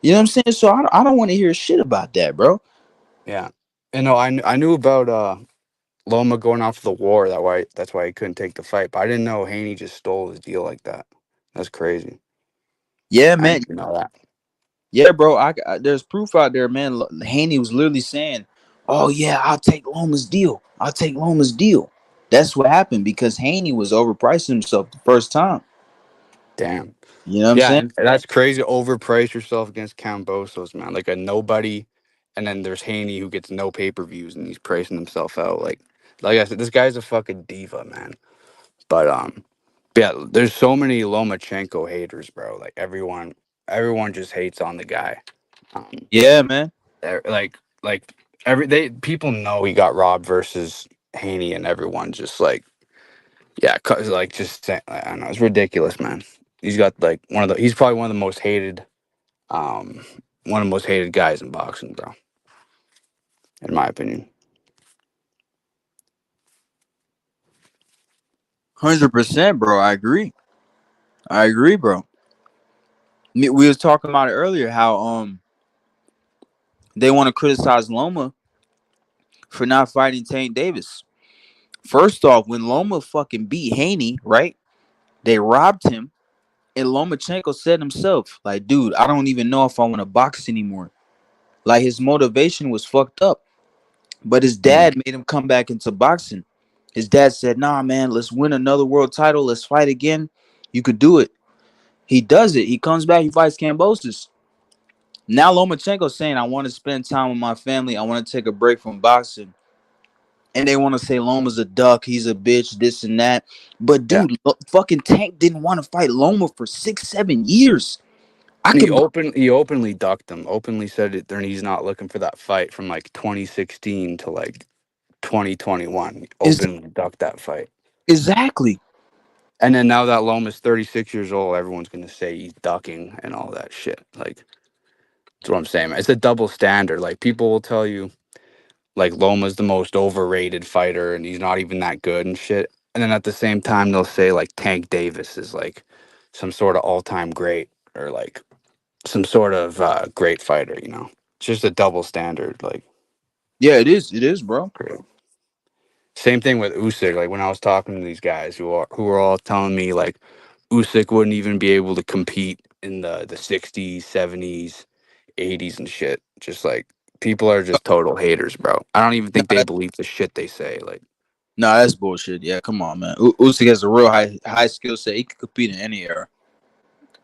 You know what I'm saying? So I don't want to hear shit about that, bro. Yeah. And no, I knew about Loma going off the war. That's why he couldn't take the fight. But I didn't know Haney just stole his deal like that. That's crazy. Yeah, I man. didn't know that. Yeah, bro. There's proof out there, man. Haney was literally saying, "Oh yeah, I'll take Loma's deal. I'll take Loma's deal." That's what happened because Haney was overpricing himself the first time. Damn. You know what I'm Yeah, saying? and that's crazy. Overprice yourself against Cambosos, man. Like a nobody, and then there's Haney who gets no pay-per-views and he's pricing himself out. Like I said, this guy's a fucking diva, man. But yeah, there's so many Lomachenko haters, bro. Like everyone just hates on the guy. Um, Yeah, man. like people know he got robbed versus Haney, and everyone just like, yeah, like just saying, I don't know, it's ridiculous, man. He's got like he's probably one of the most hated, um, one of the most hated guys in boxing, bro. In my opinion. 100%, bro. I agree. I agree, bro. We was talking about it earlier how they want to criticize Loma for not fighting Tank Davis. First off, when Loma fucking beat Haney, right? They robbed him, and Lomachenko said himself, like, dude, I don't even know if I want to box anymore. Like his motivation was fucked up. But his dad made him come back into boxing. His dad said, nah, man, let's win another world title. Let's fight again. You could do it. He does it. He comes back. He fights Kambosos. Now Lomachenko's saying, I want to spend time with my family. I want to take a break from boxing. And they want to say Loma's a duck. He's a bitch, this and that. But, Yeah. dude, fucking Tank didn't want to fight Loma for 6-7 years. He openly ducked him. Openly said it. Then he's not looking for that fight from like 2016 to like 2021. He openly ducked that fight. Exactly. And then now that Loma's 36 years old, everyone's gonna say he's ducking and all that shit. Like that's what I'm saying. Man. It's a double standard. Like people will tell you, like Loma's the most overrated fighter and he's not even that good and shit. And then at the same time, they'll say like Tank Davis is like some sort of all-time great or like some sort of great fighter. You know, it's just a double standard. Like yeah, it is. It is, bro. great. Same thing with Usyk. Like when I was talking to these guys who were all telling me like Usyk wouldn't even be able to compete in the 60s, 70s, 80s and shit. Just like people are just total haters, bro. I don't even think they believe the shit they say. Like, nah, that's bullshit. Yeah, come on, man. Usyk has a real high skill set. He could compete in any era.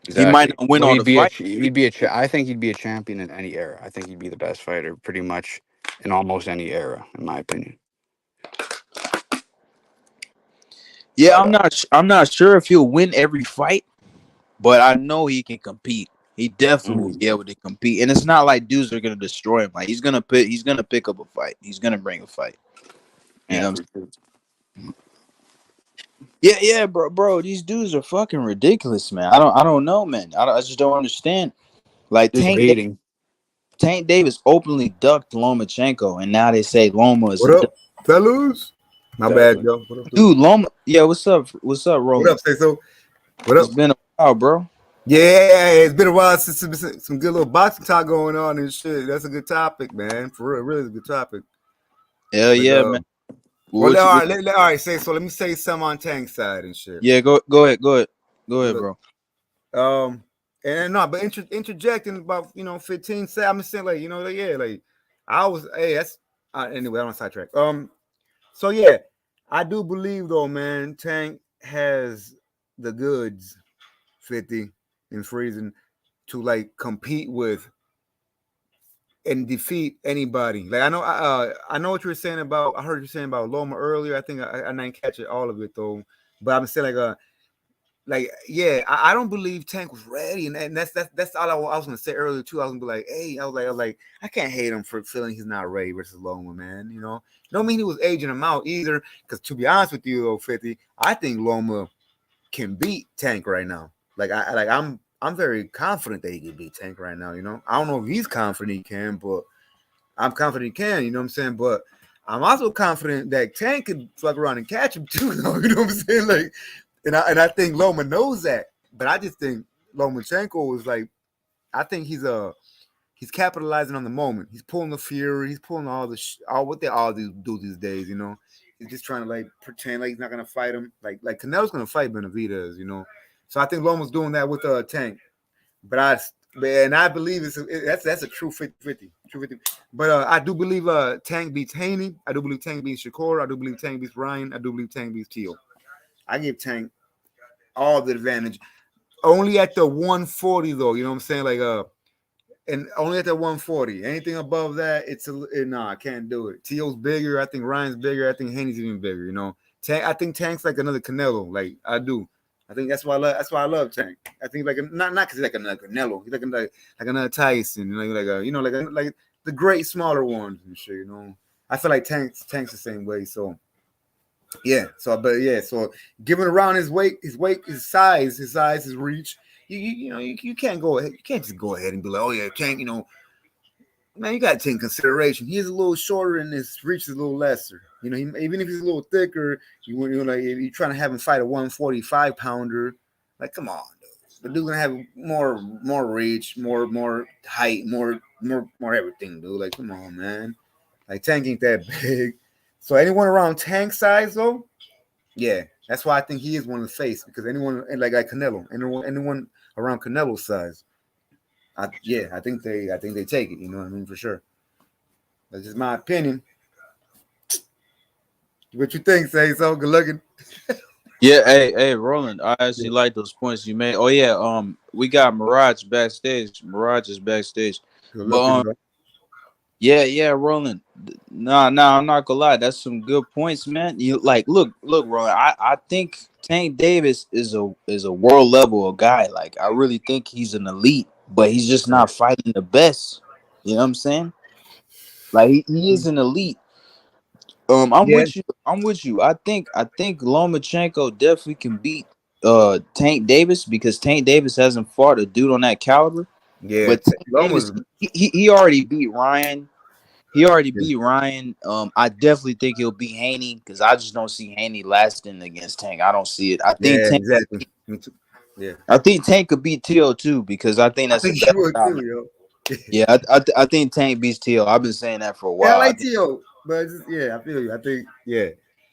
He might exactly. not win Well, all the fights. I think he'd be a champion in any era. I think he'd be the best fighter pretty much in almost any era, in my opinion. Yeah, I'm not sure if he'll win every fight, but I know he can compete. He definitely will be able to compete, and it's not like dudes are gonna destroy him. Like he's gonna pick up a fight. He's gonna bring a fight. You know Yeah, what I'm for sure. Yeah, yeah, bro. These dudes are fucking ridiculous, man. I don't know, man. I just don't understand. Like Just hating. Tank Davis openly ducked Lomachenko, and now they say Loma is What a up, duck. fellas? My bad, Exactly. yo. What up, dude? Dude, Loma. Yeah, what's up? What's up, What up, Roland? say so? What It's up? been a while, bro. Yeah, it's been a while since some good little boxing talk going on and shit. That's a good topic, man. For real, really a good topic. Hell But yeah, man. well, What you? all right. Say so. Let me say some on Tank's side and shit. Yeah, go ahead, Look, bro. and no, but interjecting about 15 seconds. I'm just saying like yeah, like I was that's anyway. I don't sidetrack. So yeah, I do believe though, man. Tank has the goods, 50 in freezing to like compete with and defeat anybody. Like I know what you were saying about. I heard you saying about Loma earlier. I think I didn't catch it all of it though. But I'm saying like yeah, I don't believe Tank was ready, and that's all I was gonna say earlier too. I was gonna be like, hey, I was like, I can't hate him for feeling he's not ready versus Loma, man. Don't mean he was aging him out either. Because to be honest with you, though, 50, I think Loma can beat Tank right now. I'm very confident that he can beat Tank right now. I don't know if he's confident he can, but I'm confident he can. You know what I'm saying? But I'm also confident that Tank could fuck around and catch him too. Though, you know what I'm saying? Like, and I think Loma knows that. But I just think Lomachenko is like, I think he's capitalizing on the moment. He's pulling the fury. He's pulling all all what they all do these days. He's just trying to like pretend like he's not gonna fight him. Like Canelo's gonna fight Benavidez. So I think Loma's doing that with Tank. But I believe that's a true 50-50. True 50. But I do believe Tank beats Haney. I do believe Tank beats Shakur. I do believe Tank beats Ryan. I do believe Tank beats Teal. I give Tank all the advantage. Only at the 140 though. You know what I'm saying? Like and only at the 140. Anything above that, I can't do it. Teal's bigger. I think Ryan's bigger. I think Haney's even bigger. I think Tank's like another Canelo. Like I do. I think that's why I love Tank. I think like not because he's like another Canelo. He's like another Tyson. Like the great smaller ones and shit. I feel like Tank's the same way. So yeah. So given around his weight, his size, his reach. You can't go ahead. You can't just go ahead and be like, oh yeah, Tank. Man, you gotta take in consideration. He is a little shorter and his reach is a little lesser. Even if he's a little thicker, like if you're trying to have him fight a 145 pounder, like come on, dude. The dude's gonna have more reach, more height, more everything, dude. Like come on, man. Like Tank ain't that big. So anyone around Tank size though, yeah, that's why I think he is one of the face because anyone like Canelo, anyone around Canelo size. I think they take it. You know what I mean for sure. That's just my opinion. What you think, say so? Good looking. Yeah, hey, Roland. I actually like those points you made. Oh yeah, we got Mirage backstage. Mirage is backstage. Good But looking, bro. yeah, Roland. Nah, I'm not gonna lie. That's some good points, man. You like look, Roland. I think Tank Davis is a world level guy. Like I really think he's an elite, but he's just not fighting the best. You know what I'm saying? Like he is an elite. I'm Yeah, with you. I'm with you. I think Lomachenko definitely can beat Tank Davis because Tank Davis hasn't fought a dude on that caliber. yeah. But Tank Davis, Loma's. he already beat Ryan. He already beat Ryan. I definitely think he'll beat Haney because I just don't see Haney lasting against Tank. I don't see it. Yeah, exactly. Me too. Yeah, I think Tank could beat Tio too because I think I that's the think best you would shot. too, yo. Yeah, I think Tank beats Tio. I've been saying that for a Yeah, I while. like Tio, but I feel you. I think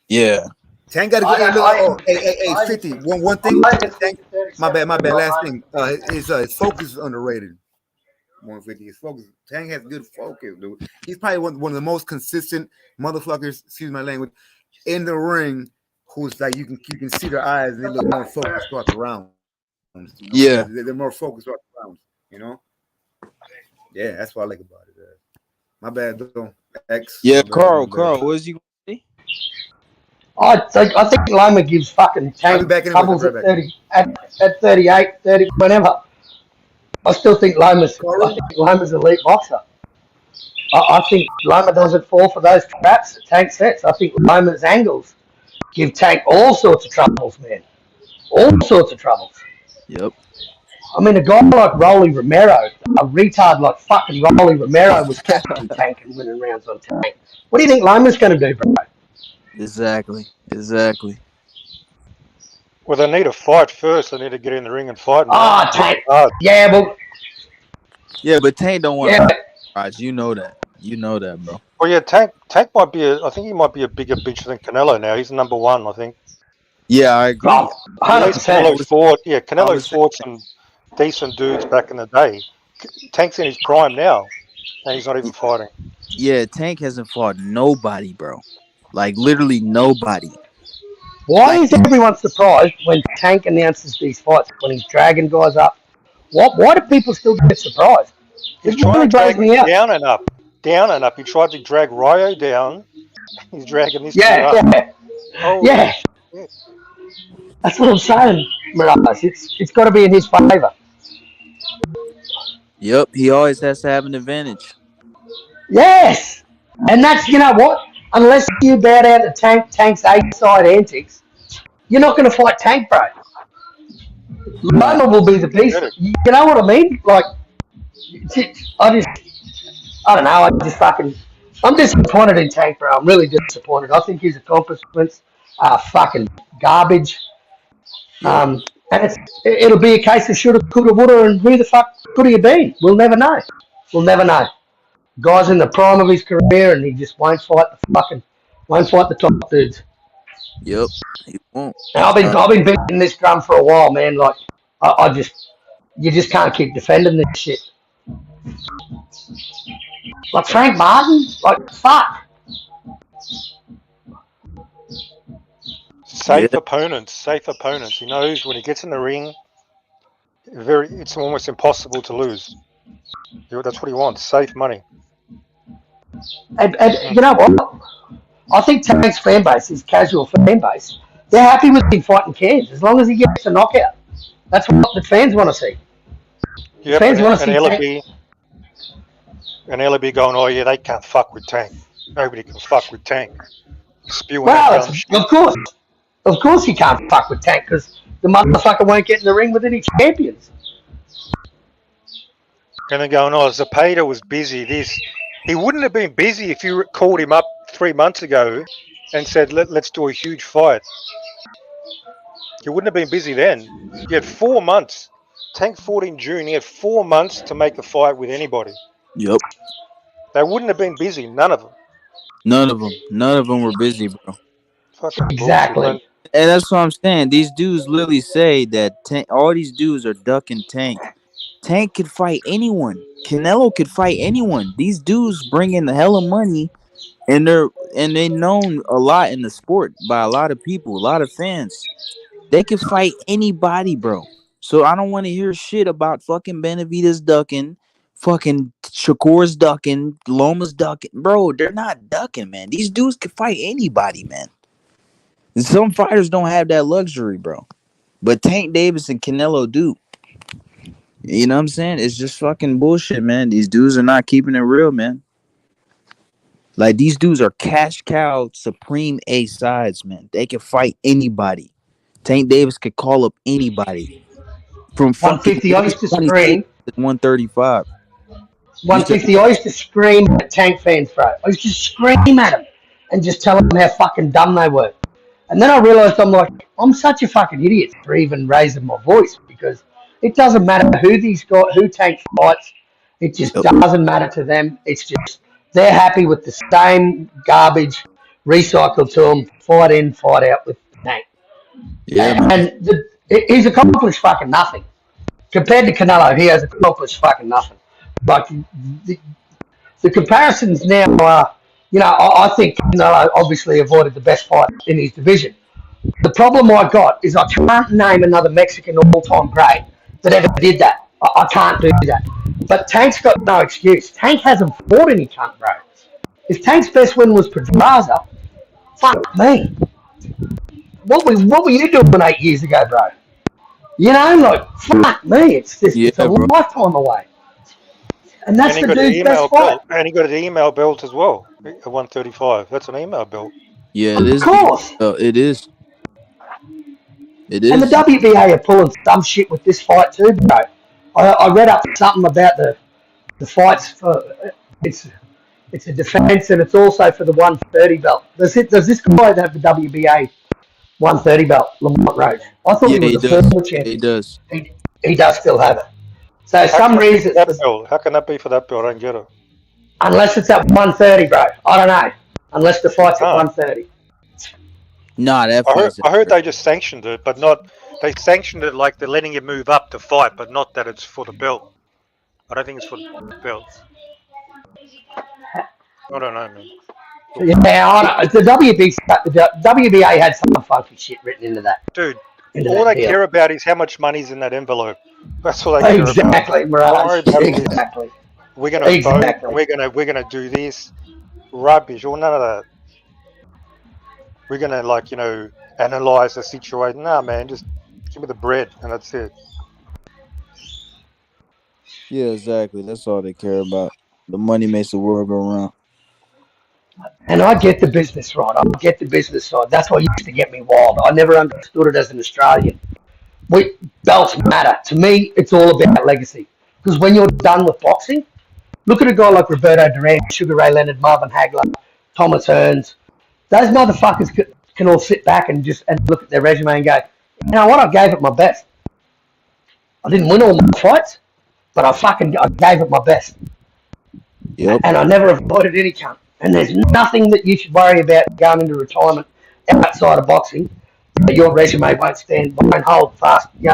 Yeah. Tank got to go. Hey, look, hey, 50. One thing. Tank, my bad. Last thing. His focus is underrated. 150. His focus. Tank has good focus, dude. He's probably one of the most consistent motherfuckers. Excuse my language. In the ring, who's like you can see their eyes and they look more focused throughout the rounds. Yeah. They're more focused throughout the rounds. Yeah, that's what I like about it. My bad, though. X. Yeah, My bad. Carl, what's you gonna say? I think Loma gives fucking I'll be Tank back in a troubles minute. at 30, at 38, 30, whenever. I still think Loma's elite boxer. I think Loma doesn't fall for those traps that Tank sets. I think Loma's angles give Tank all sorts of troubles, man. All sorts of troubles. Yep. I mean, a guy like Rolly Romero, a retard like fucking Rolly Romero was catching Tank and winning rounds on Tank. What do you think Loma's going to do, bro? Exactly. Well, they need a fight first. They need to get in the ring and fight. Ah, Tank. Yeah, well. Yeah, but Tank don't want to Yeah. fight, Raj. You know that, bro. Well, yeah, Tank might be. I think he might be a bigger bitch than Canelo now. He's number one, I think. Yeah, I agree. Oh, At least Canelo fought. Yeah, Canelo fought some decent dudes back in the day. Tank's in his prime now, and he's not even fighting. Yeah, Tank hasn't fought nobody, bro. Like literally nobody. Why is everyone surprised when Tank announces these fights when he's dragging guys up? Why do people still get surprised? He's It trying really to drag blows me out. down and up. He tried to drag Ryo down. He's dragging this Yeah, dude up. yeah, Holy yeah. shit. That's what I'm saying, Mirage. It's got to be in his favour. Yep, he always has to have an advantage. Yes, and that's, you know what? Unless you bow down to Tank's A-side antics, you're not going to fight Tank, bro. Loma will be the beast. You know what I mean? Like, I don't know. I'm disappointed in Tank, bro. I'm really disappointed. I think his accomplishments are fucking garbage. And it'll be a case of shoulda, coulda, woulda, and who the fuck could he have been? We'll never know. We'll never know. Guy's in the prime of his career, and he just won't fight the top dudes. Yep, he won't. And I've been beating this drum for a while, man. Like, you just can't keep defending this shit. Like Frank Martin, like fuck. Safe opponents. He knows when he gets in the ring, it's almost impossible to lose. That's what he wants. Safe money. And you know what? I think Tank's fan base, his casual fan base, they're happy with him fighting Cairns as long as he gets a knockout. That's what the fans want to see. Yep, Fans want to see Tank. And Ellaby going, oh yeah, they can't fuck with Tank. Nobody can fuck with Tank. Spewing Well, dumb shit. of course he can't fuck with Tank because the motherfucker won't get in the ring with any champions. And they're going, oh, Zapata was busy. He wouldn't have been busy if you called him up 3 months ago and said, let's do a huge fight. He wouldn't have been busy then. He had 4 months. Tank fought in June. He had 4 months to make a fight with anybody. Yep. They wouldn't have been busy. None of them. None of them were busy, bro. Fucking exactly. bullshit, and that's what I'm saying. These dudes literally say that all these dudes are ducking Tank. Tank could fight anyone. Canelo could fight anyone. These dudes bring in the hell of money, and they're known a lot in the sport by a lot of people, a lot of fans. They could fight anybody, bro. So I don't want to hear shit about fucking Benavidez ducking, fucking Shakur's ducking, Loma's ducking. Bro, they're not ducking, man. These dudes could fight anybody, man. Some fighters don't have that luxury, bro. But Tank Davis and Canelo do. You know what I'm saying? It's just fucking bullshit, man. These dudes are not keeping it real, man. Like, these dudes are cash cow supreme A sides, man. They can fight anybody. Tank Davis could call up anybody. From 150, I used to scream. 135. 150, I used to scream at Tank fans, bro. I used to scream at them and just tell them how fucking dumb they were. And then I realised I'm such a fucking idiot for even raising my voice because it doesn't matter who Tank fights. It just doesn't matter to them. It's just they're happy with the same garbage recycled to them, fight in, fight out with Tank. Yeah, and he's accomplished fucking nothing. Compared to Canelo, he has accomplished fucking nothing. Like, the comparisons now are, I think Canelo obviously avoided the best fight in his division. The problem I got is I can't name another Mexican all-time great that ever did that. I can't do that. But Tank's got no excuse. Tank hasn't fought any cunt, bro. If Tank's best win was Pedraza, fuck me. what were you doing 8 years ago, bro? You know, like fuck me, it's a bro. lifetime away, and And that's he the got an dude's best email fight. belt, and he got an email belt as well. A 135. That's an email belt. Yeah, it Of is. course. It is. It And the is. WBA are pulling some shit with this fight too, bro. I read up something about the fights for it's a defense and it's also for the 130 belt. Does this guy have the WBA 130 belt, Lamont Rose? I thought Yeah, he was he a does. former Yeah, he champion. does. He does still have it. So How some can that be reason, for that belt? How can that be for that belt? I don't get it. unless it's at 130, bro. I don't know. Unless the fight's at Ah. 130. Nah, that I fight's heard they just sanctioned it, but not. They sanctioned it like they're letting you move up to fight, but not that it's for the belt. I don't think it's for the belt. I don't know, man. Yeah, I know. The WBA had some funky shit written into that. Dude, Into all that they deal. care about is how much money's in that envelope. That's all they care about. Exactly, Mirage. Don't worry about all this. Exactly. We're gonna vote Exactly. and we're gonna do this. Rubbish, or none of that. We're gonna analyze the situation. Nah, man, just give me the bread and that's it. Yeah, exactly. That's all they care about. The money makes the world go round. And I get the business right. I get the business side. That's what used to get me wild. I never understood it as an Australian. Belts matter. To me, it's all about legacy. Because when you're done with boxing, look at a guy like Roberto Duran, Sugar Ray Leonard, Marvin Hagler, Thomas Hearns. Those motherfuckers can all sit back and look at their resume and go, you know what? I gave it my best. I didn't win all my fights, but I gave it my best. Yep. And I never avoided any cunt. And there's nothing that you should worry about going into retirement outside of boxing that your resume won't hold fast. You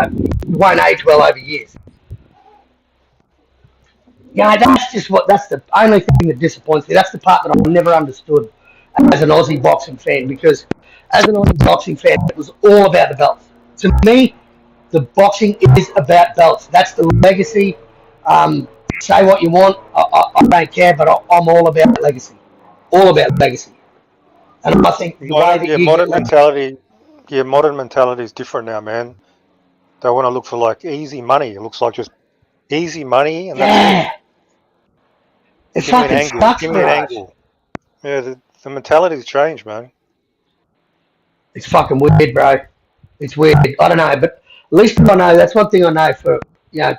won't age well over years. That's the only thing that disappoints me. That's the part that I never understood as an Aussie boxing fan, because as an Aussie boxing fan, it was all about the belts. To me, the boxing is about belts. That's the legacy. Say what you want. I don't care, but I'm all about legacy. All about legacy. And I think the way that you modern mentality is different now, man. They want to look for easy money. It looks like just easy money, and that's it. It fucking sucks, Give me an angle. Yeah, the mentality's changed, man. It's fucking weird, bro. It's weird. I don't know, but at least I know. That's one thing I know for guys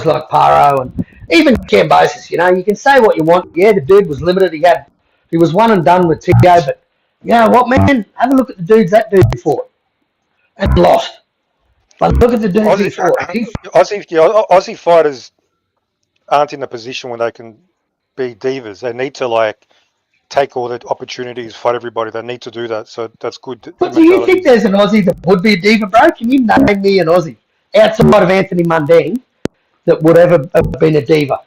like Paro and even Cambosis. You can say what you want. Yeah, the dude was limited. He was one and done with TO, but you know what, man? Have a look at the dudes that dude fought and lost. But look at the dudes he fought. Aussie fighters aren't in a position where they can be divas. They need to take all the opportunities, fight everybody. They need to do that. So that's good. But do you think there's an Aussie that would be a diva, bro? Can you name me an Aussie outside of Anthony Mundine that would ever have been a diva?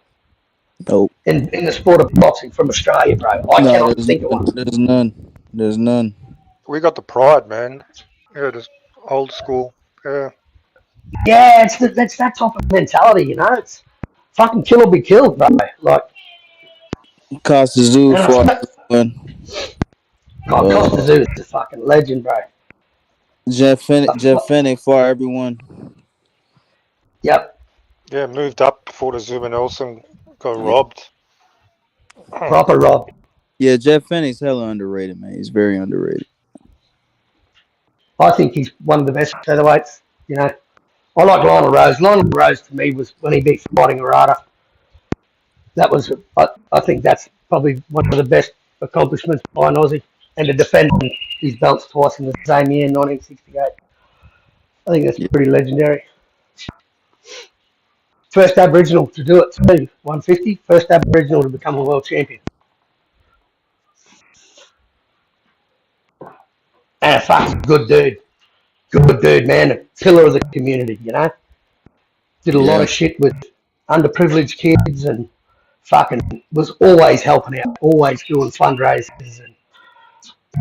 Nope. In the sport of boxing from Australia, bro. I cannot think of one. There's none. There's none. We got the pride, man. Yeah, just old school. Yeah. Yeah, it's that type of mentality, It's fucking kill or be killed, bro. Costa Zoo for everyone. Costa Zoo is a fucking legend, bro. Jeff Fennick for everyone. Yep. Yeah, moved up before the Zuma Nelson got robbed. Proper robbed. Yeah, Jeff Fennick's hella underrated, man. He's very underrated. I think he's one of the best featherweights. I like Lionel Rose. Lionel Rose to me was when he beat Fighting Arata. That was, I think that's probably one of the best accomplishments by an Aussie, and to defend his belts twice in the same year, 1968. I think that's pretty legendary. First Aboriginal to do it too, 150. First Aboriginal to become a world champion. And a fucking good dude. Good dude, man. A pillar of the community, Did a lot of shit with underprivileged kids and fucking was always helping out, always doing fundraisers.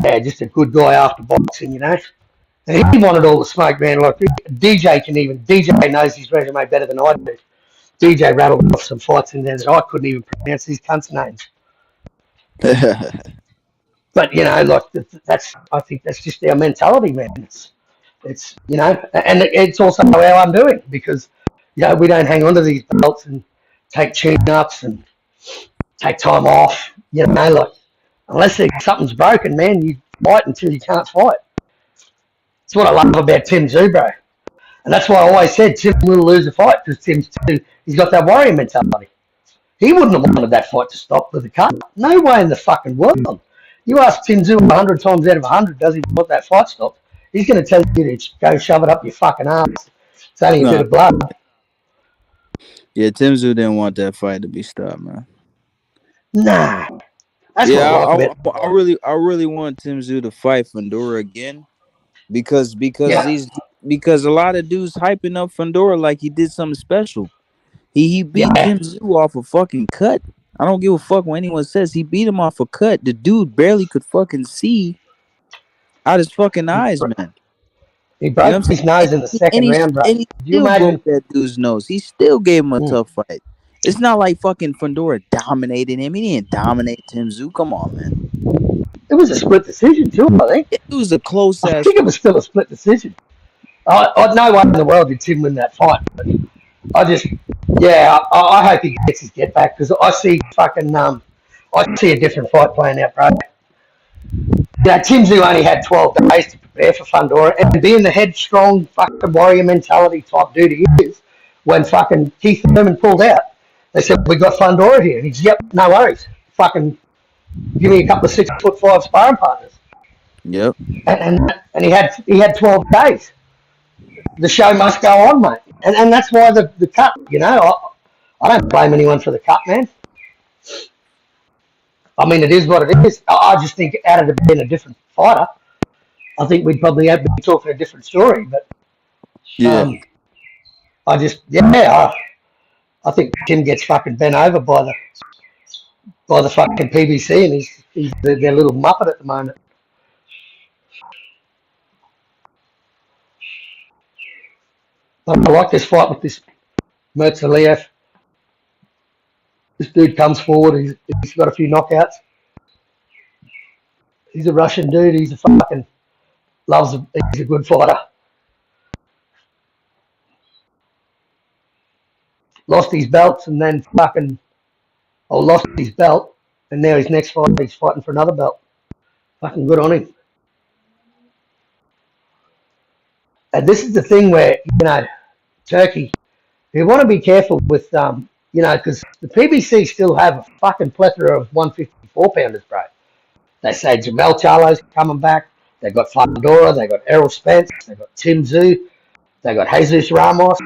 And just a good guy after boxing, And he wanted all the smoke, man. DJ knows his resume better than I do. DJ rattled off some fights in there that I couldn't even pronounce these cunts' names. But I think that's just our mentality, man. It's and it's also how I'm doing because we don't hang on to these belts and take tune-ups and take time off. Unless something's broken, man, you fight until you can't fight. That's what I love about Tim Tszyu, bro. And that's why I always said Tim will lose a fight because he's got that warrior mentality. He wouldn't have wanted that fight to stop with a cut. No way in the fucking world. You ask Tim Tszyu 100 times out of 100, does he want that fight stopped? He's going to tell you to go shove it up your fucking ass. It's only a bit of blood. Yeah, Tim Tszyu didn't want that fight to be stopped, man. Nah. That's what I like about it. I really want Tim Tszyu to fight Fundora again because a lot of dudes hyping up Fundora like he did something special. He beat Tim Tszyu off a fucking cut. I don't give a fuck what anyone says. He beat him off a cut. The dude barely could fucking see out his fucking eyes, man. He broke his nose in the second round, bro. And he still broke that dude's nose. He still gave him a tough fight. It's not like fucking Fundora dominated him. He didn't dominate Tim Tszyu. Come on, man. It was a split decision too, I think. It was a close ass. I think it was still a split decision. No way in the world did Tim win that fight. But I hope he gets his get back because I see I see a different fight playing out, bro. Tim Tszyu only had 12 days to prepare for Fundora, and being the headstrong fucking warrior mentality type dude he is, when fucking Keith Thurman pulled out, they said, we got Fundora here. And he's, yep, no worries. Fucking give me a couple of 6'5" sparring partners. Yep. And he had 12 days. The show must go on, mate. And that's why the cut, I don't blame anyone for the cut, man. I mean, it is what it is. I just think out of it being a different fighter, I think we'd probably be talking a different story. But I think Tim gets fucking bent over by the fucking PBC, and he's their little muppet at the moment. I like this fight with this Mertzaliev. This dude comes forward. He's got a few knockouts. He's a Russian dude. He's a good fighter. Lost his belts and then lost his belt, and now his next fight he's fighting for another belt. Fucking good on him. And this is the thing where Turkey, you want to be careful with because the PBC still have a fucking plethora of 154 pounders, bro. They say Jamel Charlo's coming back. They got Fundora. They got Errol Spence. They got Tim Tszyu. They got Jesus Ramos.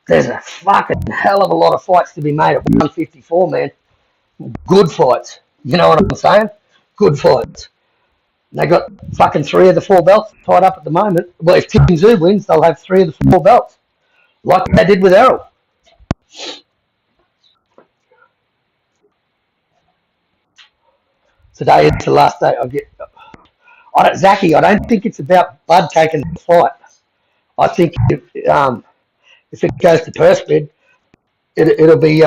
There's a fucking hell of a lot of fights to be made at 154, man. Good fights. You know what I'm saying? Good fights. They got fucking 3 of the 4 belts tied up at the moment. Well, if Tim Tszyu wins, they'll have 3 of the 4 belts, like they did with Errol. Today is the last day. Zachy, I don't think it's about Bud taking the fight. I think if it goes to purse bid, it'll be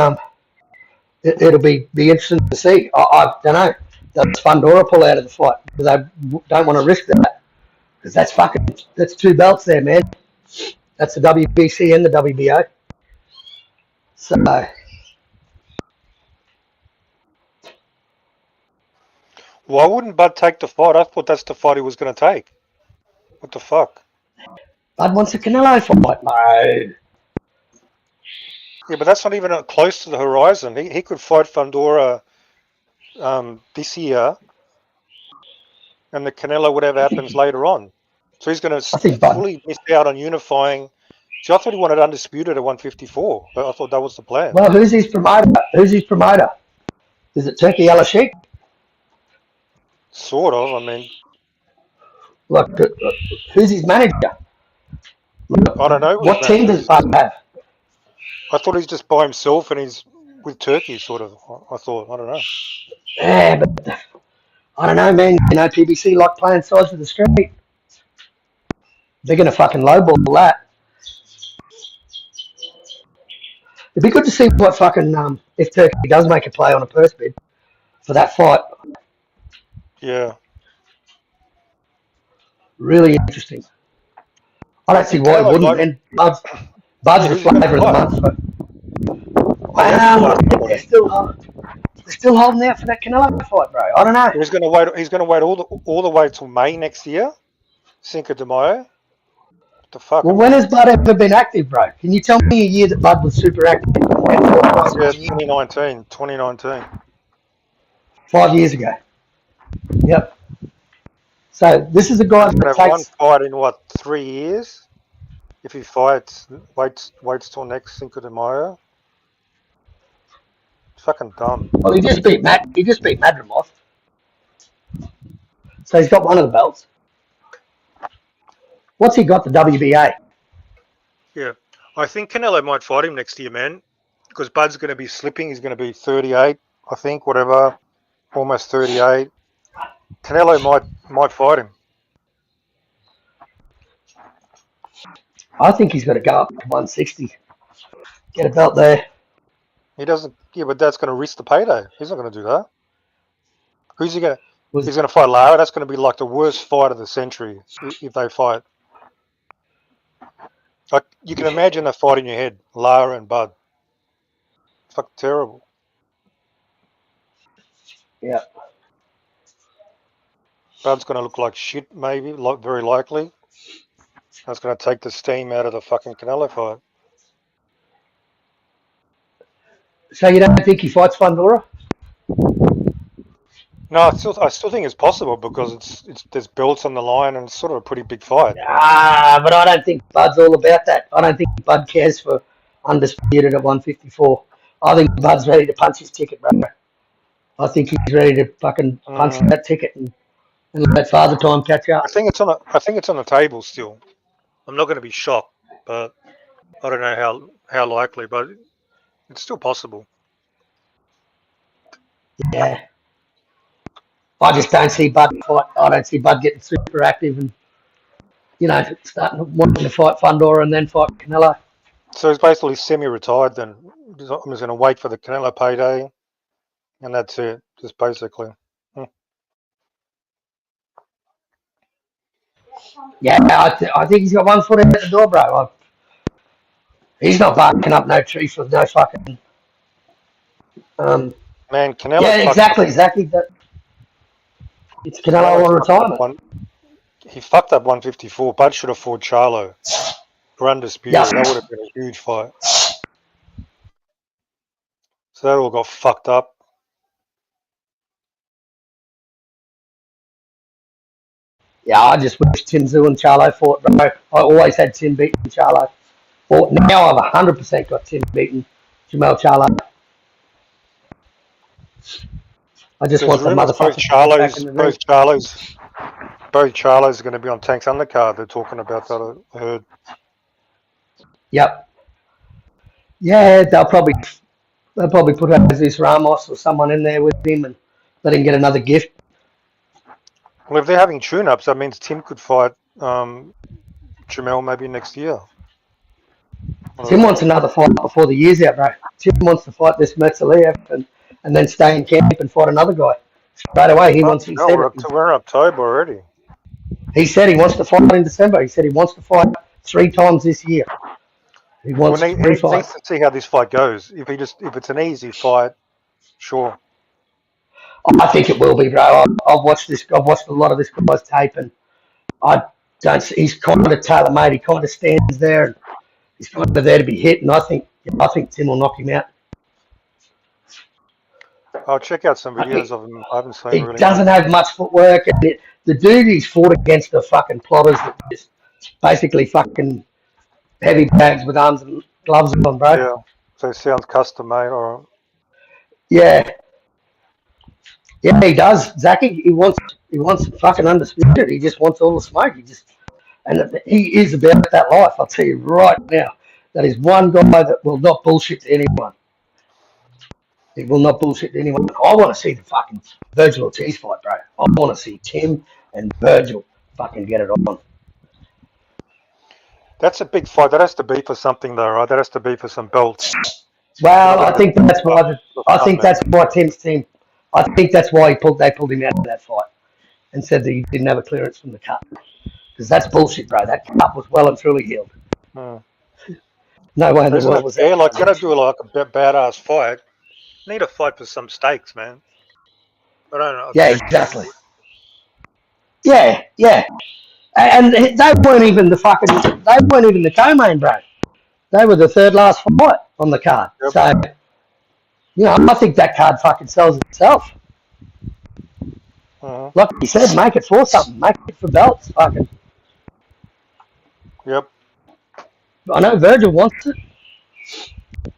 interesting to see. I don't know. Does Fundora pull out of the fight? Because I don't want to risk that. Because that's 2 belts there, man. That's the WBC and the WBO. So why wouldn't Bud take the fight? I thought that's the fight he was going to take. What the fuck? Bud wants a Canelo fight, bro. Yeah, but that's not even close to the horizon. He could fight Fundora this year, and the Canelo, whatever happens later on. So he's going to fully miss out on unifying. See, I thought he wanted undisputed at 154. I thought that was the plan. Well, who's his promoter? Is it Turkey Al-Sheikh? Sort of. I mean, look, who's his manager? I don't know. What team does Bud have? I thought he's just by himself and he's with Turkey, sort of. I thought. I don't know. Yeah, but I don't know, man. PBC like playing sides of the street. They're going to fucking lowball that. It'd be good to see what fucking if Turkey does make a play on a purse bid. for that fight. Yeah. Really interesting. I don't see think why he Canelo wouldn't, might. man. Bud's the Who's he going to flavour of the fight? month. So. Oh, he hasn't Wow, told anybody. they're still holding out for that Canelo fight, bro. I don't know. He's going to wait. He's going to wait all the way till May next year. Cinco de Mayo. What the fuck? Well, I when mean, has Bud ever been active, bro? Can you tell me a year that Bud was super active and fought twice yeah, a year? 2019. 5 years ago. Yep. So this is a guy He's going that to have one takes. fight in what, 3 years? If he fights, waits till next Cinco de Mayo. It's fucking dumb. Well, he just beat Madrimov. So he's got one of the belts. What's he got? The WBA. Yeah, I think Canelo might fight him next year, man. Because Bud's going to be slipping. He's going to be 38, I think, whatever, almost 38. Canelo might fight him. I think he's got to go up to 160. Get a belt there. He doesn't. Yeah, but that's going to risk the payday. He's not going to do that. Who's he going to? He's going to fight Lara. That's going to be like the worst fight of the century if they fight. Like you can imagine that fight in your head, Lara and Bud. Fucking terrible. Yeah. Bud's going to look like shit, maybe, very likely. That's going to take the steam out of the fucking Canelo fight. So you don't think he fights Fundora? No, I still think it's possible because there's belts on the line and it's sort of a pretty big fight. But I don't think Bud's all about that. I don't think Bud cares for undisputed at 154. I think Bud's ready to punch his ticket, bro. I think he's ready to fucking punch that ticket and let Father Time catch up. I think it's on the table still. I'm not going to be shocked, but I don't know how likely, but it's still possible. Yeah. I just don't see Bud fight. I don't see Bud getting super active and, starting wanting to fight Fundora and then fight Canelo. So he's basically semi-retired then. I'm just going to wait for the Canelo payday, and that's it, just basically. Yeah, I think he's got one foot out the door, bro. He's not barking up no tree for no fucking. Man, Canelo. Yeah, exactly. It's Canelo on retirement. He fucked up 154. Bud should have fought Charlo for undisputed. That would have been a huge fight. So that all got fucked up. Yeah, I just wish Tim Tszyu and Charlo fought, bro. I always had Tim beating Charlo. Well, now I've 100% got Tim beating Jamel Charlo. I just want the motherfucker back in the ring. Both Charlos are going to be on Tank's undercard. They're talking about that. I heard. Yep. Yeah, they'll probably put Jesus Ramos or someone in there with him and let him get another gift. Well, if they're having tune-ups, that means Tim could fight Jamel maybe next year. Tim wants another fight before the year's out, bro. Tim wants to fight this Metzaliev and then stay in camp and fight another guy. Straight away, we're in October already. He said he wants to fight in December. He said he wants to fight 3 times this year. He wants he needs to see how this fight goes. If it's an easy fight, sure. I think it will be, bro. I've watched a lot of this guy's tape, and he's kind of tailor-made. He kind of stands there, and he's kind of there to be hit. And I think Tim will knock him out. I'll check out some videos of him. I haven't seen He really. doesn't have much footwork. And the dude he's fought against are fucking plotters that just basically fucking heavy bags with arms and gloves on, bro. Yeah, so it sounds custom made, or yeah, he does. Zachy, he wants fucking undisputed. He just wants all the smoke. He is about that life. I'll tell you right now. That is one guy that will not bullshit to anyone. He will not bullshit to anyone. I want to see the fucking Virgil Ortiz fight, bro. I want to see Tim and Virgil fucking get it on. that's a big fight. That has to be for something, though, right? That has to be for some belts. Well, I think that's why Tim's team I think that's why they pulled him out of that fight and said that he didn't have a clearance from the cut. Because that's bullshit, bro. That cut was well and truly healed. Hmm. No way in the Isn't world it was fair? that Like, cut you gotta healed. do like a badass fight. You need to fight for some stakes, man. I don't Yeah, object to exactly. Yeah, yeah. And they weren't even the co-main, bro. They were the third last fight on the card. Yep. So, I think that card fucking sells itself. Uh-huh. Like you said, make it for something. Make it for belts. Fucking. Yep. I know Virgil wants it.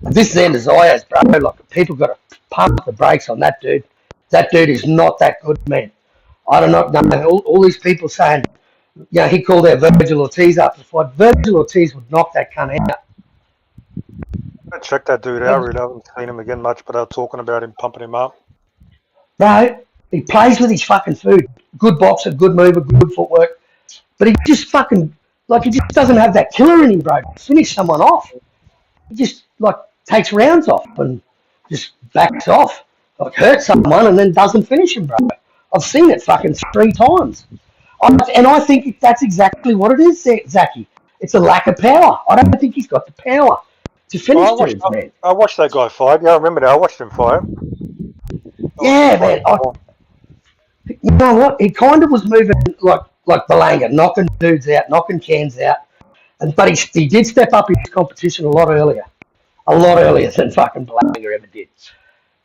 This is the end of Zayas, bro. Like, people got to pump the brakes on that dude. That dude is not that good, man. I don't know. All these people saying, he called out Virgil Ortiz after the fight. Virgil Ortiz would knock that cunt out. I check that dude out. Really, I haven't seen him again much, but they're talking about him, pumping him up. Bro, he plays with his fucking food. Good boxer, good mover, good footwork. But he just fucking, he just doesn't have that killer in him, bro. To finish someone off. He just, takes rounds off and just backs off. Hurts someone and then doesn't finish him, bro. I've seen it fucking 3 times. And I think that's exactly what it is, Zachy. It's a lack of power. I don't think he's got the power to finish dudes, man. I watched that guy fight. Yeah, I remember that. I watched him fight. Yeah, man. You know what? He kind of was moving like Belanga, knocking dudes out, knocking cans out. But he did step up his competition a lot earlier than fucking Belanga ever did.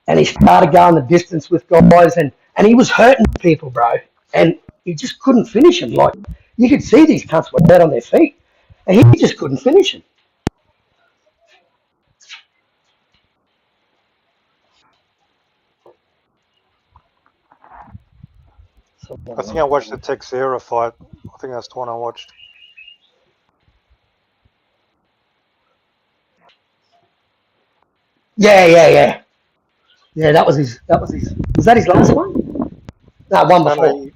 And he started going the distance with guys, and he was hurting people, bro. And he just couldn't finish them. Like, you could see these cunts were dead on their feet, and he just couldn't finish them. I think I watched the Texera fight. I think that's the one I watched. Yeah. Yeah, that was his. Was that his last one? No, one before.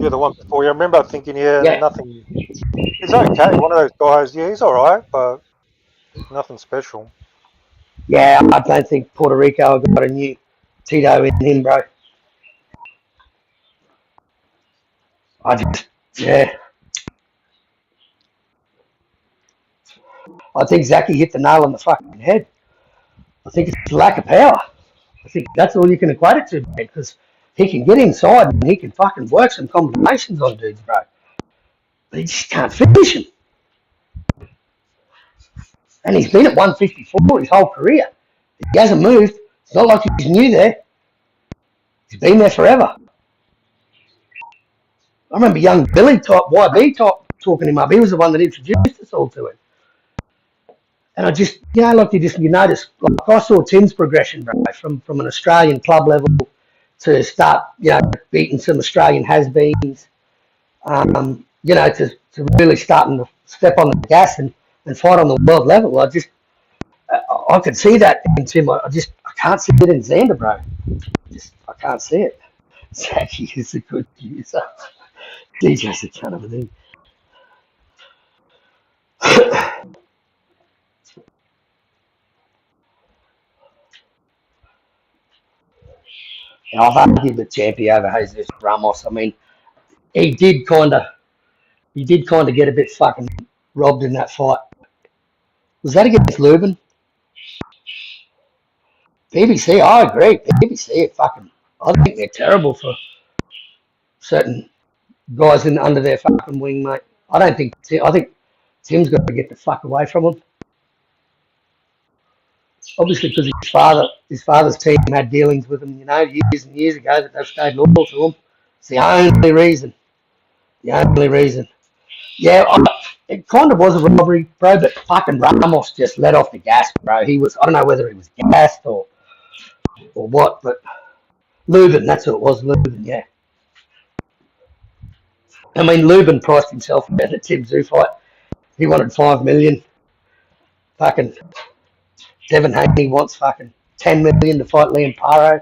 Yeah, the one before. Yeah, I remember thinking, Yeah. nothing. He's okay. One of those guys. Yeah, he's all right, but nothing special. Yeah, I don't think Puerto Rico got a new Tito in him, bro. Yeah. I think Zachy hit the nail on the fucking head. I think it's lack of power. I think that's all you can equate it to, man, because he can get inside and he can fucking work some combinations on dudes, bro. But he just can't finish him. And he's been at 154 his whole career. He hasn't moved. It's not like he's new there. He's been there forever. I remember young Billy YB talking him up. He was the one that introduced us all to it. And I just, you notice, like I saw Tim's progression, bro, from an Australian club level to start, beating some Australian has-beens, to really starting to step on the gas and fight on the world level. I could see that in Tim. I can't see it in Xander, bro. I can't see it. Zachy is a good user. DJ's a ton of a thing. I've argued with Champi over Jesus Ramos. I mean, he did kind of get a bit fucking robbed in that fight. Was that against Lubin? BBC, I agree. BBC, I think they're terrible for certain guys under their fucking wing, mate. I think Tim's got to get the fuck away from them. Obviously, because his father's team had dealings with him, years and years ago, that they've stayed loyal to him. It's the only reason. Yeah, it kind of was a robbery, bro, but fucking Ramos just let off the gas, bro. I don't know whether he was gassed or what, but Lubin, that's who it was, Lubin, yeah. I mean, Lubin priced himself out at Tim Zoo fight. He wanted 5 million. Fucking Devin Haney wants fucking 10 million to fight Liam Paro.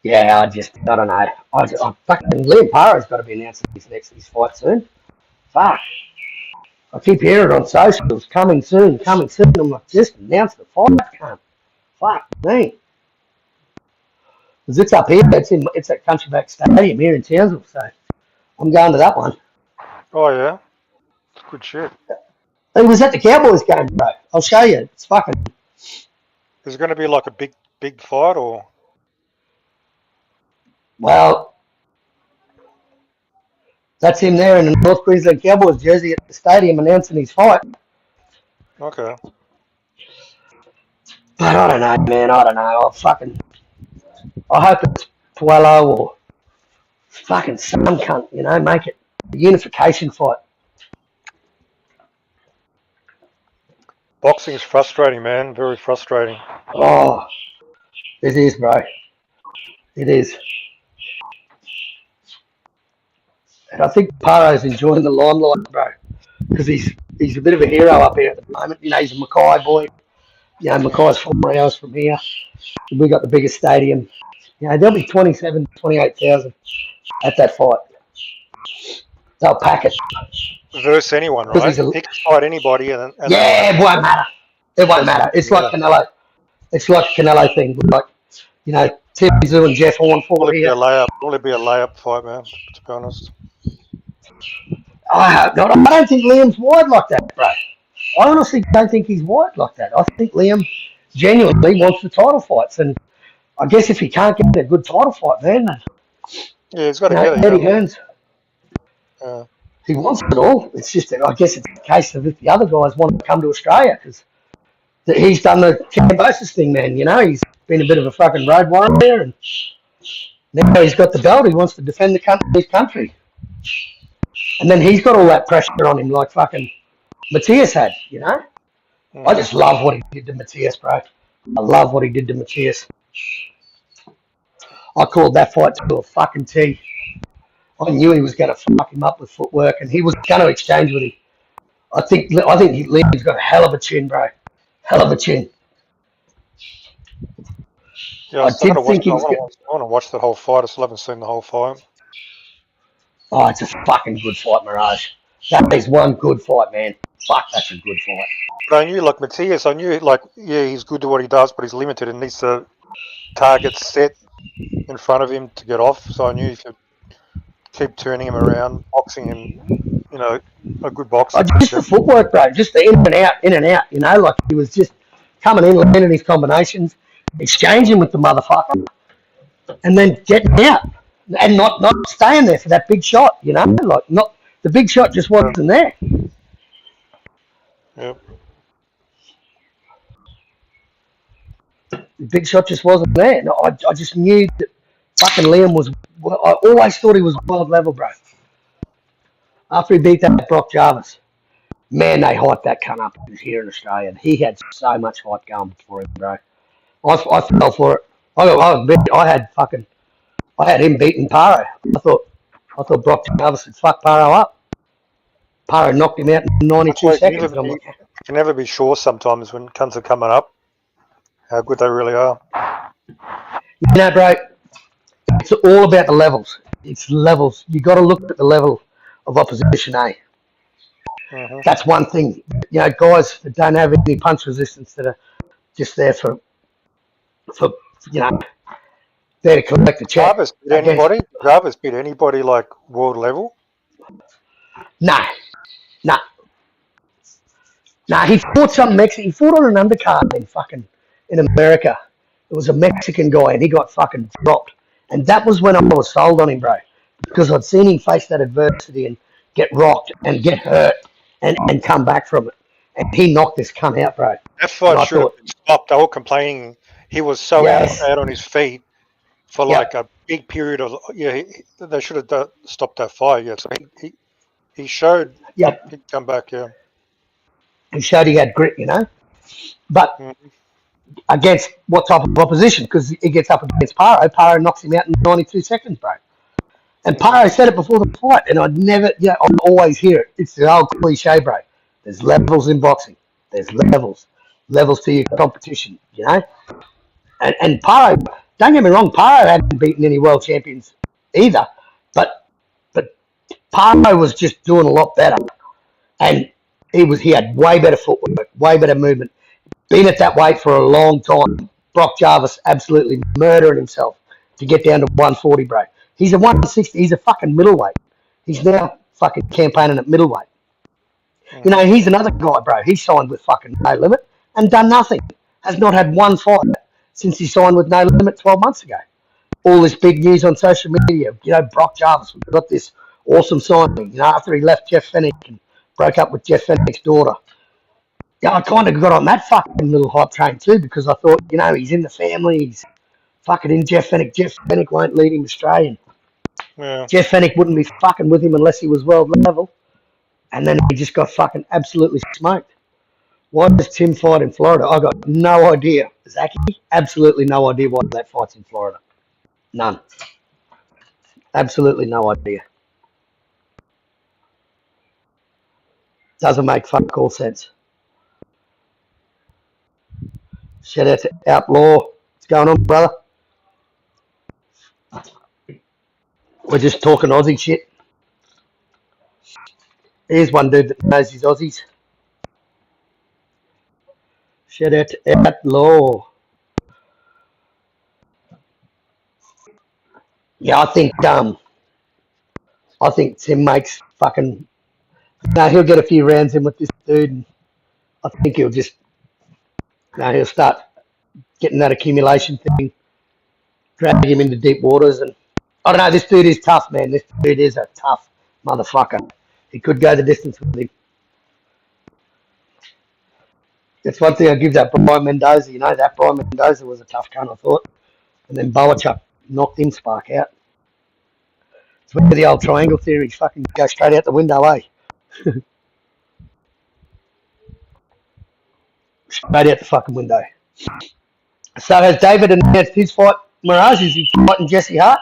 Yeah, I don't know. I fucking Liam Para's got to be announcing his fight soon. Fuck. I keep hearing it on socials, coming soon, coming soon. I'm like, just announce the fight, cunt. Fuck me. Because it's up here, it's at Country Back Stadium here in Townsville, so I'm going to that one. Oh yeah, it's good shit. It was at the Cowboys game, bro. I'll show you. It's fucking. Is it going to be like a big fight or? Well, that's him there in the North Queensland Cowboys jersey at the stadium announcing his fight. Okay. But I don't know, man. I don't know. I hope it's Puello or fucking some cunt, you know, make it a unification fight. Boxing is frustrating, man. Very frustrating. Oh, it is, bro. It is. And I think Paro's enjoying the limelight, bro, because he's a bit of a hero up here at the moment. You know, he's a Mackay boy. You know, Mackay's 4 hours from here. We got the biggest stadium. You know, there'll be 27, 28,000 at that fight. They'll pack it. Versus anyone, right? He can fight anybody, and yeah, it won't matter. It won't matter. It's like Canelo. It's like Canelo thing. Like, you know, Tim Zoo and Jeff Horn fought here. Will it be a layup fight, man? To be honest. I hope not. I don't think Liam's wide like that, bro. I honestly don't think he's wide like that. I think Liam genuinely wants the title fights, and I guess if he can't get a good title fight, man, yeah, he's got to get it. Eddie Hearns. He wants it all. It's just that I guess it's a case of if the other guys want to come to Australia because he's done the Cambosis thing, man. You know, he's been a bit of a fucking road warrior, and now he's got the belt. He wants to defend his country, and then he's got all that pressure on him, like fucking Matthias had. You know, I just love what he did to Matthias, bro. I love what he did to Matthias. I called that fight to a fucking T. I knew he was going to fuck him up with footwork, and he was going to exchange with him. I think Liam's got a hell of a chin, bro. Hell of a chin. Yeah, I want to watch that whole fight. I still haven't seen the whole fight. Oh, it's a fucking good fight, Mirage. That is one good fight, man. Fuck, that's a good fight. But I knew, like Matthias, he's good to what he does, but he's limited and needs to target set in front of him to get off. So I knew if you keep turning him around, boxing him, you know, a good boxer. Just the footwork, bro. Just the in and out. You know, like he was just coming in, landing his combinations, exchanging with the motherfucker, and then getting out and not staying there for that big shot. You know, like not the big shot just wasn't there. Yep. The big shot just wasn't there. No, I just knew that fucking Liam was. I always thought he was world level, bro. After he beat that Brock Jarvis, man, they hyped that cunt up here in Australia. He had so much hype going for him, bro. I fell for it. I had him beating Paro. I thought Brock Jarvis would fuck Paro up. Paro knocked him out in 92 seconds. You can never be sure sometimes when cunts are coming up how good they really are. You know, bro, it's all about the levels. It's levels. You got to look at the level of opposition, eh? Mm-hmm. That's one thing. You know, guys that don't have any punch resistance that are just there for you know, there to collect the check. Jarvis beat anybody like world level? No. He fought some Mexican. He fought on an undercard in America. It was a Mexican guy, and he got fucking dropped. And that was when I was sold on him, bro, because I'd seen him face that adversity and get rocked and get hurt and come back from it. And he knocked this cunt out, bro. That fight should have been stopped. They were complaining he was so out on his feet for like a big period of they should have stopped that fight. Yeah, so he showed he'd come back. Yeah, he showed he had grit, you know. But against what type of opposition? Because he gets up against Paro. Paro knocks him out in 92 seconds, bro. And Paro said it before the fight, and I always hear it. It's the old cliche, bro. There's levels in boxing. There's levels to your competition, you know. And Paro don't get me wrong, Paro hadn't beaten any world champions either, but Paro was just doing a lot better, and he had way better footwork, way better movement. Been at that weight for a long time. Brock Jarvis absolutely murdering himself to get down to 140, bro. He's a 160. He's a fucking middleweight. He's now fucking campaigning at middleweight. You know, he's another guy, bro. He signed with fucking No Limit and done nothing. Has not had one fight since he signed with No Limit 12 months ago. All this big news on social media. You know, Brock Jarvis, we've got this awesome signing. You know, after he left Jeff Fennick and broke up with Jeff Fennick's daughter. Yeah, I kind of got on that fucking little hype train too because I thought, you know, he's in the family. He's fucking in Jeff Fennick. Jeff Fennick won't lead him Australian. Yeah. Jeff Fennick wouldn't be fucking with him unless he was world level. And then he just got fucking absolutely smoked. Why does Tim fight in Florida? I got no idea. Zaki, absolutely no idea why that fight's in Florida. None. Absolutely no idea. Doesn't make fuck all sense. Shout out to Outlaw. What's going on, brother? We're just talking Aussie shit. Here's one dude that knows his Aussies. Shout out to Outlaw. Yeah, I think Tim makes fucking. No, he'll get a few rounds in with this dude. And I think he'll just. No, he'll start getting that accumulation thing, drag him into deep waters, and I don't know. This dude is tough, man. This dude is a tough motherfucker. He could go the distance with him. That's one thing I give that Brian Mendoza. You know, that Brian Mendoza was a tough cunt, I thought. And then Boachuk knocked him spark out. It's where the old triangle theory fucking go straight out the window, eh? Straight out the fucking window. So has David announced his fight? Mirage, is he fighting Jesse Hart?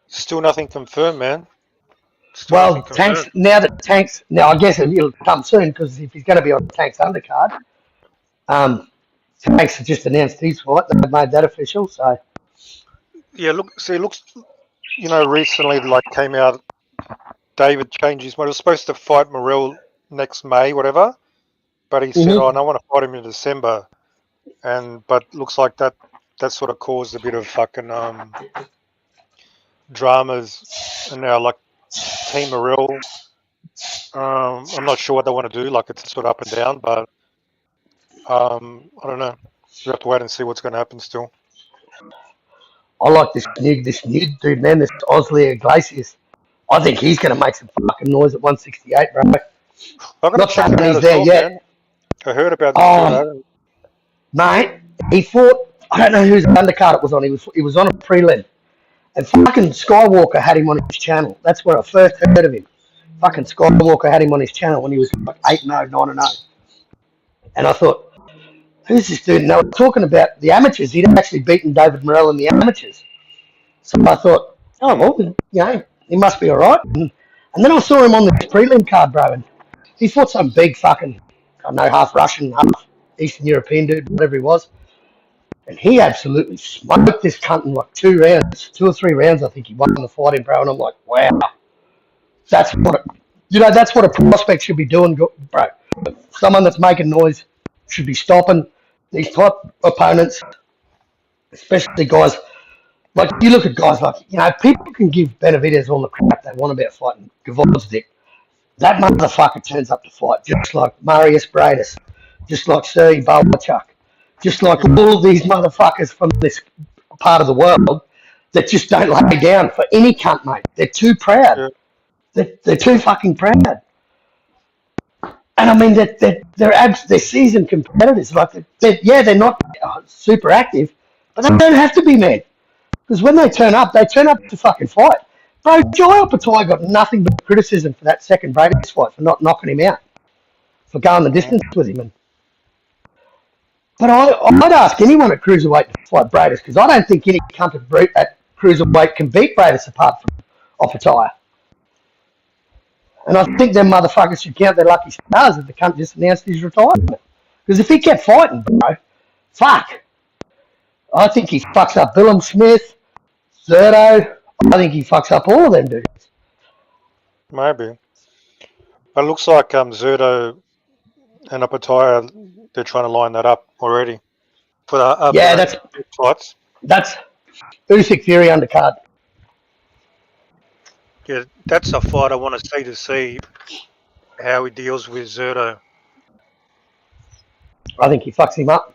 Still nothing confirmed, man. Well, Tank's now I guess it'll come soon because if he's going to be on Tank's undercard, Tank's just announced his fight. They've made that official. So yeah, it looks, you know, recently like came out. David changed his mind. He was supposed to fight Morrell next May, whatever, but he said, "Oh, no, I want to fight him in December," but looks like that sort of caused a bit of fucking dramas, and now like Team Morrell, I'm not sure what they want to do. Like it's sort of up and down, but I don't know. You have to wait and see what's going to happen still. I like this new dude, man. This Osler Iglesias. I think he's going to make some fucking noise at 168, bro. Not saying he's there yet. Man. I heard about this. Mate, he fought. I don't know whose undercard it was on. He was on a prelim. And fucking Skywalker had him on his channel. That's where I first heard of him. Fucking Skywalker had him on his channel when he was like 8-0, 9-0. And I thought, who's this dude? And they were talking about the amateurs. He'd actually beaten David Morrell in the amateurs. So I thought, oh, well, you know, he must be all right. And then I saw him on this prelim card, bro. And he fought some big fucking, I don't know, half Russian, half Eastern European dude, whatever he was. And he absolutely smoked this cunt in like 2 or 3 rounds. I think he won the fight in, bro. And I'm like, wow, that's what a prospect should be doing, bro. Someone that's making noise should be stopping these type opponents, especially guys like you look at guys like, you know, people can give Benavidez all the crap they want about fighting Gvozdyk. That motherfucker turns up to fight, just like Marius Bradis, just like Sergey Boachuk. Just like all of these motherfuckers from this part of the world that just don't lay down for any cunt, mate. They're too proud. They're too fucking proud. And I mean, they're seasoned competitors. Like, they're not super active, but they don't have to be, man. Because when they turn up to fucking fight. Bro, Joel Patai got nothing but criticism for that second Bradis fight, for not knocking him out, for going the distance with him. But I'd ask anyone at cruiserweight to fight Bradis because I don't think any cunt at cruiserweight can beat Bradis apart from Opataya. And I think them motherfuckers should count their lucky stars that the cunt just announced his retirement. Because if he kept fighting, bro, fuck. I think he fucks up Willem Smith, Zerto. I think he fucks up all of them dudes. Maybe. But it looks like Zerto and Apataya, they're trying to line that up already for the Yeah, fights. that's Usyk Fury undercard. Yeah, that's a fight I want to see how he deals with Zerto. I think he fucks him up.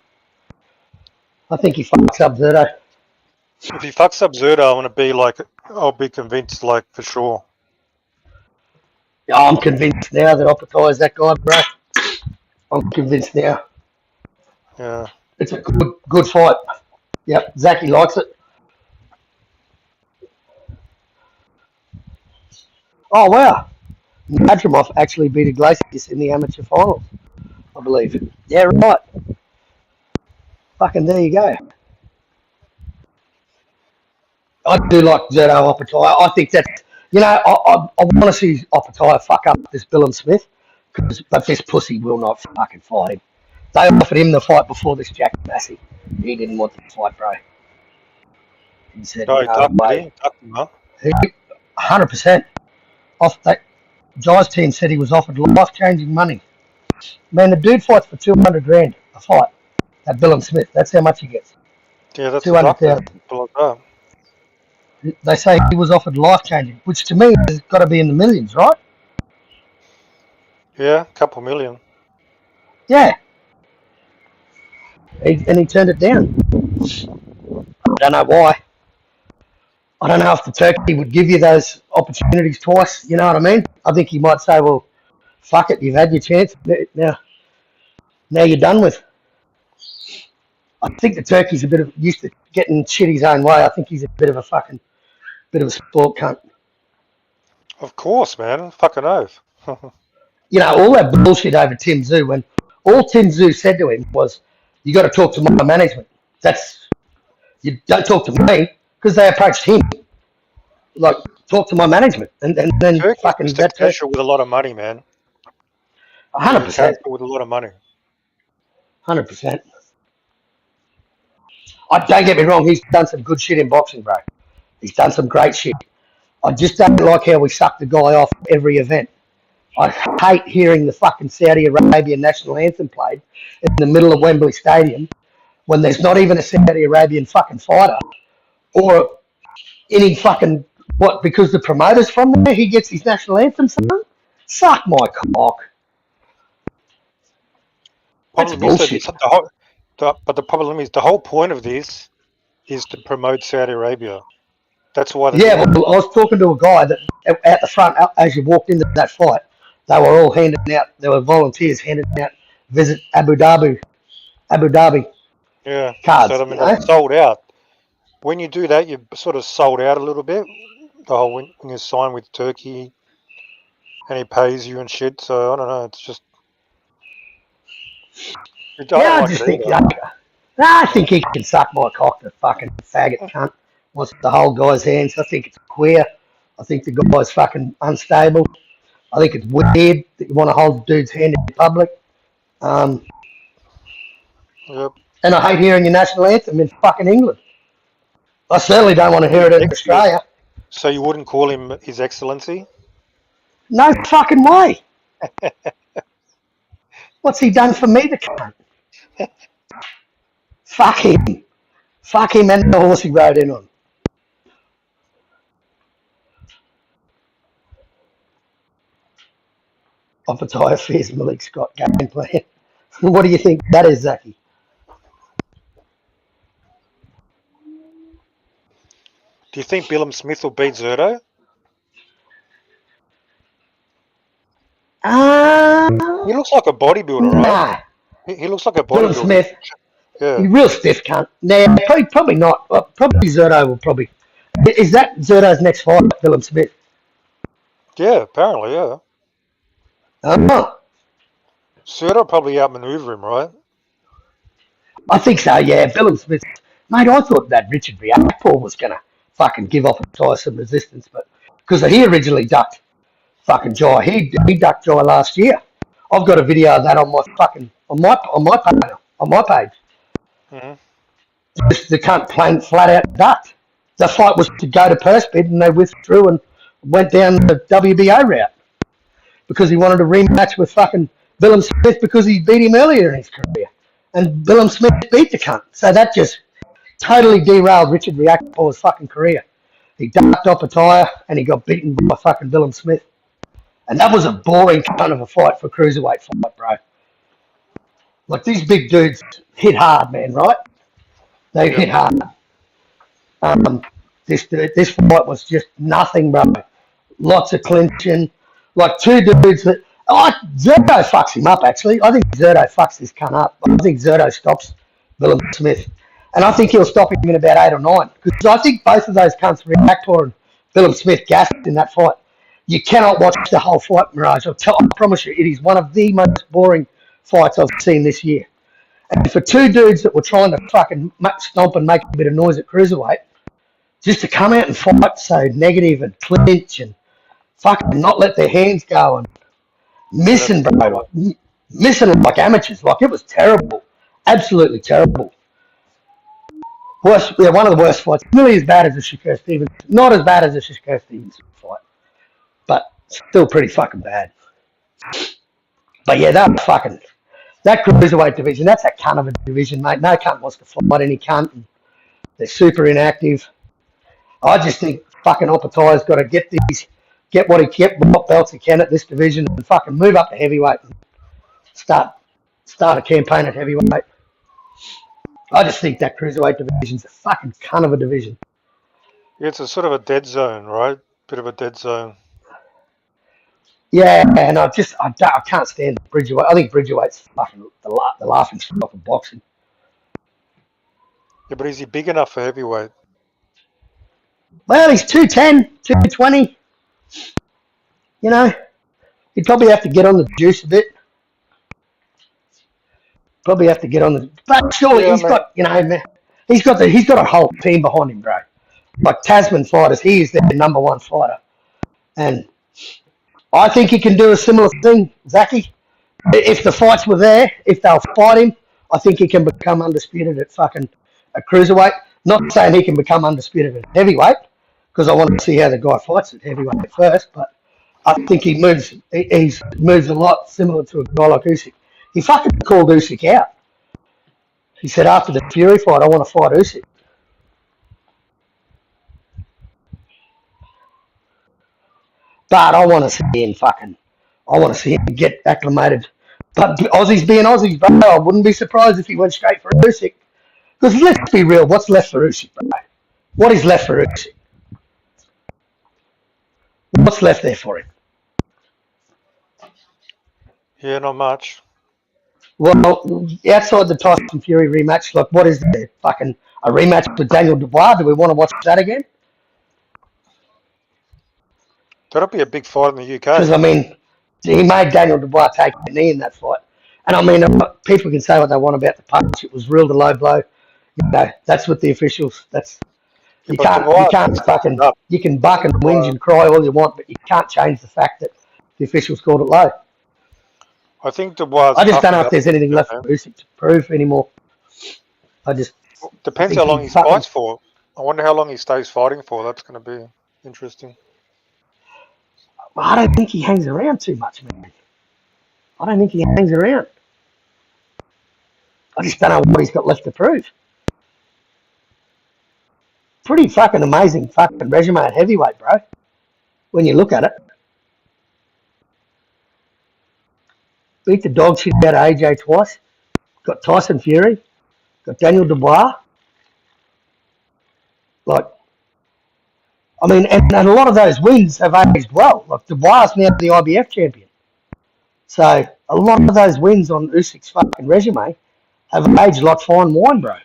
I think he fucks up Zerto. If he fucks up Zerto, I'll be convinced, like, for sure. Yeah, I'm convinced now that Opataya's that guy, bro. I'm convinced now. Yeah. It's a good fight. Yep, Zachy likes it. Oh, wow. Nadrimov actually beat Iglesias in the amateur finals, I believe. Yeah, right. Fucking there you go. I do like Zerto Opataya. I think that's, I want to see Opataya fuck up this Willem Smith, but this pussy will not fucking fight him. They offered him the fight before this Jack Massey. He didn't want the fight, bro. He said, No, he ducked mate. it. Ducked him, huh? 100%. Off that Jai's team said he was offered life-changing money. Man, the dude fights for 200 grand a fight. That Willem Smith. That's how much he gets. Yeah, that's 200,000. They say he was offered life-changing, which to me has got to be in the millions, right? Yeah, a couple million. Yeah. And he turned it down. I don't know why. I don't know if the turkey would give you those opportunities twice. You know what I mean? I think he might say, well, fuck it, you've had your chance. Now you're done with. I think the turkey's a bit of used to getting shit his own way. I think he's a bit of a sport cunt. Of course, man. Fucking oath. All that bullshit over Tim Tszyu, when all Tim Tszyu said to him was, you got to talk to my management. You don't talk to me, because they approached him. Like, talk to my management. And then Turkey's fucking just a casual with a lot of money, man. 100%. With a lot of money. 100%. Don't get me wrong, he's done some good shit in boxing, bro. He's done some great shit. I just don't like how we suck the guy off every event. I hate hearing the fucking Saudi Arabian national anthem played in the middle of Wembley Stadium when there's not even a Saudi Arabian fucking fighter or any fucking, because the promoter's from there, he gets his national anthem sung? Suck my cock. That's bullshit. But the problem is the whole point of this is to promote Saudi Arabia. That's why. Yeah, well, I was talking to a guy that at the front as you walked into that fight, they were all handing out. There were volunteers handing out visit Abu Dhabi. Yeah, cards. So it's sold out. When you do that, you're sort of sold out a little bit. The whole when you sign with Turkey, and he pays you and shit. So I don't know. It's just. I think he can suck my cock, the fucking faggot cunt. Wants to hold guys' hands. I think it's queer. I think the guy's fucking unstable. I think it's weird that you want to hold the dude's hand in public. Yep. And I hate hearing your national anthem in fucking England. I certainly don't want to hear it in Australia. So you wouldn't call him His Excellency? No fucking way. What's he done for me, the cunt? Fuck him. Fuck him and the horse he rode in on. Opataya fears Malik Scott game plan. What do you think that is, Zachy? Do you think Willem Smith will beat Zerto? He looks like a bodybuilder, right? He looks like a bodybuilder. Willem Smith. Yeah. He's real stiff cunt. Nah, probably not. Probably Zerto will probably. Is that Zerto's next fight, Willem Smith? Yeah, apparently, yeah. Oh. Zerto probably outmaneuver him, right? I think so, yeah. Willem Smith. Mate, I thought that Richard Riakporhe was going to fucking give off some resistance, but because he originally ducked fucking Jai. He ducked Jai last year. I've got a video of that on my fucking on my page. Mm-hmm. just the cunt plain flat out ducked. The fight was to go to purse bid, and they withdrew and went down the WBO route because he wanted a rematch with fucking Willem Smith because he beat him earlier in his career, and Willem Smith beat the cunt. So that just totally derailed Richard Riakpor's fucking career. He ducked off a tire and he got beaten by fucking Willem Smith. And that was a boring kind of a fight for a cruiserweight fight, bro. Like, these big dudes hit hard, man, right? They hit hard. This fight was just nothing, bro. Lots of clinching. Like, two dudes that... Zerto fucks him up, actually. I think Zerto fucks this cunt up. I think Zerto stops Willem Smith. And I think he'll stop him in about 8 or 9. Because I think both of those cunts, Riakpor and Willem Smith, gassed in that fight. You cannot watch the whole fight, Mirage. I promise you, it is one of the most boring fights I've seen this year. And for two dudes that were trying to fucking stomp and make a bit of noise at cruiserweight, just to come out and fight so negative and clinch and fucking not let their hands go and missing, bro, like, missing like amateurs. Like, it was terrible. Absolutely terrible. Worst, yeah, one of the worst fights. Nearly as bad as the Shakur Stevens. Not as bad as the Shakur Stevens fight, but still pretty fucking bad. But yeah, that cruiserweight division, that's a cunt of a division, mate. No cunt wants to fight any cunt. And they're super inactive. I just think fucking Opatai's got to get what belts he can at this division and fucking move up to heavyweight and start a campaign at heavyweight. I just think that cruiserweight division's a fucking cunt of a division. Yeah, it's a sort of a dead zone, right? Bit of a dead zone. Yeah, and I can't stand Bridgerweight. I think Bridgerweight's fucking the laughing stock of boxing. Yeah, but is he big enough for heavyweight? Well, he's 210, 220. You know, he'd probably have to get on the juice a bit. But surely he's got, you know, man, he's got a whole team behind him, bro. Like Tasman fighters, he is their number one fighter. And I think he can do a similar thing, Zachy. If the fights were there, if they'll fight him, I think he can become undisputed at fucking a cruiserweight. Not saying he can become undisputed at heavyweight, because I want to see how the guy fights at heavyweight first, but I think he moves a lot similar to a guy like Usyk. He fucking called Usyk out. He said after the Fury fight, I want to fight Usyk. But I want to see him get acclimated. But Aussies being Aussies, bro, I wouldn't be surprised if he went straight for Usyk. Because let's be real, what's left for Usyk, bro? What is left for Usyk? What's left there for him? Yeah, not much. Well, outside the Tyson Fury rematch, like, what is there? Fucking a rematch with Daniel Dubois? Do we want to watch that again? That'll be a big fight in the UK. Because, I mean, he made Daniel Dubois take a knee in that fight. And, I mean, people can say what they want about the punch. It was real to low blow. You know, that's what the officials, you can't fucking, you can buck and whinge and cry all you want, but you can't change the fact that the officials called it low. I think Dubois. I just don't know if there's anything left for Usyk to prove anymore. Depends how long he fights for. I wonder how long he stays fighting for. That's going to be interesting. I don't think he hangs around too much, man. I don't think he hangs around. I just don't know what he's got left to prove. Pretty fucking amazing fucking resume at heavyweight, bro. When you look at it. Beat the dog shit out of AJ twice. Got Tyson Fury. Got Daniel Dubois. Like, I mean, and a lot of those wins have aged well. Like, Dubois is now the IBF champion. So, a lot of those wins on Usyk's fucking resume have aged like fine wine, bro.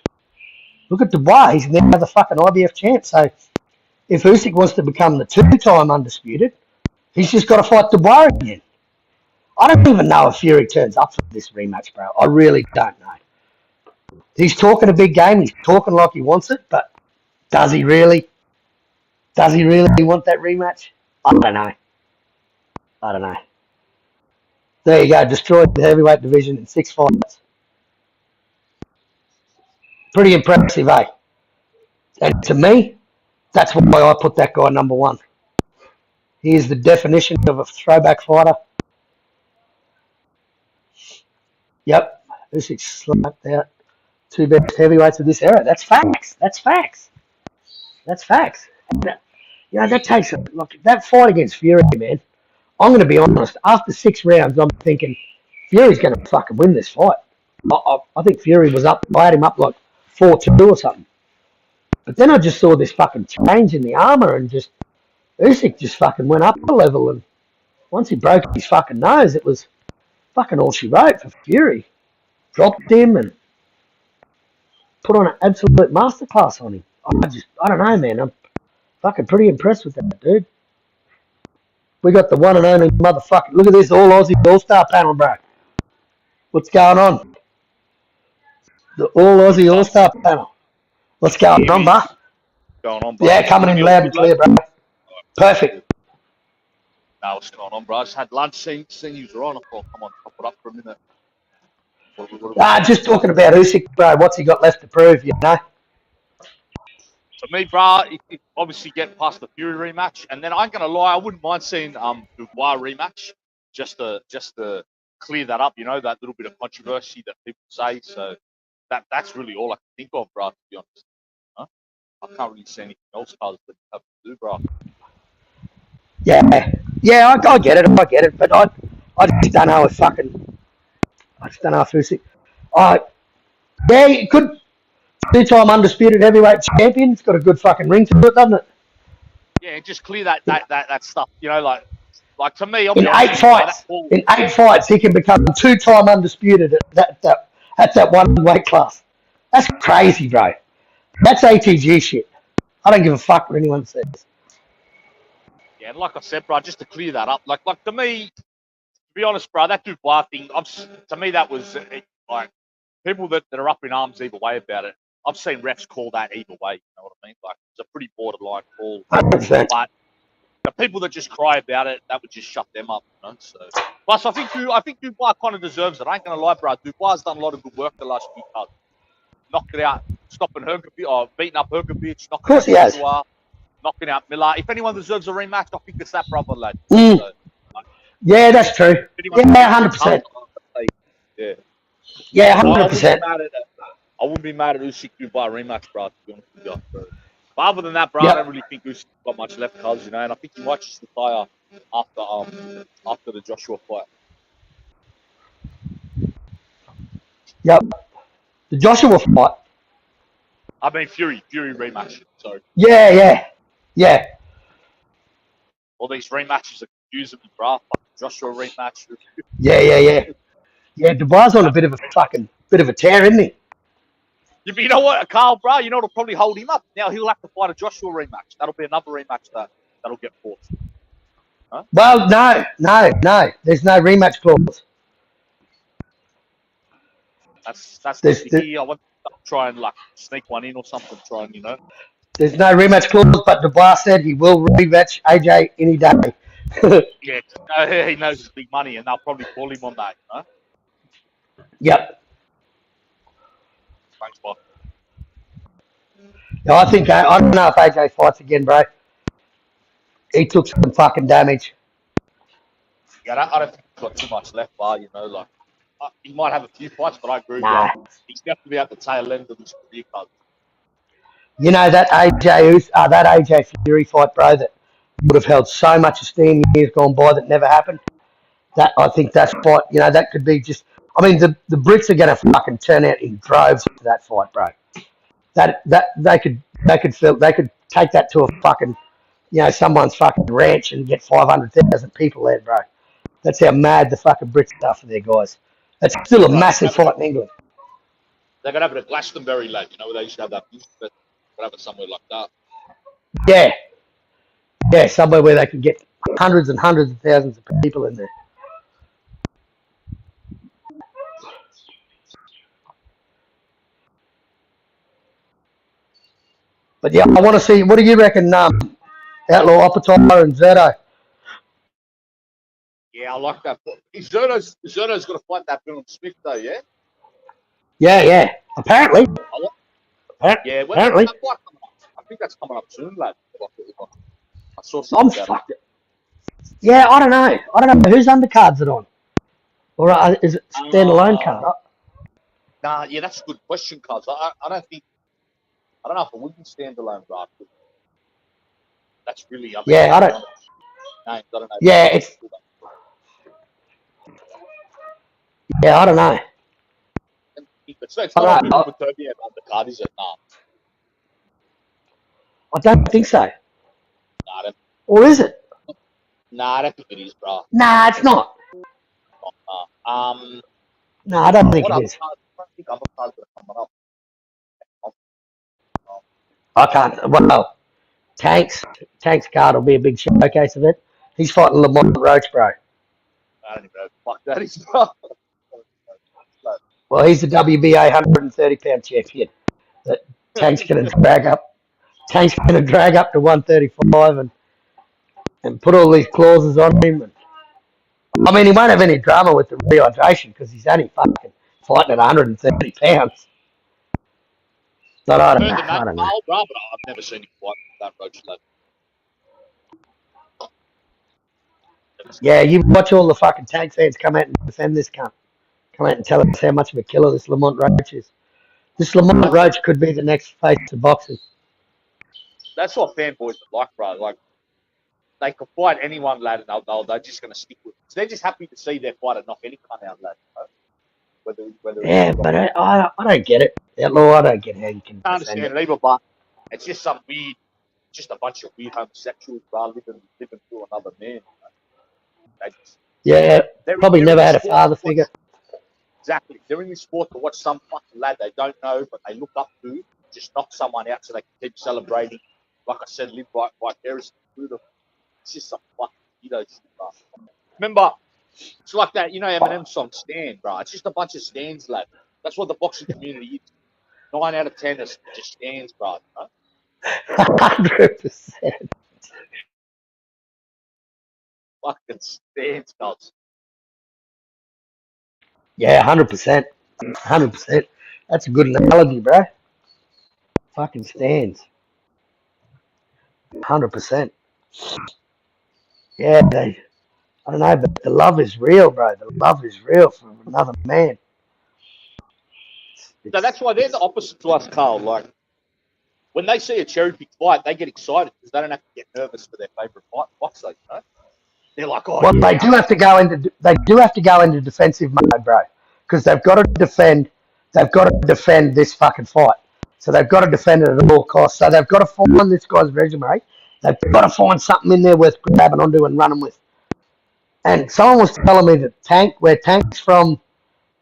Look at Dubois. He's now the fucking IBF champ. So, if Usyk wants to become the two-time undisputed, he's just got to fight Dubois again. I don't even know if Fury turns up for this rematch, bro. I really don't know. He's talking a big game. He's talking like he wants it, but does he really? Does he really want that rematch? I don't know. There you go. Destroyed the heavyweight division in 6 fights. Pretty impressive, eh? And to me, that's why I put that guy number one. He is the definition of a throwback fighter. Yep, Usyk slapped out two best heavyweights of this era. That's facts. That's facts. That's facts. You know, that takes look that fight against Fury, man. I'm going to be honest. After 6 rounds, I'm thinking Fury's going to fucking win this fight. I think Fury was up. I had him up like 4-2 or something. But then I just saw this fucking change in the armor, and just Usyk just fucking went up a level. And once he broke his fucking nose, it was fucking all she wrote for Fury. Dropped him and put on an absolute masterclass on him. I don't know, man. I'm fucking pretty impressed with that, dude. We got the one and only motherfucker. Look at this all Aussie All-Star panel, bro. What's going on? The all Aussie All-Star panel. What's going on, bro? Going on, bro? Yeah, coming in loud and clear, bro. Perfect. Now what's going on, bro? I just had lunch, seen you were on. I thought, come on, top it up for a minute. Just talking about Usyk, bro. What's he got left to prove, you know? For me, bro, it obviously get past the Fury rematch, and then I ain't gonna lie, I wouldn't mind seeing Dubois rematch just to clear that up, you know, that little bit of controversy that people say. So that's really all I can think of, bro. To be honest, huh? I can't really see anything else other than have to do, bro. Yeah, I get it, but I just don't know if Usyk. Yeah, he could. 2-time undisputed heavyweight champion. It's got a good fucking ring to it, doesn't it? Yeah, just clear that stuff, you know, like to me. In 8 fights, he can become 2-time undisputed at that one weight class. That's crazy, bro. That's ATG shit. I don't give a fuck what anyone says. Yeah, and like I said, bro, just to clear that up, like to me, to be honest, bro, that Dubois thing, to me that was like people that are up in arms either way about it. I've seen refs call that either way. You know what I mean? Like it's a pretty borderline call. 100%. But the people that just cry about it, that would just shut them up. You know? So plus, I think Dubois kind of deserves it. I ain't gonna lie, bro. Dubois has done a lot of good work the last few cards. Knocked it out, stopping Hergovich, beating up Hergovich, knocking out Dubois, knocking out Miller. If anyone deserves a rematch, I think it's that brother, lad. So, yeah, that's true. Yeah, 100%. Yeah. Yeah, 100%. I wouldn't be mad at Usyk Dubois rematch, bro. To be honest with you. But other than that, bro, I don't really think Usyk's got much left, cuz, you know. And I think he might just retire after the Joshua fight. Yep. The Joshua fight. I mean Fury rematch. Sorry. Yeah. All these rematches are confusing me, bro. Like Joshua rematch. Yeah. Yeah, Dubois on a bit of a tear, isn't he? You know what, Carl, bro? You know what'll probably hold him up? Now he'll have to fight a Joshua rematch. That'll be another rematch that'll get forced. Huh? Well, no. There's no rematch clause. That's good to hear. I want to try and like sneak one in or something. Try and, you know. There's no rematch clause, but Dubois said he will rematch AJ any day. Yeah, he knows it's big money, and they'll probably call him on that. You know? Yep. Thanks, Bob. No, I don't know if AJ fights again, bro. He took some fucking damage. Yeah, I don't think he's got too much left, bar. You know, like he might have a few fights, but I agree with you. He's definitely at the tail end of his career, cuz. You know that AJ Fury fight, bro, that would have held so much esteem years gone by that never happened. That I think that fight, you know, that could be just. I mean, the Brits are going to fucking turn out in droves to that fight, bro. That they could take that to a fucking, you know, someone's fucking ranch and get 500,000 people there, bro. That's how mad the fucking Brits are for their guys. That's still a massive fight in England. They're gonna have it at Glastonbury, lad. You know, where they used to have that. They're gonna have it somewhere like that. Yeah, somewhere where they can get hundreds and hundreds of thousands of people in there. But yeah, I want to see. What do you reckon, Outlaw Oppenheimer and Zerto? Yeah, I like that. Zerto's got to fight that Bill Smith though, yeah. Yeah. Apparently. Yeah, well, Apparently. that fight coming up. I think that's coming up soon, lad. I saw I'm something about fucked. Yeah, I don't know. I don't know whose undercards it on, or is it it. standalone card? Nah, yeah, that's a good question, cuz. I don't think, I don't know if it would be standalone, bro. That's really, I mean, Yeah, I don't. names, I don't know. Yeah, it's. Yeah, I don't know. It's I not on don't know. Ubertopia on the card, is it? Nah, I don't think so. nah, I don't, Or is it? nah, I don't think it is, bro. Nah, it's not. No, I don't think What it other is. cards? I don't think other cards are coming up. I can't. Well, Tank's card will be a big showcase of it. He's fighting Lamont Roach, bro. I don't even know what the fuck that is, bro. Well, he's the WBA 130-pound champion. That Tank's going to drag up. Tank's going to drag up to 135 and put all these clauses on him. And, I mean, he won't have any drama with the rehydration because he's only fucking fighting at 130 pounds. But I I've don't heard know. the name I don't know. Carl, bro, but I've never seen him fight that Roach, lad. Yeah, you watch all the fucking Tank fans come out and defend this cunt. Come out and tell us how much of a killer this Lamont Roach is. This Lamont Roach could be the next face of boxing. That's what fanboys are like, bro. Like, they can fight anyone, lad, and they're just going to stick with it. So they're just happy to see their fighter knock any cunt out, lad. Whether Yeah, but I don't get it. Outlaw, I don't get how you can I defend understand it. it either, but it's just some weird, just a bunch of weird homosexuals, bro, living through another man. Yeah, probably they're in never this had a sport father to watch, figure. exactly. They're in this sport to watch some fucking lad they don't know, but they look up to, just knock someone out so they can keep celebrating. Like I said, live vicariously through them. It's just some fucking shit, bro. Remember, it's like that, you know, Eminem's song "Stand," bro. It's just a bunch of stands, lad. That's what the boxing community is. 9 out of 10 is just stands, bro. 100%. Fucking stands, nuts. Yeah, 100%. 100%. That's a good analogy, bro. Fucking stands. 100%. Yeah, I don't know, but the love is real, bro. The love is real for another man. So that's why they're the opposite to us, Carl. Like, when they see a cherry pick fight, they get excited because they don't have to get nervous for their favourite boxer, you know? They're like, oh, Well, yeah. they do have to go into defensive mode, bro, because they've got to defend. They've got to defend this fucking fight. So they've got to defend it at all costs. So they've got to find this guy's resume. They've got to find something in there worth grabbing onto and running with. And someone was telling me that where Tank's from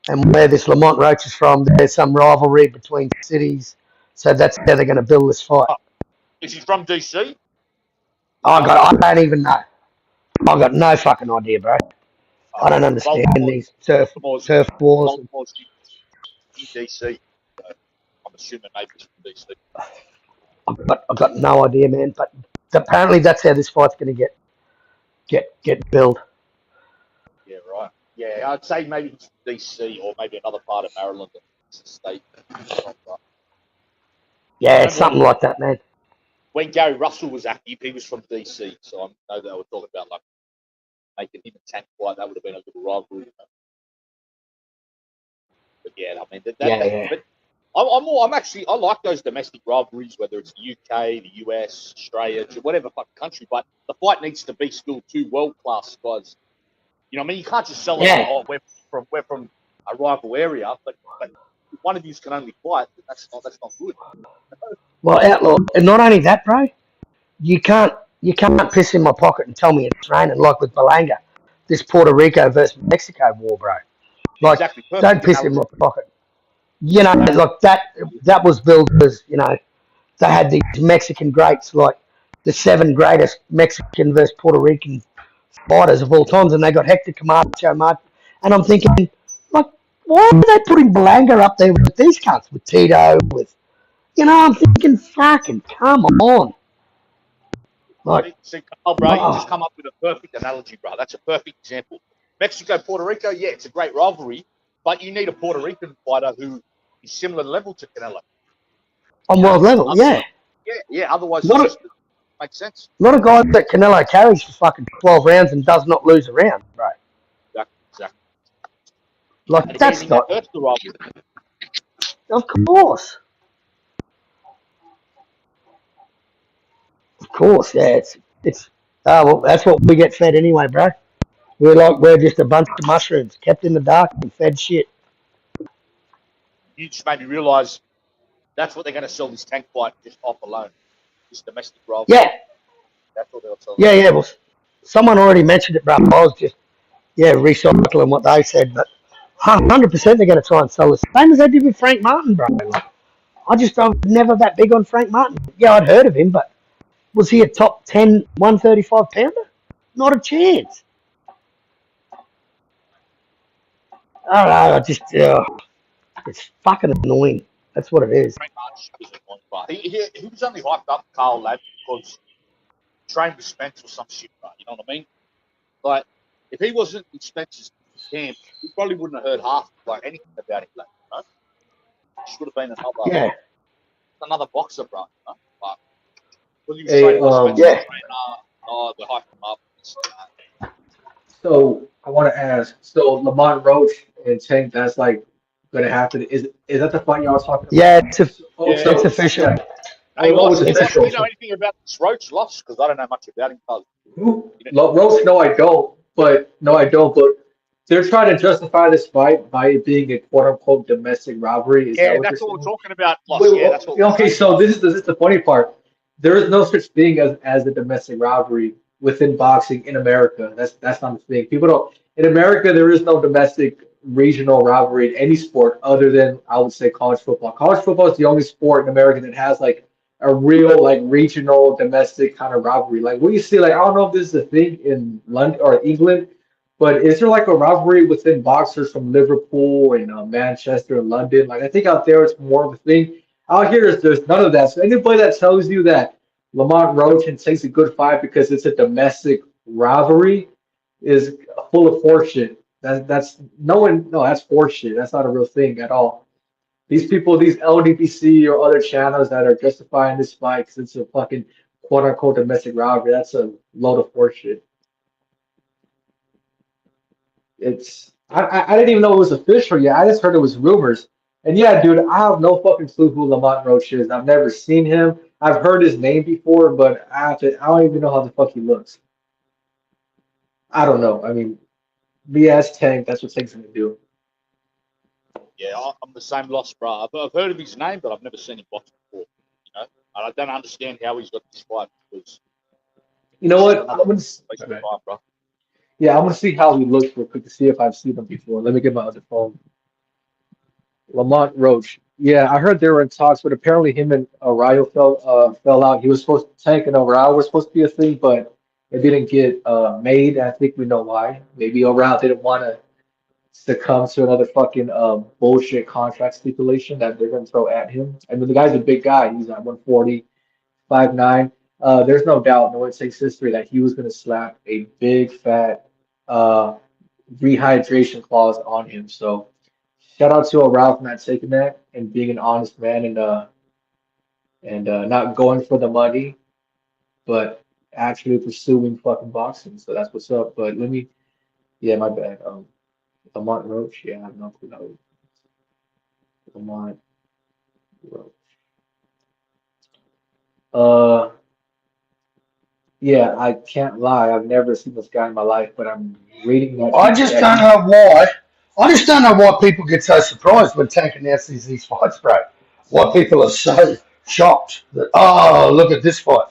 and where this Lamont Roach is from, there's some rivalry between cities. So that's how they're going to build this fight. Is he from DC? I don't even know. I've got no fucking idea, bro. I don't understand these turf wars. Baltimore's in DC. I'm assuming maybe it's from DC. I've got no idea, man. But apparently that's how this fight's going to get built. Yeah, right. Yeah, I'd say maybe it's from DC or maybe another part of Maryland. It's a state. Yeah, it's something like that, man. When Gary Russell was active, he was from DC, so I know they were talking about like making him a Tank fight. That would have been a little rivalry. You know? But yeah, I mean, but I like those domestic rivalries, whether it's the UK, the US, Australia, whatever fucking country. But the fight needs to be still two world class guys. You know, what I mean, you can't just sell it. Oh, we're from a rival area, but if one of you can only fight, that's not good. Well, Outlaw, and not only that, bro, you can't piss in my pocket and tell me it's raining like with Belanga, this Puerto Rico versus Mexico war, bro. Like, exactly. don't piss in my pocket. You know, like that was built as, you know, they had these Mexican greats, like the 7 greatest Mexican versus Puerto Rican fighters of all times, and they got Hector Camacho, and I'm thinking, like, why are they putting Belanga up there with these cunts, with Tito, with, you know, I'm thinking, fucking, come on. Like, See, Carl, bro, you just come up with a perfect analogy, bro. That's a perfect example. Mexico, Puerto Rico, yeah, it's a great rivalry, but you need a Puerto Rican fighter who is similar level to Canelo. on world level. Yeah, Yeah. Otherwise, it not a just makes sense. not a guy that Canelo carries for fucking 12 rounds and does not lose a round, bro. Exactly. Like And if that's anything, that not. hurts the rivalry. Of course, yeah. It's. Well, that's what we get fed anyway, bro. We're just a bunch of mushrooms kept in the dark and fed shit. You just made me realise that's what they're going to sell this tank fight just off alone. This domestic rivalry. Yeah, That's what they'll sell. yeah. Well, someone already mentioned it, bro. I was just recycling what they said, but 100% they're going to try and sell the same as they did with Frank Martin, bro. Like, I'm never that big on Frank Martin. Yeah, I'd heard of him, but was he a top 10 135 pounder? Not a chance. I don't know. It's fucking annoying. That's what it is. Frank Martin was annoying, but he was only hyped up Carl Ladd because he trained with Spence or some shit, right? You know what I mean? Like, if he wasn't in Spence's camp, he probably wouldn't have heard half anything about him, like, you know? He should have been another boxer, bro. You know? Like, when he was training with Spence's trainer, they hyped him up. So I want to ask. So Lamont Roach and Tank, that's like going to happen. Is that the fight y'all was talking about? Yeah, it's official. Yeah. Hey, Roach, do you know anything about this Roach loss? Because I don't know much about him. Who? Roach? No, I don't. But they're trying to justify this fight by it being a quote unquote domestic rivalry. Is that what that's you're what saying? we're talking about. That's what Okay, so this is the funny part. There is no such thing as a domestic rivalry within boxing in America. That's not a thing. People don't. In America, there is no domestic regional rivalry in any sport other than, I would say, college football. College football is the only sport in America that has like a real like regional domestic kind of rivalry. Like what you see, like I don't know if this is a thing in London or England, but is there like a rivalry within boxers from Liverpool and Manchester and London? Like I think out there it's more of a thing. Out here there's none of that. So anybody that tells you that Lamont Roach takes a good fight because it's a domestic rivalry is full of horseshit. That's horseshit. That's not a real thing at all. These people, these LDBC or other channels that are justifying this fight because it's a fucking quote unquote domestic rivalry, that's a load of horseshit. I didn't even know it was official yet. I just heard it was rumors. And yeah, dude, I have no fucking clue who Lamont Roach is. I've never seen him. I've heard his name before, but I don't even know how the fuck he looks. I don't know. I mean, BS Tank, that's what Tank's gonna do. Yeah, I'm the same loss, bro. I've heard of his name, but I've never seen him box before. You know, and I don't understand how he's got this fight because. You know what? I'm gonna. Bro. Yeah, I'm gonna see how he looks real quick to see if I've seen him before. Let me get my other phone. Lamont Roach. Yeah, I heard they were in talks, but apparently him and Arroyo fell out. He was supposed to Tank and Arroyo was supposed to be a thing, but it didn't get made. I think we know why. Maybe Arroyo didn't want to succumb to another fucking bullshit contract stipulation that they're gonna throw at him. I mean, the guy's a big guy. He's at 140, 5'9". There's no doubt, no one takes history that he was gonna slap a big fat rehydration clause on him. So shout out to Ralph not taking that and being an honest man and not going for the money, but actually pursuing fucking boxing. So that's what's up. But my bad. Lamont Roach, yeah, I have no clue. Lamont Roach. Yeah, I can't lie. I've never seen this guy in my life, but I'm reading that. I just don't know why. I just don't know why people get so surprised when Tank announces these fights, bro. Why people are so shocked that, oh, look at this fight.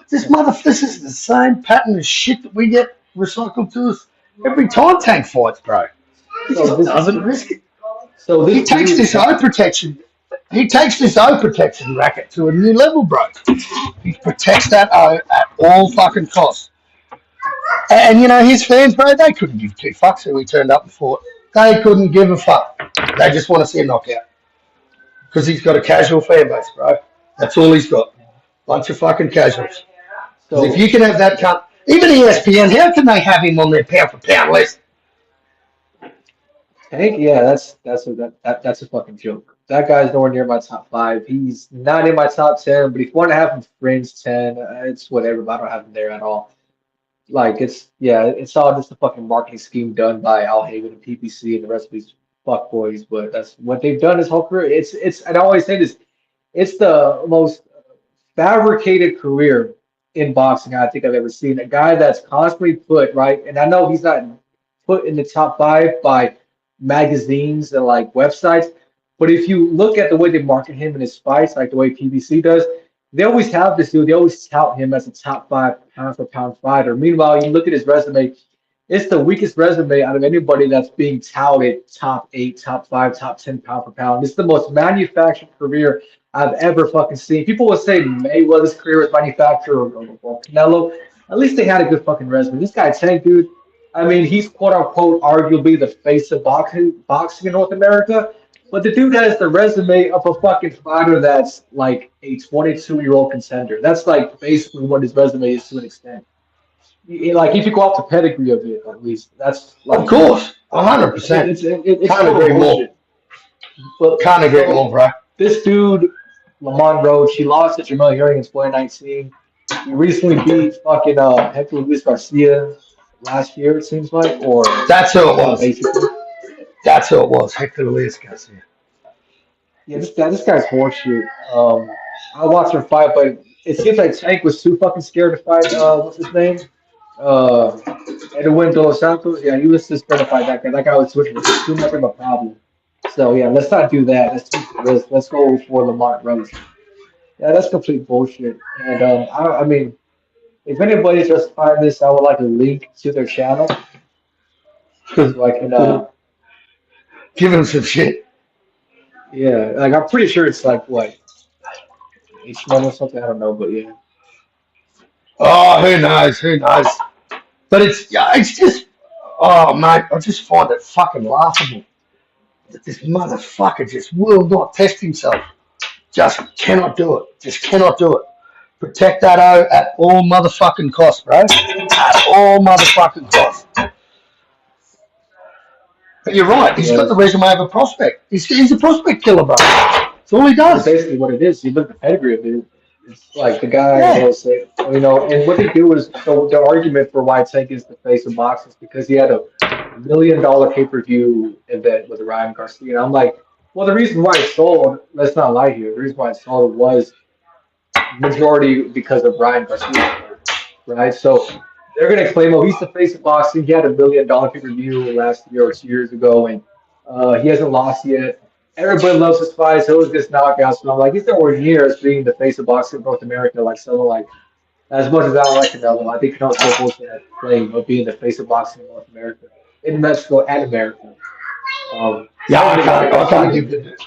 This is the same pattern of shit that we get recycled to us every time Tank fights, bro. He just doesn't risk it. So he takes this eye protection. He takes this eye protection racket to a new level, bro. He protects that eye at all fucking costs. And you know his fans, bro, they couldn't give two fucks who he turned up and fought. They couldn't give a fuck. They just want to see a knockout because he's got a casual fan base, bro. That's all he's got. Bunch of fucking casuals. So if you can have that cunt, even ESPN, how can they have him on their pound for pound list? Tank, yeah, that's a fucking joke. That guy's nowhere near my top 5. He's not in my top 10, but if you want to have him fringe 10, it's whatever, but I don't have him there at all. Like, it's all just a fucking marketing scheme done by Al Haven and PPC and the rest of these fuckboys, but that's what they've done his whole career. And I always say this, it's the most fabricated career in boxing I think I've ever seen. A guy that's constantly put, right, and I know he's not put in the top 5 by magazines and like websites, but if you look at the way they market him in his fights, like the way PBC does, they always have this dude. They always tout him as a top 5 pound for pound fighter. Meanwhile, you look at his resume, it's the weakest resume out of anybody that's being touted top 8, top 5, top 10 pound for pound. It's the most manufactured career I've ever fucking seen. People will say Mayweather's career was manufactured or Canelo. At least they had a good fucking resume. This guy Tank, dude. I mean, he's quote unquote arguably the face of boxing in North America. But the dude has the resume of a fucking fighter that's like a 22-year-old contender. That's like basically what his resume is to an extent. Like if you go off the pedigree of it, at least that's like, Of course, 100%. It's Can't total agree more. bullshit. But Can't agree more, bro. this dude, Lamont Roach, he lost to Jamel Herring in 2019. He recently beat fucking Hector Luis Garcia last year, it seems like, or That's who it was. basically. That's who it was. Hector Luis Garcia. Yeah, this guy's horseshit. I watched him fight, but it seems like Tank was too fucking scared to fight. What's his name? Edwin Dos Santos. Yeah, he was just gonna fight that guy. That guy was switching. It's too much of a problem. So yeah, let's not do that. Let's go for Lamont Roach. Yeah, that's complete bullshit. And I mean, if anybody's justifying this, I would like a link to their channel so I can Give him some shit. yeah, like I'm pretty sure it's like what H1 or something. I don't know, but yeah. Oh, who knows? Who knows? But it's just, oh, mate, I just find it fucking laughable that this motherfucker just will not test himself. Just cannot do it. Just cannot do it. Protect that O at all motherfucking costs, bro. At all motherfucking costs. But you're right. He's got the resume of a prospect. He's a prospect killer, bro. That's all he That's does. basically what it is. You look at the pedigree of it. It's like the guy, Yeah. and what they do is the argument for why Tank is the face of boxing is because he had a $1 million pay-per-view event with Ryan Garcia. And I'm like, well, the reason why it sold, let's not lie here, the reason why it sold was majority because of Ryan Garcia, right? So they're going to claim, oh, he's the face of boxing. He had $1 million pay-per-view last year or 2 years ago, and he hasn't lost yet. Everybody loves his fights. He always gets knockouts. And I'm like, he's nowhere near as being the face of boxing in North America. Like, someone like, as much as I don't like Canelo, I think Canelo's so close to that claim of being the face of boxing in North America, in Mexico and America. Yeah, I can't give the,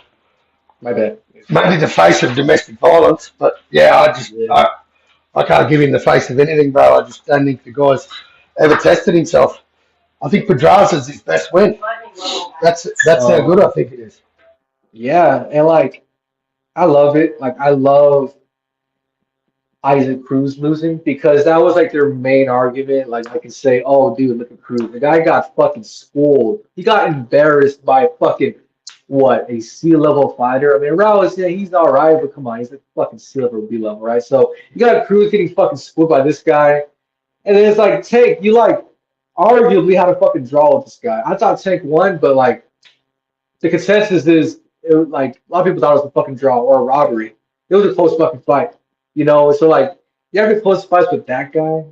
My bad. maybe the face of domestic violence, but yeah, I can't give him the face of anything, bro. I just don't think the guy's ever tested himself. I think Pedraza's his best win. That's how good I think it is. Yeah, and like, I love it. Like, I love Isaac Cruz losing because that was like their main argument. Like, I can say, oh, dude, look at Cruz. The guy got fucking schooled. He got embarrassed by fucking what, a C-level fighter. I mean, Raul, yeah, he's all right, but come on, he's a fucking C-level, B-level, right? So you got Cruz getting fucking schooled by this guy, and then it's like, Tank, you like arguably had a fucking draw with this guy. I thought Tank won, but like the consensus is it was like a lot of people thought it was a fucking draw or a robbery. It was a close fucking fight, you know. So like, you have close fights with that guy.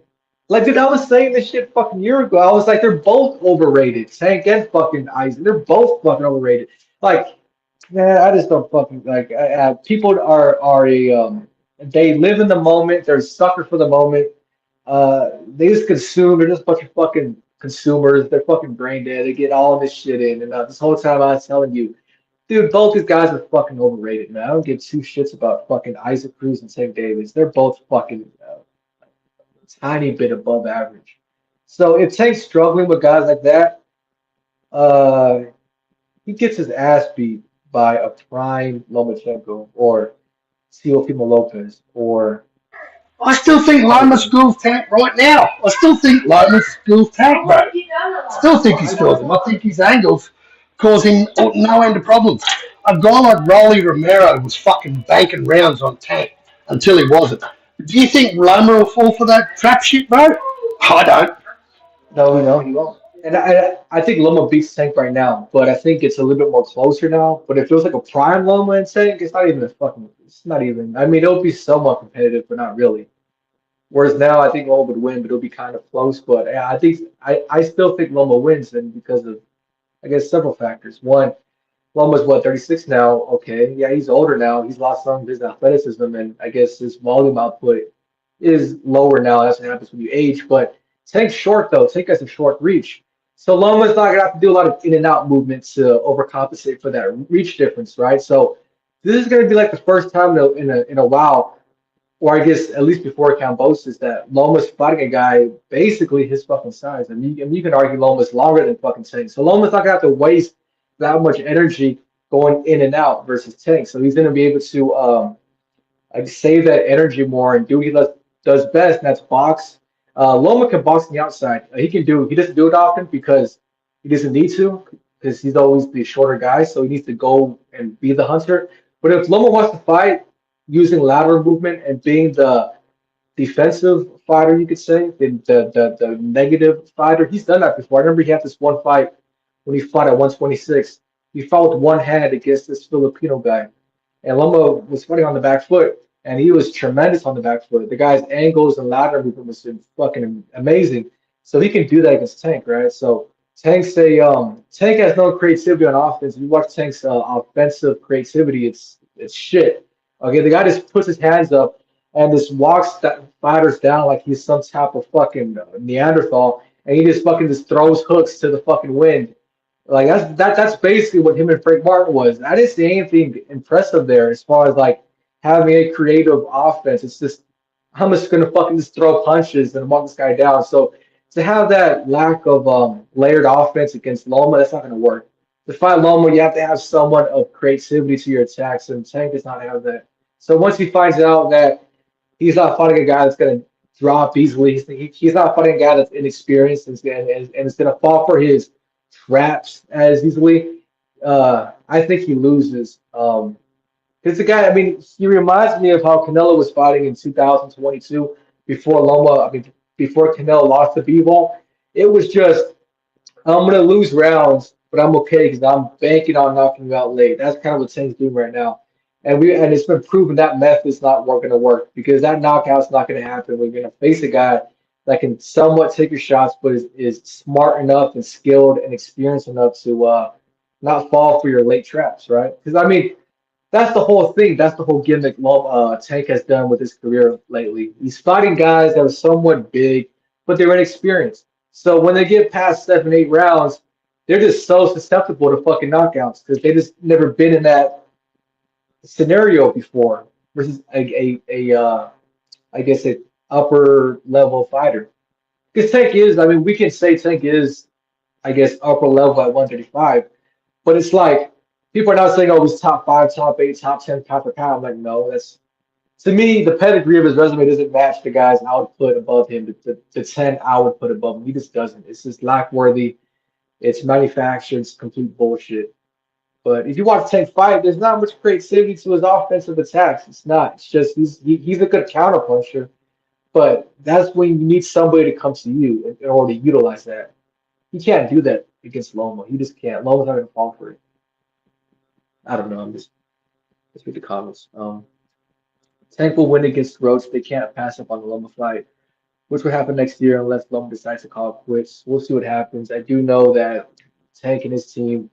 Like, dude, I was saying this shit fucking year ago. I was like, they're both overrated. Tank and fucking Isaac, they're both fucking overrated. Like, man, I just don't fucking like. People are they live in the moment. They're a sucker for the moment. They just consume. They're just a bunch of fucking consumers. They're fucking brain dead. They get all this shit in. And this whole time I was telling you, dude, both these guys are fucking overrated, man. I don't give two shits about fucking Isaac Cruz and Tank Davis. They're both fucking a tiny bit above average. So if Tank's struggling with guys like that, he gets his ass beat by a prime Lomachenko or Teofimo Lopez or. I still think Loma schools Tank right now. I still think Loma schools Tank, bro. Still think he schools him. I think his angles cause him no end of problems. a guy like Rolly Romero was fucking banking rounds on Tank until he wasn't. Do you think Loma will fall for that trap shit, bro? I don't. No, he won't. And I think Loma beats Tank right now, but I think it's a little bit more closer now. But if it was like a prime Loma and Tank, it's not even a fucking. It's not even. I mean, it'll be somewhat competitive, but not really. Whereas now, I think Loma would win, but it'll be kind of close. But yeah, I still think Loma wins, and because of I guess several factors. One, Loma's what 36 now. Okay, yeah, he's older now. He's lost some of his athleticism, and I guess his volume output is lower now. That's what happens when you age. But Tank's short though. Tank has a short reach, so Loma's not gonna have to do a lot of in and out movements to overcompensate for that reach difference, right? So this is gonna be like the first time in a while, or I guess at least before Cambosis, that Loma's fighting a guy basically his fucking size. I mean, you can argue Loma's longer than fucking Tank. So Loma's not gonna have to waste that much energy going in and out versus Tank. So he's gonna be able to like save that energy more and do what does best, and that's box. Loma can box on the outside. He doesn't do it often because he doesn't need to, because he's always the shorter guy, so he needs to go and be the hunter. But if Loma wants to fight using lateral movement and being the defensive fighter, you could say, the negative fighter, he's done that before. I remember he had this one fight when he fought at 126. He fought with one hand against this Filipino guy. And Loma was fighting on the back foot, and he was tremendous on the back foot. The guy's angles and lateral movement was fucking amazing. So he can do that against Tank, right? So Tank has no creativity on offense. If you watch Tank's offensive creativity, it's shit. Okay, the guy just puts his hands up and just walks that fighters down like he's some type of fucking Neanderthal, and he just fucking just throws hooks to the fucking wind. Like that's basically what him and Frank Martin was. I didn't see anything impressive there as far as like having a creative offense. It's just I'm just gonna fucking just throw punches and walk this guy down. So to have that lack of layered offense against Loma, that's not gonna work. To fight Loma, you have to have somewhat of creativity to your attacks, and Tank does not have that. So once he finds out that he's not fighting a guy that's gonna drop easily, he's not fighting a guy that's inexperienced and is gonna fall for his traps as easily. I think he loses. Because the guy, I mean, he reminds me of how Canelo was fighting in 2022 before Loma, I mean, before Canelo lost the B-ball. It was just, I'm going to lose rounds, but I'm okay because I'm banking on knocking you out late. That's kind of what Tank's doing right now. And it's been proven that method's not going to work because that knockout's not going to happen. We're going to face a guy that can somewhat take your shots, but is smart enough and skilled and experienced enough to not fall for your late traps, right? Because I mean, that's the whole thing. That's the whole gimmick Tank has done with his career lately. He's fighting guys that are somewhat big, but they're inexperienced. So when they get past 7, 8 rounds, they're just so susceptible to fucking knockouts because they just never been in that scenario before versus I guess a upper level fighter. Because Tank is, I mean, we can say Tank is, I guess, upper level at 135, but it's like people are not saying, oh, he's top 5, top 8, top 10 pound for pound. I'm like, no, that's to me, the pedigree of his resume doesn't match the guys I would put above him, the 10 I would put above him. He just doesn't. It's just lack worthy. It's manufactured. It's complete bullshit. But if you watch Tank fight, there's not much creativity to his offensive attacks. It's not. It's just he's a good counter puncher. But that's when you need somebody to come to you in order to utilize that. He can't do that against Loma. He just can't. Loma's not going to fall for it. I don't know. Let's read the comments. Tank will win against Roach. They can't pass up on the Loma fight, which will happen next year unless Loma decides to call it quits. We'll see what happens. I do know that Tank and his team,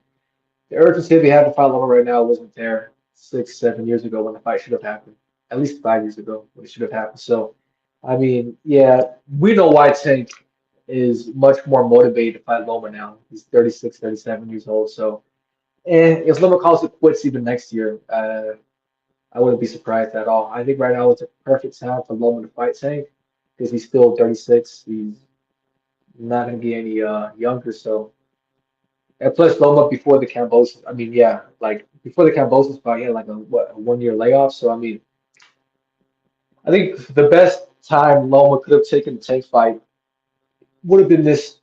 the urgency they have to fight Loma right now wasn't there 6, 7 years ago when the fight should have happened. At least 5 years ago when it should have happened. So, I mean, yeah, we know why Tank is much more motivated to fight Loma now. He's 36, 37 years old. So, and if Loma calls it quits even next year, I wouldn't be surprised at all. I think right now it's a perfect time for Loma to fight Tank because he's still 36. He's not going to be any younger. So, and plus Loma before the Cambosis, I mean, yeah, like before the Cambosis fight, he had like a 1 year layoff. So, I mean, I think the best time Loma could have taken the Tank fight would have been this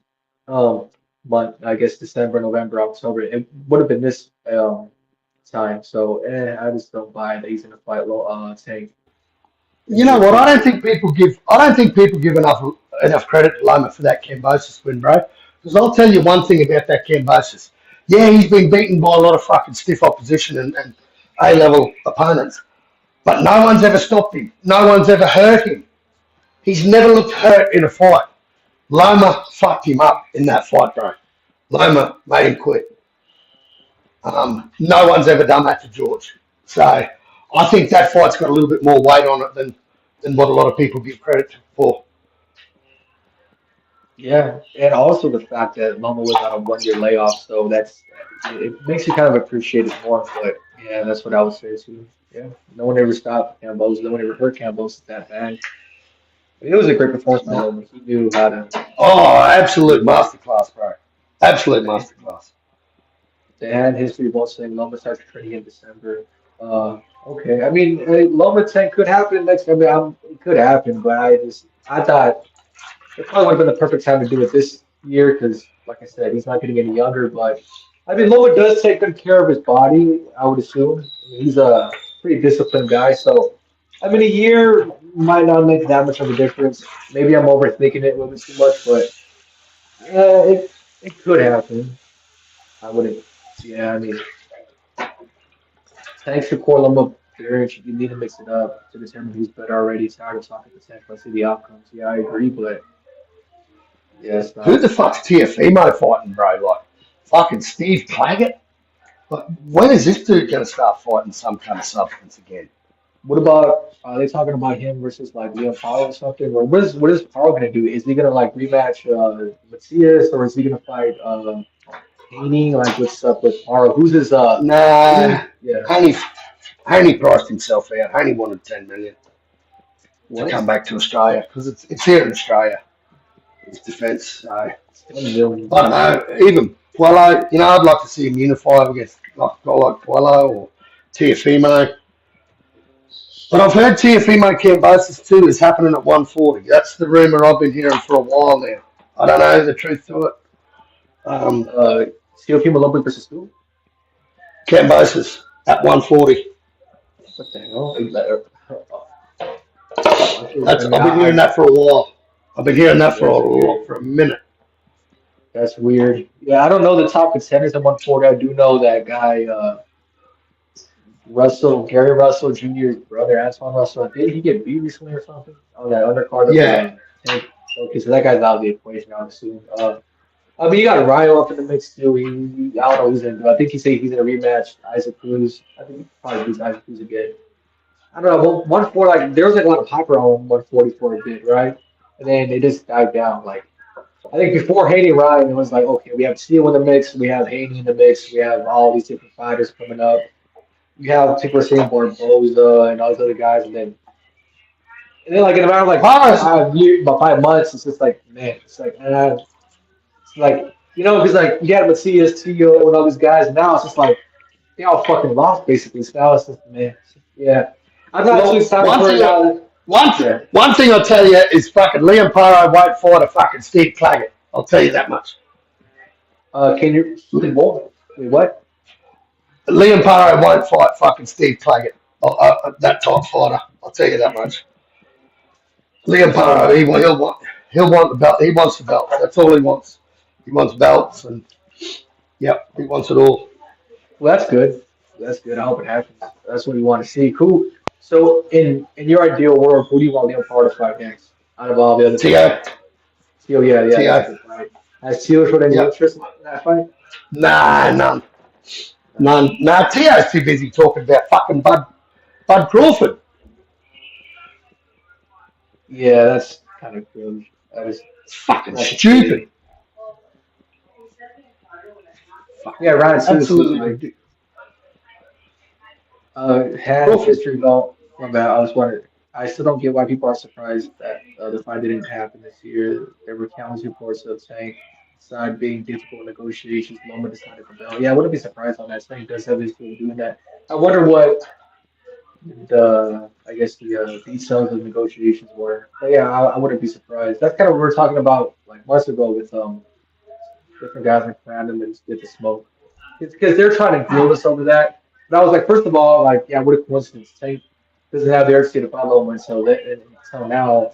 month, I guess December, November, October. It would have been this time. So I just don't buy that he's gonna fight Tank. You know what? I don't think people give enough credit to Loma for that Cambosis win, bro. Because I'll tell you one thing about that Cambosis. Yeah, he's been beaten by a lot of fucking stiff opposition and A-level opponents, but no one's ever stopped him. No one's ever hurt him. He's never looked hurt in a fight. Loma fucked him up in that fight, bro. Loma made him quit. No one's ever done that to George. So I think that fight's got a little bit more weight on it than what a lot of people give credit for. Yeah, and also the fact that Loma was on a 1 year layoff, so it makes you kind of appreciate it more. But yeah, that's what I would say too. Yeah, no one ever stopped Campos. No one ever hurt Campos that bad. But it was a great performance by Loma. He knew how to. Oh, absolute masterclass, bro. Absolute masterclass. They had history of both saying Loma starts training in December. Okay, I mean, Loma Tank could happen next. I mean, it could happen, but I thought. It probably would have been the perfect time to do it this year because, like I said, he's not getting any younger. But I mean, Loma does take good care of his body, I would assume. I mean, he's a pretty disciplined guy. So, I mean, a year might not make that much of a difference. Maybe I'm overthinking it a little bit too much, but it could happen. I wouldn't. Yeah, I mean, thanks to core Loma experience, you need to mix it up to determine who's better already. Tired of talking to Tank. Let's see the outcomes. Yeah, I agree, but. Yes. Who the fuck's TFEMO fighting, bro? Like, fucking Steve Claggett? Like, when is this dude going to start fighting some kind of substance again? What about, are they talking about him versus, like, Leon Powell or something? Or what is Powell going to do? Is he going to, like, rematch Macias, or is he going to fight Haney? Like, what's up with Powell? Who's his, Nah. Yeah. Haney priced himself out. Haney wanted 10 million to come back to Australia because it's here in Australia. His defence. I don't know. Even Puello, I'd like to see him unify against like a guy like Puello or Tiafimo. But I've heard Tiafimo Cambosis too is happening at 140. That's the rumour I've been hearing for a while now. I don't know the truth to it. Tiafimo Lombrick versus who? Cambosis at 140. What the hell? I've been hearing that for a while. I've been hearing that for a minute. That's weird. Yeah, I don't know the top contenders at 140. I do know that guy, Gary Russell Jr.'s brother, Antoine Russell. Did he get beat recently or something on that undercard? Yeah. Okay, so that guy's out of the equation, I would assume. I mean, you got Ryo up in the mix too. I don't know who's in, but I think he's going to rematch Isaac Cruz. I think he probably beats Isaac Cruz again. I don't know. 140, like there was like a lot of hype around 140 for a bit, right? And then it just died down. Like I think before Haney Ryan, it was like, okay, we have Steele in the mix, we have Haney in the mix, we have all these different fighters coming up. You have people saying Barboza and all these other guys, and then like in a matter of like about 5 months, it's just like man, it's like because like you had Macias, Tio, and all these guys, and now it's just like they all fucking lost basically. So now it's just man, yeah. I'm not too excited One thing I'll tell you is fucking Liam Paro won't fight a fucking Steve Claggett. I'll tell you that much. Can you wait, what? Liam Paro won't fight fucking Steve Claggett. That top fighter. I'll tell you that much. Liam Paro, he'll want the belt. He wants the belt. That's all he wants. He wants belts and he wants it all. Well, that's good. That's good. I hope it happens. That's what we want to see. Cool. So, in your ideal world, who do you want Liam Paro to fight next? Out of all the other Tio, yeah. Has Tio showed any interest in that fight? Nah, none. Nah, Tio's too busy talking about fucking Bud Crawford. Yeah, that's kind of cringe. That is fucking stupid. Yeah, Ryan absolutely. Had history though from that. I was wondering. I still don't get why people are surprised that the fight didn't happen this year. There were countless reports of Tank side being difficult negotiations. Loma decided to bail. Yeah, I wouldn't be surprised on that. Tank does have history of doing that. I wonder what the details of negotiations were. But yeah, I wouldn't be surprised. That's kind of what we were talking about like months ago with different guys like random and just get the smoke. It's because they're trying to grill us over that. But I was like, first of all, like, yeah, what a coincidence. Tank doesn't have the urgency to follow him until now.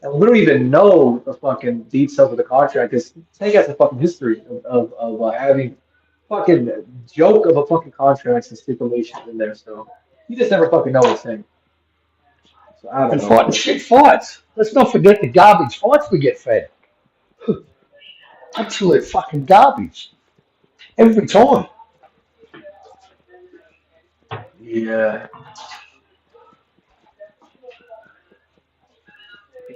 And we don't even know the fucking details of the contract because Tank has a fucking history of having fucking joke of a fucking contracts and stipulations in there. So you just never fucking know what's saying. So I don't And know. fighting shit fights. Let's not forget the garbage fights we get fed. Absolute fucking garbage. Every time. Yeah.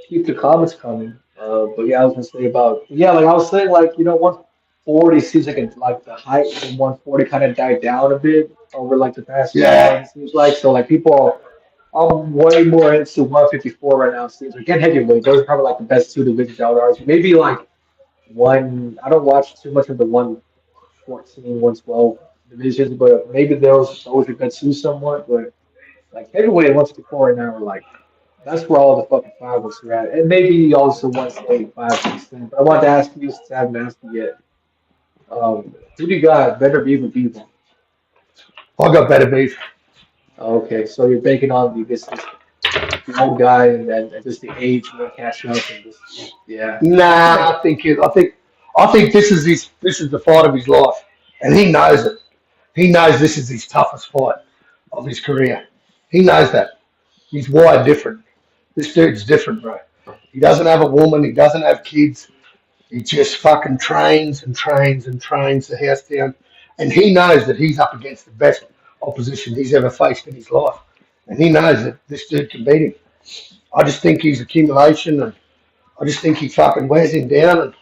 Keep the comments coming. But yeah, I was gonna say about like I was saying, like 140 seems like the height in 140 kind of died down a bit over like the past few Yeah. months. It seems like so like people. I'm way more into 154 right now. Seems again heavyweight. Those are probably like the best two divisions I would argue. Maybe like one. I don't watch too much of the 114, 112 divisions, but maybe those are good too somewhat. But like heavyweight and 154 right now are like. That's where all the fucking fireworks are at. And maybe also 175 to extent. But I wanted to ask you since I haven't asked you yet. Who do you got? Better Beef or Beaver? I got better beef. Okay, so you're banking on the old guy and just the age will catch up and just yeah. Nah, I think this is the fight of his life. And he knows it. He knows this is his toughest fight of his career. He knows that. He's wired different. This dude's different, bro. He doesn't have a woman. He doesn't have kids. He just fucking trains and trains and trains the house down. And he knows that he's up against the best opposition he's ever faced in his life. And he knows that this dude can beat him. I just think he's accumulation, and I just think he fucking wears him down. And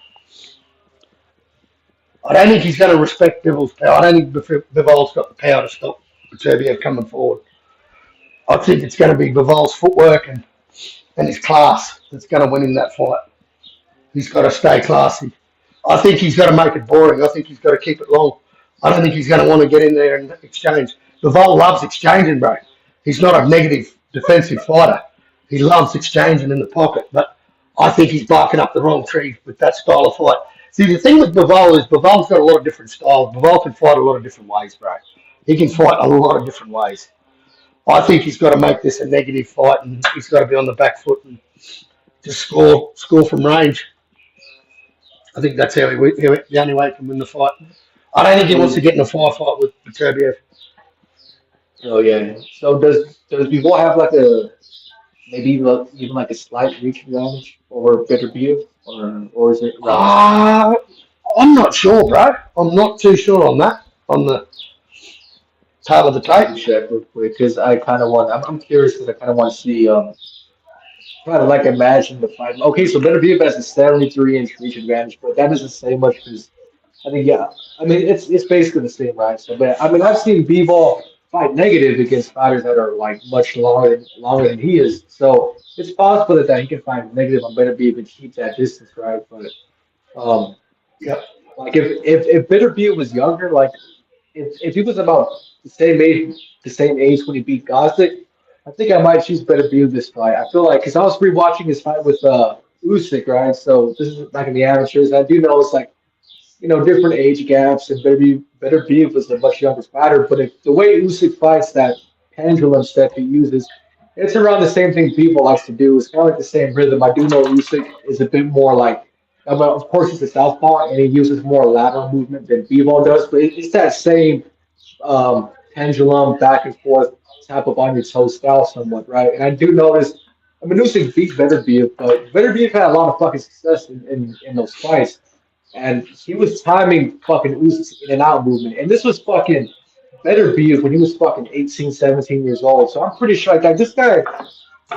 I don't think he's going to respect Bivol's power. I don't think Bivol's got the power to stop Beterbiev coming forward. I think it's going to be Bivol's footwork and his class that's going to win him that fight. He's got to stay classy. I think he's got to make it boring. I think he's got to keep it long. I don't think he's going to want to get in there and exchange. Bivol loves exchanging, bro. He's not a negative defensive fighter. He loves exchanging in the pocket, but I think he's barking up the wrong tree with that style of fight. See, the thing with Bivol is Bivol's got a lot of different styles. Bivol can fight a lot of different ways, bro. He can fight a lot of different ways. I think he's got to make this a negative fight, and he's got to be on the back foot and just score from range. I think that's how the only way he can win the fight. I don't think he wants to get in a fight with Beterbiev. Oh yeah. So does Bivol have like a maybe even like a slight reach advantage over Better Beef or is it I'm not sure, bro. I'm not too sure on that. On the tail of the tape. Check real quick because I kind of want. I'm curious because I kind of want to see. Try to like imagine the fight. Okay, so Better Beef has a 73-inch reach advantage, but that doesn't say much because I think I mean it's basically the same, right? So, but I mean I've seen B-Ball fight negative against fighters that are like much longer than he is. So it's possible that he can fight negative on Better Beef and keep that distance, right? But yep. Like if Better Beef was younger, like if he was about the same age when he beat Gosdick, I think I might choose Better Beef this fight. I feel like because I was rewatching his fight with Usyk, right? So this is back in the amateurs. I do know it's like different age gaps, and Better Beef was a much younger fighter. But if the way Usyk fights, that pendulum step he uses, it's around the same thing people likes to do. It's kind of like the same rhythm. I do know Usyk is a bit more like, of course, he's a southpaw, and he uses more lateral movement than Bivol does. But it's that same pendulum back and forth type of on your toe style, somewhat, right? And I do notice. I mean, Usyk beat Better Beef, but Better Beef had a lot of fucking success in those fights. And he was timing fucking Usyk's in and out movement. And this was fucking Better Beef when he was fucking 18, 17 years old. So I'm pretty sure like this guy,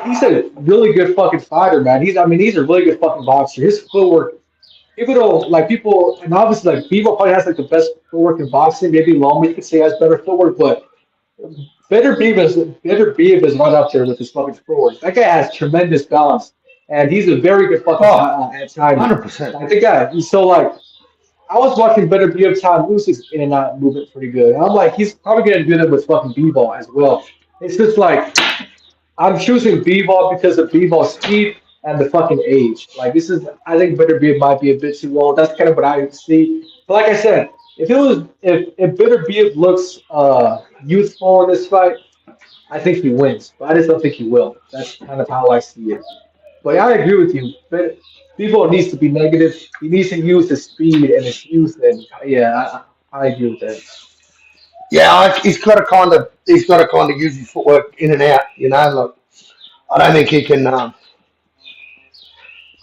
he's a really good fucking fighter, man. He's a really good fucking boxer. His footwork, people don't like people, and obviously like Bevo probably has like the best footwork in boxing. Maybe Loma you could say has better footwork, but Better Beef is right up there with his fucking footwork. That guy has tremendous balance. And he's a very good fucking at timing. 100%. I think he's so like I was watching Better Beef time Usyk's in and out movement pretty good. And I'm like, he's probably gonna do that with fucking B-ball as well. It's just like I'm choosing B-ball because of B-ball speed and the fucking age. Like I think Better Beef might be a bit too old. That's kind of what I see. But like I said, if Bitter Beef looks youthful in this fight, I think he wins. But I just don't think he will. That's kind of how I see it. But I agree with you. But Bivol needs to be negative. He needs to use his speed and his youth, and yeah, I agree with that. Yeah, he's got to kind of use his footwork in and out. You know, look, I don't think he can. I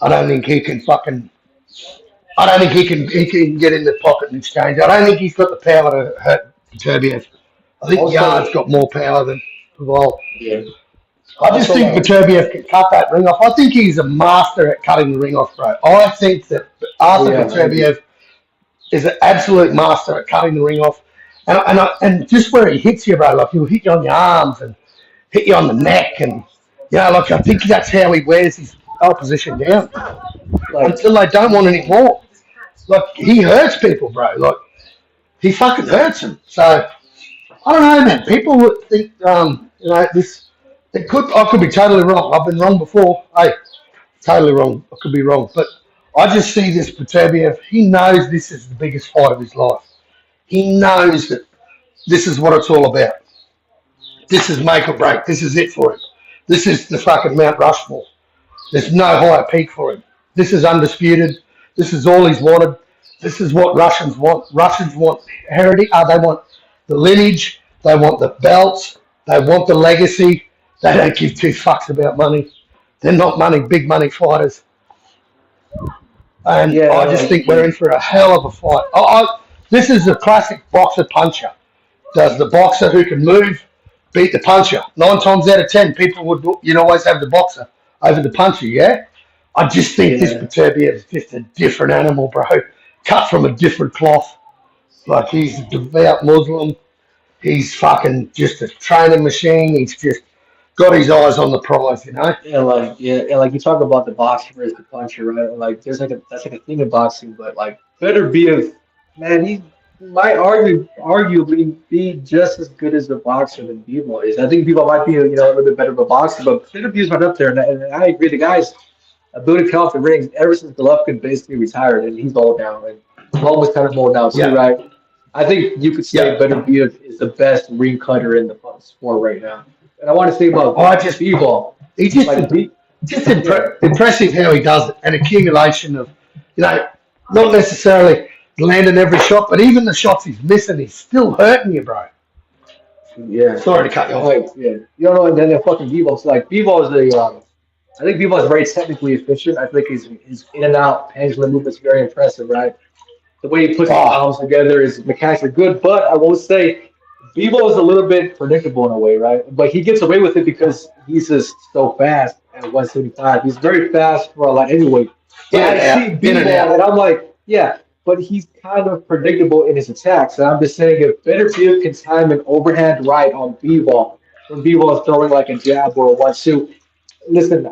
don't think he can fucking. I don't think he can get in the pocket and exchange. I don't think he's got the power to hurt Turbiev. I think Also, Yard's got more power than Pavel. yeah. I just Also, think Viterbiev can cut that ring off. I think he's a master at cutting the ring off, bro. I think that oh Arthur yeah, I agree. Viterbiev is an absolute master at cutting the ring off. And just where he hits you, bro, like he'll hit you on your arms and hit you on the neck. And, like I think that's how he wears his opposition down Like until they don't want any more. Like, he hurts people, bro. Like, he fucking hurts them. So, I don't know, man. People would think, this. I could be totally wrong. I've been wrong before. Hey, totally wrong. I could be wrong, but I just see this Peterbiev. He knows this is the biggest fight of his life. He knows that this is what it's all about. This is make or break. This is it for him. This is the fucking Mount Rushmore. There's no higher peak for him. This is undisputed. This is all he's wanted. This is what Russians want. Russians want heritage. They want the lineage. They want the belts. They want the legacy. They don't give two fucks about money. They're not big money fighters. And yeah, I just think we're in for a hell of a fight. This is a classic boxer puncher. Does the boxer who can move beat the puncher? 9 times out of 10, people you'd always have the boxer over the puncher, yeah? I just think this yeah. Peterbiev is just a different animal, bro. Cut from a different cloth. Like, he's a devout Muslim. He's fucking just a training machine. He's just got his eyes on the prize, And like you talk about the boxer versus the puncher, right? Like that's like a thing in boxing, but like Better Beef, man, he might arguably be just as good as a boxer than Bivol is. I think Bivol might be a little bit better of a boxer, but Better Beef's right up there, and I agree. The guy's ability to come off the rings ever since Golovkin basically retired, and he's all down, and Lom was kind of more down too, Yeah. right? I think you could say Yeah. Better Beef is the best ring cutter in the sport right now. And I want to say about Bivol. He just Like, impressive how he does it. An accumulation of, not necessarily landing every shot, but even the shots he's missing, he's still hurting you, bro. yeah. Sorry to cut you off. Like, yeah. You don't know, and then fucking Bivol. Like, Bivol is I think Bivol is very technically efficient. I think his in and out pendulum movement is very impressive, right? The way he puts his arms together, his mechanics are good, but I will say Bivol is a little bit predictable in a way, right? But he gets away with it because he's just so fast at 175. He's very fast for a lot anyway. But I see Bivol, and I'm like, yeah, but he's kind of predictable in his attacks. And I'm just saying, if Better Beef can time an overhand right on Bivol, when Bivol is throwing like a jab or a 1-2, listen,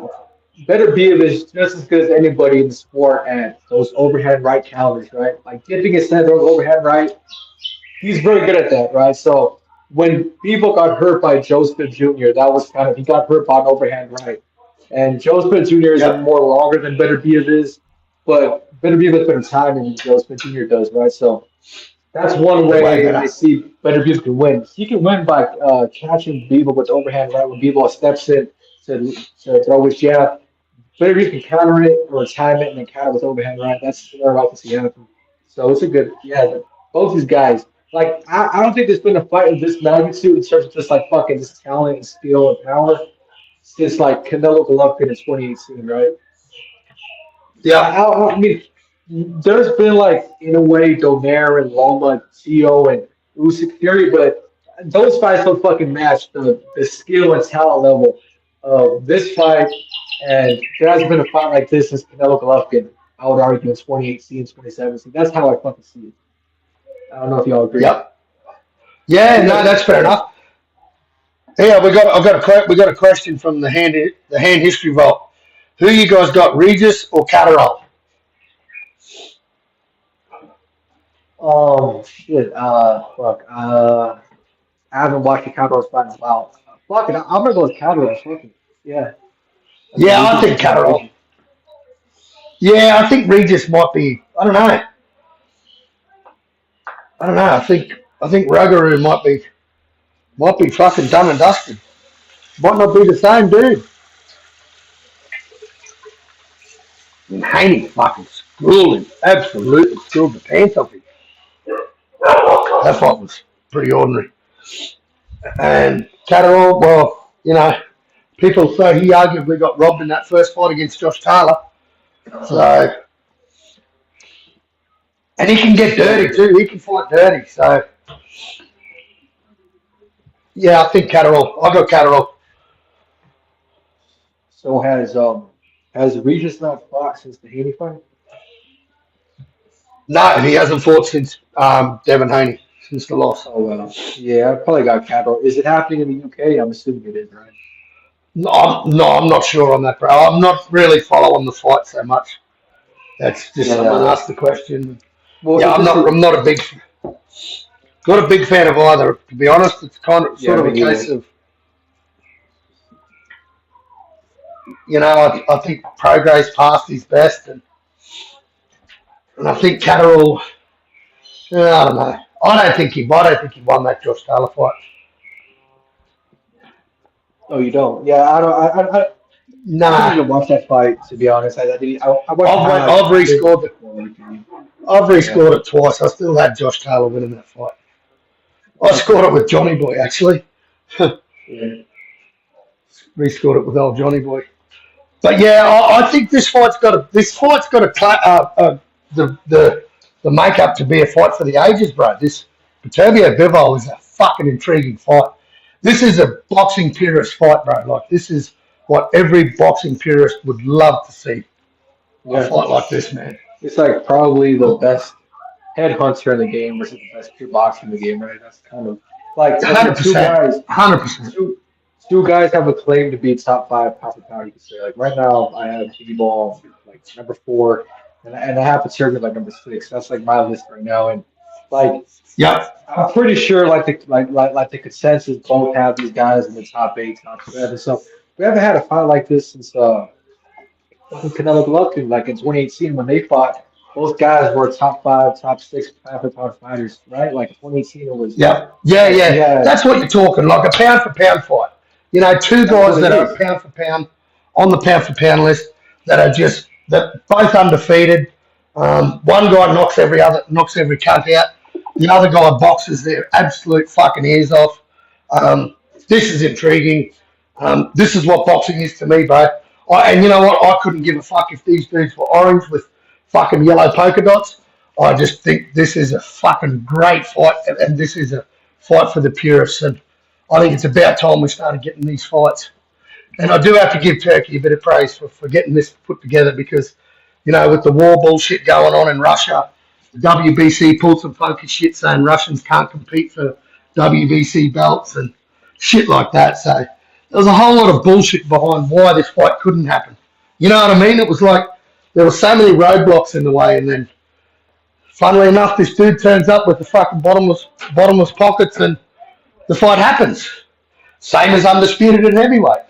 Better Beef is just as good as anybody in the sport at those overhand right counters, right? Like dipping his head, throwing overhand right. He's very good at that, right? So when Bivol got hurt by Joe Smith Jr., that was he got hurt by an overhand right. And Joe Smith Jr. is more longer than Better Beef is, but Better Beef has better timing than Joe Smith Jr. does, right? So that's one way I see Better Beef can win. He can win by catching Bivol with the overhand right when Bivol steps in to throw his jab. Better Beef can counter it or time it and then counter with overhand right. That's what I like to see happen. So it's a good, both these guys. Like, I don't think there's been a fight of this magnitude in terms of just like fucking this talent and skill and power since like Canelo Golovkin in 2018, right? Yeah. I mean, there's been like, in a way, Donaire and Loma, Tio, and Usyk Fury, but those fights don't fucking match the skill and talent level of this fight. And there hasn't been a fight like this since Canelo Golovkin, I would argue, in 2018, 2017. That's how I fucking see it. I don't know if y'all agree. Yep. Yeah, no, that's fair enough. Yeah, we got a question from the hand history vault. Who you guys got, Regis or Catterall? Shit. Fuck. I haven't watched the Cowboys fight in a while. Fuck it. I'm gonna go with Cowboys. Fuck it. Yeah. Yeah, I think Catterall. Yeah, I think Regis might be. I don't know. I don't know. I think Rougarou might be fucking done and dusted. Might not be the same dude. And Haney fucking schooled him. Absolutely schooled the pants off him. That fight was pretty ordinary. And Catterall, well, you know, people say he arguably got robbed in that first fight against Josh Taylor. So, and he can get dirty too. He can fight dirty. So, yeah, I think Catterall. I got Catterall. So has Regis not fought since the Haney fight? No, he hasn't fought since Devin Haney, since the loss. Oh well, yeah, I probably got Catterall. Is it happening in the UK? I'm assuming it is, right? No, I'm not sure on that, bro. I'm not really following the fight so much. That's just someone asked the question. Well, yeah, I'm not a big fan of either. To be honest, it's kind of sort of a case of, you know, I think Progress passed his best, and I think Catterall. I don't know. I don't think he won that Josh Taylor fight. Oh, you don't? Yeah, I don't. I didn't even watch that fight, to be honest. I didn't. I watched. I've rescored it. I've rescored it twice. I still had Josh Taylor winning that fight. I scored it with Johnny Boy actually. Rescored it with old Johnny Boy. But yeah, I think this fight's got a the makeup to be a fight for the ages, bro. This Viterbo Bivol is a fucking intriguing fight. This is a boxing purist fight, bro. Like this is what every boxing purist would love to see. A fight like this, man. It's like probably the best headhunter in the game versus the best pure boxer in the game, right? That's kind of like 100%. 100%. Two guys have a claim to be top 5 pound for pound. You could say like right now I have Biggie Ball like number 4, and I have Viterbo like number 6. That's like my list right now, and like I'm pretty sure like the consensus both have these guys in the top 8, top 7. So we haven't had a fight like this since Canelo Golovkin, like in 2018 when they fought. Both guys were top 5, top 6 pound for pound fighters, right? Like 2018 it was. Yeah. That's what you're talking, like a pound for pound fight. You know, two guys that are pound for pound on the pound for pound list that are just both undefeated. One guy knocks every cunt out. The other guy boxes their absolute fucking ears off. This is intriguing. This is what boxing is to me, bro. And you know what? I couldn't give a fuck if these dudes were orange with fucking yellow polka dots. I just think this is a fucking great fight, and this is a fight for the purists. And I think it's about time we started getting these fights. And I do have to give Turkey a bit of praise for getting this put together because, you know, with the war bullshit going on in Russia, the WBC pulled some funky shit saying Russians can't compete for WBC belts and shit like that. So there was a whole lot of bullshit behind why this fight couldn't happen. You know what I mean? It was like there were so many roadblocks in the way, and then, funnily enough, this dude turns up with the fucking bottomless pockets, and the fight happens. Same as undisputed at heavyweight.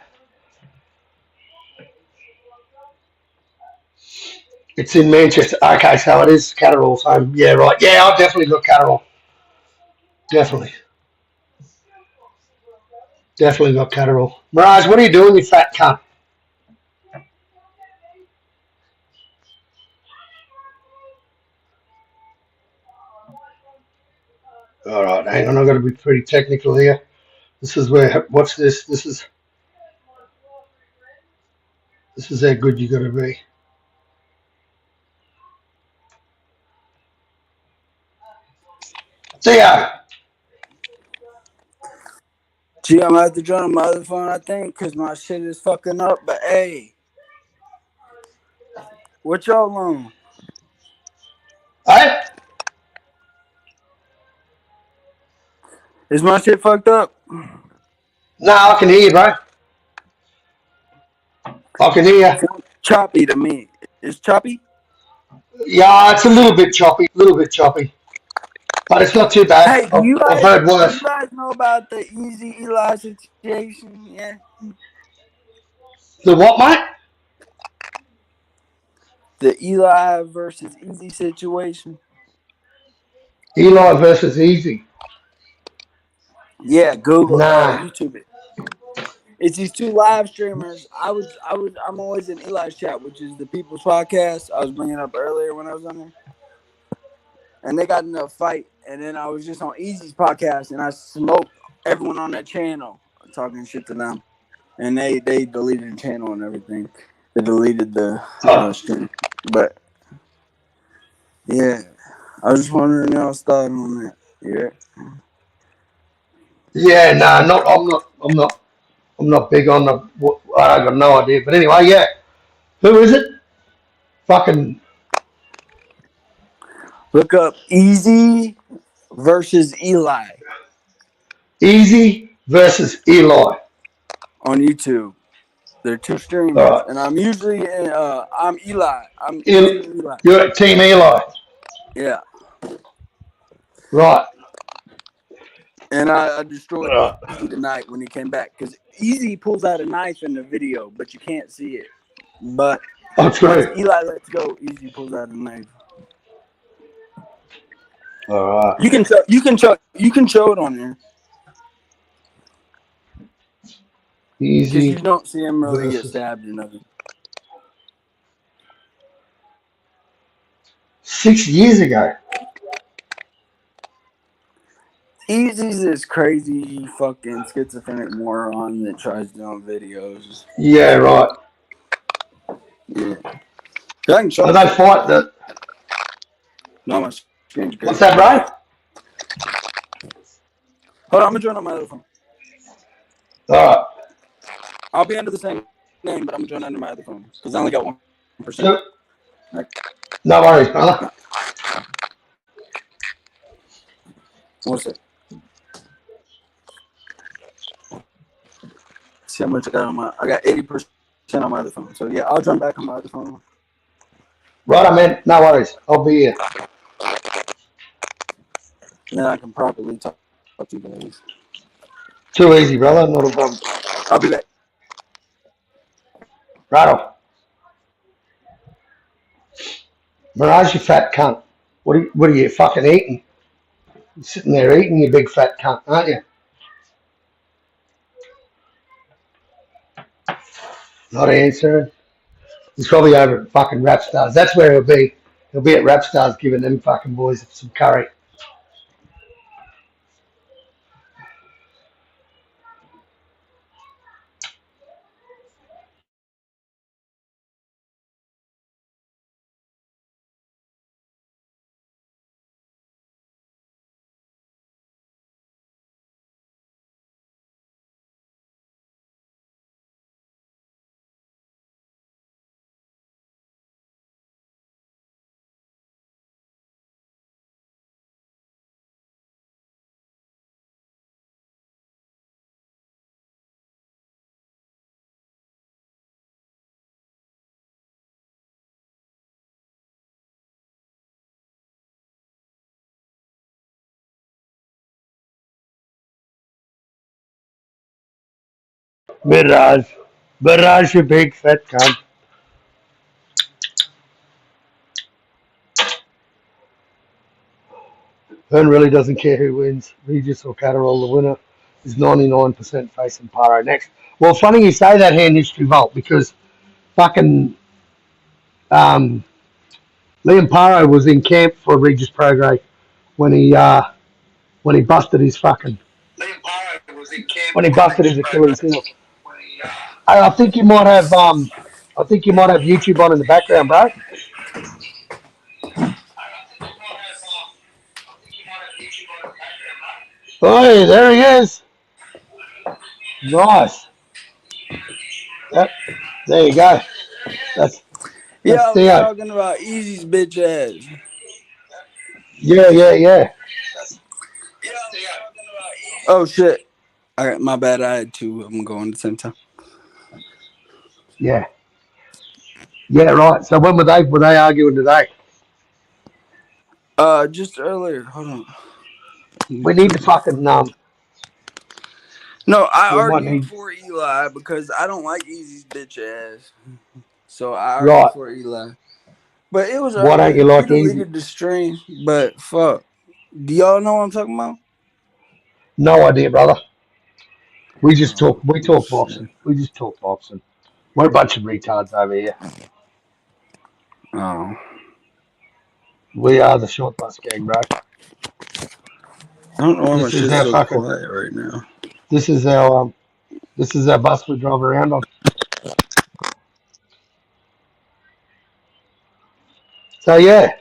It's in Manchester. Okay, so it is Catterall's home. Yeah, right. Yeah, I've definitely got Catterall. Definitely got Catterall. Mirage, what are you doing, you fat cunt? All right, hang on. I've got to be pretty technical here. This is where. Watch this. This is how good you got to be. Theo. Gee, I'm gonna have to join my other phone, I think, because my shit is fucking up. But hey, what y'all on? Hey? Is my shit fucked up? No, I can hear you, bro. I can hear you. Choppy to me. It's choppy? Yeah, it's a little bit choppy. But it's not too bad. Hey, I've heard worse. Do you guys know about the Easy Eli situation? Yeah. The what, mate? The Eli versus Easy situation. Eli versus Easy. Yeah, Google, Nah. YouTube it. It's these two live streamers. I'm always in Eli's chat, which is the People's Podcast. I was bringing up earlier when I was on there, and they got in a fight. And then I was just on Easy's podcast, and I smoked everyone on that channel talking shit to them, and they deleted the channel and everything. They deleted the stream, but yeah, I was just wondering y'all's thought on that. Yeah. Yeah, no, I'm not big on the. I got no idea, but anyway, yeah. Who is it? Fucking Look up Easy versus Eli Easy versus Eli on YouTube. They're two streamers, and I'm usually in. I'm Eli. I'm Team Eli. You're at Team Eli, Yeah, right? and I destroyed Easy tonight when he came back because Easy pulls out a knife in the video, but you can't see it. But That's once right. Eli lets go, Easy pulls out a knife. All right. You can show it on there because Easy you don't see him really get versus stabbed or nothing. 6 years ago. Easy's this crazy fucking schizophrenic moron that tries doing videos. Yeah, right. Yeah. I can show Did they fight that? No, my screen's What's crazy. that, bro? Hold on, I'm gonna join on my other phone. All right. I'll be under the same name, but I'm gonna join under my other phone because I only got 1%. No worries, brother. What's it? See how much I got on my. I got 80% on my other phone. So yeah, I'll jump back on my other phone. Right, man. No worries. I'll be here. And then I can properly talk to you guys. Too easy, brother. Not a problem. I'll be back. Right off. Mirage, you fat cunt. What are you fucking eating? You're sitting there eating, you big fat cunt, aren't you? Not answering. He's probably over at fucking Rap Stars. That's where he'll be. He'll be at Rap Stars giving them fucking boys some curry. Mirage. Mirage, you big fat cunt. Vern really doesn't care who wins. Regis or Catterall, the winner, is 99% facing Paro next. Well, funny you say that, Hand History Vault, because fucking Liam Paro was in camp for Regis Prograde when he busted his fucking when he busted his Achilles heel. I think you might have YouTube on in the background, bro. Oh, there he is. Nice. Yep. There you go. That's Yeah, I was Theo. talking about Easy's bitch ass. Yeah. Oh shit. All right, my bad. I had two of them going at the same time. Yeah, right. So when were they arguing today? Just earlier. Hold on. We need to fucking No, I we might argued need for Eli because I don't like Easy's bitch ass. So I right. argued for Eli. But it was Why don't earlier. you like He Easy? deleted the stream, but fuck. Do y'all know what I'm talking about? No idea, brother. We just Oh, talk. We talk shit. boxing. We just talk boxing. We're a bunch of retards over here. Oh. We are the short bus gang, bro. I don't know why my This is shit's our so fucking. quiet right now. This is our. This is our bus we drive around on. So yeah.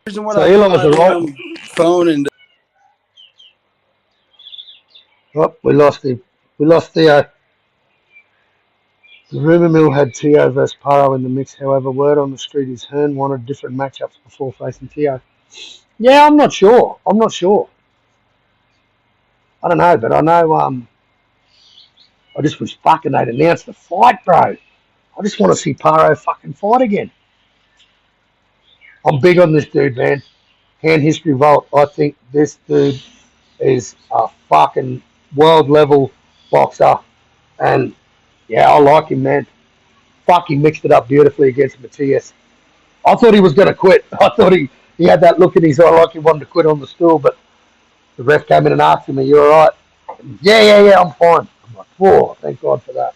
Reason what So I put Eli's my alright. damn phone in. Oh, we lost him. We lost Theo. The rumour mill had Tio versus Paro in the mix. However, word on the street is Hearn wanted different matchups before facing Tio. Yeah, I'm not sure. I'm not sure. I don't know, but I know. I just wish fucking they'd announced the fight, bro. I just want to see Paro fucking fight again. I'm big on this dude, man. Hand history vault. I think this dude is a fucking world level boxer, and yeah, I like him, man. Fuck, he mixed it up beautifully against Matthias. I thought he was going to quit. I thought he had that look in his eye like he wanted to quit on the stool, but the ref came in and asked him, "Are you all right?" Yeah, I'm fine. I'm like, whoa, thank God for that.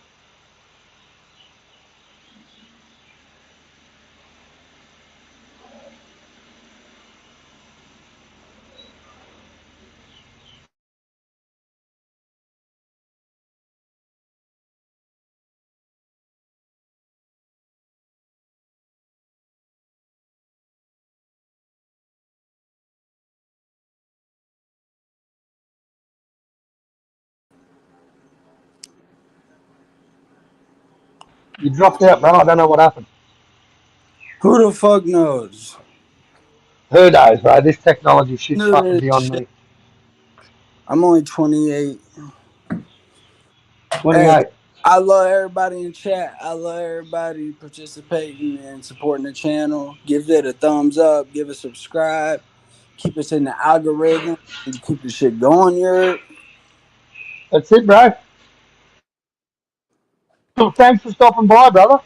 You dropped out, bro. I don't know what happened. Who the fuck knows? Who knows, bro? This technology shit's fucking No, beyond shit. me. I'm only 28. Hey, 28. I love everybody in chat. I love everybody participating and supporting the channel. Give it a thumbs up. Give it a subscribe. Keep us in the algorithm. And keep the shit going here. That's it, bro. So thanks for stopping by, brother.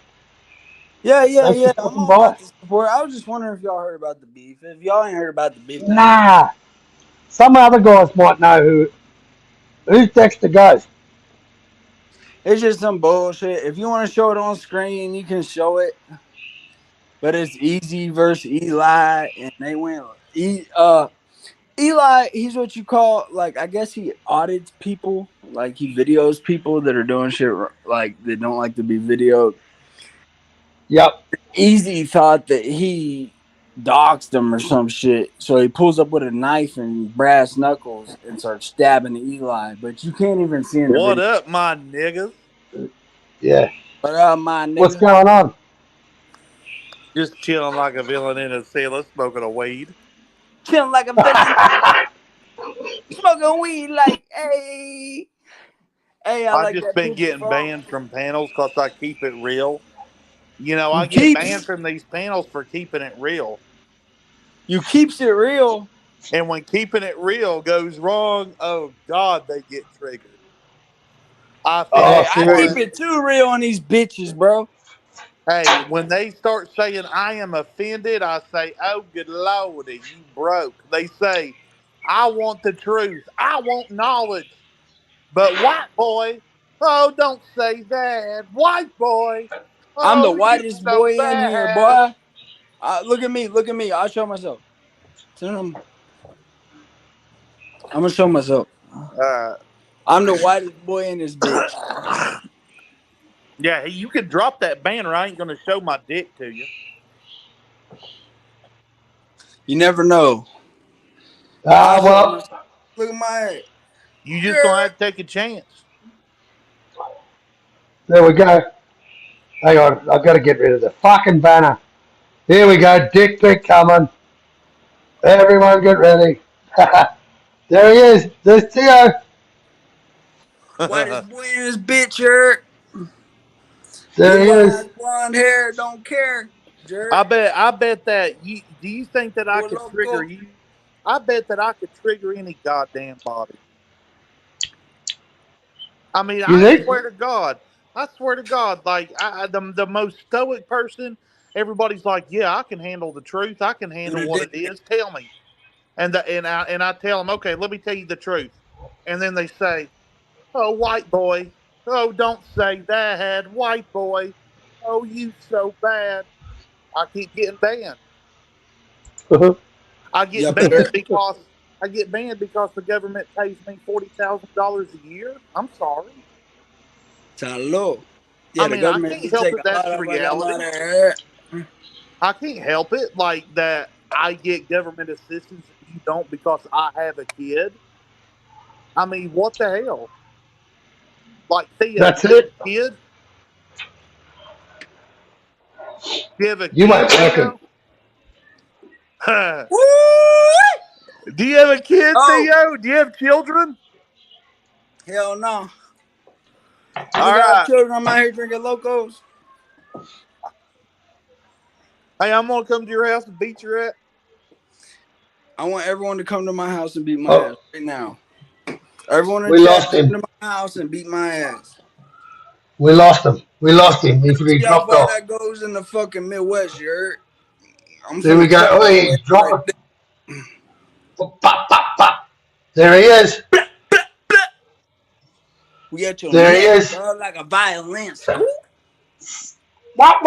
Yeah. Thanks for I'm stopping all by. about the support. I was just wondering if y'all heard about the beef. If y'all ain't heard about the beef, then Nah. Some other guys might know who's Dexter Ghost. it's just some bullshit. If you want to show it on screen, you can show it. But it's Easy versus Eli, and they went. Eli, he's what you call, like, I guess he audits people, like he videos people that are doing shit like that don't like to be videoed. Yep. Easy thought that he doxed him or some shit, so he pulls up with a knife and brass knuckles and starts stabbing Eli. But you can't even see in the What video. up, my niggas? Yeah. What up, my What's nigga? going on? Just chilling like a villain in a sailor, smoking a weed. Chilling like a villain, smoking weed like, hey. Hey, I I like just that been picture, getting bro. banned from panels because I keep it real. You know, I You get keeps banned from these panels for keeping it real. you keeps it real. And when keeping it real goes wrong, oh God, they get triggered. I feel Oh, Hey, I keep serious? retarded. it too real on these bitches, bro. Hey, when they start saying I am offended, I say, oh, good lordy, you broke. They say, I want the truth. I want knowledge. But white boy, oh, don't say that. White boy, I'm the oh, you whitest so boy in here, bad. boy. Look at me, look at me. I'll show myself. I'm gonna show myself. Uh, I'm the whitest boy in this bitch. yeah, you could drop that banner. I ain't going to show my dick to you. You never know. I'll Ah, show well, myself. Look at my You just going to yeah. have to take a chance. there we go. Hang on, I've got to get rid of the fucking banner. Here we go, dick pic coming. Everyone get ready. There he is. There's Tio. Whitest boy in this bitch, Jerk. There Blue he is. eyes, blonde hair, don't care. Jerk. I bet that you do you think that I Boy could trigger loco. you? I bet that I could trigger any goddamn body. I mean, You I think? swear to God, like the most stoic person everybody's like, yeah, I can handle the truth. I can handle what it is. Tell me. And I tell them, okay, let me tell you the truth. And then they say, oh, white boy. Oh, don't say that, white boy. Oh, you so bad. I keep getting banned. I get banned because the government pays me $40,000 a year. I'm sorry. Hello. Yeah, I mean, I can't help it. That's reality. I can't help it, like that. I get government assistance and you don't because I have a kid. I mean, what the hell? Like, Thea, That's do you have it. a kid? Do you have a You kid, ain't talking. Theo? Do you have a kid, Theo? Do you have children? Hell no. All Nigga, I have right. children. I'm out here drinking locos. Hey, I'm gonna come to your house and beat your ass. I want everyone to come to my house and beat my Oh. ass right now. Everyone in We the lost chat, come him. to my house and beat my ass. We lost him. We lost him. He See how dropped far off. that goes in the fucking Midwest, you heard? I'm There we finna go. cut Oh, my he's ass dropping. like Pop, pop, pop. There he is. we at your There he neck, is. bro, like a violin. Scoop. Wop.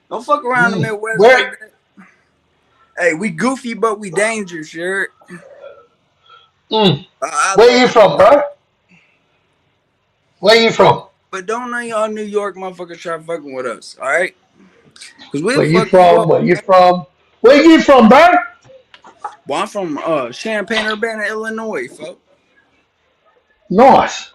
Don't fuck around the Midwest Where? like that. Hey, we goofy, but we dangerous, you heard? Where you from, bro? Where you from? But don't none of y'all New York motherfuckers try fucking with us, all right? Because we'll Where you fuck you from? up. Where you from? Where you from, bro? Well, I'm from Champaign, Urbana, Illinois, folks. Nice.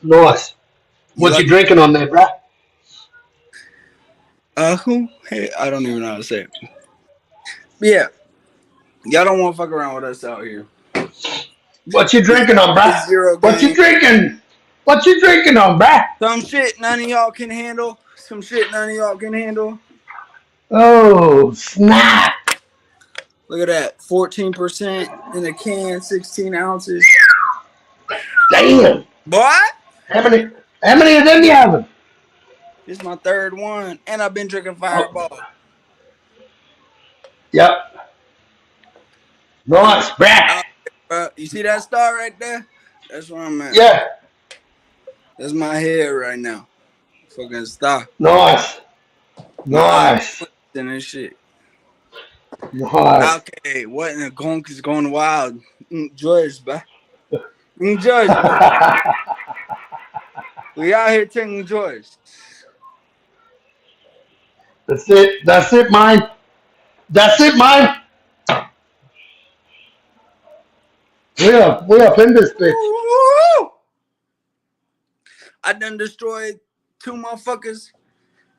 Nice. What you drinking on there, bro? Who? Hey, I don't even know how to say it. But yeah. Y'all don't want to fuck around with us out here. What you drinking on, bro? It's zero What you game. drinking? What you drinking on, bro? Some shit none of y'all can handle. Some shit none of y'all can handle. Oh, snap. Look at that. 14% in the can, 16 ounces. Damn. Boy. How many of them you having? This is my third one. And I've been drinking Fireball. Yep. Nice, bruh. You see that star right there? That's where I'm at. Yeah. That's my head right now. Fucking star. Nice. Nice. And this shit. Nice. Okay, what in the gonk is going wild? George, bruh. George, bruh. We out here taking George. That's it. That's it, mine. That's it, mine. We up in this bitch. I done destroyed 2 motherfuckers,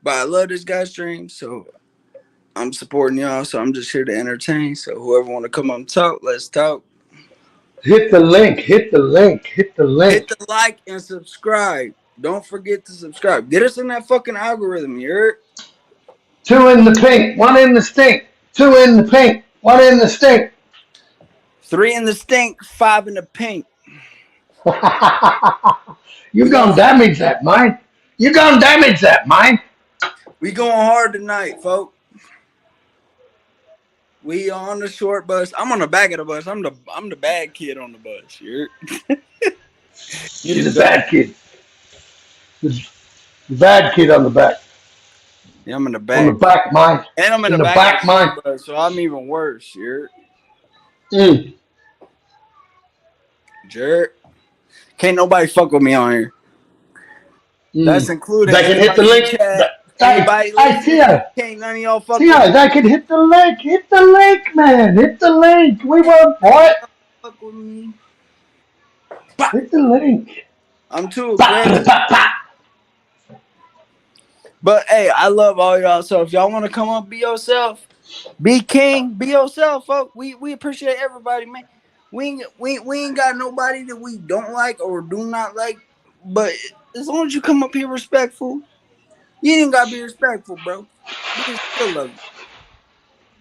but I love this guy's stream, so I'm supporting y'all. So I'm just here to entertain. So whoever want to come up and talk, let's talk. Hit the link. Hit the link. Hit the link. Hit the like and subscribe. Don't forget to subscribe. Get us in that fucking algorithm, you heard? 2 in the pink, 1 in the stink. 2 in the pink, 1 in the stink. 3 in the stink, 5 in the pink. You gonna damage that, mine. You gonna damage that, mine. We going hard tonight, folks. We on the short bus. I'm on the back of the bus. I'm the bad kid on the bus. You You're the bad kid. The bad kid on the back. Yeah, I'm in the back. On the back, mine. And I'm in the back of the short bus, so I'm even worse. You heard? Jerk. Can't nobody fuck with me on here. That's including They can hit the anybody in link. chat. Anybody listening? Can't none of y'all fuck with me. They can hit the link. Hit the link, man. Hit the link. We want what? Fuck with me. Hit the link. I'm too aggressive. But hey, I love all y'all. So if y'all want to come up, be yourself. Be king. Be yourself, folks. We appreciate everybody, man. We ain't got nobody that we don't like or do not like. But as long as you come up here respectful, you ain't gotta be respectful, bro. We can still love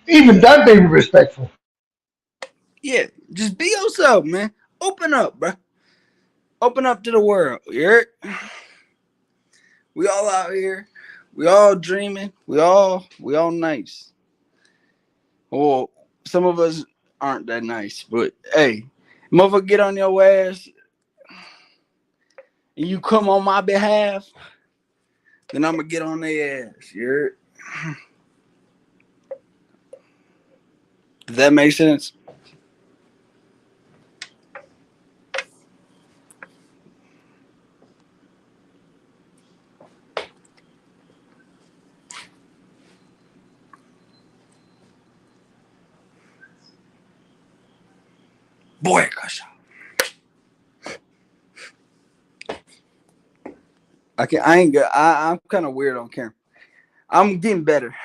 you. Even that be respectful. Yeah, just be yourself, man. Open up, bro. Open up to the world. You heard? We all out here. We all dreaming. We all nice. Well, some of us aren't that nice, but hey, motherfucker get on your ass and you come on my behalf, then I'm gonna get on their ass. You heard? Does that make sense? Boy, gosh. I ain't good. I'm kind of weird on camera. I'm getting better.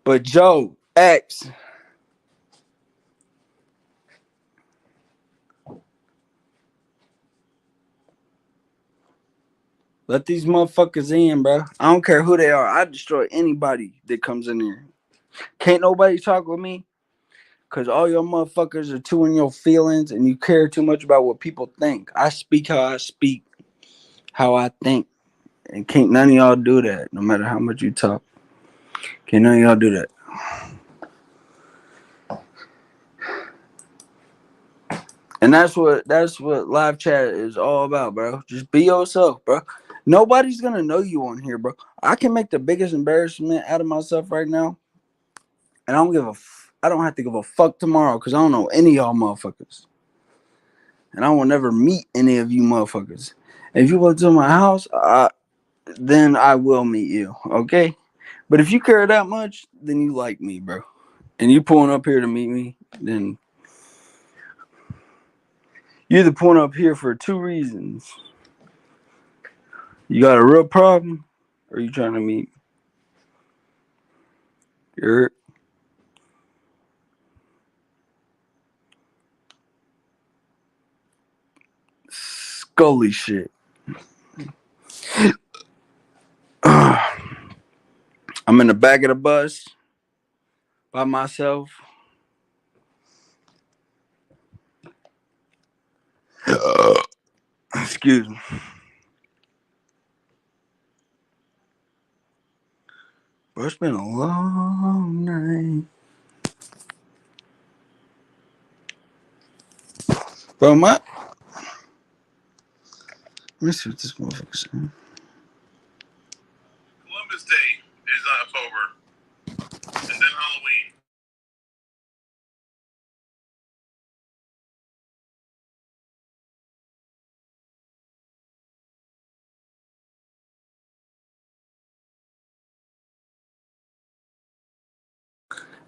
But Joe, X, let these motherfuckers in, bro. I don't care who they are. I destroy anybody that comes in here. Can't nobody talk with me because all your motherfuckers are too in your feelings and you care too much about what people think. I speak how I speak, how I think. And can't none of y'all do that, no matter how much you talk. Can't none of y'all do that. And that's what live chat is all about, bro. Just be yourself, bro. Nobody's gonna know you on here, bro. I can make the biggest embarrassment out of myself right now, and I don't have to give a fuck tomorrow because I don't know any of y'all motherfuckers, and I will never meet any of you motherfuckers. If you go to my house, then I will meet you, okay? But if you care that much, then you like me, bro, and you pulling up here to meet me, then you're either pulling up here for two reasons. You got a real problem, or you trying to meet? You're Scully shit. I'm in the back of the bus by myself. Excuse me. Bro, it's been a long night. Bro, let me see what this motherfucker saying. Columbus Day is October, and then Halloween.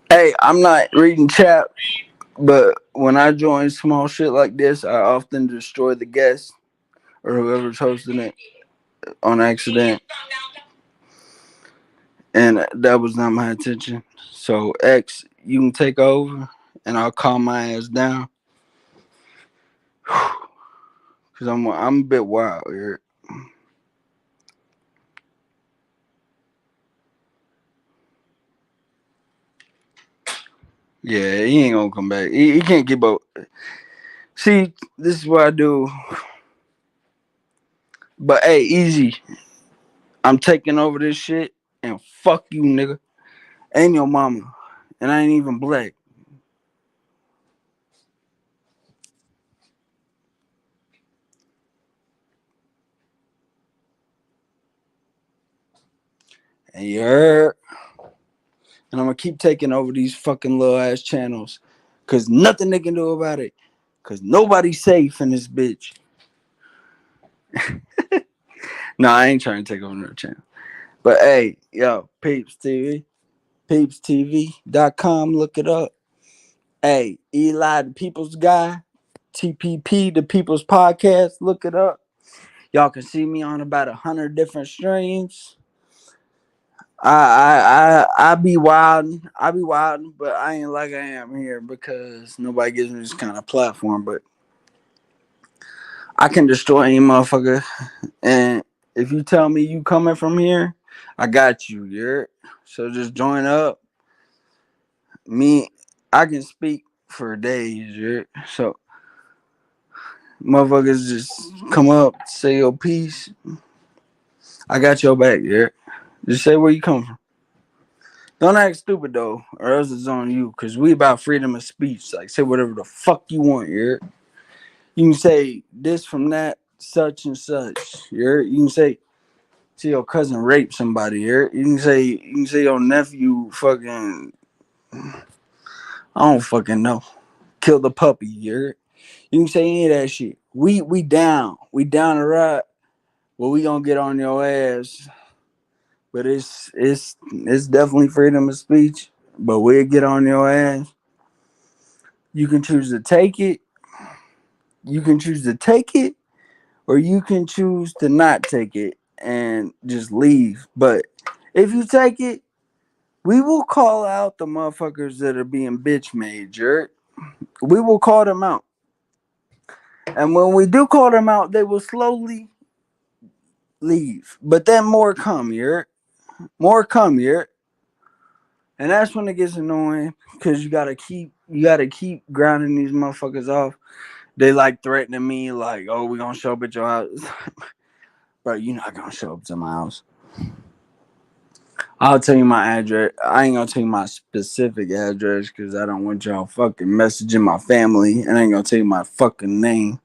Hey, I'm not reading chat, but when I join small shit like this, I often destroy the guest or whoever's hosting it on accident. And that was not my intention. So X, you can take over and I'll calm my ass down. Cause I'm a bit wild here. Yeah, he ain't gonna come back. He can't keep up. See, this is what I do. But hey, easy. I'm taking over this shit and fuck you, nigga. And your mama. And I ain't even black. And you heard? And I'm gonna keep taking over these fucking little ass channels. Cause nothing they can do about it. Cause nobody's safe in this bitch. No, I ain't trying to take over no channel. But hey, yo, Peeps TV. PeepsTV.com, look it up. Hey, Eli the People's Guy. TPP the People's Podcast, look it up. Y'all can see me on about 100 different streams. I be wilding. I be wilding, but I ain't like I am here because nobody gives me this kind of platform. But I can destroy any motherfucker. And if you tell me you coming from here, I got you. You're so just join up. me, I can speak for days, yeah. So motherfuckers just come up, say your piece. I got your back, yeah. Just say where you come from. Don't act stupid though, or else it's on you. Cause we about freedom of speech. Like say whatever the fuck you want, yeah. You can say this from that, such and such. Yeah. You can say your cousin raped somebody, yeah. You can say your nephew fucking I don't fucking know. Killed a puppy, yeah. You can say any of that shit. We down. We down to ride. Well, we gonna get on your ass. But it's definitely freedom of speech. But we'll get on your ass. You can choose to take it. You can choose to take it, or you can choose to not take it and just leave. But if you take it, we will call out the motherfuckers that are being bitch made, jerk. We will call them out. And when we do call them out, they will slowly leave. But then more come, here. More come, here. And that's when it gets annoying because you gotta keep grounding these motherfuckers off. They like threatening me, like, oh, we gonna show up at your house. Bro, you're not gonna show up to my house. I'll tell you my address. I ain't gonna tell you my specific address because I don't want y'all fucking messaging my family. And I ain't gonna tell you my fucking name.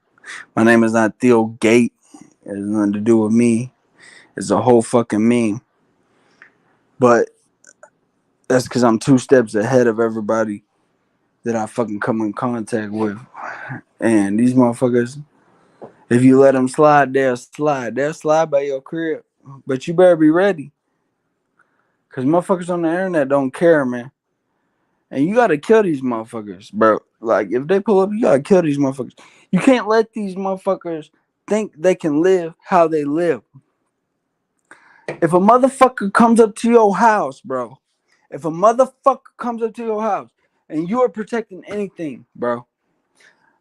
My name is not Theo Gate. It has nothing to do with me. It's a whole fucking meme. But that's because I'm 2 steps ahead of everybody that I fucking come in contact with. And these motherfuckers, if you let them slide, they'll slide. They'll slide by your crib. But you better be ready. Because motherfuckers on the internet don't care, man. And you got to kill these motherfuckers, bro. Like, if they pull up, you got to kill these motherfuckers. You can't let these motherfuckers think they can live how they live. If a motherfucker comes up to your house, bro. If a motherfucker comes up to your house and you are protecting anything, bro.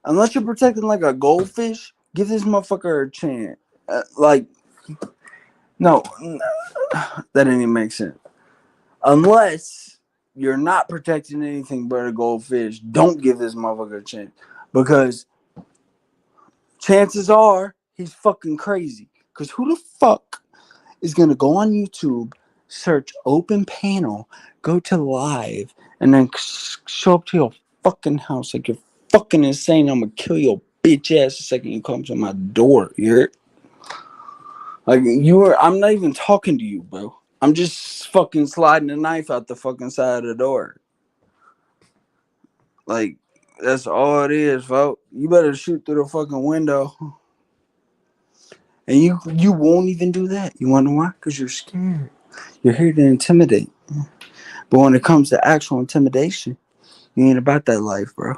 Unless you're protecting like a goldfish, give this motherfucker a chance. No, that didn't even make sense. Unless you're not protecting anything but a goldfish, don't give this motherfucker a chance. Because chances are he's fucking crazy. Because who the fuck is going to go on YouTube, search open panel, go to live, and then show up to your fucking house like you're fucking insane? I'm going to kill your bitch ass the second you come to my door. You heard? Like, I'm not even talking to you, bro. I'm just fucking sliding a knife out the fucking side of the door. Like, that's all it is, folks. You better shoot through the fucking window. And you won't even do that. You want to know why? Because you're scared. You're here to intimidate. But when it comes to actual intimidation, you ain't about that life, bro.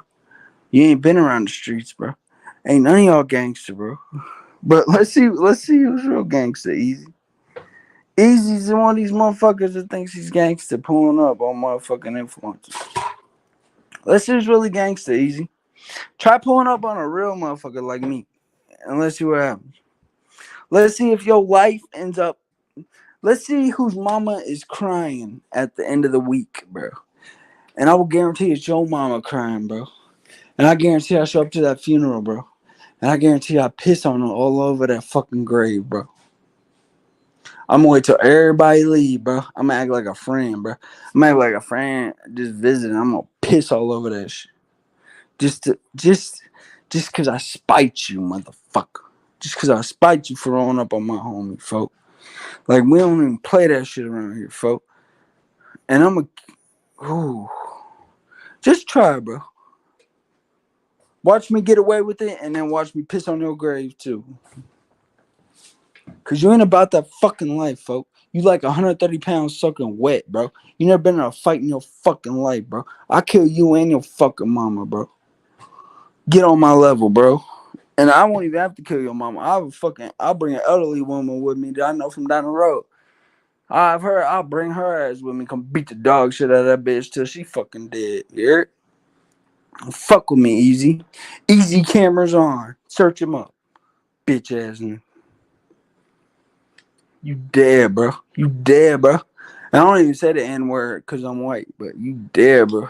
You ain't been around the streets, bro. Ain't none of y'all gangster, bro. But let's see who's real gangster. Easy's one of these motherfuckers that thinks he's gangster pulling up on motherfucking influencers. Let's see who's really gangster, Easy. Try pulling up on a real motherfucker like me. And let's see what happens. Let's see if your life ends up. Let's see whose mama is crying at the end of the week, bro. And I will guarantee it's your mama crying, bro. And I guarantee I show up to that funeral, bro. And I guarantee I piss on her all over that fucking grave, bro. I'm gonna wait till everybody leave, bro. I'm gonna act like a friend, bro. I'm gonna act like a friend just visiting. I'm gonna piss all over that shit. Just cause I spite you, motherfucker. Just cause I spite you for rolling up on my homie, folk. Like, we don't even play that shit around here, folk. And I'm just try, bro. Watch me get away with it, and then watch me piss on your grave, too. Because you ain't about that fucking life, folk. You like 130 pounds soaking wet, bro. You never been in a fight in your fucking life, bro. I kill you and your fucking mama, bro. Get on my level, bro. And I won't even have to kill your mama. I'll bring an elderly woman with me that I know from down the road. I'll bring her ass with me. Come beat the dog shit out of that bitch till she fucking dead. You heard? Fuck with me, Easy. Easy cameras on. Search him up. Bitch ass nigga. You dead, bro. You dead, bro. And I don't even say the N-word because I'm white, but you dead, bro.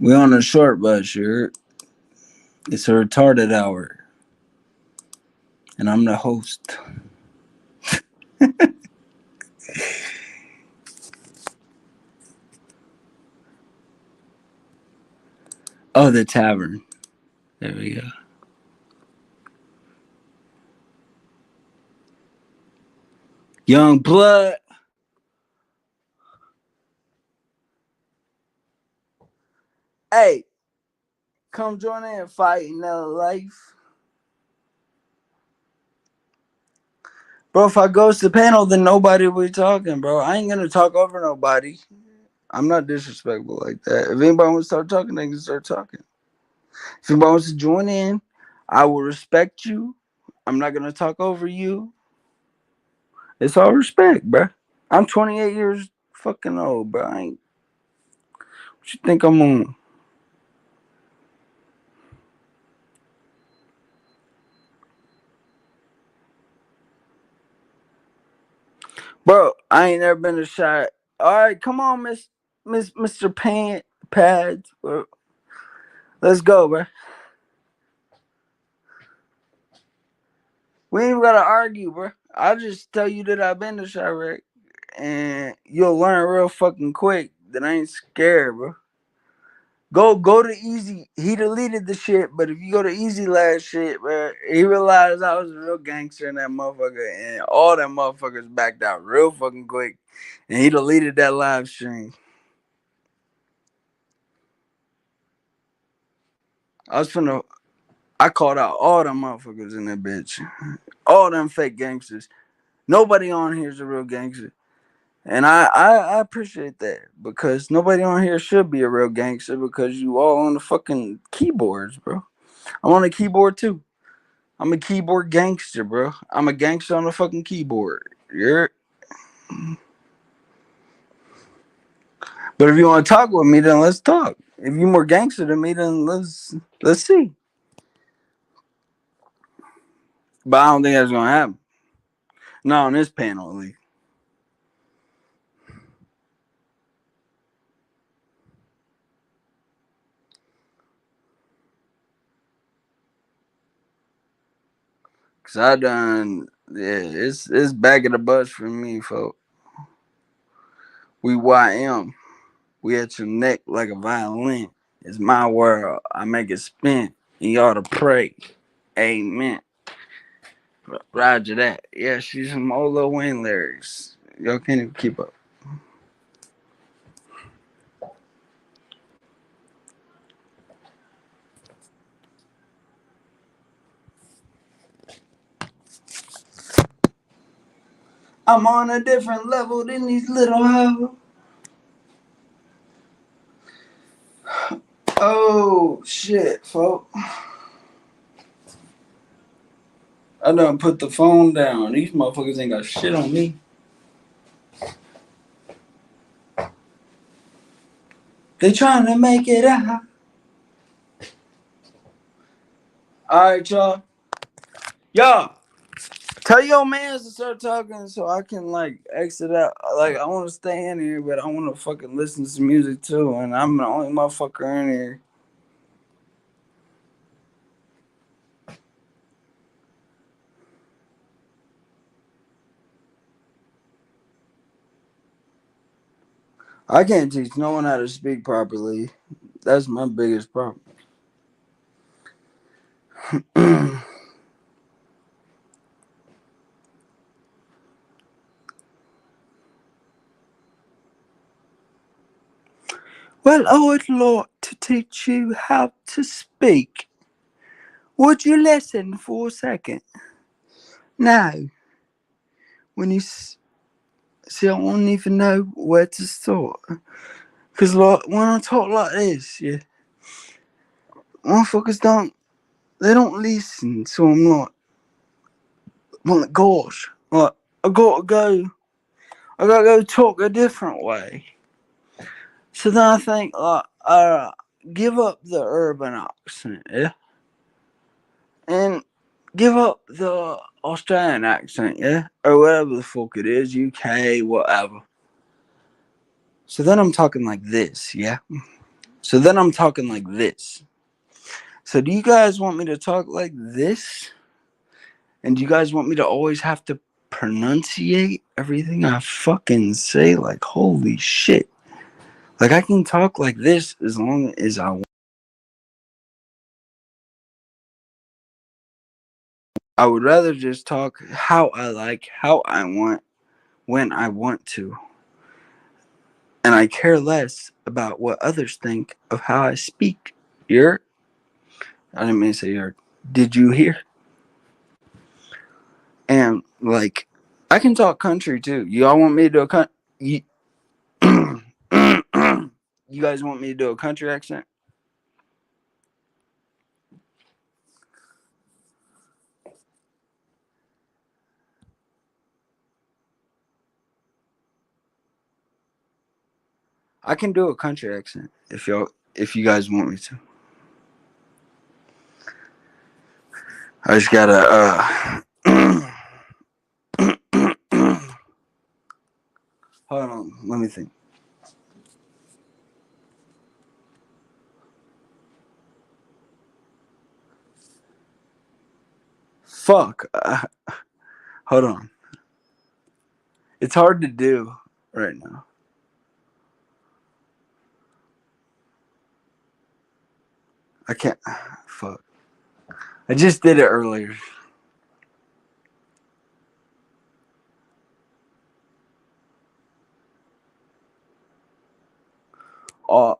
We on a short bus, sure. It's a retarded hour. And I'm the host. Oh, the Tavern. There we go. Young blood. Hey, come join in fighting life. Bro, if I go to the panel, then nobody will be talking, bro. I ain't gonna talk over nobody. I'm not disrespectful like that. If anybody wants to start talking, they can start talking. If anybody wants to join in, I will respect you. I'm not gonna talk over you. It's all respect, bro. I'm 28 years fucking old, bro. What you think I'm on? Bro, I ain't never been to shot. All right, come on, Mr. Pads. Bro. Let's go, bro. We ain't gotta argue, bro. I'll just tell you that I've been to Chirac, and you'll learn real fucking quick that I ain't scared, bro. Go to Easy. He deleted the shit, but if you go to Easy last shit, bro, he realized I was a real gangster in that motherfucker, and all them motherfuckers backed out real fucking quick, and he deleted that live stream. I called out all them motherfuckers in that bitch. All them fake gangsters. Nobody on here is a real gangster. And I appreciate that, because nobody on here should be a real gangster, because you all on the fucking keyboards, bro. I'm on the keyboard too. I'm a keyboard gangster, bro. I'm a gangster on the fucking keyboard. But if you want to talk with me, then let's talk. If you more gangster than me, then let's see. But I don't think that's gonna happen. Not on this panel, at least. Cause I done, it's back of the bus for me, folks. We YM. We at your neck like a violin. It's my world. I make it spin. And you ought to pray. Amen. Roger that. Yeah, she's some old Lil Wayne lyrics. Y'all can't even keep up. I'm on a different level than these little hoes. Oh, shit, folks. I done put the phone down. These motherfuckers ain't got shit on me. They trying to make it out. Alright, y'all. Y'all, tell your mans to start talking so I can, like, exit out. Like, I want to stay in here, but I want to fucking listen to some music, too. And I'm the only motherfucker in here. I can't teach no one how to speak properly. That's my biggest problem. Well, I would like to teach you how to speak. Would you listen for a second? Now, when you see, I don't even know where to start. Because, like, when I talk like this, yeah, motherfuckers don't listen. So I'm like, well, gosh, like, I gotta go talk a different way. So then I think, like, give up the urban accent, yeah? And give up the Australian accent, yeah? Or whatever the fuck it is, UK, whatever. So then I'm talking like this, yeah? So then I'm talking like this. So do you guys want me to talk like this? And do you guys want me to always have to pronunciate everything I fucking say? Like, holy shit. Like, I can talk like this as long as I want. I would rather just talk how I like, how I want, when I want to. And I care less about what others think of how I speak. I didn't mean to say you're. Did you hear? And, like, I can talk country, too. Y'all want me to do a country? You guys want me to do a country accent? I can do a country accent if you guys want me to. I just gotta hold on, let me think. Fuck. Hold on. It's hard to do right now. I can't. Fuck. I just did it earlier. Oh.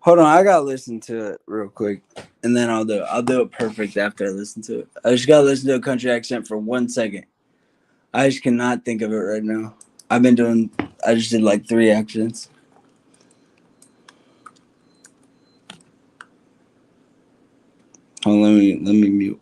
Hold on, I gotta listen to it real quick, and then I'll do it perfect after I listen to it. I just gotta listen to a country accent for 1 second. I just cannot think of it right now. I just did like 3 accents. Hold on, let me mute.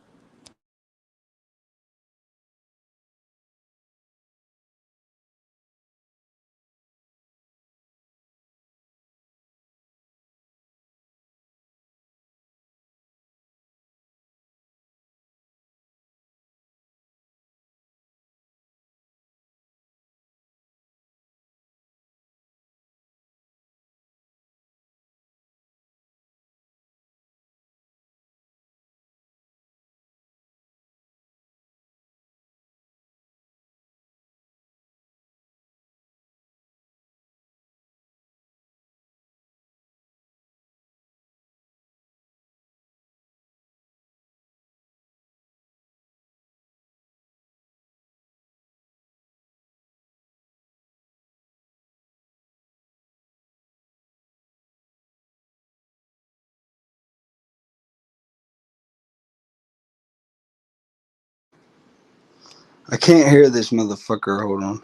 I can't hear this motherfucker. Hold on.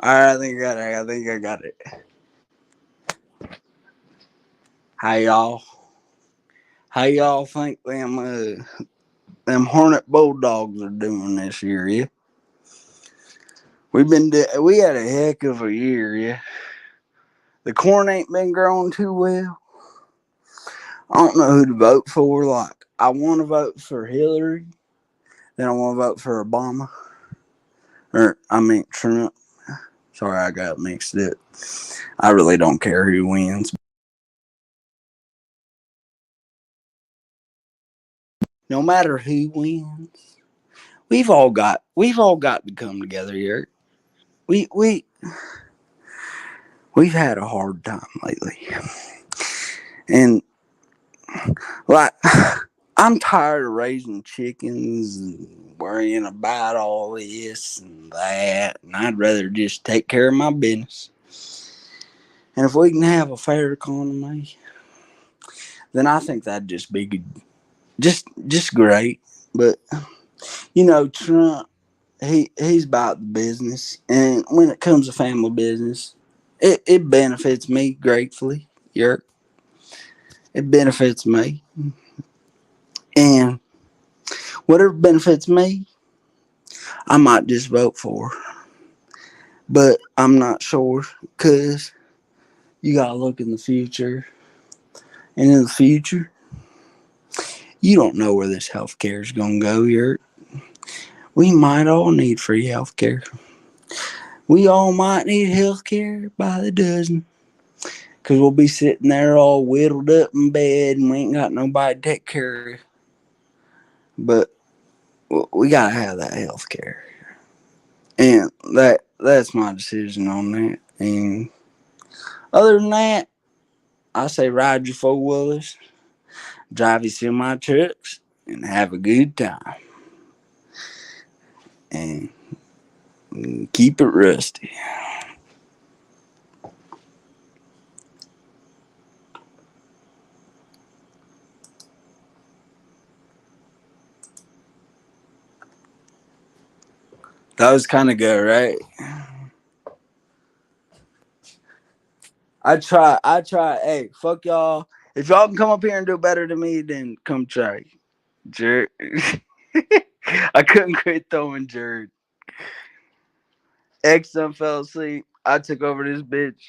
Alright, I think I got it. How y'all think them Hornet Bulldogs are doing this year, yeah? We had a heck of a year, yeah. The corn ain't been growing too well. I don't know who to vote for. Like, I want to vote for Hillary, then I want to vote for Obama. Trump. Sorry, I got mixed up. I really don't care who wins. No matter who wins, we've all got to come together here. We've had a hard time lately, and Like, I'm tired of raising chickens and worrying about all this and that, and I'd rather just take care of my business. And if we can have a fair economy, then I think that'd just be good. Just great. But Trump, he's about the business, and when it comes to family business, it benefits me gratefully. Yerk. It benefits me, and whatever benefits me, I might just vote for. But I'm not sure because you gotta look in the future, and in the future, you don't know where this healthcare is gonna go. Yerk. We might all need free healthcare. We all might need healthcare by the dozen. Because we'll be sitting there all whittled up in bed and we ain't got nobody to take care of. But we got to have that healthcare. And that's my decision on that. And other than that, I say ride your four-wheelers, drive your semi-trucks, and have a good time. And keep it rusty. That was kind of good, right? I try. Hey, fuck y'all. If y'all can come up here and do better than me, then come try. Jerk. I couldn't quit throwing Jared. X done fell asleep. I took over this bitch.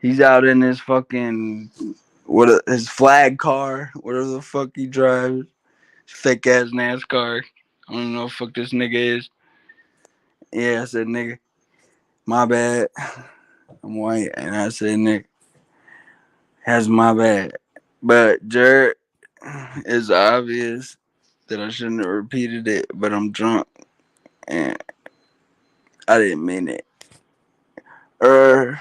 He's out in his fucking his flag car, whatever the fuck he drives. Fake ass NASCAR. I don't know what the fuck this nigga is. Yeah, I said nigga. My bad. I'm white, and I said nigga. That's my bad. But Jared, it's obvious that I shouldn't have repeated it, but I'm drunk and I didn't mean it. I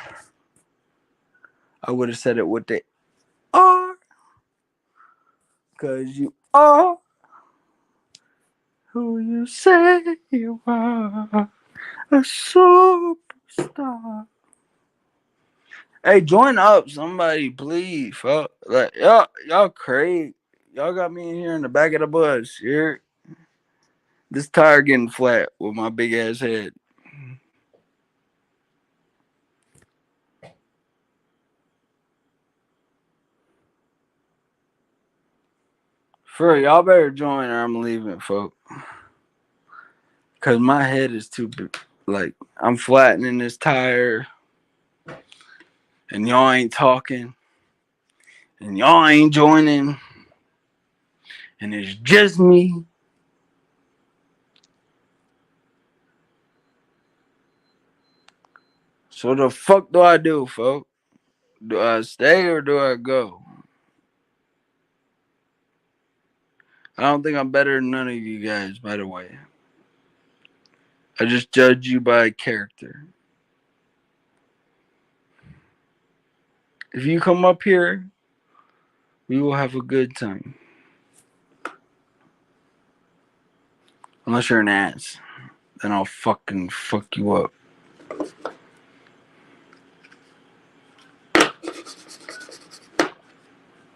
would have said it with the R, cause you are who you say you are, a superstar. Hey, join up, somebody, please. Fuck, like y'all crazy. Y'all got me in here in the back of the bus. Here, this tire getting flat with my big ass head. For y'all better join or I'm leaving, folk. Cause my head is too big. Like I'm flattening this tire, and y'all ain't talking, and y'all ain't joining, and it's just me. So the fuck do I do, folk? Do I stay or do I go? I don't think I'm better than none of you guys, by the way. I just judge you by character. If you come up here, we will have a good time. Unless you're an ass. Then I'll fucking fuck you up.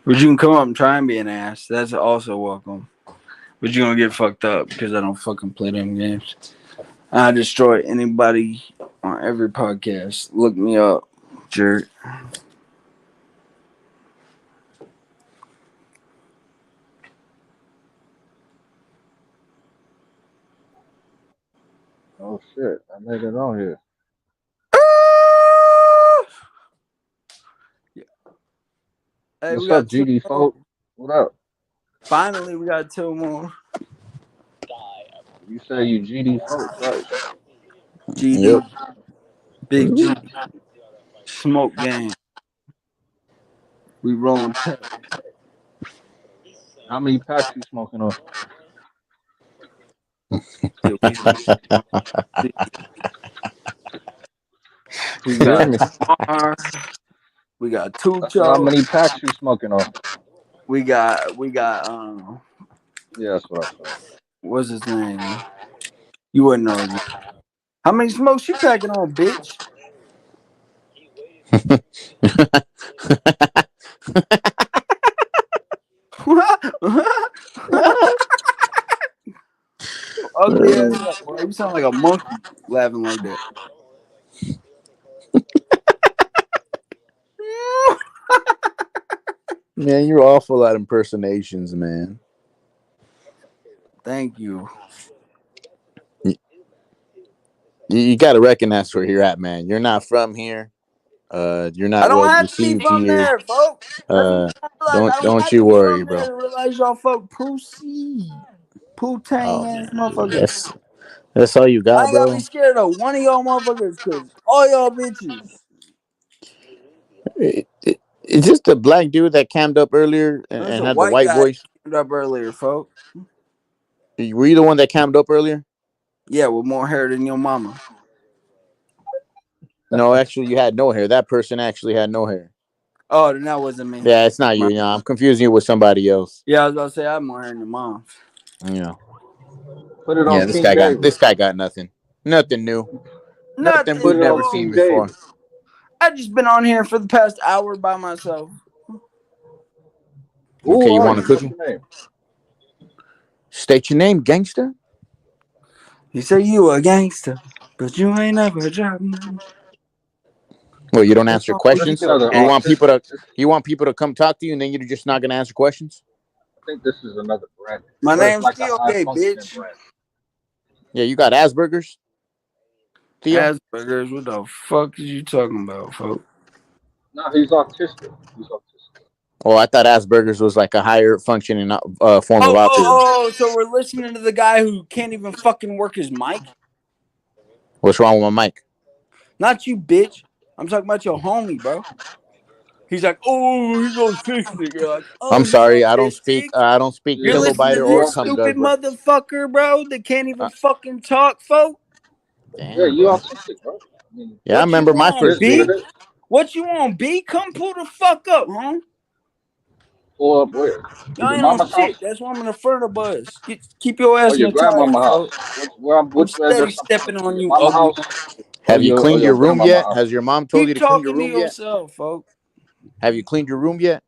But you can come up and try and be an ass. That's also welcome. But you're gonna get fucked up because I don't fucking play them games. I destroy anybody on every podcast. Look me up, jerk. Oh shit! I made it on here. Hey, What's we got up, two GD more. folk? What up? Finally, we got two more. You say you GD folk, right? GD, Yep. Big G, Smoke Gang. We rolling pep. How many packs you smoking on? Yeah, we smoke. We You hear got me? Lamar. We got two I said, how Cho. many packs you smoking on? We got Yeah, that's what I thought. what's his name? You wouldn't know his name. How many smokes you packing on, bitch? Ugly ass up, boy. You sound like a monkey laughing like that. Man, you're awful at impersonations, man. Thank you. You got to recognize where you're at, man. You're not from here. You're I not don't well have to be received from here. there, folks. That's what you realize. I don't Don't have you to be worry, from bro. there to realize y'all folk pussy. Poo-tang Oh ass man, motherfuckers. that's all you I got, ain't gotta be bro. scared of one of y'all motherfuckers, cause all y'all bitches. Is this the black dude that cammed up earlier There's and a had the white white guy that voice? came up earlier, folks. Were you the one that cammed up earlier? Yeah, with more hair than your mama. No, actually, you had no hair. That person actually had no hair. Oh, then that wasn't me. Yeah, it's not you. Yeah, I'm confusing you with somebody else. Yeah, I was about to say I have more hair than your mom. Yeah. Put it Yeah, on King David. this guy got nothing. Nothing new. Nothing Nothing Put we've it on never new. seen King before. David. I just been on here for the past hour by myself. Okay, Who you are want a you? What's cookie? your name? State your name, gangster. You say you a gangster, but you ain't never dropped none. Well, you don't That's answer all This questions. another You want people to autistic. come talk to you, and then you're just not gonna answer questions. I think this is another brand, My but it's name's like a still high gay, functioning bitch. brand. Yeah, you got Asperger's, Theo. Asperger's, what the fuck is you talking about, folks? No, he's autistic. He's autistic. Oh, I thought Asperger's was like a higher functioning form of autism. So we're listening to the guy who can't even fucking work his mic? What's wrong with my mic? Not you, bitch. I'm talking about your homie, bro. He's like, oh, he's autistic. You're like, oh, I'm he's sorry, autistic. I don't speak You're Yeah, listening to kilobyte you or this cum stupid autistic. gugger. motherfucker, bro, that can't even Uh, fucking talk, folks. Yeah, damn, you bro. autistic, bro. I mean, Yeah, I What you remember my on, it is first what it B? day. is. What you on, B? Come pull the fuck up, huh? Pull up where? To Y'all your ain't on mama's shit. house That's why I'm in the front of the bus. Keep your or ass in your the tire, grandmama's house? folks. Which I'm address steady I'm coming stepping to? on Your you, mama ugly. house Have you or cleaned your your room grandmama yet? house? Has your mom told you Keep to clean your talking to room yet? yourself, folks. Have you cleaned your room yet?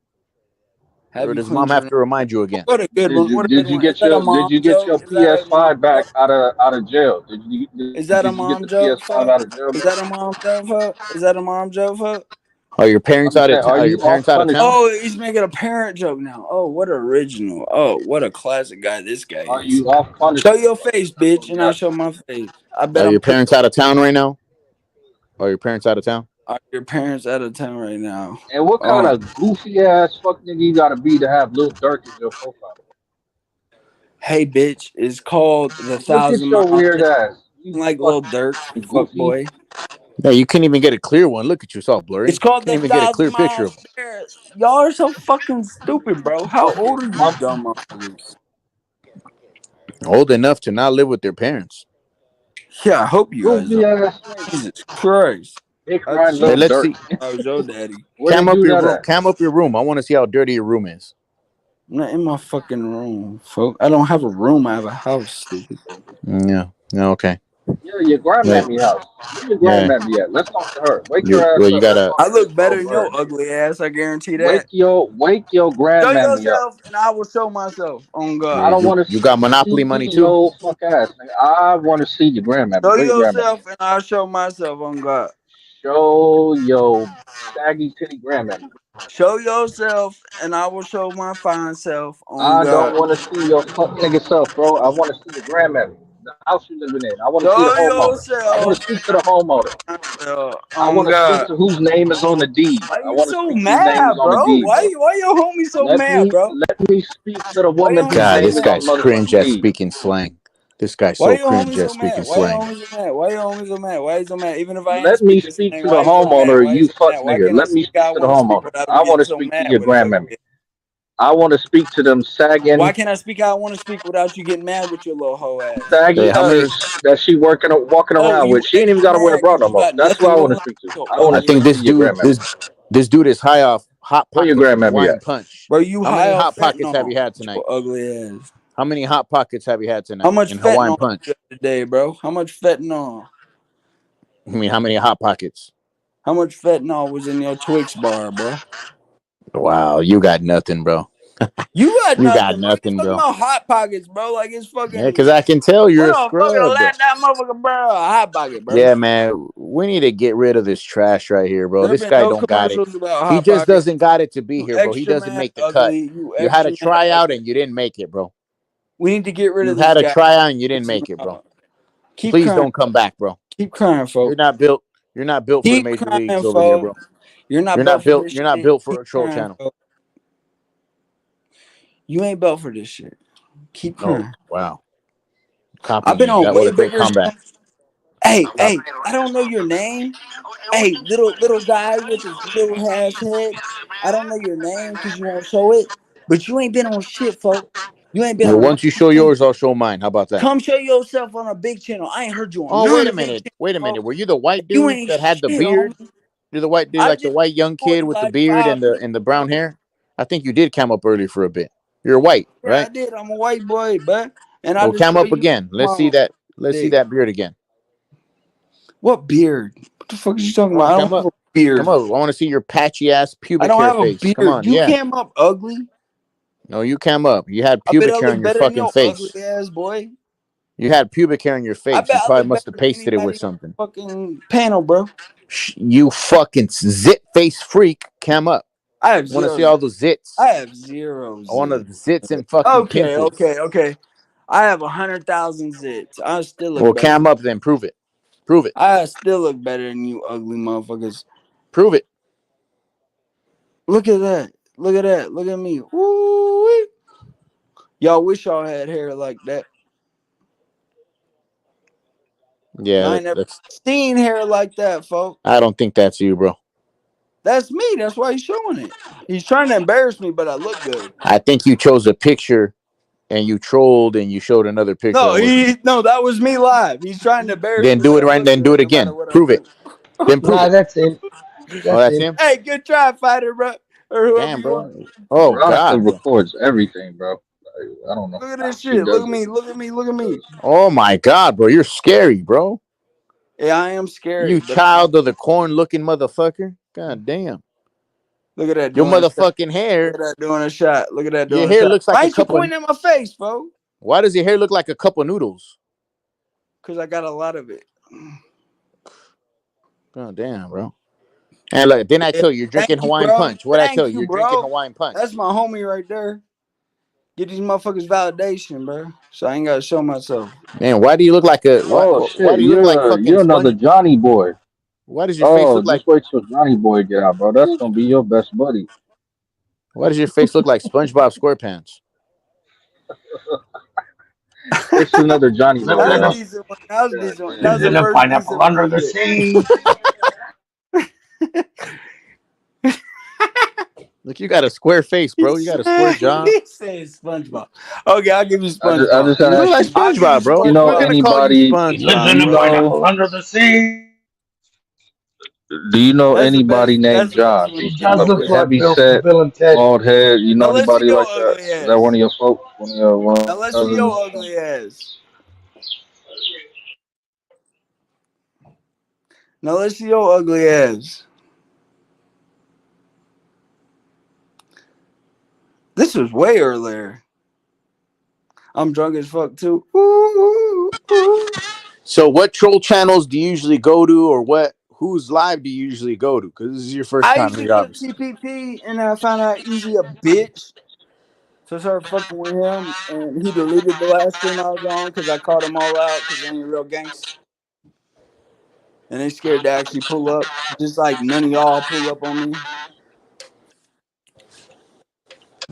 Have Or you does mom cleaned your have room? to remind you again? What a good one. What a good Did you one. Is get that a your mom joke? Is that a mom PS5 back joke? out of jail? Is that a Did you get mom the joke, PS5 fuck? out of jail, Is bro? that a mom joke, fuck? Is that a mom joke, fuck? Are your parents I'm out of saying, are Are your you off parents out of town? punishment? Oh, he's making a parent joke now. Oh, what original. Oh, what a classic guy this guy Are is. you off Show punishment, your bro? face, That's what bitch, we and I'll asking. show my face. I bet Are I'm your pretty. parents out of town right now? Are your parents out of town? Are your parents out of town right now? And what kind Oh, of goofy ass fuck nigga you gotta be to have Lil Durk as your profile? hey, bitch. It's called The Look at 1,000 your Mile weird Distance. ass. You Like Lil fucking Durk, fuck goofy. boy. Yeah, you can't even get a clear one. Look at you, it's all It's blurry. called Can't The even get a 1,000 clear picture Mile of him. Stairs. Y'all are so fucking stupid, bro. How Fucking old are you, mom, dumb motherfuckers? Old enough to not live with their parents. Yeah, I hope you guys goofy are. ass nigga. Jesus Christ. Dick I riding Hey, Lil seen let's Durk. see. I was your daddy. Where they do that at? Cam up your room. I want to see how dirty your room is. I'm not in my fucking room, folks. I don't have a room. I have a house, stupid. Yeah. Yeah. Okay. Yeah, your Yeah. grandmammy house. Where your Yeah. grandmammy at? Let's talk to her. Wake her ass You up. Let's gotta. talk I to this look better slow than bird your nigga. ugly ass. I guarantee Wake that. your Show grandmammy up. yourself, and I will show myself. On I God. don't want to You got see Monopoly money too. your fuck ass, nigga. I want to see your grandmammy. Show Where your grandmammy yourself, at? and I'll show myself. On God. Show your saggy titty grandmammy. Show yourself, and I will show my fine self. On I don't God. want to see your fuck nigga self, bro. I want to see your grandmammy. The house you living in. I want to see the Show homeowner. I want yourself, to speak to the homeowner. I on want to speak God. to whose name is on the deed. Why I you want to so speak to whose name is mad, on the bro? deed, bro. Why your homie so mad, bro? Let me speak to the Why woman your whose homie God, so name this is on mad? the guy's cringe motherfucking at deed. speaking slang. This guy's Why so your homie cringe at so speaking mad? Why your slang. homie so mad? Why your homie so mad? Why he so mad? Even if I ain't Let me speaking speak slang, to the why he so mad? homeowner, Why he you so fuck mad? Why nigga. can't I Let me speak how speak I to the want to speak homeowner. without him I want getting to so speak to mad your with it, ugly grandmammy. ass? I want to speak to them Why sagging, can't I speak how I want to speak without you getting mad with your little hoe ass? Hey, saggy how many? udders that she walking Oh, around with. you She ain't even extra got to wear a mad bra because no you more. got That's who nothing I want going to on speak to. with your I want I to ugly think speak ass. to your grandmammy. this. This dude is high off Hot Where your Pockets and grandmammy Hawaiian at? Punch. Bro, you How high many off Hot Pockets have you fentanyl. had tonight? Your ugly ass. How many Hot Pockets have you had How tonight much in Hawaiian fentanyl Punch? today, bro? How much fentanyl? I mean, how many Hot Pockets? How much fentanyl was in your Twix bar, bro? Wow, you got nothing, bro. You got You got nothing, bro. You nothing, talking bro. about Hot Pockets, bro? Like it's Yeah, fucking. because I can tell you're What a a fucking scrub. let that motherfucker, bro. A Hot Pocket, bro. Yeah, man. We need to get rid of this trash right here, bro. There This been guy no don't got it. commercials about He Hot just Pockets. doesn't got it to be You here, bro. He extra doesn't mad make the cut. ugly. You You had a extra mad tryout ugly. and you didn't make it, bro. We need to get rid You of this had a guy. tryout and you didn't make it, bro. Keep Please crying. don't come back, bro. Keep crying, You're folks. not built. You're not built for the Keep major crying, leagues over here, bro. folks. You're not built for this You're not shit. built for Keep a troll crying, channel. folks. You ain't built for this shit. Keep crying. Oh, wow. Copy I've been me. on That way was a great bigger comeback. shows. Hey, I don't know your name. Hey, little guy with his little ass head. I don't know your name because you won't show it. But you ain't been on shit, folks. You ain't been Well, on once you show yours, I'll show mine. How about that? Come show yourself on a big channel. I ain't heard you on Oh, none wait of a the big minute. channels, Wait a minute. folks. Were you the white You dude ain't that had the shit, beard? homie. You're the white dude, I like the just white young kid with the like beard 5 minutes. and the brown hair? I think you did come up early for a bit. You're white, Yeah, I right? did. I'm a white boy, bruh. And I Well, just come show up you again. Let's see my that. Let's see dick. that beard again. What beard? What the fuck are you talking Come on, about? I don't come have up. a beard. Come up. I want to see your patchy ass I pubic don't hair have a face. Come beard. on, You yeah. came up ugly. No, you came up. You had I bet pubic I hair look on your better than fucking your ugly face. ass, boy. You had pubic hair on your I face. bet You I probably look must better have than pasted it with anybody on something. the fucking panel, bro. You fucking zit face freak. Come up. I have I want to zero see all zits. the zits. I have zero I want the zits. zits and fucking Okay, pimples. okay. I have 100,000 zits. I still look Well, better. cam up then. Prove it. Prove it. I still look better than you ugly motherfuckers. Prove it. Look at that. Look at that. Look at me. Woo-wee. Y'all wish y'all had hair like that. Yeah, I ain't never that's. seen hair like that, folks. I don't think that's you, bro. That's me. That's why he's showing it. He's trying to embarrass me, but I look good. I think you chose a picture and you trolled and you showed another picture No, that wasn't. that was me live. He's trying to embarrass Then me, do but it I right. look Then do it good no matter again. what I Prove it. do. Then prove Nah, it. that's him. Oh, That's that's him. him. Hey, good try, fighter, bro, or whoever Damn, you are. bro. Oh Veronica God, bro. records everything, bro. I don't know Look at how this she shit. Look does at it. me. Look at me. Look at me. Oh my God, bro. You're scary, bro. Yeah, I am scary, You but child of the corn-looking motherfucker. God damn. look at that Your doing a shot. motherfucking Look hair. at that doing a shot. Look at that Your doing a hair shot. looks like Why a ain't you cup of. pointing at my face, folks? Why does your hair look like a cup of noodles? Because I got a lot of it. God damn, bro. And look, then I Yeah, tell you, you're drinking thank you, Hawaiian bro. Punch. What I tell Thank you, you, you're drinking bro. Hawaiian Punch. That's my homie right there. Get these motherfuckers validation, bro. So I ain't gotta show myself. Man, why do you look like a Oh why shit, do you look like fucking you're another sponge? Johnny boy. Why does your face Oh, look like just wait till Johnny boy get out, bro. That's gonna be your best buddy. why does your face look like SpongeBob SquarePants? It's another Johnny boy, Living That's in a y'all. a, decent one. That was a decent one. That was lives the in a first pineapple decent one under you the did. sea. Look, you got a square face, He bro. You got a square jaw. said SpongeBob. Okay, I'll give you I SpongeBob. just You gotta look ask like you, I'll give you SpongeBob, do bro. you SpongeBob. know We're gonna call you anybody? He lives SpongeBob, in a You bro. know? pineapple under the sea. Do you know That's the best. anybody named That's the best John? one He you came does up look with. like Heavy Bill from set, Bill and Ted. bald head. You know Now let's see anybody your like that? ugly Is that one ass. of your folks? One Now of let's your see your cousins? ugly ass. Now let's see your ugly ass. This was way earlier. I'm drunk as fuck too. Ooh, ooh. So, what troll channels do you usually go to, or what? Whose live do you usually go to? Because this is your first I time used to here, go to obviously. TPP and I found out Easy a bitch. So I started fucking with him and he deleted the last stream I was on because I called them all out because they ain't real gangs. And they scared to actually pull up. Just like none of y'all pull up on me.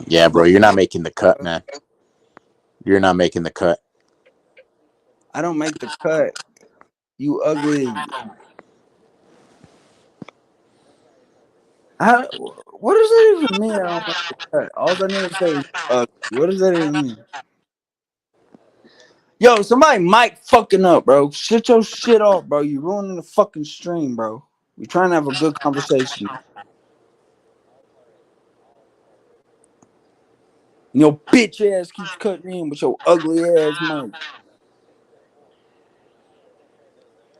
Yeah, bro, But you're not making the cut, man. You're not making the cut. I don't make the cut. You ugly. What does that even mean? I don't make the cut. All I need to say is ugly. What does that even mean? Yo, somebody mic fucking up, bro. Shut your shit off, bro. You ruining the fucking stream, bro. We're trying to have a good conversation. And your bitch ass keeps cutting in with your ugly ass mic.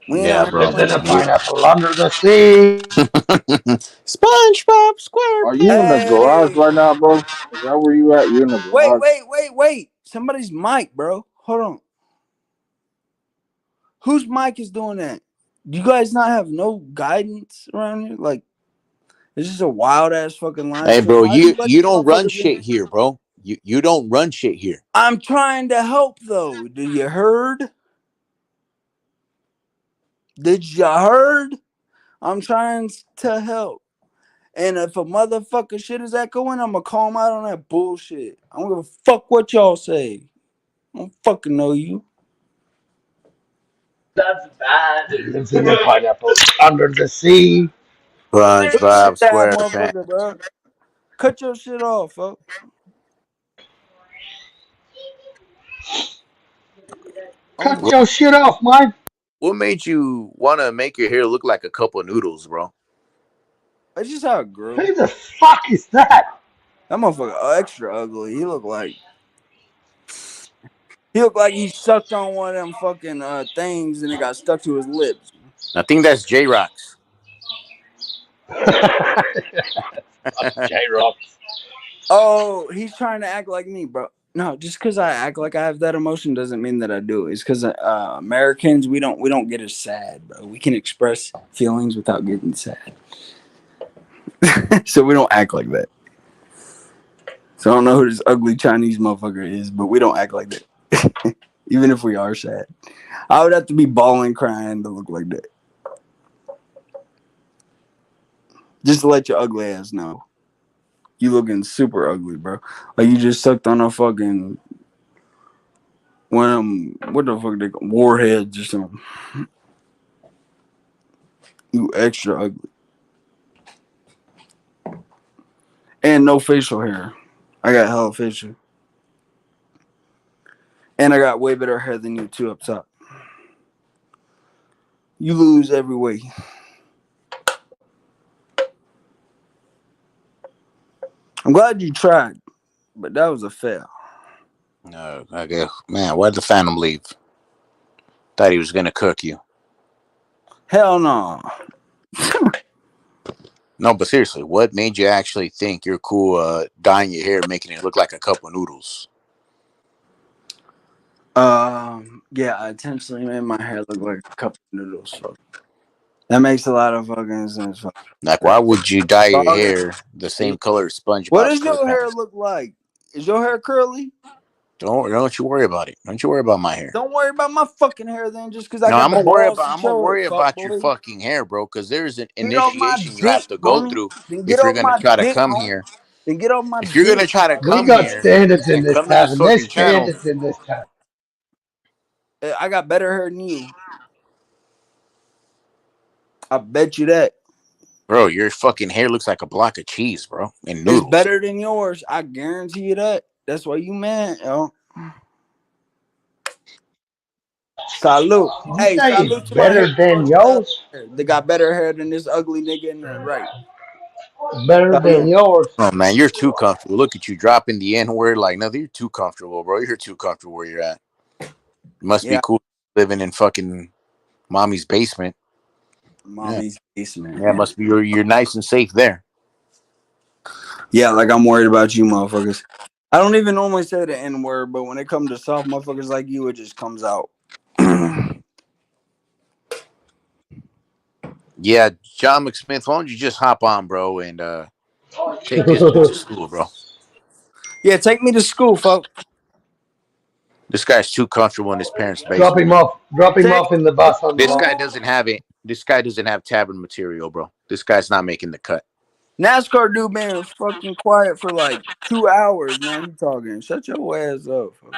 We ain't Yeah, out here bro. There's playing a You pineapple under the sea. SpongeBob Are you in the SquarePants. garage Hey, right now, bro? Is that where you at? You in the garage? wait. Somebody's mic, bro. Hold on. Whose mic is doing that? Do you guys not have no guidance around here? Like, it's just a wild ass fucking live Hey, stream. bro, Why do you let you these don't run motherfuckers in shit here? here, bro. You don't run shit here. I'm trying to help though. Did you heard? Did you heard? I'm trying to help. And if a motherfucker shit is echoing, I'm gonna call him out on that bullshit. I don't give a fuck what y'all say. I don't fucking know you. That's bad. Lives in the pineapple under the sea. SpongeBob Shit that SquarePants. motherfucker, bro. Cut your shit off, folks. Oh Cut my. your shit off, Mike. What made you want to make your hair look like a cup of noodles, bro? That's just how it grew. Who the fuck is that? That motherfucker extra ugly. He looked like he sucked on one of them fucking things and it got stuck to his lips. I think that's J Rocks. J-Rocks. Oh, he's trying to act like me, bro. No, just because I act like I have that emotion doesn't mean that I do. It's because Americans we don't get as sad, bro. We can express feelings without getting sad, so we don't act like that. So I don't know who this ugly Chinese motherfucker is, but we don't act like that, even if we are sad. I would have to be bawling, crying to look like that. Just to let your ugly ass know, you looking super ugly, bro. Like you just sucked on a fucking one of them, what the fuck they call warheads or something. You extra ugly. And no facial hair. I got hella facial. And I got way better hair than you too up top. You lose every way. I'm glad you tried, but that was a fail. No, okay. Man, why'd the Phantom leave? Thought he was gonna cook you. Hell no. No, but seriously, what made you actually think you're cool dyeing your hair, making it look like a cup of noodles? Yeah, I intentionally made my hair look like a cup of noodles. So that makes a lot of fucking sense. Like, why would you dye your Dog, hair the same color as what SpongeBob does your hair SquarePants? look like? Is your hair curly? Don't you worry about it. Don't you worry about my hair. Don't worry about my fucking hair then, just because I No, got the balls to I'm gonna show it, worry fuck about your boy. fucking hair, bro, because there's an Get off my initiation you dick, have to go homie. through Then get if you're off gonna my try to dick, come homie. here. Then get off my If you're gonna dick. try to We come got here standards in and this come to this tavern. There's fucking channel, standards in this tavern. I got better hair than you. I bet you that. bro, your fucking hair looks like a block of cheese, bro, and It's noodles. better than yours. I guarantee you that. That's why you mad, yo. Salute. Did you Hey, say it's salute to my hair better than girls. yours? They got better hair than this ugly nigga in the right. Better than Salute. yours. Oh man, you're too comfortable. Look at you dropping the N word like nothing. You're too comfortable, bro. You're too comfortable where you're at. It must be Yeah, cool living in fucking mommy's basement. Yeah, mommy's basement. yeah, it must be you're nice and safe there. Yeah, like I'm worried about you motherfuckers. I don't even normally say the N word, but when it comes to soft motherfuckers like you, it just comes out. Yeah, John McSmith, why don't you just hop on, bro, and take this dude to school, bro. Yeah, take me to school, folks. This guy's too comfortable in his parents' Drop basement, him man. off. Drop him Take off in the bus on the This way. guy doesn't have it. This guy doesn't have Tavern material, bro. This guy's not making the cut. NASCAR dude been fucking quiet for like 2 hours. Now he talking. Shut your ass up, folks.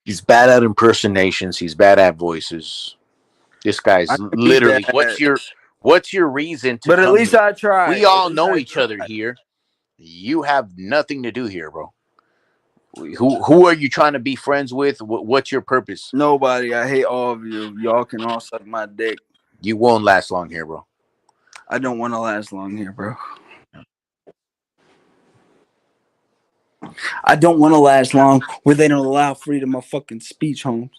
He's bad at impersonations. He's bad at voices. This guy's I can be literally. bad, What's your reason to but at come least here? I tried. We At all least know I each other tried. here. You have nothing to do here, bro. Who are you trying to be friends with? What's your purpose? Nobody. I hate all of you. Y'all can all suck my dick. You won't last long here, bro. I don't want to last long here, bro. I don't want to last long where they don't allow freedom of fucking speech, Holmes.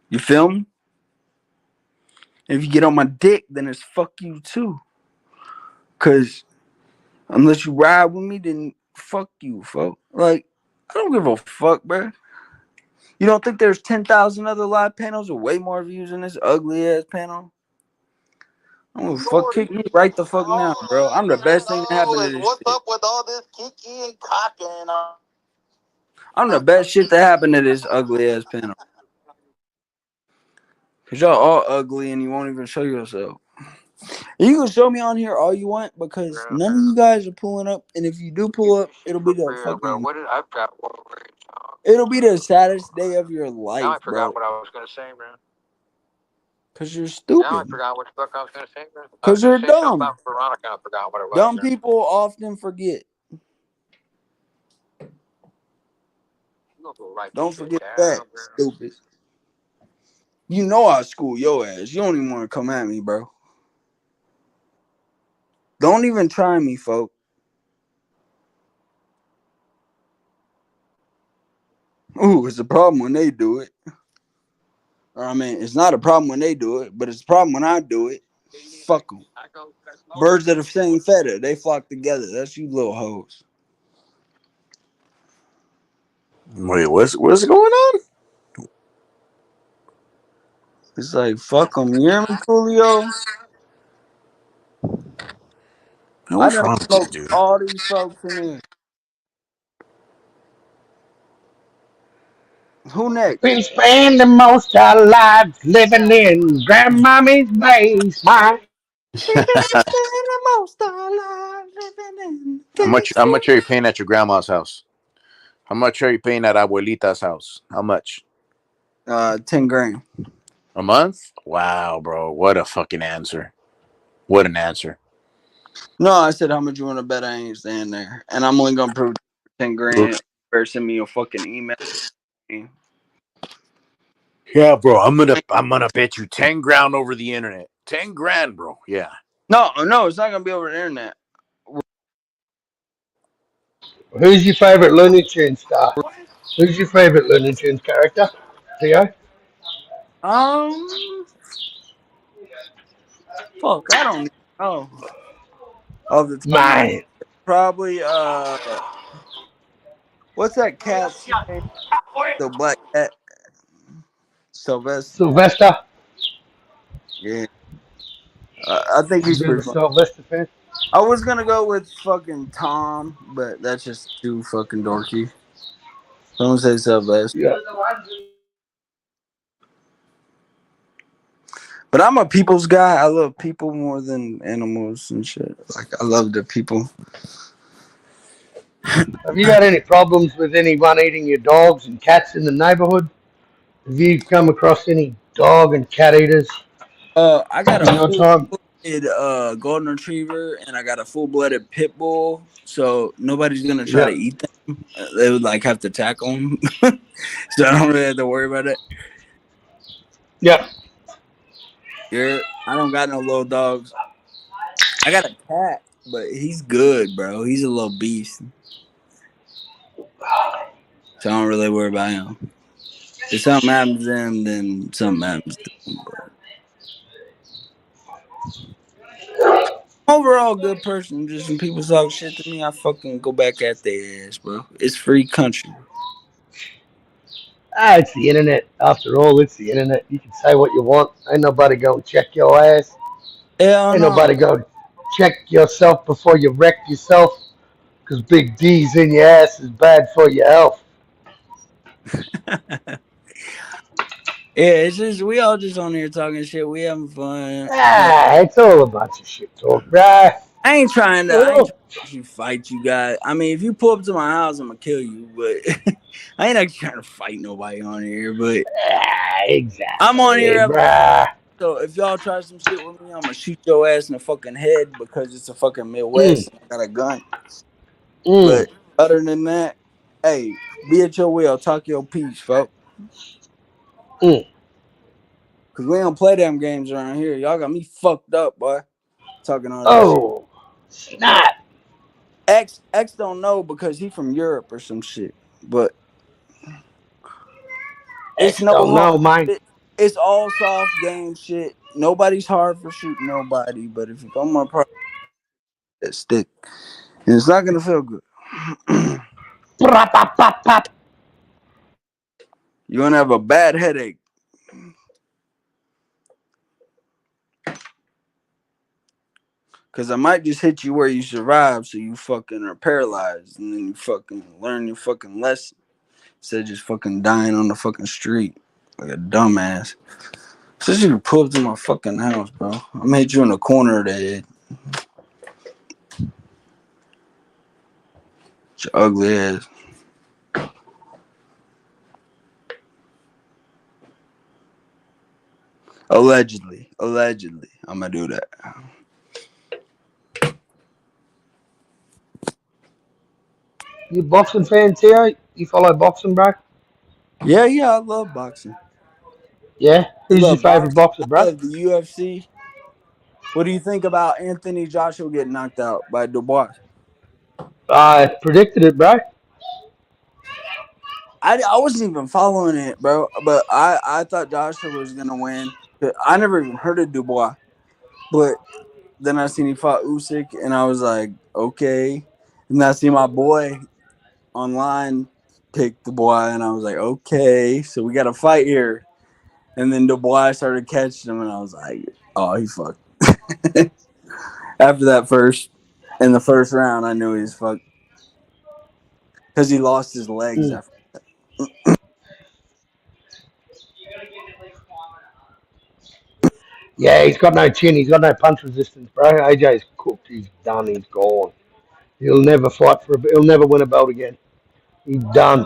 You feel me? If you get on my dick, then it's fuck you too. Cause unless you ride with me, then fuck you, folks. Like, I don't give a fuck, bro. You don't think there's 10,000 other live panels with way more views than this ugly ass panel? I'm gonna fuck kick me right the fuck now, bro. I'm the best thing that happened to this What's shit. up with all this kicking and cocking? I'm the best shit that happened to this ugly ass panel. Cause y'all all ugly and you won't even show yourself. You can show me on here all you want because none of you guys are pulling up. And if you do pull up, it'll be the fucking. It'll be the saddest day of your life, Now I forgot bro. what I was gonna say, bro. Cause you're stupid. Now I forgot what the fuck I was gonna say, bro. Cause you're dumb. About Veronica, I forgot what it was. Dumb bro. people often forget. Don't forget that, stupid. You know I school your ass. You don't even want to come at me, bro. Don't even try me, folk. Ooh, it's a problem when they do it. Or, I mean, it's not a problem when they do it, but it's a problem when I do it. Fuck them. Birds of the same feather, they flock together. That's you little hoes. Wait, what's going on? It's like, fuck them. You hear me, Coolio? I done smoked all these folks in here. Who next? We spend the most of our lives living in grandmommy's basement. How much are you paying at your grandma's house? How much are you paying at Abuelita's house? How much? 10 grand. A month? Wow, bro. What a fucking answer. What an answer. No, I said how much you want to bet I ain't staying there. And I'm only gonna prove 10 grand or send me a fucking email. Yeah, bro. I'm gonna bet you 10 grand over the internet. 10 grand, bro. Yeah. No, it's not gonna be over the internet. Who's your favorite Looney Tunes star? Who's your favorite Looney Tunes character? Theo? Fuck, I don't know. Of the top of my Man. head. Probably what's that cat's name? The black cat. Sylvester? Yeah. I think he's You're pretty the fun. Sylvester fan? I was gonna go with fucking Tom, but that's just too fucking dorky. Don't say Sylvester. Yeah. But I'm a people's guy. I love people more than animals and shit. Like I love the people. Have you had any problems with anyone eating your dogs and cats in the neighborhood? Have you come across any dog and cat eaters I got in a your time? full-blooded golden retriever and I got a full-blooded pit bull. So nobody's gonna try to Yeah. eat them. They would like have to tackle them. So I don't really have to worry about it. Yep. Yeah, I don't got no little dogs. I got a cat, but he's good, bro. He's a little beast. So I don't really worry about him. If something happens to him, then something happens to him. But overall, good person. Just when people talk shit to me, I fucking go back at their ass, bro. It's free country. It's the internet. After all, it's the internet. You can say what you want. Ain't nobody gonna check your ass. Hell Ain't no. nobody gonna check yourself before you wreck yourself. Because big D's in your ass is bad for your health. Yeah, it's just we all just on here talking shit. We having fun. It's all a bunch of shit talk, bruh. I ain't trying to actually fight you guys. I mean, if you pull up to my house, I'm gonna kill you. But I ain't actually trying to fight nobody on here. But exactly, I'm on here. bruh. So if y'all try some shit with me, I'm gonna shoot your ass in the fucking head because it's a fucking Midwest. And I got a gun. But other than that, hey, be at your will. Talk your piece, folks. Cause we don't play them games around here. Y'all got me fucked up, boy. Talking all that shit. Snap. X don't know because he from Europe or some shit. But it's X no don't hard. know, mate. It's all soft game shit. Nobody's hard for shooting nobody. But if you go my part, that stick, and it's not gonna feel good. You're gonna have a bad headache. Cause I might just hit you where you survive, so you fucking are paralyzed, and then you fucking learn your fucking lesson instead of just fucking dying on the fucking street like a dumbass. Since you pull up to my fucking house, bro, I'm gonna hit you in the corner of the head. Your ugly ass. Allegedly, I'm gonna do that. You boxing fan, Theo? You follow boxing, bro? Yeah, I love boxing. Yeah. I Who's your love favorite boxing. boxer, I bro? love the UFC. What do you think about Anthony Joshua getting knocked out by Dubois? I predicted it, bro. I wasn't even following it, bro. But I thought Joshua was gonna win. I never even heard of Dubois, but then I seen he fought Usyk, and I was like, okay. And I see my boy online pick Dubois, and I was like, okay, so we got a fight here. And then Dubois started catching him, and I was like, oh, he fucked. After that in the first round, I knew he was fucked because he lost his legs after. Yeah, he's got no chin. He's got no punch resistance, bro. AJ's cooked. He's done. He's gone. He'll never fight for. He'll never win a belt again. He's done.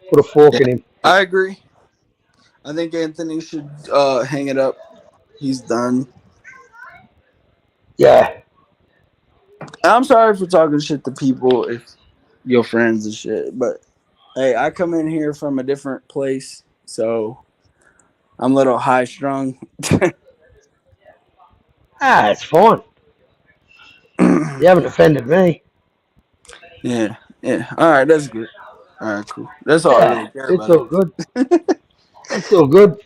Put a fork Yeah, in him. I agree. I think Anthony should hang it up. He's done. Yeah. I'm sorry for talking shit to people if your friends and shit, but hey, I come in here from a different place, so I'm a little high strung. It's fine. You haven't offended me. Yeah. All right, that's good. All right, cool. That's all I Yeah, really care it's about. all good. It's all good.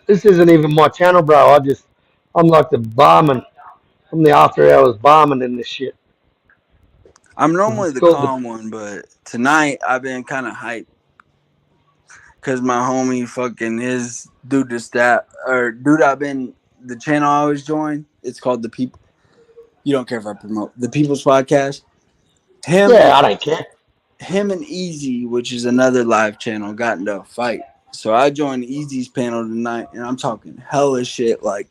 This isn't even my channel, bro. I'm like the barman. I'm the after hours barman in this shit. I'm normally It's the called the. calm one, but tonight I've been kind of hyped because my homie fucking his dude I've been the channel I always join. It's called the People. You don't care if I promote the People's Podcast. Yeah, I don't care. Him and Easy, which is another live channel, got into a fight. So I joined Easy's panel tonight, and I'm talking hella shit like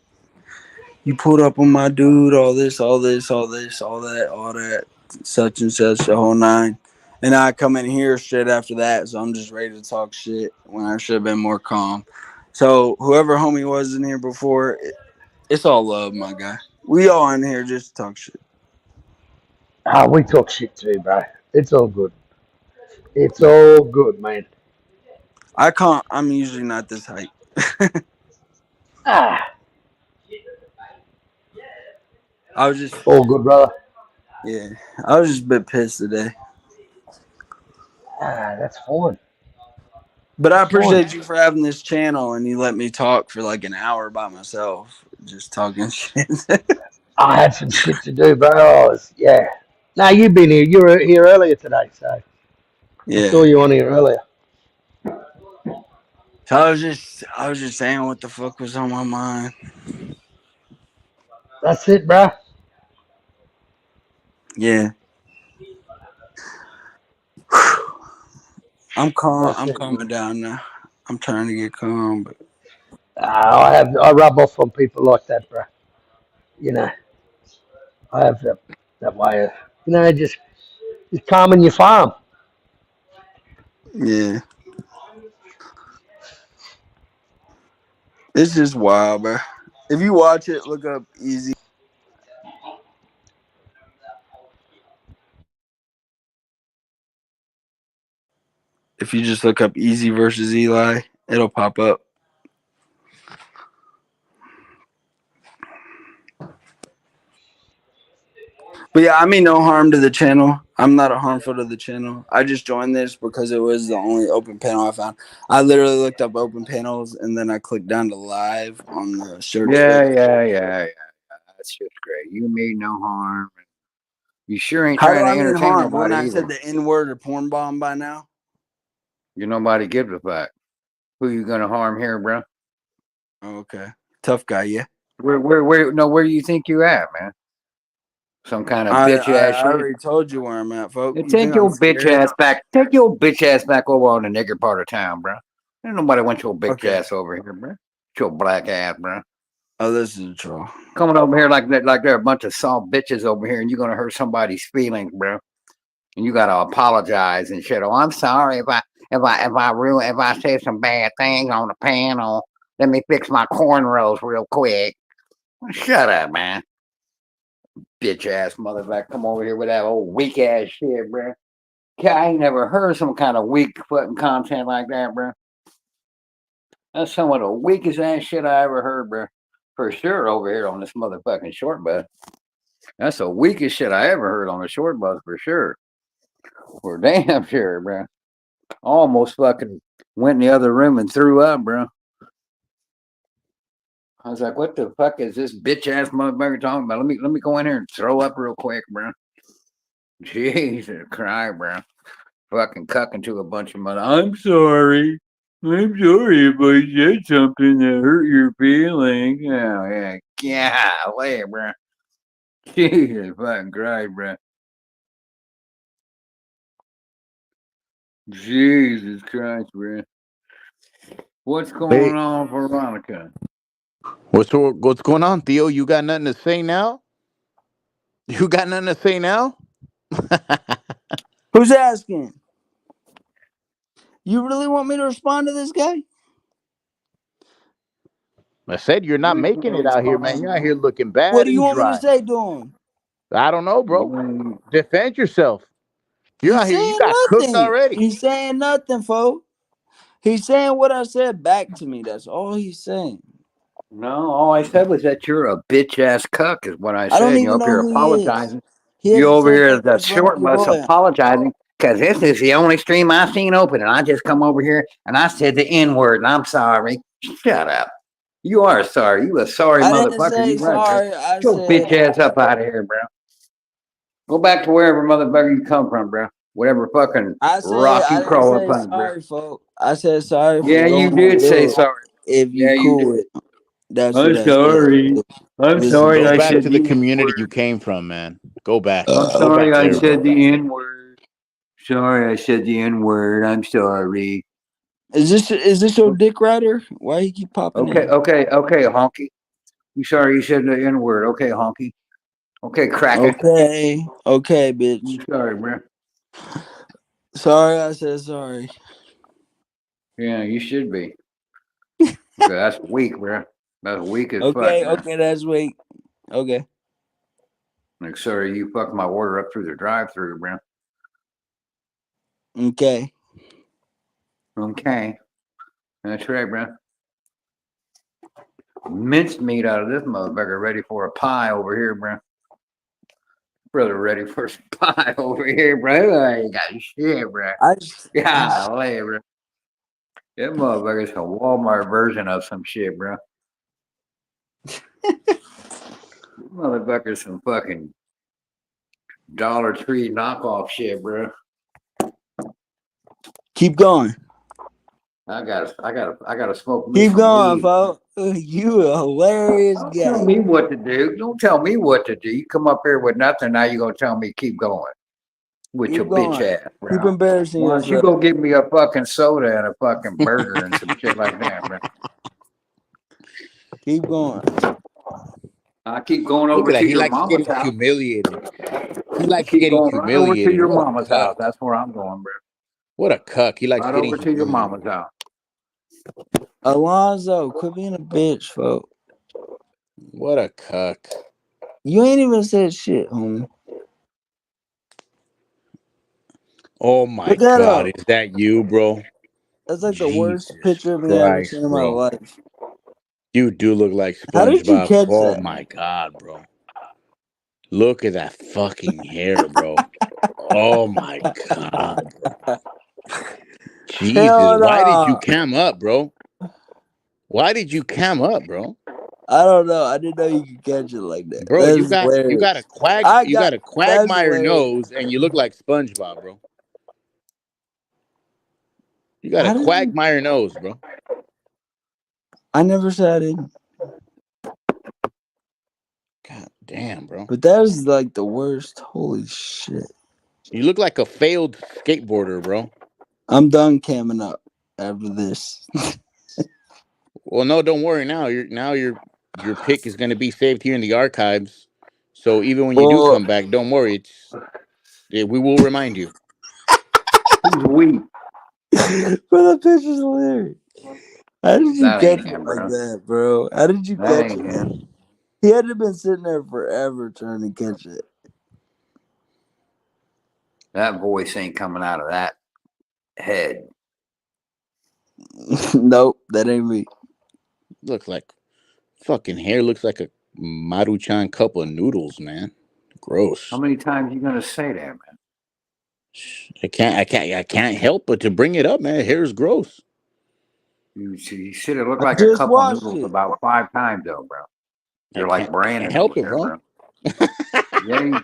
you pulled up on my dude, all this, all that, such and such, the whole nine. And I come in here straight after that, so I'm just ready to talk shit when I should have been more calm. So whoever homie was in here before, it's all love, my guy. We all in here just to talk shit. We talk shit too, bro. It's all good. It's all good, man. I'm usually not this hype. Ah, I was just all good, brother. Yeah, I was just a bit pissed today. That's fine. But I That's fine. appreciate you for having this channel and you let me talk for like an hour by myself, just talking shit. I had some shit to do, bro. Yeah. No, you've been here. You were here earlier today, so I saw Yeah. you on here earlier. So I was just saying what the fuck was on my mind. That's it, bro. Yeah. I'm calm. That's I'm it, man. calming down now. I'm trying to get calm, but I rub off on people like that, bro. You know, I have that way of, just calming your farm. yeah, it's just wild, bro. If you watch it, look up Easy. If you just look up Easy versus Eli, it'll pop up. But yeah, I mean no harm to the channel. I'm not harmful to the channel. I just joined this because it was the only open panel I found. I literally looked up open panels and then I clicked down to live on the search Yeah, page. yeah. That's just great. You mean no harm. You sure ain't How do trying to I mean entertain harm? When nobody I either. said the N word or porn bomb by now? You nobody gives a fuck. Who you gonna harm here, bro? Okay. Tough guy, yeah. Where do you think you at, man? Some kind of bitch ass I shit. already told you where I'm at, folks. Yeah, You think take I'm your bitch scared? ass back. Take your bitch ass back over on the nigger part of town, bro. Ain't nobody want your bitch Okay. ass over here, bro. Your black ass, bro. Oh, this is a troll. Coming over here like that, like there are a bunch of soft bitches over here, and you're gonna hurt somebody's feelings, bro. And you gotta apologize and shit. Oh, I'm sorry if I said some bad things on the panel. Let me fix my cornrows real quick. Shut up, man. Bitch ass motherfucker. Come over here with that old weak ass shit, bro. I ain't never heard some kind of weak fucking content like that, bro. That's some of the weakest ass shit I ever heard, bro. For sure, over here on this motherfucking short bus. That's the weakest shit I ever heard on a short bus, for sure. For damn sure, bro. Almost fucking went in the other room and threw up, bro. I was like, what the fuck is this bitch ass motherfucker talking about? Let me go in here and throw up real quick, bro. Jesus Christ, bro. Fucking cucking to a bunch of mother. I'm sorry if I said something that hurt your feelings. Oh, yeah. Golly, bro. Jesus fucking Christ, bro. Jesus Christ, bro. What's going Hey, on, Veronica? what's going on, Theo? You got nothing to say now? You got nothing to say now? Who's asking? You really want me to respond to this guy? I said you're not making it out here, man. You're out here looking What bad do you and want me to dry. say to him? I don't know, bro. Defend yourself. You're He's out here. You saying got cooked nothing. already. He's saying nothing, folks. He's saying what I said back to me. That's all he's saying. No, all I said was that you're a bitch ass cuck, is what I I don't said. You're even up know here who he is. apologizing. He You hasn't over said here at nothing the since short Veronica bus Roy. apologizing because this is the only stream I've seen open, and I just come over here and I said the N word, and I'm sorry. Shut up. You are sorry. You a sorry I didn't motherfucker. say You right, bro. sorry. I Get your said bitch ass up out of here, bro. Go back to wherever motherfucker you come from, bro. Whatever fucking rock I you didn't crawl up say on, bro. sorry, folks. I said sorry for Yeah, you going on did say mute. sorry. If you Yeah, you cool with did. it. That's what I'm I said. sorry. I'm Listen sorry Go to I back said to it. the the N community you word. came from, man. Go back. I'm Go sorry back I there, said bro. the N word. Sorry I said the N word. I'm sorry. Is this your dick rider? Why he keep popping Okay, in? honky. You sorry you said the N word. Okay, honky. Okay, cracker. Okay, bitch. I'm sorry, bro. Sorry, I said sorry. Yeah, you should be. Okay, that's weak, bro. That's weak as fuck, bro. Okay, that's weak. Okay. Like, sorry, you fucked my order up through the drive-through, bro. Okay. Okay, that's right, bro. Minced meat out of this motherfucker, ready for a pie over here, bro. Brother, ready for some pie over here, bro. I ain't got shit, bro. Golly, bro. That motherfucker's a Walmart version of some shit, bro. Motherfucker's some fucking Dollar Tree knockoff shit, bro. Keep going. I gotta smoke me Keep some going, weed. folks. You a hilarious Don't guy. tell me what to do. Don't tell me what to do. You come up here with nothing, now you gonna tell me keep going with Keep your bitch going. ass, Keep bro. embarrassing Why don't you yourself. go get me a fucking soda and a fucking burger and some shit like that, bro? Keep going. I keep going Look over at that. to He your likes mama's getting house. humiliated. He I likes keep getting going right over to humiliated. your What a mama's cuck. house. That's where I'm going, bro. What a cuck. He likes Right getting over to your humiliated. mama's house. Alonzo, quit being a bitch, folks. What a cuck. You ain't even said shit, homie. Oh my Look that God. up. Is that you, bro? That's like the worst Jesus picture of me I ever Christ, seen in my bro. life. You do look like How did you SpongeBob. catch Oh that? my God, bro. Look at that fucking hair, bro. Oh my god. Jesus, Hell why did you no. cam up, bro? Why did you cam up, bro? I don't know. I didn't know you could catch it like that. Bro, That's you got hilarious. a That's quagmire hilarious. nose and you look like SpongeBob, bro. You got a How did you? quagmire nose, bro. I never said I didn't. God damn, bro. But that is like the worst. Holy shit. You look like a failed skateboarder, bro. I'm done camming up after this. Well, no, don't worry. Your pick is gonna be saved here in the archives. So even when you do Well, come back, don't worry. We will remind you. He's weak. bro, that picture's hilarious. How did you That catch ain't it him, like bro. that, bro? How did you That catch ain't it? him. He had to have been sitting there forever trying to catch it. That voice ain't coming out of that head. Nope, that ain't me. Looks like fucking hair looks like a Maruchan cup of noodles, man. Gross. How many times you gonna say that, man? I can't help but to bring it up, man. Hair's gross. You should have looked I like a just cup of watched noodles it. about 5 times, though, bro. You're like I can't Brandon help over it, there, bro. bro. Yeah,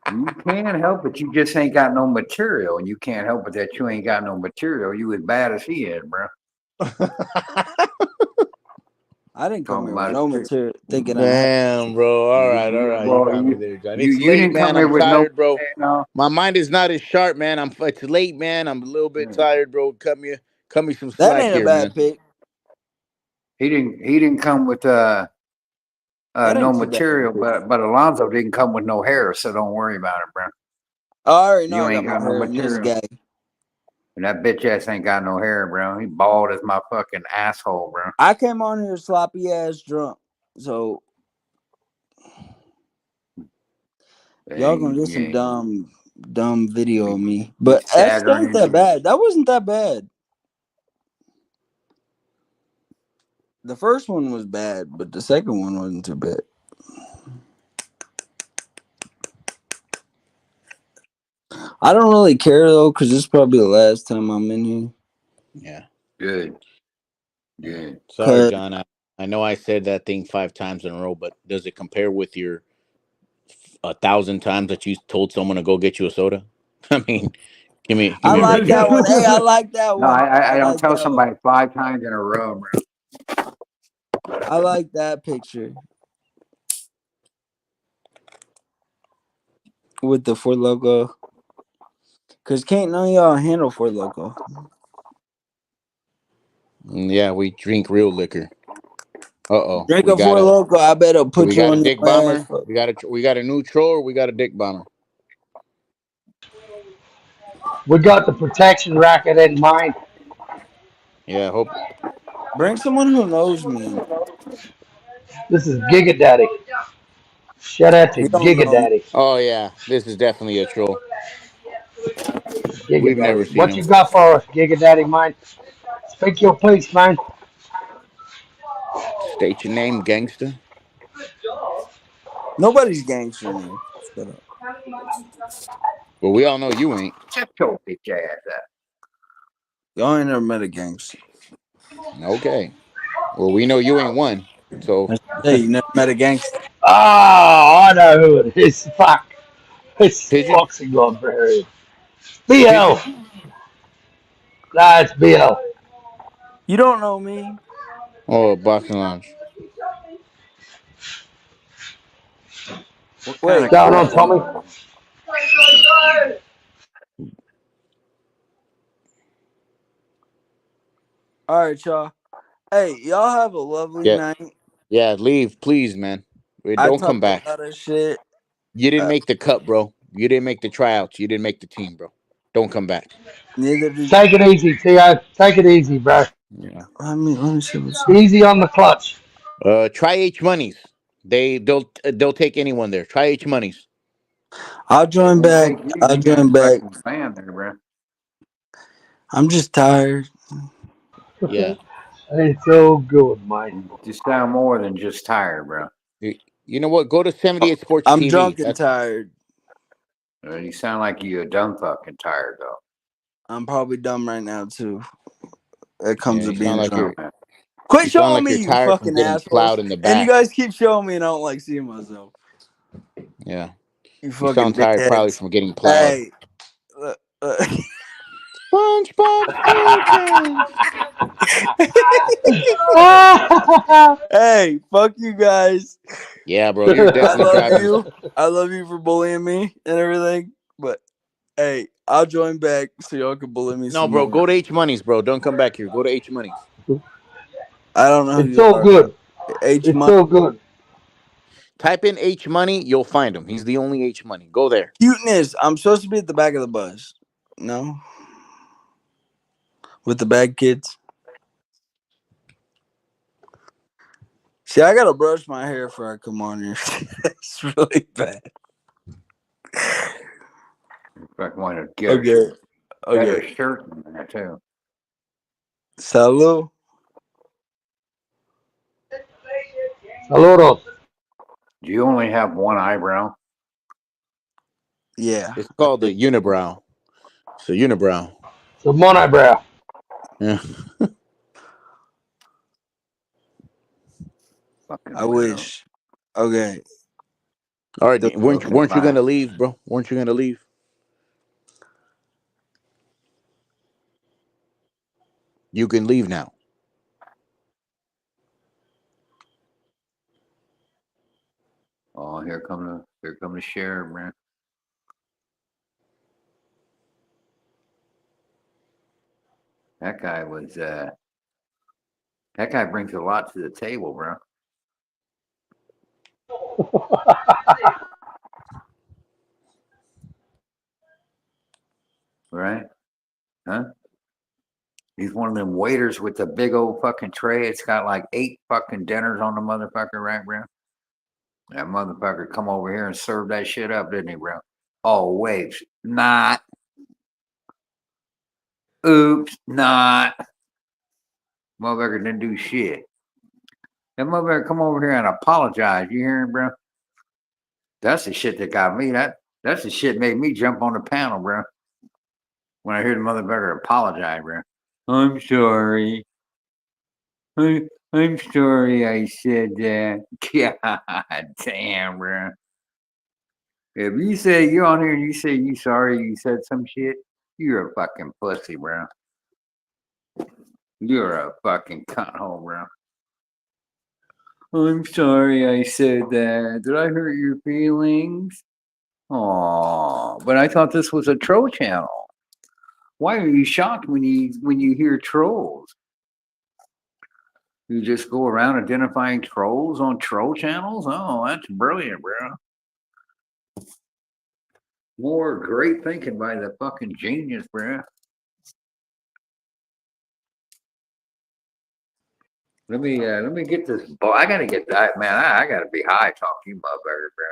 you can help it. You just ain't got no material, and you can't help it that you ain't got no material. You as bad as he is, bro. I didn't come Talking here with about no it. material thinking I had. Damn, bro. All right. You Well, got me there, John. you It's you late, didn't come man. here I'm with no. tired, bro. No. My mind is not as sharp, man. It's late, man. I'm a little bit tired, bro. Cut me some That slack ain't a here, man. bad pick. He didn't come with That no ain't too bad. material, but Alonzo didn't come with no hair, so don't worry about it, bro. I already know You I got ain't more got no hair than this material. guy. And that bitch ass ain't got no hair, bro. He bald as my fucking asshole, bro. I came on here sloppy ass drunk. So y'all gonna get some dumb video of me. But that ain't that bad. That wasn't that bad. The first one was bad, but the second one wasn't too bad. I don't really care though, because this is probably the last time I'm in here. Yeah. Good. Sorry, John. I know I said that thing 5 times in a row, but does it compare with your 1,000 times that you told someone to go get you a soda? I mean, give me I a like break that here. one. Hey, I like that No, one. I don't like tell that somebody 5 times in a row, bro. I like that picture with the Ford logo. Cause can't none of y'all handle Ford logo. Yeah, we drink real liquor. Uh-oh. Drink a Ford logo. I bet it'll put We you got a on dick your ass. bomber. We got a neutral, or we got a dick bomber. We got the protection racket in mind. Yeah, I hope. Bring someone who knows me. This is Giga Daddy. Shout out to He don't Giga know me. Daddy. Oh yeah, this is definitely a troll. Giga We've never Daddy. seen What him. you got for us, Giga Daddy, man? Speak your piece, man. State your name, gangster. Nobody's gangster in here. Shut up. Well, we all know you ain't. Shut your bitch ass up. Y'all ain't never met a gangster. Okay. Well, we know you ain't one. So. Hey, you never met a gangster? Oh, I know who it is. Fuck. It's Pigeon. Boxing Librarian. BL. Pigeon. Nah, it's BL. You don't know me. Oh, boxing lounge. What kind Wait, of Going on, question Tommy? was it? all right, y'all. Hey, y'all have a lovely Yeah. night. Yeah. Leave, please, man. I Don't come talked a back. lot of shit. You didn't make the cut, bro. You didn't make the tryouts. You didn't make the team, bro. Don't come back. Neither did. Take it easy, T.O. Take it easy, bro. Yeah. Let me see what's. Easy on the clutch. Try H Monies. They'll take anyone there. Try H Monies. I'll They join won't back. take you. I'll You got a join back. special band there, bro. I'm just tired. Yeah. It's all good, mate. You sound more than just tired, bro. You know what? Go to 78 Sports I'm TV. drunk and tired. You sound like you a dumb fucking tired though. I'm probably dumb right now too. It comes you with being sound like drunk. you're Quit you sound showing like me, you're you tired from fucking getting assholes. plowed in the And you back. guys keep showing me, and I don't like seeing myself. Yeah. You You fucking sound tired probably dickheads. from getting plowed. Hey. SpongeBob SquarePants. Hey, fuck you guys. Yeah, bro, you're I definitely love driving. you. I love you for bullying me and everything. But hey, I'll join back so y'all can bully me No, some bro, more. go to H Money's, bro. Don't come back here. Go to H Money's. I don't know who It's you all are. good. H It's Money. all good. Type in H Money, you'll find him. He's the only H Money. Go there. Cuteness. I'm supposed to be at the back of the bus. No? With the bad kids. See, I gotta brush my hair before I come on here. It's really bad. In fact, want to get Okay. better Okay. shirt than that too. Salud. Saludos. Do you only have one eyebrow? Yeah. It's called the unibrow. It's a unibrow. It's a monobrow. Yeah. Fucking I weirdo. wish. Okay. All right. Okay, Weren't you bye. gonna leave, bro? Weren't you gonna leave? You can leave now. Oh, here come the sheriff, man. That guy was that guy brings a lot to the table, bro. Right? Huh? He's one of them waiters with the big old fucking tray. It's got like 8 fucking dinners on the motherfucker, right, bro? That motherfucker come over here and serve that shit up, didn't he, bro? Oh, wait. Not. Oops, not. Motherfucker didn't do shit. That motherfucker come over here and apologize. You hearing, bro? That's the shit that got me. That's the shit made me jump on the panel, bro. When I hear the motherfucker apologize, bro. I'm sorry. I'm sorry I said that. God damn, bro. If you say you're on here and you say you sorry you said some shit, you're a fucking pussy, bro. You're a fucking cutthole, bro. I'm sorry I said that. Did I hurt your feelings? Oh, but I thought this was a troll channel. Why are you shocked when you hear trolls? You just go around identifying trolls on troll channels? Oh, that's brilliant, bro. More great thinking by the fucking genius, bro. Let me get this. I gotta get that, man. I gotta be high talking you motherfucker, bro.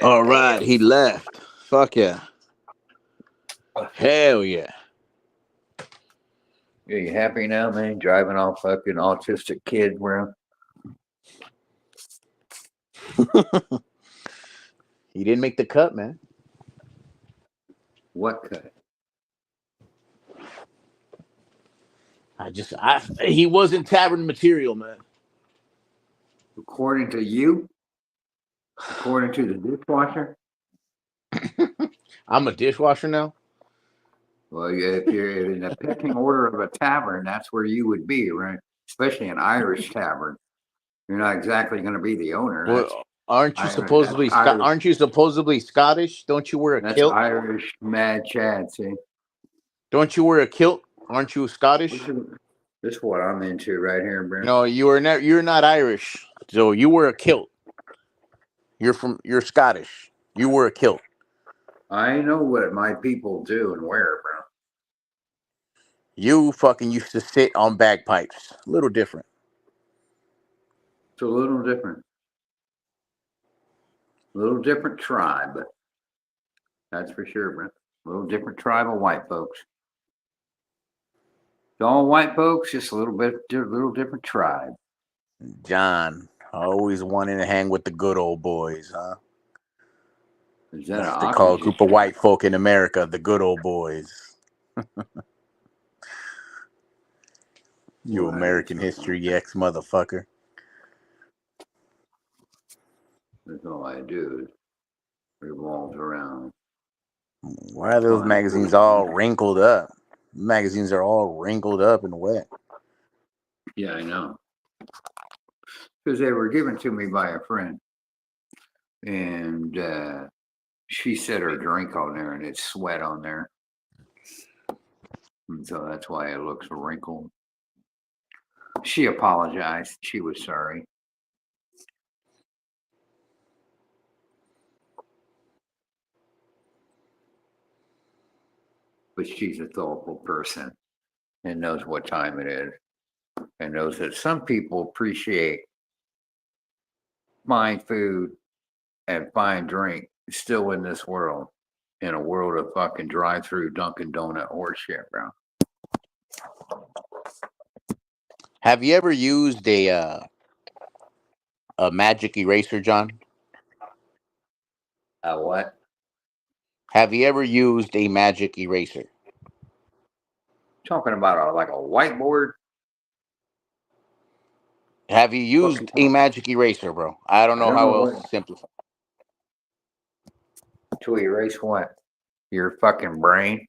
All right, he left. Fuck yeah. Hell yeah. Yeah, you happy now, man? Driving all fucking autistic kids, bro. He didn't make the cut, man. What cut? He wasn't Tavern material, man. According to you? According to the dishwasher? I'm a dishwasher now. Well, if you're in the pecking order of a tavern, that's where you would be, right? Especially an Irish tavern. You're not exactly going to be the owner. That's Well, aren't you Irish. supposedly Scottish? Don't you wear a That's kilt? Irish Mad Chad. See, Don't you wear a kilt? Aren't you Scottish? this is what I'm into right here, bro. No, you're not Irish. So you wear a kilt. You're Scottish. You wear a kilt. I know what my people do and wear, bro. You fucking used to sit on bagpipes. A little different. It's a little different. A little different tribe. That's for sure, bro. A little different tribe of white folks. It's all white folks, just a little different tribe. John, always wanting to hang with the good old boys, huh? Is that That's an what they call a oxygen? group of white folk in America, the good old boys. You What? American history X motherfucker. That's all I do. Revolves around. Why are those magazines all wrinkled up? Magazines are all wrinkled up and wet. Yeah, I know. Because they were given to me by a friend. And she set her drink on there and it's sweat on there. And so that's why it looks wrinkled. She apologized. She was sorry. But she's a thoughtful person and knows what time it is and knows that some people appreciate fine food and fine drink still in this world, in a world of fucking drive-through Dunkin' Donut horseshit, bro. Have you ever used a magic eraser, John? What? Have you ever used a magic eraser? Talking about like a whiteboard? Have you used a magic eraser, bro? I don't know how else to simplify. To erase what? Your fucking brain?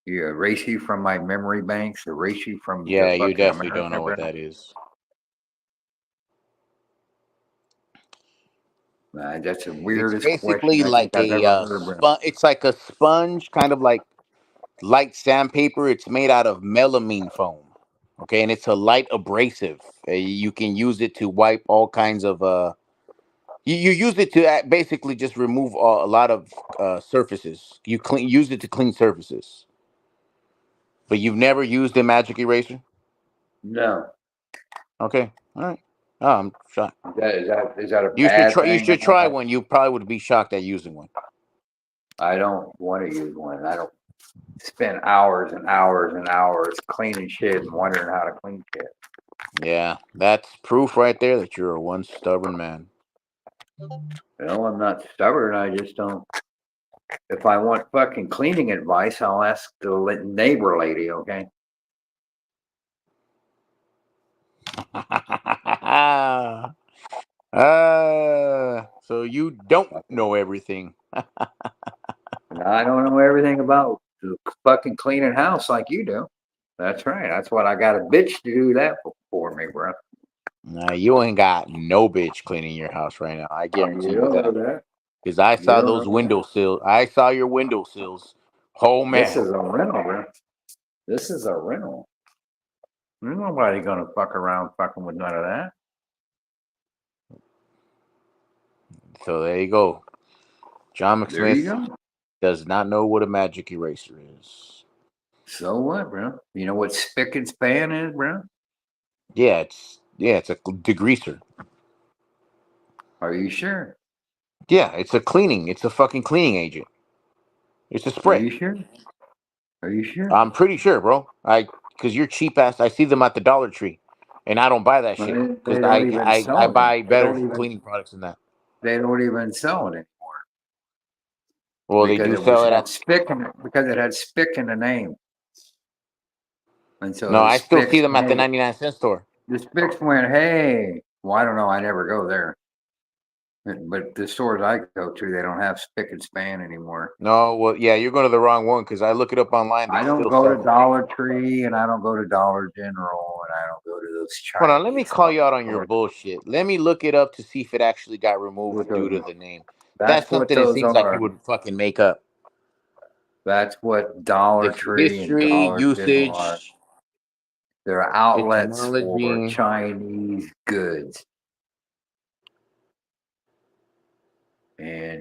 You erase you from my memory banks, erase you from Yeah, the you fucking definitely America, don't know what bro? that is. That's the It's weirdest basically question I think like I've a ever heard, bro. it's like a sponge, kind of like light sandpaper. It's made out of melamine foam. Okay, and it's a light abrasive. You can use it to wipe all kinds of you use it to basically just remove a lot of surfaces. Use it to clean surfaces. But you've never used a magic eraser? No. Okay, all right. Oh, I'm shocked. Is that a You should bad try. You thing? should try one. You probably would be shocked at using one. I don't want to use one. I don't spend hours and hours and hours cleaning shit and wondering how to clean shit. Yeah, that's proof right there that you're a one stubborn man. No, I'm not stubborn. I just don't. If I want fucking cleaning advice, I'll ask the neighbor lady, okay? So you don't know everything. No, I don't know everything about fucking cleaning house like you do. That's right. That's what I got a bitch to do that for me, bro. Nah, you ain't got no bitch cleaning your house right now. I guarantee You you don't know that. that. Because I You saw don't those know that. windowsills. I saw your windowsills. Oh This man. is a rental, bro. This is a rental. There's nobody gonna fuck around fucking with none of that. So there you go. John There you McSmith go. does not know what a magic eraser is. So what, bro? You know what spick and span is, bro? Yeah, it's a degreaser. Are you sure? Yeah, it's a cleaning. It's a fucking cleaning agent. It's a Are spray. you sure? Are you sure? I'm pretty sure, bro. Because you're cheap ass. I see them at the Dollar Tree, and I don't buy that Well, shit they because don't even I sell it. buy better cleaning products than that. They don't even sell it anymore Well, they because do it was sell it had at. spick in it because it had spick in the name, and so No, the I still see spicks them at the hey 99-cent store. the spicks went hey. Well, I don't know. I never go there, but the stores I go to, they don't have spick and span anymore. No, well, yeah, you're going to the wrong one because I look it up online. They I don't still go sell to them. Dollar Tree, and I don't go to Dollar General, and I don't go to those Hold on, let me Chinese call you fucking out on your stores. bullshit. Let me look it up to see if it actually got removed What due to those? the name. That's That's what something it those seems like you are. would fucking make up. That's what Dollar It's Tree and history, Dollar General are. usage, They're outlets for technology. Chinese goods.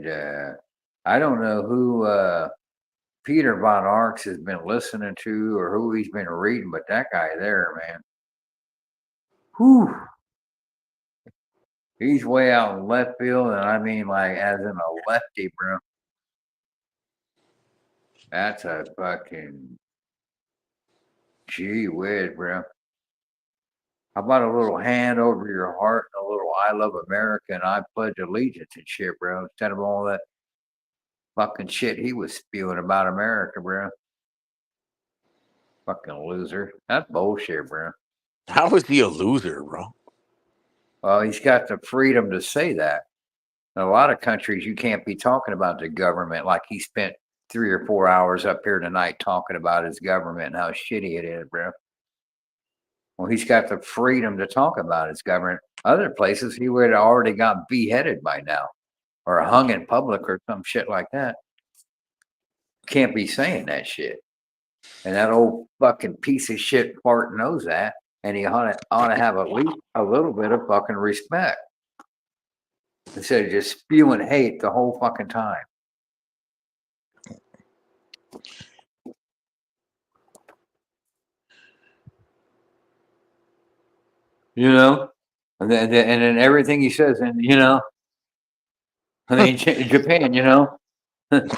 And I don't know who Peter Von Arx has been listening to or who he's been reading, but that guy there, man. Whew. He's way out in left field, and I mean like as in a lefty, bro. That's a fucking gee whiz, bro. How about a little hand over your heart and a little I love America and I pledge allegiance and shit, bro. Instead of all that fucking shit he was spewing about America, bro. Fucking loser. That's bullshit, bro. How is he a loser, bro? Well, he's got the freedom to say that. In a lot of countries, you can't be talking about the government like he spent 3 or 4 hours up here tonight talking about his government and how shitty it is, bro. Well, he's got the freedom to talk about his government. Other places, he would have already got beheaded by now or hung in public or some shit like that. Can't be saying that shit. And that old fucking piece of shit fart knows that. And he ought to have at least a little bit of fucking respect instead of just spewing hate the whole fucking time. You know, and then everything he says, and you know, I mean, Japan, you know,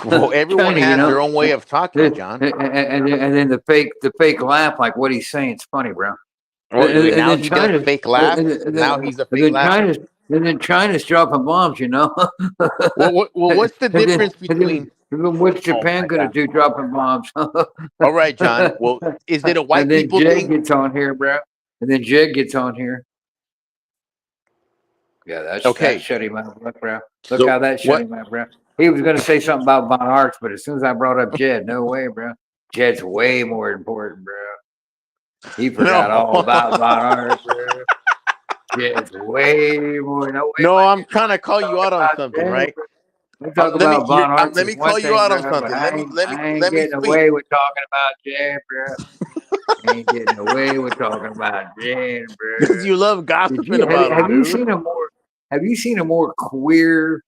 Well, everyone China, has you know, their own way of talking, John. and then the fake laugh, like what he's saying, it's funny, bro. Well, And now then he does China's, fake laugh. Now he's a fake laugher. and then China's dropping bombs, you know. Well, what's the difference and between? then what's Oh Japan my gonna God. do, dropping bombs? All right, John. Well, is it a white And then people Jed thing? gets on here, bro. And then Jed gets on here. Yeah, that Okay. shut him out, bro. Look So how that shut him out, bro. He was gonna say something about Von Arx, but as soon as I brought up Jed, no way, bro. Jed's way more important, bro. He forgot all about Von Arx, bro. Jed's way more. No way. No, I'm trying to call you out on something, Jed, right? bro. We talk about Von Arx Let is me one call you thing, out bro, on but something. I ain't Let me getting speak. away with talking about Jed, bro. Ain't getting away with talking about Jed, bro. Because you love gossiping about him, Have you dude. seen a more queer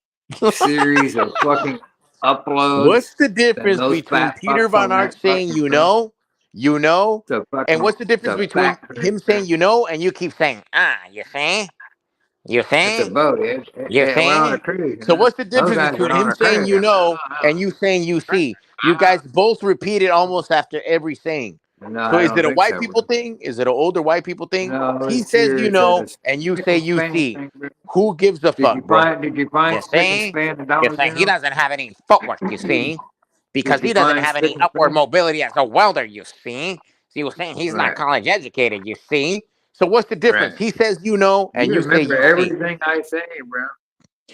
series of fucking uploads What's the than difference those between fat Peter fucks Von on that Arx saying fucking thing? and what's the difference The between fat him saying and you keep saying, you see? You It's a see? boat. You We're on a see? cruise, you So know. what's the Those difference guys between are on him a saying cruise. and you saying you see? You guys both repeat it almost after every saying. No, So I is don't it a think white so, people bro. thing? Is it an older white people thing? No, He it's says it's and you spick say and you span see. thing, bro. Who gives a fuck, bro? Did you find You spick and see? span the You Dollar see, he General? doesn't have any footwork, you see? Because Did you he doesn't find have spick any and upward span? mobility as a welder, you see? So you were saying he's not Right, college educated, you see? So what's the difference? right. He says and You you say remember you see. everything I say, bro.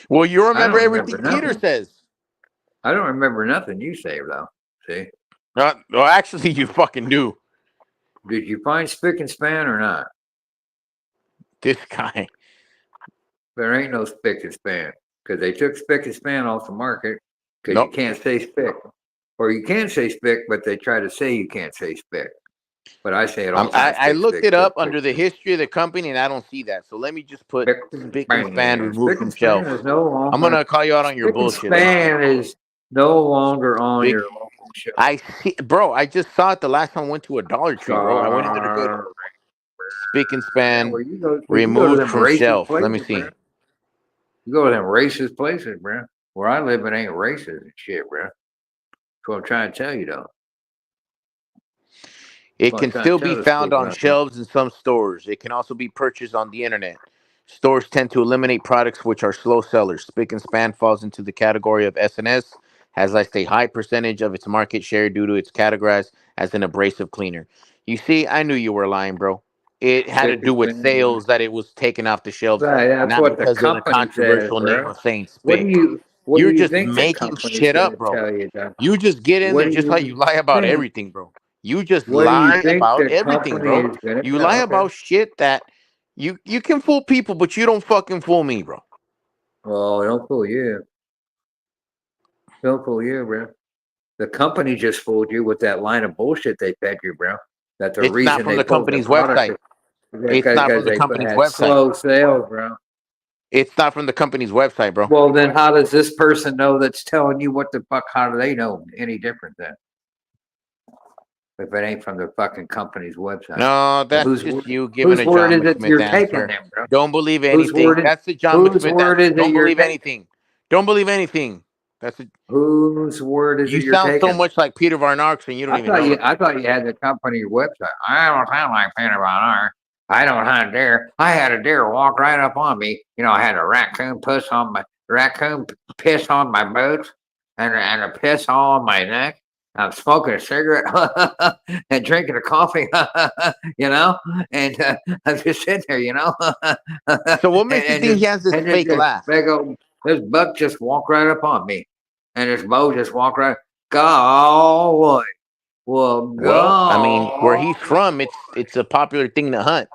Well, you I remember don't remember everything Peter nothing. says. I don't remember nothing you say, though. See? Well, actually, you fucking do. Did you find spick and span or not? This guy. There ain't no spick and span because they took spick and span off the market because you Nope. can't say spick. Or you can say spick, but they try to say you can't say spick. But I say it all the time. I Spick, looked spick, it spick, up spick, under the history of the company, and I don't see that. So let me just put spick and spick and span span. removed Spick from and span shelf. is no I'm longer. gonna call you out on your Spick and bullshit. Let me see. span is no longer on Spick. your local shelf. I see, bro. I just saw it the last time I went to a Dollar Tree, bro. I went in there to get spick and Yeah, span well, you go to removed them from racist shelf. Let me places, see. bro. You go to them racist places, bro. Where I live, it ain't racist and shit, bro. That's what I'm trying to tell you, though. It That's what I'm can trying to still tell be those found people on out there. shelves in some stores. It can also be purchased on the internet. Stores tend to eliminate products which are slow sellers. Spick and span falls into the category of SNS, has like a high percentage of its market share due to its categorized as an abrasive cleaner. You see, I knew you were lying, bro. It had to Spick and do with span, bro. sales that it was taken off the shelves, Right, that's not what the because of the company says, controversial name bro. of saying What do spick. you You're just think the making company's shit up, gonna bro. tell you, though? You just get in What there do just like you you lie about think? everything, bro. You just What do you lie think about the everything, company bro. is gonna? You lie Yeah, okay. about shit that you can fool people, but you don't fucking fool me, bro. Well, don't fool you. Don't fool you, bro. The company just fooled you with that line of bullshit they fed you, bro. That the It's not reason from they the pulled the company's product website. is It's not because from the they company's had website. slow sales, bro. It's not from the company's website, bro. Well, then how does this person know that's telling you what the fuck? How do they know any different then? If it ain't from the fucking company's website. No, that's Whose just word, you giving a word John is it McSmith you're taking answer. them, bro? Don't believe Whose anything. word is That's the John whose McSmith word answer. is it Don't you're believe taking? anything. Don't believe anything. That's a, Whose word is you it you're sound so taking? much like Peter Van Arx and you don't even know it. I thought you had the company website. I don't sound like Peter Von Arx. I don't hunt deer. I had a deer walk right up on me. You know, I had a raccoon piss on my boots and a piss all on my neck. I'm smoking a cigarette and drinking a coffee, you know, and I'm just sitting there, you know. So what makes you think he has this fake laugh? This buck just walked right up on me, and this bow just walked right. Golly. Well, Well, I mean, where go. he's from, it's a popular thing to hunt.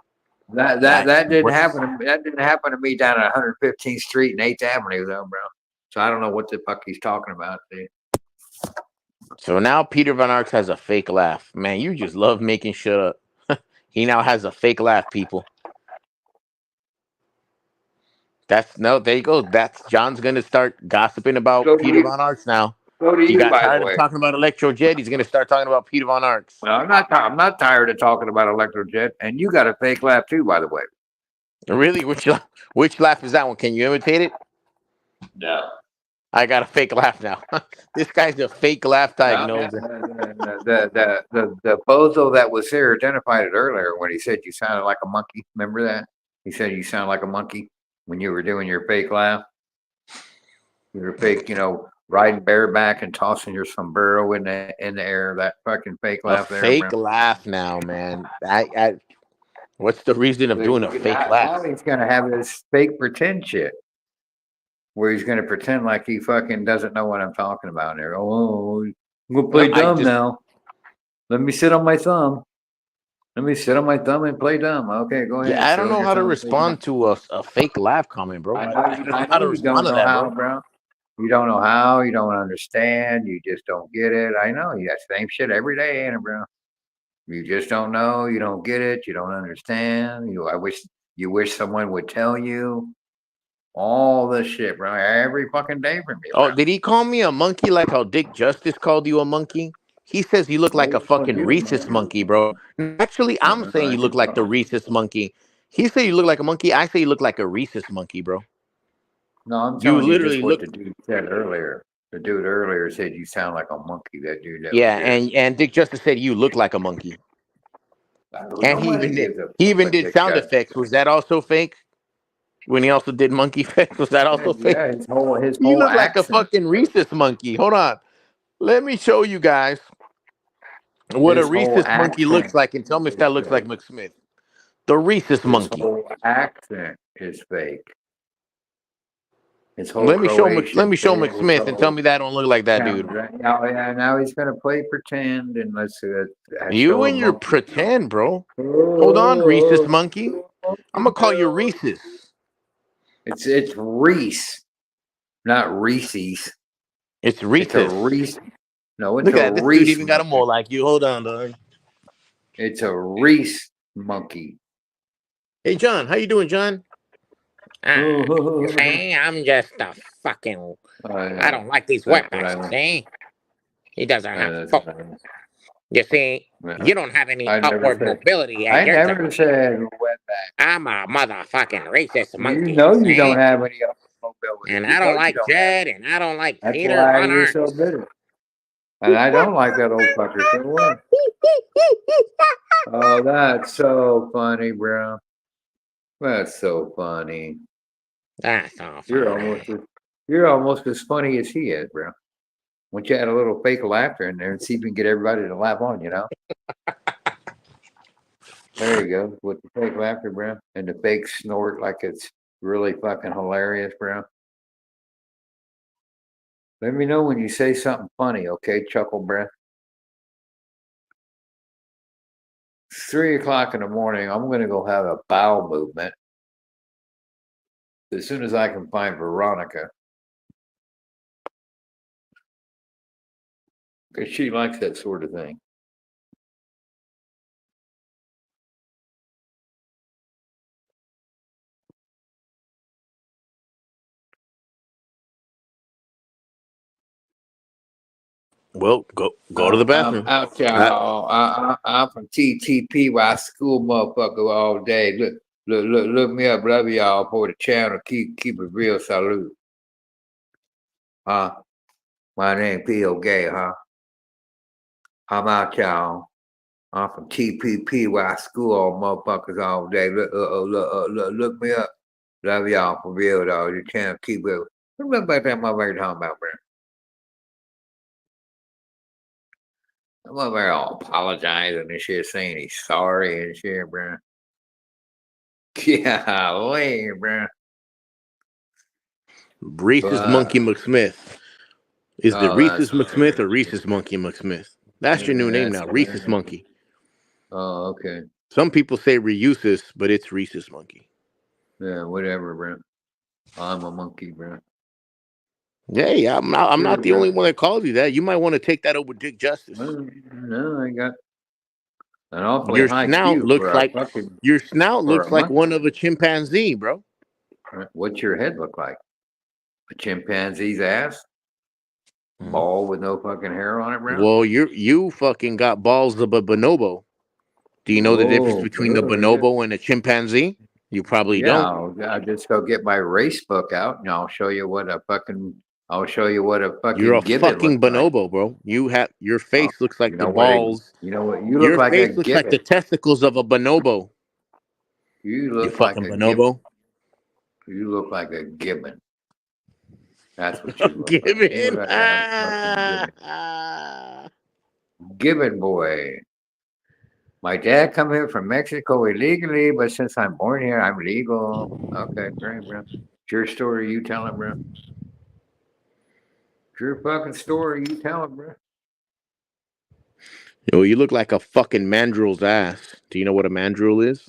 That didn't happen. That didn't happen to me down at 115th Street and 8th Avenue, though, bro. So I don't know what the fuck he's talking about, dude. So now Peter Van Arx has a fake laugh. Man, you just love making shit up. He now has a fake laugh, people. There you go. That's John's gonna start gossiping about So do Peter you. Von Arx now. So do He you, got by the tired of way. talking about Electrojet. He's gonna start talking about Peter Von Arx. Well, I'm not tired of talking about Electrojet, and you got a fake laugh too, by the way. Really? Which laugh is that one? Can you imitate it? No. I got a fake laugh now. This guy's a fake laugh diagnoser. The bozo that was here identified it earlier when he said you sounded like a monkey. Remember that? He said you sound like a monkey when you were doing your fake laugh. You were fake, you know, riding bareback and tossing your sombrero in the air. That fucking fake A laugh there, bro. fake laugh now, man. What's the reason of doing a fake laugh? Now he's gonna have this fake pretend shit. Where he's going to pretend like he fucking doesn't know what I'm talking about. There, I'm gonna play dumb now. Let me sit on my thumb. Let me sit on my thumb and play dumb. Okay, go ahead. Yeah, I Sit don't on know your how to thumb. respond to a fake laugh comment, bro. I don't know how to You respond don't to know that, how, bro. bro. You don't know how. You don't understand. You just don't get it. I know. You got the same shit every day, ain't it, bro? You just don't know. You don't get it. You don't understand. You wish someone would tell you. All this shit, bro. Every fucking day from me, Oh, bro. did he call me a monkey like how Dick Justice called you a monkey? He says you look like a fucking rhesus monkey, bro. Actually, I'm saying you look like the rhesus monkey. He said you look like a monkey. I say you look like a rhesus monkey, bro. No, I'm You telling you just literally what look. the dude said earlier. The dude earlier said you sound like a monkey. That dude that was Yeah, here. and Dick Justice said you look like a monkey. And Nobody gives a he fuck even what did Dick sound Justice effects. said. Was that also fake? When he also did monkey effects, was that also fake? Yeah, his You whole look like a accent. fucking rhesus monkey. Hold on. Let me show you guys what a His whole rhesus monkey looks accent like and tell me if is that looks like fake. McSmith. The rhesus His monkey. whole accent is fake. His whole Let me show Croatian thing. His McSmith and tell whole me that don't look like that dude. now he's gonna play pretend and let's You show a and your monkey. pretend, bro. Hold on, rhesus monkey. I'm gonna call you Rhesus. It's Reese, not Reese's. It's It's a Rhesus. Reese. No, it's Look a at that. This dude Reese even got a monkey. mole like you. Hold on, dog. It's a Reese monkey. Hey, John. How you doing, John? See, I'm just a fucking. I don't like these That's what weapons. I meant. See, he doesn't have That's foot. what I meant. You see, Yeah. you don't have any I never upward said. mobility I at your never job. said wetback. I'm a motherfucking racist You monkey. know you See? don't have any mobility. And You I know don't you like don't have. Jed, and I don't like That's Peter why Von you're Arx. so bitter. And I don't like that old fucker. So what? Oh, that's so funny, bro. That's so funny. That's so You're almost as funny as he is, bro. Once you add a little fake laughter in there and see if you can get everybody to laugh on, you know? There you go. With the fake laughter, bro. And the fake snort like it's really fucking hilarious, bro. Let me know when you say something funny, okay? Chuckle breath. It's 3:00 in the morning. I'm gonna go have a bowel movement. As soon as I can find Veronica. Because she likes that sort of thing. Well, go to the bathroom. Out y'all. I'm from TTP where I school motherfucker all day. Look me up. Love y'all for the channel. Keep it real. Salute. Huh? My name P.O. Gay, huh? I'm out y'all. I'm from TPP where I school all motherfuckers all day. Look me up. Love y'all for real though. You can't keep it. What about that motherfucker talking about, bro? That motherfucker all apologizing and shit, saying he's sorry and shit, bro. Yeah, way, bro. Reese's Monkey McSmith. Is the Reese's McSmith or Reese's Monkey McSmith? That's your new name now, Reese's Monkey. Oh, okay. Some people say Reusis, but it's Reese's Monkey. Yeah, whatever, bro. I'm a monkey, bro. Hey, I'm not the only one that calls you that. You might want to take that over Dick Justice. No, I got an awfully Your high snout Q looks for a like fucking. your snout for looks a like monkey. one of a chimpanzee, bro. What's your head look like? A chimpanzee's ass? Ball with no fucking hair on it, bro? Well, you fucking got balls of a bonobo. Do you know the difference between a bonobo and a chimpanzee? You probably don't. I'll just go get my race book out and I'll show you what a fucking. I'll show you what a fucking. You're a gibbon fucking looks like. bonobo, bro. Your face looks like the know what balls. you know what? You look Your like a face looks like the gibbon. testicles of a bonobo. You look fucking like a bonobo. You look like a gibbon. That's what you look Gibbon. like. You look like a fucking gibbon boy. My dad come here from Mexico illegally, but since I'm born here, I'm legal. Okay, great, bro. It's your story, you tell it, bro. It's your fucking story, you tell it, bro. Yo, you look like a fucking mandrill's ass. Do you know what a mandrill is?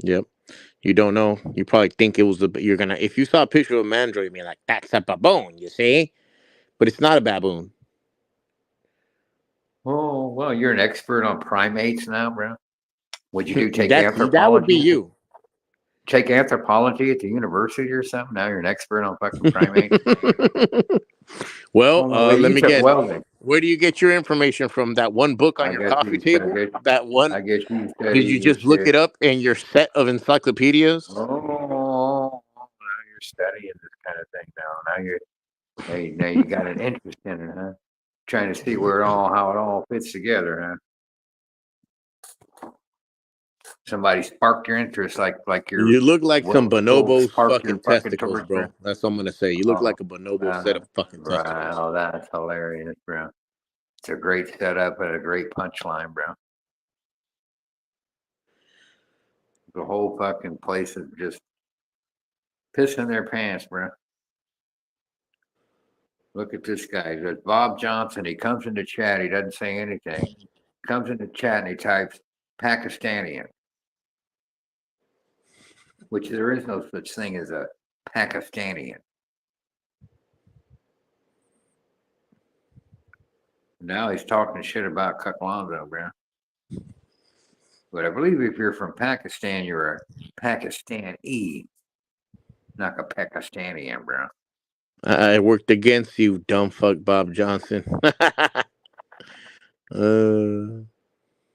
Yep. You don't know. You probably think it was you're gonna. If you saw a picture of a mandrill, you'd be like, "That's a baboon," you see? But it's not a baboon. Oh well, you're an expert on primates now, bro. Would you do take That would be anthropology? you. Take anthropology at the university or something? Now you're an expert on fucking primates. Well, let me guess. Welding. Where do you get your information from? That one book on your coffee table? That one? I guess you Did you just look it up in your set of encyclopedias? Oh, now you're studying this kind of thing now. Now you got an interest in it, huh? Trying to see how it all fits together, huh? Somebody sparked your interest, like your. You look like some bonobo's fucking testicles, torch, bro. That's what I'm gonna say. You look like a bonobo set of fucking testicles. Oh, that's hilarious, bro. It's a great setup and a great punchline, bro. The whole fucking place is just pissing their pants, bro. Look at this guy. There's Bob Johnson. He comes into chat. He doesn't say anything. Comes into chat and he types Pakistani, which there is no such thing as a Pakistani. Now he's talking shit about Cucklonzo, bro. But I believe if you're from Pakistan, you're a Pakistani, not a Pakistani, bro. I worked against you, dumb fuck Bob Johnson.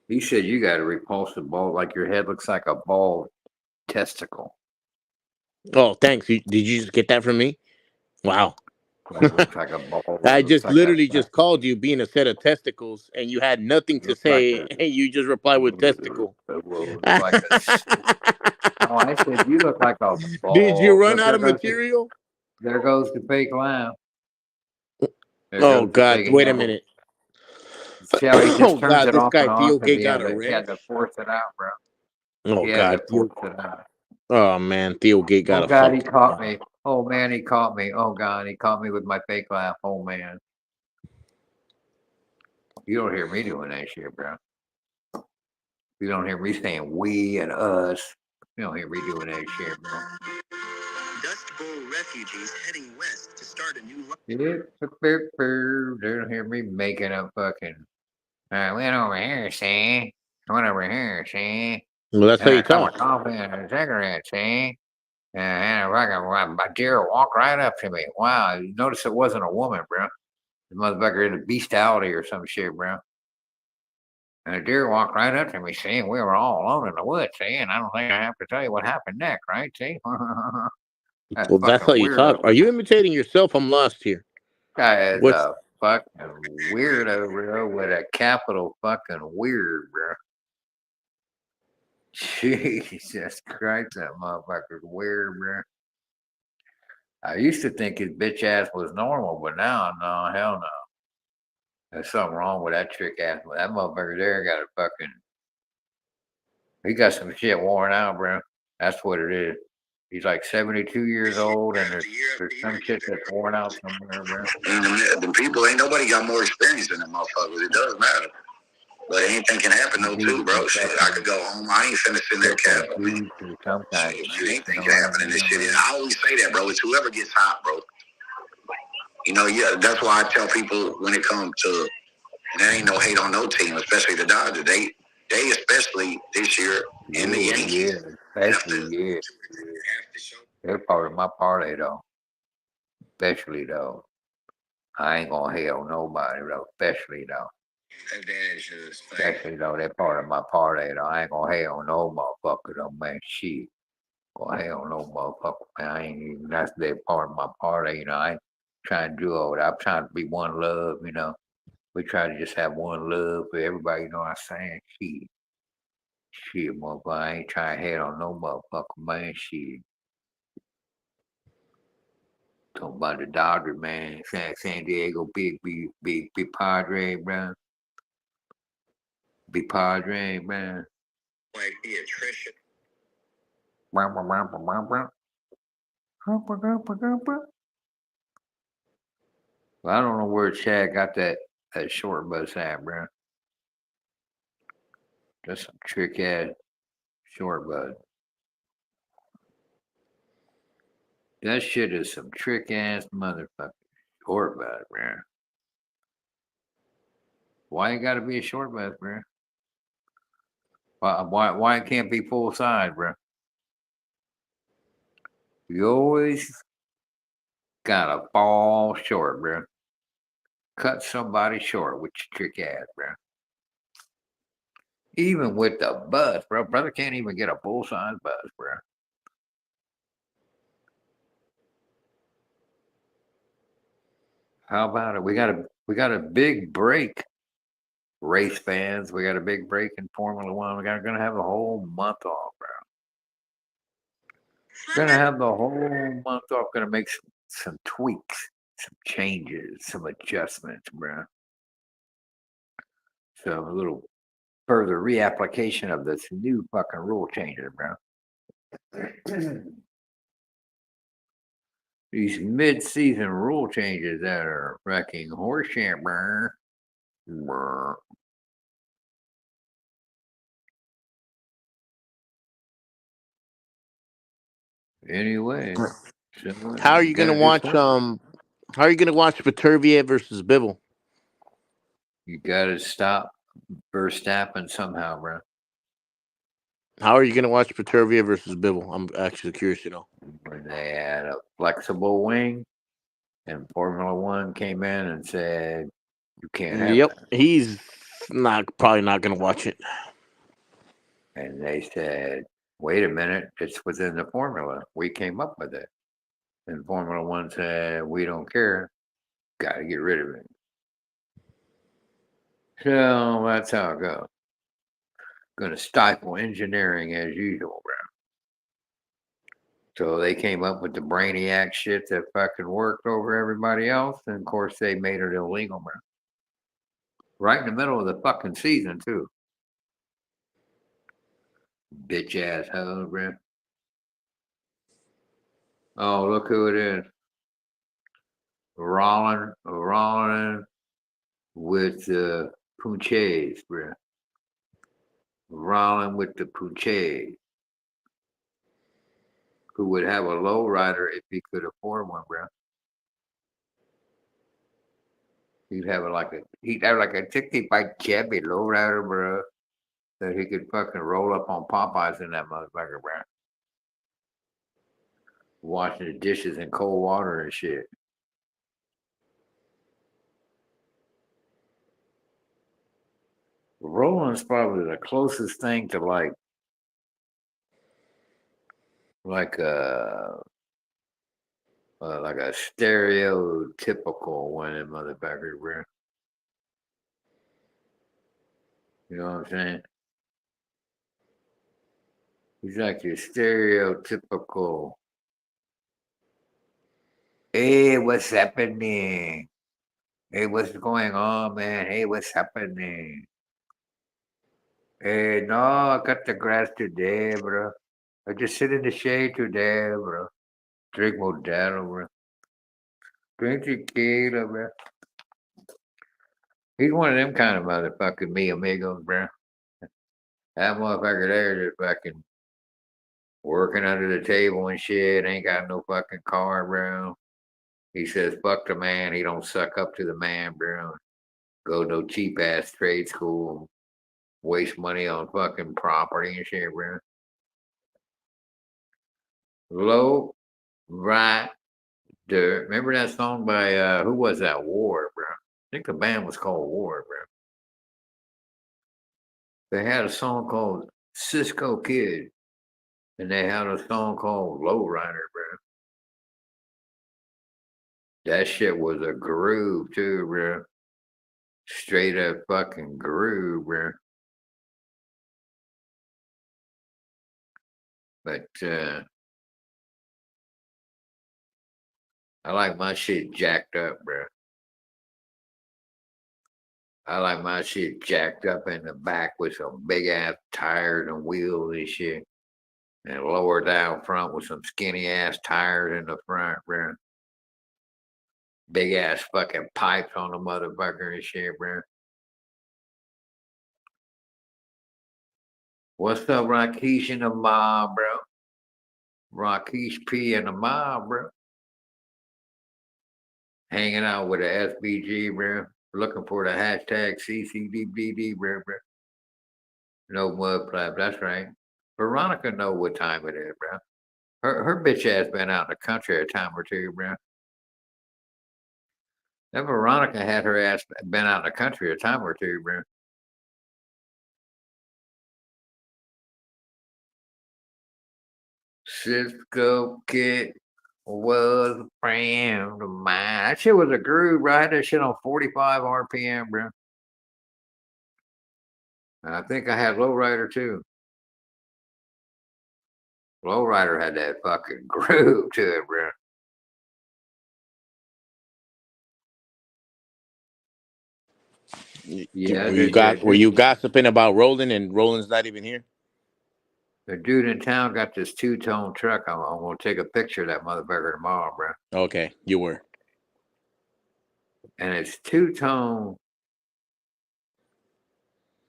He said you got a repulsive ball, like your head looks like a bald testicle. Oh, thanks. Did you just get that from me? Wow. Looks like a ball. I just literally just called you being a set of testicles, and you had nothing to say, and you just replied with testicle. Oh, I said you look like a ball. Did you run out of material? There goes the fake laugh. Oh God! Wait a minute. See how he just turns God, it this off guy and off, Theo and Gay he got had a to- he had to force it out, bro. Oh He had God! to force it out. Oh man, Theo Gate got Oh a God, he fucking. caught me. Oh man, he caught me. Oh God, he caught me with my fake laugh. Oh man. You don't hear me doing that shit, bro. You don't hear me saying we and us. You don't hear me doing that shit, bro. Dust Bowl refugees heading west to start a new life. They don't hear me making up fucking. I went over here, see? I went over here, see? Well, that's how And you I got my talk. coffee and a cigarette, see? And a deer walked right up to me. Wow, you notice it wasn't a woman, bro. The motherfucker in a bestiality or some shit, bro. And a deer walked right up to me, see, and we were all alone in the woods, see, and I don't think I have to tell you what happened next, right? See? That's Well, that's how fucking you talk. weirdo. Are you imitating yourself? I'm lost here. Guy is What's a fucking weirdo, bro, with a capital fucking weird, bro. Jesus Christ, that motherfucker's weird, bro. I used to think his bitch ass was normal, but now, no, hell no. There's something wrong with that trick ass. That motherfucker there got a fucking. He got some shit worn out, bro. That's what it is. He's like 72 years old, and there's some shit that's worn out somewhere, bro. And the people, ain't nobody got more experience than them motherfuckers. It doesn't matter. But anything can happen though too, bro. Shit, I could go home. I ain't finna sit in that cab. Anything can happen in this shit. And I always say that, bro. It's whoever gets hot, bro. You know, yeah, that's why I tell people when it comes to, there ain't no hate on no team, especially the Dodgers. They especially this year in the Yankees. Yeah, especially, yeah. They're part of my parlay, though. Especially, though. I ain't gonna hate on nobody, though. Especially, though. Especially, though, they're part of my parlay, though. I ain't gonna hate on no motherfucker, though, man. Shit. Gonna hate on no motherfucker, man. I ain't even, that's their part of my parlay, you know. I ain't trying to do all that. I'm trying to be one love, you know. We try to just have one love for everybody, you know what I'm saying? Shit, motherfucker. I ain't trying to hate on no motherfucker, man. Shit. Talking about the Dodgers, man. San Diego, big Padre, bro. Big Padre, man. Like the attrition. Well, I don't know where Chad got that short bus at, bro. That's some trick ass short bus. That shit is some trick ass motherfucker short bus, bro. Why it gotta be a short bus, bro? Why it can't be full size, bro? You always gotta fall short, bro. Cut somebody short with your trick ass, bro. Even with the bus, bro. Brother can't even get a full size bus, bro. How about it? We got a big break, race fans. We got a big break in Formula One. We're gonna have the whole month off, bro. Gonna have the whole month off. Gonna make some tweaks, some changes, some adjustments, bro. So a little further reapplication of this new fucking rule changes, bro. These mid-season rule changes that are wrecking horseshit, bro. Anyway, how are you gonna watch How are you gonna watch Vitervia versus Bivol? You gotta stop Verstappen somehow, bro. How are you gonna watch Vitervia versus Bivol? I'm actually curious to know. When they had a flexible wing, and Formula One came in and said you can't have Yep, that. he's probably not gonna watch it. And they said, wait a minute, it's within the formula. We came up with it. And Formula One said, we don't care. Got to get rid of it. So that's how it goes. Going to stifle engineering as usual, bro. So they came up with the brainiac shit that fucking worked over everybody else. And of course, they made it illegal, bro. Right in the middle of the fucking season, too. Bitch ass hoe, bro. Oh, look who it is. Rollin with the Punches, bro. Rollin with the Punches. Who would have a low rider if he could afford one, bro. He'd have like a 65 Chevy low rider, bro. That he could fucking roll up on Popeyes in that motherfucker, bro. washing the dishes in cold water and shit. Rolling's probably the closest thing to like a stereotypical one in motherfucker, bro. You know what I'm saying? He's like your stereotypical. Hey, what's happening? Hey, what's going on, man? Hey, what's happening? Hey, no, I cut the grass today, bro. I just sit in the shade today, bro. Drink Modelo, bro. Drink tequila, bro. He's one of them kind of motherfucking me amigos, bro. That motherfucker there just fucking working under the table and shit. Ain't got no fucking car, bro. He says, fuck the man. He don't suck up to the man, bro. Go no cheap ass trade school. Waste money on fucking property and shit, bro. Low Rider. Remember that song by who was that? War, bro. I think the band was called War, bro. They had a song called Cisco Kid, and they had a song called Low Rider, bro. That shit was a groove too, bro. Straight up fucking groove, bro. But I like my shit jacked up, bro. I like my shit jacked up in the back with some big ass tires and wheels and shit. And lower down front with some skinny ass tires in the front, bro. Big ass fucking pipes on the motherfucker and shit, bro. What's up, Rakesh and the mob, bro? Rakesh P and the mob, bro. Hanging out with the SBG, bro. Looking for the hashtag CCDBD, bro. No mud flap, that's right. Veronica know what time it is, bro. Her bitch ass been out in the country a time or two, bro. That Veronica had her ass been out in the country a time or two, bro. Cisco Kid was a friend of mine. That shit was a groove, bro. I had that shit on 45 RPM, bro. And I think I had Lowrider too. Lowrider had that fucking groove to it, bro. Yeah, Were you gossiping about Roland and Roland's not even here? The dude in town got this two-tone truck. I'm gonna take a picture of that motherfucker tomorrow, bro. Okay, you were. And it's two-tone.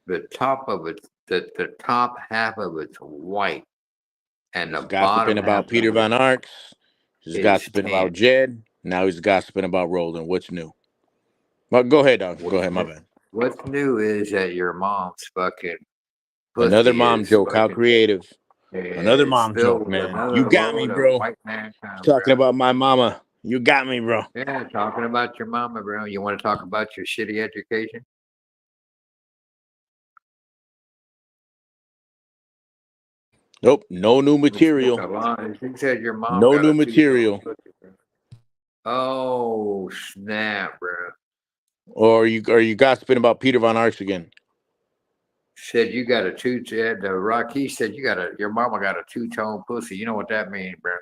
The top of it, the top half of it's white, and the Gossiping bottom about half Peter of Van it Arks. He's is gossiping tan. about Jed. Now he's gossiping about Roland. What's new? Well, go ahead, dog. Go ahead, my bad. What's new is that your mom's fucking pussy Another mom is joke. How fucking, creative. Another it's mom filled joke, with man. another You got me, load of bro. white man time, Talking bro. about my mama. You got me, bro. Yeah, talking about your mama, bro. You want to talk about your shitty education? Nope. No new material. She said your mom No got new a material. Oh snap, bro. Or are you gossiping about Peter Von Arks again? Said you got a the Rocky said your mama got a two-tone pussy. You know what that means, bro?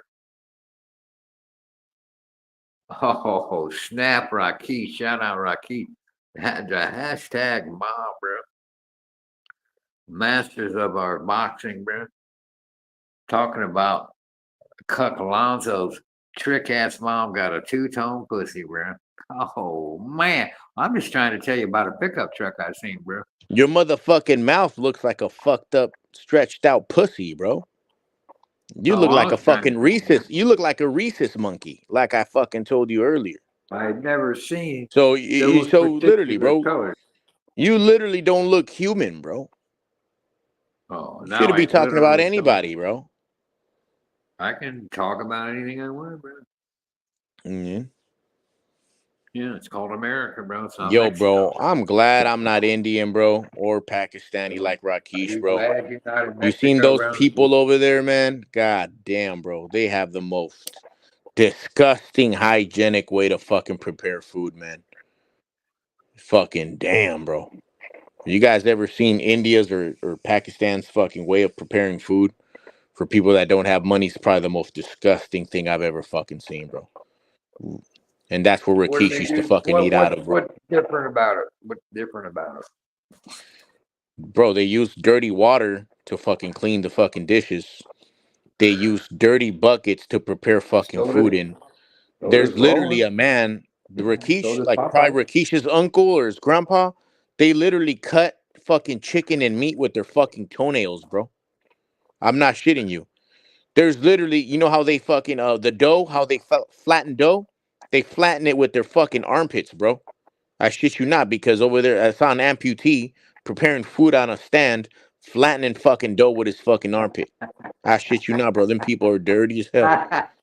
Oh snap, Rocky! Shout out Rocky. The hashtag mom, bro. Masters of our boxing, bro. Talking about Cuck Alonso's trick ass mom got a two-tone pussy, bro. Oh man, I'm just trying to tell you about a pickup truck I seen, bro. Your motherfucking mouth looks like a fucked up, stretched out pussy, bro. You look like a fucking Rhesus. You look like a Rhesus monkey, like I fucking told you earlier. I've never seen so those literally, particular bro. colors. You literally don't look human, bro. Oh, You now shouldn't be I talking about literally anybody, bro. I can talk about anything I want, bro. Yeah. Yeah, it's called America, bro. It's not Yo, Mexico. bro, I'm glad I'm not Indian, bro, or Pakistani like Are Rakesh, you bro. glad you're not in You seen Mexico, those bro? people over there, man? God damn, bro. They have the most disgusting hygienic way to fucking prepare food, man. Fucking damn, bro. You guys ever seen India's or Pakistan's fucking way of preparing food? For people that don't have money, it's probably the most disgusting thing I've ever fucking seen, bro. And that's where What do Rakesh they used to do? fucking eat out of, bro. What's different about it? What's different about it? Bro, they use dirty water to fucking clean the fucking dishes. They use dirty buckets to prepare fucking So food does in. so does There's literally Lola. a man, the So Rakesh, does like Popeye. probably Rakesh's uncle or his grandpa, they literally cut fucking chicken and meat with their fucking toenails, bro. I'm not shitting you. There's literally, you know how they fucking the dough, how they flatten dough? They flatten it with their fucking armpits, bro. I shit you not, because over there I saw an amputee preparing food on a stand, flattening fucking dough with his fucking armpit. I shit you not, bro. Them people are dirty as hell.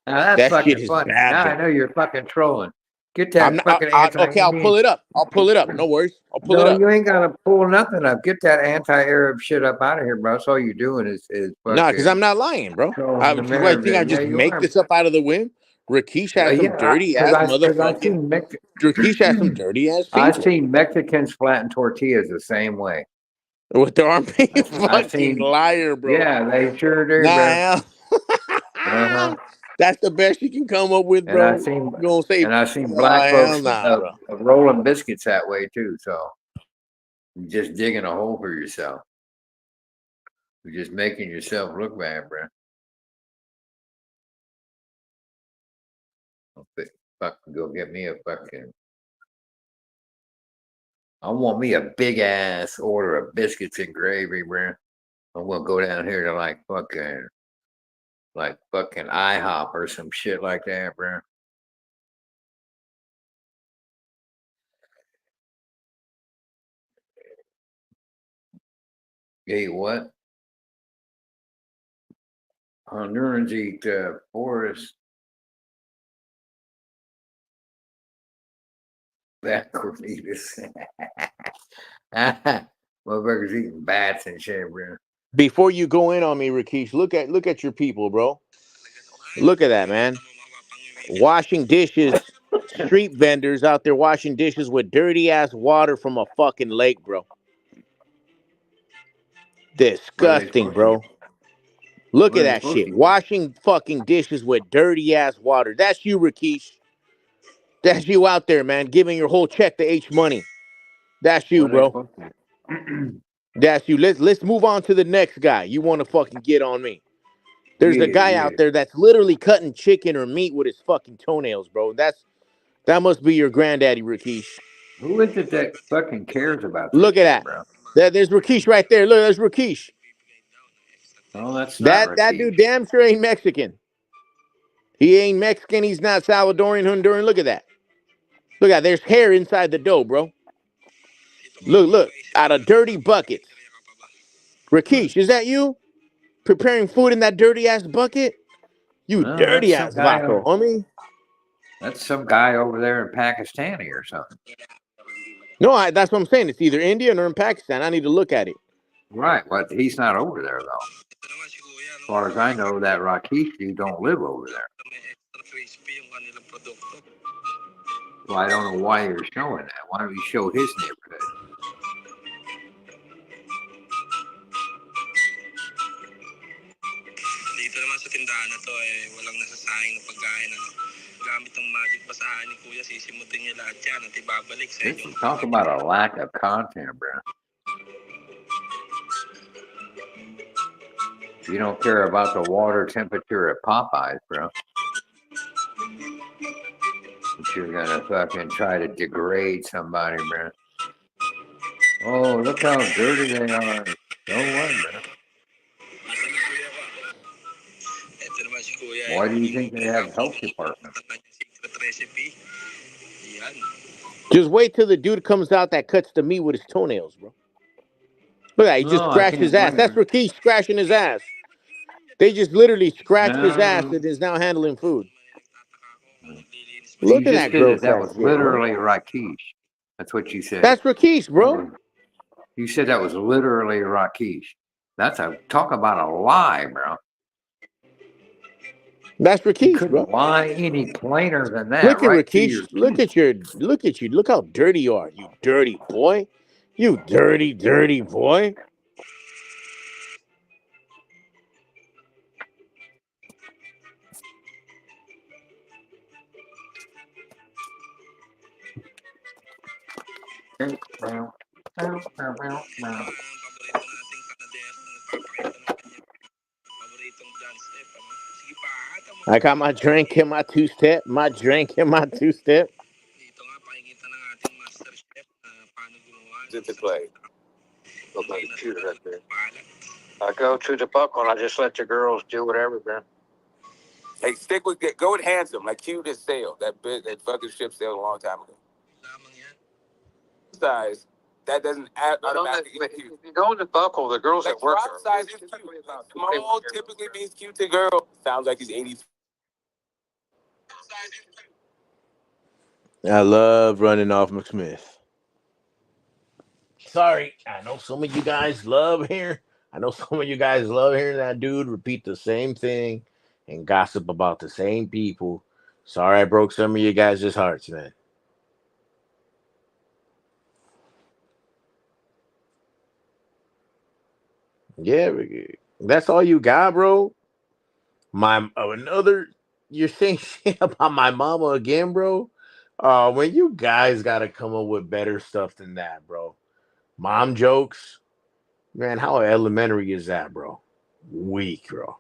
Now that's That shit fucking is funny. bad, Now I bro. know you're fucking trolling. Get I'm that not. fucking Okay, I'll anti-Indian. pull it up. I'll pull it up. No worries. I'll pull it No, up. you ain't gotta pull nothing up. Get that anti-Arab shit up out of here, bro. That's all you're doing is Nah, because fucking I'm not lying, bro. trolling I think I America. Yeah, just you make are. this up out of the whim. Rakesh has some Yeah, dirty because ass I motherfucking. seen Rakesh has some dirty ass I've people seen Mexicans flatten tortillas the same way. with their armpit. I Fucking seen, liar, bro. yeah, they sure do, Nah, bro. hell. That's the best you can come up with, And I bro. seen You gonna say, and I seen nah, black hell folks nah, bro. rolling biscuits that way too. So you're just digging a hole for yourself. You're just making yourself look bad, bro. Fucking go get me a fucking. I want me a big ass order of biscuits and gravy, bro. I'm gonna go down here to like fucking IHOP or some shit like that, bro. Hey, what? Hondurans eat forest. That Cornelius. Motherfuckers eating bats and shit, bro. Before you go in on me, Rakesh, look at your people, bro. Look at that, man. Washing dishes, street vendors out there washing dishes with dirty ass water from a fucking lake, bro. What are they Disgusting, supposed to bro. eat? Look What at are they that supposed shit. to eat? Washing fucking dishes with dirty ass water. That's you, Rakesh. That's you out there, man, giving your whole check to H Money. That's you, What are they bro. supposed to eat? That's you. Let's move on to the next guy. You want to fucking get on me? There's a Get it, guy get out it. there that's literally cutting chicken or meat with his fucking toenails, bro. That must be your granddaddy, Rakesh. Who is it that fucking cares about this Look at shit, that. bro? There's Rakesh right there. Look, there's Rakesh. No, that's not That Rakesh. dude damn sure ain't Mexican. He ain't Mexican. He's not Salvadorian, Honduran. Look at that. Look at that. There's hair inside the dough, bro. Look. Out of dirty buckets. Rakesh, is that you? Preparing food in that dirty ass bucket? You No, dirty ass vato, homie. that's some guy over there in Pakistani or something. No, that's what I'm saying. It's either Indian or in Pakistan. I need to look at it. Right, but he's not over there though. As far as I know, that Rakesh dude don't live over there. Well, I don't know why you're showing that. Why don't you show his neighborhood? Dito naman sa tindahan na to walang nasasayang na pagkain gamit ng magic basahan ni Kuya sisimutin niya lahat yan at ibabalik sa This inyong talk about a lack of content, bro. You don't care about the water temperature at Popeyes, bro. But you're gonna fucking try to degrade somebody, bro. Oh, look how dirty they are. So what, bro? Ito naman si Kuya Why do you hindi mo think they have health pinagkakamalan departments? ng secret recipe. Yan. Just wait till the dude comes out that cuts the meat with his toenails, bro. Look at that. He just No, I scratched his can't ass. wait. That's Rakesh scratching his ass. They just literally scratched his ass No, and is now handling food. you Look at just that did it. gross That ass was shit, bro. literally Rakesh. That's what you said. That's Rakesh, bro. You said that was literally Rakesh. That's talk about a lie, bro. That's You Rakesh, couldn't bro. lie any plainer than that, Look at right to Rakesh. your Look teeth. at you. Look how dirty you are, you dirty boy. You dirty, dirty boy. I got my drink and my two-step. My drink and my two-step. Did the play? Look like a computer right there. I go to the buckle. I just let the girls do whatever, man. Hey, go with handsome. Like Q just sailed. That fucking ship sailed a long time ago. Size. That doesn't automatically. If you go to the buckle, the girls Like that work drop size is cute. Small typically means cute to girl. Sounds like he's 80. I love running off McSmith. Sorry, I know some of you guys love hearing. I know some of you guys love hearing that dude repeat the same thing and gossip about the same people. Sorry, I broke some of you guys' hearts, man. Yeah, that's all you got, bro. You're saying shit about my mama again, bro. When you guys gotta come up with better stuff than that, bro. Mom jokes, man. How elementary is that, bro? Weak, bro.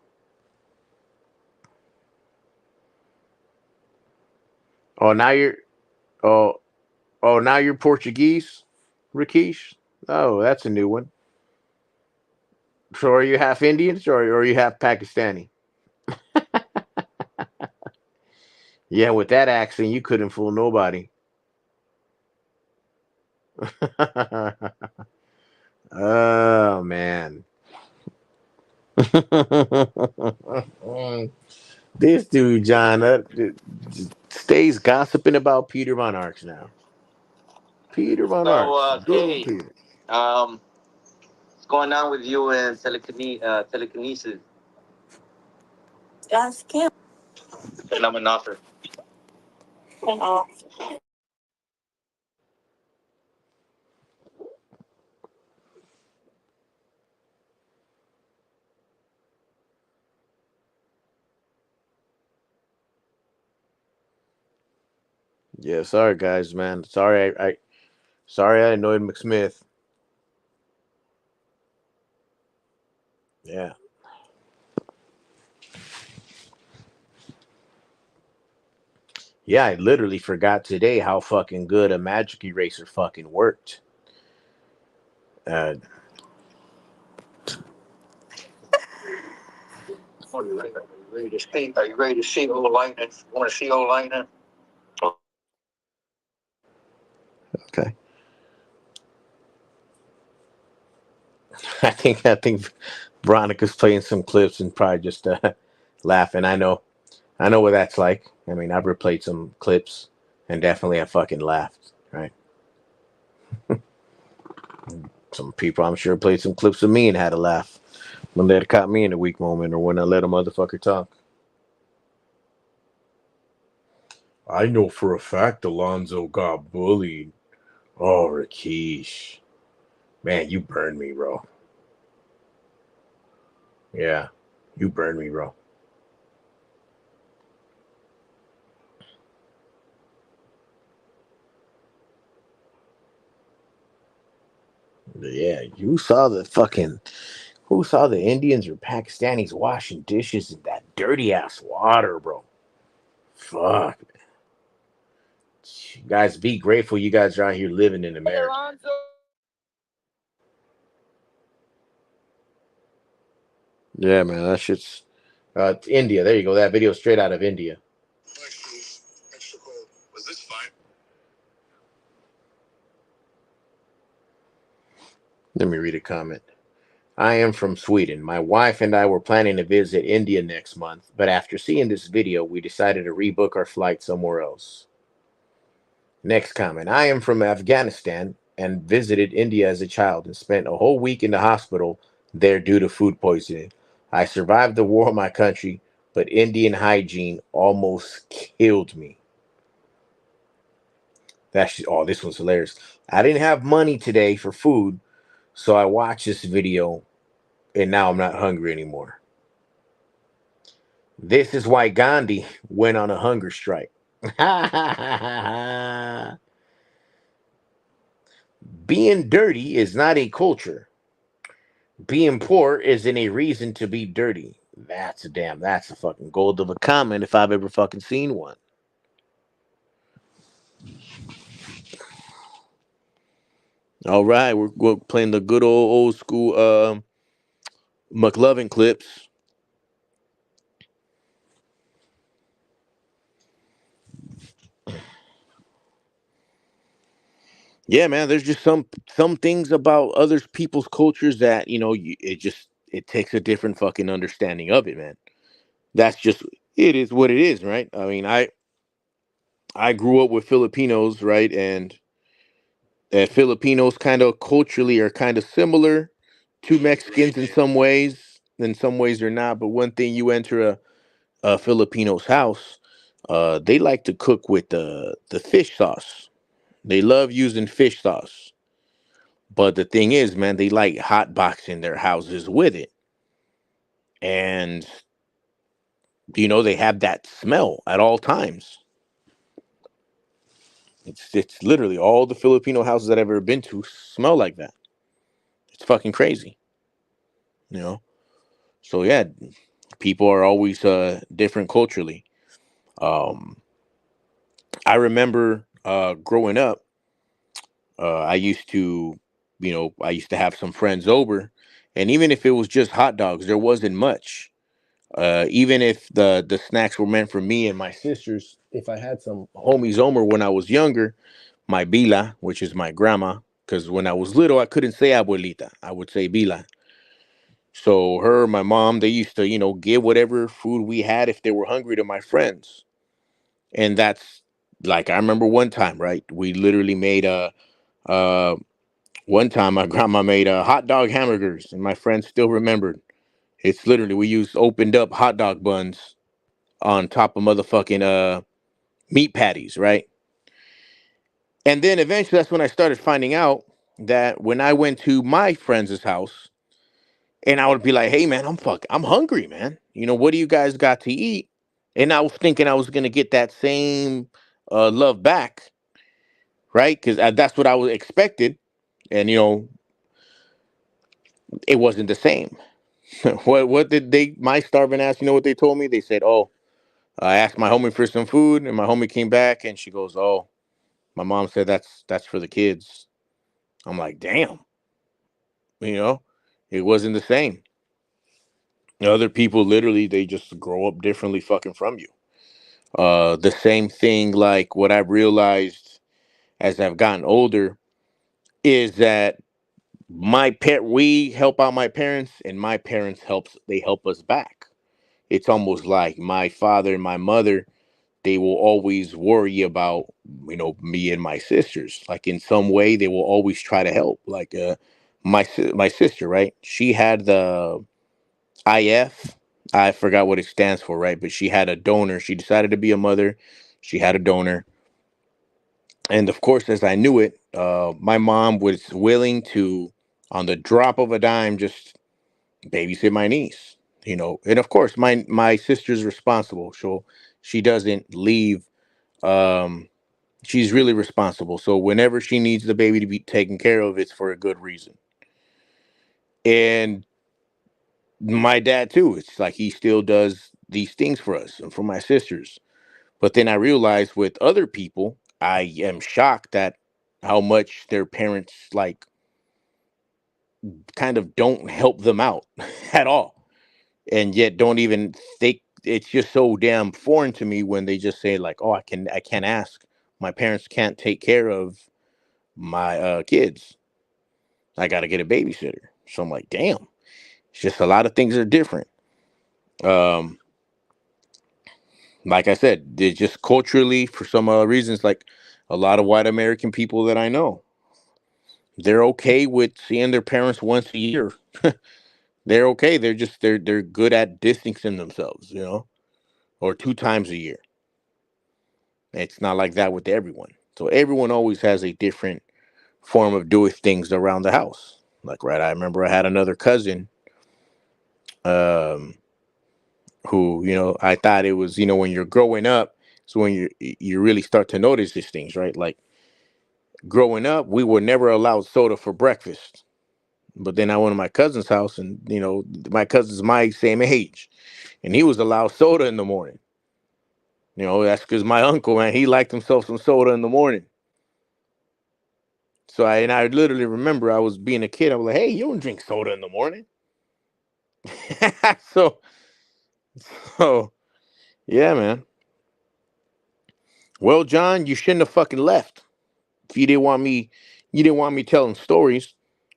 Oh, now you're oh now you're Portuguese, Rakesh. Oh, that's a new one. So are you half Indian or are you half Pakistani? Yeah, with that accent, you couldn't fool nobody. Oh man. This dude, John, stays gossiping about Peter Von Arx now. Peter Von Arx. Good old Kenny, Peter. what's going on with you and telekinesis? Just Kim. And I'm an author. Yeah, sorry guys, man. Sorry I annoyed McSmith. Yeah. Yeah, I literally forgot today how fucking good a magic eraser fucking worked. Uh, Are you ready to see? Are you ready to see old lightning? Want to see old lightning? okay. I think Veronica's playing some clips and probably just laughing. I know what that's like. I mean, I've replayed some clips and definitely have fucking laughed, right? Some people I'm sure played some clips of me and had a laugh when they caught me in a weak moment or when I let a motherfucker talk. I know for a fact Alonzo got bullied. Oh, Rakesh. Man, you burned me, bro. Yeah, you burned me, bro. Yeah, you saw the fucking. Who saw the Indians or Pakistanis washing dishes in that dirty ass water, bro? Fuck. You guys, be grateful you guys are out here living in America. Yeah, man, that shit's India. There you go. That video straight out of India. Was this fine? Let me read a comment. I am from Sweden. My wife and I were planning to visit India next month, but after seeing this video, we decided to rebook our flight somewhere else. Next comment. I am from Afghanistan and visited India as a child and spent a whole week in the hospital there due to food poisoning. I survived the war in my country, but Indian hygiene almost killed me. Oh, this one's hilarious. I didn't have money today for food, so I watched this video and now I'm not hungry anymore. This is why Gandhi went on a hunger strike. Being dirty is not a culture. Being poor isn't a reason to be dirty. That's a fucking gold of a comment if I've ever fucking seen one. All right, we're playing the good old school McLovin clips. Yeah, man, there's just some things about other people's cultures that, it takes a different fucking understanding of it, man. That's just it is what it is, right? I mean, I grew up with Filipinos, right? And Filipinos kind of culturally are kind of similar to Mexicans in some ways. In some ways they're not, but one thing, you enter a Filipino's house, they like to cook with the fish sauce. They love using fish sauce. But the thing is, man, they like hot boxing their houses with it. And they have that smell at all times. It's literally all the Filipino houses that I've ever been to smell like that. It's fucking crazy. So yeah, people are always different culturally. I remember growing up, I used to, I used to have some friends over, and even if it was just hot dogs, there wasn't much. Even if the snacks were meant for me and my sisters, if I had some homies over when I was younger, my bila, which is my grandma, because when I was little, I couldn't say abuelita, I would say bila. So her, my mom, they used to, give whatever food we had if they were hungry to my friends. And that's like, I remember one time, right? We literally made uh, one time my grandma made hot dog hamburgers, and my friends still remembered. It's literally, we used opened up hot dog buns on top of motherfucking meat patties, right? And then eventually that's when I started finding out that when I went to my friend's house, and I would be like, "Hey man, I'm hungry, man. What do you guys got to eat?" And I was thinking I was gonna get that same love back, right? Because that's what I was expected, and it wasn't the same. What did my starving ass? You know what they told me? They said, "Oh, I asked my homie for some food, and my homie came back, and she goes, "Oh, my mom said that's for the kids." I'm like, "Damn," you know, it wasn't the same. Other people literally they just grow up differently, fucking from you. The same thing, like what I've realized as I've gotten older is that we help out my parents, and my parents help us back. It's almost like my father and my mother, they will always worry about me and my sisters. Like in some way, they will always try to help. Like my sister, right? She had the IF. I forgot what it stands for, right? But she had a donor. She decided to be a mother. She had a donor, and of course, as I knew it, my mom was willing to, on the drop of a dime, just babysit my niece. And of course, my sister's responsible, so she doesn't leave. Um, she's really responsible. So whenever she needs the baby to be taken care of, it's for a good reason. And my dad too. It's like he still does these things for us and for my sisters. But then I realized with other people, I am shocked at how much their parents like kind of don't help them out at all. And yet don't even think. It's just so damn foreign to me when they just say like, "Oh, I can't ask. My parents can't take care of my kids. I got to get a babysitter." So I'm like, "Damn." It's just a lot of things are different. Like I said, they're just culturally, for some reasons, like a lot of white American people that I know, they're okay with seeing their parents once a year. They're okay. They're good at distancing themselves, or 2 times a year. It's not like that with everyone. So everyone always has a different form of doing things around the house. Like, right, I remember I had another cousin, um, who, I thought it was, when you're growing up, so when you really start to notice these things, right? Like growing up, we were never allowed soda for breakfast. But then I went to my cousin's house, and my cousin's my same age, and he was allowed soda in the morning. That's because my uncle, man, he liked himself some soda in the morning. So I literally remember I was being a kid. I was like, "Hey, you don't drink soda in the morning." so, so yeah, man. Well, John, you shouldn't have fucking left. If you didn't want me telling stories.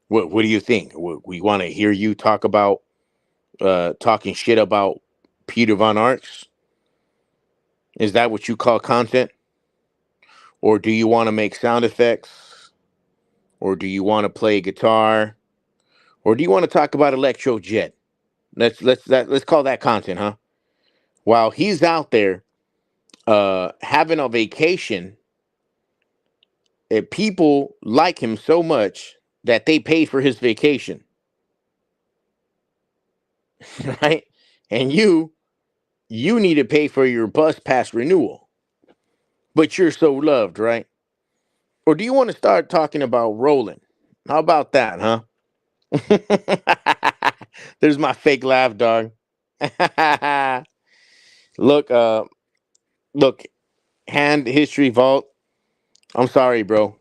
What do you think? We want to hear you talk about talking shit about Peter Von Arx? Is that what you call content? Or do you want to make sound effects? Or do you want to play guitar? Or do you want to talk about Electro Jet? Let's call that content, huh? While he's out there having a vacation, people like him so much that they paid for his vacation. Right? And you need to pay for your bus pass renewal. But you're so loved, right? Or do you want to start talking about rolling? How about that, huh? There's my fake laugh, dog. Look, look, Hand History Vault. I'm sorry, bro.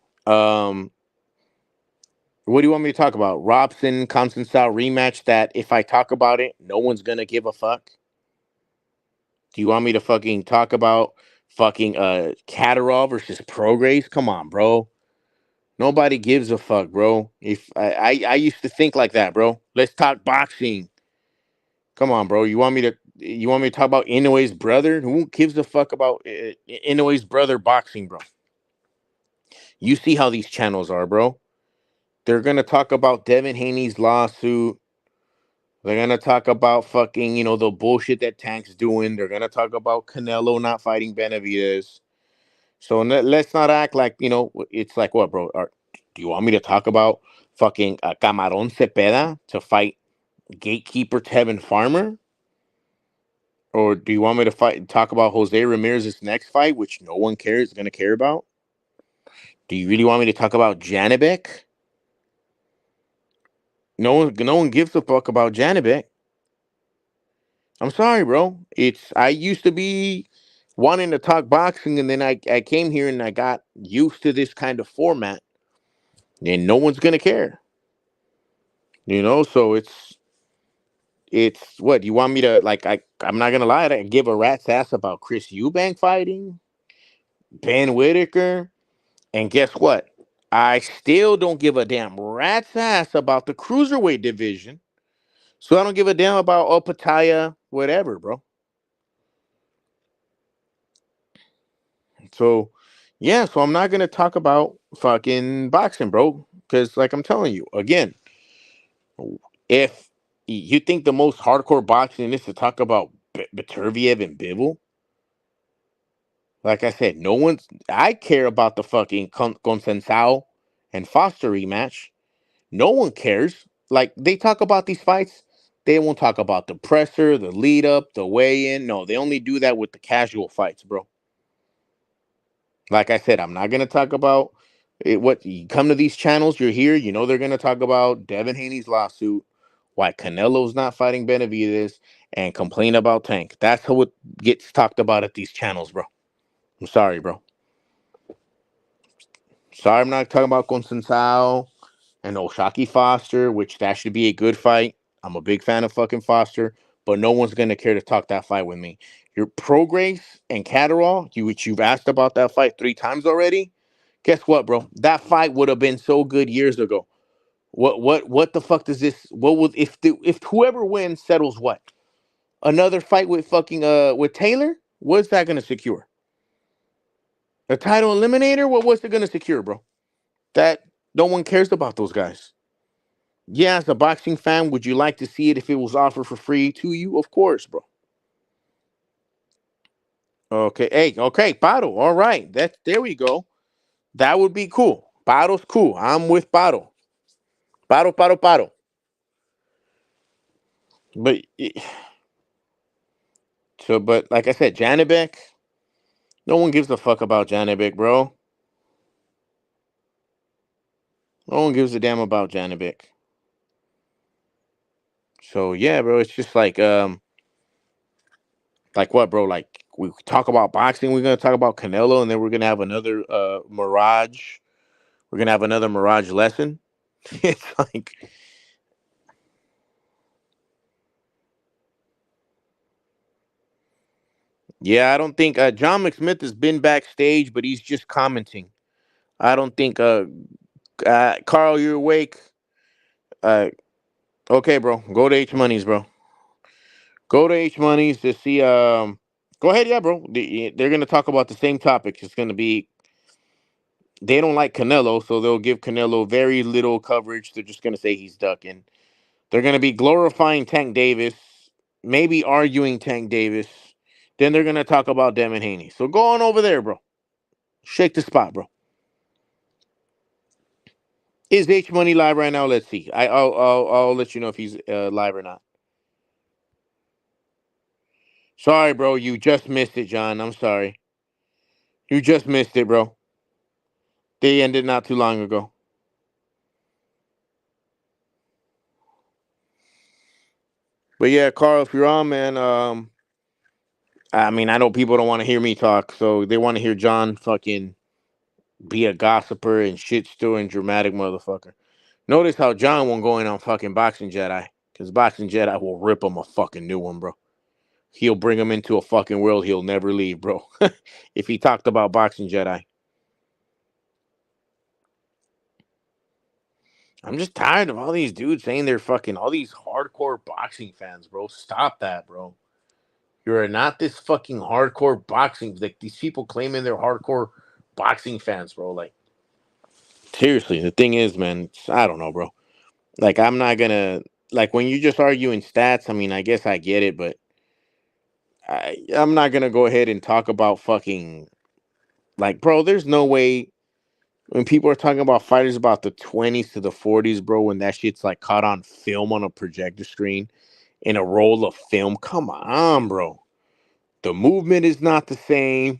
What do you want me to talk about? Robson Constantine rematch that if I talk about it, no one's gonna give a fuck? Do you want me to fucking talk about fucking Catterall versus Prograis? Come on, bro. Nobody gives a fuck, bro. If I used to think like that, bro. Let's talk boxing. Come on, bro. You want me to talk about Inoue's brother? Who gives a fuck about Inoue's brother boxing, bro? You see how these channels are, bro. They're gonna talk about Devin Haney's lawsuit. They're gonna talk about fucking, the bullshit that Tank's doing. They're gonna talk about Canelo not fighting Benavidez. So let's not act like, it's like what, bro? Do you want me to talk about fucking Camarón Cepeda to fight gatekeeper Tevin Farmer? Or do you want me to talk about Jose Ramirez's next fight, which no one is going to care about? Do you really want me to talk about Janibek? No one gives a fuck about Janibek. I'm sorry, bro. I used to be wanting to talk boxing, and then I came here and I got used to this kind of format, and no one's gonna care. So it's what you want me to like. I'm not gonna lie, I give a rat's ass about Chris Eubank fighting Ben Whitaker, and guess what? I still don't give a damn rat's ass about the cruiserweight division. So I don't give a damn about Opataya, whatever, bro. So, yeah, so I'm not going to talk about fucking boxing, bro. Because, like I'm telling you, again, if you think the most hardcore boxing is to talk about Beterbiev and Bivol, like I said, I care about the fucking Consensao and Foster rematch. No one cares. Like, they talk about these fights. They won't talk about the presser, the lead up, the weigh in. No, they only do that with the casual fights, bro. Like I said, I'm not going to talk about it. What you come to these channels, you're here, they're going to talk about Devin Haney's lawsuit, why Canelo's not fighting Benavidez, and complain about Tank. That's how it gets talked about at these channels, bro. I'm sorry, bro. Sorry, I'm not talking about Consensao and Oshaki Foster, which that should be a good fight. I'm a big fan of fucking Foster, but no one's gonna care to talk that fight with me. Your Prograis and Catterall, which you've asked about that fight 3 times already. Guess what, bro? That fight would have been so good years ago. What the fuck does this? What will if whoever wins settles what? Another fight with fucking with Taylor? What's that gonna secure? A title eliminator? What's it gonna secure, bro? That no one cares about those guys. Yeah, as a boxing fan, would you like to see it if it was offered for free to you? Of course, bro. Okay, hey, okay, Paro. All right, there we go. That would be cool. Paro's cool. I'm with Paro. Paro. But but like I said, Janibek. No one gives a fuck about Janibek, bro. No one gives a damn about Janibek. So yeah, bro, it's just like what, bro? Like we talk about boxing, we're gonna talk about Canelo, and then we're gonna have another Mirage. We're gonna have another Mirage lesson. It's like, yeah, I don't think John McSmith has been backstage, but he's just commenting. I don't think Carl, you're awake. Okay, bro, go to H Money's, bro. Go to H Money's to see. Go ahead, yeah, bro. They're gonna talk about the same topics. It's gonna be. They don't like Canelo, so they'll give Canelo very little coverage. They're just gonna say he's ducking. They're gonna be glorifying Tank Davis, maybe arguing Tank Davis. Then they're gonna talk about Devin Haney. So go on over there, bro. Shake the spot, bro. Is H Money live right now? Let's see. I'll let you know if he's live or not. Sorry, bro. You just missed it, John. I'm sorry. You just missed it, bro. They ended not too long ago. But yeah, Carl, if you're on, man, I mean, I know people don't want to hear me talk, so they want to hear John fucking be a gossiper and shit stirring dramatic motherfucker. Notice how John won't go in on fucking Boxing Jedi, because Boxing Jedi will rip him a fucking new one, bro. He'll bring him into a fucking world he'll never leave, bro. If he talked about Boxing Jedi. I'm just tired of all these dudes saying they're fucking all these hardcore boxing fans, bro. Stop that, bro. You're not this fucking hardcore boxing. Like these people claiming they're hardcore boxing fans, bro. Like seriously, the thing is, man, I don't know, bro. Like I'm not gonna like when you just arguing stats. I mean, I guess I get it, but I'm not gonna go ahead and talk about fucking like, bro. There's no way when people are talking about fighters about the 20s to the 40s, bro. When that shit's like caught on film on a projector screen in a roll of film. Come on, bro. The movement is not the same.